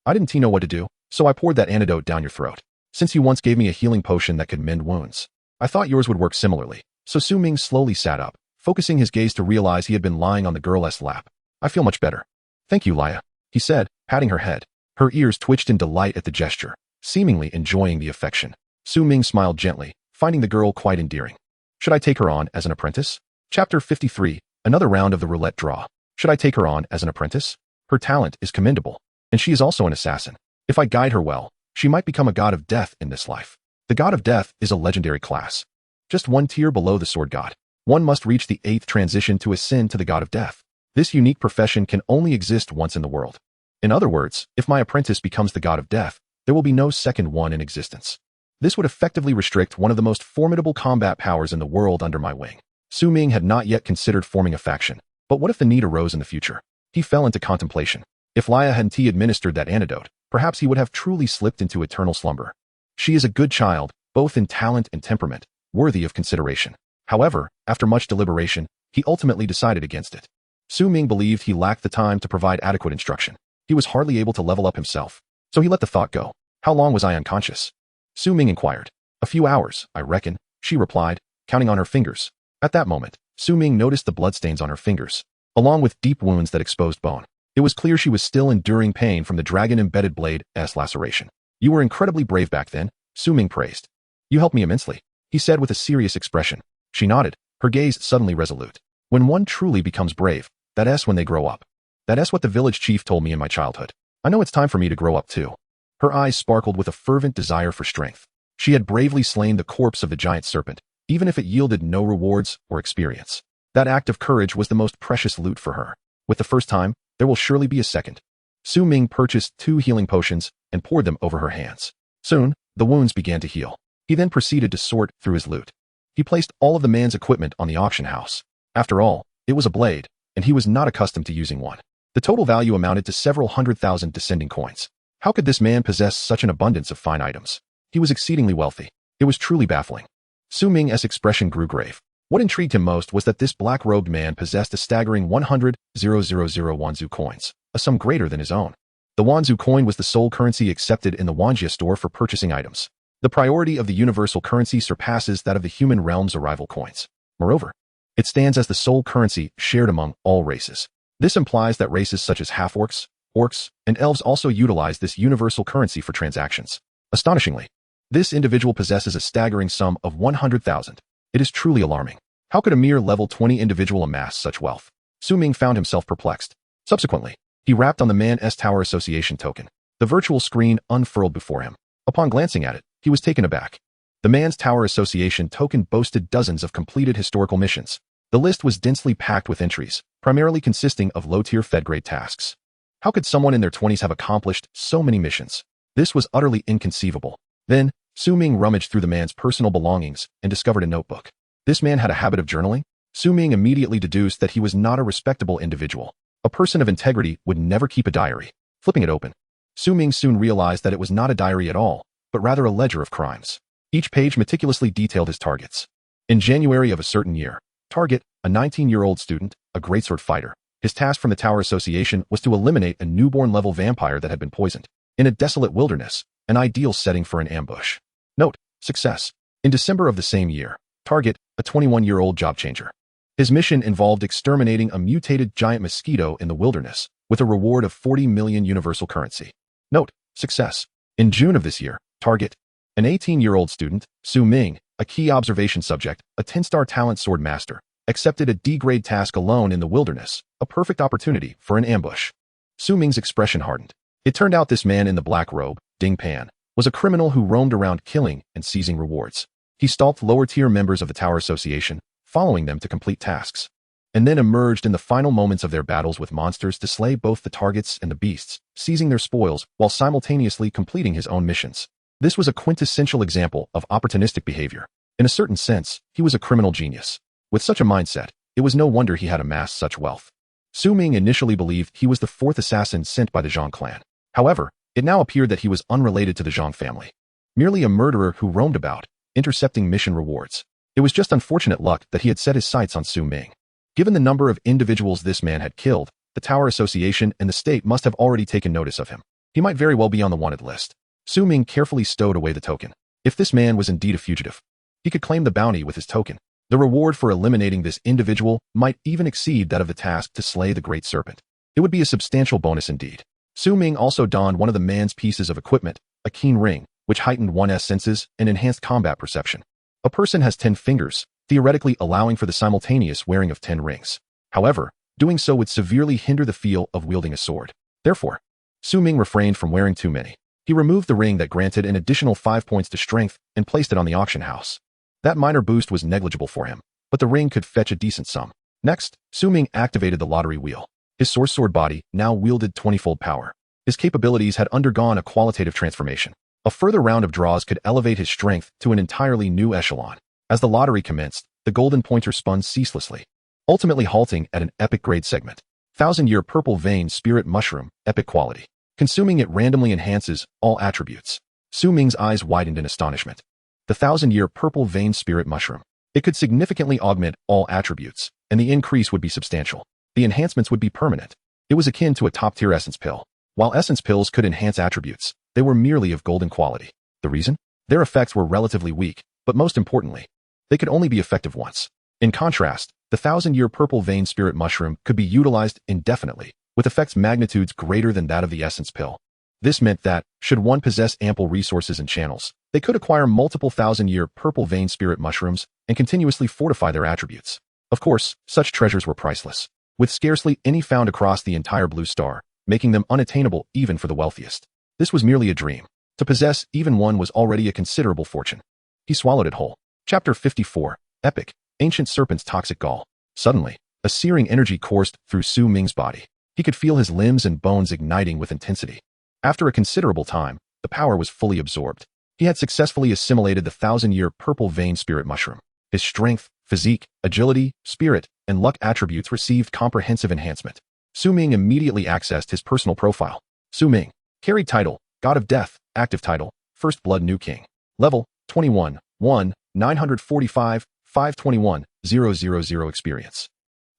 didn't know what to do, so I poured that antidote down your throat. Since you once gave me a healing potion that could mend wounds, I thought yours would work similarly." So Su Ming slowly sat up, focusing his gaze to realize he had been lying on the girl's lap. "I feel much better." "Thank you, Laya," he said, patting her head. Her ears twitched in delight at the gesture, seemingly enjoying the affection. Su Ming smiled gently, finding the girl quite endearing. "Should I take her on as an apprentice?" Chapter 53, another round of the roulette draw. Should I take her on as an apprentice? Her talent is commendable, and she is also an assassin. If I guide her well, she might become a god of death in this life. The god of death is a legendary class, just one tier below the sword god. One must reach the 8th transition to ascend to the god of death. This unique profession can only exist once in the world. In other words, if my apprentice becomes the god of death, there will be no second one in existence. This would effectively restrict one of the most formidable combat powers in the world under my wing. Su Ming had not yet considered forming a faction, but what if the need arose in the future? He fell into contemplation. If Laya hadn't administered that antidote, perhaps he would have truly slipped into eternal slumber. She is a good child, both in talent and temperament, worthy of consideration. However, after much deliberation, he ultimately decided against it. Su Ming believed he lacked the time to provide adequate instruction. He was hardly able to level up himself, so he let the thought go. "How long was I unconscious?" Su Ming inquired. "A few hours, I reckon," she replied, counting on her fingers. At that moment, Su Ming noticed the bloodstains on her fingers, along with deep wounds that exposed bone. It was clear she was still enduring pain from the dragon-embedded blade's laceration. "You were incredibly brave back then," Su Ming praised. "You helped me immensely," he said with a serious expression. She nodded, her gaze suddenly resolute. "When one truly becomes brave, that's when they grow up. That's what the village chief told me in my childhood. I know it's time for me to grow up too." Her eyes sparkled with a fervent desire for strength. She had bravely slain the corpse of the giant serpent, even if it yielded no rewards or experience. That act of courage was the most precious loot for her. With the first time, there will surely be a second. Su Ming purchased 2 healing potions and poured them over her hands. Soon, the wounds began to heal. He then proceeded to sort through his loot. He placed all of the man's equipment on the auction house. After all, it was a blade, and he was not accustomed to using one. The total value amounted to several 100,000 descending coins. How could this man possess such an abundance of fine items? He was exceedingly wealthy. It was truly baffling. Su Ming's expression grew grave. What intrigued him most was that this black-robed man possessed a staggering 100,000 Wanzu coins, a sum greater than his own. The Wanzu coin was the sole currency accepted in the Wanjia store for purchasing items. The priority of the universal currency surpasses that of the human realm's arrival coins. Moreover, it stands as the sole currency shared among all races. This implies that races such as half-orcs, orcs, and elves also utilize this universal currency for transactions. Astonishingly, this individual possesses a staggering sum of 100,000. It is truly alarming. How could a mere level 20 individual amass such wealth? Su Ming found himself perplexed. Subsequently, he rapped on the man's Tower Association token. The virtual screen unfurled before him. Upon glancing at it, he was taken aback. The man's Tower Association token boasted dozens of completed historical missions. The list was densely packed with entries, primarily consisting of low-tier Fed-grade tasks. How could someone in their 20s have accomplished so many missions? This was utterly inconceivable. Then, Su Ming rummaged through the man's personal belongings and discovered a notebook. This man had a habit of journaling? Su Ming immediately deduced that he was not a respectable individual. A person of integrity would never keep a diary. Flipping it open, Su Ming soon realized that it was not a diary at all, but rather a ledger of crimes. Each page meticulously detailed his targets. In January of a certain year, target, a 19-year-old student, a greatsword fighter. His task from the Tower Association was to eliminate a newborn-level vampire that had been poisoned. In a desolate wilderness, an ideal setting for an ambush. Note, success. In December of the same year, target, a 21-year-old job changer. His mission involved exterminating a mutated giant mosquito in the wilderness, with a reward of 40 million universal currency. Note, success. In June of this year, target, An 18-year-old student, Su Ming, a key observation subject, a 10-star talent sword master, accepted a D-grade task alone in the wilderness, a perfect opportunity for an ambush. Su Ming's expression hardened. It turned out this man in the black robe, Ding Pan, was a criminal who roamed around killing and seizing rewards. He stalked lower-tier members of the Tower Association, following them to complete tasks, and then emerged in the final moments of their battles with monsters to slay both the targets and the beasts, seizing their spoils while simultaneously completing his own missions. This was a quintessential example of opportunistic behavior. In a certain sense, he was a criminal genius. With such a mindset, it was no wonder he had amassed such wealth. Su Ming initially believed he was the fourth assassin sent by the Zhang clan. However, it now appeared that he was unrelated to the Zhang family, merely a murderer who roamed about, intercepting mission rewards. It was just unfortunate luck that he had set his sights on Su Ming. Given the number of individuals this man had killed, the Tower Association and the state must have already taken notice of him. He might very well be on the wanted list. Su Ming carefully stowed away the token. If this man was indeed a fugitive, he could claim the bounty with his token. The reward for eliminating this individual might even exceed that of the task to slay the Great Serpent. It would be a substantial bonus indeed. Su Ming also donned one of the man's pieces of equipment, a keen ring, which heightened one's senses and enhanced combat perception. A person has 10 fingers, theoretically allowing for the simultaneous wearing of 10 rings. However, doing so would severely hinder the feel of wielding a sword. Therefore, Su Ming refrained from wearing too many. He removed the ring that granted an additional 5 points to strength and placed it on the auction house. That minor boost was negligible for him, but the ring could fetch a decent sum. Next, Su Ming activated the lottery wheel. His source sword body now wielded 20-fold power. His capabilities had undergone a qualitative transformation. A further round of draws could elevate his strength to an entirely new echelon. As the lottery commenced, the golden pointer spun ceaselessly, ultimately halting at an epic grade segment. 1000-year purple vein spirit mushroom, epic quality. Consuming it randomly enhances all attributes. Su Ming's eyes widened in astonishment. The 1000-year purple vein spirit mushroom. It could significantly augment all attributes, and the increase would be substantial. The enhancements would be permanent. It was akin to a top-tier essence pill. While essence pills could enhance attributes, they were merely of golden quality. The reason? Their effects were relatively weak, but most importantly, they could only be effective once. In contrast, the 1000-year purple vein spirit mushroom could be utilized indefinitely, with effects magnitudes greater than that of the essence pill. This meant that, should one possess ample resources and channels, they could acquire multiple 1000-year purple vein spirit mushrooms and continuously fortify their attributes. Of course, such treasures were priceless, with scarcely any found across the entire blue star, making them unattainable even for the wealthiest. This was merely a dream. To possess even one was already a considerable fortune. He swallowed it whole. Chapter 54, Epic, Ancient Serpent's Toxic Gall. Suddenly, a searing energy coursed through Su Ming's body. He could feel his limbs and bones igniting with intensity. After a considerable time, the power was fully absorbed. He had successfully assimilated the 1000-year purple vein spirit mushroom. His strength, physique, agility, spirit, and luck attributes received comprehensive enhancement. Su Ming immediately accessed his personal profile. Su Ming. Carried title, God of Death. Active title, First Blood New King. Level, 21, 1, 945, 521, 000 experience.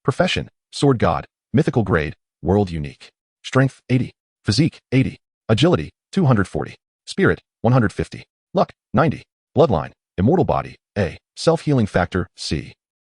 Profession, Sword God. Mythical grade, World Unique. Strength, 80. Physique, 80. Agility, 240. Spirit, 150. Luck, 90. Bloodline, Immortal Body, A. Self-healing factor, C.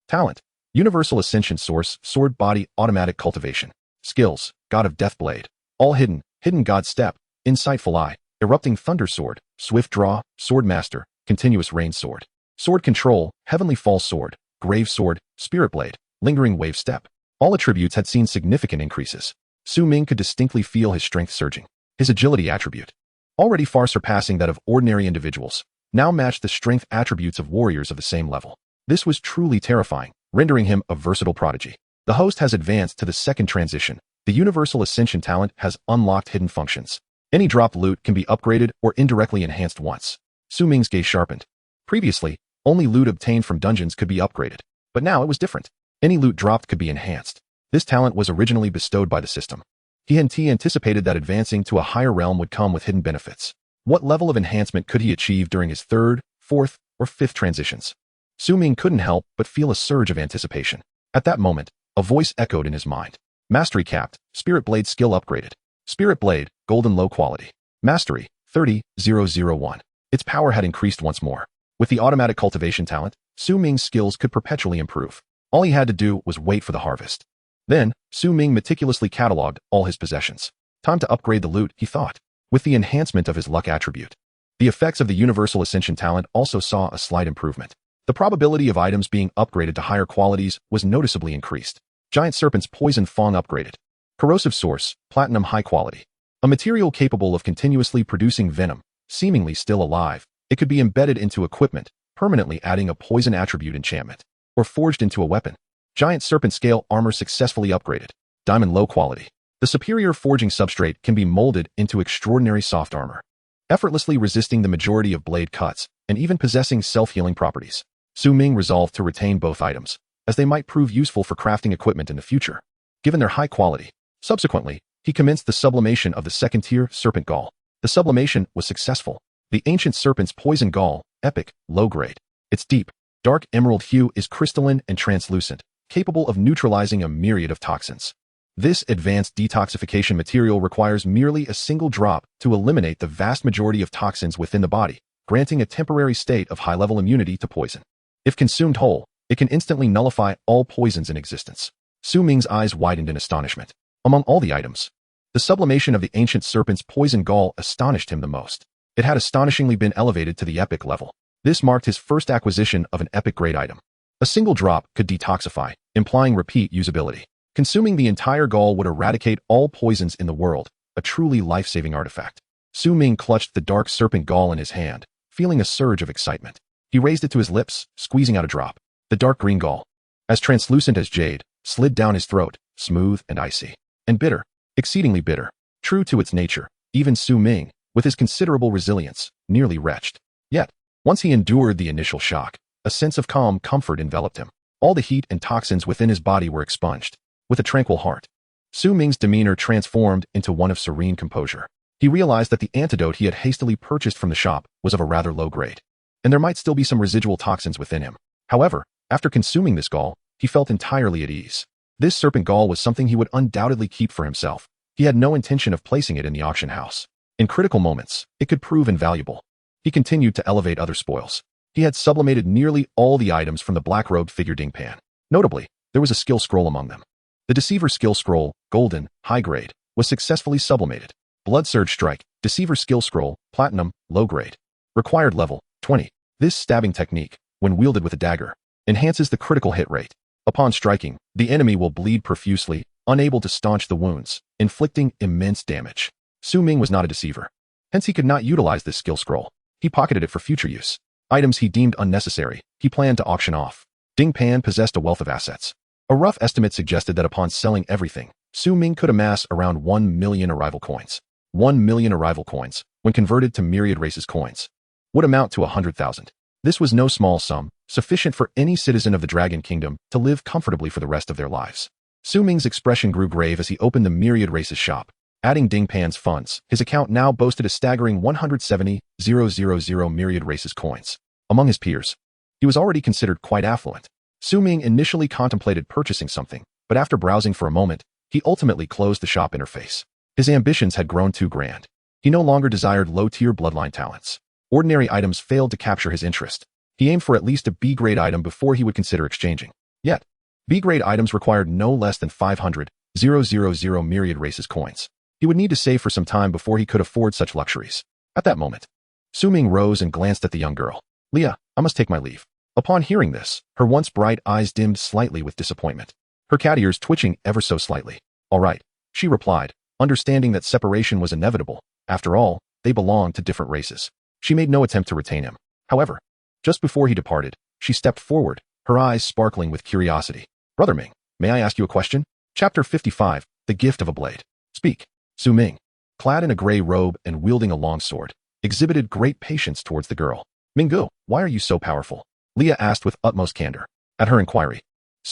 Talent, Universal Ascension Source, Sword Body, Automatic Cultivation. Skills, God of Death Blade. All Hidden, Hidden God Step, Insightful Eye, Erupting Thunder Sword, Swift Draw, Sword Master, Continuous Rain Sword. Sword Control, Heavenly Fall Sword, Grave Sword, Spirit Blade, Lingering Wave Step. All attributes had seen significant increases. Su Ming could distinctly feel his strength surging. His agility attribute, already far surpassing that of ordinary individuals, now matched the strength attributes of warriors of the same level. This was truly terrifying, rendering him a versatile prodigy. The host has advanced to the second transition. The Universal Ascension talent has unlocked hidden functions. Any dropped loot can be upgraded or indirectly enhanced once. Su Ming's gaze sharpened. Previously, only loot obtained from dungeons could be upgraded, but now it was different. Any loot dropped could be enhanced. This talent was originally bestowed by the system. He anticipated that advancing to a higher realm would come with hidden benefits. What level of enhancement could he achieve during his third, fourth, or fifth transitions? Su Ming couldn't help but feel a surge of anticipation. At that moment, a voice echoed in his mind. Mastery capped, Spirit Blade skill upgraded. Spirit Blade, golden low quality. Mastery, 30,001. Its power had increased once more. With the automatic cultivation talent, Su Ming's skills could perpetually improve. All he had to do was wait for the harvest. Then, Su Ming meticulously cataloged all his possessions. Time to upgrade the loot, he thought. With the enhancement of his luck attribute, The effects of the Universal Ascension talent also saw a slight improvement. The probability of items being upgraded to higher qualities was noticeably increased. Giant Serpent's Poison Fang upgraded. Corrosive Source, Platinum High Quality. A material capable of continuously producing venom, seemingly still alive. It could be embedded into equipment, permanently adding a poison attribute enchantment, or forged into a weapon. Giant Serpent Scale Armor successfully upgraded. Diamond Low Quality. The superior forging substrate can be molded into extraordinary soft armor, effortlessly resisting the majority of blade cuts, and even possessing self-healing properties. Ming resolved to retain both items, as they might prove useful for crafting equipment in the future, given their high quality. Subsequently, he commenced the sublimation of the second-tier Serpent Gall. The sublimation was successful. The Ancient Serpent's Poison Gall, Epic, Low Grade. Its deep, dark emerald hue is crystalline and translucent, capable of neutralizing a myriad of toxins. This advanced detoxification material requires merely a single drop to eliminate the vast majority of toxins within the body, granting a temporary state of high-level immunity to poison. If consumed whole, it can instantly nullify all poisons in existence. Ming's eyes widened in astonishment. Among all the items, the sublimation of the Ancient Serpent's Poison Gall astonished him the most. It had astonishingly been elevated to the epic level. This marked his first acquisition of an epic-grade item. A single drop could detoxify, implying repeat usability. Consuming the entire gall would eradicate all poisons in the world, a truly life-saving artifact. Ming clutched the dark serpent gall in his hand, feeling a surge of excitement. He raised it to his lips, squeezing out a drop. The dark green gall, as translucent as jade, slid down his throat, smooth and icy. And bitter, exceedingly bitter. True to its nature, even Ming, with his considerable resilience, nearly retched. Yet, once he endured the initial shock, a sense of calm comfort enveloped him. All the heat and toxins within his body were expunged. With a tranquil heart, Ming's demeanor transformed into one of serene composure. He realized that the antidote he had hastily purchased from the shop was of a rather low grade, and there might still be some residual toxins within him. However, after consuming this gall, he felt entirely at ease. This serpent gall was something he would undoubtedly keep for himself. He had no intention of placing it in the auction house. In critical moments, it could prove invaluable. He continued to elevate other spoils. He had sublimated nearly all the items from the black-robed figure Dingpan. Notably, there was a skill scroll among them. The Deceiver Skill Scroll, Golden, High Grade, was successfully sublimated. Blood Surge Strike, Deceiver Skill Scroll, Platinum, Low Grade. Required level, 20. This stabbing technique, when wielded with a dagger, enhances the critical hit rate. Upon striking, the enemy will bleed profusely, unable to staunch the wounds, inflicting immense damage. Ming was not a deceiver. Hence he could not utilize this skill scroll. He pocketed it for future use. Items he deemed unnecessary, he planned to auction off. Dingpan possessed a wealth of assets. A rough estimate suggested that upon selling everything, Ming could amass around 1 million arrival coins. 1 million arrival coins, when converted to myriad races coins, would amount to 100,000. This was no small sum, sufficient for any citizen of the Dragon Kingdom to live comfortably for the rest of their lives. Ming's expression grew grave as he opened the myriad races shop. Adding Dingpan's funds, his account now boasted a staggering 170,000 myriad races coins. Among his peers, he was already considered quite affluent. Ming initially contemplated purchasing something, but after browsing for a moment, he ultimately closed the shop interface. His ambitions had grown too grand. He no longer desired low-tier bloodline talents. Ordinary items failed to capture his interest. He aimed for at least a B-grade item before he would consider exchanging. Yet, B-grade items required no less than 500,000 myriad races coins. He would need to save for some time before he could afford such luxuries. At that moment, Ming rose and glanced at the young girl. "Leah, I must take my leave." Upon hearing this, her once bright eyes dimmed slightly with disappointment, her cat ears twitching ever so slightly. "All right," she replied, understanding that separation was inevitable. After all, they belonged to different races. She made no attempt to retain him. However, just before he departed, she stepped forward, her eyes sparkling with curiosity. "Brother Ming, may I ask you a question?" Chapter 55, The Gift of a Blade. Speak. Ming, clad in a gray robe and wielding a long sword, exhibited great patience towards the girl. "Minggu, why are you so powerful?" Leah asked with utmost candor. At her inquiry,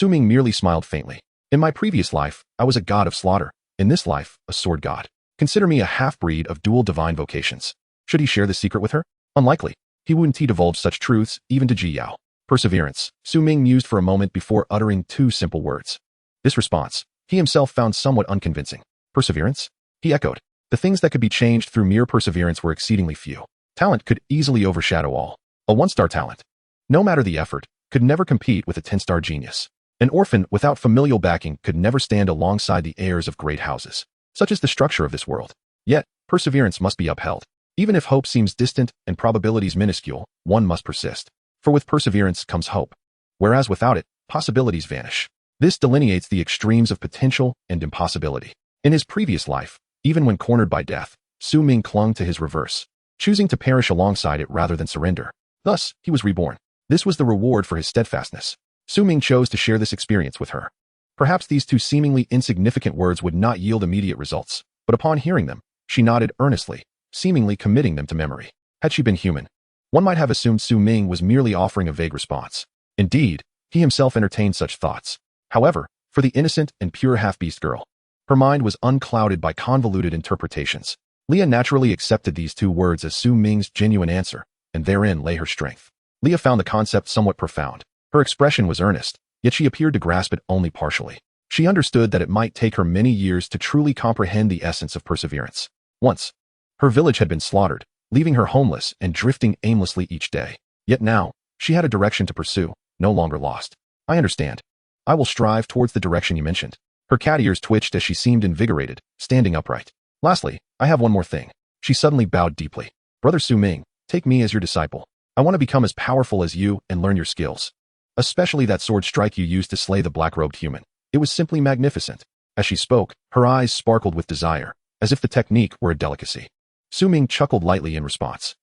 Ming merely smiled faintly. "In my previous life, I was a god of slaughter. In this life, a sword god. Consider me a half-breed of dual divine vocations." Should he share the secret with her? Unlikely. He wouldn't divulge such truths, even to Ji Yao. Perseverance. Ming mused for a moment before uttering two simple words. This response, he himself found somewhat unconvincing. Perseverance? He echoed. The things that could be changed through mere perseverance were exceedingly few. Talent could easily overshadow all. A one-star talent, no matter the effort, could never compete with a 10-star genius. An orphan without familial backing could never stand alongside the heirs of great houses. Such is the structure of this world. Yet, perseverance must be upheld. Even if hope seems distant and probabilities minuscule, one must persist. For with perseverance comes hope, whereas without it, possibilities vanish. This delineates the extremes of potential and impossibility. In his previous life, even when cornered by death, Ming clung to his reverse, choosing to perish alongside it rather than surrender. Thus, he was reborn. This was the reward for his steadfastness. Ming chose to share this experience with her. Perhaps these two seemingly insignificant words would not yield immediate results, but upon hearing them, she nodded earnestly, seemingly committing them to memory. Had she been human, one might have assumed Ming was merely offering a vague response. Indeed, he himself entertained such thoughts. However, for the innocent and pure half-beast girl, her mind was unclouded by convoluted interpretations. Leah naturally accepted these two words as Ming's genuine answer, and therein lay her strength. Leah found the concept somewhat profound. Her expression was earnest, yet she appeared to grasp it only partially. She understood that it might take her many years to truly comprehend the essence of perseverance. Once, her village had been slaughtered, leaving her homeless and drifting aimlessly each day. Yet now, she had a direction to pursue, no longer lost. I understand. I will strive towards the direction you mentioned. Her cat ears twitched as she seemed invigorated, standing upright. Lastly, I have one more thing. She suddenly bowed deeply. Brother Ming, take me as your disciple. I want to become as powerful as you and learn your skills. Especially that sword strike you used to slay the black-robed human. It was simply magnificent. As she spoke, her eyes sparkled with desire, as if the technique were a delicacy. Ming chuckled lightly in response.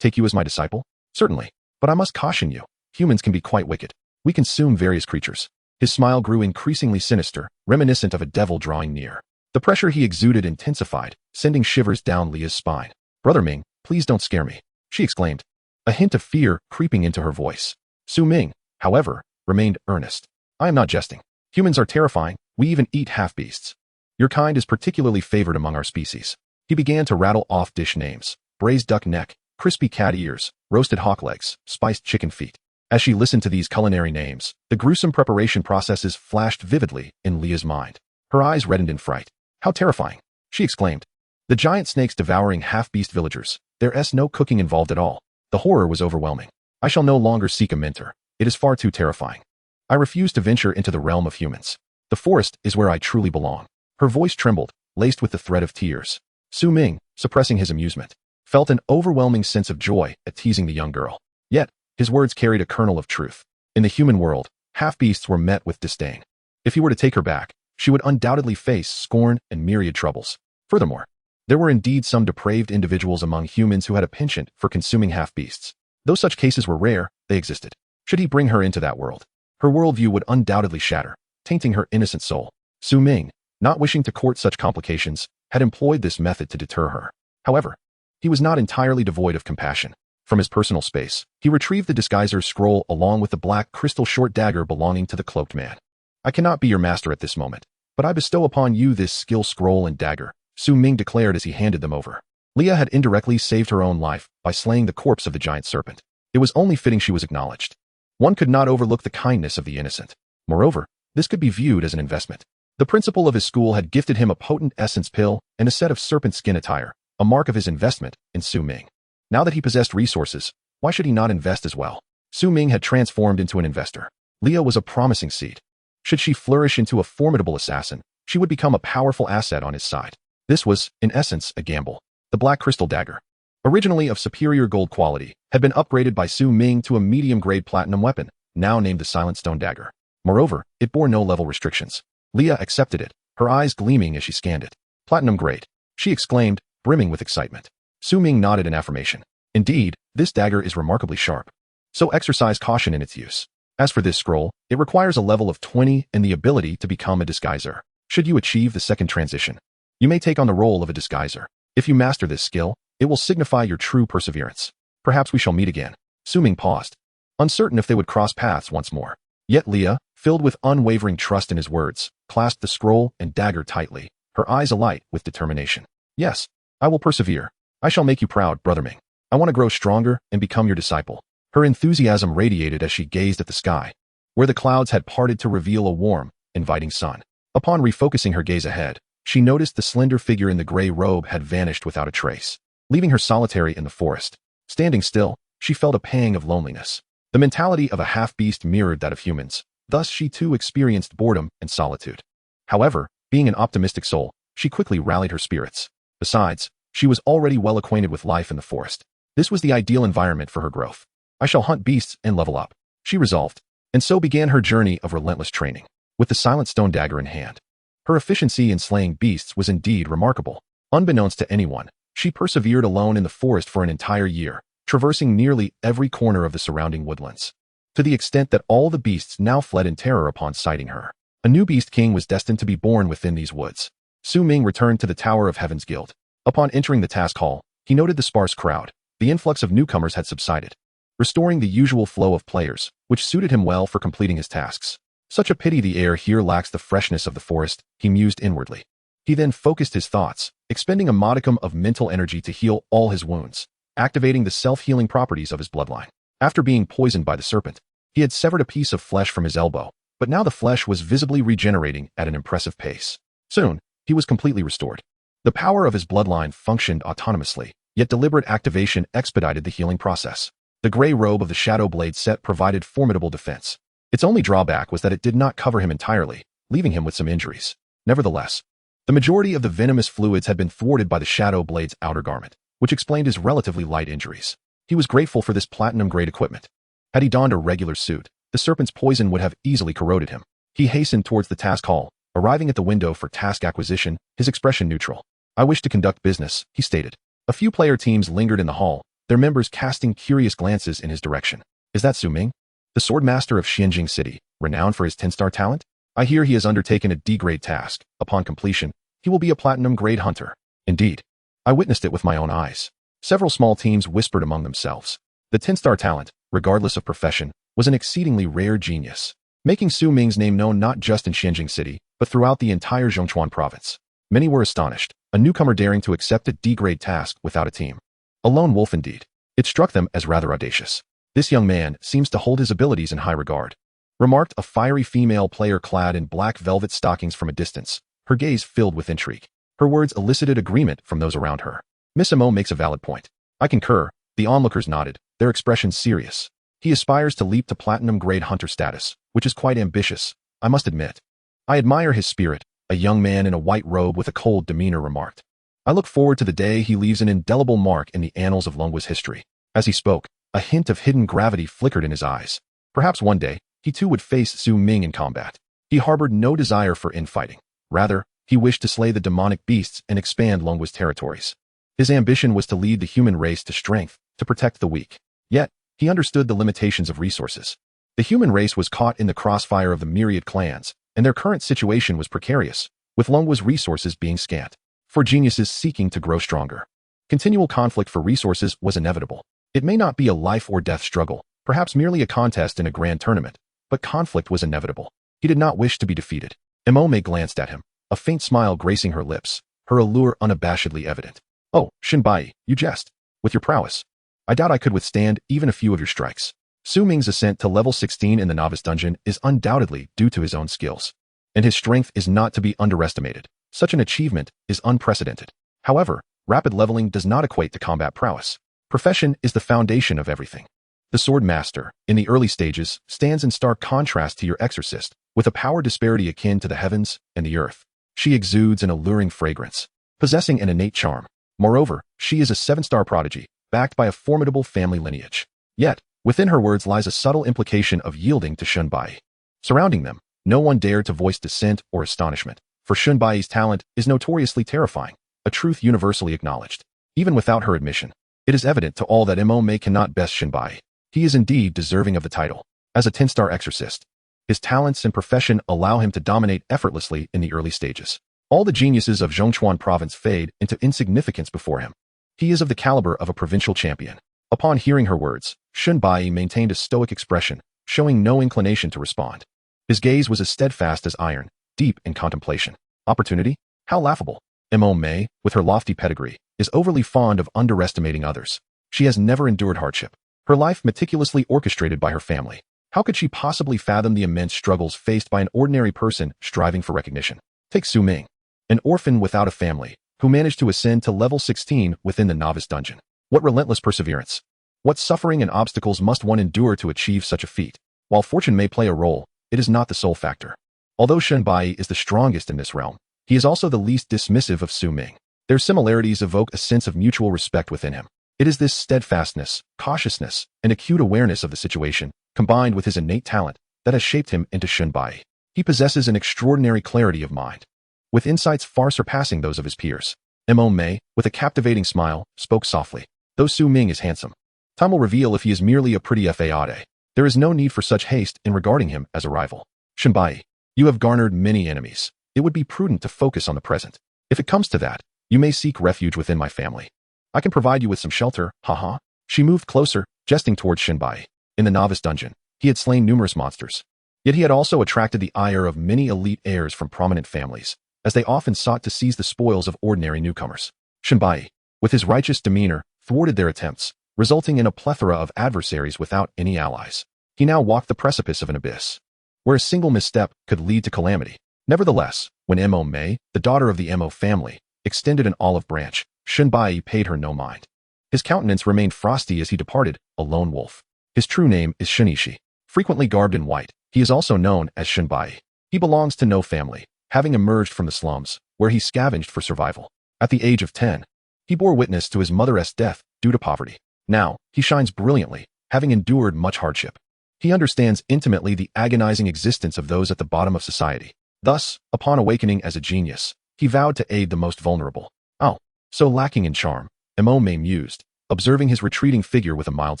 Take you as my disciple? Certainly. But I must caution you. Humans can be quite wicked. We consume various creatures. His smile grew increasingly sinister, reminiscent of a devil drawing near. The pressure he exuded intensified, sending shivers down Leah's spine. Brother Ming, please don't scare me, she exclaimed, a hint of fear creeping into her voice. Ming, however, remained earnest. I am not jesting. Humans are terrifying. We even eat half-beasts. Your kind is particularly favored among our species. He began to rattle off dish names: braised duck neck, crispy cat ears, roasted hawk legs, spiced chicken feet. As she listened to these culinary names, the gruesome preparation processes flashed vividly in Leah's mind. Her eyes reddened in fright. How terrifying, she exclaimed. The giant snakes devouring half-beast villagers. There's no cooking involved at all. The horror was overwhelming. I shall no longer seek a mentor. It is far too terrifying. I refuse to venture into the realm of humans. The forest is where I truly belong. Her voice trembled, laced with the thread of tears. Ming, suppressing his amusement, felt an overwhelming sense of joy at teasing the young girl. Yet, his words carried a kernel of truth. In the human world, half-beasts were met with disdain. If he were to take her back, she would undoubtedly face scorn and myriad troubles. Furthermore, there were indeed some depraved individuals among humans who had a penchant for consuming half-beasts. Though such cases were rare, they existed. Should he bring her into that world, her worldview would undoubtedly shatter, tainting her innocent soul. Ming, not wishing to court such complications, had employed this method to deter her. However, he was not entirely devoid of compassion. From his personal space, he retrieved the disguiser's scroll along with the black crystal short dagger belonging to the cloaked man. I cannot be your master at this moment, but I bestow upon you this skill scroll and dagger, Ming declared as he handed them over. Leah had indirectly saved her own life by slaying the corpse of the giant serpent. It was only fitting she was acknowledged. One could not overlook the kindness of the innocent. Moreover, this could be viewed as an investment. The principal of his school had gifted him a potent essence pill and a set of serpent skin attire, a mark of his investment in Ming. Now that he possessed resources, why should he not invest as well? Ming had transformed into an investor. Leah was a promising seed. Should she flourish into a formidable assassin, she would become a powerful asset on his side. This was, in essence, a gamble. The black crystal dagger, originally of superior gold quality, had been upgraded by Ming to a medium-grade platinum weapon, now named the Silent Stone Dagger. Moreover, it bore no level restrictions. Leah accepted it, her eyes gleaming as she scanned it. Platinum grade, she exclaimed, brimming with excitement. Ming nodded in affirmation. Indeed, this dagger is remarkably sharp. So exercise caution in its use. As for this scroll, it requires a level of 20 and the ability to become a disguiser. Should you achieve the second transition, you may take on the role of a disguiser. If you master this skill, it will signify your true perseverance. Perhaps we shall meet again. Ming paused, uncertain if they would cross paths once more. Yet Leah, filled with unwavering trust in his words, clasped the scroll and dagger tightly, her eyes alight with determination. Yes, I will persevere. I shall make you proud, Brother Ming. I want to grow stronger and become your disciple. Her enthusiasm radiated as she gazed at the sky, where the clouds had parted to reveal a warm, inviting sun. Upon refocusing her gaze ahead, she noticed the slender figure in the gray robe had vanished without a trace, leaving her solitary in the forest. Standing still, she felt a pang of loneliness. The mentality of a half-beast mirrored that of humans, thus she too experienced boredom and solitude. However, being an optimistic soul, she quickly rallied her spirits. Besides, She was already well acquainted with life in the forest. This was the ideal environment for her growth. I shall hunt beasts and level up, she resolved. And so began her journey of relentless training, with the silent stone dagger in hand. Her efficiency in slaying beasts was indeed remarkable. Unbeknownst to anyone, she persevered alone in the forest for an entire year, traversing nearly every corner of the surrounding woodlands, to the extent that all the beasts now fled in terror upon sighting her. A new beast king was destined to be born within these woods. Ming returned to the Tower of Heaven's Guild. Upon entering the task hall, he noted the sparse crowd. The influx of newcomers had subsided, restoring the usual flow of players, which suited him well for completing his tasks. Such a pity the air here lacks the freshness of the forest, he mused inwardly. He then focused his thoughts, expending a modicum of mental energy to heal all his wounds, activating the self-healing properties of his bloodline. After being poisoned by the serpent, he had severed a piece of flesh from his elbow, but now the flesh was visibly regenerating at an impressive pace. Soon, he was completely restored. The power of his bloodline functioned autonomously, yet deliberate activation expedited the healing process. The gray robe of the Shadow Blade set provided formidable defense. Its only drawback was that it did not cover him entirely, leaving him with some injuries. Nevertheless, the majority of the venomous fluids had been thwarted by the Shadow Blade's outer garment, which explained his relatively light injuries. He was grateful for this platinum-grade equipment. Had he donned a regular suit, the serpent's poison would have easily corroded him. He hastened towards the task hall, arriving at the window for task acquisition, his expression neutral. I wish to conduct business, he stated. A few player teams lingered in the hall, their members casting curious glances in his direction. Is that Ming? The swordmaster of Xianjing City, renowned for his 10-star talent? I hear he has undertaken a D-grade task. Upon completion, he will be a platinum-grade hunter. Indeed. I witnessed it with my own eyes. Several small teams whispered among themselves. The 10-star talent, regardless of profession, was an exceedingly rare genius, making Ming's name known not just in Xianjing City, but throughout the entire Zhongchuan province. Many were astonished, a newcomer daring to accept a D-grade task without a team. A lone wolf indeed. It struck them as rather audacious. This young man seems to hold his abilities in high regard, remarked a fiery female player clad in black velvet stockings from a distance, her gaze filled with intrigue. Her words elicited agreement from those around her. Miss Mo makes a valid point. I concur, the onlookers nodded, their expressions serious. He aspires to leap to platinum-grade hunter status, which is quite ambitious, I must admit. I admire his spirit, a young man in a white robe with a cold demeanor remarked. I look forward to the day he leaves an indelible mark in the annals of Longwa's history. As he spoke, a hint of hidden gravity flickered in his eyes. Perhaps one day, he too would face Ming in combat. He harbored no desire for infighting. Rather, he wished to slay the demonic beasts and expand Longwa's territories. His ambition was to lead the human race to strength, to protect the weak. Yet, he understood the limitations of resources. The human race was caught in the crossfire of the myriad clans, and their current situation was precarious, with Longwa's resources being scant, for geniuses seeking to grow stronger. Continual conflict for resources was inevitable. It may not be a life-or-death struggle, perhaps merely a contest in a grand tournament, but conflict was inevitable. He did not wish to be defeated. May glanced at him, a faint smile gracing her lips, her allure unabashedly evident. Oh, Shinbai, you jest. With your prowess, I doubt I could withstand even a few of your strikes. Ming's ascent to level 16 in the novice dungeon is undoubtedly due to his own skills, and his strength is not to be underestimated. Such an achievement is unprecedented. However, rapid leveling does not equate to combat prowess. Profession is the foundation of everything. The sword master, in the early stages, stands in stark contrast to your exorcist, with a power disparity akin to the heavens and the earth. She exudes an alluring fragrance, possessing an innate charm. Moreover, she is a 7-star prodigy, backed by a formidable family lineage. Yet, within her words lies a subtle implication of yielding to Shunbai. Surrounding them, no one dared to voice dissent or astonishment, for Shunbai's talent is notoriously terrifying, a truth universally acknowledged. Even without her admission, it is evident to all that May cannot best Shunbai. He is indeed deserving of the title. As a 10-star exorcist, his talents and profession allow him to dominate effortlessly in the early stages. All the geniuses of Zhongchuan province fade into insignificance before him. He is of the caliber of a provincial champion. Upon hearing her words, Shunbai maintained a stoic expression, showing no inclination to respond. His gaze was as steadfast as iron, deep in contemplation. Opportunity? How laughable. May, with her lofty pedigree, is overly fond of underestimating others. She has never endured hardship. Her life meticulously orchestrated by her family. How could she possibly fathom the immense struggles faced by an ordinary person striving for recognition? Take Ming, an orphan without a family, who managed to ascend to level 16 within the novice dungeon. What relentless perseverance! What suffering and obstacles must one endure to achieve such a feat? While fortune may play a role, it is not the sole factor. Although Shunbai is the strongest in this realm, he is also the least dismissive of Ming. Their similarities evoke a sense of mutual respect within him. It is this steadfastness, cautiousness, and acute awareness of the situation, combined with his innate talent, that has shaped him into Shunbai. He possesses an extraordinary clarity of mind, with insights far surpassing those of his peers. Mo Mei, with a captivating smile, spoke softly. Though Su Ming is handsome, time will reveal if he is merely a pretty fade. There is no need for such haste in regarding him as a rival. Shunbai, you have garnered many enemies. It would be prudent to focus on the present. If it comes to that, you may seek refuge within my family. I can provide you with some shelter, haha. She moved closer, jesting towards Shunbai. In the novice dungeon, he had slain numerous monsters. Yet he had also attracted the ire of many elite heirs from prominent families, as they often sought to seize the spoils of ordinary newcomers. Shunbai, with his righteous demeanor, thwarted their attempts, resulting in a plethora of adversaries without any allies. He now walked the precipice of an abyss, where a single misstep could lead to calamity. Nevertheless, when Mo Mei, the daughter of the Mo family, extended an olive branch, Shunbai paid her no mind. His countenance remained frosty as he departed, a lone wolf. His true name is Shunichi. Frequently garbed in white, he is also known as Shunbai. He belongs to no family, having emerged from the slums, where he scavenged for survival. At the age of 10, he bore witness to his mother's death due to poverty. Now, he shines brilliantly, having endured much hardship. He understands intimately the agonizing existence of those at the bottom of society. Thus, upon awakening as a genius, he vowed to aid the most vulnerable. Oh, so lacking in charm, Mo Mei mused, observing his retreating figure with a mild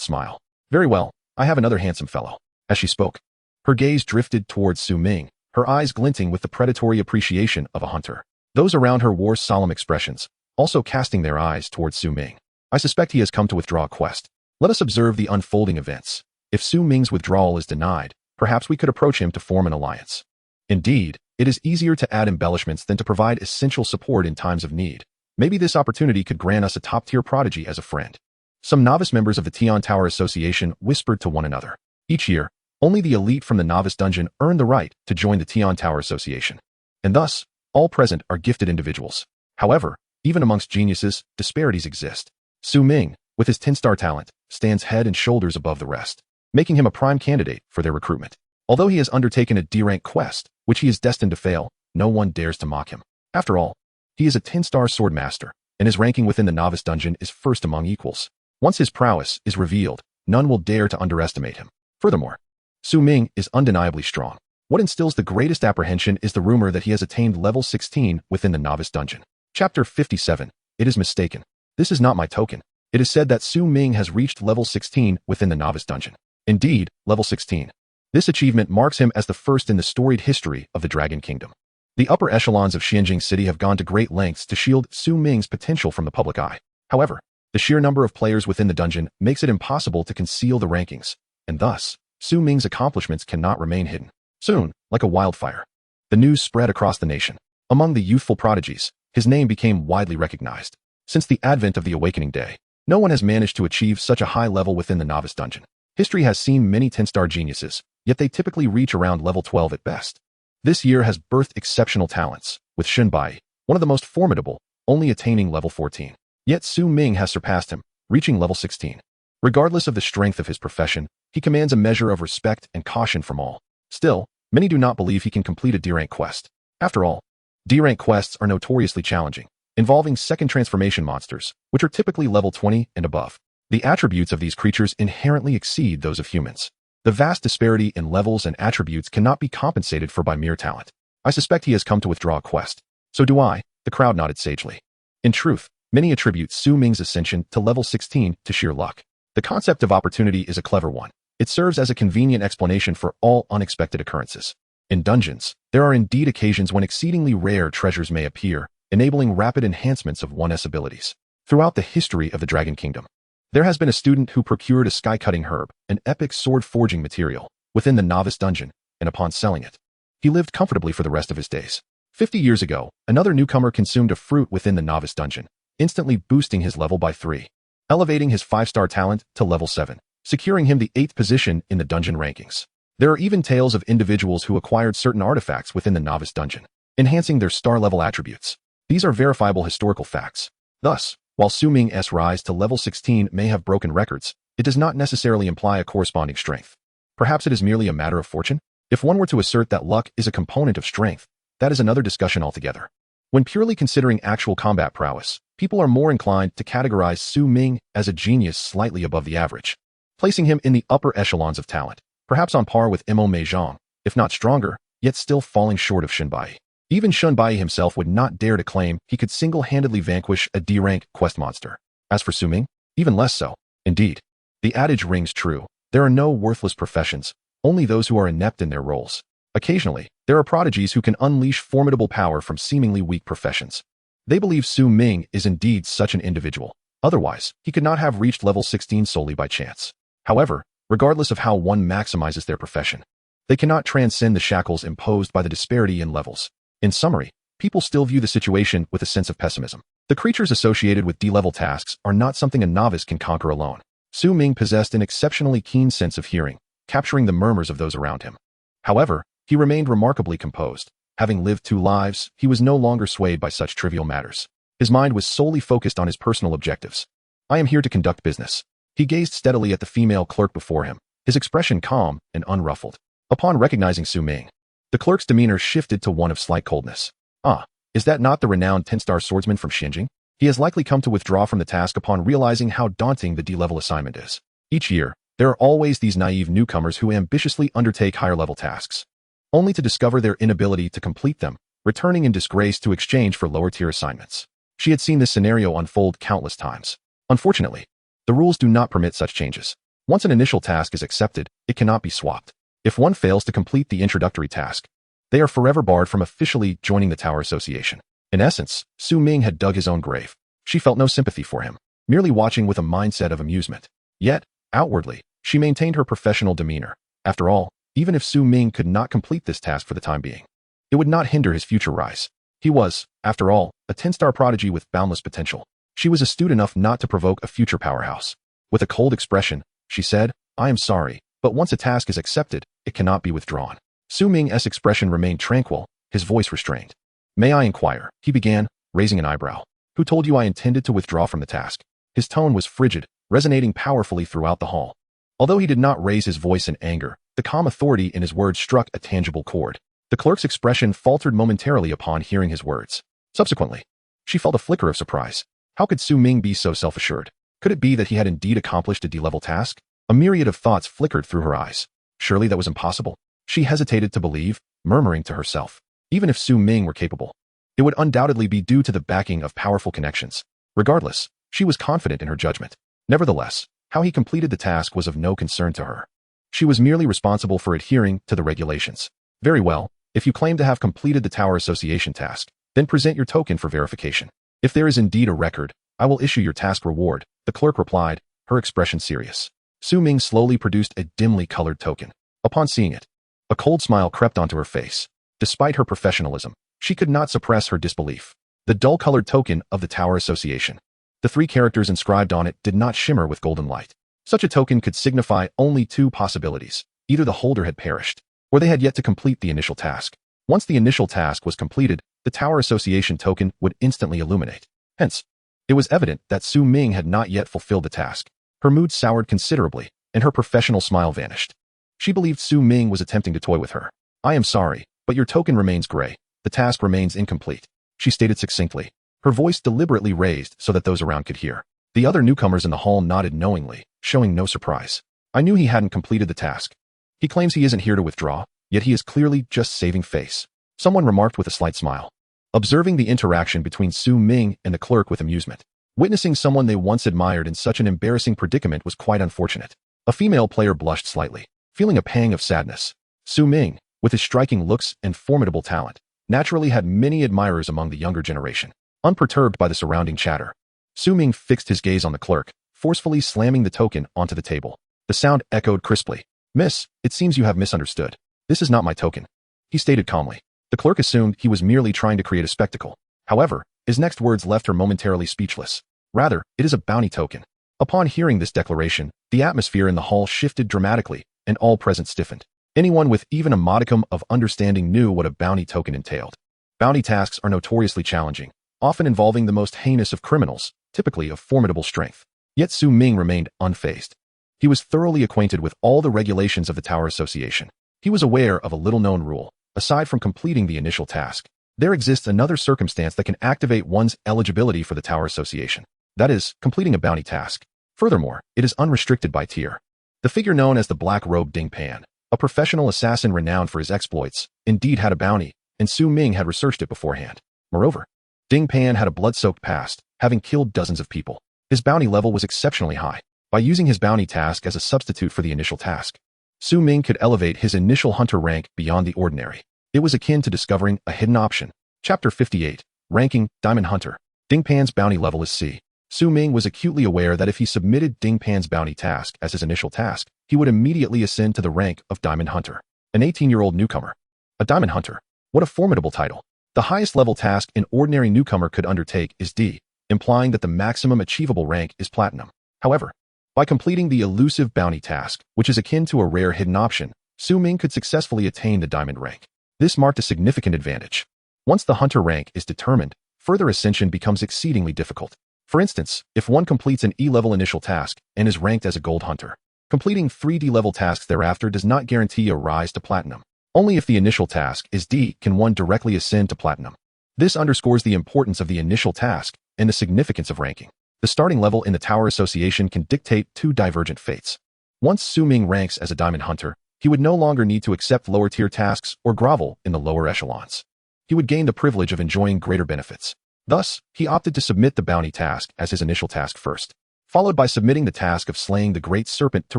smile. Very well, I have another handsome fellow. As she spoke, her gaze drifted towards Su Ming, her eyes glinting with the predatory appreciation of a hunter. Those around her wore solemn expressions, also casting their eyes towards Su Ming. I suspect he has come to withdraw a quest. Let us observe the unfolding events. If Su Ming's withdrawal is denied, perhaps we could approach him to form an alliance. Indeed, it is easier to add embellishments than to provide essential support in times of need. Maybe this opportunity could grant us a top-tier prodigy as a friend. Some novice members of the Tian Tower Association whispered to one another. Each year, only the elite from the novice dungeon earn the right to join the Tian Tower Association. And thus, all present are gifted individuals. However, even amongst geniuses, disparities exist. Su Ming, with his 10-star talent, stands head and shoulders above the rest, making him a prime candidate for their recruitment. Although he has undertaken a D-rank quest, which he is destined to fail, no one dares to mock him. After all, he is a 10-star sword master, and his ranking within the novice dungeon is first among equals. Once his prowess is revealed, none will dare to underestimate him. Furthermore, Su Ming is undeniably strong. What instills the greatest apprehension is the rumor that he has attained level 16 within the novice dungeon. Chapter 57. It is mistaken. This is not my token. It is said that Su Ming has reached level 16 within the novice dungeon. Indeed, level 16. This achievement marks him as the first in the storied history of the Dragon Kingdom. The upper echelons of Xianjing City have gone to great lengths to shield Su Ming's potential from the public eye. However, the sheer number of players within the dungeon makes it impossible to conceal the rankings, and thus, Su Ming's accomplishments cannot remain hidden. Soon, like a wildfire, the news spread across the nation. Among the youthful prodigies, his name became widely recognized. Since the advent of the Awakening Day, no one has managed to achieve such a high level within the novice dungeon. History has seen many 10-star geniuses, yet they typically reach around level 12 at best. This year has birthed exceptional talents, with Shunbai, one of the most formidable, only attaining level 14. Yet Su Ming has surpassed him, reaching level 16. Regardless of the strength of his profession, he commands a measure of respect and caution from all. Still, many do not believe he can complete a D-rank quest. After all, D-rank quests are notoriously challenging, involving second transformation monsters, which are typically level 20 and above. The attributes of these creatures inherently exceed those of humans. The vast disparity in levels and attributes cannot be compensated for by mere talent. I suspect he has come to withdraw a quest. So do I, the crowd nodded sagely. In truth, many attribute Su Ming's ascension to level 16 to sheer luck. The concept of opportunity is a clever one. It serves as a convenient explanation for all unexpected occurrences. In dungeons, there are indeed occasions when exceedingly rare treasures may appear, enabling rapid enhancements of one's abilities. Throughout the history of the Dragon Kingdom, there has been a student who procured a sky-cutting herb, an epic sword-forging material, within the novice dungeon, and upon selling it, he lived comfortably for the rest of his days. 50 years ago, another newcomer consumed a fruit within the novice dungeon, instantly boosting his level by 3, elevating his 5-star talent to level 7, securing him the 8th position in the dungeon rankings. There are even tales of individuals who acquired certain artifacts within the novice dungeon, enhancing their star-level attributes. These are verifiable historical facts. Thus, while Su Ming's rise to level 16 may have broken records, it does not necessarily imply a corresponding strength. Perhaps it is merely a matter of fortune? If one were to assert that luck is a component of strength, that is another discussion altogether. When purely considering actual combat prowess, people are more inclined to categorize Su Ming as a genius slightly above the average, placing him in the upper echelons of talent, perhaps on par with Mo Meizhong, if not stronger, yet still falling short of Shunbai. Even Shunbai himself would not dare to claim he could single-handedly vanquish a D-rank quest monster. As for Su Ming, even less so. Indeed, the adage rings true. There are no worthless professions, only those who are inept in their roles. Occasionally, there are prodigies who can unleash formidable power from seemingly weak professions. They believe Su Ming is indeed such an individual. Otherwise, he could not have reached level 16 solely by chance. However, regardless of how one maximizes their profession, they cannot transcend the shackles imposed by the disparity in levels. In summary, people still view the situation with a sense of pessimism. The creatures associated with D-level tasks are not something a novice can conquer alone. Su Ming possessed an exceptionally keen sense of hearing, capturing the murmurs of those around him. However, he remained remarkably composed. Having lived 2 lives, he was no longer swayed by such trivial matters. His mind was solely focused on his personal objectives. I am here to conduct business. He gazed steadily at the female clerk before him, his expression calm and unruffled. Upon recognizing Su Ming, the clerk's demeanor shifted to one of slight coldness. Ah, is that not the renowned 10-star swordsman from Xinjiang? He has likely come to withdraw from the task upon realizing how daunting the D-level assignment is. Each year, there are always these naive newcomers who ambitiously undertake higher-level tasks, only to discover their inability to complete them, returning in disgrace to exchange for lower-tier assignments. She had seen this scenario unfold countless times. Unfortunately, the rules do not permit such changes. Once an initial task is accepted, it cannot be swapped. If one fails to complete the introductory task, they are forever barred from officially joining the Tower Association. In essence, Su Ming had dug his own grave. She felt no sympathy for him, merely watching with a mindset of amusement. Yet, outwardly, she maintained her professional demeanor. After all, even if Su Ming could not complete this task for the time being, it would not hinder his future rise. He was, after all, a 10-star prodigy with boundless potential. She was astute enough not to provoke a future powerhouse. With a cold expression, she said, "I am sorry, but once a task is accepted, it cannot be withdrawn." Su Ming's expression remained tranquil, his voice restrained. "May I inquire?" he began, raising an eyebrow. "Who told you I intended to withdraw from the task?" His tone was frigid, resonating powerfully throughout the hall. Although he did not raise his voice in anger, the calm authority in his words struck a tangible chord. The clerk's expression faltered momentarily upon hearing his words. Subsequently, she felt a flicker of surprise. How could Su Ming be so self-assured? Could it be that he had indeed accomplished a D-level task? A myriad of thoughts flickered through her eyes. Surely that was impossible. She hesitated to believe, murmuring to herself. Even if Su Ming were capable, it would undoubtedly be due to the backing of powerful connections. Regardless, she was confident in her judgment. Nevertheless, how he completed the task was of no concern to her. She was merely responsible for adhering to the regulations. Very well, if you claim to have completed the Tower Association task, then present your token for verification. If there is indeed a record, I will issue your task reward, the clerk replied, her expression serious. Su Ming slowly produced a dimly colored token. Upon seeing it, a cold smile crept onto her face. Despite her professionalism, she could not suppress her disbelief. The dull-colored token of the Tower Association. The 3 characters inscribed on it did not shimmer with golden light. Such a token could signify only 2 possibilities. Either the holder had perished, or they had yet to complete the initial task. Once the initial task was completed, the Tower Association token would instantly illuminate. Hence, it was evident that Su Ming had not yet fulfilled the task. Her mood soured considerably, and her professional smile vanished. She believed Su Ming was attempting to toy with her. "I am sorry, but your token remains gray. The task remains incomplete," she stated succinctly, her voice deliberately raised so that those around could hear. The other newcomers in the hall nodded knowingly, showing no surprise. "I knew he hadn't completed the task. He claims he isn't here to withdraw, yet he is clearly just saving face," someone remarked with a slight smile. Observing the interaction between Su Ming and the clerk with amusement, witnessing someone they once admired in such an embarrassing predicament was quite unfortunate. A female player blushed slightly, feeling a pang of sadness. Su Ming, with his striking looks and formidable talent, naturally had many admirers among the younger generation. Unperturbed by the surrounding chatter, Su Ming fixed his gaze on the clerk, forcefully slamming the token onto the table. The sound echoed crisply. "Miss, it seems you have misunderstood. This is not my token," he stated calmly. The clerk assumed he was merely trying to create a spectacle. However, his next words left her momentarily speechless. "Rather, it is a bounty token." Upon hearing this declaration, the atmosphere in the hall shifted dramatically, and all present stiffened. Anyone with even a modicum of understanding knew what a bounty token entailed. Bounty tasks are notoriously challenging, often involving the most heinous of criminals, typically of formidable strength. Yet Su Ming remained unfazed. He was thoroughly acquainted with all the regulations of the Tower Association. He was aware of a little-known rule. Aside from completing the initial task, There exists another circumstance that can activate one's eligibility for the Tower Association. That is, completing a bounty task. Furthermore, it is unrestricted by tier. The figure known as the Black Robe Ding Pan, a professional assassin renowned for his exploits, indeed had a bounty, and Su Ming had researched it beforehand. Moreover, Ding Pan had a blood-soaked past, having killed dozens of people. His bounty level was exceptionally high. By using his bounty task as a substitute for the initial task, Su Ming could elevate his initial hunter rank beyond the ordinary. It was akin to discovering a hidden option. Chapter 58. Ranking, Diamond Hunter. Ding Pan's bounty level is C. Su Ming was acutely aware that if he submitted Ding Pan's bounty task as his initial task, he would immediately ascend to the rank of Diamond Hunter. An 18-year-old newcomer. A Diamond Hunter. What a formidable title. The highest level task an ordinary newcomer could undertake is D, implying that the maximum achievable rank is Platinum. However, by completing the elusive bounty task, which is akin to a rare hidden option, Su Ming could successfully attain the Diamond rank. This marked a significant advantage. Once the Hunter rank is determined, further ascension becomes exceedingly difficult. For instance, if one completes an E-level initial task and is ranked as a Gold Hunter, completing 3 D-level tasks thereafter does not guarantee a rise to Platinum. Only if the initial task is D can one directly ascend to Platinum. This underscores the importance of the initial task and the significance of ranking. The starting level in the Tower Association can dictate two divergent fates. Once Su Ming ranks as a Diamond Hunter, he would no longer need to accept lower-tier tasks or grovel in the lower echelons. He would gain the privilege of enjoying greater benefits. Thus, he opted to submit the bounty task as his initial task first, followed by submitting the task of slaying the Great Serpent to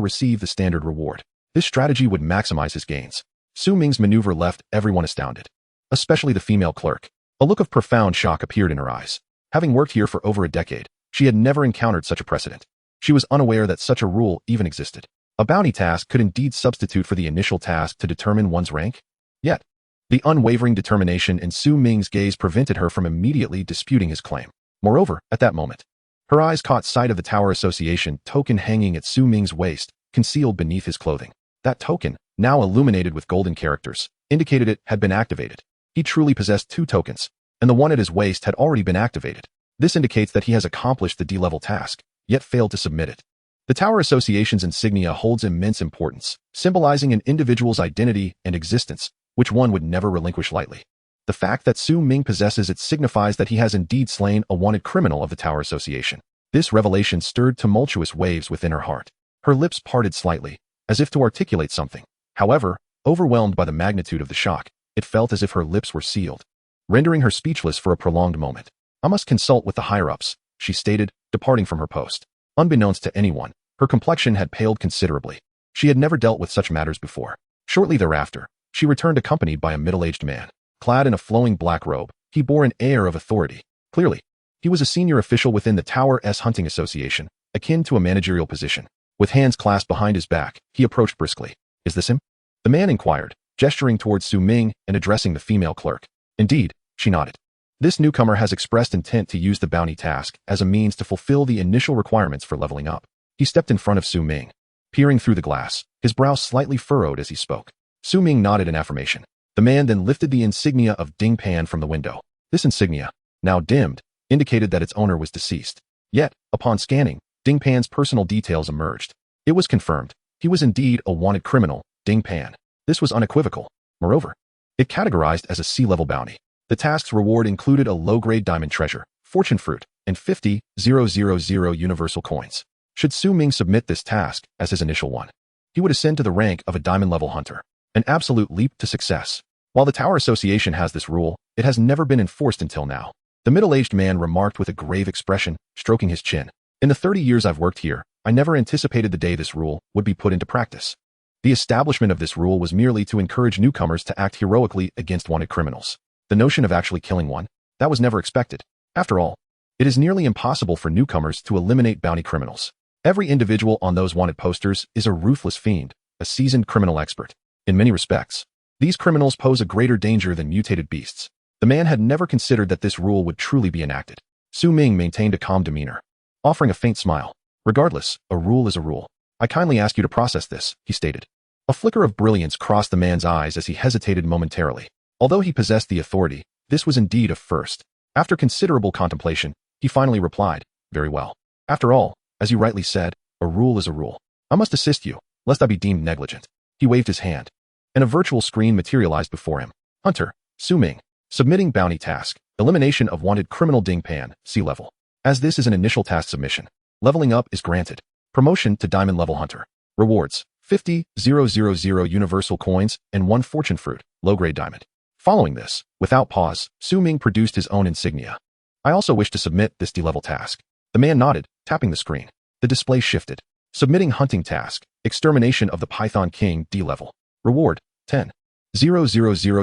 receive the standard reward. This strategy would maximize his gains. Su Ming's maneuver left everyone astounded, especially the female clerk. A look of profound shock appeared in her eyes. Having worked here for over a decade, she had never encountered such a precedent. She was unaware that such a rule even existed. A bounty task could indeed substitute for the initial task to determine one's rank. Yet, the unwavering determination in Su Ming's gaze prevented her from immediately disputing his claim. Moreover, at that moment, her eyes caught sight of the Tower Association token hanging at Su Ming's waist, concealed beneath his clothing. That token, now illuminated with golden characters, indicated it had been activated. He truly possessed 2 tokens, and the one at his waist had already been activated. This indicates that he has accomplished the D-level task, yet failed to submit it. The Tower Association's insignia holds immense importance, symbolizing an individual's identity and existence, which one would never relinquish lightly. The fact that Su Ming possesses it signifies that he has indeed slain a wanted criminal of the Tower Association. This revelation stirred tumultuous waves within her heart. Her lips parted slightly, as if to articulate something. However, overwhelmed by the magnitude of the shock, it felt as if her lips were sealed, rendering her speechless for a prolonged moment. "I must consult with the higher-ups," she stated, departing from her post. Unbeknownst to anyone, her complexion had paled considerably. She had never dealt with such matters before. Shortly thereafter, she returned accompanied by a middle-aged man. Clad in a flowing black robe, he bore an air of authority. Clearly, he was a senior official within the Tower's Hunting Association, akin to a managerial position. With hands clasped behind his back, he approached briskly. "Is this him?" The man inquired, gesturing towards Su Ming and addressing the female clerk. "Indeed," she nodded. "This newcomer has expressed intent to use the bounty task as a means to fulfill the initial requirements for leveling up." He stepped in front of Su Ming, peering through the glass, his brow slightly furrowed as he spoke. Su Ming nodded in affirmation. The man then lifted the insignia of Ding Pan from the window. This insignia, now dimmed, indicated that its owner was deceased. Yet, upon scanning, Ding Pan's personal details emerged. It was confirmed. He was indeed a wanted criminal, Ding Pan. This was unequivocal. Moreover, it categorized as a C-level bounty. The task's reward included a low-grade diamond treasure, fortune fruit, and 50,000 universal coins. Should Su Ming submit this task as his initial one, he would ascend to the rank of a diamond-level hunter. An absolute leap to success. While the Tower Association has this rule, it has never been enforced until now. The middle-aged man remarked with a grave expression, stroking his chin. "In the 30 years I've worked here, I never anticipated the day this rule would be put into practice. The establishment of this rule was merely to encourage newcomers to act heroically against wanted criminals. The notion of actually killing one, that was never expected. After all, it is nearly impossible for newcomers to eliminate bounty criminals. Every individual on those wanted posters is a ruthless fiend, a seasoned criminal expert. In many respects, these criminals pose a greater danger than mutated beasts." The man had never considered that this rule would truly be enacted. Su Ming maintained a calm demeanor, offering a faint smile. "Regardless, a rule is a rule. I kindly ask you to process this," he stated. A flicker of brilliance crossed the man's eyes as he hesitated momentarily. Although he possessed the authority, this was indeed a first. After considerable contemplation, he finally replied, "Very well. After all, as you rightly said, a rule is a rule. I must assist you, lest I be deemed negligent." He waved his hand, and a virtual screen materialized before him. "Hunter, Su Ming, Submitting bounty task. Elimination of wanted criminal Ding Pan, sea level. As this is an initial task submission, leveling up is granted. Promotion to Diamond Level Hunter. Rewards: 50,000 universal coins and 1 fortune fruit, low-grade diamond. Following this, without pause, Ming produced his own insignia. I also wish to submit this D-level task. The man nodded, tapping the screen. The display shifted. Submitting hunting task. Extermination of the Python King, D-level. Reward: 10,000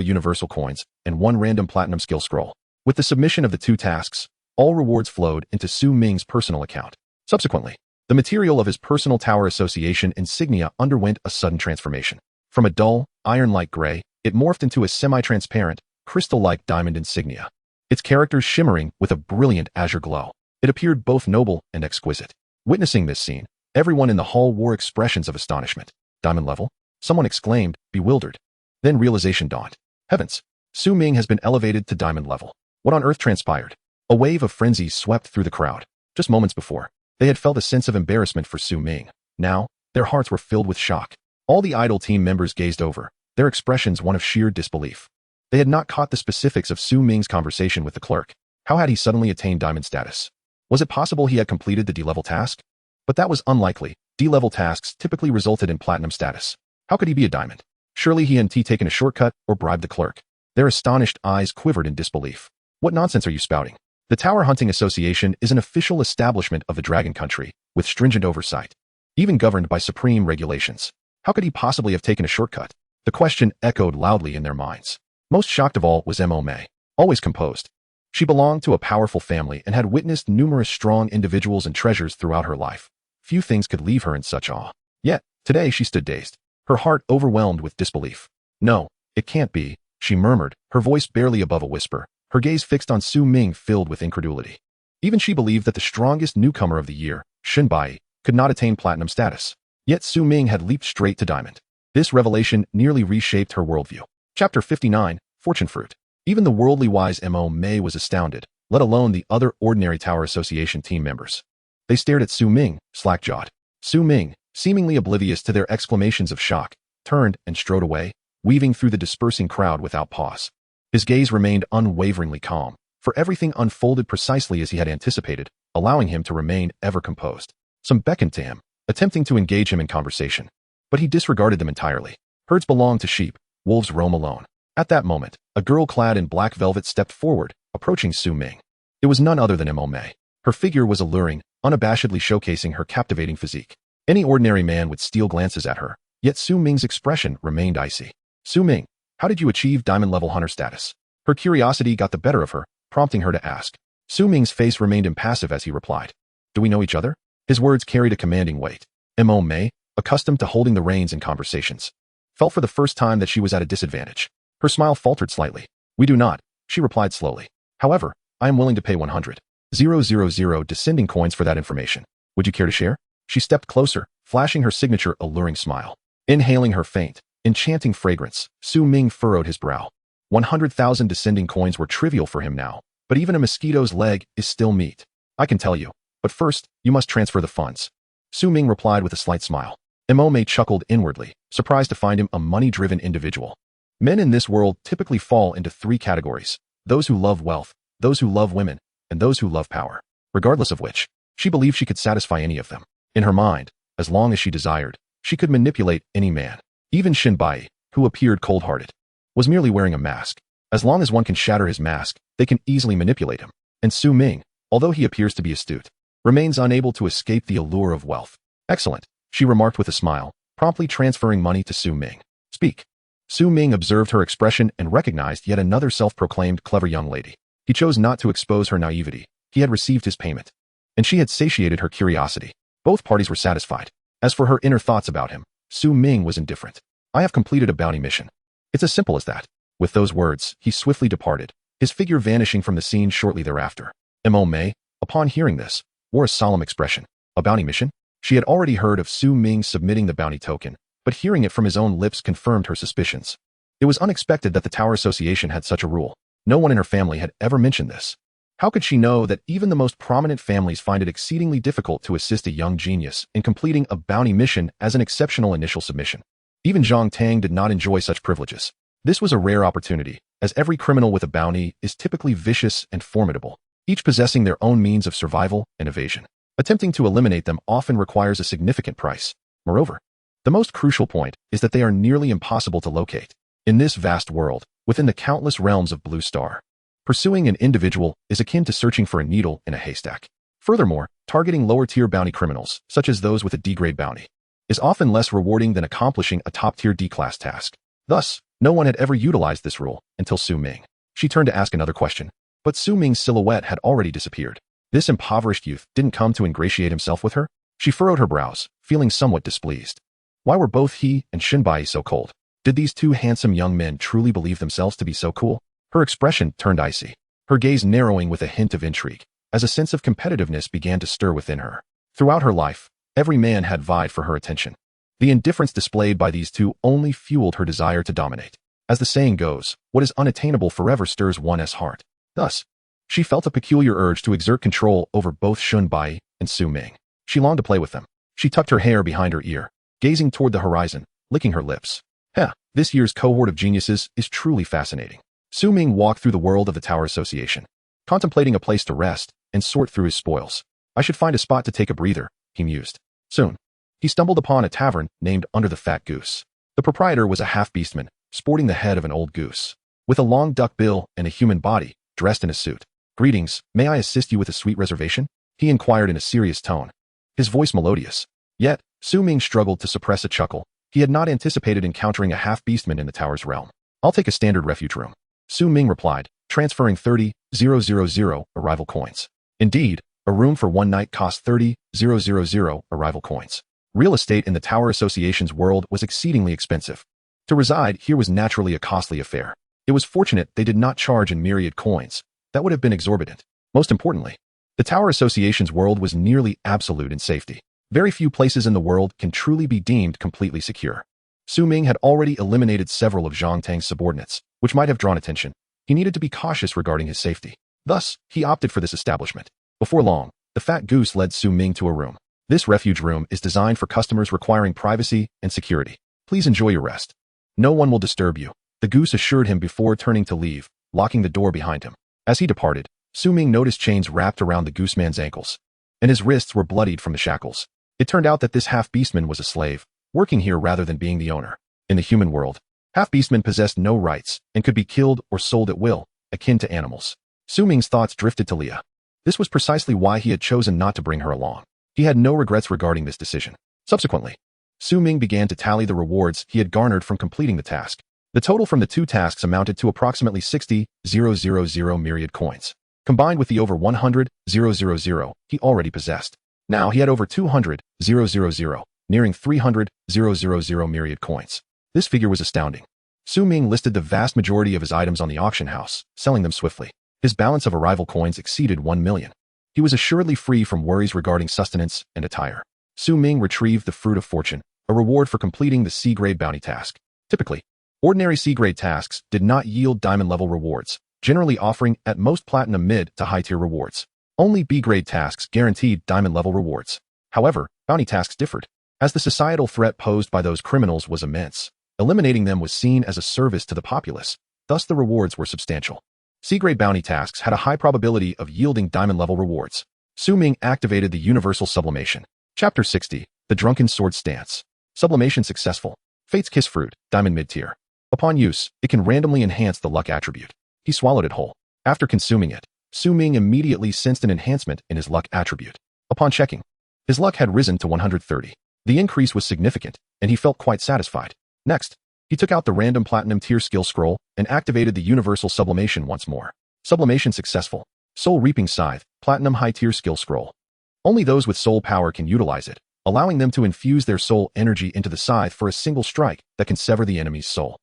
universal coins and 1 random platinum skill scroll. With the submission of the 2 tasks, all rewards flowed into Ming's personal account. Subsequently, the material of his personal Tower Association insignia underwent a sudden transformation. From a dull, iron-like gray, it morphed into a semi-transparent, crystal-like diamond insignia. Its characters shimmering with a brilliant azure glow. It appeared both noble and exquisite. Witnessing this scene, everyone in the hall wore expressions of astonishment. Diamond level? Someone exclaimed, bewildered. Then realization dawned. Heavens! Ming has been elevated to diamond level. What on earth transpired? A wave of frenzy swept through the crowd. Just moments before, they had felt a sense of embarrassment for Ming. Now, their hearts were filled with shock. All the idol team members gazed over, their expressions one of sheer disbelief. They had not caught the specifics of Ming's conversation with the clerk. How had he suddenly attained diamond status? Was it possible he had completed the D-level task? But that was unlikely. D-level tasks typically resulted in platinum status. How could he be a diamond? Surely he hadn't taken a shortcut or bribed the clerk. Their astonished eyes quivered in disbelief. What nonsense are you spouting? The Tower Hunting Association is an official establishment of the Dragon Country, with stringent oversight, even governed by supreme regulations. How could he possibly have taken a shortcut? The question echoed loudly in their minds. Most shocked of all was May, always composed. She belonged to a powerful family and had witnessed numerous strong individuals and treasures throughout her life. Few things could leave her in such awe. Yet, today she stood dazed, her heart overwhelmed with disbelief. No, it can't be, she murmured, her voice barely above a whisper, her gaze fixed on Ming filled with incredulity. Even she believed that the strongest newcomer of the year, Shinbai, could not attain platinum status. Yet Ming had leaped straight to diamond. This revelation nearly reshaped her worldview. Chapter 59, Fortune Fruit. Even the worldly wise May was astounded, let alone the other ordinary Tower Association team members. They stared at Ming, slack-jawed. Ming, seemingly oblivious to their exclamations of shock, turned and strode away, weaving through the dispersing crowd without pause. His gaze remained unwaveringly calm, for everything unfolded precisely as he had anticipated, allowing him to remain ever composed. Some beckoned to him, attempting to engage him in conversation. But he disregarded them entirely. Herds belong to sheep, wolves roam alone. At that moment, a girl clad in black velvet stepped forward, approaching Ming. It was none other than May. Her figure was alluring, unabashedly showcasing her captivating physique. Any ordinary man would steal glances at her, yet Ming's expression remained icy. Ming, how did you achieve diamond level hunter status? Her curiosity got the better of her, prompting her to ask. Ming's face remained impassive as he replied. Do we know each other? His words carried a commanding weight. May, accustomed to holding the reins in conversations, felt for the first time that she was at a disadvantage. Her smile faltered slightly. We do not, she replied slowly. However, I am willing to pay 100,000 descending coins for that information. Would you care to share? She stepped closer, flashing her signature alluring smile. Inhaling her faint, enchanting fragrance, Ming furrowed his brow. 100,000 descending coins were trivial for him now, but even a mosquito's leg is still meat. I can tell you, but first, you must transfer the funds. Ming replied with a slight smile. May chuckled inwardly, surprised to find him a money-driven individual. Men in this world typically fall into 3 categories: those who love wealth, those who love women, and those who love power. Regardless of which, she believed she could satisfy any of them. In her mind, as long as she desired, she could manipulate any man. Even Shinbai, who appeared cold-hearted, was merely wearing a mask. As long as one can shatter his mask, they can easily manipulate him. And Ming, although he appears to be astute, remains unable to escape the allure of wealth. Excellent, she remarked with a smile, promptly transferring money to Ming. Speak. Ming observed her expression and recognized yet another self-proclaimed clever young lady. He chose not to expose her naivety. He had received his payment, and she had satiated her curiosity. Both parties were satisfied. As for her inner thoughts about him, Ming was indifferent. I have completed a bounty mission. It's as simple as that. With those words, he swiftly departed, his figure vanishing from the scene shortly thereafter. May, upon hearing this, wore a solemn expression. A bounty mission? She had already heard of Ming submitting the bounty token, but hearing it from his own lips confirmed her suspicions. It was unexpected that the Tower Association had such a rule. No one in her family had ever mentioned this. How could she know that even the most prominent families find it exceedingly difficult to assist a young genius in completing a bounty mission as an exceptional initial submission? Even Zhang Tang did not enjoy such privileges. This was a rare opportunity, as every criminal with a bounty is typically vicious and formidable, each possessing their own means of survival and evasion. Attempting to eliminate them often requires a significant price. Moreover, the most crucial point is that they are nearly impossible to locate. In this vast world, within the countless realms of Blue Star, pursuing an individual is akin to searching for a needle in a haystack. Furthermore, targeting lower-tier bounty criminals, such as those with a D-grade bounty, is often less rewarding than accomplishing a top-tier D-class task. Thus, no one had ever utilized this rule until Su Ming. She turned to ask another question, but Su Ming's silhouette had already disappeared. This impoverished youth didn't come to ingratiate himself with her. She furrowed her brows, feeling somewhat displeased. Why were both he and Shinbai so cold? Did these two handsome young men truly believe themselves to be so cool? Her expression turned icy, her gaze narrowing with a hint of intrigue, as a sense of competitiveness began to stir within her. Throughout her life, every man had vied for her attention. The indifference displayed by these two only fueled her desire to dominate. As the saying goes, what is unattainable forever stirs one's heart. Thus, she felt a peculiar urge to exert control over both Shinbai and Su Ming. She longed to play with them. She tucked her hair behind her ear, gazing toward the horizon, licking her lips. This year's cohort of geniuses is truly fascinating. Su Ming walked through the world of the Tower Association, contemplating a place to rest and sort through his spoils. I should find a spot to take a breather, he mused. Soon, he stumbled upon a tavern named Under the Fat Goose. The proprietor was a half-beastman, sporting the head of an old goose, with a long duck bill and a human body, dressed in a suit. Greetings, may I assist you with a sweet reservation? He inquired in a serious tone, his voice melodious. Yet, Su Ming struggled to suppress a chuckle. He had not anticipated encountering a half-beastman in the tower's realm. I'll take a standard refuge room, Su Ming replied, transferring 30,000 arrival coins. Indeed, a room for one night cost 30,000 arrival coins. Real estate in the Tower Association's world was exceedingly expensive. To reside here was naturally a costly affair. It was fortunate they did not charge in myriad coins. That would have been exorbitant. Most importantly, the Tower Association's world was nearly absolute in safety. Very few places in the world can truly be deemed completely secure. Su Ming had already eliminated several of Zhang Tang's subordinates, which might have drawn attention. He needed to be cautious regarding his safety. Thus, he opted for this establishment. Before long, the fat goose led Su Ming to a room. This refuge room is designed for customers requiring privacy and security. Please enjoy your rest. No one will disturb you, the goose assured him before turning to leave, locking the door behind him. As he departed, Su Ming noticed chains wrapped around the gooseman's ankles, and his wrists were bloodied from the shackles. It turned out that this half-beastman was a slave, working here rather than being the owner. In the human world, half-beastmen possessed no rights and could be killed or sold at will, akin to animals. Su Ming's thoughts drifted to Leah. This was precisely why he had chosen not to bring her along. He had no regrets regarding this decision. Subsequently, Su Ming began to tally the rewards he had garnered from completing the task. The total from the two tasks amounted to approximately 60,000 myriad coins, combined with the over 100,000 he already possessed. Now he had over 200,000, nearing 300,000 myriad coins. This figure was astounding. Su Ming listed the vast majority of his items on the auction house, selling them swiftly. His balance of arrival coins exceeded 1 million. He was assuredly free from worries regarding sustenance and attire. Su Ming retrieved the Fruit of Fortune, a reward for completing the C-grade bounty task. Typically, ordinary C-grade tasks did not yield diamond-level rewards, generally offering at most platinum mid to high-tier rewards. Only B-grade tasks guaranteed diamond-level rewards. However, bounty tasks differed, as the societal threat posed by those criminals was immense. Eliminating them was seen as a service to the populace, thus the rewards were substantial. C-grade bounty tasks had a high probability of yielding diamond-level rewards. Su Ming activated the universal sublimation. Chapter 60, The Drunken Sword Stance. Sublimation successful. Fate's Kiss Fruit, diamond mid-tier. Upon use, it can randomly enhance the luck attribute. He swallowed it whole. After consuming it, Su Ming immediately sensed an enhancement in his luck attribute. Upon checking, his luck had risen to 130. The increase was significant, and he felt quite satisfied. Next, he took out the random platinum tier skill scroll and activated the universal sublimation once more. Sublimation successful. Soul Reaping Scythe, platinum high tier skill scroll. Only those with soul power can utilize it, allowing them to infuse their soul energy into the scythe for a single strike that can sever the enemy's soul.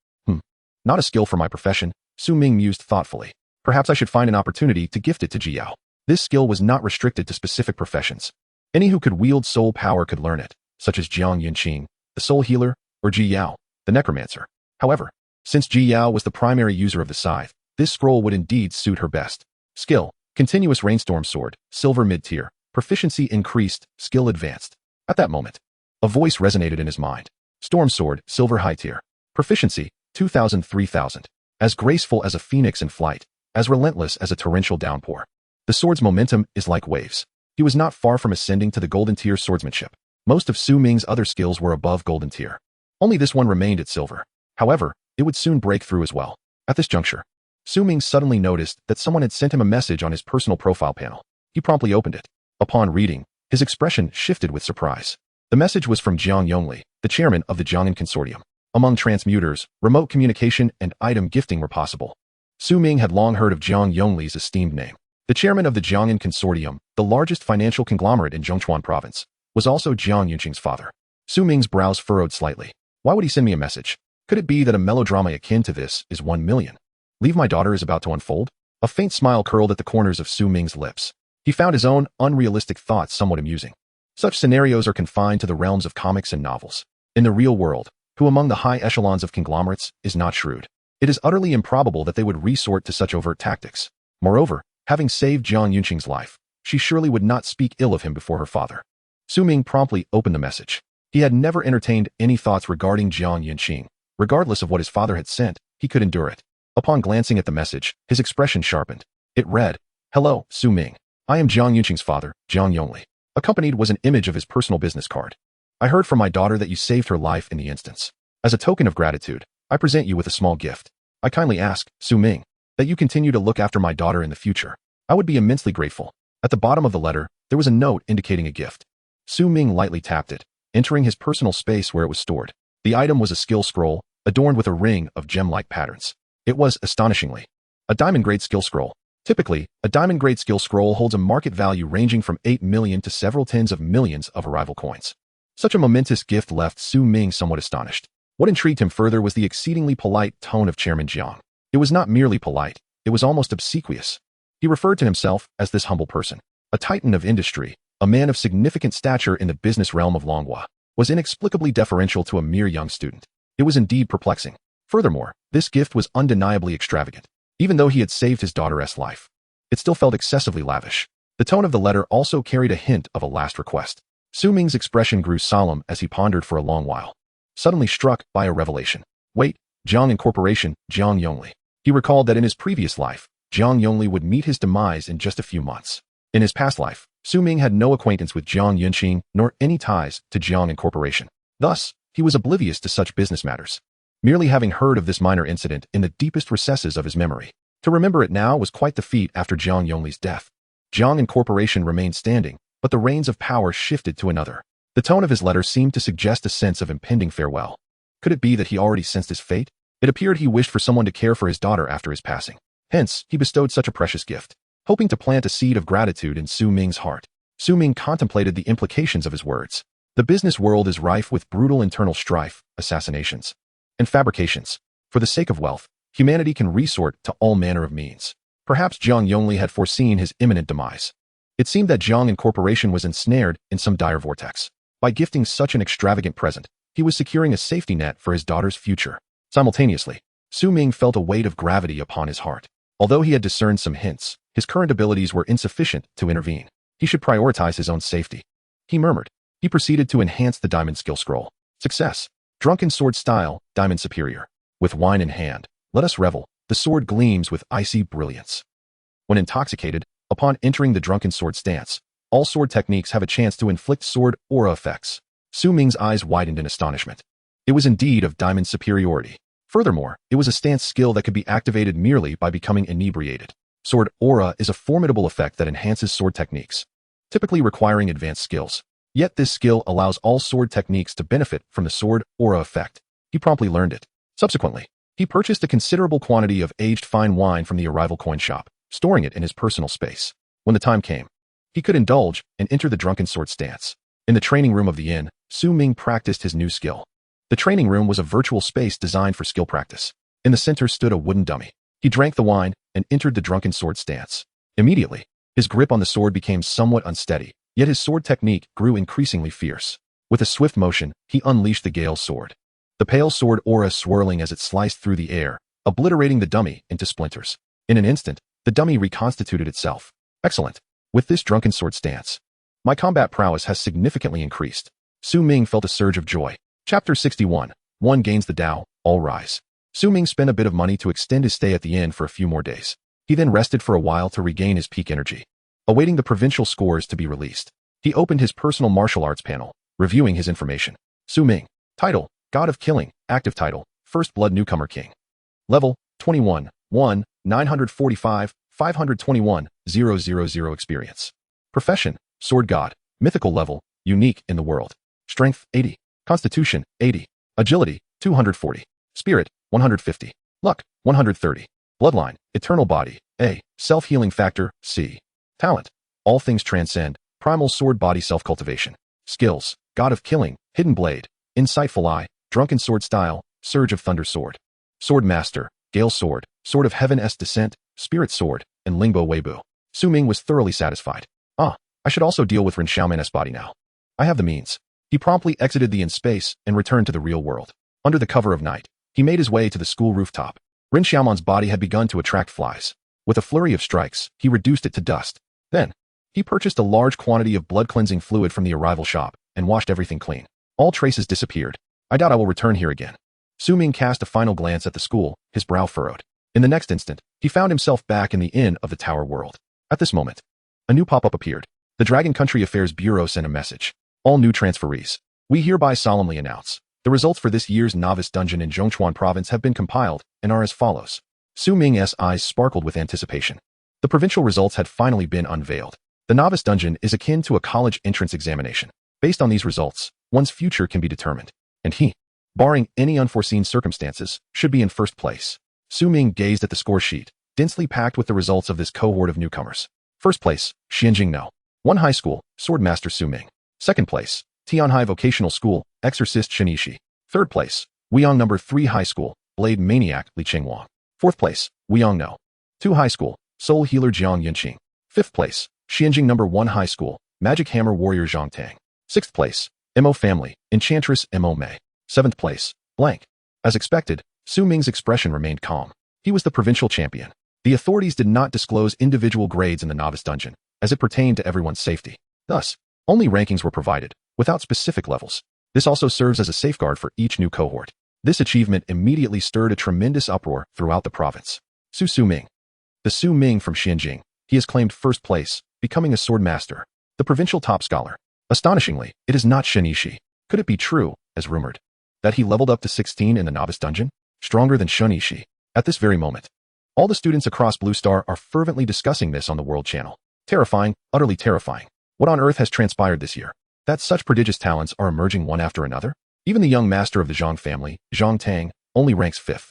Not a skill for my profession, Su Ming mused thoughtfully. Perhaps I should find an opportunity to gift it to Jiao. This skill was not restricted to specific professions. Any who could wield soul power could learn it, such as Jiang Yinqing, the soul healer, or Ji Yao, the necromancer. However, since Ji Yao was the primary user of the scythe, this scroll would indeed suit her best. Skill, Continuous Rainstorm Sword, silver mid-tier, proficiency increased, skill advanced. At that moment, a voice resonated in his mind. Storm Sword, silver high tier. Proficiency, 2,000, 3,000. As graceful as a phoenix in flight, as relentless as a torrential downpour. The sword's momentum is like waves. He was not far from ascending to the golden tier swordsmanship. Most of Su Ming's other skills were above golden tier. Only this one remained at silver. However, it would soon break through as well. At this juncture, Su Ming suddenly noticed that someone had sent him a message on his personal profile panel. He promptly opened it. Upon reading, his expression shifted with surprise. The message was from Jiang Yongli, the chairman of the Jiang'an Consortium. Among transmuters, remote communication and item gifting were possible. Su Ming had long heard of Jiang Yongli's esteemed name. The chairman of the Jiang'an Consortium, the largest financial conglomerate in Zhongchuan province, was also Jiang Yunqing's father. Su Ming's brows furrowed slightly. Why would he send me a message? Could it be that a melodrama akin to this is 1 million? Leave My Daughter is about to unfold? A faint smile curled at the corners of Su Ming's lips. He found his own unrealistic thoughts somewhat amusing. Such scenarios are confined to the realms of comics and novels. In the real world, who among the high echelons of conglomerates is not shrewd? It is utterly improbable that they would resort to such overt tactics. Moreover, having saved Jiang Yunqing's life, she surely would not speak ill of him before her father. Su Ming promptly opened the message. He had never entertained any thoughts regarding Jiang Yunqing. Regardless of what his father had sent, he could endure it. Upon glancing at the message, his expression sharpened. It read, "Hello, Su Ming. I am Jiang Yunqing's father, Jiang Yongli." Accompanied was an image of his personal business card. "I heard from my daughter that you saved her life in the instance. As a token of gratitude, I present you with a small gift. I kindly ask, Su Ming, that you continue to look after my daughter in the future. I would be immensely grateful." At the bottom of the letter, there was a note indicating a gift. Su Ming lightly tapped it, entering his personal space where it was stored. The item was a skill scroll, adorned with a ring of gem-like patterns. It was, astonishingly, a diamond-grade skill scroll. Typically, a diamond-grade skill scroll holds a market value ranging from 8 million to several tens of millions of arrival coins. Such a momentous gift left Su Ming somewhat astonished. What intrigued him further was the exceedingly polite tone of Chairman Jiang. It was not merely polite, it was almost obsequious. He referred to himself as this humble person. A titan of industry, a man of significant stature in the business realm of Longhua, was inexplicably deferential to a mere young student. It was indeed perplexing. Furthermore, this gift was undeniably extravagant. Even though he had saved his daughter's life, it still felt excessively lavish. The tone of the letter also carried a hint of a last request. Su Ming's expression grew solemn as he pondered for a long while, suddenly struck by a revelation. Wait, Jiang Incorporation, Jiang Yongli. He recalled that in his previous life, Jiang Yongli would meet his demise in just a few months. In his past life, Su Ming had no acquaintance with Jiang Yunqing nor any ties to Jiang Incorporation. Thus, he was oblivious to such business matters, merely having heard of this minor incident in the deepest recesses of his memory. To remember it now was quite the feat after Jiang Yongli's death. Jiang Incorporation remained standing, but the reins of power shifted to another. The tone of his letter seemed to suggest a sense of impending farewell. Could it be that he already sensed his fate? It appeared he wished for someone to care for his daughter after his passing. Hence, he bestowed such a precious gift, hoping to plant a seed of gratitude in Su Ming's heart. Su Ming contemplated the implications of his words. The business world is rife with brutal internal strife, assassinations, and fabrications. For the sake of wealth, humanity can resort to all manner of means. Perhaps Jiang Yongli had foreseen his imminent demise. It seemed that Jiang Incorporation was ensnared in some dire vortex. By gifting such an extravagant present, he was securing a safety net for his daughter's future. Simultaneously, Su Ming felt a weight of gravity upon his heart. Although he had discerned some hints, his current abilities were insufficient to intervene. He should prioritize his own safety. He murmured. He proceeded to enhance the diamond skill scroll. Success. Drunken sword style, diamond superior. With wine in hand, let us revel. The sword gleams with icy brilliance. When intoxicated, upon entering the drunken sword stance, all sword techniques have a chance to inflict sword aura effects. Su Ming's eyes widened in astonishment. It was indeed of diamond superiority. Furthermore, it was a stance skill that could be activated merely by becoming inebriated. Sword aura is a formidable effect that enhances sword techniques, typically requiring advanced skills. Yet this skill allows all sword techniques to benefit from the sword aura effect. He promptly learned it. Subsequently, he purchased a considerable quantity of aged fine wine from the arrival coin shop, storing it in his personal space. When the time came, he could indulge and enter the drunken sword stance. In the training room of the inn, Su Ming practiced his new skill. The training room was a virtual space designed for skill practice. In the center stood a wooden dummy. He drank the wine and entered the drunken sword stance. Immediately, his grip on the sword became somewhat unsteady, yet his sword technique grew increasingly fierce. With a swift motion, he unleashed the Gale sword. The pale sword aura swirling as it sliced through the air, obliterating the dummy into splinters. In an instant, the dummy reconstituted itself. Excellent. With this drunken sword stance, my combat prowess has significantly increased. Su Ming felt a surge of joy. Chapter 61. One gains the Tao, all rise. Su Ming spent a bit of money to extend his stay at the inn for a few more days. He then rested for a while to regain his peak energy. Awaiting the provincial scores to be released, he opened his personal martial arts panel, reviewing his information. Su Ming. Title: God of Killing. Active title: First Blood Newcomer King. Level: 21. 1. 945. 521. 000 experience. Profession: Sword God. Mythical level: Unique in the world. Strength: 80. Constitution: 80. Agility: 240. Spirit: 150. Luck: 130. Bloodline: Eternal Body. A. Self-healing factor. C. Talent: All things transcend. Primal sword body self-cultivation. Skills: God of Killing, Hidden Blade, Insightful Eye, Drunken Sword Style, Surge of Thunder Sword. Sword Master: Gale Sword, Sword of Heaven's Descent, Spirit Sword, and Lingbo Weibo. Su Ming was thoroughly satisfied. I should also deal with Ren Xiaoman's body now. I have the means. He promptly exited the in-space and returned to the real world. Under the cover of night, he made his way to the school rooftop. Ren Xiaoman's body had begun to attract flies. With a flurry of strikes, he reduced it to dust. Then, he purchased a large quantity of blood-cleansing fluid from the arrival shop and washed everything clean. All traces disappeared. I doubt I will return here again. Su Ming cast a final glance at the school, his brow furrowed. In the next instant, he found himself back in the inn of the Tower World. At this moment, a new pop-up appeared. The Dragon Country Affairs Bureau sent a message. All new transferees. We hereby solemnly announce. The results for this year's novice dungeon in Zhongchuan province have been compiled and are as follows. Su Ming's eyes sparkled with anticipation. The provincial results had finally been unveiled. The novice dungeon is akin to a college entrance examination. Based on these results, one's future can be determined. And he, barring any unforeseen circumstances, should be in first place. Su Ming gazed at the score sheet, densely packed with the results of this cohort of newcomers. First place, Xianjing No. 1 High School, Swordmaster Su Ming. Second place, Tianhai Vocational School, Exorcist Shinishi. Third place, Weiyang No. 3 High School, Blade Maniac Li Qingwang. Fourth place, Weiyang No. 2 High School, Soul Healer Jiang Yunqing. Fifth place, Xianjing No. 1 High School, Magic Hammer Warrior Zhang Tang. Sixth place, Mo Family, Enchantress Mo Mei. Seventh place, blank. As expected, Su Ming's expression remained calm. He was the provincial champion. The authorities did not disclose individual grades in the novice dungeon, as it pertained to everyone's safety. Thus, only rankings were provided, without specific levels. This also serves as a safeguard for each new cohort. This achievement immediately stirred a tremendous uproar throughout the province. Su Ming. The Su Ming from Xianjing. He has claimed first place, becoming a sword master. The provincial top scholar. Astonishingly, it is not Shinishi. Could it be true, as rumored, that he leveled up to 16 in the novice dungeon? Stronger than Shinishi. At this very moment, all the students across Blue Star are fervently discussing this on the World Channel. Terrifying, utterly terrifying. What on earth has transpired this year? That such prodigious talents are emerging one after another? Even the young master of the Zhang family, Zhang Tang, only ranks 5th.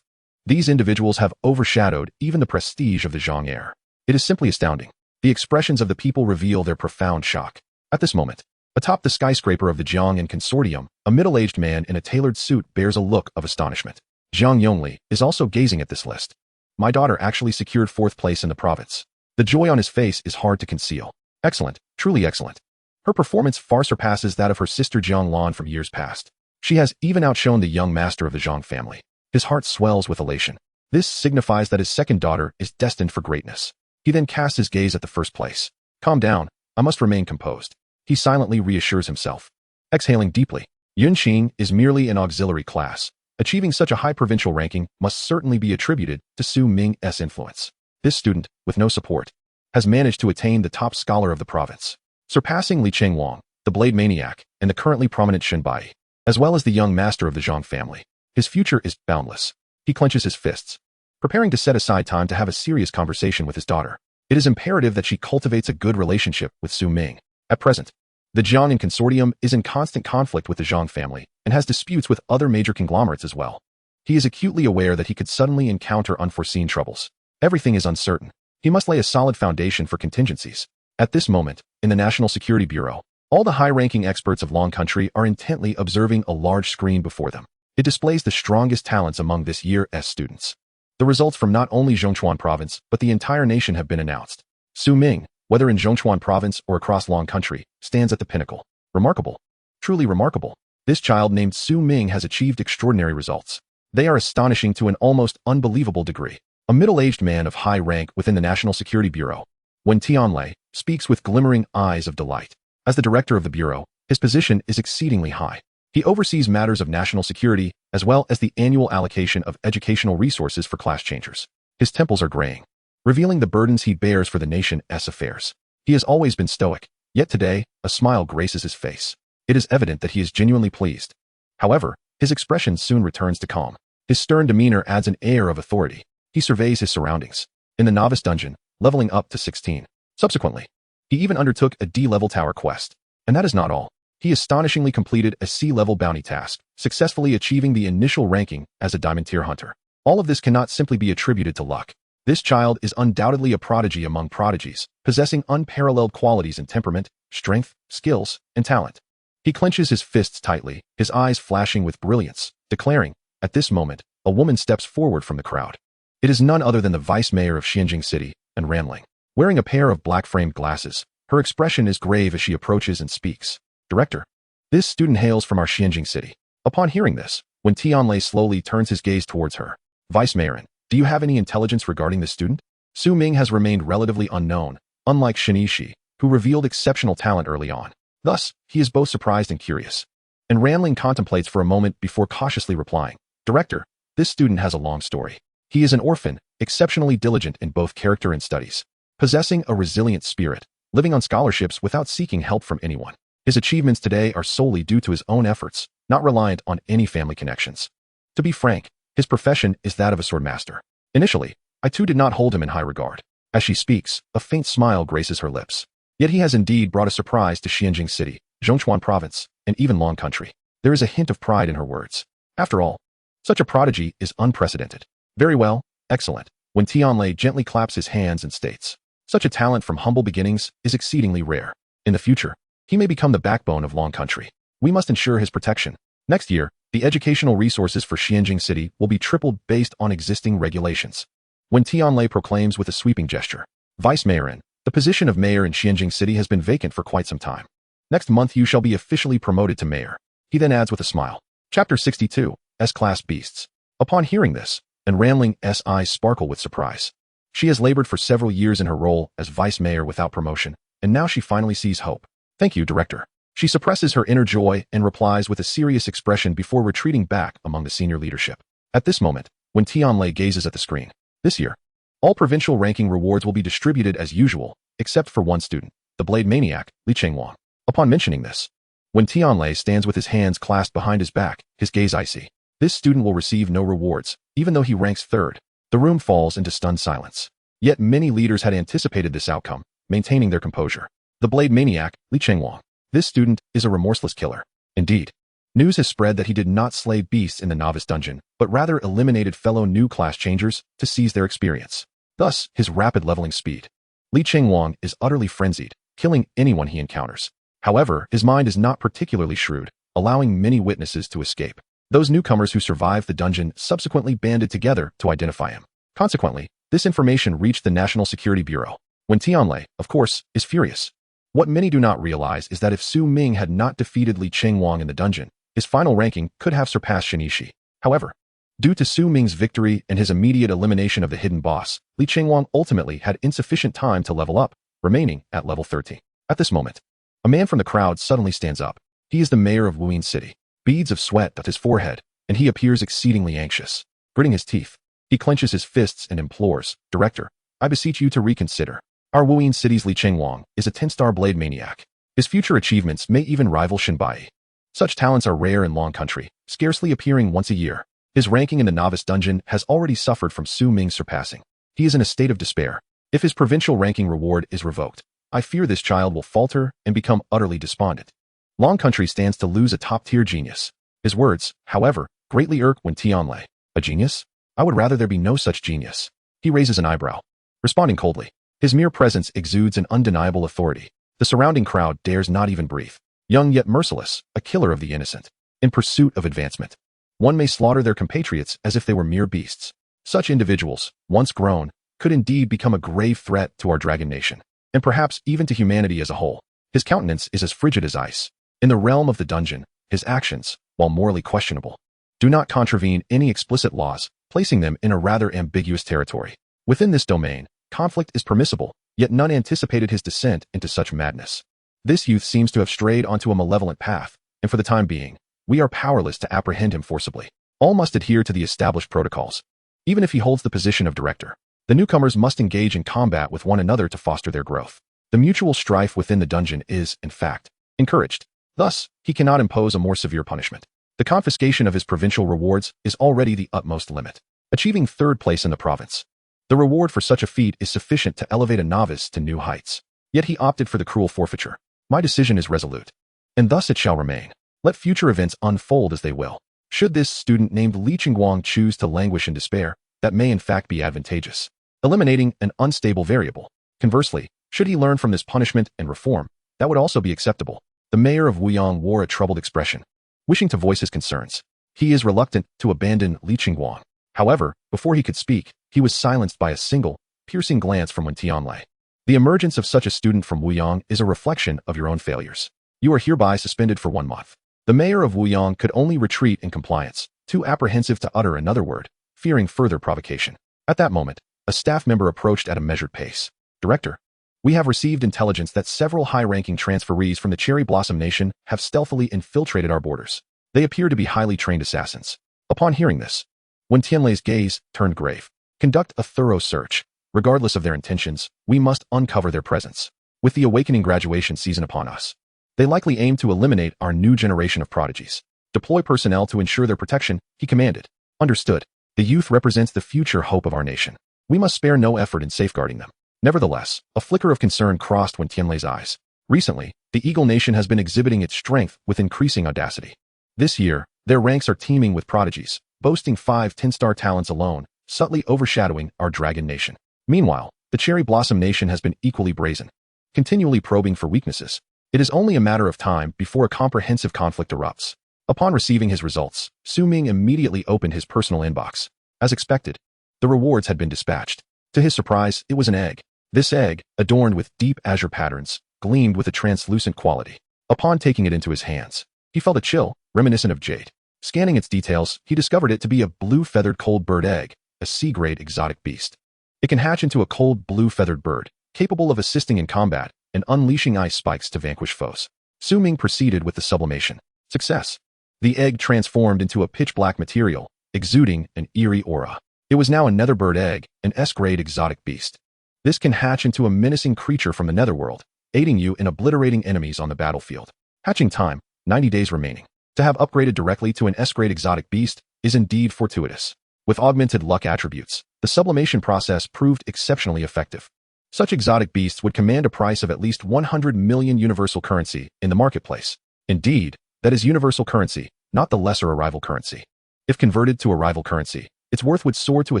These individuals have overshadowed even the prestige of the Zhang heir. It is simply astounding. The expressions of the people reveal their profound shock. At this moment, atop the skyscraper of the Jiang and Consortium, a middle-aged man in a tailored suit bears a look of astonishment. Jiang Yongli is also gazing at this list. My daughter actually secured 4th place in the province. The joy on his face is hard to conceal. Excellent, truly excellent. Her performance far surpasses that of her sister Jiang Lan from years past. She has even outshone the young master of the Zhang family. His heart swells with elation. This signifies that his second daughter is destined for greatness. He then casts his gaze at the first place. Calm down, I must remain composed. He silently reassures himself. Exhaling deeply, Yunqing is merely an auxiliary class. Achieving such a high provincial ranking must certainly be attributed to Su Ming's influence. This student, with no support, has managed to attain the top scholar of the province, surpassing Li Qingwang, the Blade Maniac, and the currently prominent Shen Bai, as well as the young master of the Zhang family. His future is boundless. He clenches his fists, preparing to set aside time to have a serious conversation with his daughter. It is imperative that she cultivates a good relationship with Su Ming. At present, the Jiang and Consortium is in constant conflict with the Zhang family and has disputes with other major conglomerates as well. He is acutely aware that he could suddenly encounter unforeseen troubles. Everything is uncertain. He must lay a solid foundation for contingencies. At this moment, in the National Security Bureau, all the high-ranking experts of Long Country are intently observing a large screen before them. It displays the strongest talents among this year's students. The results from not only Zhongchuan province, but the entire nation have been announced. Su Ming, whether in Zhongchuan province or across Long Country, stands at the pinnacle. Remarkable. Truly remarkable. This child named Su Ming has achieved extraordinary results. They are astonishing to an almost unbelievable degree. A middle-aged man of high rank within the National Security Bureau, Wen Tianlei, speaks with glimmering eyes of delight. As the director of the bureau, his position is exceedingly high. He oversees matters of national security as well as the annual allocation of educational resources for class changers. His temples are graying, revealing the burdens he bears for the nation's affairs. He has always been stoic, yet today, a smile graces his face. It is evident that he is genuinely pleased. However, his expression soon returns to calm. His stern demeanor adds an air of authority. He surveys his surroundings. In the novice dungeon, leveling up to 16. Subsequently, he even undertook a D-level tower quest. And that is not all. He astonishingly completed a C-level bounty task, successfully achieving the initial ranking as a diamond tier hunter. All of this cannot simply be attributed to luck. This child is undoubtedly a prodigy among prodigies, possessing unparalleled qualities in temperament, strength, skills, and talent. He clenches his fists tightly, his eyes flashing with brilliance, declaring, at this moment, a woman steps forward from the crowd. It is none other than the vice mayor of Xianjing City, and Ranling. Wearing a pair of black-framed glasses, her expression is grave as she approaches and speaks. Director, this student hails from our Xianjing City. Upon hearing this, when Tianlei slowly turns his gaze towards her, Vice Mayor, do you have any intelligence regarding this student? Su Ming has remained relatively unknown, unlike Shinishi, who revealed exceptional talent early on. Thus, he is both surprised and curious. And Ranling contemplates for a moment before cautiously replying, Director, this student has a long story. He is an orphan, exceptionally diligent in both character and studies, possessing a resilient spirit, living on scholarships without seeking help from anyone. His achievements today are solely due to his own efforts, not reliant on any family connections. To be frank, his profession is that of a swordmaster. Initially, I too did not hold him in high regard. As she speaks, a faint smile graces her lips. Yet he has indeed brought a surprise to Xianjing City, Zhongchuan Province, and even Long Country. There is a hint of pride in her words. After all, such a prodigy is unprecedented. Very well, excellent. When Tianlei gently claps his hands and states, such a talent from humble beginnings is exceedingly rare. In the future, he may become the backbone of Long Country. We must ensure his protection. Next year, the educational resources for Xianjing City will be tripled based on existing regulations. When Tianlei proclaims with a sweeping gesture, Vice Mayor, the position of mayor in Xianjing City has been vacant for quite some time. Next month you shall be officially promoted to mayor. He then adds with a smile. Chapter 62, S-Class Beasts. Upon hearing this, and Ranling's eyes sparkle with surprise. She has labored for several years in her role as vice mayor without promotion, and now she finally sees hope. Thank you, Director. She suppresses her inner joy and replies with a serious expression before retreating back among the senior leadership. At this moment, when Tianlei gazes at the screen, this year, all provincial ranking rewards will be distributed as usual, except for one student, the blade maniac, Li Chengwang. Upon mentioning this, when Tianlei stands with his hands clasped behind his back, his gaze icy, this student will receive no rewards, even though he ranks third. The room falls into stunned silence. Yet many leaders had anticipated this outcome, maintaining their composure. The blade maniac, Li Chengwang. This student is a remorseless killer. Indeed, news has spread that he did not slay beasts in the novice dungeon, but rather eliminated fellow new class changers to seize their experience. Thus, his rapid leveling speed. Li Chengwang is utterly frenzied, killing anyone he encounters. However, his mind is not particularly shrewd, allowing many witnesses to escape. Those newcomers who survived the dungeon subsequently banded together to identify him. Consequently, this information reached the National Security Bureau. When Tianlei, of course, is furious. What many do not realize is that if Su Ming had not defeated Li Chengwang in the dungeon, his final ranking could have surpassed Shinishi. However, due to Su Ming's victory and his immediate elimination of the hidden boss, Li Chengwang ultimately had insufficient time to level up, remaining at level 30. At this moment, a man from the crowd suddenly stands up. He is the mayor of Wuyin City. Beads of sweat dot his forehead, and he appears exceedingly anxious. Gritting his teeth, he clenches his fists and implores, Director, I beseech you to reconsider. Our Wuyin City's Li Chengwang is a 10-star blade maniac. His future achievements may even rival Shinbai. Such talents are rare in Long Country, scarcely appearing once a year. His ranking in the novice dungeon has already suffered from Su Ming's surpassing. He is in a state of despair. If his provincial ranking reward is revoked, I fear this child will falter and become utterly despondent. Long Country stands to lose a top-tier genius. His words, however, greatly irk when Tianlei. A genius? I would rather there be no such genius. He raises an eyebrow, responding coldly. His mere presence exudes an undeniable authority. The surrounding crowd dares not even breathe. Young yet merciless, a killer of the innocent. In pursuit of advancement, one may slaughter their compatriots as if they were mere beasts. Such individuals, once grown, could indeed become a grave threat to our dragon nation, and perhaps even to humanity as a whole. His countenance is as frigid as ice. In the realm of the dungeon, his actions, while morally questionable, do not contravene any explicit laws, placing them in a rather ambiguous territory. Within this domain, conflict is permissible, yet none anticipated his descent into such madness. This youth seems to have strayed onto a malevolent path, and for the time being, we are powerless to apprehend him forcibly. All must adhere to the established protocols. Even if he holds the position of director, the newcomers must engage in combat with one another to foster their growth. The mutual strife within the dungeon is, in fact, encouraged. Thus, he cannot impose a more severe punishment. The confiscation of his provincial rewards is already the utmost limit, achieving third place in the province. The reward for such a feat is sufficient to elevate a novice to new heights. Yet he opted for the cruel forfeiture. My decision is resolute, and thus it shall remain. Let future events unfold as they will. Should this student named Li Qingguang choose to languish in despair, that may in fact be advantageous, eliminating an unstable variable. Conversely, should he learn from this punishment and reform, that would also be acceptable. The mayor of Wuyang wore a troubled expression, wishing to voice his concerns. He is reluctant to abandon Li Qingguang. However, before he could speak, he was silenced by a single, piercing glance from Wen Tianlei. The emergence of such a student from Wuyang is a reflection of your own failures. You are hereby suspended for 1 month. The mayor of Wuyang could only retreat in compliance, too apprehensive to utter another word, fearing further provocation. At that moment, a staff member approached at a measured pace. Director, we have received intelligence that several high-ranking transferees from the Cherry Blossom Nation have stealthily infiltrated our borders. They appear to be highly trained assassins. Upon hearing this, Wen Tianlei's gaze turned grave. Conduct a thorough search. Regardless of their intentions, we must uncover their presence. With the awakening graduation season upon us, they likely aim to eliminate our new generation of prodigies. Deploy personnel to ensure their protection, he commanded. Understood. The youth represents the future hope of our nation. We must spare no effort in safeguarding them. Nevertheless, a flicker of concern crossed Wen Tianlei's eyes. Recently, the Eagle Nation has been exhibiting its strength with increasing audacity. This year, their ranks are teeming with prodigies, boasting 5 10-star talents alone, subtly overshadowing our Dragon Nation. Meanwhile, the Cherry Blossom Nation has been equally brazen, continually probing for weaknesses. It is only a matter of time before a comprehensive conflict erupts. Upon receiving his results, Su Ming immediately opened his personal inbox. As expected, the rewards had been dispatched. To his surprise, it was an egg. This egg, adorned with deep azure patterns, gleamed with a translucent quality. Upon taking it into his hands, he felt a chill, reminiscent of jade. Scanning its details, he discovered it to be a blue-feathered cold bird egg, a C-grade exotic beast. It can hatch into a cold blue-feathered bird, capable of assisting in combat and unleashing ice spikes to vanquish foes. Su Ming proceeded with the sublimation. Success. The egg transformed into a pitch-black material, exuding an eerie aura. It was now a netherbird egg, an S-grade exotic beast. This can hatch into a menacing creature from the netherworld, aiding you in obliterating enemies on the battlefield. Hatching time, 90 days remaining. To have upgraded directly to an S-grade exotic beast is indeed fortuitous. With augmented luck attributes, the sublimation process proved exceptionally effective. Such exotic beasts would command a price of at least 100 million universal currency in the marketplace. Indeed, that is universal currency, not the lesser arrival currency. If converted to arrival currency, its worth would soar to a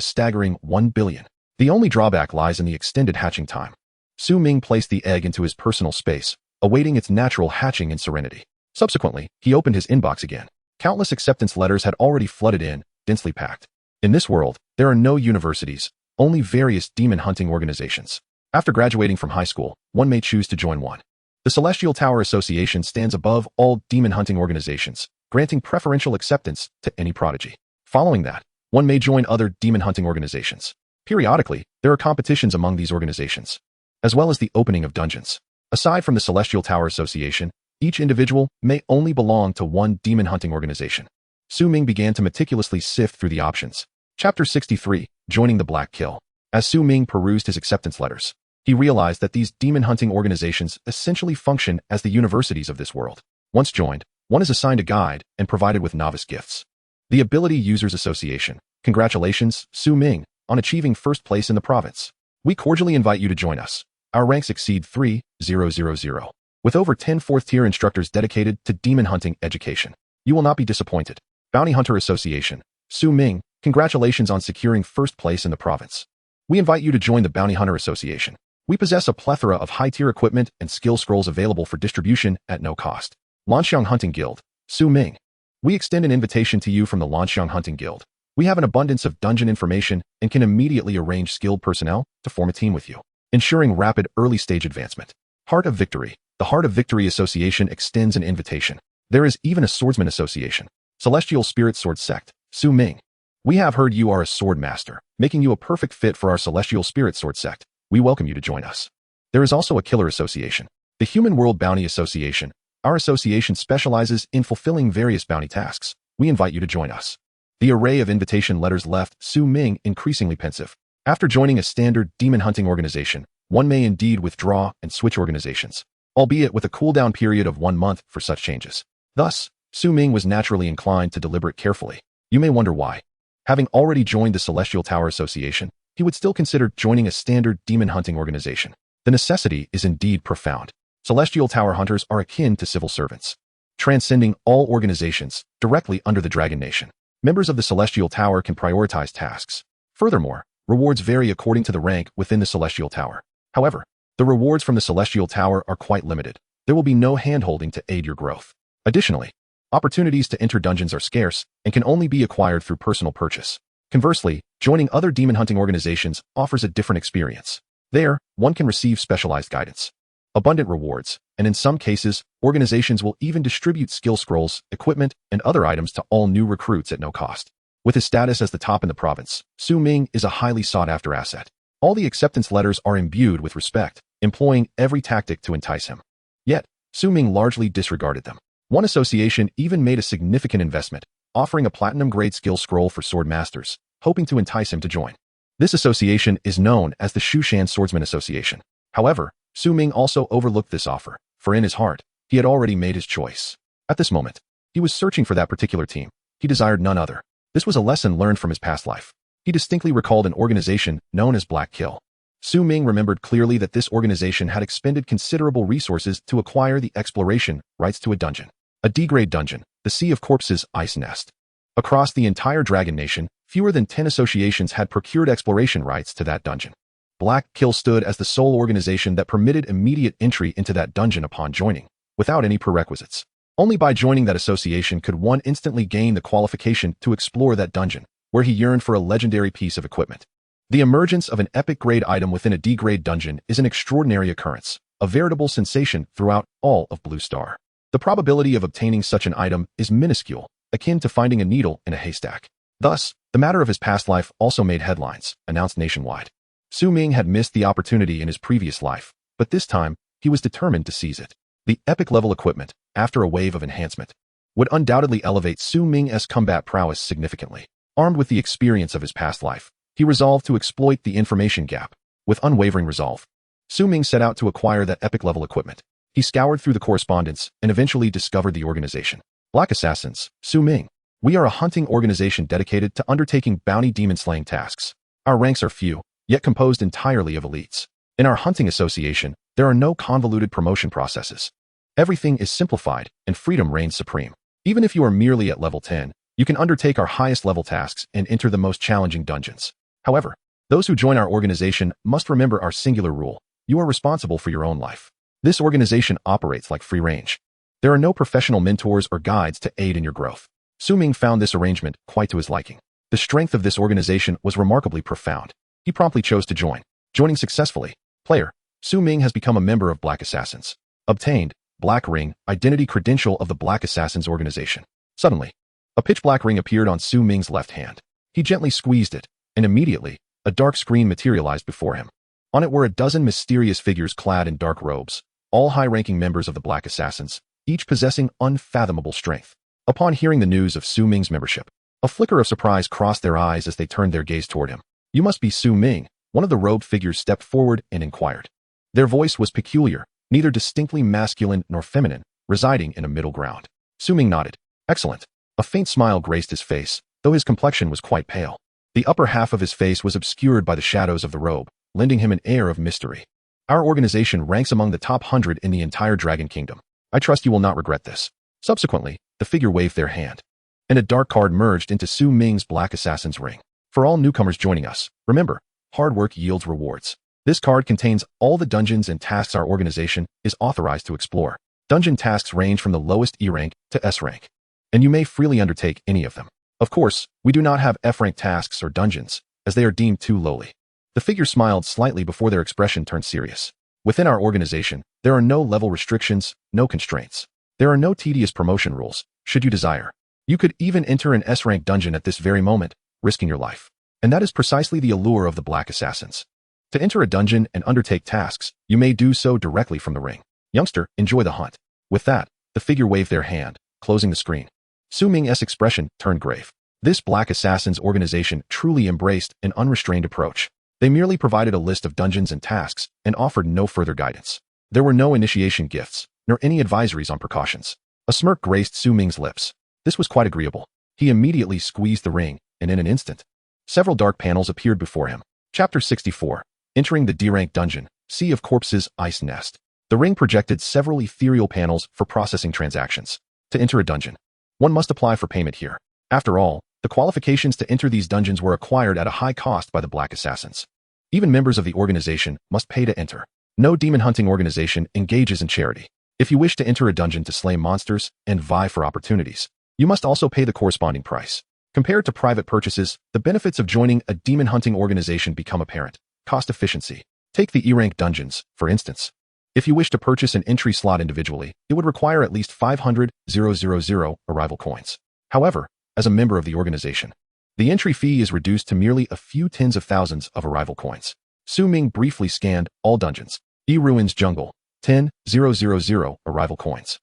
staggering 1 billion. The only drawback lies in the extended hatching time. Su Ming placed the egg into his personal space, awaiting its natural hatching in serenity. Subsequently, he opened his inbox again. Countless acceptance letters had already flooded in, densely packed. In this world, there are no universities, only various demon hunting organizations. After graduating from high school, one may choose to join one. The Celestial Tower Association stands above all demon hunting organizations, granting preferential acceptance to any prodigy. Following that, one may join other demon hunting organizations. Periodically, there are competitions among these organizations, as well as the opening of dungeons. Aside from the Celestial Tower Association, each individual may only belong to one demon hunting organization. Su Ming began to meticulously sift through the options. Chapter 63, Joining the Black Kill. As Su Ming perused his acceptance letters, he realized that these demon hunting organizations essentially function as the universities of this world. Once joined, one is assigned a guide and provided with novice gifts. The Ability Users Association. Congratulations, Su Ming, on achieving first place in the province. We cordially invite you to join us. Our ranks exceed 3,000, with over 10 fourth-tier instructors dedicated to demon hunting education. You will not be disappointed. Bounty Hunter Association. Su Ming, congratulations on securing first place in the province. We invite you to join the Bounty Hunter Association. We possess a plethora of high-tier equipment and skill scrolls available for distribution at no cost. Lanxiang Hunting Guild. Su Ming. We extend an invitation to you from the Lanxiang Hunting Guild. We have an abundance of dungeon information and can immediately arrange skilled personnel to form a team with you, ensuring rapid early-stage advancement. Heart of Victory. The Heart of Victory Association extends an invitation. There is even a Swordsman Association. Celestial Spirit Sword Sect. Su Ming. We have heard you are a sword master, making you a perfect fit for our Celestial Spirit Sword Sect. We welcome you to join us. There is also a Killer Association. The Human World Bounty Association. Our association specializes in fulfilling various bounty tasks. We invite you to join us. The array of invitation letters left Su Ming increasingly pensive. After joining a standard demon hunting organization, one may indeed withdraw and switch organizations, albeit with a cooldown period of 1 month for such changes. Thus, Su Ming was naturally inclined to deliberate carefully. You may wonder why. Having already joined the Celestial Tower Association, he would still consider joining a standard demon hunting organization. The necessity is indeed profound. Celestial Tower hunters are akin to civil servants, transcending all organizations directly under the Dragon Nation. Members of the Celestial Tower can prioritize tasks. Furthermore, rewards vary according to the rank within the Celestial Tower. However, the rewards from the Celestial Tower are quite limited. There will be no hand-holding to aid your growth. Additionally, opportunities to enter dungeons are scarce and can only be acquired through personal purchase. Conversely, joining other demon hunting organizations offers a different experience. There, one can receive specialized guidance, abundant rewards, and in some cases, organizations will even distribute skill scrolls, equipment, and other items to all new recruits at no cost. With his status as the top in the province, Su Ming is a highly sought-after asset. All the acceptance letters are imbued with respect, employing every tactic to entice him. Yet, Su Ming largely disregarded them. One association even made a significant investment, offering a platinum-grade skill scroll for sword masters, hoping to entice him to join. This association is known as the Shushan Swordsman Association. However, Su Ming also overlooked this offer, for in his heart, he had already made his choice. At this moment, he was searching for that particular team. He desired none other. This was a lesson learned from his past life. He distinctly recalled an organization known as Black Kill. Su Ming remembered clearly that this organization had expended considerable resources to acquire the exploration rights to a dungeon. A D-grade dungeon, the Sea of Corpses Ice Nest. Across the entire Dragon Nation, fewer than 10 associations had procured exploration rights to that dungeon. Black Kill stood as the sole organization that permitted immediate entry into that dungeon upon joining, without any prerequisites. Only by joining that association could one instantly gain the qualification to explore that dungeon, where he yearned for a legendary piece of equipment. The emergence of an epic-grade item within a D-grade dungeon is an extraordinary occurrence, a veritable sensation throughout all of Blue Star. The probability of obtaining such an item is minuscule, akin to finding a needle in a haystack. Thus, the matter of his past life also made headlines, announced nationwide. Su Ming had missed the opportunity in his previous life, but this time, he was determined to seize it. The epic-level equipment, after a wave of enhancement, would undoubtedly elevate Su Ming's combat prowess significantly. Armed with the experience of his past life, he resolved to exploit the information gap. With unwavering resolve, Su Ming set out to acquire that epic-level equipment. He scoured through the correspondence and eventually discovered the organization. Black Assassins, Su Ming. We are a hunting organization dedicated to undertaking bounty demon-slaying tasks. Our ranks are few, yet composed entirely of elites. In our hunting association, there are no convoluted promotion processes. Everything is simplified, and freedom reigns supreme. Even if you are merely at level 10, you can undertake our highest level tasks and enter the most challenging dungeons. However, those who join our organization must remember our singular rule. You are responsible for your own life. This organization operates like free range. There are no professional mentors or guides to aid in your growth. Su Ming found this arrangement quite to his liking. The strength of this organization was remarkably profound. He promptly chose to join. Joining successfully, player, Su Ming has become a member of Black Assassins. Obtained, Black Ring, identity credential of the Black Assassins organization. Suddenly, a pitch-black ring appeared on Su Ming's left hand. He gently squeezed it, and immediately, a dark screen materialized before him. On it were a dozen mysterious figures clad in dark robes, all high-ranking members of the Black Assassins, each possessing unfathomable strength. Upon hearing the news of Su Ming's membership, a flicker of surprise crossed their eyes as they turned their gaze toward him. You must be Su Ming. One of the robed figures stepped forward and inquired. Their voice was peculiar, neither distinctly masculine nor feminine, residing in a middle ground. Su Ming nodded. Excellent. A faint smile graced his face, though his complexion was quite pale. The upper half of his face was obscured by the shadows of the robe, lending him an air of mystery. Our organization ranks among the top 100 in the entire Dragon Kingdom. I trust you will not regret this. Subsequently, the figure waved their hand, and a dark card merged into Su Ming's Black Assassin's ring. For all newcomers joining us, remember, hard work yields rewards. This card contains all the dungeons and tasks our organization is authorized to explore. Dungeon tasks range from the lowest E rank to S rank, and you may freely undertake any of them. Of course, we do not have F rank tasks or dungeons, as they are deemed too lowly. The figure smiled slightly before their expression turned serious. Within our organization, there are no level restrictions, no constraints. There are no tedious promotion rules, should you desire. You could even enter an S-rank dungeon at this very moment, risking your life. And that is precisely the allure of the Black Assassins. To enter a dungeon and undertake tasks, you may do so directly from the ring. Youngster, enjoy the hunt. With that, the figure waved their hand, closing the screen. Su Ming's expression turned grave. This Black Assassins organization truly embraced an unrestrained approach. They merely provided a list of dungeons and tasks and offered no further guidance. There were no initiation gifts, nor any advisories on precautions. A smirk graced Su Ming's lips. This was quite agreeable. He immediately squeezed the ring, and in an instant, several dark panels appeared before him. Chapter 64. Entering the D-rank dungeon, Sea of Corpses, Ice Nest. The ring projected several ethereal panels for processing transactions. To enter a dungeon, one must apply for payment here. After all, the qualifications to enter these dungeons were acquired at a high cost by the Black Assassins. Even members of the organization must pay to enter. No demon-hunting organization engages in charity. If you wish to enter a dungeon to slay monsters and vie for opportunities, you must also pay the corresponding price. Compared to private purchases, the benefits of joining a demon-hunting organization become apparent. Cost efficiency. Take the E-rank dungeons, for instance. If you wish to purchase an entry slot individually, it would require at least 500,000 arrival coins. However, as a member of the organization, the entry fee is reduced to merely a few tens of thousands of arrival coins. Su Ming briefly scanned all dungeons. E-Ruins Jungle, 10,000 arrival coins.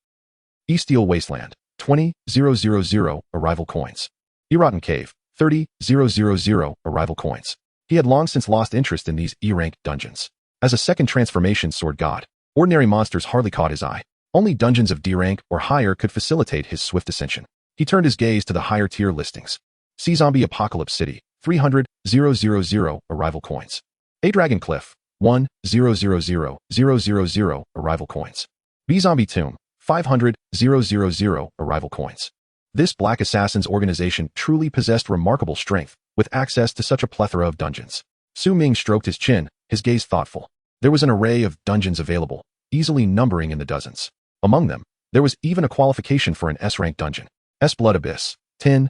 E-Steel Wasteland, 20,000 arrival coins. E-Rotten Cave, 30,000 arrival coins. He had long since lost interest in these E-rank dungeons. As a second transformation sword god, ordinary monsters hardly caught his eye. Only dungeons of D-rank or higher could facilitate his swift ascension. He turned his gaze to the higher tier listings. Sea Zombie Apocalypse City, 300,000 arrival coins. A Dragon Cliff, 1,000,000 arrival coins. B Zombie Tomb, 500,000 arrival coins. This Black Assassins organization truly possessed remarkable strength, with access to such a plethora of dungeons. Su Ming stroked his chin, his gaze thoughtful. There was an array of dungeons available, easily numbering in the dozens. Among them, there was even a qualification for an S-rank dungeon. S-Blood Abyss, 10,000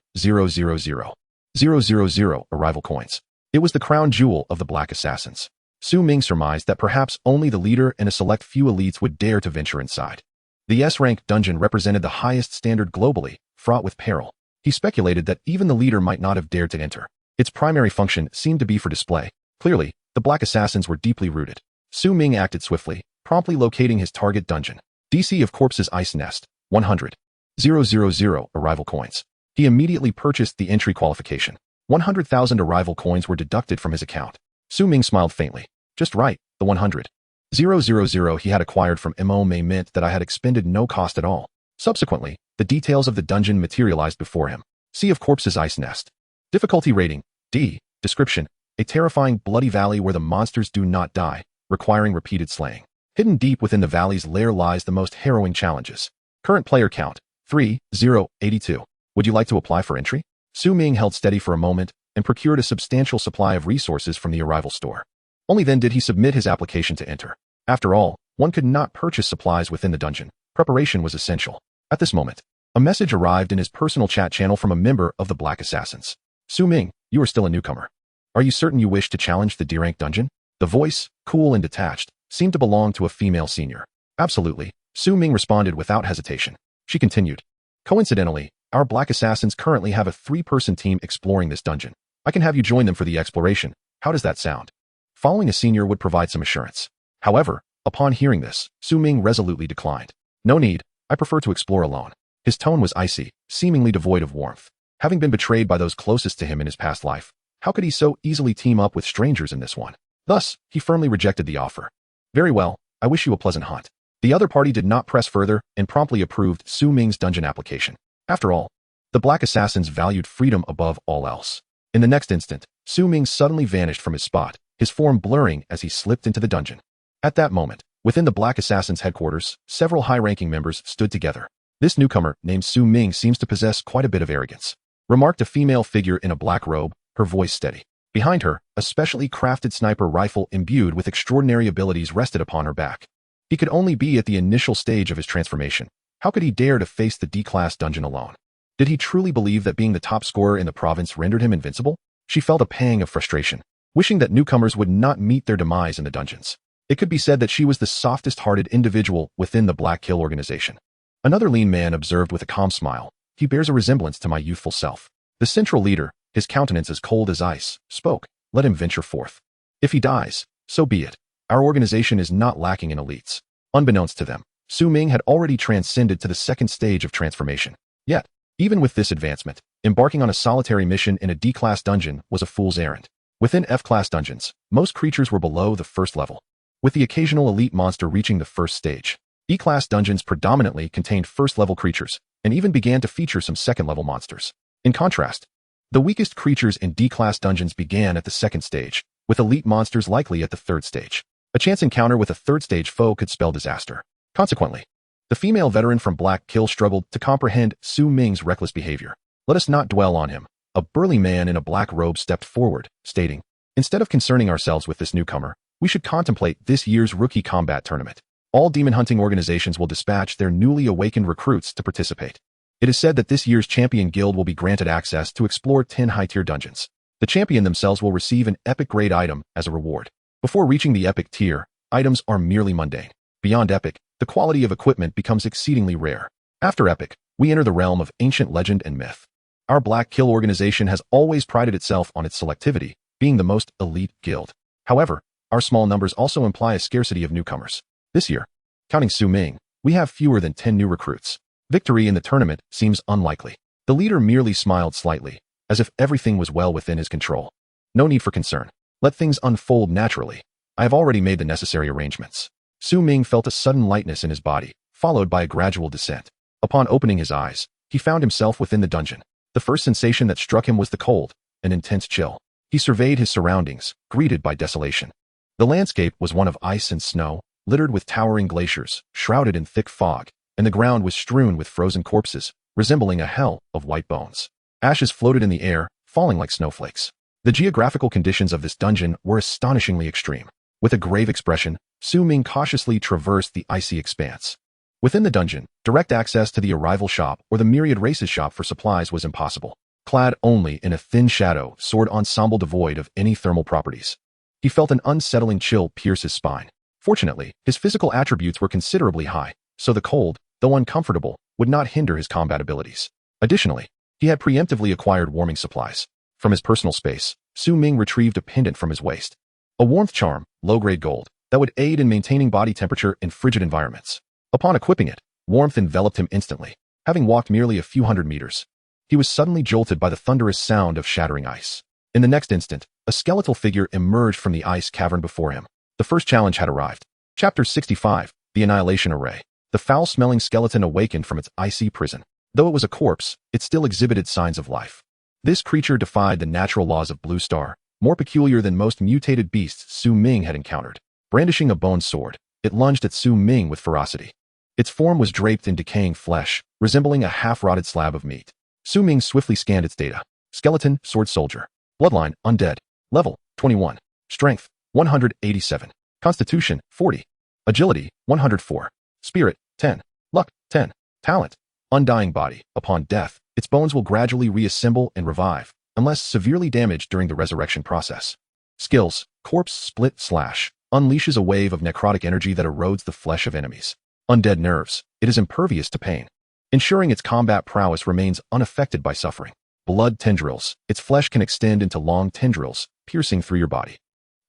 arrival coins. It was the crown jewel of the Black Assassins. Su Ming surmised that perhaps only the leader and a select few elites would dare to venture inside. The S-rank dungeon represented the highest standard globally, fraught with peril. He speculated that even the leader might not have dared to enter. Its primary function seemed to be for display. Clearly, the Black Assassins were deeply rooted. Su Ming acted swiftly, promptly locating his target dungeon. DC of Corpses Ice Nest, 100,000 arrival coins. He immediately purchased the entry qualification. 100,000 arrival coins were deducted from his account. Su Ming smiled faintly. Just right, the 100,000 he had acquired from Mo May meant that I had expended no cost at all. Subsequently, the details of the dungeon materialized before him. Sea of Corpses Ice Nest. Difficulty rating, D. Description, a terrifying bloody valley where the monsters do not die, requiring repeated slaying. Hidden deep within the valley's lair lies the most harrowing challenges. Current player count, 3,082. Would you like to apply for entry? Su Ming held steady for a moment and procured a substantial supply of resources from the arrival store. Only then did he submit his application to enter. After all, one could not purchase supplies within the dungeon. Preparation was essential. At this moment, a message arrived in his personal chat channel from a member of the Black Assassins. Su Ming, you are still a newcomer. Are you certain you wish to challenge the D-rank dungeon? The voice, cool and detached, seemed to belong to a female senior. Absolutely, Su Ming responded without hesitation. She continued. Coincidentally, our Black Assassins currently have a 3-person team exploring this dungeon. I can have you join them for the exploration. How does that sound? Following a senior would provide some assurance. However, upon hearing this, Su Ming resolutely declined. No need, I prefer to explore alone. His tone was icy, seemingly devoid of warmth. Having been betrayed by those closest to him in his past life, how could he so easily team up with strangers in this one? Thus, he firmly rejected the offer. Very well, I wish you a pleasant hunt. The other party did not press further and promptly approved Su Ming's dungeon application. After all, the Black Assassins valued freedom above all else. In the next instant, Su Ming suddenly vanished from his spot, his form blurring as he slipped into the dungeon. At that moment, within the Black Assassins' headquarters, several high-ranking members stood together. This newcomer, named Su Ming, seems to possess quite a bit of arrogance, remarked a female figure in a black robe, her voice steady. Behind her, a specially crafted sniper rifle imbued with extraordinary abilities rested upon her back. He could only be at the initial stage of his transformation. How could he dare to face the D-class dungeon alone? Did he truly believe that being the top scorer in the province rendered him invincible? She felt a pang of frustration, wishing that newcomers would not meet their demise in the dungeons. It could be said that she was the softest-hearted individual within the Black Kill organization. Another lean man observed with a calm smile. He bears a resemblance to my youthful self. The central leader, his countenance as cold as ice, spoke. Let him venture forth. If he dies, so be it. Our organization is not lacking in elites. Unbeknownst to them, Su Ming had already transcended to the second stage of transformation. Yet, Even with this advancement, embarking on a solitary mission in a D-class dungeon was a fool's errand. Within F-class dungeons, most creatures were below the first level, with the occasional elite monster reaching the first stage. E-class dungeons predominantly contained first-level creatures, and even began to feature some second-level monsters. In contrast, the weakest creatures in D-class dungeons began at the second stage, with elite monsters likely at the third stage. A chance encounter with a third-stage foe could spell disaster. Consequently, the female veteran from Black Kill struggled to comprehend Su Ming's reckless behavior. Let us not dwell on him. A burly man in a black robe stepped forward, stating, "Instead of concerning ourselves with this newcomer, we should contemplate this year's rookie combat tournament. All demon hunting organizations will dispatch their newly awakened recruits to participate. It is said that this year's champion guild will be granted access to explore 10 high-tier dungeons. The champion themselves will receive an epic grade item as a reward. Before reaching the epic tier, items are merely mundane. Beyond epic, the quality of equipment becomes exceedingly rare. After epic, we enter the realm of ancient legend and myth. Our Black Kill organization has always prided itself on its selectivity, being the most elite guild. However, our small numbers also imply a scarcity of newcomers. This year, counting Su Ming, we have fewer than 10 new recruits. Victory in the tournament seems unlikely." The leader merely smiled slightly, as if everything was well within his control. "No need for concern. Let things unfold naturally. I have already made the necessary arrangements." Su Ming felt a sudden lightness in his body, followed by a gradual descent. Upon opening his eyes, he found himself within the dungeon. The first sensation that struck him was the cold, an intense chill. He surveyed his surroundings, greeted by desolation. The landscape was one of ice and snow, littered with towering glaciers, shrouded in thick fog, and the ground was strewn with frozen corpses, resembling a hell of white bones. Ashes floated in the air, falling like snowflakes. The geographical conditions of this dungeon were astonishingly extreme. With a grave expression, Su Ming cautiously traversed the icy expanse. Within the dungeon, direct access to the arrival shop or the myriad races shop for supplies was impossible. Clad only in a thin shadow sword ensemble devoid of any thermal properties, he felt an unsettling chill pierce his spine. Fortunately, his physical attributes were considerably high, so the cold, though uncomfortable, would not hinder his combat abilities. Additionally, he had preemptively acquired warming supplies. From his personal space, Su Ming retrieved a pendant from his waist. A warmth charm, low-grade gold, that would aid in maintaining body temperature in frigid environments. Upon equipping it, warmth enveloped him instantly. Having walked merely a few hundred meters, he was suddenly jolted by the thunderous sound of shattering ice. In the next instant, a skeletal figure emerged from the ice cavern before him. The first challenge had arrived. Chapter 65, The Annihilation Array. The foul-smelling skeleton awakened from its icy prison. Though it was a corpse, it still exhibited signs of life. This creature defied the natural laws of Blue Star, more peculiar than most mutated beasts Su Ming had encountered. Brandishing a bone sword, it lunged at Su Ming with ferocity. Its form was draped in decaying flesh, resembling a half-rotted slab of meat. Su Ming swiftly scanned its data. Skeleton, sword soldier. Bloodline, undead. Level, 21. Strength, 187. Constitution, 40. Agility, 104. Spirit, 10. Luck, 10. Talent, undying body. Upon death, its bones will gradually reassemble and revive, unless severely damaged during the resurrection process. Skills, corpse split slash. Unleashes a wave of necrotic energy that erodes the flesh of enemies. Undead nerves, it is impervious to pain, ensuring its combat prowess remains unaffected by suffering. Blood tendrils, its flesh can extend into long tendrils, piercing through your body.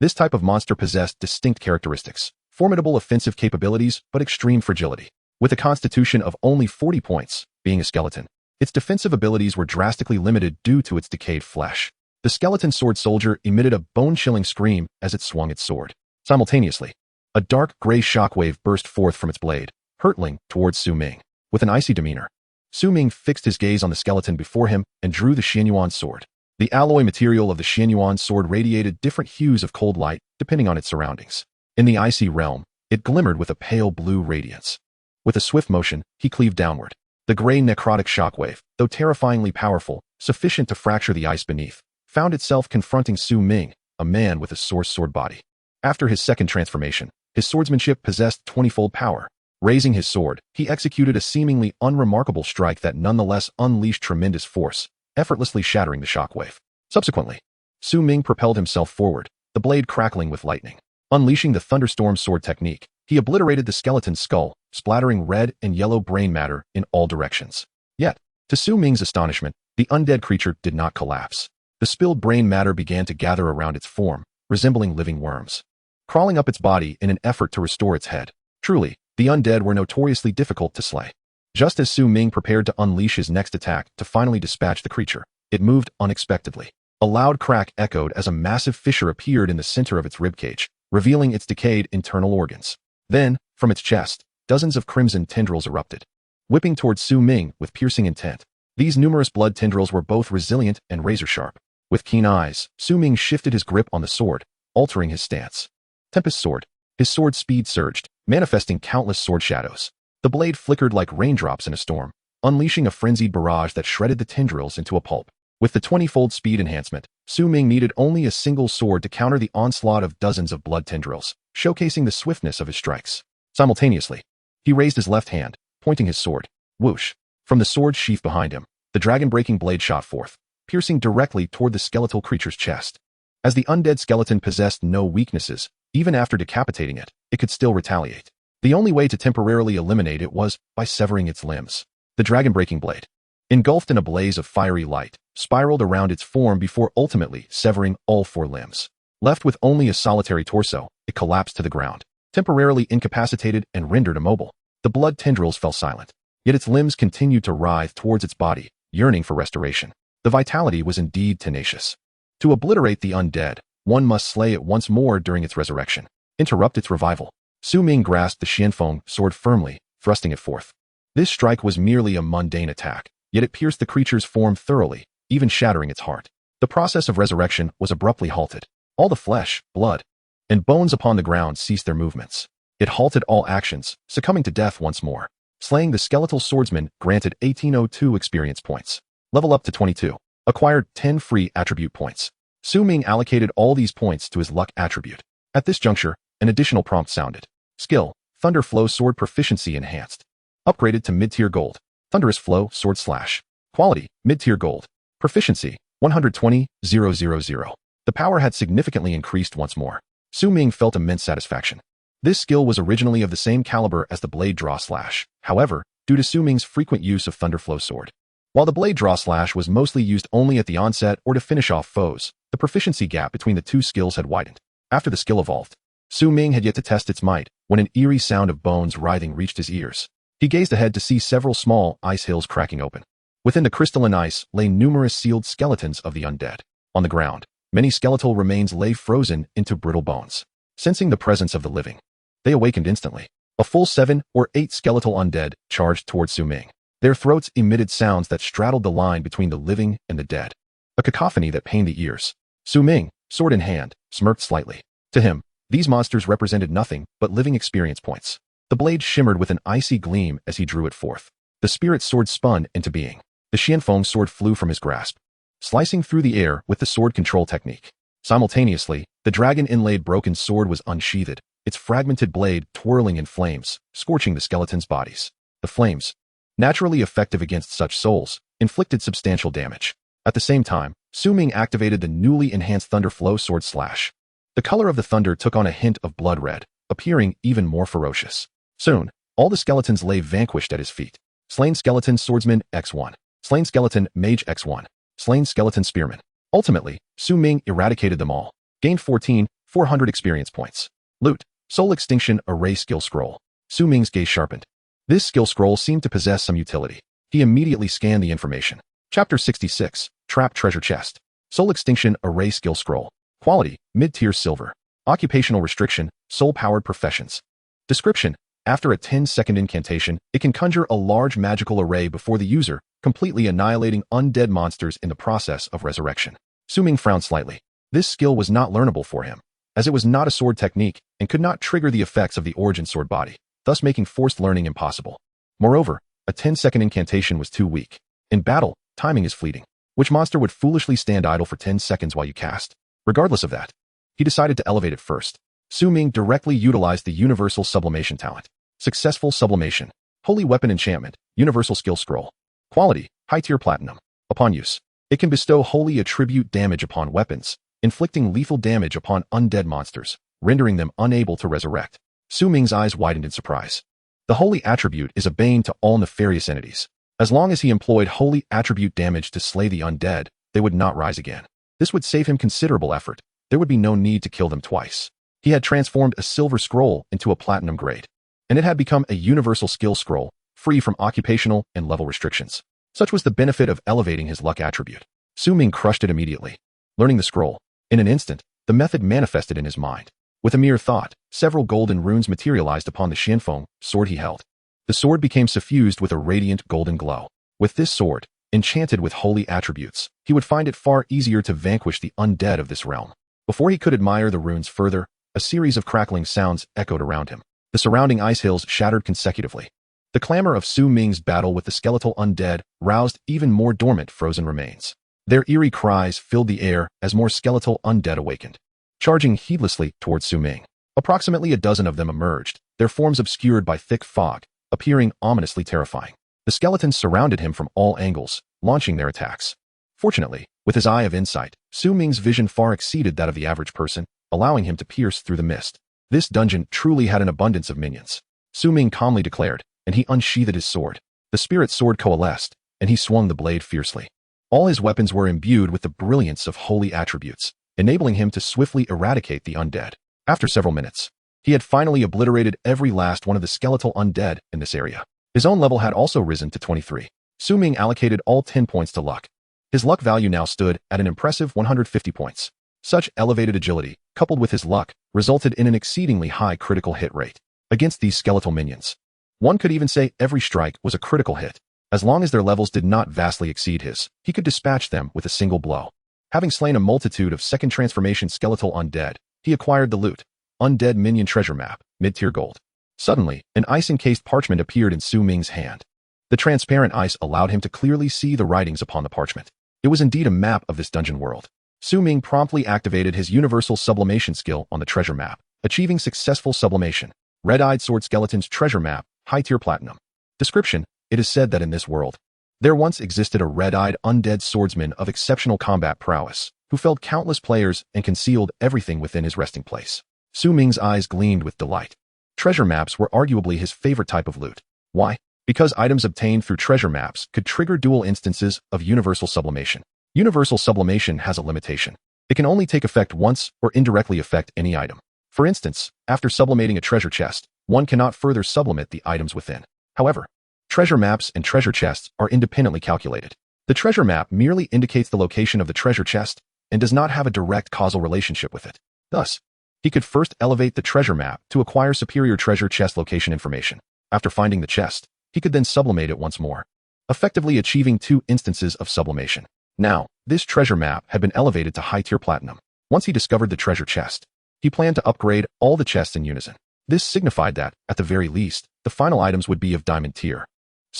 This type of monster possessed distinct characteristics, formidable offensive capabilities, but extreme fragility. With a constitution of only 40 points, being a skeleton, its defensive abilities were drastically limited due to its decayed flesh. The skeleton sword soldier emitted a bone-chilling scream as it swung its sword. Simultaneously, a dark gray shockwave burst forth from its blade, hurtling towards Su Ming. With an icy demeanor, Su Ming fixed his gaze on the skeleton before him and drew the Xianyuan sword. The alloy material of the Xianyuan sword radiated different hues of cold light depending on its surroundings. In the icy realm, it glimmered with a pale blue radiance. With a swift motion, he cleaved downward. The gray necrotic shockwave, though terrifyingly powerful, sufficient to fracture the ice beneath, found itself confronting Su Ming, a man with a source sword body. After his second transformation, his swordsmanship possessed 20-fold power. Raising his sword, he executed a seemingly unremarkable strike that nonetheless unleashed tremendous force, effortlessly shattering the shockwave. Subsequently, Su Ming propelled himself forward, the blade crackling with lightning. Unleashing the thunderstorm sword technique, he obliterated the skeleton's skull, splattering red and yellow brain matter in all directions. Yet, to Su Ming's astonishment, the undead creature did not collapse. The spilled brain matter began to gather around its form, resembling living worms, crawling up its body in an effort to restore its head. Truly, the undead were notoriously difficult to slay. Just as Su Ming prepared to unleash his next attack to finally dispatch the creature, it moved unexpectedly. A loud crack echoed as a massive fissure appeared in the center of its ribcage, revealing its decayed internal organs. Then, from its chest, dozens of crimson tendrils erupted, whipping towards Su Ming with piercing intent. These numerous blood tendrils were both resilient and razor-sharp. With keen eyes, Su Ming shifted his grip on the sword, altering his stance. Tempest Sword. His sword speed surged, manifesting countless sword shadows. The blade flickered like raindrops in a storm, unleashing a frenzied barrage that shredded the tendrils into a pulp. With the 20-fold speed enhancement, Su Ming needed only a single sword to counter the onslaught of dozens of blood tendrils, showcasing the swiftness of his strikes. Simultaneously, he raised his left hand, pointing his sword. Whoosh! From the sword sheath behind him, the dragon-breaking blade shot forth, piercing directly toward the skeletal creature's chest. As the undead skeleton possessed no weaknesses, even after decapitating it, it could still retaliate. The only way to temporarily eliminate it was by severing its limbs. The dragon-breaking blade, engulfed in a blaze of fiery light, spiraled around its form before ultimately severing all 4 limbs. Left with only a solitary torso, it collapsed to the ground, temporarily incapacitated and rendered immobile. The blood tendrils fell silent, yet its limbs continued to writhe towards its body, yearning for restoration. The vitality was indeed tenacious. To obliterate the undead, one must slay it once more during its resurrection, interrupt its revival. Su Ming grasped the Xianfeng sword firmly, thrusting it forth. This strike was merely a mundane attack, yet it pierced the creature's form thoroughly, even shattering its heart. The process of resurrection was abruptly halted. All the flesh, blood, and bones upon the ground ceased their movements. It halted all actions, succumbing to death once more. Slaying the skeletal swordsman granted 1802 experience points. Level up to 22. Acquired 10 free attribute points. Su Ming allocated all these points to his luck attribute. At this juncture, an additional prompt sounded. Skill, Thunder Flow Sword Proficiency Enhanced. Upgraded to mid-tier gold. Thunderous Flow Sword Slash. Quality, mid-tier gold. Proficiency, 120,000. The power had significantly increased once more. Su Ming felt immense satisfaction. This skill was originally of the same caliber as the Blade Draw Slash, however, due to Su Ming's frequent use of Thunderflow Sword. While the Blade Draw Slash was mostly used only at the onset or to finish off foes, the proficiency gap between the two skills had widened. After the skill evolved, Su Ming had yet to test its might when an eerie sound of bones writhing reached his ears. He gazed ahead to see several small ice hills cracking open. Within the crystalline ice lay numerous sealed skeletons of the undead. On the ground, many skeletal remains lay frozen into brittle bones. Sensing the presence of the living, they awakened instantly. A full 7 or 8 skeletal undead charged towards Su Ming. Their throats emitted sounds that straddled the line between the living and the dead. A cacophony that pained the ears. Su Ming, sword in hand, smirked slightly. To him, these monsters represented nothing but living experience points. The blade shimmered with an icy gleam as he drew it forth. The spirit sword spun into being. The Xianfeng sword flew from his grasp, slicing through the air with the sword control technique. Simultaneously, the dragon-inlaid broken sword was unsheathed, its fragmented blade twirling in flames, scorching the skeletons' bodies. The flames, naturally effective against such souls, inflicted substantial damage. At the same time, Su Ming activated the newly enhanced Thunder Flow Sword Slash. The color of the thunder took on a hint of blood red, appearing even more ferocious. Soon, all the skeletons lay vanquished at his feet. Slain Skeleton Swordsman X1. Slain Skeleton Mage X1. Slain Skeleton Spearman. Ultimately, Su Ming eradicated them all. Gained 400 experience points. Loot. Soul Extinction Array Skill Scroll. Su Ming's gaze sharpened. This skill scroll seemed to possess some utility. He immediately scanned the information. Chapter 66. Trapped Treasure Chest. Soul Extinction Array Skill Scroll. Quality, mid-tier silver. Occupational restriction, soul-powered professions. Description. After a 10-second incantation, it can conjure a large magical array before the user, completely annihilating undead monsters in the process of resurrection. Su Ming frowned slightly. This skill was not learnable for him, as it was not a sword technique and could not trigger the effects of the origin sword body, thus making forced learning impossible. Moreover, a 10-second incantation was too weak. In battle, timing is fleeting. Which monster would foolishly stand idle for 10 seconds while you cast? Regardless of that, he decided to elevate it first. Su Ming directly utilized the Universal Sublimation talent. Successful Sublimation. Holy Weapon Enchantment. Universal Skill Scroll. Quality, high-tier platinum. Upon use, it can bestow holy attribute damage upon weapons, inflicting lethal damage upon undead monsters, rendering them unable to resurrect. Su Ming's eyes widened in surprise. The holy attribute is a bane to all nefarious entities. As long as he employed holy attribute damage to slay the undead, they would not rise again. This would save him considerable effort. There would be no need to kill them twice. He had transformed a silver scroll into a platinum grade, and it had become a universal skill scroll, free from occupational and level restrictions. Such was the benefit of elevating his luck attribute. Ming crushed it immediately. Learning the scroll, in an instant, the method manifested in his mind. With a mere thought, several golden runes materialized upon the Xianfeng sword he held. The sword became suffused with a radiant golden glow. With this sword, enchanted with holy attributes, he would find it far easier to vanquish the undead of this realm. Before he could admire the runes further, a series of crackling sounds echoed around him. The surrounding ice hills shattered consecutively. The clamor of Ming's battle with the skeletal undead roused even more dormant frozen remains. Their eerie cries filled the air as more skeletal undead awakened, charging heedlessly towards Ming. Approximately a dozen of them emerged, their forms obscured by thick fog, appearing ominously terrifying. The skeletons surrounded him from all angles, launching their attacks. Fortunately, with his eye of insight, Ming's vision far exceeded that of the average person, allowing him to pierce through the mist. This dungeon truly had an abundance of minions. Ming calmly declared, and he unsheathed his sword. The spirit sword coalesced, and he swung the blade fiercely. All his weapons were imbued with the brilliance of holy attributes, enabling him to swiftly eradicate the undead. After several minutes, he had finally obliterated every last one of the skeletal undead in this area. His own level had also risen to 23. Ming allocated all 10 points to luck. His luck value now stood at an impressive 150 points. Such elevated agility, coupled with his luck, resulted in an exceedingly high critical hit rate against these skeletal minions. One could even say every strike was a critical hit. As long as their levels did not vastly exceed his, he could dispatch them with a single blow. Having slain a multitude of second transformation skeletal undead, he acquired the loot, Undead Minion Treasure Map, mid-tier gold. Suddenly, an ice-encased parchment appeared in Ming's hand. The transparent ice allowed him to clearly see the writings upon the parchment. It was indeed a map of this dungeon world. Ming promptly activated his universal sublimation skill on the treasure map, achieving successful sublimation. Red-Eyed Sword Skeleton's Treasure Map, high-tier platinum. Description: it is said that in this world, there once existed a red-eyed undead swordsman of exceptional combat prowess, who felled countless players and concealed everything within his resting place. Ming's eyes gleamed with delight. Treasure maps were arguably his favorite type of loot. Why? Because items obtained through treasure maps could trigger dual instances of universal sublimation. Universal sublimation has a limitation. It can only take effect once or indirectly affect any item. For instance, after sublimating a treasure chest, one cannot further sublimate the items within. However, treasure maps and treasure chests are independently calculated. The treasure map merely indicates the location of the treasure chest and does not have a direct causal relationship with it. Thus, he could first elevate the treasure map to acquire superior treasure chest location information. After finding the chest, he could then sublimate it once more, effectively achieving 2 instances of sublimation. Now, this treasure map had been elevated to high-tier platinum. Once he discovered the treasure chest, he planned to upgrade all the chests in unison. This signified that, at the very least, the final items would be of diamond tier.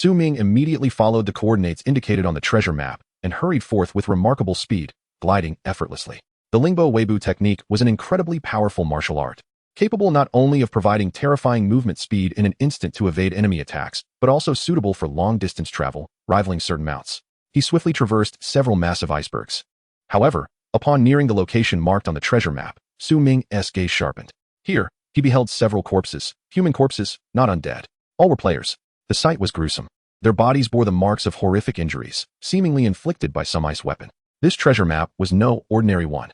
Ming immediately followed the coordinates indicated on the treasure map and hurried forth with remarkable speed, gliding effortlessly. The Lingbo Weibo technique was an incredibly powerful martial art, capable not only of providing terrifying movement speed in an instant to evade enemy attacks, but also suitable for long-distance travel, rivaling certain mounts. He swiftly traversed several massive icebergs. However, upon nearing the location marked on the treasure map, Ming's gaze sharpened. Here, he beheld several corpses, human corpses, not undead. All were players. The sight was gruesome. Their bodies bore the marks of horrific injuries, seemingly inflicted by some ice weapon. This treasure map was no ordinary one.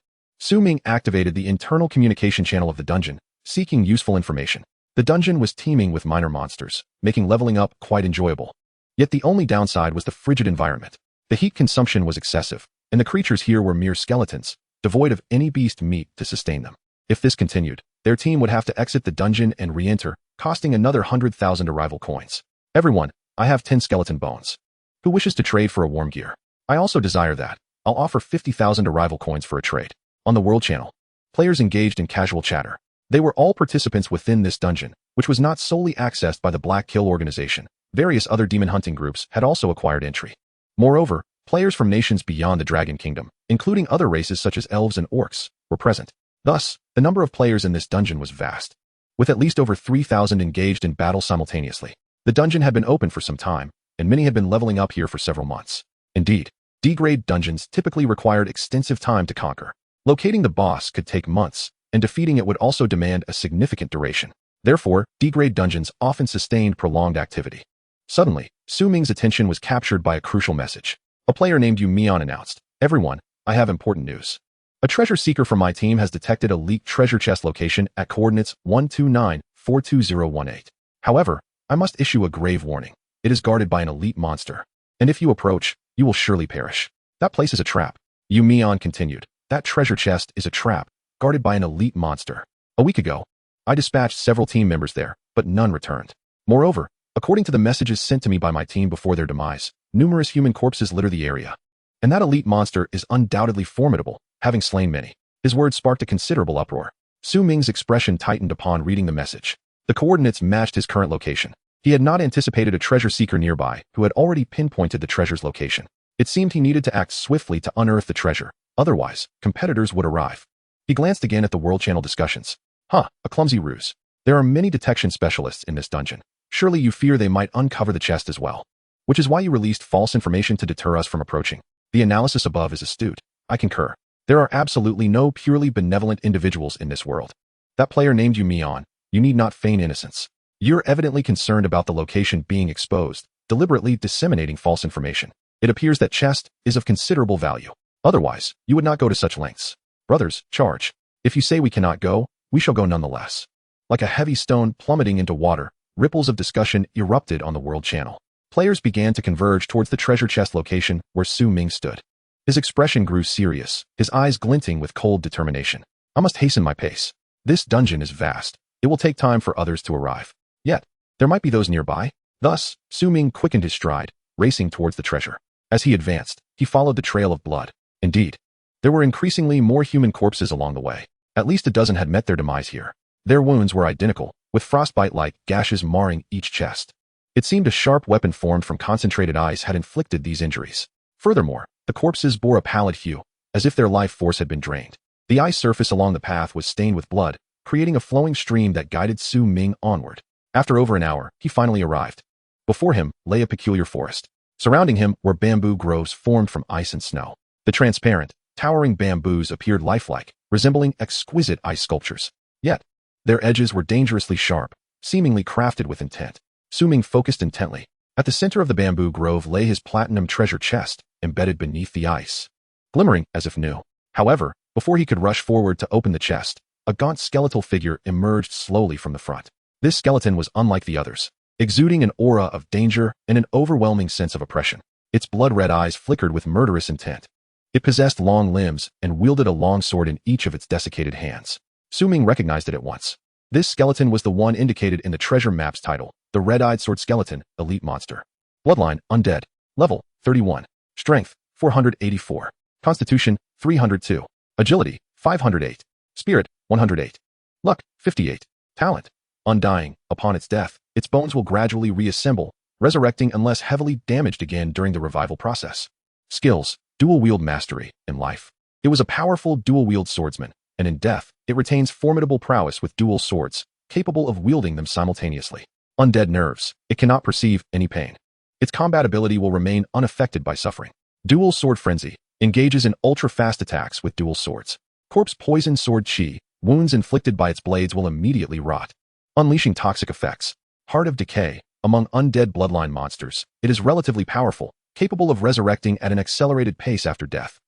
Ming activated the internal communication channel of the dungeon, seeking useful information. The dungeon was teeming with minor monsters, making leveling up quite enjoyable. Yet the only downside was the frigid environment. The heat consumption was excessive, and the creatures here were mere skeletons, devoid of any beast meat to sustain them. If this continued, their team would have to exit the dungeon and re-enter, costing another 100,000 arrival coins. Everyone, I have 10 skeleton bones. Who wishes to trade for a warm gear? I also desire that. I'll offer 50,000 arrival coins for a trade. On the World Channel, players engaged in casual chatter. They were all participants within this dungeon, which was not solely accessed by the Black Kill organization. Various other demon hunting groups had also acquired entry. Moreover, players from nations beyond the Dragon Kingdom, including other races such as elves and orcs, were present. Thus, the number of players in this dungeon was vast, with at least over 3,000 engaged in battle simultaneously. The dungeon had been open for some time, and many had been leveling up here for several months. Indeed, D-grade dungeons typically required extensive time to conquer. Locating the boss could take months, and defeating it would also demand a significant duration. Therefore, D-grade dungeons often sustained prolonged activity. Suddenly, Ming's attention was captured by a crucial message. A player named Yumian announced, "Everyone, I have important news. A treasure seeker from my team has detected a leaked treasure chest location at coordinates 129-42018. However, I must issue a grave warning. It is guarded by an elite monster. And if you approach, you will surely perish. That place is a trap. Yumion continued. That treasure chest is a trap, guarded by an elite monster. A week ago, I dispatched several team members there, but none returned. Moreover, according to the messages sent to me by my team before their demise, numerous human corpses litter the area. And that elite monster is undoubtedly formidable, having slain many. His words sparked a considerable uproar. Su Ming's expression tightened upon reading the message. The coordinates matched his current location. He had not anticipated a treasure seeker nearby who had already pinpointed the treasure's location. It seemed he needed to act swiftly to unearth the treasure, otherwise, competitors would arrive. He glanced again at the World Channel discussions. A clumsy ruse. There are many detection specialists in this dungeon. Surely you fear they might uncover the chest as well. Which is why you released false information to deter us from approaching. The analysis above is astute. I concur. There are absolutely no purely benevolent individuals in this world. That player named you Mion. You need not feign innocence. You're evidently concerned about the location being exposed, deliberately disseminating false information. It appears that chest is of considerable value. Otherwise, you would not go to such lengths. Brothers, charge. If you say we cannot go, we shall go nonetheless. Like a heavy stone plummeting into water, ripples of discussion erupted on the World Channel. Players began to converge towards the treasure chest location where Su Ming stood. His expression grew serious, his eyes glinting with cold determination. I must hasten my pace. This dungeon is vast. It will take time for others to arrive. Yet, there might be those nearby. Thus, Su Ming quickened his stride, racing towards the treasure. As he advanced, he followed the trail of blood. Indeed, there were increasingly more human corpses along the way. At least a dozen had met their demise here. Their wounds were identical, with frostbite-like gashes marring each chest. It seemed a sharp weapon formed from concentrated ice had inflicted these injuries. Furthermore, the corpses bore a pallid hue, as if their life force had been drained. The ice surface along the path was stained with blood, creating a flowing stream that guided Su Ming onward. After over an hour, he finally arrived. Before him lay a peculiar forest. Surrounding him were bamboo groves formed from ice and snow. The transparent, towering bamboos appeared lifelike, resembling exquisite ice sculptures. Yet, their edges were dangerously sharp, seemingly crafted with intent. Su Ming focused intently. At the center of the bamboo grove lay his platinum treasure chest, embedded beneath the ice, glimmering as if new. However, before he could rush forward to open the chest, a gaunt skeletal figure emerged slowly from the front. This skeleton was unlike the others, exuding an aura of danger and an overwhelming sense of oppression. Its blood-red eyes flickered with murderous intent. It possessed long limbs and wielded a long sword in each of its desiccated hands. Su Ming recognized it at once. This skeleton was the one indicated in the treasure map's title, the red-eyed sword skeleton, elite monster. Bloodline, undead. Level, 31. Strength, 484. Constitution, 302. Agility, 508. Spirit, 108. Luck, 58. Talent, undying. Upon its death, its bones will gradually reassemble, resurrecting unless heavily damaged again during the revival process. Skills, dual-wield mastery, in life. It was a powerful dual-wield swordsman, and in death, it retains formidable prowess with dual swords, capable of wielding them simultaneously. Undead nerves, it cannot perceive any pain. Its combat ability will remain unaffected by suffering. Dual sword frenzy, engages in ultra-fast attacks with dual swords. Corpse poison sword chi, wounds inflicted by its blades will immediately rot, unleashing toxic effects. Heart of decay, among undead bloodline monsters, it is relatively powerful, capable of resurrecting at an accelerated pace after death.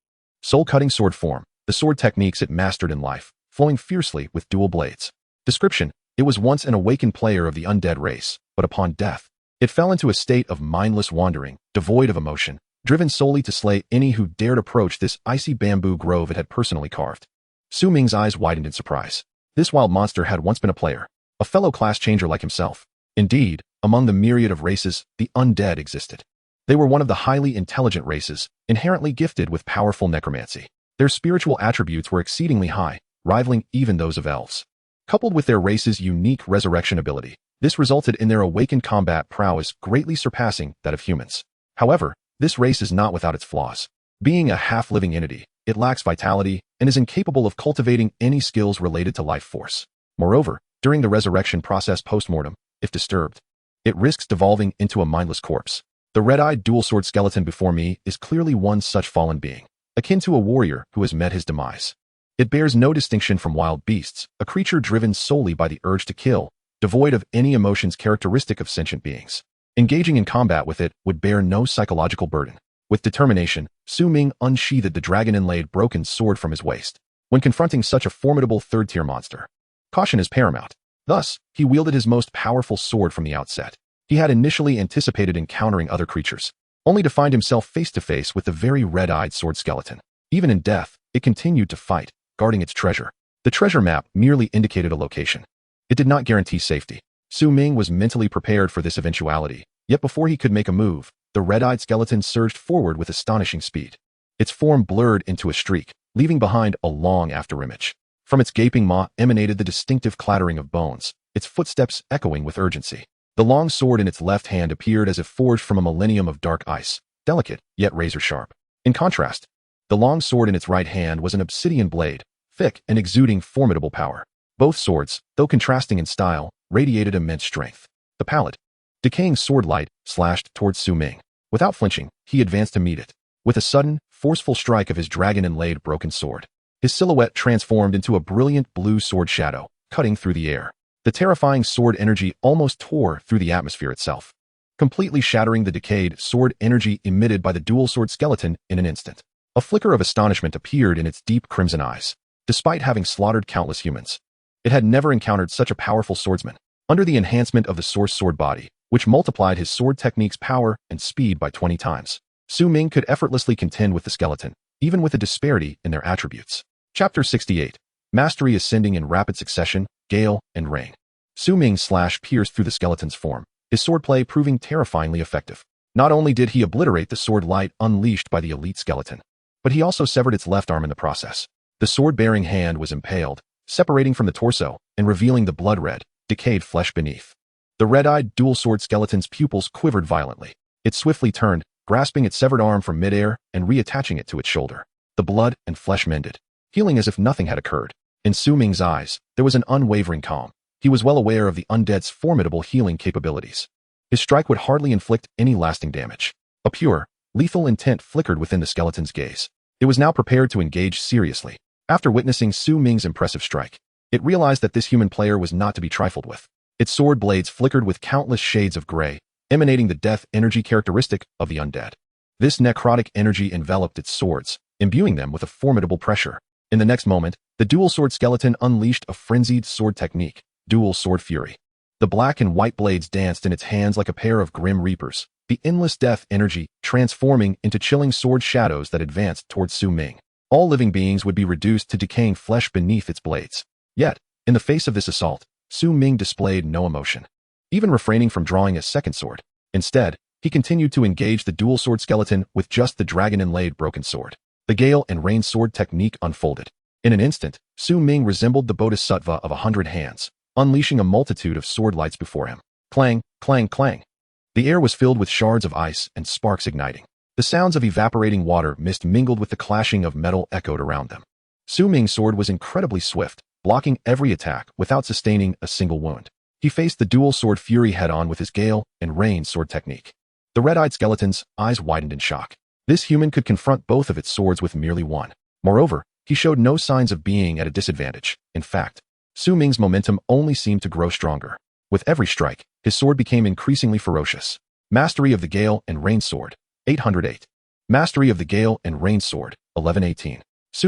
Soul-cutting sword form, the sword techniques it mastered in life, flowing fiercely with dual blades. Description, it was once an awakened player of the undead race, but upon death, it fell into a state of mindless wandering, devoid of emotion, driven solely to slay any who dared approach this icy bamboo grove it had personally carved. Su Ming's eyes widened in surprise. This wild monster had once been a player, a fellow class changer like himself. Indeed, among the myriad of races, the undead existed. They were one of the highly intelligent races, inherently gifted with powerful necromancy. Their spiritual attributes were exceedingly high, rivaling even those of elves. Coupled with their race's unique resurrection ability, this resulted in their awakened combat prowess greatly surpassing that of humans. However, this race is not without its flaws. Being a half-living entity, it lacks vitality and is incapable of cultivating any skills related to life force. Moreover, during the resurrection process post-mortem, if disturbed, it risks devolving into a mindless corpse. The red-eyed dual-sword skeleton before me is clearly one such fallen being, akin to a warrior who has met his demise. It bears no distinction from wild beasts, a creature driven solely by the urge to kill, devoid of any emotions characteristic of sentient beings. Engaging in combat with it would bear no psychological burden. With determination, Su Ming unsheathed the dragon-inlaid broken sword from his waist. When confronting such a formidable third-tier monster, caution is paramount. Thus, he wielded his most powerful sword from the outset. He had initially anticipated encountering other creatures, only to find himself face to face with the very red-eyed sword skeleton. Even in death, it continued to fight, guarding its treasure. The treasure map merely indicated a location. It did not guarantee safety. Ming was mentally prepared for this eventuality, yet before he could make a move, the red-eyed skeleton surged forward with astonishing speed. Its form blurred into a streak, leaving behind a long afterimage. From its gaping maw emanated the distinctive clattering of bones, its footsteps echoing with urgency. The long sword in its left hand appeared as if forged from a millennium of dark ice, delicate, yet razor-sharp. In contrast, the long sword in its right hand was an obsidian blade, thick and exuding formidable power. Both swords, though contrasting in style, radiated immense strength. The palette, decaying sword light, slashed towards Ming. Without flinching, he advanced to meet it. With a sudden, forceful strike of his dragon-inlaid broken sword, his silhouette transformed into a brilliant blue sword shadow, cutting through the air. The terrifying sword energy almost tore through the atmosphere itself, completely shattering the decayed sword energy emitted by the dual sword skeleton in an instant. A flicker of astonishment appeared in its deep crimson eyes. Despite having slaughtered countless humans, it had never encountered such a powerful swordsman. Under the enhancement of the source sword body, which multiplied his sword technique's power and speed by 20 times, Ming could effortlessly contend with the skeleton, even with a disparity in their attributes. Chapter 68. Mastery ascending in rapid succession, gale, and rain. Ming pierced through the skeleton's form, his swordplay proving terrifyingly effective. Not only did he obliterate the sword light unleashed by the elite skeleton, but he also severed its left arm in the process. The sword-bearing hand was impaled, separating from the torso and revealing the blood-red, decayed flesh beneath. The red-eyed dual-sword skeleton's pupils quivered violently. It swiftly turned, grasping its severed arm from midair and reattaching it to its shoulder. The blood and flesh mended, healing as if nothing had occurred. In Ming's eyes, there was an unwavering calm. He was well aware of the undead's formidable healing capabilities. His strike would hardly inflict any lasting damage. A pure, lethal intent flickered within the skeleton's gaze. It was now prepared to engage seriously. After witnessing Ming's impressive strike, it realized that this human player was not to be trifled with. Its sword blades flickered with countless shades of gray, emanating the death energy characteristic of the undead. This necrotic energy enveloped its swords, imbuing them with a formidable pressure. In the next moment, the dual sword skeleton unleashed a frenzied sword technique, dual sword fury. The black and white blades danced in its hands like a pair of grim reapers, the endless death energy transforming into chilling sword shadows that advanced towards Ming. All living beings would be reduced to decaying flesh beneath its blades. Yet, in the face of this assault, Ming displayed no emotion, even refraining from drawing a second sword. Instead, he continued to engage the dual sword skeleton with just the dragon-inlaid broken sword. The gale and rain sword technique unfolded. In an instant, Ming resembled the bodhisattva of 100 hands, unleashing a multitude of sword lights before him. Clang, clang, clang. The air was filled with shards of ice and sparks igniting. The sounds of evaporating water mist mingled with the clashing of metal echoed around them. Ming's sword was incredibly swift, blocking every attack without sustaining a single wound. He faced the dual sword fury head-on with his gale and rain sword technique. The red-eyed skeleton's eyes widened in shock. This human could confront both of its swords with merely one. Moreover, he showed no signs of being at a disadvantage. In fact, Ming's momentum only seemed to grow stronger. With every strike, his sword became increasingly ferocious. Mastery of the Gale and Rain Sword, 808. Mastery of the Gale and Rain Sword, 1118.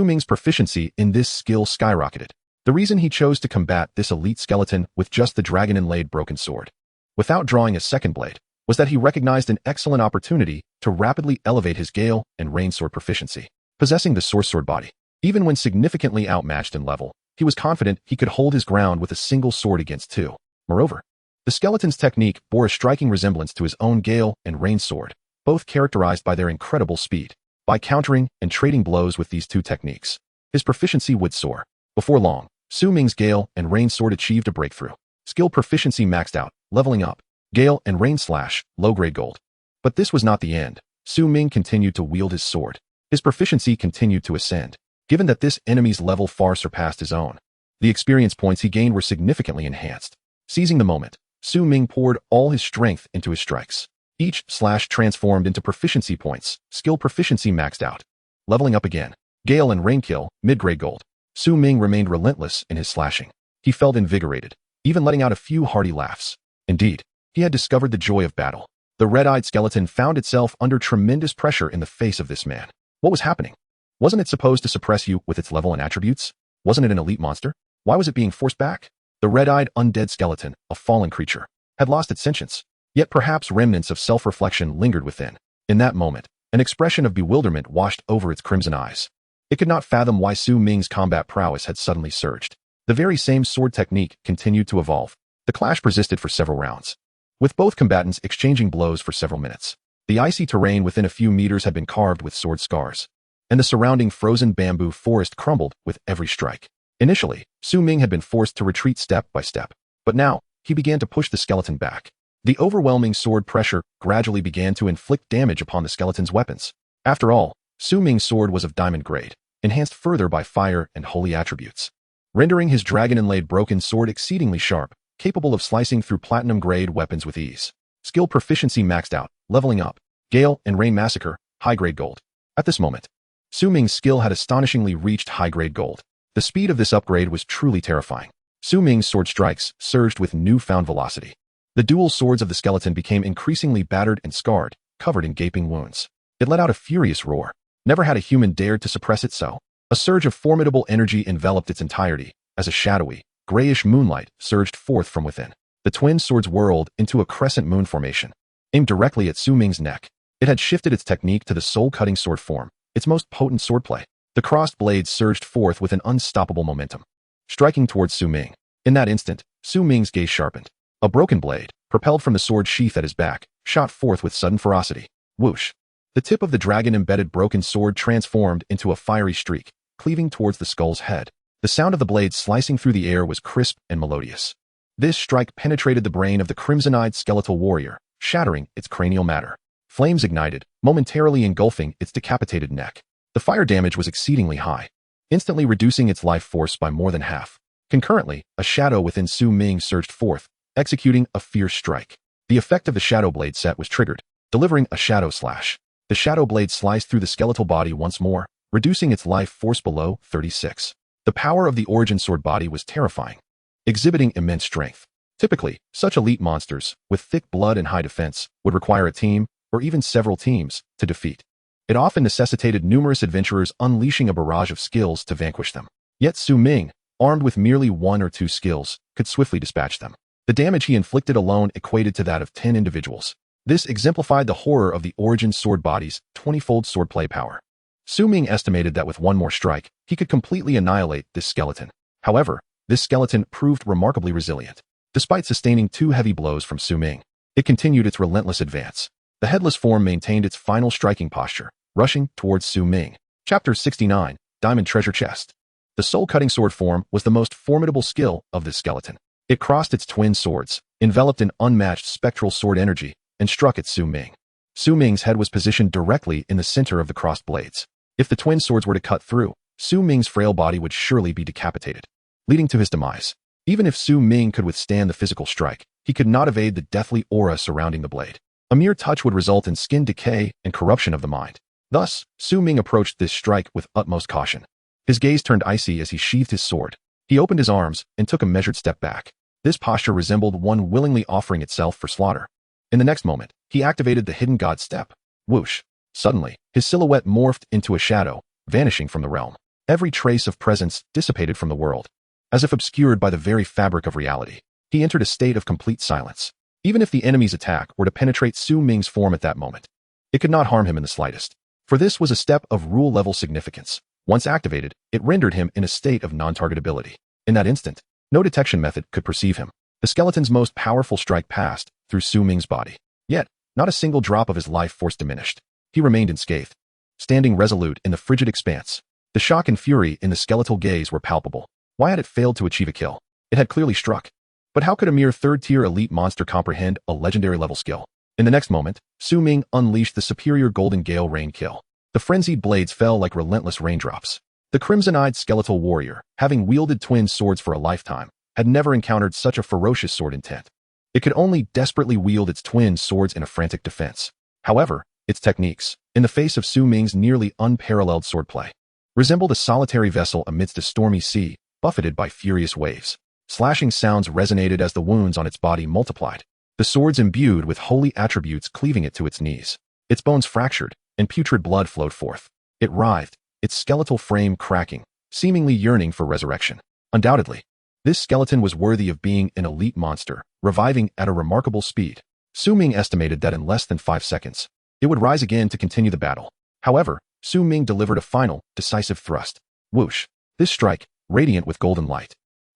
Ming's proficiency in this skill skyrocketed. The reason he chose to combat this elite skeleton with just the dragon-inlaid broken sword, without drawing a second blade, was that he recognized an excellent opportunity to rapidly elevate his Gale and Rain Sword proficiency. Possessing the source sword body, even when significantly outmatched in level, he was confident he could hold his ground with a single sword against two. Moreover, the skeleton's technique bore a striking resemblance to his own Gale and Rain Sword, both characterized by their incredible speed. By countering and trading blows with these two techniques, his proficiency would soar. Before long, Ming's Gale and Rain Sword achieved a breakthrough. Skill proficiency maxed out, leveling up. Gale and Rain Slash, low-grade gold. But this was not the end. Ming continued to wield his sword. His proficiency continued to ascend. Given that this enemy's level far surpassed his own, the experience points he gained were significantly enhanced. Seizing the moment, Ming poured all his strength into his strikes. Each slash transformed into proficiency points. Skill proficiency maxed out. Leveling up again. Gale and Rain Kill, mid-grade gold. Ming remained relentless in his slashing. He felt invigorated, even letting out a few hearty laughs. Indeed, he had discovered the joy of battle. The red-eyed skeleton found itself under tremendous pressure in the face of this man. What was happening? Wasn't it supposed to suppress you with its level and attributes? Wasn't it an elite monster? Why was it being forced back? The red-eyed undead skeleton, a fallen creature, had lost its sentience. Yet perhaps remnants of self-reflection lingered within. In that moment, an expression of bewilderment washed over its crimson eyes. It could not fathom why Su Ming's combat prowess had suddenly surged. The very same sword technique continued to evolve. The clash persisted for several rounds, with both combatants exchanging blows for several minutes. The icy terrain within a few meters had been carved with sword scars, and the surrounding frozen bamboo forest crumbled with every strike. Initially, Su Ming had been forced to retreat step by step, but now, he began to push the skeleton back. The overwhelming sword pressure gradually began to inflict damage upon the skeleton's weapons. After all, Su Ming's sword was of diamond grade, enhanced further by fire and holy attributes, rendering his dragon-inlaid broken sword exceedingly sharp, capable of slicing through platinum-grade weapons with ease. Skill proficiency maxed out, leveling up. Gale and Rain Massacre, high-grade gold. At this moment, Su Ming's skill had astonishingly reached high-grade gold. The speed of this upgrade was truly terrifying. Su Ming's sword strikes surged with newfound velocity. The dual swords of the skeleton became increasingly battered and scarred, covered in gaping wounds. It let out a furious roar. Never had a human dared to suppress it so. A surge of formidable energy enveloped its entirety, as a shadowy, grayish moonlight surged forth from within. The twin swords whirled into a crescent moon formation, aimed directly at Su Ming's neck. It had shifted its technique to the soul-cutting sword form, its most potent swordplay. The crossed blades surged forth with an unstoppable momentum, striking towards Su Ming. In that instant, Su Ming's gaze sharpened. A broken blade, propelled from the sword sheath at his back, shot forth with sudden ferocity. Whoosh! The tip of the dragon-embedded broken sword transformed into a fiery streak, cleaving towards the skull's head. The sound of the blade slicing through the air was crisp and melodious. This strike penetrated the brain of the crimson-eyed skeletal warrior, shattering its cranial matter. Flames ignited, momentarily engulfing its decapitated neck. The fire damage was exceedingly high, instantly reducing its life force by more than half. Concurrently, a shadow within Su Ming surged forth, executing a fierce strike. The effect of the shadow blade set was triggered, delivering a shadow slash. The shadow blade sliced through the skeletal body once more, reducing its life force below 36. The power of the origin sword body was terrifying, exhibiting immense strength. Typically, such elite monsters, with thick blood and high defense, would require a team, or even several teams, to defeat. It often necessitated numerous adventurers unleashing a barrage of skills to vanquish them. Yet Su Ming, armed with merely one or two skills, could swiftly dispatch them. The damage he inflicted alone equated to that of 10 individuals. This exemplified the horror of the origin sword body's 20-fold swordplay power. Su Ming estimated that with one more strike, he could completely annihilate this skeleton. However, this skeleton proved remarkably resilient. Despite sustaining 2 heavy blows from Su Ming, it continued its relentless advance. The headless form maintained its final striking posture, rushing towards Su Ming. Chapter 69, Diamond Treasure Chest. The soul-cutting sword form was the most formidable skill of this skeleton. It crossed its twin swords, enveloped in unmatched spectral sword energy, and struck at Su Ming. Su Ming's head was positioned directly in the center of the crossed blades. If the twin swords were to cut through, Su Ming's frail body would surely be decapitated, leading to his demise. Even if Su Ming could withstand the physical strike, he could not evade the deathly aura surrounding the blade. A mere touch would result in skin decay and corruption of the mind. Thus, Su Ming approached this strike with utmost caution. His gaze turned icy as he sheathed his sword. He opened his arms and took a measured step back. This posture resembled one willingly offering itself for slaughter. In the next moment, he activated the hidden god step. Whoosh! Suddenly, his silhouette morphed into a shadow, vanishing from the realm. Every trace of presence dissipated from the world. As if obscured by the very fabric of reality, he entered a state of complete silence. Even if the enemy's attack were to penetrate Su Ming's form at that moment, it could not harm him in the slightest. For this was a step of rule-level significance. Once activated, it rendered him in a state of non-targetability. In that instant, no detection method could perceive him. The skeleton's most powerful strike passed through Su Ming's body. Yet, not a single drop of his life force diminished. He remained unscathed, standing resolute in the frigid expanse. The shock and fury in the skeletal gaze were palpable. Why had it failed to achieve a kill? It had clearly struck. But how could a mere third-tier elite monster comprehend a legendary-level skill? In the next moment, Su Ming unleashed the superior Golden Gale Rain kill. The frenzied blades fell like relentless raindrops. The crimson-eyed skeletal warrior, having wielded twin swords for a lifetime, had never encountered such a ferocious sword intent. It could only desperately wield its twin swords in a frantic defense. However, its techniques, in the face of Su Ming's nearly unparalleled swordplay, resembled a solitary vessel amidst a stormy sea, buffeted by furious waves. Slashing sounds resonated as the wounds on its body multiplied, the swords imbued with holy attributes cleaving it to its knees. Its bones fractured, and putrid blood flowed forth. It writhed, its skeletal frame cracking, seemingly yearning for resurrection. Undoubtedly, this skeleton was worthy of being an elite monster, reviving at a remarkable speed. Ming estimated that in less than 5 seconds, it would rise again to continue the battle. However, Ming delivered a final, decisive thrust. Whoosh! This strike, radiant with golden light,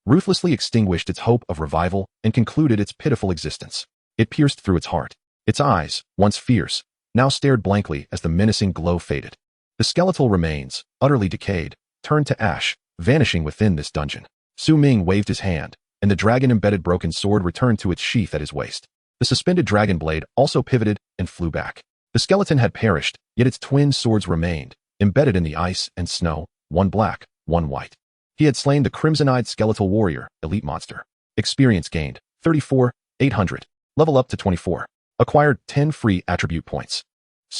ruthlessly extinguished its hope of revival and concluded its pitiful existence. It pierced through its heart. Its eyes, once fierce, now stared blankly as the menacing glow faded. The skeletal remains, utterly decayed, turned to ash, vanishing within this dungeon. Ming waved his hand, and the dragon-embedded broken sword returned to its sheath at his waist. The suspended dragon blade also pivoted and flew back. The skeleton had perished, yet its twin swords remained, embedded in the ice and snow, one black, one white. He had slain the crimson-eyed skeletal warrior, elite monster. Experience gained, 34,800. Level up to 24. Acquired 10 free attribute points.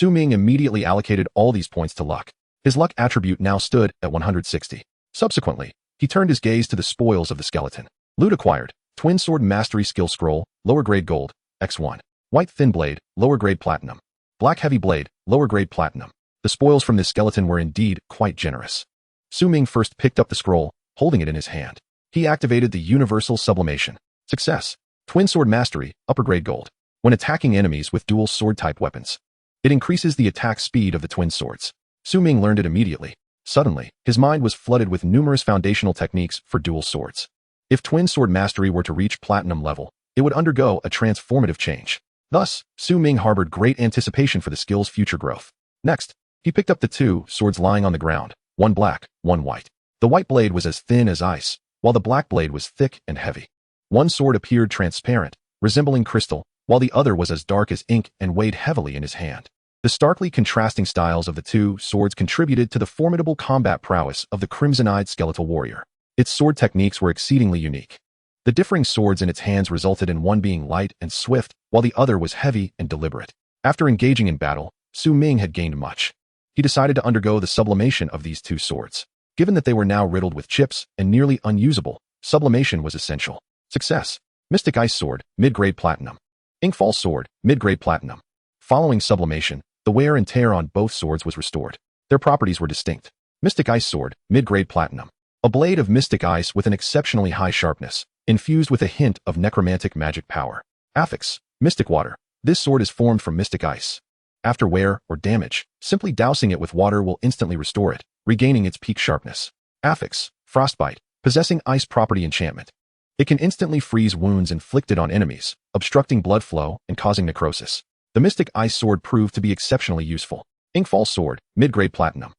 Ming immediately allocated all these points to luck. His luck attribute now stood at 160. Subsequently, he turned his gaze to the spoils of the skeleton. Loot acquired, Twin Sword Mastery Skill Scroll, lower grade gold, X1. White Thin Blade, lower grade platinum. Black Heavy Blade, lower grade platinum. The spoils from this skeleton were indeed quite generous. Ming first picked up the scroll, holding it in his hand. He activated the Universal Sublimation. Success. Twin Sword Mastery, upper grade gold. When attacking enemies with dual sword-type weapons, it increases the attack speed of the twin swords. Ming learned it immediately. Suddenly, his mind was flooded with numerous foundational techniques for dual swords. If Twin Sword Mastery were to reach platinum level, it would undergo a transformative change. Thus, Ming harbored great anticipation for the skill's future growth. Next, he picked up the two swords lying on the ground, one black, one white. The white blade was as thin as ice, while the black blade was thick and heavy. One sword appeared transparent, resembling crystal, while the other was as dark as ink and weighed heavily in his hand. The starkly contrasting styles of the two swords contributed to the formidable combat prowess of the crimson-eyed skeletal warrior. Its sword techniques were exceedingly unique. The differing swords in its hands resulted in one being light and swift, while the other was heavy and deliberate. After engaging in battle, Ming had gained much. He decided to undergo the sublimation of these two swords. Given that they were now riddled with chips and nearly unusable, sublimation was essential. Success. Mystic Ice Sword, mid-grade platinum. Inkfall Sword, mid-grade platinum. Following sublimation, the wear and tear on both swords was restored. Their properties were distinct. Mystic Ice Sword, mid-grade platinum. A blade of mystic ice with an exceptionally high sharpness, infused with a hint of necromantic magic power. Affix, Mystic Water. This sword is formed from mystic ice. After wear or damage, simply dousing it with water will instantly restore it, regaining its peak sharpness. Affix, Frostbite. Possessing ice property enchantment. It can instantly freeze wounds inflicted on enemies, obstructing blood flow and causing necrosis. The Mystic Ice Sword proved to be exceptionally useful. Inkfall Sword, mid-grade platinum.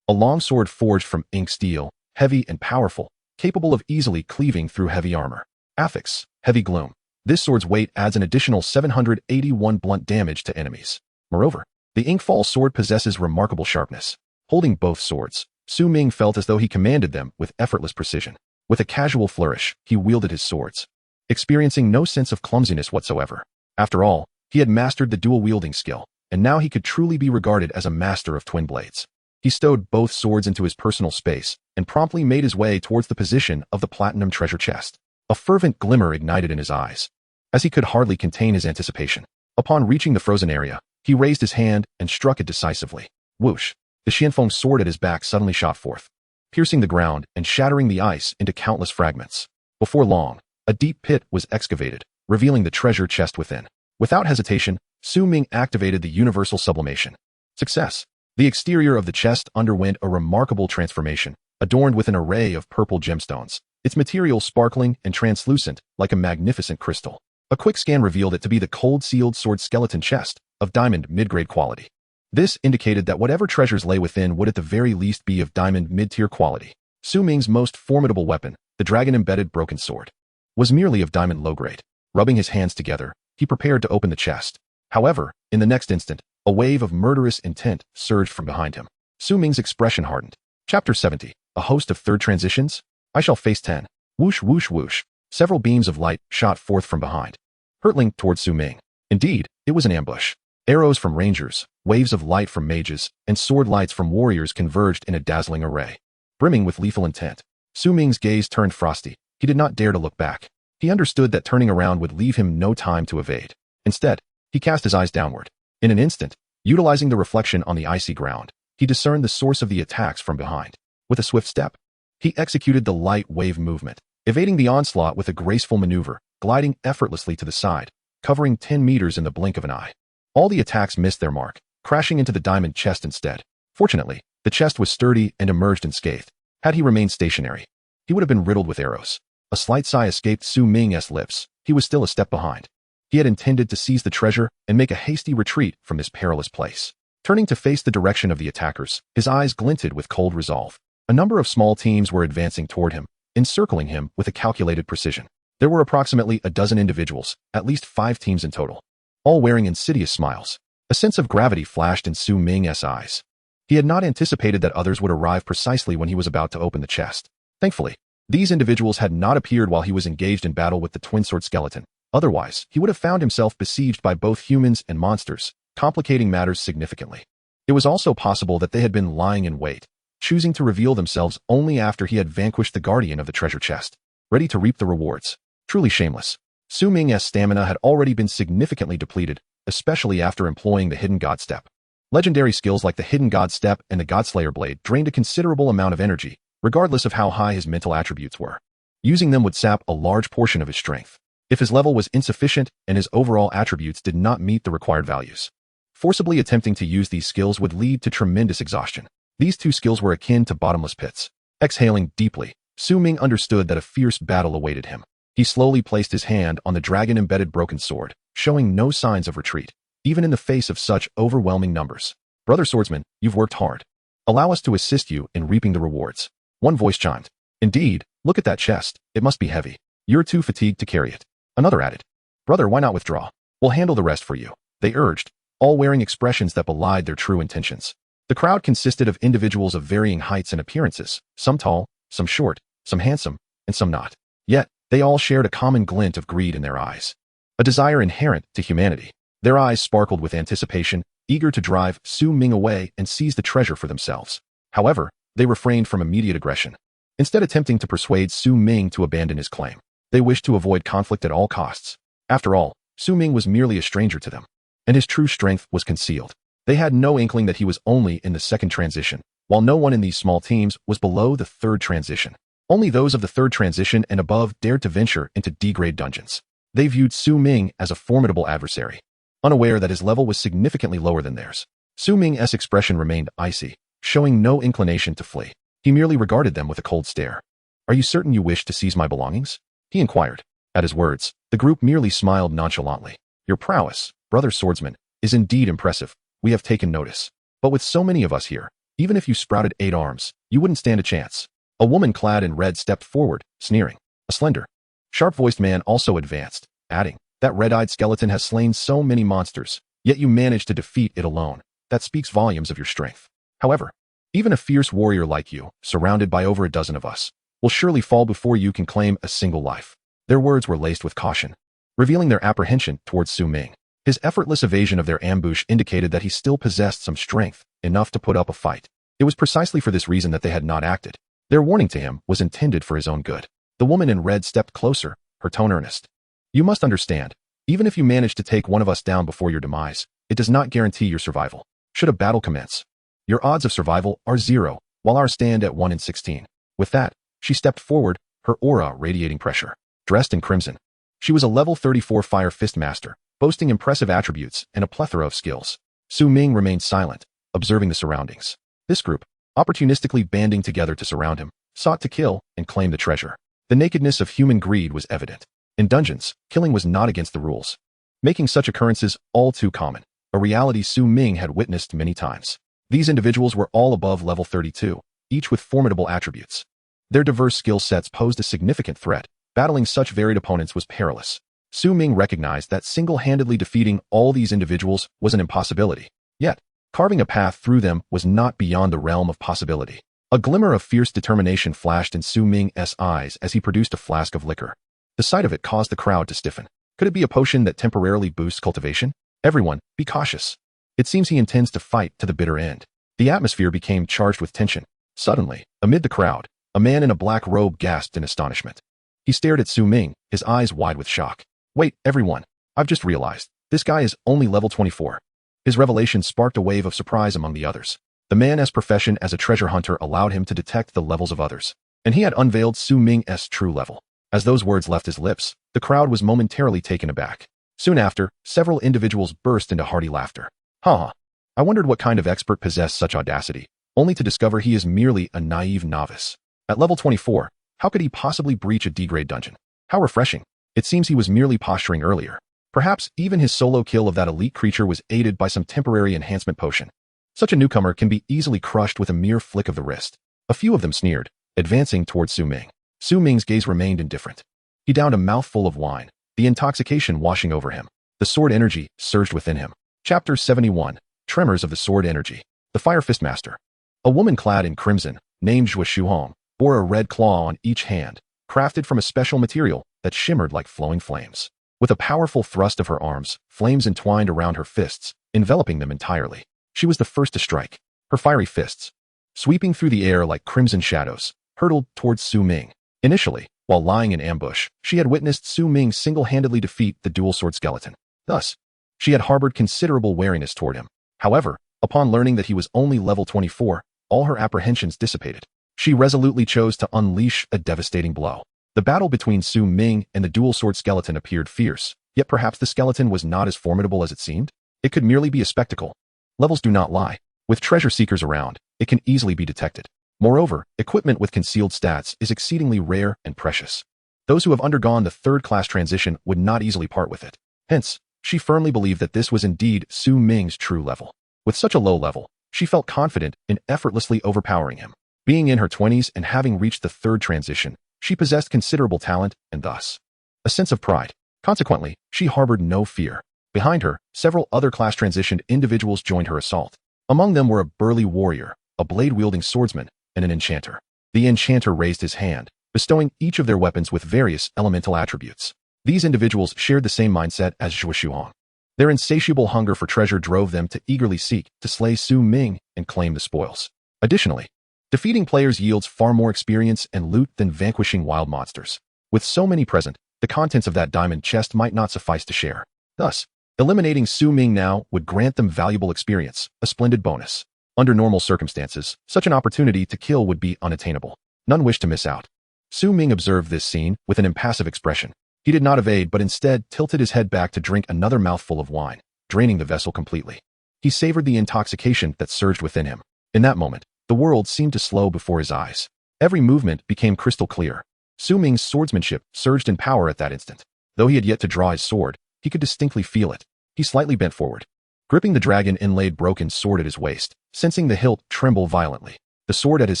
A long sword forged from ink steel, heavy and powerful, capable of easily cleaving through heavy armor. Affix, Heavy Gloom. This sword's weight adds an additional 781 blunt damage to enemies. Moreover, the Inkfall Sword possesses remarkable sharpness. Holding both swords, Ming felt as though he commanded them with effortless precision. With a casual flourish, he wielded his swords, experiencing no sense of clumsiness whatsoever. After all, he had mastered the dual-wielding skill, and now he could truly be regarded as a master of twin blades. He stowed both swords into his personal space and promptly made his way towards the position of the platinum treasure chest. A fervent glimmer ignited in his eyes, as he could hardly contain his anticipation. Upon reaching the frozen area, he raised his hand and struck it decisively. Whoosh! The Xianfeng sword at his back suddenly shot forth, piercing the ground and shattering the ice into countless fragments. Before long, a deep pit was excavated, revealing the treasure chest within. Without hesitation, Ming activated the Universal Sublimation. Success. The exterior of the chest underwent a remarkable transformation, adorned with an array of purple gemstones, its material sparkling and translucent like a magnificent crystal. A quick scan revealed it to be the cold-sealed sword skeleton chest of diamond mid-grade quality. This indicated that whatever treasures lay within would at the very least be of diamond mid-tier quality. Ming's most formidable weapon, the dragon-embedded broken sword, was merely of diamond low-grade. Rubbing his hands together, he prepared to open the chest. However, in the next instant, a wave of murderous intent surged from behind him. Ming's expression hardened. Chapter 70. A host of third transitions? I shall face 10. Whoosh, whoosh, whoosh. Several beams of light shot forth from behind, hurtling towards Ming. Indeed, it was an ambush. Arrows from rangers, waves of light from mages, and sword lights from warriors converged in a dazzling array, brimming with lethal intent. Ming's gaze turned frosty. He did not dare to look back. He understood that turning around would leave him no time to evade. Instead, he cast his eyes downward. In an instant, utilizing the reflection on the icy ground, he discerned the source of the attacks from behind. With a swift step, he executed the light wave movement, evading the onslaught with a graceful maneuver, gliding effortlessly to the side, covering 10 meters in the blink of an eye. All the attacks missed their mark, crashing into the diamond chest instead. Fortunately, the chest was sturdy and emerged unscathed. Had he remained stationary, he would have been riddled with arrows. A slight sigh escaped Su Ming's lips. He was still a step behind. He had intended to seize the treasure and make a hasty retreat from this perilous place. Turning to face the direction of the attackers, his eyes glinted with cold resolve. A number of small teams were advancing toward him, encircling him with a calculated precision. There were approximately a dozen individuals, at least 5 teams in total, all wearing insidious smiles. A sense of gravity flashed in Su Ming's eyes. He had not anticipated that others would arrive precisely when he was about to open the chest. Thankfully, these individuals had not appeared while he was engaged in battle with the twin-sword skeleton. Otherwise, he would have found himself besieged by both humans and monsters, complicating matters significantly. It was also possible that they had been lying in wait, choosing to reveal themselves only after he had vanquished the guardian of the treasure chest, ready to reap the rewards. Truly shameless. Su Ming's stamina had already been significantly depleted, especially after employing the Hidden God Step. Legendary skills like the Hidden God Step and the Godslayer Blade drained a considerable amount of energy, regardless of how high his mental attributes were. Using them would sap a large portion of his strength, if his level was insufficient and his overall attributes did not meet the required values. Forcibly attempting to use these skills would lead to tremendous exhaustion. These 2 skills were akin to bottomless pits. Exhaling deeply, Su Ming understood that a fierce battle awaited him. He slowly placed his hand on the dragon-embedded broken sword, showing no signs of retreat, even in the face of such overwhelming numbers. Brother swordsman, you've worked hard. Allow us to assist you in reaping the rewards. One voice chimed. Indeed, look at that chest. It must be heavy. You're too fatigued to carry it. Another added. Brother, why not withdraw? We'll handle the rest for you. They urged, all wearing expressions that belied their true intentions. The crowd consisted of individuals of varying heights and appearances, some tall, some short, some handsome, and some not. Yet, they all shared a common glint of greed in their eyes, a desire inherent to humanity. Their eyes sparkled with anticipation, eager to drive Su Ming away and seize the treasure for themselves. However, they refrained from immediate aggression, instead attempting to persuade Su Ming to abandon his claim. They wished to avoid conflict at all costs. After all, Su Ming was merely a stranger to them, and his true strength was concealed. They had no inkling that he was only in the 2nd transition, while no one in these small teams was below the 3rd transition. Only those of the 3rd transition and above dared to venture into D-grade dungeons. They viewed Su Ming as a formidable adversary, unaware that his level was significantly lower than theirs. Su Ming's expression remained icy, showing no inclination to flee. He merely regarded them with a cold stare. Are you certain you wish to seize my belongings? He inquired. At his words, the group merely smiled nonchalantly. Your prowess, brother swordsman, is indeed impressive. We have taken notice. But with so many of us here, even if you sprouted 8 arms, you wouldn't stand a chance. A woman clad in red stepped forward, sneering. A slender, sharp-voiced man also advanced, adding, that red-eyed skeleton has slain so many monsters, yet you managed to defeat it alone. That speaks volumes of your strength. However, even a fierce warrior like you, surrounded by over a dozen of us, will surely fall before you can claim a single life. Their words were laced with caution, revealing their apprehension towards Su Ming. His effortless evasion of their ambush indicated that he still possessed some strength, enough to put up a fight. It was precisely for this reason that they had not acted. Their warning to him was intended for his own good. The woman in red stepped closer, her tone earnest. You must understand, even if you manage to take one of us down before your demise, it does not guarantee your survival. Should a battle commence, your odds of survival are 0, while ours stand at 1 in 16. With that, she stepped forward, her aura radiating pressure. Dressed in crimson, she was a level 34 Fire Fist Master, boasting impressive attributes and a plethora of skills. Su Ming remained silent, observing the surroundings. This group, opportunistically banding together to surround him, sought to kill and claim the treasure. The nakedness of human greed was evident. In dungeons, killing was not against the rules, making such occurrences all too common, a reality Su Ming had witnessed many times. These individuals were all above level 32, each with formidable attributes. Their diverse skill sets posed a significant threat. Battling such varied opponents was perilous. Su Ming recognized that single-handedly defeating all these individuals was an impossibility. Yet, carving a path through them was not beyond the realm of possibility. A glimmer of fierce determination flashed in Su Ming's eyes as he produced a flask of liquor. The sight of it caused the crowd to stiffen. Could it be a potion that temporarily boosts cultivation? Everyone, be cautious. It seems he intends to fight to the bitter end. The atmosphere became charged with tension. Suddenly, amid the crowd, a man in a black robe gasped in astonishment. He stared at Su Ming, his eyes wide with shock. Wait, everyone. I've just realized. This guy is only level 24. His revelation sparked a wave of surprise among the others. The man's profession as a treasure hunter allowed him to detect the levels of others, and he had unveiled Su Ming's true level. As those words left his lips, the crowd was momentarily taken aback. Soon after, several individuals burst into hearty laughter. Haha. I wondered what kind of expert possessed such audacity, only to discover he is merely a naive novice. At level 24, how could he possibly breach a D-grade dungeon? How refreshing. It seems he was merely posturing earlier. Perhaps even his solo kill of that elite creature was aided by some temporary enhancement potion. Such a newcomer can be easily crushed with a mere flick of the wrist. A few of them sneered, advancing towards Su Ming. Su Ming's gaze remained indifferent. He downed a mouthful of wine, the intoxication washing over him. The sword energy surged within him. Chapter 71. Tremors of the Sword Energy. The Fire Fist Master. A woman clad in crimson, named Zhuo Shuhong, bore a red claw on each hand, crafted from a special material that shimmered like flowing flames. With a powerful thrust of her arms, flames entwined around her fists, enveloping them entirely. She was the first to strike. Her fiery fists, sweeping through the air like crimson shadows, hurtled towards Su Ming. Initially, while lying in ambush, she had witnessed Su Ming single-handedly defeat the dual-sword skeleton. Thus, she had harbored considerable wariness toward him. However, upon learning that he was only level 24, all her apprehensions dissipated. She resolutely chose to unleash a devastating blow. The battle between Su Ming and the dual-sword skeleton appeared fierce, yet perhaps the skeleton was not as formidable as it seemed. It could merely be a spectacle. Levels do not lie. With treasure seekers around, it can easily be detected. Moreover, equipment with concealed stats is exceedingly rare and precious. Those who have undergone the third-class transition would not easily part with it. Hence, she firmly believed that this was indeed Su Ming's true level. With such a low level, she felt confident in effortlessly overpowering him. Being in her 20s and having reached the third transition, she possessed considerable talent and thus a sense of pride. Consequently, she harbored no fear. Behind her, several other class-transitioned individuals joined her assault. Among them were a burly warrior, a blade-wielding swordsman, and an enchanter. The enchanter raised his hand, bestowing each of their weapons with various elemental attributes. These individuals shared the same mindset as Zhuo Shuhong. Their insatiable hunger for treasure drove them to eagerly seek to slay Su Ming and claim the spoils. Additionally, defeating players yields far more experience and loot than vanquishing wild monsters. With so many present, the contents of that diamond chest might not suffice to share. Thus, eliminating Su Ming now would grant them valuable experience, a splendid bonus. Under normal circumstances, such an opportunity to kill would be unattainable. None wished to miss out. Su Ming observed this scene with an impassive expression. He did not evade but instead tilted his head back to drink another mouthful of wine, draining the vessel completely. He savored the intoxication that surged within him. In that moment, the world seemed to slow before his eyes. Every movement became crystal clear. Su Ming's swordsmanship surged in power at that instant. Though he had yet to draw his sword, he could distinctly feel it. He slightly bent forward, gripping the dragon-inlaid broken sword at his waist, sensing the hilt tremble violently. The sword at his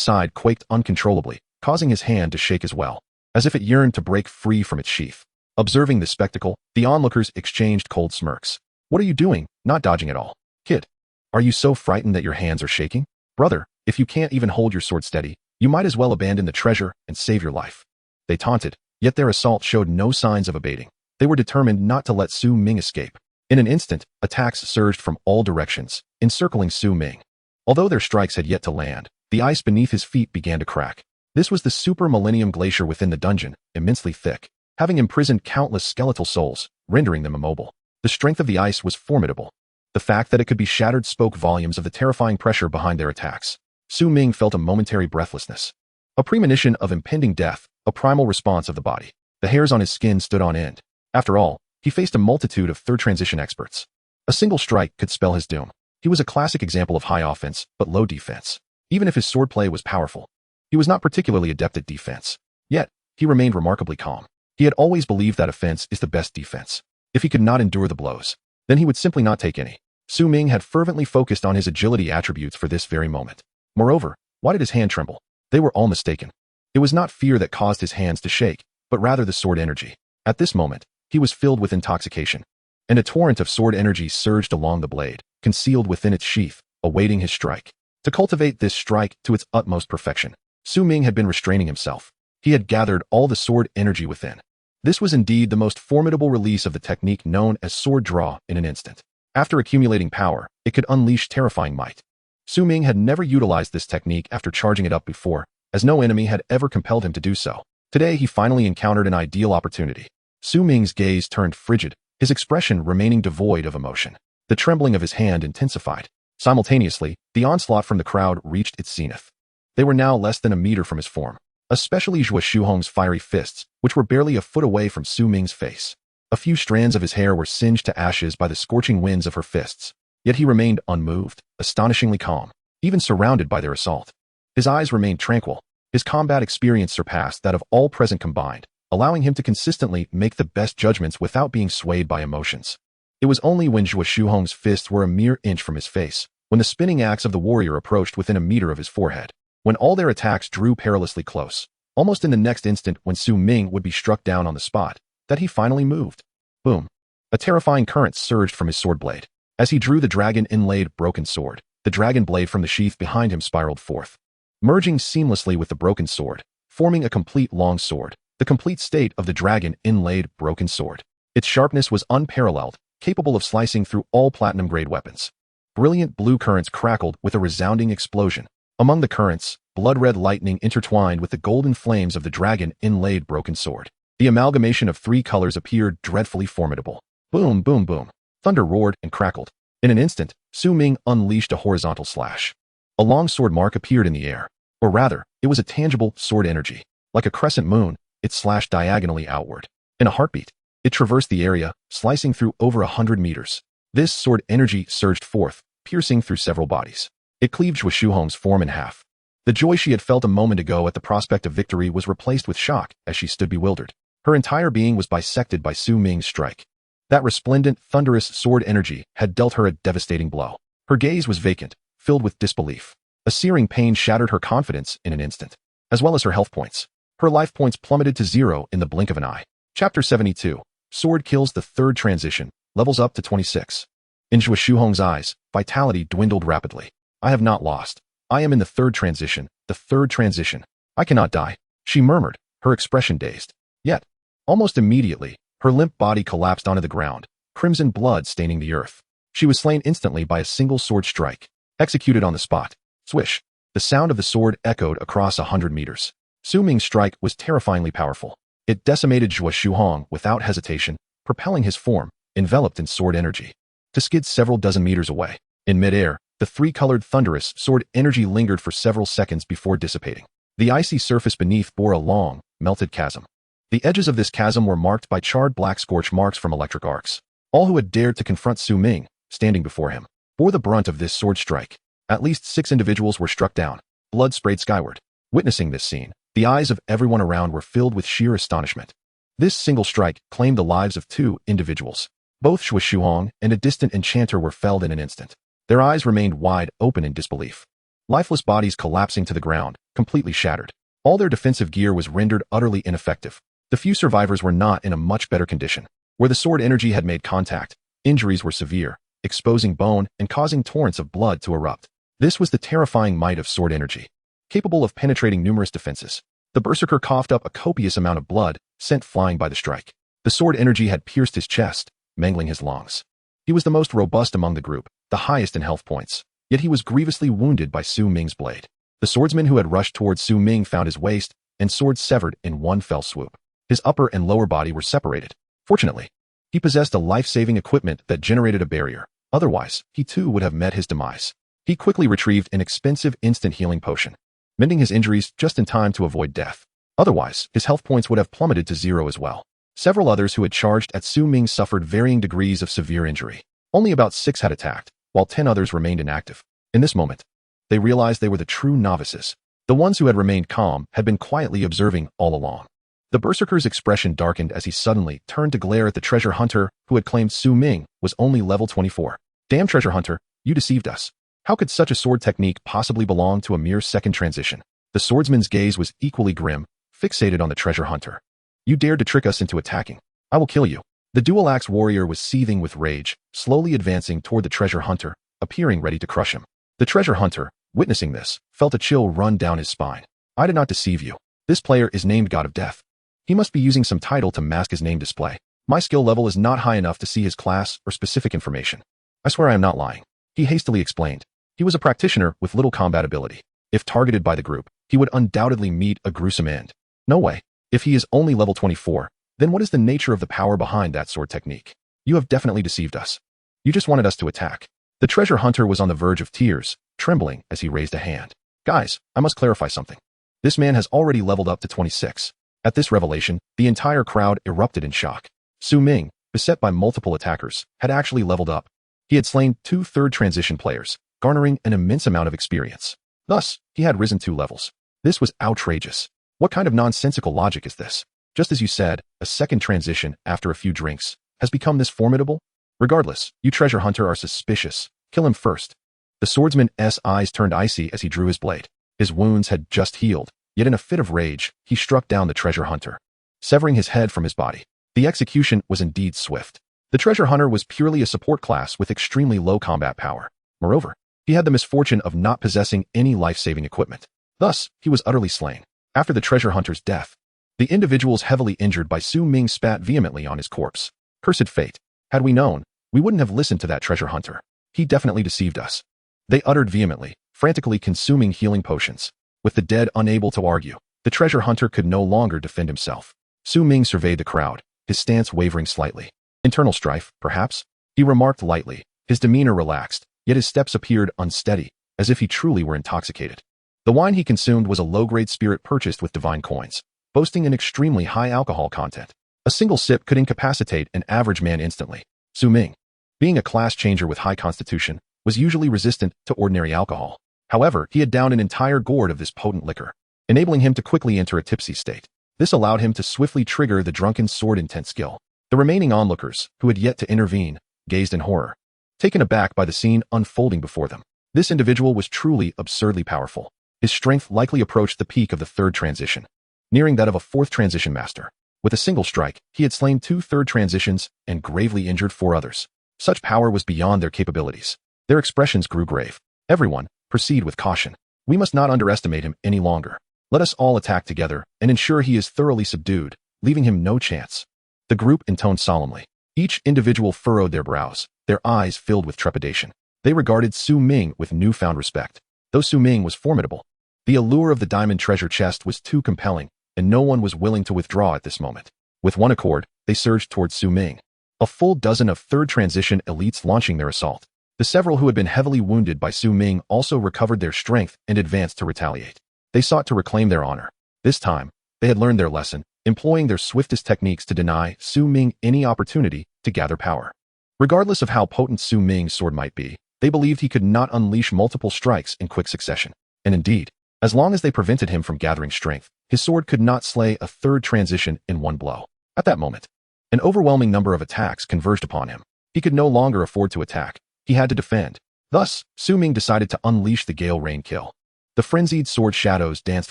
side quaked uncontrollably, causing his hand to shake as well, as if it yearned to break free from its sheath. Observing the spectacle, the onlookers exchanged cold smirks. What are you doing, not dodging at all? Kid, are you so frightened that your hands are shaking? Brother, if you can't even hold your sword steady, you might as well abandon the treasure and save your life. They taunted, yet their assault showed no signs of abating. They were determined not to let Su Ming escape. In an instant, attacks surged from all directions, encircling Su Ming. Although their strikes had yet to land, the ice beneath his feet began to crack. This was the super millennium glacier within the dungeon, immensely thick, having imprisoned countless skeletal souls, rendering them immobile. The strength of the ice was formidable. The fact that it could be shattered spoke volumes of the terrifying pressure behind their attacks. Su Ming felt a momentary breathlessness, a premonition of impending death, a primal response of the body. The hairs on his skin stood on end. After all, he faced a multitude of third transition experts. A single strike could spell his doom. He was a classic example of high offense, but low defense. Even if his swordplay was powerful, he was not particularly adept at defense. Yet, he remained remarkably calm. He had always believed that offense is the best defense. If he could not endure the blows, then he would simply not take any. Su Ming had fervently focused on his agility attributes for this very moment. Moreover, why did his hand tremble? They were all mistaken. It was not fear that caused his hands to shake, but rather the sword energy. At this moment, he was filled with intoxication, and a torrent of sword energy surged along the blade, concealed within its sheath, awaiting his strike. To cultivate this strike to its utmost perfection, Su Ming had been restraining himself. He had gathered all the sword energy within. This was indeed the most formidable release of the technique known as sword draw in an instant. After accumulating power, it could unleash terrifying might. Su Ming had never utilized this technique after charging it up before, as no enemy had ever compelled him to do so. Today he finally encountered an ideal opportunity. Su Ming's gaze turned frigid, his expression remaining devoid of emotion. The trembling of his hand intensified. Simultaneously, the onslaught from the crowd reached its zenith. They were now less than a meter from his form, especially Zhuo Shuhong's fiery fists, which were barely a foot away from Su Ming's face. A few strands of his hair were singed to ashes by the scorching winds of her fists. Yet he remained unmoved, astonishingly calm, even surrounded by their assault. His eyes remained tranquil. His combat experience surpassed that of all present combined, allowing him to consistently make the best judgments without being swayed by emotions. It was only when Zhuo Shuhong's fists were a mere inch from his face, when the spinning axe of the warrior approached within a meter of his forehead, when all their attacks drew perilously close, almost in the next instant when Su Ming would be struck down on the spot, that he finally moved. Boom. A terrifying current surged from his sword blade. As he drew the dragon-inlaid broken sword, the dragon blade from the sheath behind him spiraled forth, merging seamlessly with the broken sword, forming a complete long sword, the complete state of the dragon-inlaid broken sword. Its sharpness was unparalleled, capable of slicing through all platinum-grade weapons. Brilliant blue currents crackled with a resounding explosion. Among the currents, blood-red lightning intertwined with the golden flames of the dragon-inlaid broken sword. The amalgamation of three colors appeared dreadfully formidable. Boom, boom, boom. Thunder roared and crackled. In an instant, Su Ming unleashed a horizontal slash. A long sword mark appeared in the air. Or rather, it was a tangible sword energy. Like a crescent moon, it slashed diagonally outward. In a heartbeat, it traversed the area, slicing through over 100 meters. This sword energy surged forth, piercing through several bodies. It cleaved Zhuo Shuhong's form in half. The joy she had felt a moment ago at the prospect of victory was replaced with shock as she stood bewildered. Her entire being was bisected by Su Ming's strike. That resplendent, thunderous sword energy had dealt her a devastating blow. Her gaze was vacant, filled with disbelief. A searing pain shattered her confidence in an instant, as well as her health points. Her life points plummeted to 0 in the blink of an eye. Chapter 72. Sword kills the third transition, levels up to 26. In Zhuo Shuhong's eyes, vitality dwindled rapidly. I have not lost. I am in the third transition, the third transition. I cannot die, she murmured, her expression dazed. Yet, almost immediately, her limp body collapsed onto the ground, crimson blood staining the earth. She was slain instantly by a single sword strike, executed on the spot. Swish. The sound of the sword echoed across 100 meters. Su Ming's strike was terrifyingly powerful. It decimated Zhuo Shuhong without hesitation, propelling his form, enveloped in sword energy, to skid several dozen meters away. In midair, the three-colored thunderous sword energy lingered for several seconds before dissipating. The icy surface beneath bore a long, melted chasm. The edges of this chasm were marked by charred black scorch marks from electric arcs. All who had dared to confront Su Ming, standing before him, bore the brunt of this sword strike. At least 6 individuals were struck down. Blood sprayed skyward. Witnessing this scene, the eyes of everyone around were filled with sheer astonishment. This single strike claimed the lives of 2 individuals. Both Zhuo Shuhong and a distant enchanter were felled in an instant. Their eyes remained wide open in disbelief. Lifeless bodies collapsing to the ground, completely shattered. All their defensive gear was rendered utterly ineffective. The few survivors were not in a much better condition. Where the sword energy had made contact, injuries were severe, exposing bone and causing torrents of blood to erupt. This was the terrifying might of sword energy, capable of penetrating numerous defenses. The berserker coughed up a copious amount of blood, sent flying by the strike. The sword energy had pierced his chest, mangling his lungs. He was the most robust among the group, the highest in health points, yet he was grievously wounded by Su Ming's blade. The swordsman who had rushed towards Su Ming found his waist and sword severed in one fell swoop. His upper and lower body were separated. Fortunately, he possessed a life-saving equipment that generated a barrier. Otherwise, he too would have met his demise. He quickly retrieved an expensive instant healing potion, mending his injuries just in time to avoid death. Otherwise, his health points would have plummeted to 0 as well. Several others who had charged at Su Ming suffered varying degrees of severe injury. Only about 6 had attacked, while 10 others remained inactive. In this moment, they realized they were the true novices. The ones who had remained calm had been quietly observing all along. The berserker's expression darkened as he suddenly turned to glare at the treasure hunter who had claimed Su Ming was only level 24. Damn treasure hunter, you deceived us. How could such a sword technique possibly belong to a mere second transition? The swordsman's gaze was equally grim, fixated on the treasure hunter. You dared to trick us into attacking. I will kill you. The dual-axe warrior was seething with rage, slowly advancing toward the treasure hunter, appearing ready to crush him. The treasure hunter, witnessing this, felt a chill run down his spine. I did not deceive you. This player is named God of Death. He must be using some title to mask his name display. My skill level is not high enough to see his class or specific information. I swear I am not lying. He hastily explained. He was a practitioner with little combat ability. If targeted by the group, he would undoubtedly meet a gruesome end. No way. If he is only level 24, then what is the nature of the power behind that sword technique? You have definitely deceived us. You just wanted us to attack. The treasure hunter was on the verge of tears, trembling as he raised a hand. Guys, I must clarify something. This man has already leveled up to 26. At this revelation, the entire crowd erupted in shock. Su Ming, beset by multiple attackers, had actually leveled up. He had slain 2 third transition players, garnering an immense amount of experience. Thus, he had risen 2 levels. This was outrageous. What kind of nonsensical logic is this? Just as you said, a second transition after a few drinks has become this formidable? Regardless, you treasure hunter are suspicious. Kill him first. The swordsman's eyes turned icy as he drew his blade. His wounds had just healed, yet in a fit of rage, he struck down the treasure hunter, severing his head from his body. The execution was indeed swift. The treasure hunter was purely a support class with extremely low combat power. Moreover, he had the misfortune of not possessing any life-saving equipment. Thus, he was utterly slain. After the treasure hunter's death, the individuals heavily injured by Ming spat vehemently on his corpse. Cursed fate. Had we known, we wouldn't have listened to that treasure hunter. He definitely deceived us. They uttered vehemently, frantically consuming healing potions. With the dead unable to argue, the treasure hunter could no longer defend himself. Ming surveyed the crowd, his stance wavering slightly. Internal strife, perhaps? He remarked lightly, his demeanor relaxed, yet his steps appeared unsteady, as if he truly were intoxicated. The wine he consumed was a low-grade spirit purchased with divine coins, boasting an extremely high alcohol content. A single sip could incapacitate an average man instantly. Ming, being a class changer with high constitution, was usually resistant to ordinary alcohol. However, he had downed an entire gourd of this potent liquor, enabling him to quickly enter a tipsy state. This allowed him to swiftly trigger the drunken sword intent skill. The remaining onlookers, who had yet to intervene, gazed in horror, taken aback by the scene unfolding before them. This individual was truly absurdly powerful. His strength likely approached the peak of the 3rd transition, nearing that of a 4th transition master. With a single strike, he had slain 2 third transitions and gravely injured 4 others. Such power was beyond their capabilities. Their expressions grew grave. Everyone, proceed with caution. We must not underestimate him any longer. Let us all attack together and ensure he is thoroughly subdued, leaving him no chance. The group intoned solemnly. Each individual furrowed their brows, their eyes filled with trepidation. They regarded Ming with newfound respect. Though Ming was formidable, the allure of the diamond treasure chest was too compelling, and no one was willing to withdraw at this moment. With one accord, they surged towards Ming. A full dozen of 3rd transition elites launching their assault. The several who had been heavily wounded by Ming also recovered their strength and advanced to retaliate. They sought to reclaim their honor. This time, they had learned their lesson, employing their swiftest techniques to deny Ming any opportunity to gather power. Regardless of how potent Ming's sword might be, they believed he could not unleash multiple strikes in quick succession. And indeed, as long as they prevented him from gathering strength, his sword could not slay a 3rd transition in one blow. At that moment, an overwhelming number of attacks converged upon him. He could no longer afford to attack. He had to defend. Thus, Ming decided to unleash the Gale Rain kill. The frenzied sword shadows danced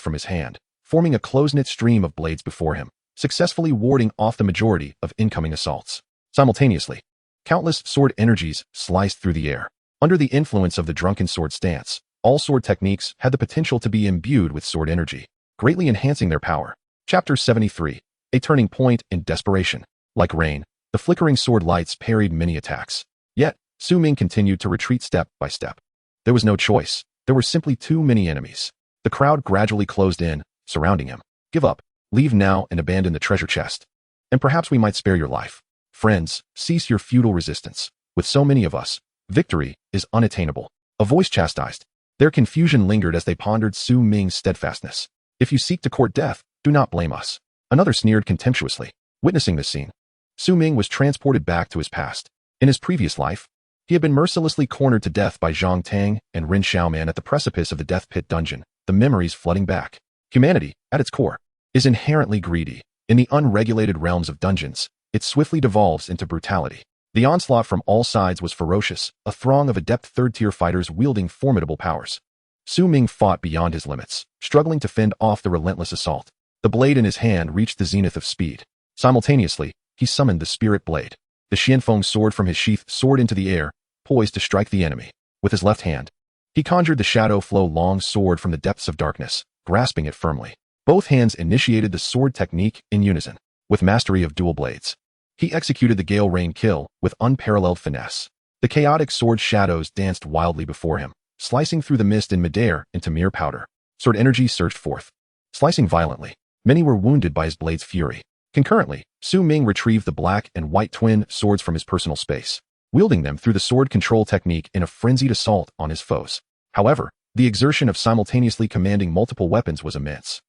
from his hand, forming a close-knit stream of blades before him, successfully warding off the majority of incoming assaults. Simultaneously, countless sword energies sliced through the air. Under the influence of the drunken sword stance, all sword techniques had the potential to be imbued with sword energy, greatly enhancing their power. Chapter 73. A turning point in desperation. Like rain, the flickering sword lights parried many attacks. Yet, Ming continued to retreat step by step. There was no choice. There were simply too many enemies. The crowd gradually closed in, surrounding him. Give up. Leave now and abandon the treasure chest. And perhaps we might spare your life. Friends, cease your futile resistance. With so many of us, victory is unattainable. A voice chastised. Their confusion lingered as they pondered Ming's steadfastness. If you seek to court death, do not blame us. Another sneered contemptuously. Witnessing this scene, Ming was transported back to his past. In his previous life, he had been mercilessly cornered to death by Zhang Tang and Rin Xiaoman at the precipice of the Death Pit dungeon, the memories flooding back. Humanity, at its core, is inherently greedy. In the unregulated realms of dungeons, it swiftly devolves into brutality. The onslaught from all sides was ferocious, a throng of adept 3rd-tier fighters wielding formidable powers. Ming fought beyond his limits, struggling to fend off the relentless assault. The blade in his hand reached the zenith of speed. Simultaneously, he summoned the spirit blade. The Xianfeng sword from his sheath soared into the air, poised to strike the enemy. With his left hand, he conjured the shadow flow long sword from the depths of darkness, grasping it firmly. Both hands initiated the sword technique in unison. With mastery of dual blades, he executed the Gale Rain kill with unparalleled finesse. The chaotic sword shadows danced wildly before him, slicing through the mist in midair into mere powder. Sword energy surged forth, slicing violently. Many were wounded by his blade's fury. Concurrently, Ming retrieved the black and white twin swords from his personal space, wielding them through the sword control technique in a frenzied assault on his foes. However, the exertion of simultaneously commanding multiple weapons was immense.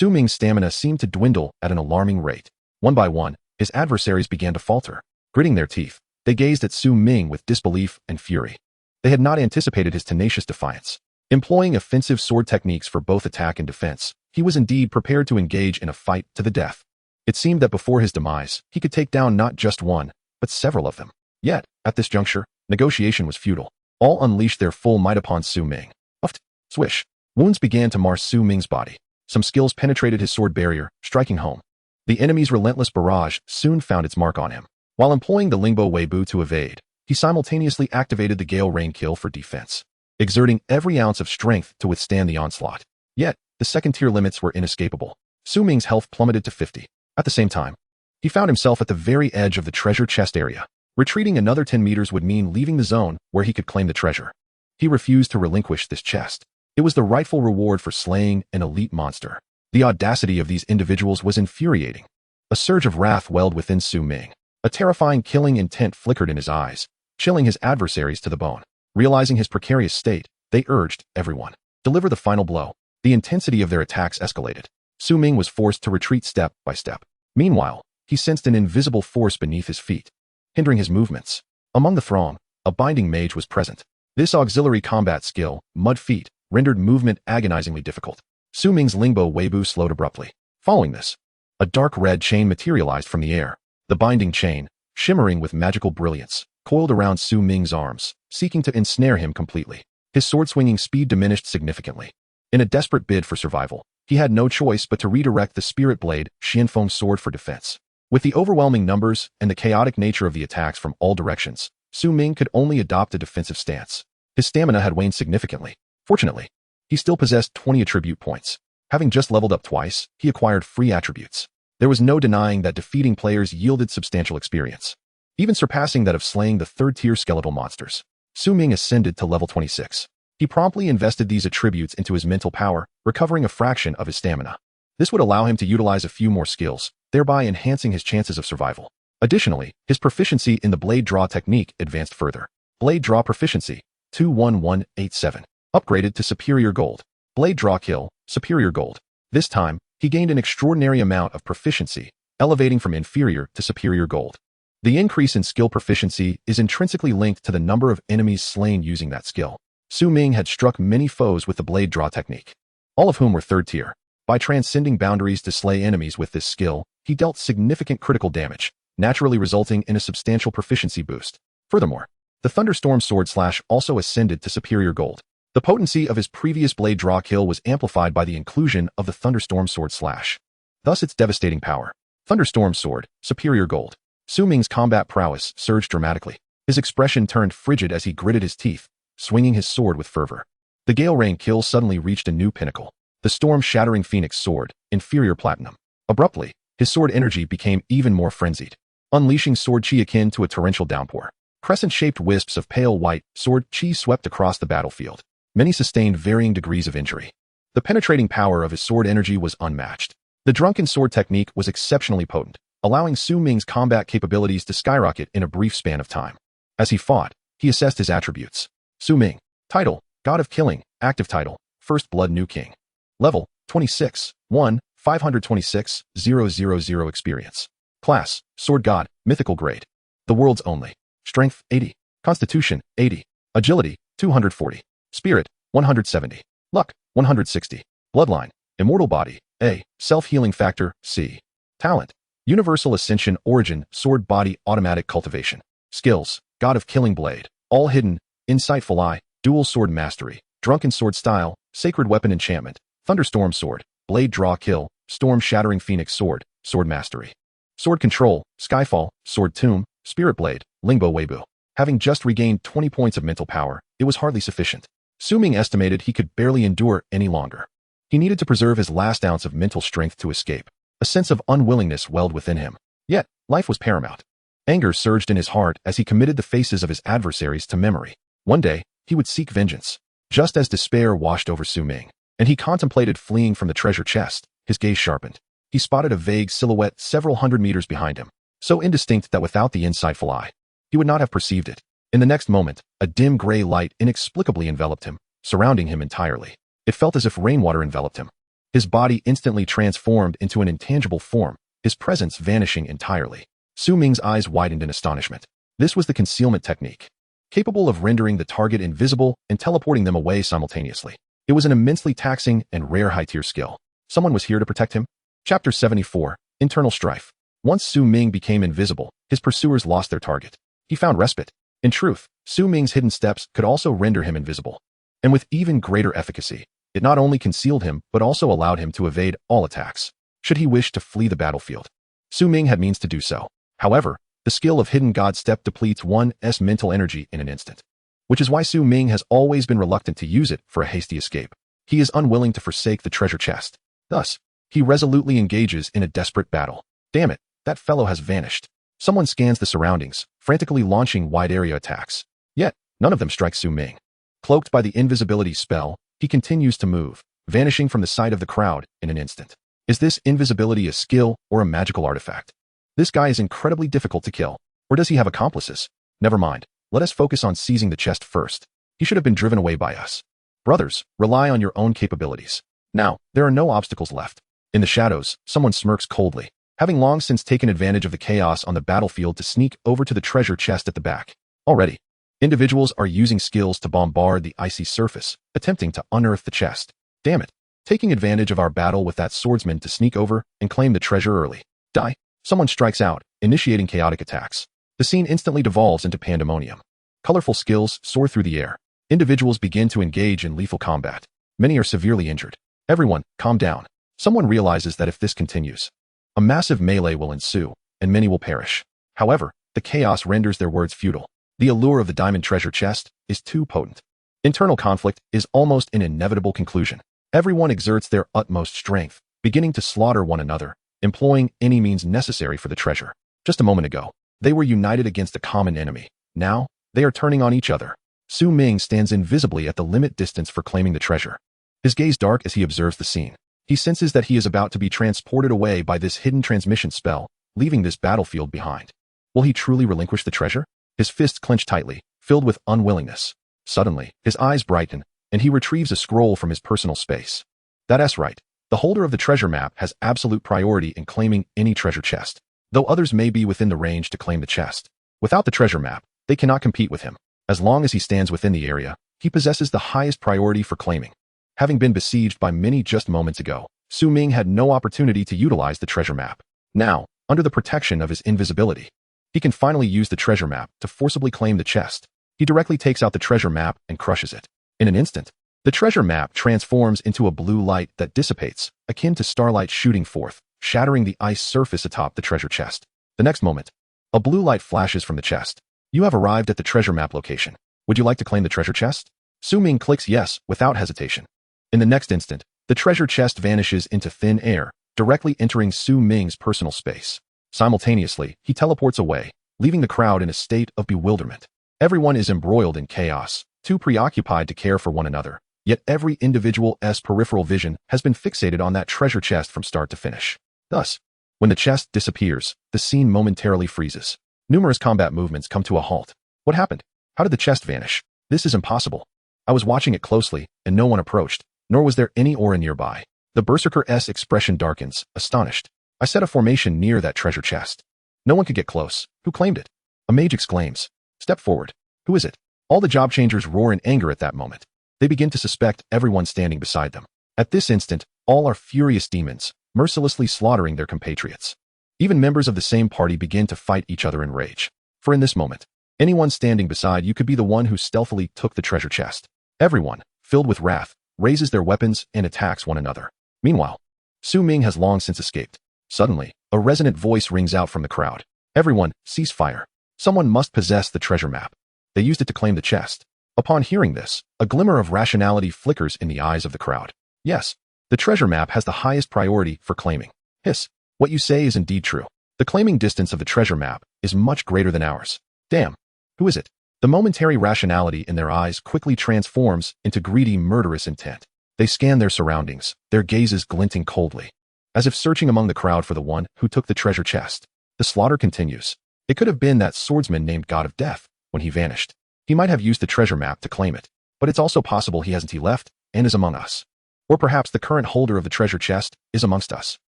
Ming's stamina seemed to dwindle at an alarming rate. One by one, his adversaries began to falter. Gritting their teeth, they gazed at Su Ming with disbelief and fury. They had not anticipated his tenacious defiance. Employing offensive sword techniques for both attack and defense, he was indeed prepared to engage in a fight to the death. It seemed that before his demise, he could take down not just one, but several of them. Yet, at this juncture, negotiation was futile. All unleashed their full might upon Su Ming. Uft! Swish! Wounds began to mar Su Ming's body. Some skills penetrated his sword barrier, striking home. The enemy's relentless barrage soon found its mark on him. While employing the Lingbo Weibo to evade, he simultaneously activated the Gale Rain Kill for defense, exerting every ounce of strength to withstand the onslaught. Yet, the second-tier limits were inescapable. Su Ming's health plummeted to 50. At the same time, he found himself at the very edge of the treasure chest area. Retreating another 10 meters would mean leaving the zone where he could claim the treasure. He refused to relinquish this chest. It was the rightful reward for slaying an elite monster. The audacity of these individuals was infuriating. A surge of wrath welled within Su Ming. A terrifying killing intent flickered in his eyes, chilling his adversaries to the bone. Realizing his precarious state, they urged everyone, deliver the final blow. The intensity of their attacks escalated. Su Ming was forced to retreat step by step. Meanwhile, he sensed an invisible force beneath his feet, hindering his movements. Among the throng, a binding mage was present. This auxiliary combat skill, Mud Feet, rendered movement agonizingly difficult. Su Ming's Lingbo Weibo slowed abruptly. Following this, a dark red chain materialized from the air. The binding chain, shimmering with magical brilliance, coiled around Su Ming's arms, seeking to ensnare him completely. His sword-swinging speed diminished significantly. In a desperate bid for survival, he had no choice but to redirect the Spirit Blade, Xianfeng sword for defense. With the overwhelming numbers and the chaotic nature of the attacks from all directions, Su Ming could only adopt a defensive stance. His stamina had waned significantly. Fortunately, he still possessed 20 attribute points. Having just leveled up twice, he acquired free attributes. There was no denying that defeating players yielded substantial experience, even surpassing that of slaying the third-tier skeletal monsters. Su Ming ascended to level 26. He promptly invested these attributes into his mental power, recovering a fraction of his stamina. This would allow him to utilize a few more skills, thereby enhancing his chances of survival. Additionally, his proficiency in the blade draw technique advanced further. Blade draw proficiency, 21187. Upgraded to Superior Gold. Blade Draw Kill, Superior Gold. This time, he gained an extraordinary amount of proficiency, elevating from Inferior to Superior Gold. The increase in skill proficiency is intrinsically linked to the number of enemies slain using that skill. Su Ming had struck many foes with the Blade Draw technique, all of whom were third tier. By transcending boundaries to slay enemies with this skill, he dealt significant critical damage, naturally resulting in a substantial proficiency boost. Furthermore, the Thunderstorm Sword Slash also ascended to Superior Gold. The potency of his previous blade draw kill was amplified by the inclusion of the Thunderstorm Sword Slash, thus its devastating power. Thunderstorm Sword, Superior Gold. Su Ming's combat prowess surged dramatically. His expression turned frigid as he gritted his teeth, swinging his sword with fervor. The Gale Rain kill suddenly reached a new pinnacle. The storm-shattering Phoenix Sword, Inferior Platinum. Abruptly, his sword energy became even more frenzied, unleashing sword chi akin to a torrential downpour. Crescent-shaped wisps of pale white sword chi swept across the battlefield. Many sustained varying degrees of injury. The penetrating power of his sword energy was unmatched. The drunken sword technique was exceptionally potent, allowing Su Ming's combat capabilities to skyrocket in a brief span of time. As he fought, he assessed his attributes. Su Ming. Title, God of Killing. Active title, First Blood New King. Level, 26, 1, 526, 000 experience. Class, Sword God, Mythical Grade. The World's Only. Strength, 80. Constitution, 80. Agility, 240. Spirit, 170. Luck, 160. Bloodline, Immortal Body, A. Self-Healing Factor, C. Talent, Universal Ascension Origin, Sword Body Automatic Cultivation. Skills, God of Killing Blade, All Hidden, Insightful Eye, Dual Sword Mastery, Drunken Sword Style, Sacred Weapon Enchantment, Thunderstorm Sword, Blade Draw Kill, Storm Shattering Phoenix Sword, Sword Mastery. Sword Control, Skyfall, Sword Tomb, Spirit Blade, Lingbo Weibo. Having just regained 20 points of mental power, it was hardly sufficient. Su Ming estimated he could barely endure any longer. He needed to preserve his last ounce of mental strength to escape. A sense of unwillingness welled within him. Yet, life was paramount. Anger surged in his heart as he committed the faces of his adversaries to memory. One day, he would seek vengeance. Just as despair washed over Su Ming, and he contemplated fleeing from the treasure chest, his gaze sharpened. He spotted a vague silhouette several hundred meters behind him, so indistinct that without the insightful eye, he would not have perceived it. In the next moment, a dim gray light inexplicably enveloped him, surrounding him entirely. It felt as if rainwater enveloped him. His body instantly transformed into an intangible form, his presence vanishing entirely. Su Ming's eyes widened in astonishment. This was the concealment technique, capable of rendering the target invisible and teleporting them away simultaneously. It was an immensely taxing and rare high-tier skill. Someone was here to protect him? Chapter 74, Internal Strife. Once Su Ming became invisible, his pursuers lost their target. He found respite. In truth, Su Ming's hidden steps could also render him invisible. And with even greater efficacy, it not only concealed him but also allowed him to evade all attacks, should he wish to flee the battlefield. Su Ming had means to do so. However, the skill of Hidden God Step depletes one's mental energy in an instant, which is why Su Ming has always been reluctant to use it for a hasty escape. He is unwilling to forsake the treasure chest. Thus, he resolutely engages in a desperate battle. Damn it, that fellow has vanished. Someone scans the surroundings, frantically launching wide-area attacks. Yet, none of them strike Su Ming. Cloaked by the invisibility spell, he continues to move, vanishing from the sight of the crowd in an instant. Is this invisibility a skill or a magical artifact? This guy is incredibly difficult to kill. Or does he have accomplices? Never mind. Let us focus on seizing the chest first. He should have been driven away by us. Brothers, rely on your own capabilities. Now, there are no obstacles left. In the shadows, someone smirks coldly, having long since taken advantage of the chaos on the battlefield to sneak over to the treasure chest at the back. Already, individuals are using skills to bombard the icy surface, attempting to unearth the chest. Damn it. Taking advantage of our battle with that swordsman to sneak over and claim the treasure early. Die. Someone strikes out, initiating chaotic attacks. The scene instantly devolves into pandemonium. Colorful skills soar through the air. Individuals begin to engage in lethal combat. Many are severely injured. Everyone, calm down. Someone realizes that if this continues, a massive melee will ensue, and many will perish. However, the chaos renders their words futile. The allure of the diamond treasure chest is too potent. Internal conflict is almost an inevitable conclusion. Everyone exerts their utmost strength, beginning to slaughter one another, employing any means necessary for the treasure. Just a moment ago, they were united against a common enemy. Now, they are turning on each other. Su Ming stands invisibly at the limit distance for claiming the treasure. His gaze dark as he observes the scene. He senses that he is about to be transported away by this hidden transmission spell, leaving this battlefield behind. Will he truly relinquish the treasure? His fists clench tightly, filled with unwillingness. Suddenly, his eyes brighten, and he retrieves a scroll from his personal space. That's right. The holder of the treasure map has absolute priority in claiming any treasure chest, though others may be within the range to claim the chest. Without the treasure map, they cannot compete with him. As long as he stands within the area, he possesses the highest priority for claiming. Having been besieged by many just moments ago, Su Ming had no opportunity to utilize the treasure map. Now, under the protection of his invisibility, he can finally use the treasure map to forcibly claim the chest. He directly takes out the treasure map and crushes it. In an instant, the treasure map transforms into a blue light that dissipates, akin to starlight shooting forth, shattering the ice surface atop the treasure chest. The next moment, a blue light flashes from the chest. You have arrived at the treasure map location. Would you like to claim the treasure chest? Su Ming clicks yes without hesitation. In the next instant, the treasure chest vanishes into thin air, directly entering Su Ming's personal space. Simultaneously, he teleports away, leaving the crowd in a state of bewilderment. Everyone is embroiled in chaos, too preoccupied to care for one another. Yet every individual's peripheral vision has been fixated on that treasure chest from start to finish. Thus, when the chest disappears, the scene momentarily freezes. Numerous combat movements come to a halt. What happened? How did the chest vanish? This is impossible. I was watching it closely, and no one approached, nor was there any aura nearby. The berserker's expression darkens, astonished. I set a formation near that treasure chest. No one could get close. Who claimed it? A mage exclaims. Step forward. Who is it? All the job changers roar in anger at that moment. They begin to suspect everyone standing beside them. At this instant, all are furious demons, mercilessly slaughtering their compatriots. Even members of the same party begin to fight each other in rage. For in this moment, anyone standing beside you could be the one who stealthily took the treasure chest. Everyone, filled with wrath, raises their weapons and attacks one another. Meanwhile, Su Ming has long since escaped. Suddenly, a resonant voice rings out from the crowd. Everyone, cease fire. Someone must possess the treasure map. They used it to claim the chest. Upon hearing this, a glimmer of rationality flickers in the eyes of the crowd. Yes, the treasure map has the highest priority for claiming. Hiss, what you say is indeed true. The claiming distance of the treasure map is much greater than ours. Damn, who is it? The momentary rationality in their eyes quickly transforms into greedy, murderous intent. They scan their surroundings, their gazes glinting coldly, as if searching among the crowd for the one who took the treasure chest. The slaughter continues. It could have been that swordsman named God of Death when he vanished. He might have used the treasure map to claim it, but it's also possible he left and is among us. Or perhaps the current holder of the treasure chest is amongst us.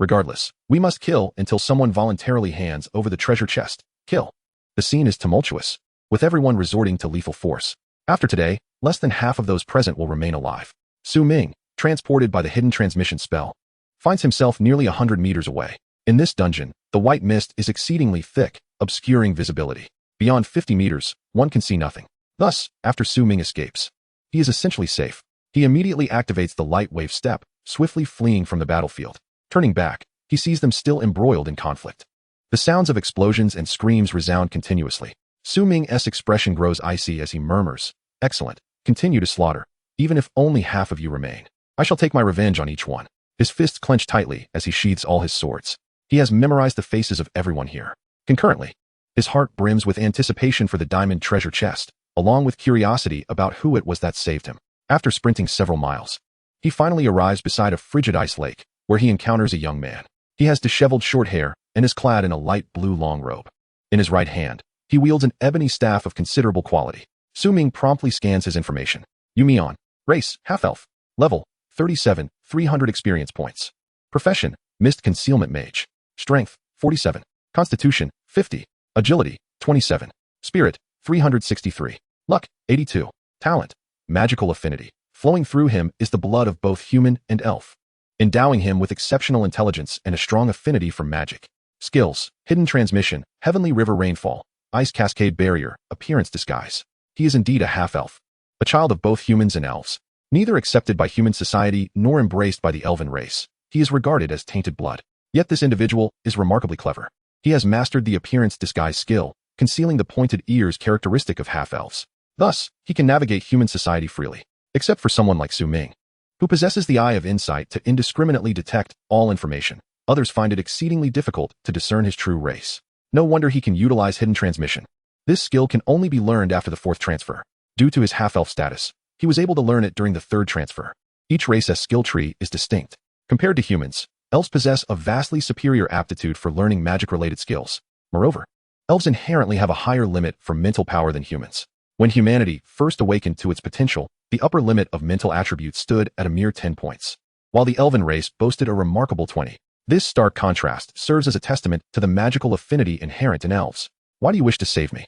Regardless, we must kill until someone voluntarily hands over the treasure chest. Kill. The scene is tumultuous, with everyone resorting to lethal force. After today, less than half of those present will remain alive. Ming, transported by the hidden transmission spell, finds himself nearly 100 meters away. In this dungeon, the white mist is exceedingly thick, obscuring visibility. Beyond 50 meters, one can see nothing. Thus, after Ming escapes, he is essentially safe. He immediately activates the light wave step, swiftly fleeing from the battlefield. Turning back, he sees them still embroiled in conflict. The sounds of explosions and screams resound continuously. Ming's expression grows icy as he murmurs, "Excellent. Continue to slaughter, even if only half of you remain. I shall take my revenge on each one." His fists clench tightly as he sheathes all his swords. He has memorized the faces of everyone here. Concurrently, his heart brims with anticipation for the diamond treasure chest, along with curiosity about who it was that saved him. After sprinting several miles, he finally arrives beside a frigid ice lake, where he encounters a young man. He has disheveled short hair and is clad in a light blue long robe. In his right hand, he wields an ebony staff of considerable quality. Ming promptly scans his information. Yumion. Race, half-elf. Level, 37, 300 experience points. Profession, mist concealment mage. Strength, 47. Constitution, 50. Agility, 27. Spirit, 363. Luck, 82. Talent, magical affinity. Flowing through him is the blood of both human and elf, endowing him with exceptional intelligence and a strong affinity for magic. Skills, hidden transmission, heavenly river rainfall, ice cascade barrier, appearance disguise. He is indeed a half-elf, a child of both humans and elves. Neither accepted by human society nor embraced by the elven race, he is regarded as tainted blood. Yet this individual is remarkably clever. He has mastered the appearance disguise skill, concealing the pointed ears characteristic of half-elves. Thus, he can navigate human society freely, except for someone like Ming, who possesses the eye of insight to indiscriminately detect all information. Others find it exceedingly difficult to discern his true race. No wonder he can utilize hidden transmission. This skill can only be learned after the 4th transfer. Due to his half-elf status, he was able to learn it during the 3rd transfer. Each race's skill tree is distinct. Compared to humans, elves possess a vastly superior aptitude for learning magic-related skills. Moreover, elves inherently have a higher limit for mental power than humans. When humanity first awakened to its potential, the upper limit of mental attributes stood at a mere 10 points, while the elven race boasted a remarkable 20. This stark contrast serves as a testament to the magical affinity inherent in elves. "Why do you wish to save me?"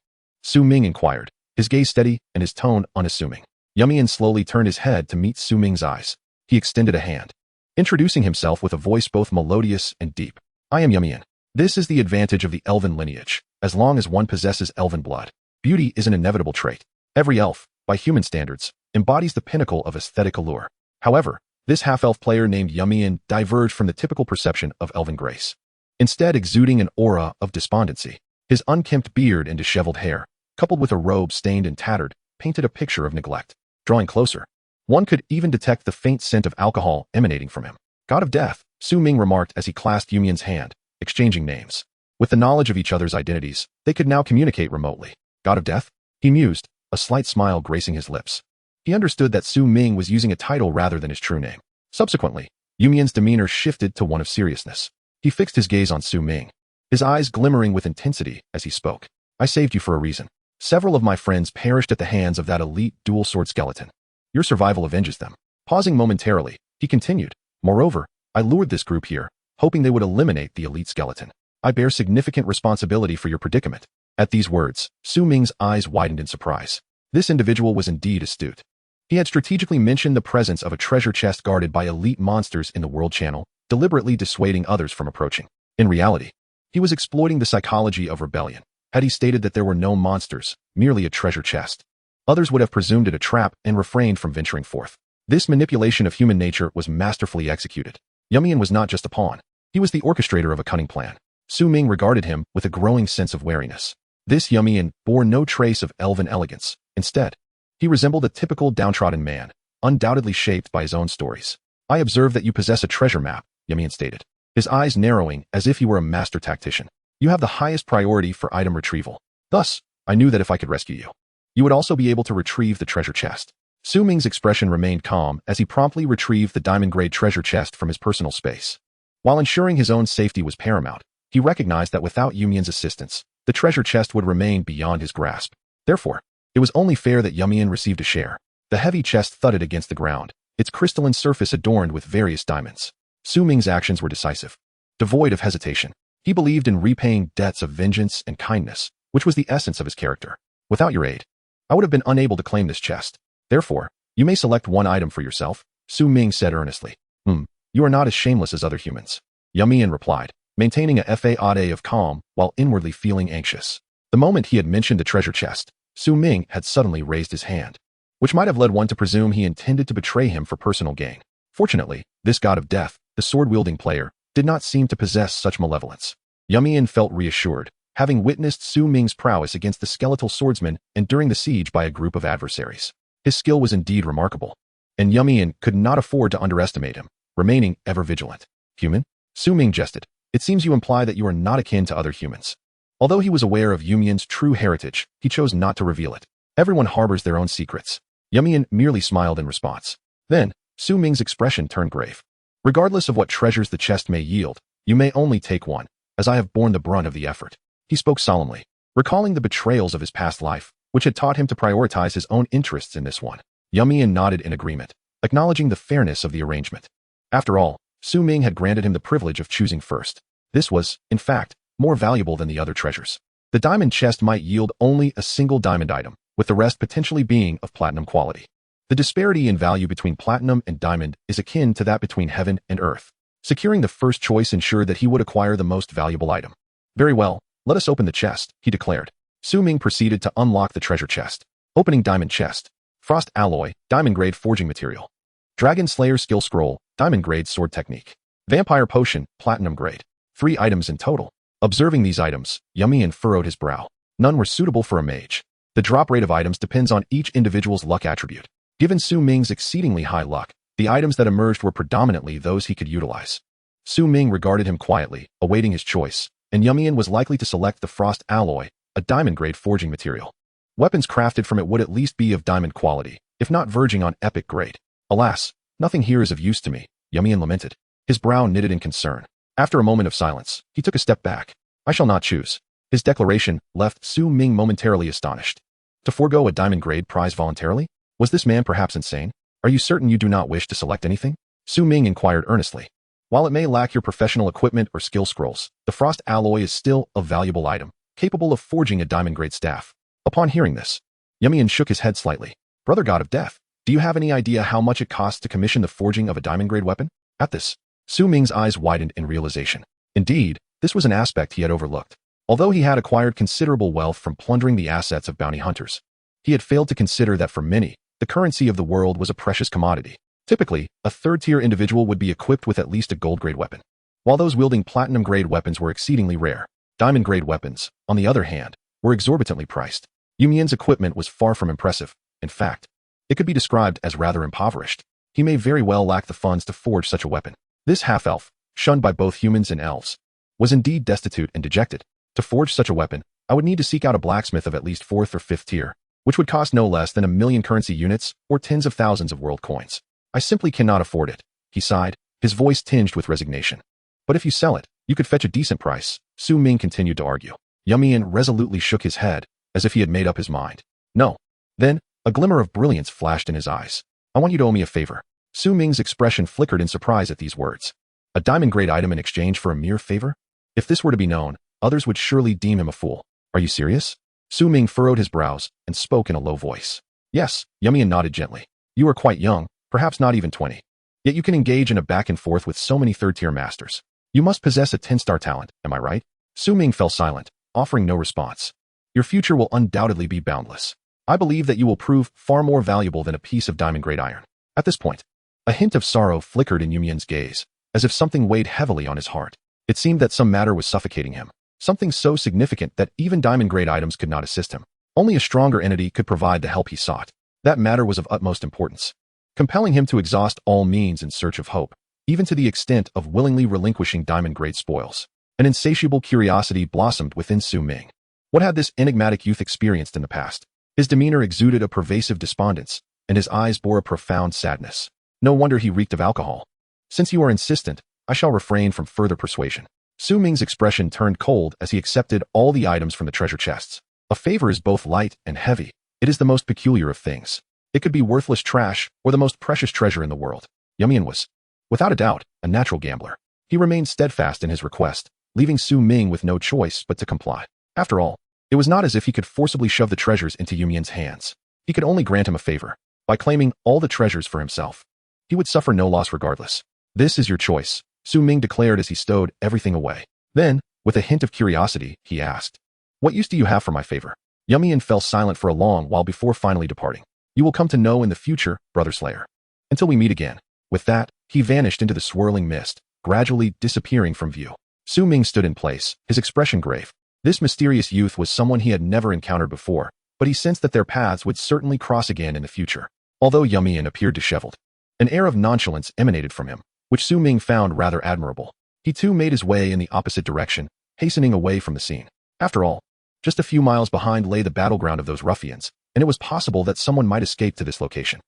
Ming inquired, his gaze steady and his tone unassuming. Yumian slowly turned his head to meet Ming's eyes. He extended a hand, introducing himself with a voice both melodious and deep. "I am Yumian. This is the advantage of the elven lineage. As long as one possesses elven blood, beauty is an inevitable trait. Every elf, by human standards, embodies the pinnacle of aesthetic allure. However, this half-elf player named Yumian diverged from the typical perception of elven grace, instead exuding an aura of despondency. His unkempt beard and disheveled hair, coupled with a robe stained and tattered, painted a picture of neglect. Drawing closer, one could even detect the faint scent of alcohol emanating from him. "God of Death," Ming remarked as he clasped Yumian's hand, exchanging names. With the knowledge of each other's identities, they could now communicate remotely. "God of Death?" he mused, a slight smile gracing his lips. He understood that Ming was using a title rather than his true name. Subsequently, Yumian's demeanor shifted to one of seriousness. He fixed his gaze on Ming, his eyes glimmering with intensity as he spoke. "I saved you for a reason. Several of my friends perished at the hands of that elite dual-sword skeleton. Your survival avenges them." Pausing momentarily, he continued, "Moreover, I lured this group here, hoping they would eliminate the elite skeleton. I bear significant responsibility for your predicament." At these words, Ming's eyes widened in surprise. This individual was indeed astute. He had strategically mentioned the presence of a treasure chest guarded by elite monsters in the world channel, deliberately dissuading others from approaching. In reality, he was exploiting the psychology of rebellion. Had he stated that there were no monsters, merely a treasure chest, others would have presumed it a trap and refrained from venturing forth. This manipulation of human nature was masterfully executed. Yumian was not just a pawn. He was the orchestrator of a cunning plan. Ming regarded him with a growing sense of wariness. This Yumian bore no trace of elven elegance. Instead, he resembled a typical downtrodden man, undoubtedly shaped by his own stories. "I observe that you possess a treasure map," Yumian stated, his eyes narrowing as if he were a master tactician. "You have the highest priority for item retrieval. Thus, I knew that if I could rescue you, you would also be able to retrieve the treasure chest." Ming's expression remained calm as he promptly retrieved the diamond-grade treasure chest from his personal space. While ensuring his own safety was paramount, he recognized that without Yumian's assistance, the treasure chest would remain beyond his grasp. Therefore, it was only fair that Yumian received a share. The heavy chest thudded against the ground, its crystalline surface adorned with various diamonds. Ming's actions were decisive. devoid of hesitation. He believed in repaying debts of vengeance and kindness, which was the essence of his character. Without your aid, I would have been unable to claim this chest. Therefore, you may select one item for yourself, Su Ming said earnestly. You are not as shameless as other humans. Yumian replied, maintaining a facade of calm while inwardly feeling anxious. The moment he had mentioned the treasure chest, Su Ming had suddenly raised his hand, which might have led one to presume he intended to betray him for personal gain. Fortunately, this god of death, the sword-wielding player, did not seem to possess such malevolence. Yumian felt reassured, having witnessed Su Ming's prowess against the skeletal swordsman and during the siege by a group of adversaries. His skill was indeed remarkable, and Yumian could not afford to underestimate him, remaining ever vigilant. Human? Su Ming jested. It seems you imply that you are not akin to other humans. Although he was aware of Yumian's true heritage, he chose not to reveal it. Everyone harbors their own secrets. Yumian merely smiled in response. Then, Su Ming's expression turned grave. Regardless of what treasures the chest may yield, you may only take one, as I have borne the brunt of the effort. He spoke solemnly, recalling the betrayals of his past life, which had taught him to prioritize his own interests in this one. Yumian nodded in agreement, acknowledging the fairness of the arrangement. After all, Su Ming had granted him the privilege of choosing first. This was, in fact, more valuable than the other treasures. The diamond chest might yield only a single diamond item, with the rest potentially being of platinum quality. The disparity in value between platinum and diamond is akin to that between heaven and earth. Securing the first choice ensured that he would acquire the most valuable item. Very well, let us open the chest, he declared. Su Ming proceeded to unlock the treasure chest. Opening diamond chest. Frost alloy, diamond grade forging material. Dragon Slayer skill scroll, diamond grade sword technique. Vampire potion, platinum grade. 3 items in total. Observing these items, Yumian furrowed his brow. None were suitable for a mage. The drop rate of items depends on each individual's luck attribute. Given Su Ming's exceedingly high luck, the items that emerged were predominantly those he could utilize. Su Ming regarded him quietly, awaiting his choice, and Yumian was likely to select the frost alloy, a diamond-grade forging material. Weapons crafted from it would at least be of diamond quality, if not verging on epic grade. Alas, nothing here is of use to me, Yumian lamented. His brow knitted in concern. After a moment of silence, he took a step back. I shall not choose. His declaration left Su Ming momentarily astonished. To forego a diamond-grade prize voluntarily? Was this man perhaps insane? Are you certain you do not wish to select anything? Su Ming inquired earnestly. While it may lack your professional equipment or skill scrolls, the frost alloy is still a valuable item, capable of forging a diamond-grade staff. Upon hearing this, Yumian shook his head slightly. Brother God of Death, do you have any idea how much it costs to commission the forging of a diamond-grade weapon? At this, Su Ming's eyes widened in realization. Indeed, this was an aspect he had overlooked. Although he had acquired considerable wealth from plundering the assets of bounty hunters, he had failed to consider that for many, the currency of the world was a precious commodity. Typically, a third-tier individual would be equipped with at least a gold-grade weapon. While those wielding platinum-grade weapons were exceedingly rare, diamond-grade weapons, on the other hand, were exorbitantly priced. Yumian's equipment was far from impressive. In fact, it could be described as rather impoverished. He may very well lack the funds to forge such a weapon. This half-elf, shunned by both humans and elves, was indeed destitute and dejected. To forge such a weapon, I would need to seek out a blacksmith of at least 4th or 5th tier, which would cost no less than 1,000,000 currency units or tens of thousands of world coins. I simply cannot afford it, he sighed, his voice tinged with resignation. But if you sell it, you could fetch a decent price, Su Ming continued to argue. Yumian resolutely shook his head, as if he had made up his mind. No. Then, a glimmer of brilliance flashed in his eyes. I want you to owe me a favor. Su Ming's expression flickered in surprise at these words. A diamond-grade item in exchange for a mere favor? If this were to be known, others would surely deem him a fool. Are you serious? Su Ming furrowed his brows and spoke in a low voice. Yes, Yumian nodded gently. You are quite young, perhaps not even 20. Yet you can engage in a back and forth with so many third-tier masters. You must possess a 10-star talent, am I right? Su Ming fell silent, offering no response. Your future will undoubtedly be boundless. I believe that you will prove far more valuable than a piece of diamond-grade iron. At this point, a hint of sorrow flickered in Yumian's gaze, as if something weighed heavily on his heart. It seemed that some matter was suffocating him. Something so significant that even diamond-grade items could not assist him. Only a stronger entity could provide the help he sought. That matter was of utmost importance, compelling him to exhaust all means in search of hope, even to the extent of willingly relinquishing diamond-grade spoils. An insatiable curiosity blossomed within Su Ming. What had this enigmatic youth experienced in the past? His demeanor exuded a pervasive despondence, and his eyes bore a profound sadness. No wonder he reeked of alcohol. Since you are insistent, I shall refrain from further persuasion. Su Ming's expression turned cold as he accepted all the items from the treasure chests. A favor is both light and heavy. It is the most peculiar of things. It could be worthless trash or the most precious treasure in the world. Yumian was, without a doubt, a natural gambler. He remained steadfast in his request, leaving Ming with no choice but to comply. After all, it was not as if he could forcibly shove the treasures into Min's hands. He could only grant him a favor by claiming all the treasures for himself. He would suffer no loss regardless. "This is your choice," Ming declared as he stowed everything away. Then, with a hint of curiosity, he asked, "What use do you have for my favor?" Min fell silent for a long while before finally departing. "You will come to know in the future, Brother Slayer. Until we meet again." With that, he vanished into the swirling mist, gradually disappearing from view. Ming stood in place, his expression grave. This mysterious youth was someone he had never encountered before, but he sensed that their paths would certainly cross again in the future. Although Min appeared disheveled, an air of nonchalance emanated from him, which Ming found rather admirable. He too made his way in the opposite direction, hastening away from the scene. After all, just a few miles behind lay the battleground of those ruffians, and it was possible that someone might escape to this location.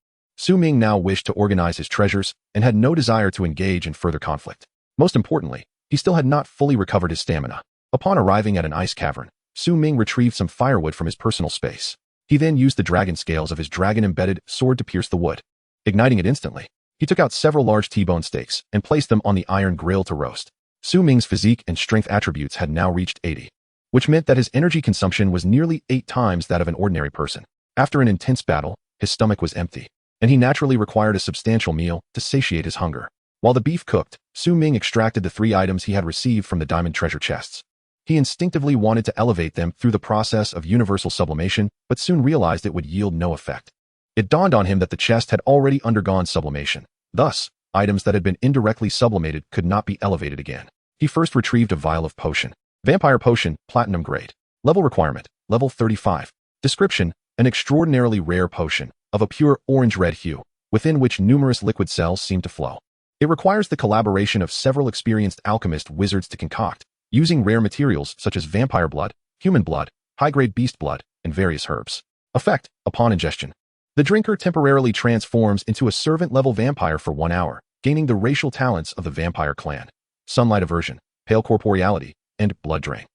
Ming now wished to organize his treasures and had no desire to engage in further conflict. Most importantly, he still had not fully recovered his stamina. Upon arriving at an ice cavern, Ming retrieved some firewood from his personal space. He then used the dragon scales of his dragon-embedded sword to pierce the wood. Igniting it instantly, he took out several large T-bone steaks and placed them on the iron grill to roast. Ming's physique and strength attributes had now reached 80, which meant that his energy consumption was nearly 8 times that of an ordinary person. After an intense battle, his stomach was empty, and he naturally required a substantial meal to satiate his hunger. While the beef cooked, Ming extracted the 3 items he had received from the diamond treasure chests. He instinctively wanted to elevate them through the process of universal sublimation, but soon realized it would yield no effect. It dawned on him that the chest had already undergone sublimation. Thus, items that had been indirectly sublimated could not be elevated again. He first retrieved a vial of potion. Vampire potion, platinum grade. Level requirement, level 35. Description, an extraordinarily rare potion, of a pure orange-red hue, within which numerous liquid cells seem to flow. It requires the collaboration of several experienced alchemist wizards to concoct, using rare materials such as vampire blood, human blood, high-grade beast blood, and various herbs. Effect, upon ingestion. The drinker temporarily transforms into a servant-level vampire for 1 hour, gaining the racial talents of the vampire clan. Sunlight aversion, pale corporeality, and blood drain.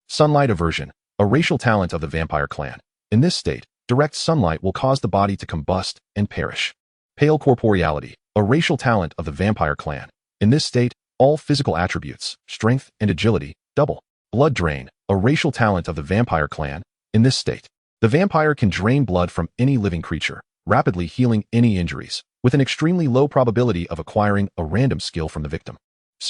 Sunlight aversion, a racial talent of the vampire clan. In this state, direct sunlight will cause the body to combust and perish. Pale corporeality, a racial talent of the vampire clan. In this state, all physical attributes, strength and agility, double. Blood drain, a racial talent of the vampire clan. In this state, the vampire can drain blood from any living creature, rapidly healing any injuries, with an extremely low probability of acquiring a random skill from the victim.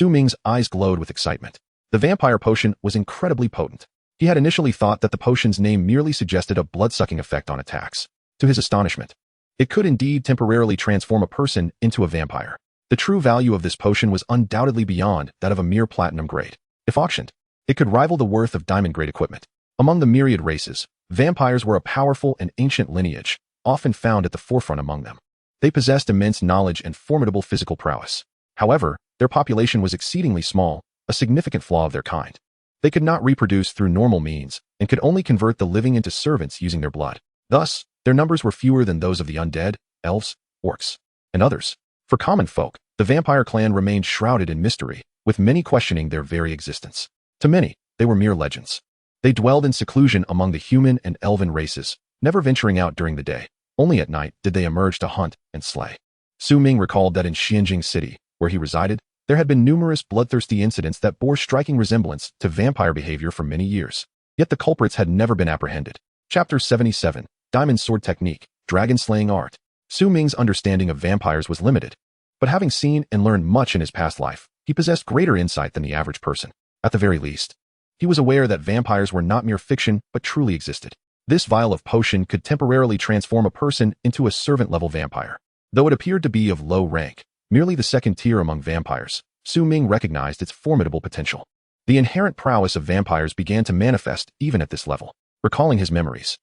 Ming's eyes glowed with excitement. The vampire potion was incredibly potent. He had initially thought that the potion's name merely suggested a blood-sucking effect on attacks. To his astonishment, it could indeed temporarily transform a person into a vampire. The true value of this potion was undoubtedly beyond that of a mere platinum grade. If auctioned, it could rival the worth of diamond-grade equipment. Among the myriad races, vampires were a powerful and ancient lineage, often found at the forefront among them. They possessed immense knowledge and formidable physical prowess. However, their population was exceedingly small, a significant flaw of their kind. They could not reproduce through normal means and could only convert the living into servants using their blood. Thus, their numbers were fewer than those of the undead, elves, orcs, and others. For common folk, the vampire clan remained shrouded in mystery, with many questioning their very existence. To many, they were mere legends. They dwelled in seclusion among the human and elven races, never venturing out during the day. Only at night did they emerge to hunt and slay. Ming recalled that in Xianjing City, where he resided, there had been numerous bloodthirsty incidents that bore striking resemblance to vampire behavior for many years. Yet the culprits had never been apprehended. Chapter 77, Diamond Sword Technique, Dragon Slaying Art. Ming's understanding of vampires was limited, but having seen and learned much in his past life, he possessed greater insight than the average person. At the very least, he was aware that vampires were not mere fiction but truly existed. This vial of potion could temporarily transform a person into a servant-level vampire. Though it appeared to be of low rank, merely the second tier among vampires, Ming recognized its formidable potential. The inherent prowess of vampires began to manifest even at this level. Recalling his memories,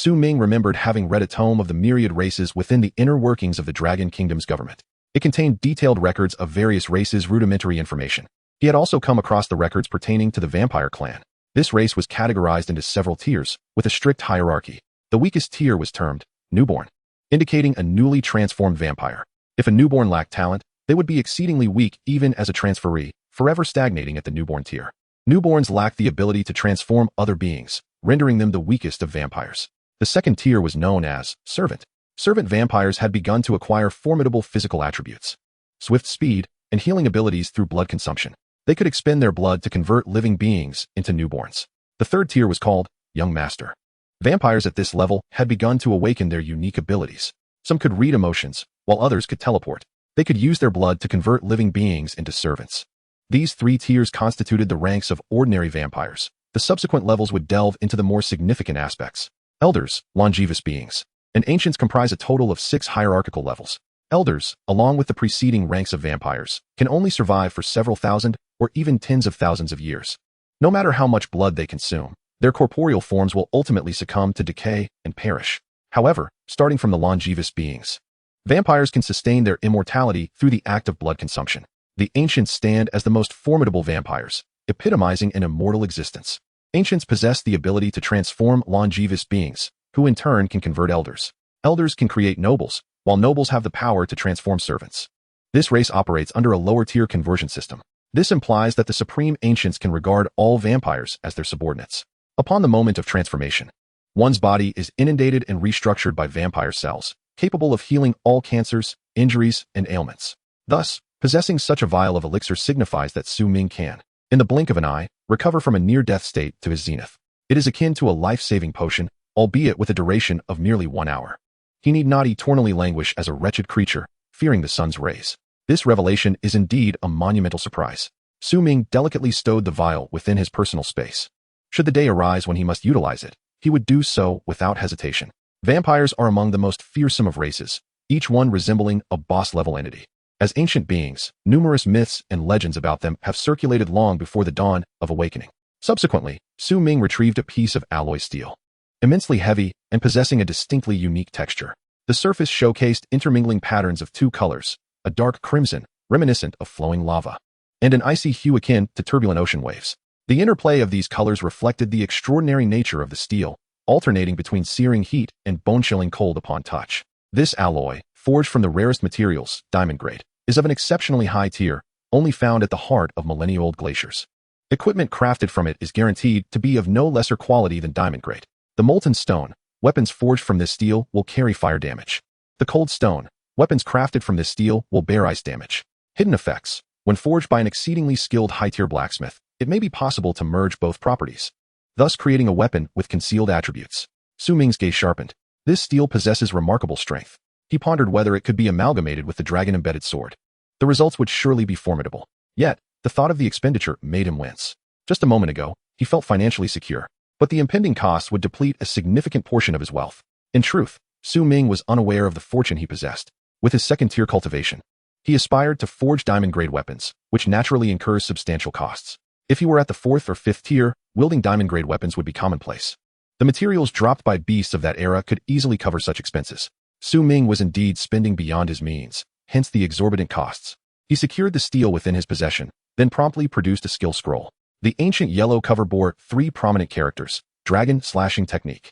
Ming remembered having read a tome of the myriad races within the inner workings of the Dragon Kingdom's government. It contained detailed records of various races' rudimentary information. He had also come across the records pertaining to the vampire clan. This race was categorized into several tiers, with a strict hierarchy. The weakest tier was termed newborn, indicating a newly transformed vampire. If a newborn lacked talent, they would be exceedingly weak even as a transferee, forever stagnating at the newborn tier. Newborns lacked the ability to transform other beings, rendering them the weakest of vampires. The second tier was known as servant. Servant vampires had begun to acquire formidable physical attributes. Swift speed, and healing abilities through blood consumption. They could expend their blood to convert living beings into newborns. The third tier was called Young Master. Vampires at this level had begun to awaken their unique abilities. Some could read emotions, while others could teleport. They could use their blood to convert living beings into servants. These three tiers constituted the ranks of ordinary vampires. The subsequent levels would delve into the more significant aspects. Elders, longevous beings, and ancients comprise a total of 6 hierarchical levels. Elders, along with the preceding ranks of vampires, can only survive for several thousand or even tens of thousands of years. No matter how much blood they consume, their corporeal forms will ultimately succumb to decay and perish. However, starting from the longevous beings, vampires can sustain their immortality through the act of blood consumption. The ancients stand as the most formidable vampires, epitomizing an immortal existence. Ancients possess the ability to transform longevous beings, who in turn can convert elders. Elders can create nobles, while nobles have the power to transform servants. This race operates under a lower-tier conversion system. This implies that the supreme ancients can regard all vampires as their subordinates. Upon the moment of transformation, one's body is inundated and restructured by vampire cells, capable of healing all cancers, injuries, and ailments. Thus, possessing such a vial of elixir signifies that Ming can, in the blink of an eye, recover from a near-death state to his zenith. It is akin to a life-saving potion, albeit with a duration of merely 1 hour. He need not eternally languish as a wretched creature, fearing the sun's rays. This revelation is indeed a monumental surprise. Ming delicately stowed the vial within his personal space. Should the day arise when he must utilize it, he would do so without hesitation. Vampires are among the most fearsome of races, each one resembling a boss-level entity. As ancient beings, numerous myths and legends about them have circulated long before the dawn of awakening. Subsequently, Ming retrieved a piece of alloy steel, immensely heavy and possessing a distinctly unique texture. The surface showcased intermingling patterns of 2 colors, a dark crimson, reminiscent of flowing lava, and an icy hue akin to turbulent ocean waves. The interplay of these colors reflected the extraordinary nature of the steel, alternating between searing heat and bone-chilling cold upon touch. This alloy, forged from the rarest materials, diamond grade, is of an exceptionally high tier, only found at the heart of millennia-old glaciers. Equipment crafted from it is guaranteed to be of no lesser quality than diamond grade. The molten stone, weapons forged from this steel will carry fire damage. The cold stone, weapons crafted from this steel will bear ice damage. Hidden effects. When forged by an exceedingly skilled high-tier blacksmith, it may be possible to merge both properties, thus creating a weapon with concealed attributes. Ming's gaze sharpened. This steel possesses remarkable strength. He pondered whether it could be amalgamated with the dragon-embedded sword. The results would surely be formidable. Yet, the thought of the expenditure made him wince. Just a moment ago, he felt financially secure, but the impending costs would deplete a significant portion of his wealth. In truth, Ming was unaware of the fortune he possessed. With his second-tier cultivation, he aspired to forge diamond-grade weapons, which naturally incurs substantial costs. If he were at the 4th or 5th tier, wielding diamond-grade weapons would be commonplace. The materials dropped by beasts of that era could easily cover such expenses. Ming was indeed spending beyond his means, hence the exorbitant costs. He secured the steel within his possession, then promptly produced a skill scroll. The ancient yellow cover bore 3 prominent characters: Dragon Slashing Technique.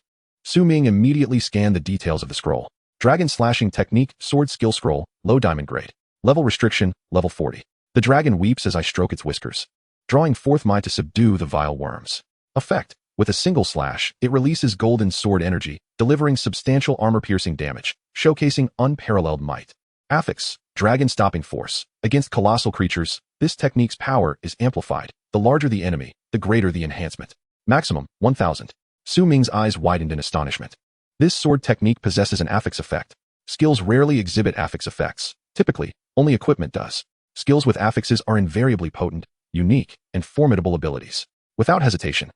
Ming immediately scanned the details of the scroll. Dragon Slashing Technique, Sword Skill Scroll, low diamond grade. Level restriction, level 40. The dragon weeps as I stroke its whiskers, drawing forth might to subdue the vile worms. Effect. With a single slash, it releases golden sword energy, delivering substantial armor-piercing damage, showcasing unparalleled might. Affix. Dragon Stopping Force. Against colossal creatures, this technique's power is amplified. The larger the enemy, the greater the enhancement. Maximum, 1000. Ming's eyes widened in astonishment. This sword technique possesses an affix effect. Skills rarely exhibit affix effects. Typically, only equipment does. Skills with affixes are invariably potent, unique, and formidable abilities. Without hesitation,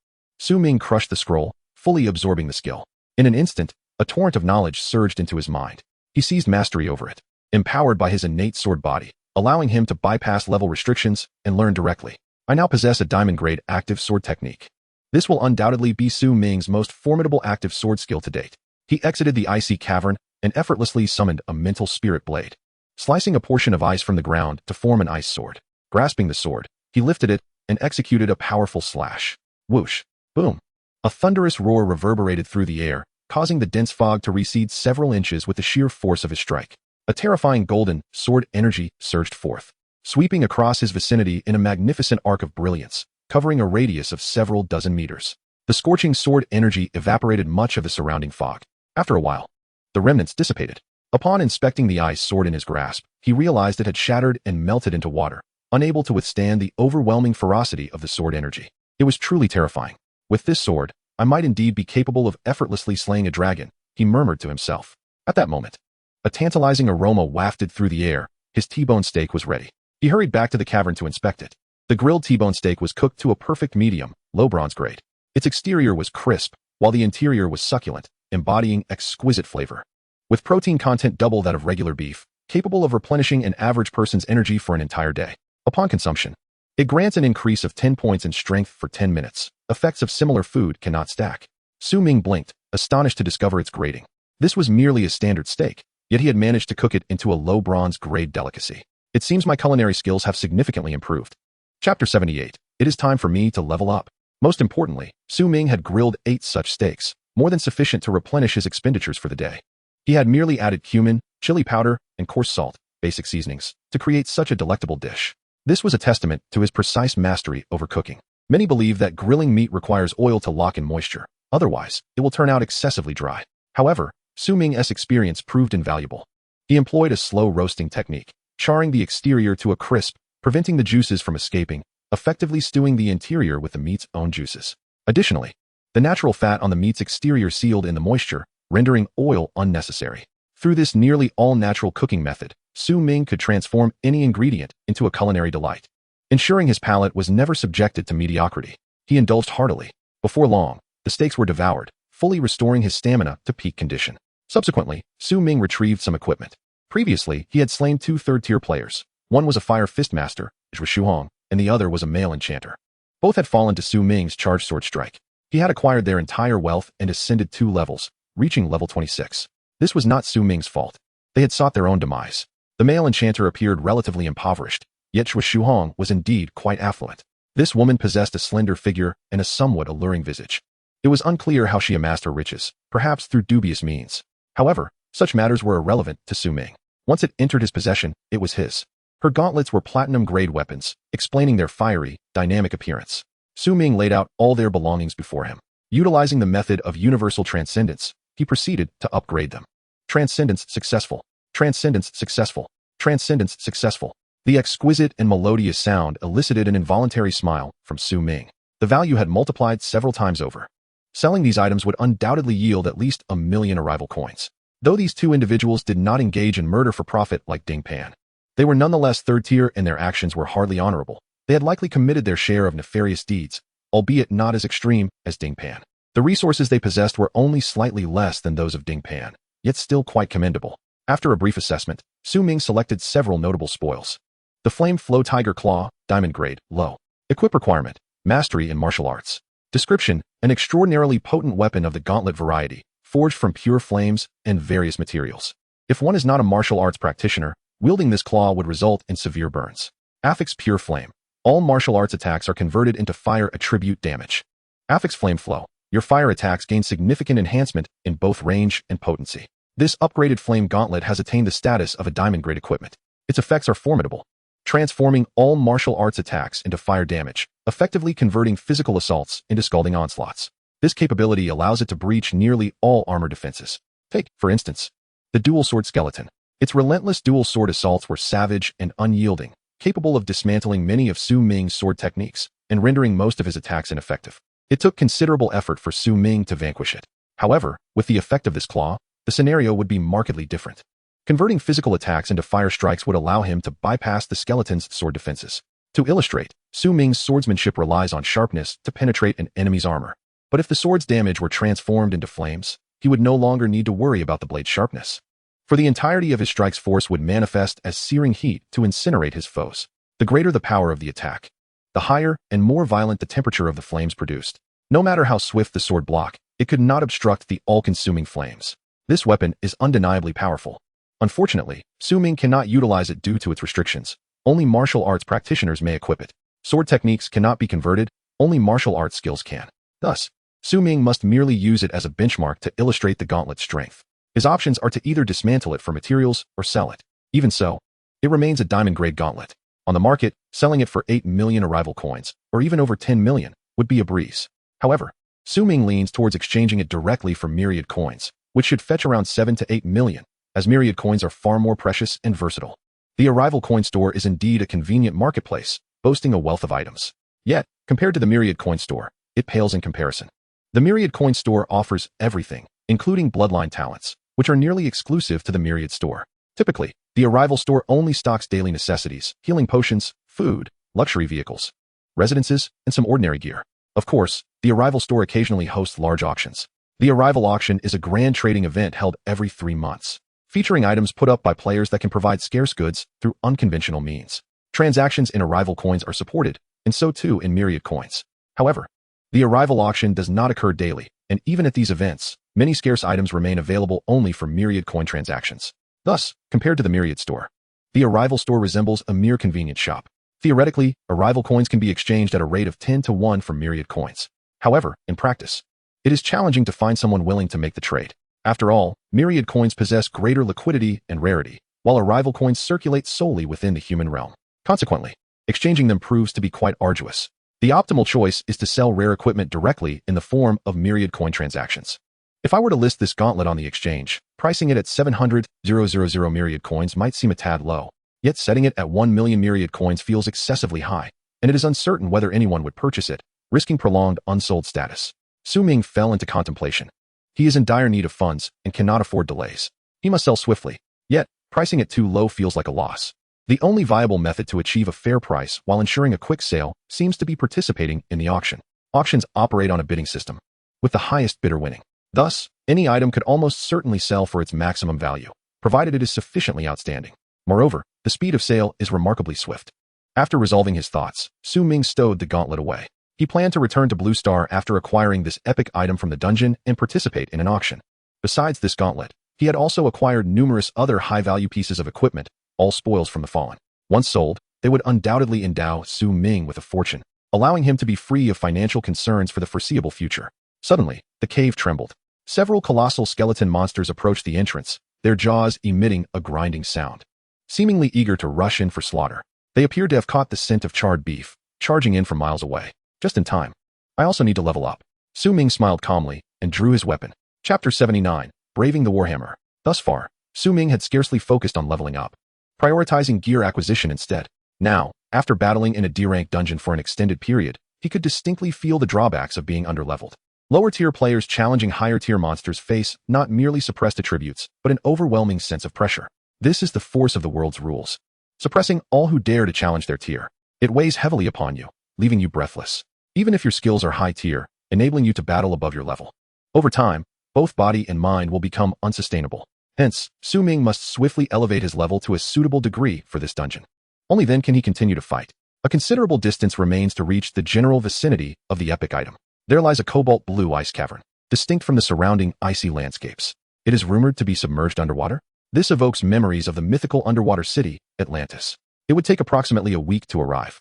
Ming crushed the scroll, fully absorbing the skill. In an instant, a torrent of knowledge surged into his mind. He seized mastery over it, empowered by his innate sword body, allowing him to bypass level restrictions and learn directly. I now possess a diamond-grade active sword technique. This will undoubtedly be Ming's most formidable active sword skill to date. He exited the icy cavern and effortlessly summoned a mental spirit blade, slicing a portion of ice from the ground to form an ice sword. Grasping the sword, he lifted it and executed a powerful slash. Whoosh! Boom! A thunderous roar reverberated through the air, causing the dense fog to recede several inches with the sheer force of his strike. A terrifying golden sword energy surged forth, sweeping across his vicinity in a magnificent arc of brilliance, covering a radius of several dozen meters. The scorching sword energy evaporated much of the surrounding fog. After a while, the remnants dissipated. Upon inspecting the ice sword in his grasp, he realized it had shattered and melted into water, unable to withstand the overwhelming ferocity of the sword energy. It was truly terrifying. With this sword, I might indeed be capable of effortlessly slaying a dragon, he murmured to himself. At that moment, a tantalizing aroma wafted through the air. His T-bone steak was ready. He hurried back to the cavern to inspect it. The grilled T-bone steak was cooked to a perfect medium, low bronze grade. Its exterior was crisp, while the interior was succulent, embodying exquisite flavor. With protein content double that of regular beef, capable of replenishing an average person's energy for an entire day. Upon consumption, it grants an increase of 10 points in strength for 10 minutes. Effects of similar food cannot stack. Ming blinked, astonished to discover its grading. This was merely a standard steak, yet he had managed to cook it into a low bronze grade delicacy. It seems my culinary skills have significantly improved. Chapter 78. It is time for me to level up. Most importantly, Ming had grilled 8 such steaks, more than sufficient to replenish his expenditures for the day. He had merely added cumin, chili powder, and coarse salt, basic seasonings, to create such a delectable dish. This was a testament to his precise mastery over cooking. Many believe that grilling meat requires oil to lock in moisture. Otherwise, it will turn out excessively dry. However, Ming's experience proved invaluable. He employed a slow roasting technique, charring the exterior to a crisp, preventing the juices from escaping, effectively stewing the interior with the meat's own juices. Additionally, the natural fat on the meat's exterior sealed in the moisture, rendering oil unnecessary. Through this nearly all-natural cooking method, Ming could transform any ingredient into a culinary delight. Ensuring his palate was never subjected to mediocrity, he indulged heartily. Before long, the steaks were devoured, fully restoring his stamina to peak condition. Subsequently, Ming retrieved some equipment. Previously, he had slain 2 third-tier players. One was a fire fist master, Zhuang, and the other was a male enchanter. Both had fallen to Ming's charged sword strike. He had acquired their entire wealth and ascended 2 levels, reaching level 26. This was not Ming's fault. They had sought their own demise. The male enchanter appeared relatively impoverished, yet Zhuang was indeed quite affluent. This woman possessed a slender figure and a somewhat alluring visage. It was unclear how she amassed her riches, perhaps through dubious means. However, such matters were irrelevant to Ming. Once it entered his possession, it was his. Her gauntlets were platinum-grade weapons, explaining their fiery, dynamic appearance. Ming laid out all their belongings before him. Utilizing the method of universal transcendence, he proceeded to upgrade them. Transcendence successful. Transcendence successful. Transcendence successful. The exquisite and melodious sound elicited an involuntary smile from Ming. The value had multiplied several times over. Selling these items would undoubtedly yield at least 1 million arrival coins. Though these 2 individuals did not engage in murder for profit like Ding Pan, they were nonetheless third-tier and their actions were hardly honorable. They had likely committed their share of nefarious deeds, albeit not as extreme as Ding Pan. The resources they possessed were only slightly less than those of Ding Pan, yet still quite commendable. After a brief assessment, Ming selected several notable spoils. The Flame Flow Tiger Claw, Diamond Grade, Low. Equip requirement, Mastery in Martial Arts. Description, an extraordinarily potent weapon of the gauntlet variety, forged from pure flames and various materials. If one is not a martial arts practitioner, wielding this claw would result in severe burns. Affix Pure Flame. All martial arts attacks are converted into fire attribute damage. Affix Flame Flow. Your fire attacks gain significant enhancement in both range and potency. This upgraded flame gauntlet has attained the status of a diamond grade equipment. Its effects are formidable, transforming all martial arts attacks into fire damage, effectively converting physical assaults into scalding onslaughts. This capability allows it to breach nearly all armor defenses. Take, for instance, the dual sword skeleton. Its relentless dual sword assaults were savage and unyielding, capable of dismantling many of Ming's sword techniques and rendering most of his attacks ineffective. It took considerable effort for Ming to vanquish it. However, with the effect of this claw, the scenario would be markedly different. Converting physical attacks into fire strikes would allow him to bypass the skeleton's sword defenses. To illustrate, Ming's swordsmanship relies on sharpness to penetrate an enemy's armor. But if the sword's damage were transformed into flames, he would no longer need to worry about the blade's sharpness. For the entirety of his strike's force would manifest as searing heat to incinerate his foes. The greater the power of the attack, the higher and more violent the temperature of the flames produced. No matter how swift the sword block, it could not obstruct the all-consuming flames. This weapon is undeniably powerful. Unfortunately, Ming cannot utilize it due to its restrictions. Only martial arts practitioners may equip it. Sword techniques cannot be converted, only martial arts skills can. Thus, Ming must merely use it as a benchmark to illustrate the gauntlet's strength. His options are to either dismantle it for materials or sell it. Even so, it remains a diamond-grade gauntlet. On the market, selling it for 8 million arrival coins, or even over 10 million, would be a breeze. However, Ming leans towards exchanging it directly for myriad coins, which should fetch around 7 to 8 million, as myriad coins are far more precious and versatile. The Arrival Coin Store is indeed a convenient marketplace, boasting a wealth of items. Yet, compared to the Myriad Coin Store, it pales in comparison. The Myriad Coin Store offers everything, including bloodline talents, which are nearly exclusive to the Myriad Store. Typically, the Arrival Store only stocks daily necessities, healing potions, food, luxury vehicles, residences, and some ordinary gear. Of course, the Arrival Store occasionally hosts large auctions. The Arrival Auction is a grand trading event held every 3 months, featuring items put up by players that can provide scarce goods through unconventional means. Transactions in Arrival coins are supported, and so too in Myriad coins. However, the Arrival Auction does not occur daily, and even at these events, many scarce items remain available only for Myriad coin transactions. Thus, compared to the Myriad Store, the Arrival Store resembles a mere convenience shop. Theoretically, Arrival coins can be exchanged at a rate of 10 to 1 for Myriad coins. However, in practice, it is challenging to find someone willing to make the trade. After all, Myriad coins possess greater liquidity and rarity, while Arrival coins circulate solely within the human realm. Consequently, exchanging them proves to be quite arduous. The optimal choice is to sell rare equipment directly in the form of Myriad coin transactions. If I were to list this gauntlet on the exchange, pricing it at 700,000 Myriad coins might seem a tad low, yet setting it at 1 million Myriad coins feels excessively high, and it is uncertain whether anyone would purchase it, risking prolonged unsold status. Ming fell into contemplation. He is in dire need of funds and cannot afford delays. He must sell swiftly, yet pricing it too low feels like a loss. The only viable method to achieve a fair price while ensuring a quick sale seems to be participating in the auction. Auctions operate on a bidding system, with the highest bidder winning. Thus, any item could almost certainly sell for its maximum value, provided it is sufficiently outstanding. Moreover, the speed of sale is remarkably swift. After resolving his thoughts, Ming stowed the gauntlet away. He planned to return to Blue Star after acquiring this epic item from the dungeon and participate in an auction. Besides this gauntlet, he had also acquired numerous other high-value pieces of equipment, all spoils from the fallen. Once sold, they would undoubtedly endow Ming with a fortune, allowing him to be free of financial concerns for the foreseeable future. Suddenly, the cave trembled. Several colossal skeleton monsters approached the entrance, their jaws emitting a grinding sound. Seemingly eager to rush in for slaughter, they appeared to have caught the scent of charred beef, charging in from miles away. Just in time. I also need to level up. Ming smiled calmly and drew his weapon. Chapter 79, Braving the Warhammer. Thus far, Ming had scarcely focused on leveling up, prioritizing gear acquisition instead. Now, after battling in a D-rank dungeon for an extended period, he could distinctly feel the drawbacks of being underleveled. Lower-tier players challenging higher-tier monsters face not merely suppressed attributes, but an overwhelming sense of pressure. This is the force of the world's rules, suppressing all who dare to challenge their tier. It weighs heavily upon you, leaving you breathless, even if your skills are high-tier, enabling you to battle above your level. Over time, both body and mind will become unsustainable. Hence, Ming must swiftly elevate his level to a suitable degree for this dungeon. Only then can he continue to fight. A considerable distance remains to reach the general vicinity of the epic item. There lies a cobalt blue ice cavern, distinct from the surrounding icy landscapes. It is rumored to be submerged underwater. This evokes memories of the mythical underwater city, Atlantis. It would take approximately a week to arrive.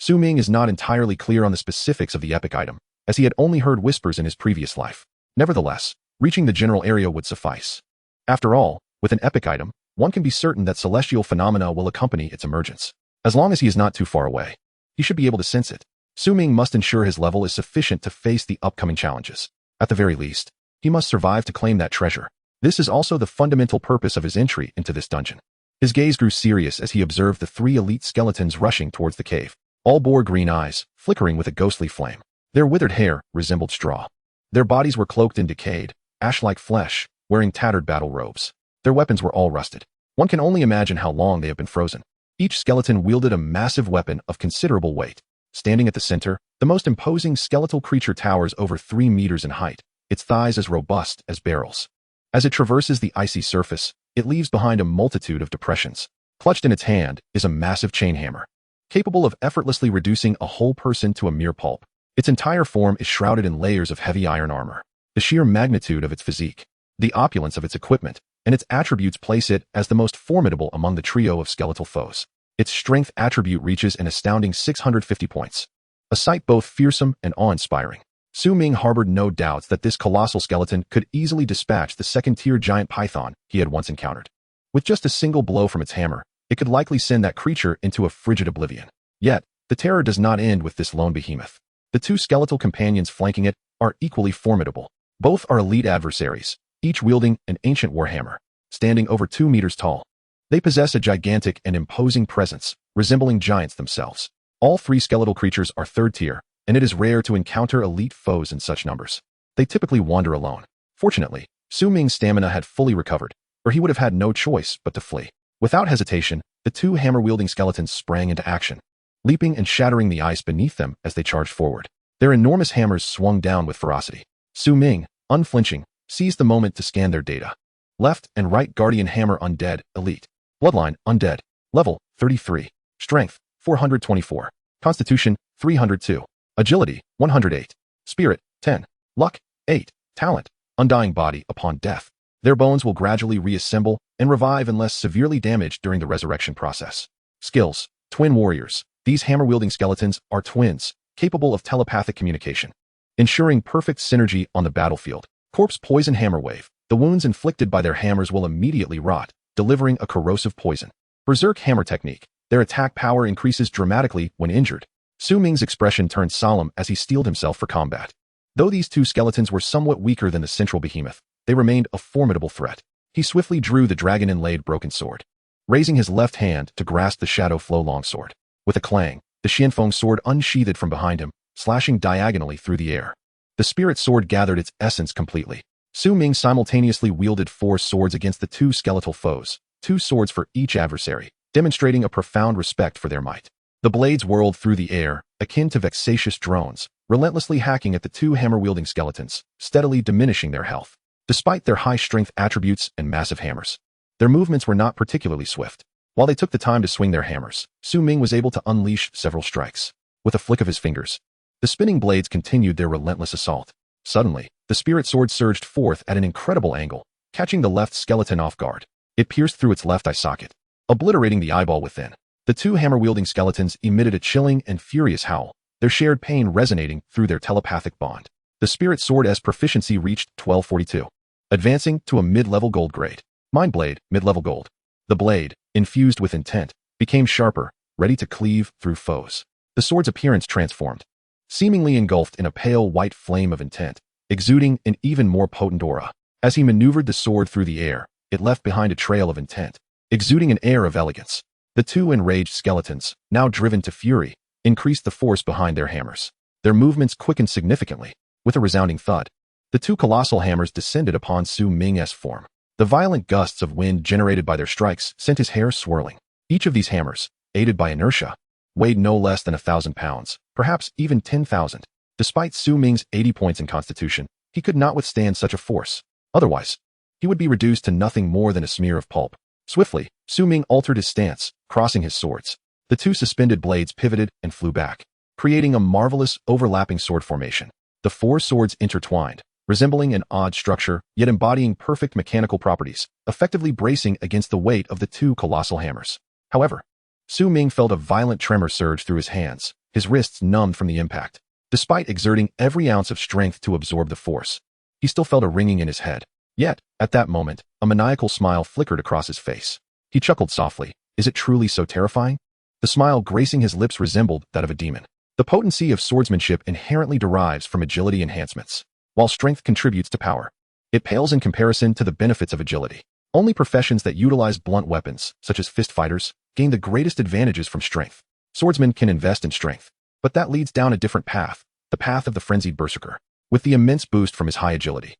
Ming is not entirely clear on the specifics of the epic item, as he had only heard whispers in his previous life. Nevertheless, reaching the general area would suffice. After all, with an epic item, one can be certain that celestial phenomena will accompany its emergence. As long as he is not too far away, he should be able to sense it. Ming must ensure his level is sufficient to face the upcoming challenges. At the very least, he must survive to claim that treasure. This is also the fundamental purpose of his entry into this dungeon. His gaze grew serious as he observed the 3 elite skeletons rushing towards the cave. All bore green eyes, flickering with a ghostly flame. Their withered hair resembled straw. Their bodies were cloaked in decayed, ash-like flesh, wearing tattered battle robes. Their weapons were all rusted. One can only imagine how long they have been frozen. Each skeleton wielded a massive weapon of considerable weight. Standing at the center, the most imposing skeletal creature towers over 3 meters in height, its thighs as robust as barrels. As it traverses the icy surface, it leaves behind a multitude of depressions. Clutched in its hand is a massive chain hammer, capable of effortlessly reducing a whole person to a mere pulp. Its entire form is shrouded in layers of heavy iron armor. The sheer magnitude of its physique, the opulence of its equipment, and its attributes place it as the most formidable among the trio of skeletal foes. Its strength attribute reaches an astounding 650 points, a sight both fearsome and awe-inspiring. Ming harbored no doubts that this colossal skeleton could easily dispatch the second-tier giant python he had once encountered. With just a single blow from its hammer, it could likely send that creature into a frigid oblivion. Yet, the terror does not end with this lone behemoth. The 2 skeletal companions flanking it are equally formidable. Both are elite adversaries, each wielding an ancient warhammer, standing over 2 meters tall. They possess a gigantic and imposing presence, resembling giants themselves. All three skeletal creatures are third tier, and it is rare to encounter elite foes in such numbers. They typically wander alone. Fortunately, Ming's stamina had fully recovered, or he would have had no choice but to flee. Without hesitation, the two hammer-wielding skeletons sprang into action, leaping and shattering the ice beneath them as they charged forward. Their enormous hammers swung down with ferocity. Ming, unflinching, seized the moment to scan their data. Left and right guardian hammer undead, elite. Bloodline, undead. Level, 33. Strength, 424. Constitution, 302. Agility, 108. Spirit, 10. Luck, 8. Talent, undying body upon death. Their bones will gradually reassemble and revive unless severely damaged during the resurrection process. Skills, twin warriors. These hammer-wielding skeletons are twins, capable of telepathic communication, ensuring perfect synergy on the battlefield. Corpse poison hammer wave. The wounds inflicted by their hammers will immediately rot, delivering a corrosive poison. Berserk hammer technique. Their attack power increases dramatically when injured. Ming's expression turned solemn as he steeled himself for combat. Though these two skeletons were somewhat weaker than the central behemoth, they remained a formidable threat. He swiftly drew the dragon-inlaid broken sword, raising his left hand to grasp the Shadow Flow longsword. With a clang, the Xianfeng sword unsheathed from behind him, slashing diagonally through the air. The spirit sword gathered its essence completely. Ming simultaneously wielded 4 swords against the 2 skeletal foes, 2 swords for each adversary, demonstrating a profound respect for their might. The blades whirled through the air, akin to vexatious drones, relentlessly hacking at the 2 hammer-wielding skeletons, steadily diminishing their health. Despite their high-strength attributes and massive hammers, their movements were not particularly swift. While they took the time to swing their hammers, Ming was able to unleash several strikes. With a flick of his fingers, the spinning blades continued their relentless assault. Suddenly, the spirit sword surged forth at an incredible angle, catching the left skeleton off guard. It pierced through its left eye socket, obliterating the eyeball within. The 2 hammer-wielding skeletons emitted a chilling and furious howl, their shared pain resonating through their telepathic bond. The spirit sword's proficiency reached 1242, advancing to a mid-level gold grade. Mind blade, mid-level gold. The blade, infused with intent, became sharper, ready to cleave through foes. The sword's appearance transformed, seemingly engulfed in a pale white flame of intent, exuding an even more potent aura. As he maneuvered the sword through the air, it left behind a trail of intent, exuding an air of elegance. The 2 enraged skeletons, now driven to fury, increased the force behind their hammers. Their movements quickened significantly. With a resounding thud, the 2 colossal hammers descended upon Ming's form. The violent gusts of wind generated by their strikes sent his hair swirling. Each of these hammers, aided by inertia, weighed no less than 1,000 pounds, perhaps even 10,000. Despite Ming's 80 points in constitution, he could not withstand such a force. Otherwise, he would be reduced to nothing more than a smear of pulp. Swiftly, Ming altered his stance, crossing his swords. The 2 suspended blades pivoted and flew back, creating a marvelous overlapping sword formation. The 4 swords intertwined, resembling an odd structure, yet embodying perfect mechanical properties, effectively bracing against the weight of the 2 colossal hammers. However, Ming felt a violent tremor surge through his hands, his wrists numbed from the impact. Despite exerting every ounce of strength to absorb the force, he still felt a ringing in his head. Yet, at that moment, a maniacal smile flickered across his face. He chuckled softly. Is it truly so terrifying? The smile gracing his lips resembled that of a demon. The potency of swordsmanship inherently derives from agility enhancements. While strength contributes to power, it pales in comparison to the benefits of agility. Only professions that utilize blunt weapons, such as fist fighters, gain the greatest advantages from strength. Swordsmen can invest in strength, but that leads down a different path, the path of the frenzied berserker. With the immense boost from his high agility,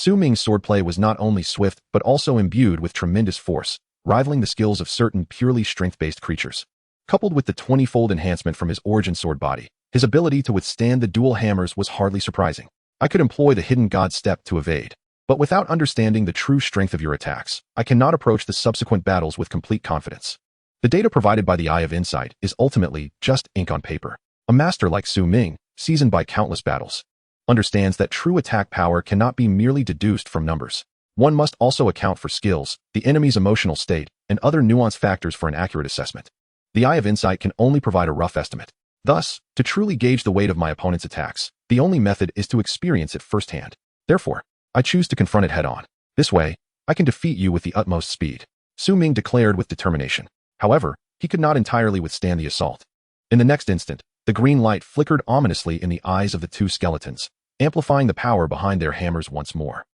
Ming's swordplay was not only swift but also imbued with tremendous force, rivaling the skills of certain purely strength-based creatures. Coupled with the 20-fold enhancement from his origin sword body, his ability to withstand the dual hammers was hardly surprising. I could employ the hidden god step to evade, but without understanding the true strength of your attacks, I cannot approach the subsequent battles with complete confidence. The data provided by the Eye of Insight is ultimately just ink on paper. A master like Ming, seasoned by countless battles, understands that true attack power cannot be merely deduced from numbers. One must also account for skills, the enemy's emotional state, and other nuanced factors for an accurate assessment. The Eye of Insight can only provide a rough estimate. Thus, to truly gauge the weight of my opponent's attacks, the only method is to experience it firsthand. Therefore, I choose to confront it head-on. This way, I can defeat you with the utmost speed, Ming declared with determination. However, he could not entirely withstand the assault. In the next instant, the green light flickered ominously in the eyes of the 2 skeletons, amplifying the power behind their hammers once more.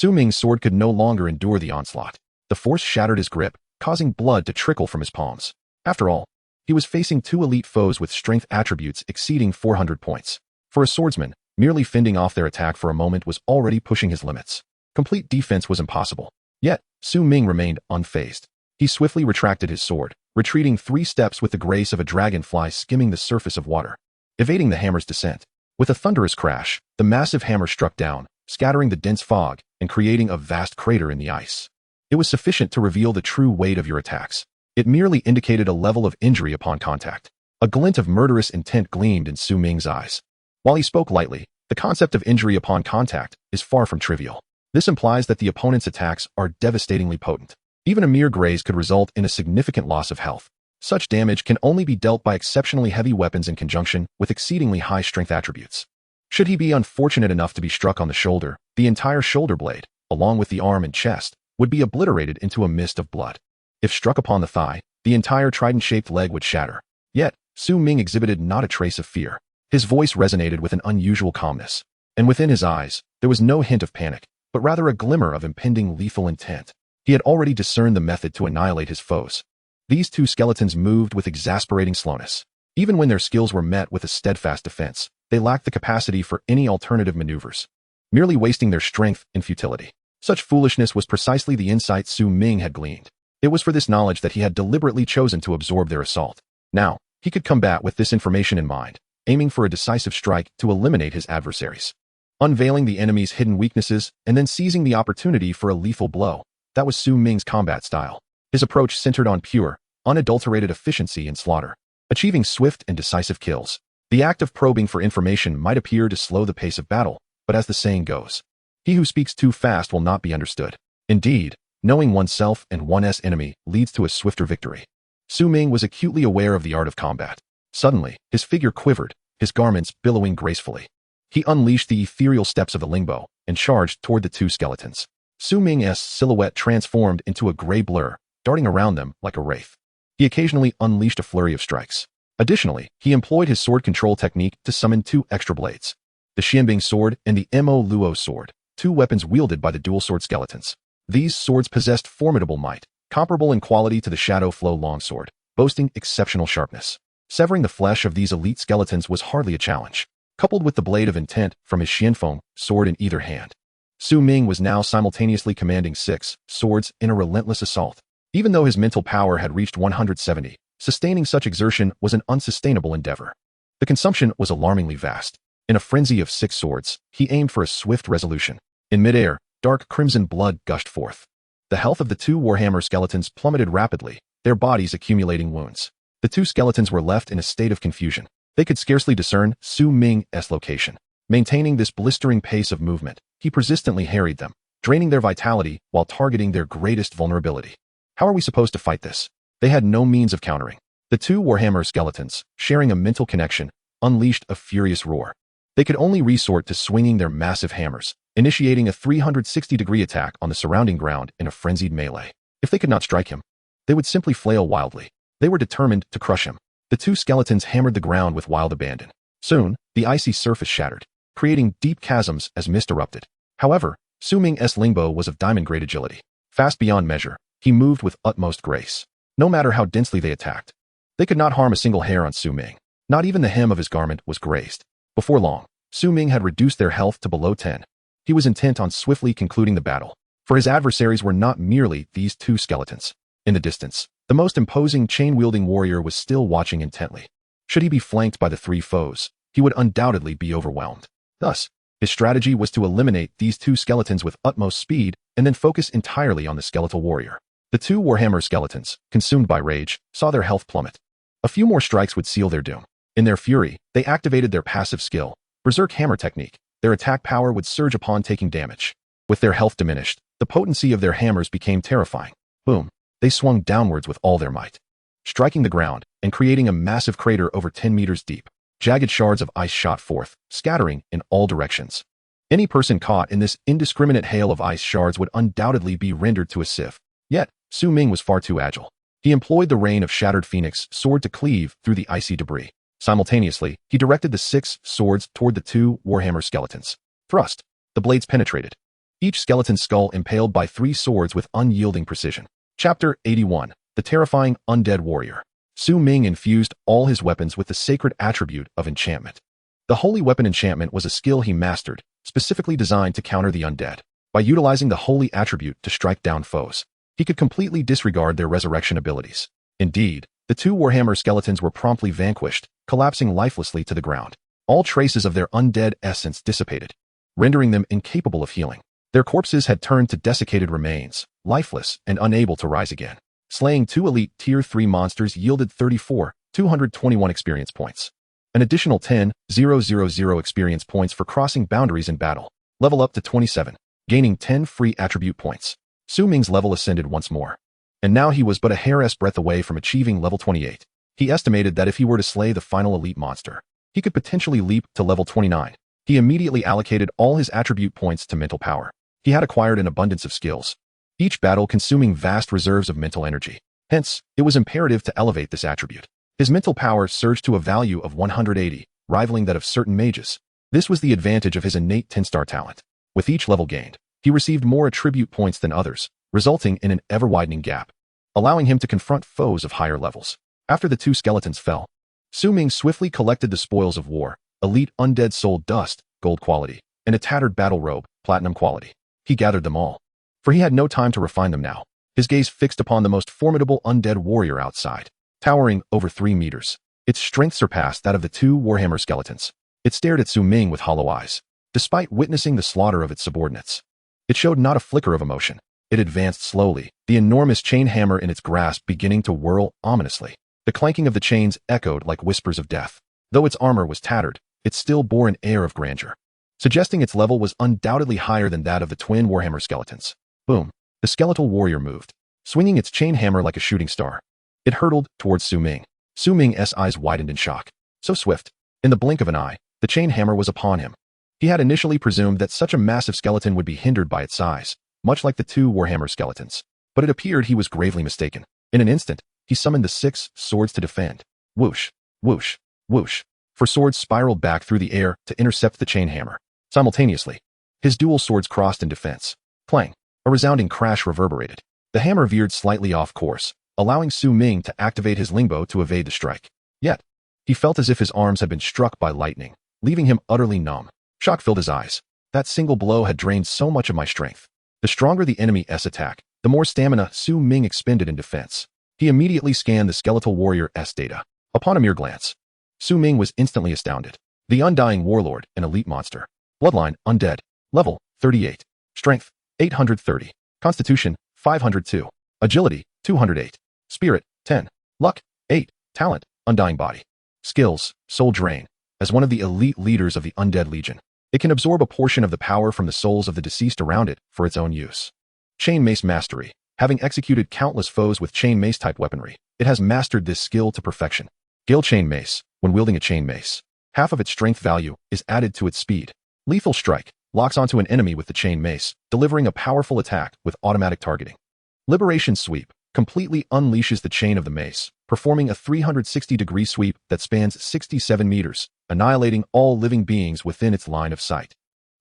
Ming's sword could no longer endure the onslaught. The force shattered his grip, causing blood to trickle from his palms. After all, he was facing two elite foes with strength attributes exceeding 400 points. For a swordsman, merely fending off their attack for a moment was already pushing his limits. Complete defense was impossible. Yet, Su Ming remained unfazed. He swiftly retracted his sword, retreating 3 steps with the grace of a dragonfly skimming the surface of water, evading the hammer's descent. With a thunderous crash, the massive hammer struck down, scattering the dense fog and creating a vast crater in the ice. It was sufficient to reveal the true weight of your attacks. It merely indicated a level of injury upon contact. A glint of murderous intent gleamed in Su Ming's eyes. While he spoke lightly, the concept of injury upon contact is far from trivial. This implies that the opponent's attacks are devastatingly potent. Even a mere graze could result in a significant loss of health. Such damage can only be dealt by exceptionally heavy weapons in conjunction with exceedingly high strength attributes. Should he be unfortunate enough to be struck on the shoulder, the entire shoulder blade, along with the arm and chest, would be obliterated into a mist of blood. If struck upon the thigh, the entire trident-shaped leg would shatter. Yet, Su Ming exhibited not a trace of fear. His voice resonated with an unusual calmness, and within his eyes, there was no hint of panic, but rather a glimmer of impending lethal intent. He had already discerned the method to annihilate his foes. These two skeletons moved with exasperating slowness. Even when their skills were met with a steadfast defense, they lacked the capacity for any alternative maneuvers, merely wasting their strength in futility. Such foolishness was precisely the insight Su Ming had gleaned. It was for this knowledge that he had deliberately chosen to absorb their assault. Now, he could combat with this information in mind, aiming for a decisive strike to eliminate his adversaries. Unveiling the enemy's hidden weaknesses and then seizing the opportunity for a lethal blow. That was Su Ming's combat style. His approach centered on pure, unadulterated efficiency and slaughter, achieving swift and decisive kills. The act of probing for information might appear to slow the pace of battle, but as the saying goes, he who speaks too fast will not be understood. Indeed, knowing oneself and one's enemy leads to a swifter victory. Su Ming was acutely aware of the art of combat. Suddenly, his figure quivered, his garments billowing gracefully. He unleashed the ethereal steps of the Lingbo and charged toward the two skeletons. Su Ming's silhouette transformed into a gray blur, darting around them like a wraith. He occasionally unleashed a flurry of strikes. Additionally, he employed his sword control technique to summon 2 extra blades. The Xianbing sword and the Mo Luo sword, 2 weapons wielded by the dual-sword skeletons. These swords possessed formidable might, comparable in quality to the Shadow Flow longsword, boasting exceptional sharpness. Severing the flesh of these elite skeletons was hardly a challenge. Coupled with the blade of intent from his Xianfeng sword in either hand, Su Ming was now simultaneously commanding 6 swords in a relentless assault. Even though his mental power had reached 170, sustaining such exertion was an unsustainable endeavor. The consumption was alarmingly vast. In a frenzy of 6 swords, he aimed for a swift resolution. In midair, dark crimson blood gushed forth. The health of the 2 Warhammer skeletons plummeted rapidly, their bodies accumulating wounds. The 2 skeletons were left in a state of confusion. They could scarcely discern Su Ming's location. Maintaining this blistering pace of movement, he persistently harried them, draining their vitality while targeting their greatest vulnerability. How are we supposed to fight this? They had no means of countering. The 2 Warhammer skeletons, sharing a mental connection, unleashed a furious roar. They could only resort to swinging their massive hammers, initiating a 360-degree attack on the surrounding ground in a frenzied melee. If they could not strike him, they would simply flail wildly. They were determined to crush him. The 2 skeletons hammered the ground with wild abandon. Soon, the icy surface shattered, creating deep chasms as mist erupted. However, Su Ming's Lingbo was of diamond-grade agility. Fast beyond measure, he moved with utmost grace. No matter how densely they attacked, they could not harm a single hair on Su Ming. Not even the hem of his garment was grazed. Before long, Su Ming had reduced their health to below 10. He was intent on swiftly concluding the battle, for his adversaries were not merely these 2 skeletons. In the distance, the most imposing chain-wielding warrior was still watching intently. Should he be flanked by the 3 foes, he would undoubtedly be overwhelmed. Thus, his strategy was to eliminate these 2 skeletons with utmost speed and then focus entirely on the skeletal warrior. The 2 Warhammer skeletons, consumed by rage, saw their health plummet. A few more strikes would seal their doom. In their fury, they activated their passive skill, Berserk Hammer technique. Their attack power would surge upon taking damage. With their health diminished, the potency of their hammers became terrifying. Boom! They swung downwards with all their might, striking the ground and creating a massive crater over 10 meters deep. Jagged shards of ice shot forth, scattering in all directions. Any person caught in this indiscriminate hail of ice shards would undoubtedly be rendered to a sieve. Yet, Su Ming was far too agile. He employed the rain of Shattered Phoenix sword to cleave through the icy debris. Simultaneously, he directed the 6 swords toward the 2 Warhammer skeletons. Thrust. The blades penetrated, each skeleton's skull impaled by 3 swords with unyielding precision. Chapter 81. The Terrifying Undead Warrior. Su Ming infused all his weapons with the sacred attribute of enchantment. The holy weapon enchantment was a skill he mastered, specifically designed to counter the undead. By utilizing the holy attribute to strike down foes, he could completely disregard their resurrection abilities. Indeed, the two Warhammer skeletons were promptly vanquished, collapsing lifelessly to the ground. All traces of their undead essence dissipated, rendering them incapable of healing. Their corpses had turned to desiccated remains, lifeless and unable to rise again. Slaying two elite Tier 3 monsters yielded 221 experience points. An additional 10,000 experience points for crossing boundaries in battle. Level up to 27, gaining 10 free attribute points. Su Ming's level ascended once more. And now he was but a hair's breadth away from achieving level 28. He estimated that if he were to slay the final elite monster, he could potentially leap to level 29. He immediately allocated all his attribute points to mental power. He had acquired an abundance of skills, each battle consuming vast reserves of mental energy. Hence, it was imperative to elevate this attribute. His mental power surged to a value of 180, rivaling that of certain mages. This was the advantage of his innate 10-star talent. With each level gained, he received more attribute points than others, resulting in an ever-widening gap, allowing him to confront foes of higher levels. After the two skeletons fell, Su Ming swiftly collected the spoils of war, elite undead soul dust, gold quality, and a tattered battle robe, platinum quality. He gathered them all, for he had no time to refine them now. His gaze fixed upon the most formidable undead warrior outside, towering over 3 meters. Its strength surpassed that of the two Warhammer skeletons. It stared at Su Ming with hollow eyes. Despite witnessing the slaughter of its subordinates, it showed not a flicker of emotion. It advanced slowly, the enormous chain hammer in its grasp beginning to whirl ominously. The clanking of the chains echoed like whispers of death. Though its armor was tattered, it still bore an air of grandeur, suggesting its level was undoubtedly higher than that of the twin Warhammer skeletons. Boom! The skeletal warrior moved, swinging its chain hammer like a shooting star. It hurtled towards Su Ming. Su Ming's eyes widened in shock. So swift. In the blink of an eye, the chain hammer was upon him. He had initially presumed that such a massive skeleton would be hindered by its size, much like the two Warhammer skeletons. But it appeared he was gravely mistaken. In an instant, he summoned the 6 swords to defend. Whoosh, whoosh, whoosh. 4 swords spiraled back through the air to intercept the chain hammer. Simultaneously, his dual swords crossed in defense. Clang! A resounding crash reverberated. The hammer veered slightly off course, allowing Su Ming to activate his Lingbo to evade the strike. Yet, he felt as if his arms had been struck by lightning, leaving him utterly numb. Shock filled his eyes. That single blow had drained so much of my strength. The stronger the enemy's attack, the more stamina Su Ming expended in defense. He immediately scanned the skeletal warrior's data. Upon a mere glance, Su Ming was instantly astounded. The Undying Warlord, an elite monster. Bloodline, undead. Level, 38. Strength, 830. Constitution, 502. Agility, 208. Spirit, 10. Luck, 8. Talent, Undying Body. Skills, Soul Drain. As one of the elite leaders of the Undead Legion, it can absorb a portion of the power from the souls of the deceased around it for its own use. Chain Mace Mastery. Having executed countless foes with chain mace-type weaponry, it has mastered this skill to perfection. Gale Chain Mace. When wielding a chain mace, half of its strength value is added to its speed. Lethal Strike. Locks onto an enemy with the chain mace, delivering a powerful attack with automatic targeting. Liberation Sweep. Completely unleashes the chain of the mace, performing a 360-degree sweep that spans 67 meters, annihilating all living beings within its line of sight.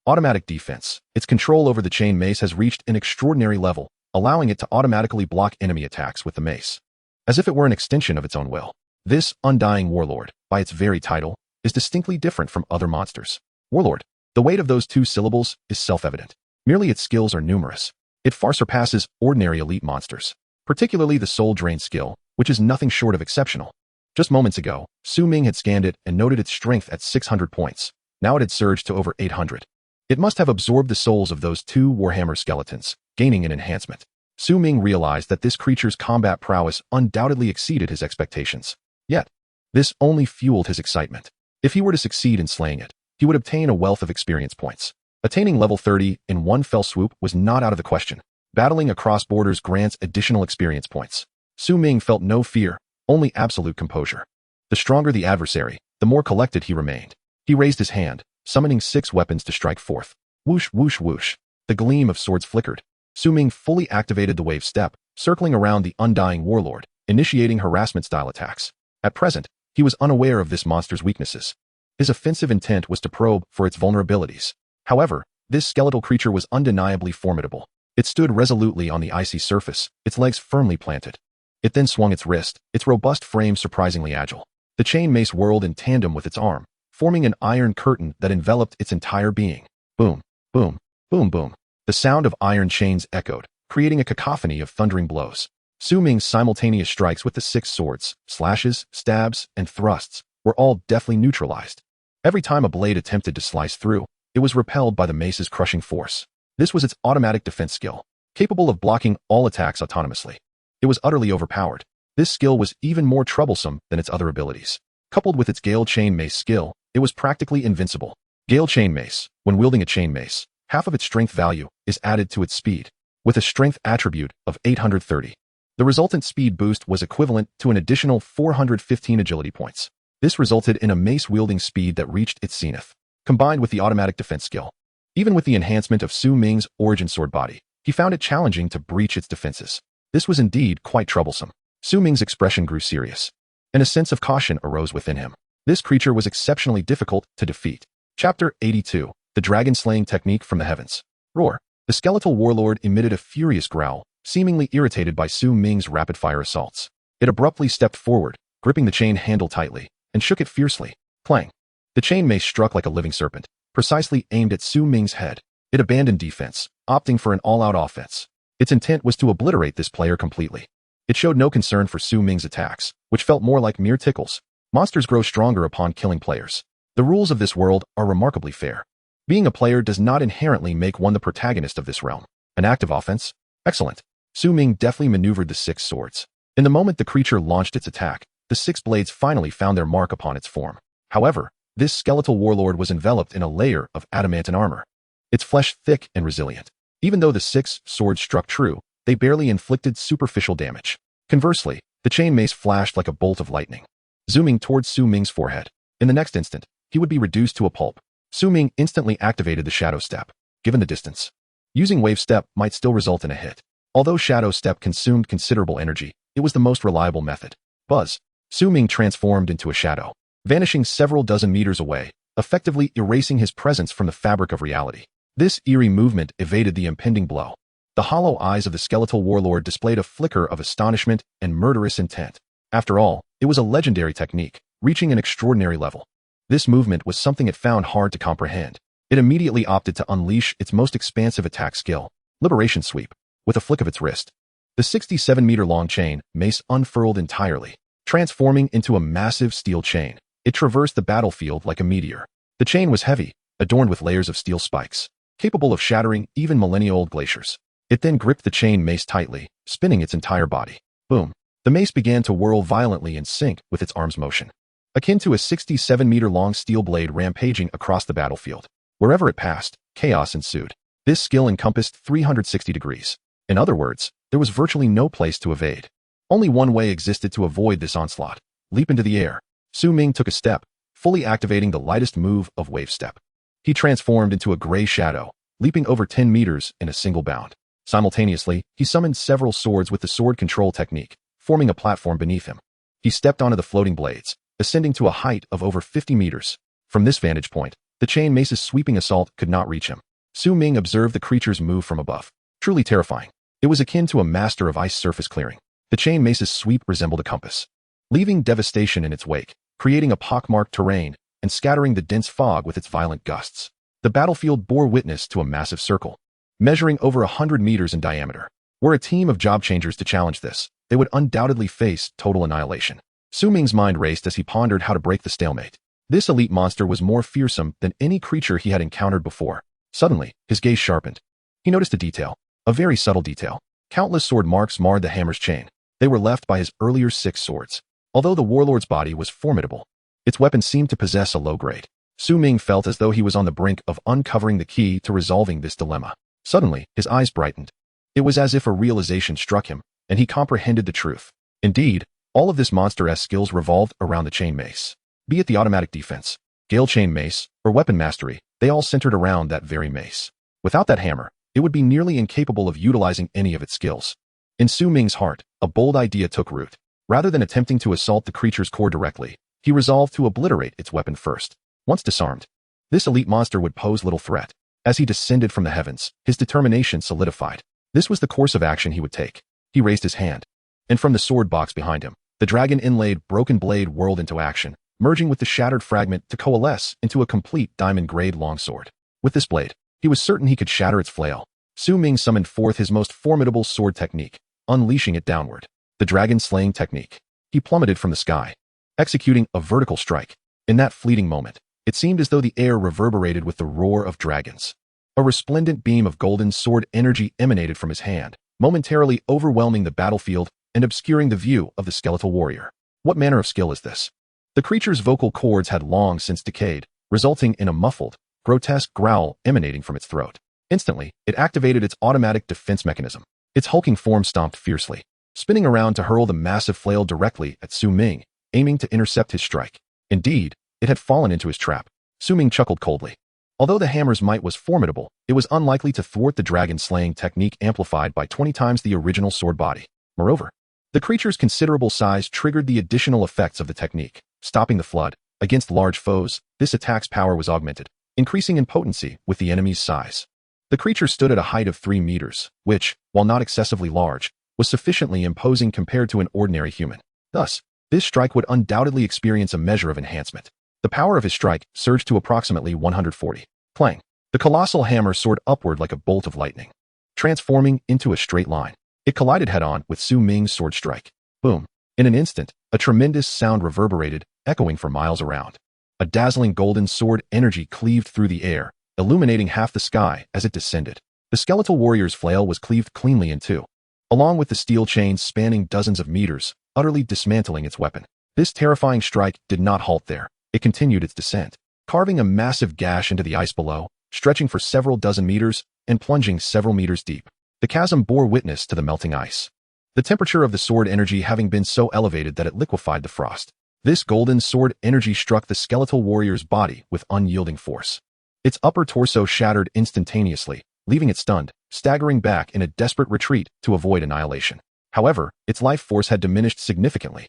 Automatic Defense. Its control over the chain mace has reached an extraordinary level, allowing it to automatically block enemy attacks with the mace, as if it were an extension of its own will. This Undying Warlord, by its very title, is distinctly different from other monsters. Warlord. The weight of those 2 syllables is self-evident. Merely its skills are numerous. It far surpasses ordinary elite monsters, particularly the Soul Drain skill, which is nothing short of exceptional. Just moments ago, Su Ming had scanned it and noted its strength at 600 points. Now it had surged to over 800. It must have absorbed the souls of those 2 Warhammer skeletons, gaining an enhancement. Su Ming realized that this creature's combat prowess undoubtedly exceeded his expectations. Yet, this only fueled his excitement. If he were to succeed in slaying it, he would obtain a wealth of experience points. Attaining level 30 in one fell swoop was not out of the question. Battling across borders grants additional experience points. Su Ming felt no fear, only absolute composure. The stronger the adversary, the more collected he remained. He raised his hand, summoning 6 weapons to strike forth. Whoosh, whoosh, whoosh. The gleam of swords flickered. Su Ming fully activated the wave step, circling around the Undying Warlord, initiating harassment-style attacks. At present, he was unaware of this monster's weaknesses. His offensive intent was to probe for its vulnerabilities. However, this skeletal creature was undeniably formidable. It stood resolutely on the icy surface, its legs firmly planted. It then swung its wrist, its robust frame surprisingly agile. The chain mace whirled in tandem with its arm, forming an iron curtain that enveloped its entire being. Boom, boom, boom, boom. The sound of iron chains echoed, creating a cacophony of thundering blows. Su Ming's simultaneous strikes with the 6 swords, slashes, stabs, and thrusts, were all deftly neutralized. Every time a blade attempted to slice through, it was repelled by the mace's crushing force. This was its automatic defense skill, capable of blocking all attacks autonomously. It was utterly overpowered. This skill was even more troublesome than its other abilities. Coupled with its Gale Chain Mace skill, it was practically invincible. Gale Chain Mace, when wielding a chain mace, half of its strength value is added to its speed, with a strength attribute of 830. The resultant speed boost was equivalent to an additional 415 agility points. This resulted in a mace-wielding speed that reached its zenith, combined with the automatic defense skill. Even with the enhancement of Su Ming's origin sword body, he found it challenging to breach its defenses. This was indeed quite troublesome. Su Ming's expression grew serious, and a sense of caution arose within him. This creature was exceptionally difficult to defeat. Chapter 82. The Dragon-Slaying Technique from the Heavens. Roar. The skeletal warlord emitted a furious growl, seemingly irritated by Su Ming's rapid-fire assaults. It abruptly stepped forward, gripping the chain handle tightly, and shook it fiercely. Clang. The chain mace struck like a living serpent, precisely aimed at Su Ming's head. It abandoned defense, opting for an all-out offense. Its intent was to obliterate this player completely. It showed no concern for Su Ming's attacks, which felt more like mere tickles. Monsters grow stronger upon killing players. The rules of this world are remarkably fair. Being a player does not inherently make one the protagonist of this realm. An active offense? Excellent. Su Ming deftly maneuvered the 6 swords. In the moment the creature launched its attack, the 6 blades finally found their mark upon its form. However, this skeletal warlord was enveloped in a layer of adamantine armor. Its flesh thick and resilient. Even though the 6 swords struck true, they barely inflicted superficial damage. Conversely, the chain mace flashed like a bolt of lightning, zooming towards Su Ming's forehead. In the next instant, he would be reduced to a pulp. Su Ming instantly activated the Shadow Step. Given the distance, using Wave Step might still result in a hit. Although Shadow Step consumed considerable energy, it was the most reliable method. Buzz. Su Ming transformed into a shadow, vanishing several dozen meters away, effectively erasing his presence from the fabric of reality. This eerie movement evaded the impending blow. The hollow eyes of the skeletal warlord displayed a flicker of astonishment and murderous intent. After all, it was a legendary technique, reaching an extraordinary level. This movement was something it found hard to comprehend. It immediately opted to unleash its most expansive attack skill, Liberation Sweep, with a flick of its wrist. The 67-meter-long chain mace unfurled entirely, transforming into a massive steel chain. It traversed the battlefield like a meteor. The chain was heavy, adorned with layers of steel spikes, capable of shattering even millennia-old glaciers. It then gripped the chain mace tightly, spinning its entire body. Boom. The mace began to whirl violently in sync with its arm's motion, akin to a 67-meter-long steel blade rampaging across the battlefield. Wherever it passed, chaos ensued. This skill encompassed 360 degrees. In other words, there was virtually no place to evade. Only one way existed to avoid this onslaught: leap into the air. Su Ming took a step, fully activating the lightest move of Wave Step. He transformed into a gray shadow, leaping over 10 meters in a single bound. Simultaneously, he summoned several swords with the sword control technique, forming a platform beneath him. He stepped onto the floating blades, ascending to a height of over 50 meters. From this vantage point, the chain mace's sweeping assault could not reach him. Su Ming observed the creature's move from above. Truly terrifying. It was akin to a master of ice surface clearing. The chain mace's sweep resembled a compass, leaving devastation in its wake, creating a pockmarked terrain and scattering the dense fog with its violent gusts. The battlefield bore witness to a massive circle, measuring over 100 meters in diameter. Were a team of job changers to challenge this, they would undoubtedly face total annihilation. Su Ming's mind raced as he pondered how to break the stalemate. This elite monster was more fearsome than any creature he had encountered before. Suddenly, his gaze sharpened. He noticed a detail, a very subtle detail. Countless sword marks marred the hammer's chain. They were left by his earlier 6 swords. Although the warlord's body was formidable, its weapon seemed to possess a low grade. Su Ming felt as though he was on the brink of uncovering the key to resolving this dilemma. Suddenly, his eyes brightened. It was as if a realization struck him, and he comprehended the truth. Indeed, all of this monster-esque skills revolved around the chain mace. Be it the automatic defense, Gale Chain Mace, or weapon mastery, they all centered around that very mace. Without that hammer, it would be nearly incapable of utilizing any of its skills. In Su Ming's heart, a bold idea took root. Rather than attempting to assault the creature's core directly, he resolved to obliterate its weapon first. Once disarmed, this elite monster would pose little threat. As he descended from the heavens, his determination solidified. This was the course of action he would take. He raised his hand, and from the sword box behind him, the dragon-inlaid broken blade whirled into action, merging with the shattered fragment to coalesce into a complete diamond-grade longsword. With this blade, he was certain he could shatter its flail. Ming summoned forth his most formidable sword technique, unleashing it downward. The dragon-slaying technique. He plummeted from the sky, executing a vertical strike. In that fleeting moment, it seemed as though the air reverberated with the roar of dragons. A resplendent beam of golden sword energy emanated from his hand, momentarily overwhelming the battlefield and obscuring the view of the skeletal warrior. What manner of skill is this? The creature's vocal cords had long since decayed, resulting in a muffled, grotesque growl emanating from its throat. Instantly, it activated its automatic defense mechanism. Its hulking form stomped fiercely, spinning around to hurl the massive flail directly at Ming, aiming to intercept his strike. Indeed, it had fallen into his trap. Ming chuckled coldly. Although the hammer's might was formidable, it was unlikely to thwart the dragon-slaying technique amplified by 20 times the original sword body. Moreover, the creature's considerable size triggered the additional effects of the technique, stopping the flood. Against large foes, this attack's power was augmented, increasing in potency with the enemy's size. The creature stood at a height of 3 meters, which, while not excessively large, was sufficiently imposing compared to an ordinary human. Thus, this strike would undoubtedly experience a measure of enhancement. The power of his strike surged to approximately 140. Clang! The colossal hammer soared upward like a bolt of lightning, transforming into a straight line. It collided head-on with Ming's sword strike. Boom! In an instant, a tremendous sound reverberated, echoing for miles around. A dazzling golden sword energy cleaved through the air, illuminating half the sky as it descended. The skeletal warrior's flail was cleaved cleanly in two, along with the steel chains spanning dozens of meters, utterly dismantling its weapon. This terrifying strike did not halt there. It continued its descent, carving a massive gash into the ice below, stretching for several dozen meters and plunging several meters deep. The chasm bore witness to the melting ice, the temperature of the sword energy having been so elevated that it liquefied the frost. This golden sword energy struck the skeletal warrior's body with unyielding force. Its upper torso shattered instantaneously, leaving it stunned, staggering back in a desperate retreat to avoid annihilation. However, its life force had diminished significantly,